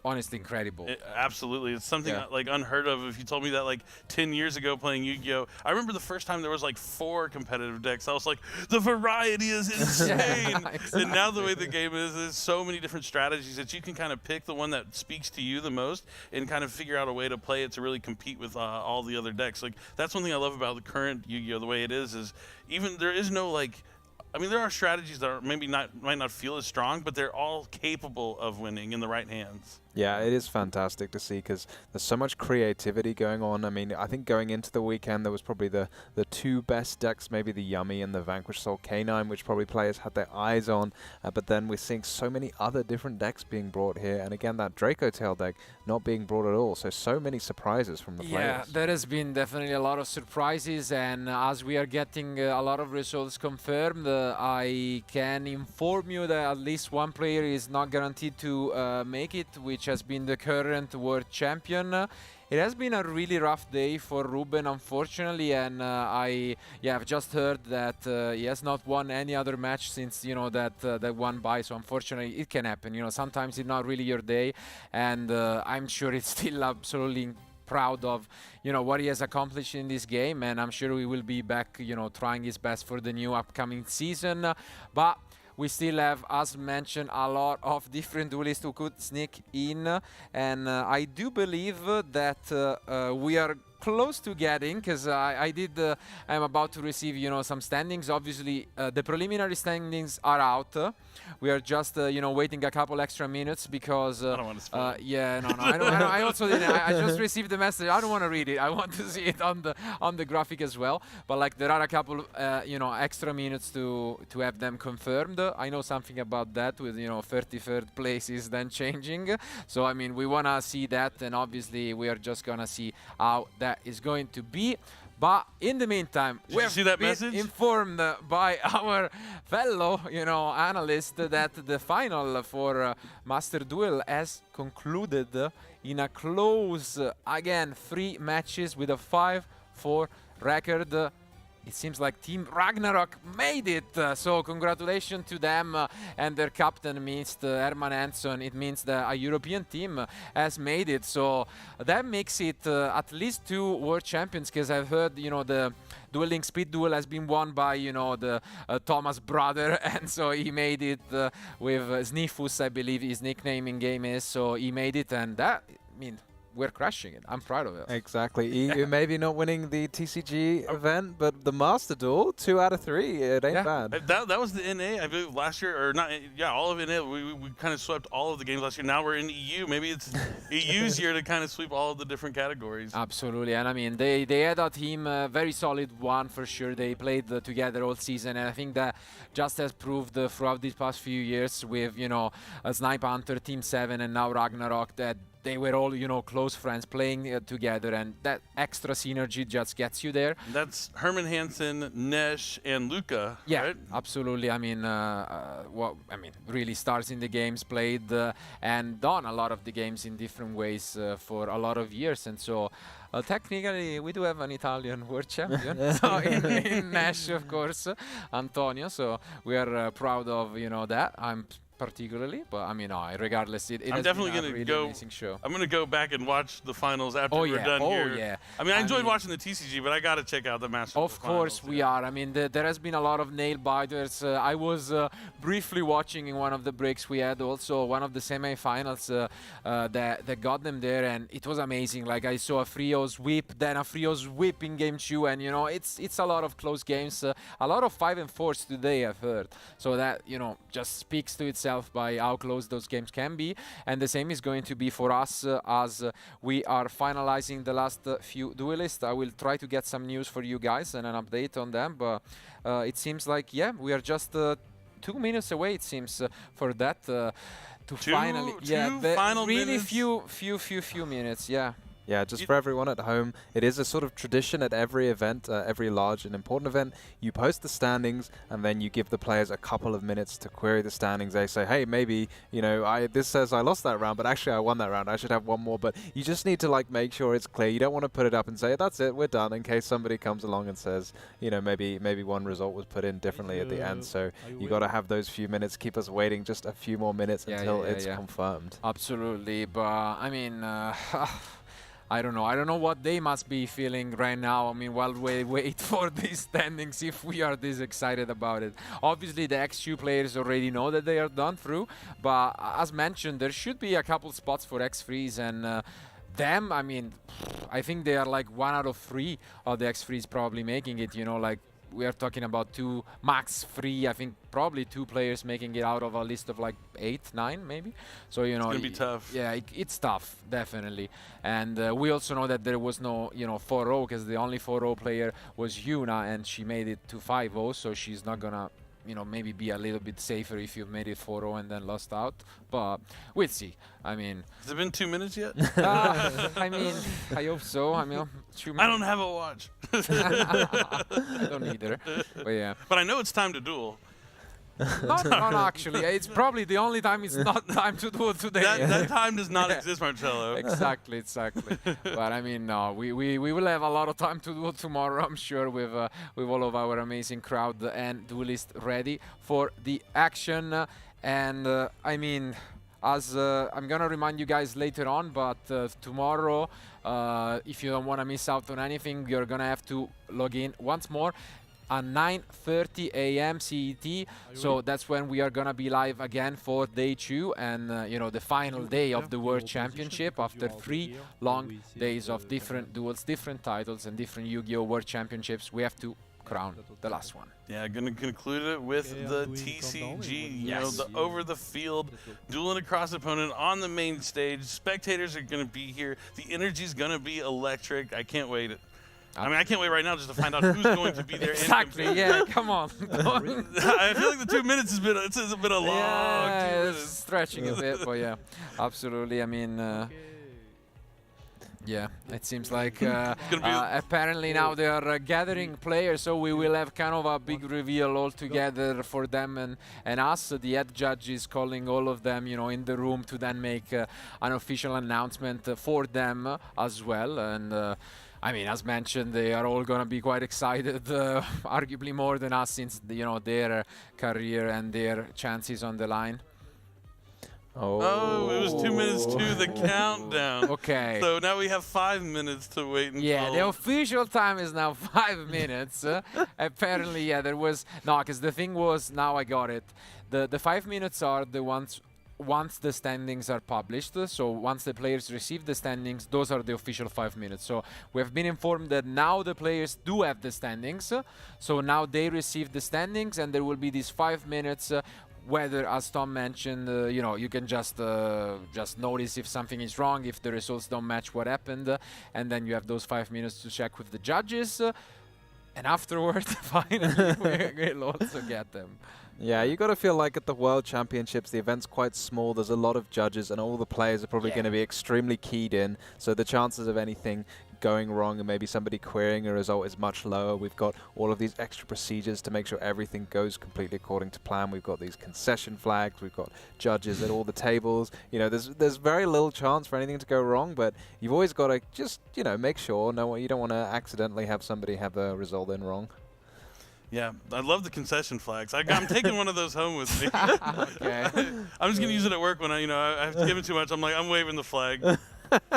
honestly incredible. Absolutely. It's something like unheard of. If you told me that like 10 years ago playing Yu-Gi-Oh! I remember the first time there was like 4 competitive decks. I was like, the variety is insane. And now the way the game is, there's so many different strategies that you can kind of pick the one that speaks to you the most and kind of figure out a way to play it to really compete with all the other decks. Like, that's one thing I love about the current Yu-Gi-Oh! The way it is even there is no like, I mean, there are strategies that are maybe might not feel as strong, but they're all capable of winning in the right hands. Yeah, it is fantastic to see because there's so much creativity going on. I mean, I think going into the weekend, there was probably the 2 best decks, maybe the Yummy and the Vanquish Soul K9, which probably players had their eyes on. But then we're seeing so many other different decks being brought here. And again, that Draco Tail deck not being brought at all. So many surprises from the players. Yeah, there has been definitely a lot of surprises. And as we are getting a lot of results confirmed, I can inform you that at least 1 player is not guaranteed to make it, which has been the current world champion. It has been a really rough day for Ruben, unfortunately, and I've just heard that he has not won any other match since that one bye. So unfortunately, it can happen. Sometimes it's not really your day, and I'm sure it's still absolutely proud of what he has accomplished in this game, and I'm sure he will be back trying his best for the new upcoming season. But we still have, as mentioned, a lot of different duelists who could sneak in, and I do believe that we are close to getting, because I'm about to receive some standings. Obviously the preliminary standings are out. We are just waiting a couple extra minutes because I don't want to spoil it. yeah, no, I also didn't. I just received the message. I don't want to read it. I want to see it on the graphic as well. But like, there are a couple extra minutes to have them confirmed. I know something about that with 33rd places then changing. So I mean, we want to see that, and obviously we are just gonna see how that is going to be. But in the meantime, we have been informed by our fellow, analyst that the final for Master Duel has concluded in a close, again, 3 matches with a 5-4 record. It seems like Team Ragnarok made it, so congratulations to them and their captain, Mr. Herman Hanson. It means that a European team has made it, so that makes it at least 2 world champions, because I've heard, the Duel Link Speed Duel has been won by, the Thomas brother, and so he made it with Snifus, I believe his nickname in game is, so he made it, and that, I mean, we're crushing it. I'm proud of it. Exactly. EU maybe not winning the TCG event, but the Master Duel, 2 out of 3. It ain't bad. That was the NA, I believe, last year, or not, yeah, all of NA. We kind of swept all of the games last year. Now we're in EU. Maybe it's EU's year to kind of sweep all of the different categories. Absolutely, and I mean, they had a team, very solid one for sure. They played together all season, and I think that just has proved throughout these past few years with, you know, Snipe Hunter, Team 7, and now Ragnarok, that they were all, you know, close friends playing together, and that extra synergy just gets you there. That's Herman Hansen, Nesh, and Luca. Yeah, right? absolutely. I mean, really stars in the games, played and done a lot of the games in different ways for a lot of years, and so technically we do have an Italian world champion so in Nash, of course, Antonio. So we are proud of, you know, that. I'm particularly, but I mean, regardless, it I'm has definitely been a gonna really go. amazing show. I'm gonna go back and watch the finals after we're done here. Yeah. I mean, I enjoyed watching the TCG, but I gotta check out the Masters. Of course we are. I mean, there has been a lot of nail biters. I was briefly watching in one of the breaks we had also one of the semi-finals that got them there, and it was amazing. Like, I saw a Frio sweep, then a Frio sweep in game 2, and you know, it's a lot of close games, a lot of 5 and 4s today, I've heard. So that, you know, just speaks to itself by how close those games can be. And the same is going to be for us as we are finalizing the last few duelists. I will try to get some news for you guys and an update on them, but it seems like, yeah, we are just 2 minutes away, it seems, for that to finally, final really minutes. few minutes, yeah. Yeah, just for everyone at home, it is a sort of tradition at every event, every large and important event. You post the standings, and then you give the players a couple of minutes to query the standings. They say, hey, maybe, you know, this says I lost that round, but actually I won that round. I should have one more. But you just need to, like, make sure it's clear. You don't want to put it up and say, that's it, we're done, in case somebody comes along and says, you know, maybe one result was put in differently at the end. So you got to have those few minutes, keep us waiting just a few more minutes until it's confirmed. Absolutely, but I mean, I don't know what they must be feeling right now. I mean, while we wait for these standings, if we are this excited about it. Obviously, the X2 players already know that they are done through, but as mentioned, there should be a couple spots for X3s, and them, I mean, I think they are like 1 out of 3 of the X3s probably making it, you know, like, we are talking about 2, max 3, I think probably 2 players making it out of a list of like 8, 9 maybe. So, you know, it's gonna be tough. Yeah, it's tough, definitely. And we also know that there was no, you know, 4-0, because the only 4-0 player was Yuna, and she made it to 5-0, so she's not gonna, you know, maybe be a little bit safer if you made it 4-0 and then lost out. But we'll see. I mean, has it been 2 minutes yet? I mean, I hope so. I mean, 2 minutes. I don't have a watch. I don't either. But yeah. But I know it's time to duel. No, actually, it's probably the only time it's not time to duel today. That time does not exist, Marcello. Exactly. But I mean, no, we will have a lot of time to duel tomorrow, I'm sure, with all of our amazing crowd and duelists ready for the action. And I mean, as I'm gonna remind you guys later on, but tomorrow, if you don't want to miss out on anything, you're gonna have to log in once more at 9:30 a.m. CET. So that's when we are gonna be live again for day 2 and you know, the final day of the World Championship after 3 long days of different duels, different titles, and different Yu-Gi-Oh! World Championships. We have to crown the last one. Yeah, gonna conclude it with the TCG, you know, the over the field, dueling across opponent on the main stage. Spectators are gonna be here. The energy's gonna be electric. I can't wait. I mean, I can't wait right now just to find out who's going to be there. Exactly, yeah, come on. I feel like the 2 minutes has been, it's been a long 2 minutes. It's stretching a bit, but yeah, absolutely. I mean, yeah, it seems like apparently now they are gathering players, so we will have kind of a big reveal all together for them and us. The head judge is calling all of them, you know, in the room to then make an official announcement for them as well. And I mean, as mentioned, they are all gonna be quite excited, arguably more than us, since you know, their career and their chances on the line. Oh, it was 2 minutes to the countdown. Okay. So now we have 5 minutes to wait until... Yeah, the official time is now 5 minutes. Apparently, yeah, there was... No, because the thing was, now I got it. The 5 minutes are the ones once the standings are published. So once the players receive the standings, those are the official 5 minutes. So we have been informed that now the players do have the standings. So now they receive the standings, and there will be these 5 minutes. Whether, as Tom mentioned, you know, you can just notice if something is wrong, if the results don't match what happened, and then you have those 5 minutes to check with the judges. And afterwards, finally, we'll also get them. Yeah, you got to feel like at the World Championships, the event's quite small. There's a lot of judges, and all the players are probably going to be extremely keyed in. So the chances of anything going wrong and maybe somebody querying a result is much lower. We've got all of these extra procedures to make sure everything goes completely according to plan. We've got these concession flags. We've got judges at all the tables. You know, there's very little chance for anything to go wrong, but you've always got to just, you know, make sure. No, you don't want to accidentally have somebody have a result in wrong. Yeah, I love the concession flags. I'm taking one of those home with me. Okay. I'm just gonna use it at work when I have to give it too much. I'm like, I'm waving the flag.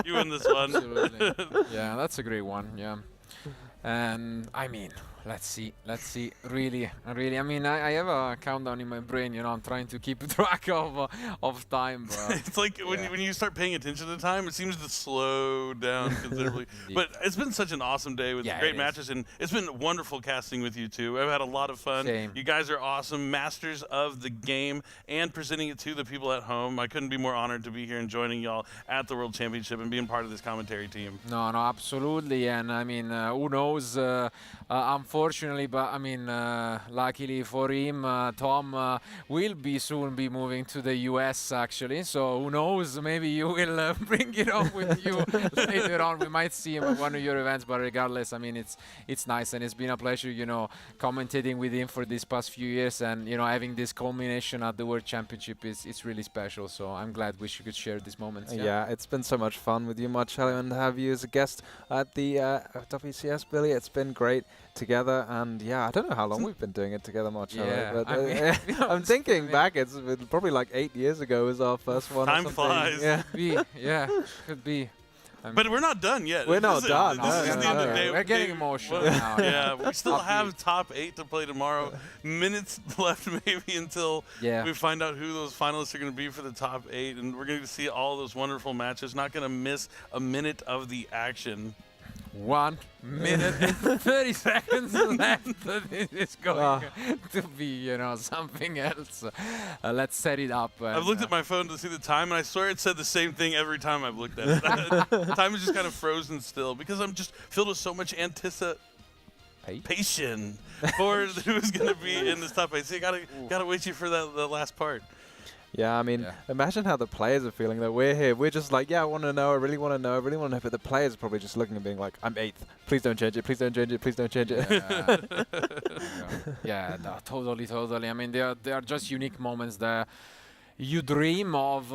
You win this one. Absolutely. Yeah, that's a great one. Yeah. And I mean, let's see. Really. I mean, I have a countdown in my brain. You know, I'm trying to keep track of time. But it's like when you start paying attention to time, it seems to slow down considerably. But it's been such an awesome day with great matches, and it's been wonderful casting with you two. I've had a lot of fun. Same. You guys are awesome, masters of the game, and presenting it to the people at home. I couldn't be more honored to be here and joining y'all at the World Championship and being part of this commentary team. No, absolutely. And I mean, who knows? Unfortunately, but I mean, luckily for him, Tom will soon be moving to the US actually. So who knows? Maybe you will bring it up with you later on. We might see him at one of your events. But regardless, I mean, it's nice, and it's been a pleasure, you know, commentating with him for these past few years, and you know, having this culmination at the World Championship it's really special. So I'm glad we could share these moments. Yeah, it's been so much fun with you, Marcello, and to have you as a guest at the WCS, Billy. It's been great together, and yeah, I don't know how long we've been doing it together, Marcello, but I'm thinking back, it's been probably like 8 years ago was our first one. Time flies. Yeah, could be. But we're not done yet. We're not done. This is the end of the day. We're getting emotional now. Yeah, we still have top 8 to play tomorrow. Minutes left maybe until we find out who those finalists are going to be for the top 8, and we're going to see all those wonderful matches. Not going to miss a minute of the action. 1 minute and 30 seconds left. This is going to be, you know, something else. Let's set it up. I've looked at my phone to see the time, and I swear it said the same thing every time I've looked at it. Time is just kind of frozen still because I'm just filled with so much anticipation for who's going to be in this top 8. So you gotta wait for the last part. Yeah, I mean, imagine how the players are feeling that we're here. We're just like, yeah, I want to know, I really want to know, I really want to know. But the players are probably just looking and being like, I'm 8th. Please don't change it. Please don't change it. Please don't change it. Yeah, no, totally. I mean, they are just unique moments that you dream of,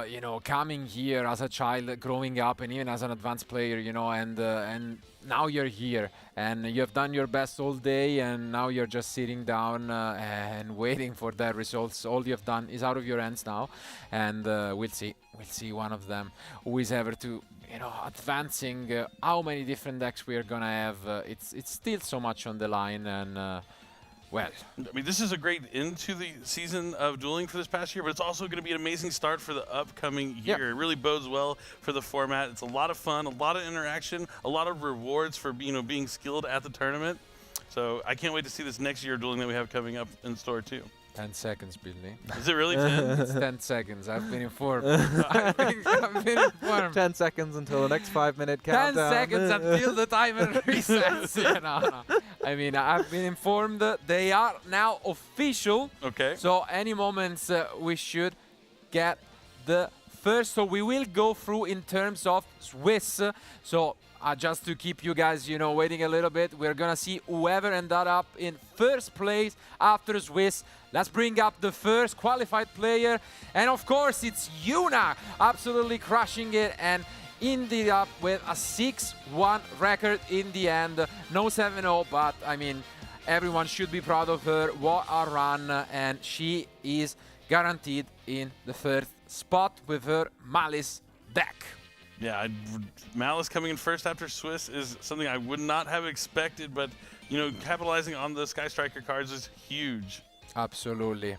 you know, coming here as a child, growing up, and even as an advanced player, you know, and now you're here, and you have done your best all day, and now you're just sitting down and waiting for the results. All you have done is out of your hands now, and we'll see one of them who is ever to, you know, advancing. How many different decks we are gonna have? It's still so much on the line, and well, I mean, this is a great end to the season of dueling for this past year, but it's also going to be an amazing start for the upcoming year. It really bodes well for the format. It's a lot of fun, a lot of interaction, a lot of rewards for being skilled at the tournament. So I can't wait to see this next year of dueling that we have coming up in store too. 10 seconds, Billy. Is it really 10? It's 10 seconds. I've been informed. I've been informed. 10 seconds until the next 5-minute countdown. 10 seconds until the timer resets. No. I mean, I've been informed that they are now official. Okay. So any moments we should get the first. So we will go through in terms of Swiss. So just to keep you guys, you know, waiting a little bit, we're gonna see whoever ended up in first place after Swiss. Let's bring up the first qualified player, and of course it's Yuna, absolutely crushing it and ended up with a 6-1 record in the end. No 7-0, but I mean, everyone should be proud of her. What a run, and she is guaranteed in the first spot with her Malice deck. Yeah, Malice coming in first after Swiss is something I would not have expected, but, you know, capitalizing on the Sky Striker cards is huge. Absolutely.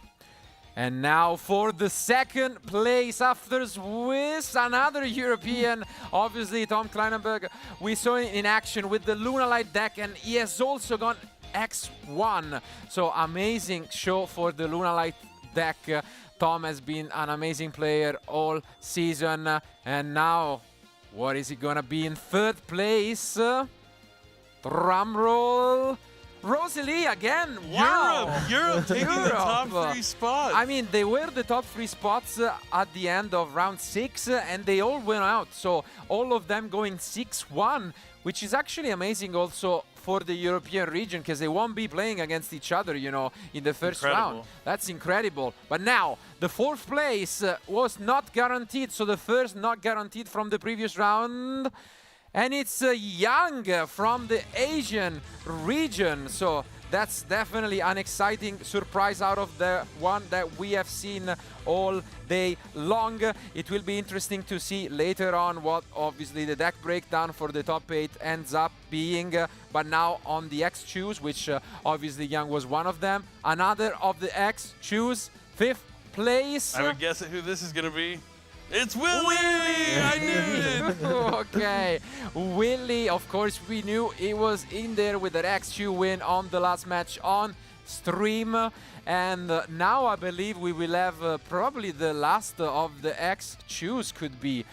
And now for the second place after Swiss, another European, obviously Tom Kleinenberg. We saw him in action with the Lunalight deck, and he has also gone X1. So amazing show for the Lunalight deck. Tom has been an amazing player all season. And now, what is he gonna be in third place? Drum roll. Rosalie again. Wow. Europe taking the top 3 spots. I mean, they were the top 3 spots at the end of round 6, and they all went out. So all of them going 6-1, which is actually amazing also for the European region, because they won't be playing against each other, you know, in the first round. That's incredible. But now, the 4th place was not guaranteed. So the first not guaranteed from the previous round. And it's Yang from the Asian region. So that's definitely an exciting surprise out of the one that we have seen all day long. It will be interesting to see later on what obviously the deck breakdown for the top 8 ends up being. But now on the X choose, which obviously Yang was one of them. Another of the X choose, 5th place. I would guess who this is going to be. It's Willie! I knew it! Okay, Willie, of course, we knew he was in there with that X2 win on the last match on stream. And now I believe we will have probably the last of the X2s could be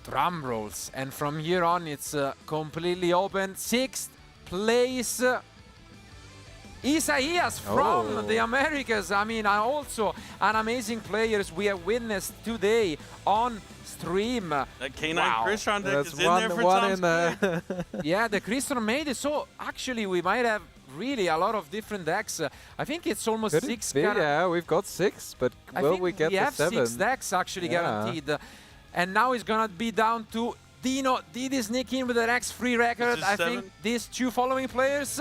drum rolls. And from here on, it's completely open. 6th place. Isaias from the Americas. I mean, also an amazing players we have witnessed today on stream. That K9 Crystron deck is in there for Tom's pick. Yeah, the Crystron made it. So actually, we might have really a lot of different decks. I think it's almost Could 6. yeah, we've got 6, but will we get the 7? We have 6 decks actually guaranteed. And now it's gonna be down to Dino. Did he sneak in with an X3 record? I think these 2 following players.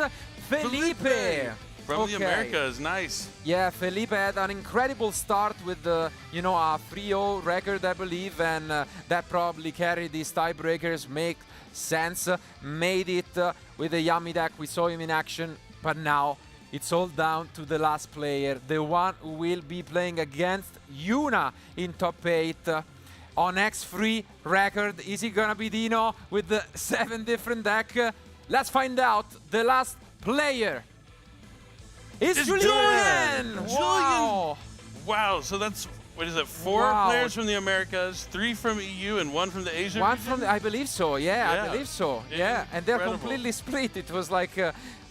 Felipe! From the Americas, nice. Yeah, Felipe had an incredible start with the, you know, a 3-0 record, I believe, and that probably carried these tiebreakers. Make sense. Made it with the Yummy deck. We saw him in action, but now it's all down to the last player, the one who will be playing against Yuna in top 8. On X3 record, is he gonna be Dino with the 7 different deck? Let's find out. The last player is Julian! Wow! Wow, so that's, what is it, 4 players from the Americas, 3 from EU, and 1 from the Asia One region? from the, I believe so, I believe so. Yeah, and they're completely split. It was like,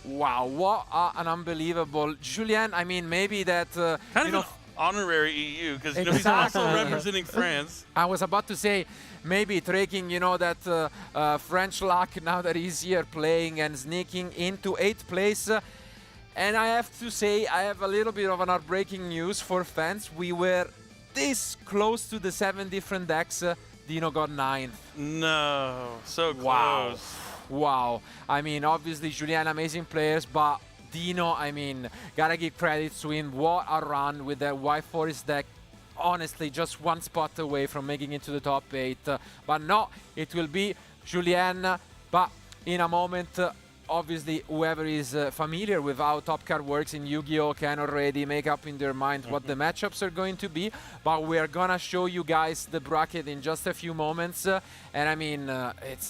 wow, what an unbelievable. Julian, I mean, maybe that, kind of an honorary EU, because you know, he's also representing France. I was about to say, maybe taking, you know, that French luck now that he's here playing and sneaking into 8th place. And I have to say, I have a little bit of an heartbreaking news for fans. We were this close to the 7 different decks. Dino got 9th. No, so close. Wow. I mean, obviously, Julian, amazing players, but Dino, I mean, gotta give credit to him. What a run with that White Forest deck. Honestly, just 1 spot away from making it to the top 8. But no, it will be Julien. But in a moment, obviously, whoever is familiar with how Top Card works in Yu-Gi-Oh! Can already make up in their mind what the matchups are going to be. But we are gonna show you guys the bracket in just a few moments. And I mean,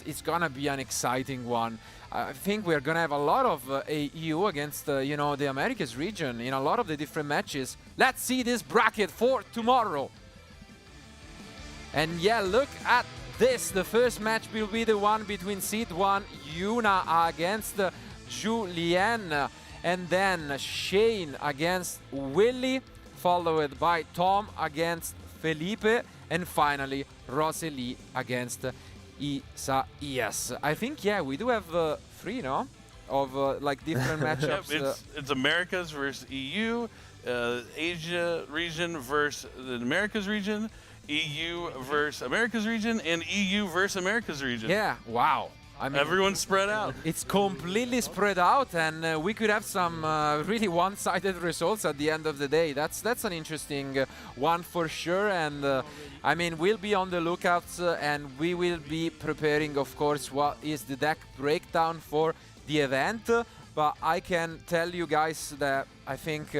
it's gonna be an exciting one. I think we're gonna have a lot of EU against, you know, the Americas region in a lot of the different matches. Let's see this bracket for tomorrow. And yeah, look at this. The first match will be the one between Seed 1 Yuna against Julien, and then Shane against Willie, followed by Tom against Felipe, and finally Rosalie against Isaias. I think, yeah, we do have 3, no? Of like different matchups. Yep, it's Americas versus EU, Asia region versus the Americas region, EU versus Americas region, and EU versus Americas region. Yeah, wow. I mean, everyone's spread out. It's completely spread out, and we could have some really one-sided results at the end of the day. That's an interesting one for sure. And I mean, we'll be on the lookouts, and we will be preparing, of course, what is the deck breakdown for the event. But I can tell you guys that I think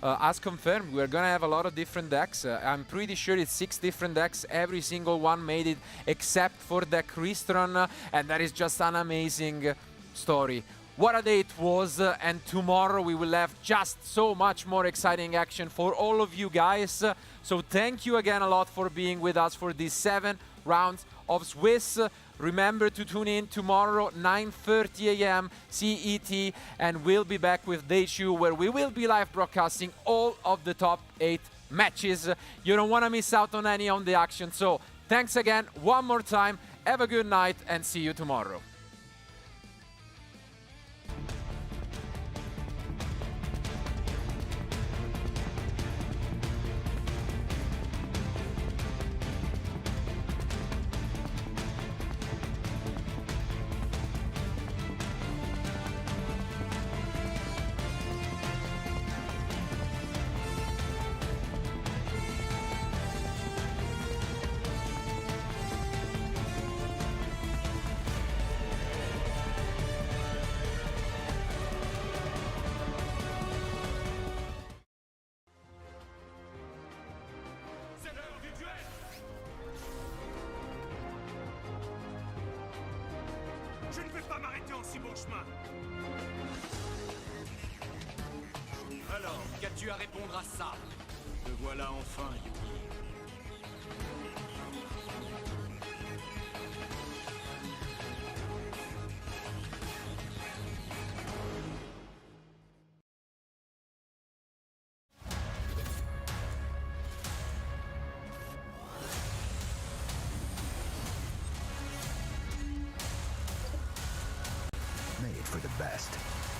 as confirmed, we're gonna have a lot of different decks. I'm pretty sure it's 6 different decks. Every single one made it except for deck Ristron, and that is just an amazing story. What a day it was, and tomorrow we will have just so much more exciting action for all of you guys. So thank you again a lot for being with us for these 7 rounds of Swiss. Remember to tune in tomorrow, 9:30 a.m. CET, and we'll be back with Day 2, where we will be live broadcasting all of the top 8 matches. You don't want to miss out on any on the action. So thanks again one more time. Have a good night and see you tomorrow. C'est l'heure du duel. Je ne vais pas m'arrêter en si bon chemin. Alors, qu'as-tu à répondre à ça? Te voilà enfin, Yugi. Made for the best.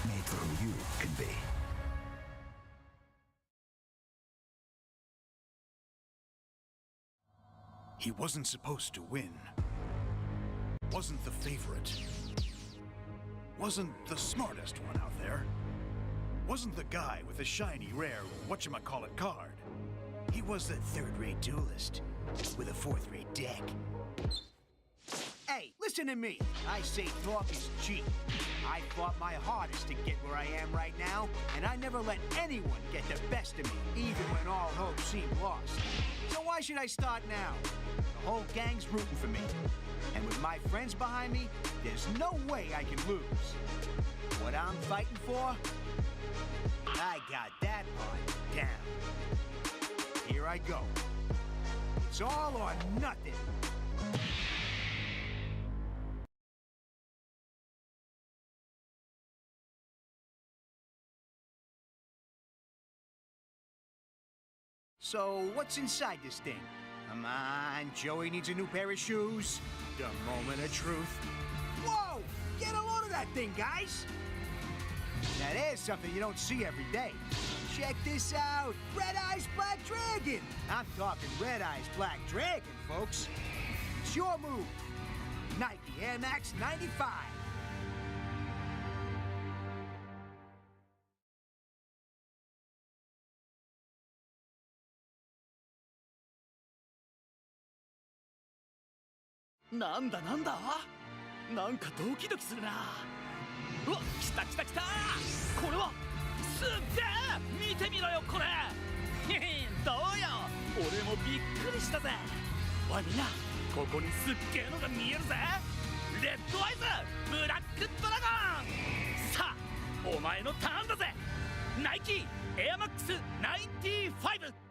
Made for who you can be. He wasn't supposed to win. Wasn't the favorite. Wasn't the smartest one out there. Wasn't the guy with the shiny, rare, whatchamacallit card. He was the third-rate duelist with a fourth-rate deck. Hey, listen to me. I say talk is cheap. I fought my hardest to get where I am right now, and I never let anyone get the best of me, even when all hope seemed lost. So why should I start now? The whole gang's rooting for me. And with my friends behind me, there's no way I can lose. What I'm fighting for? I got that part down. Here I go. It's all or nothing. So, what's inside this thing? Come on, Joey needs a new pair of shoes. The moment of truth. Whoa! Get a load of that thing, guys! Now there's something you don't see every day. Check this out! Red Eyes Black Dragon! I'm talking Red Eyes Black Dragon, folks. It's your move. Nike Air Max 95.なんだなんだ、なんかドキドキするな。うわ、来た来た来た。これはすっげえ、見てみろよこれ。どうよ、俺もびっくりしたぜ。おいみんな、ここにすっげえのが見えるぜ。レッドアイズブラックドラゴン。さあお前のターンだぜ。ナイキエアマックス95。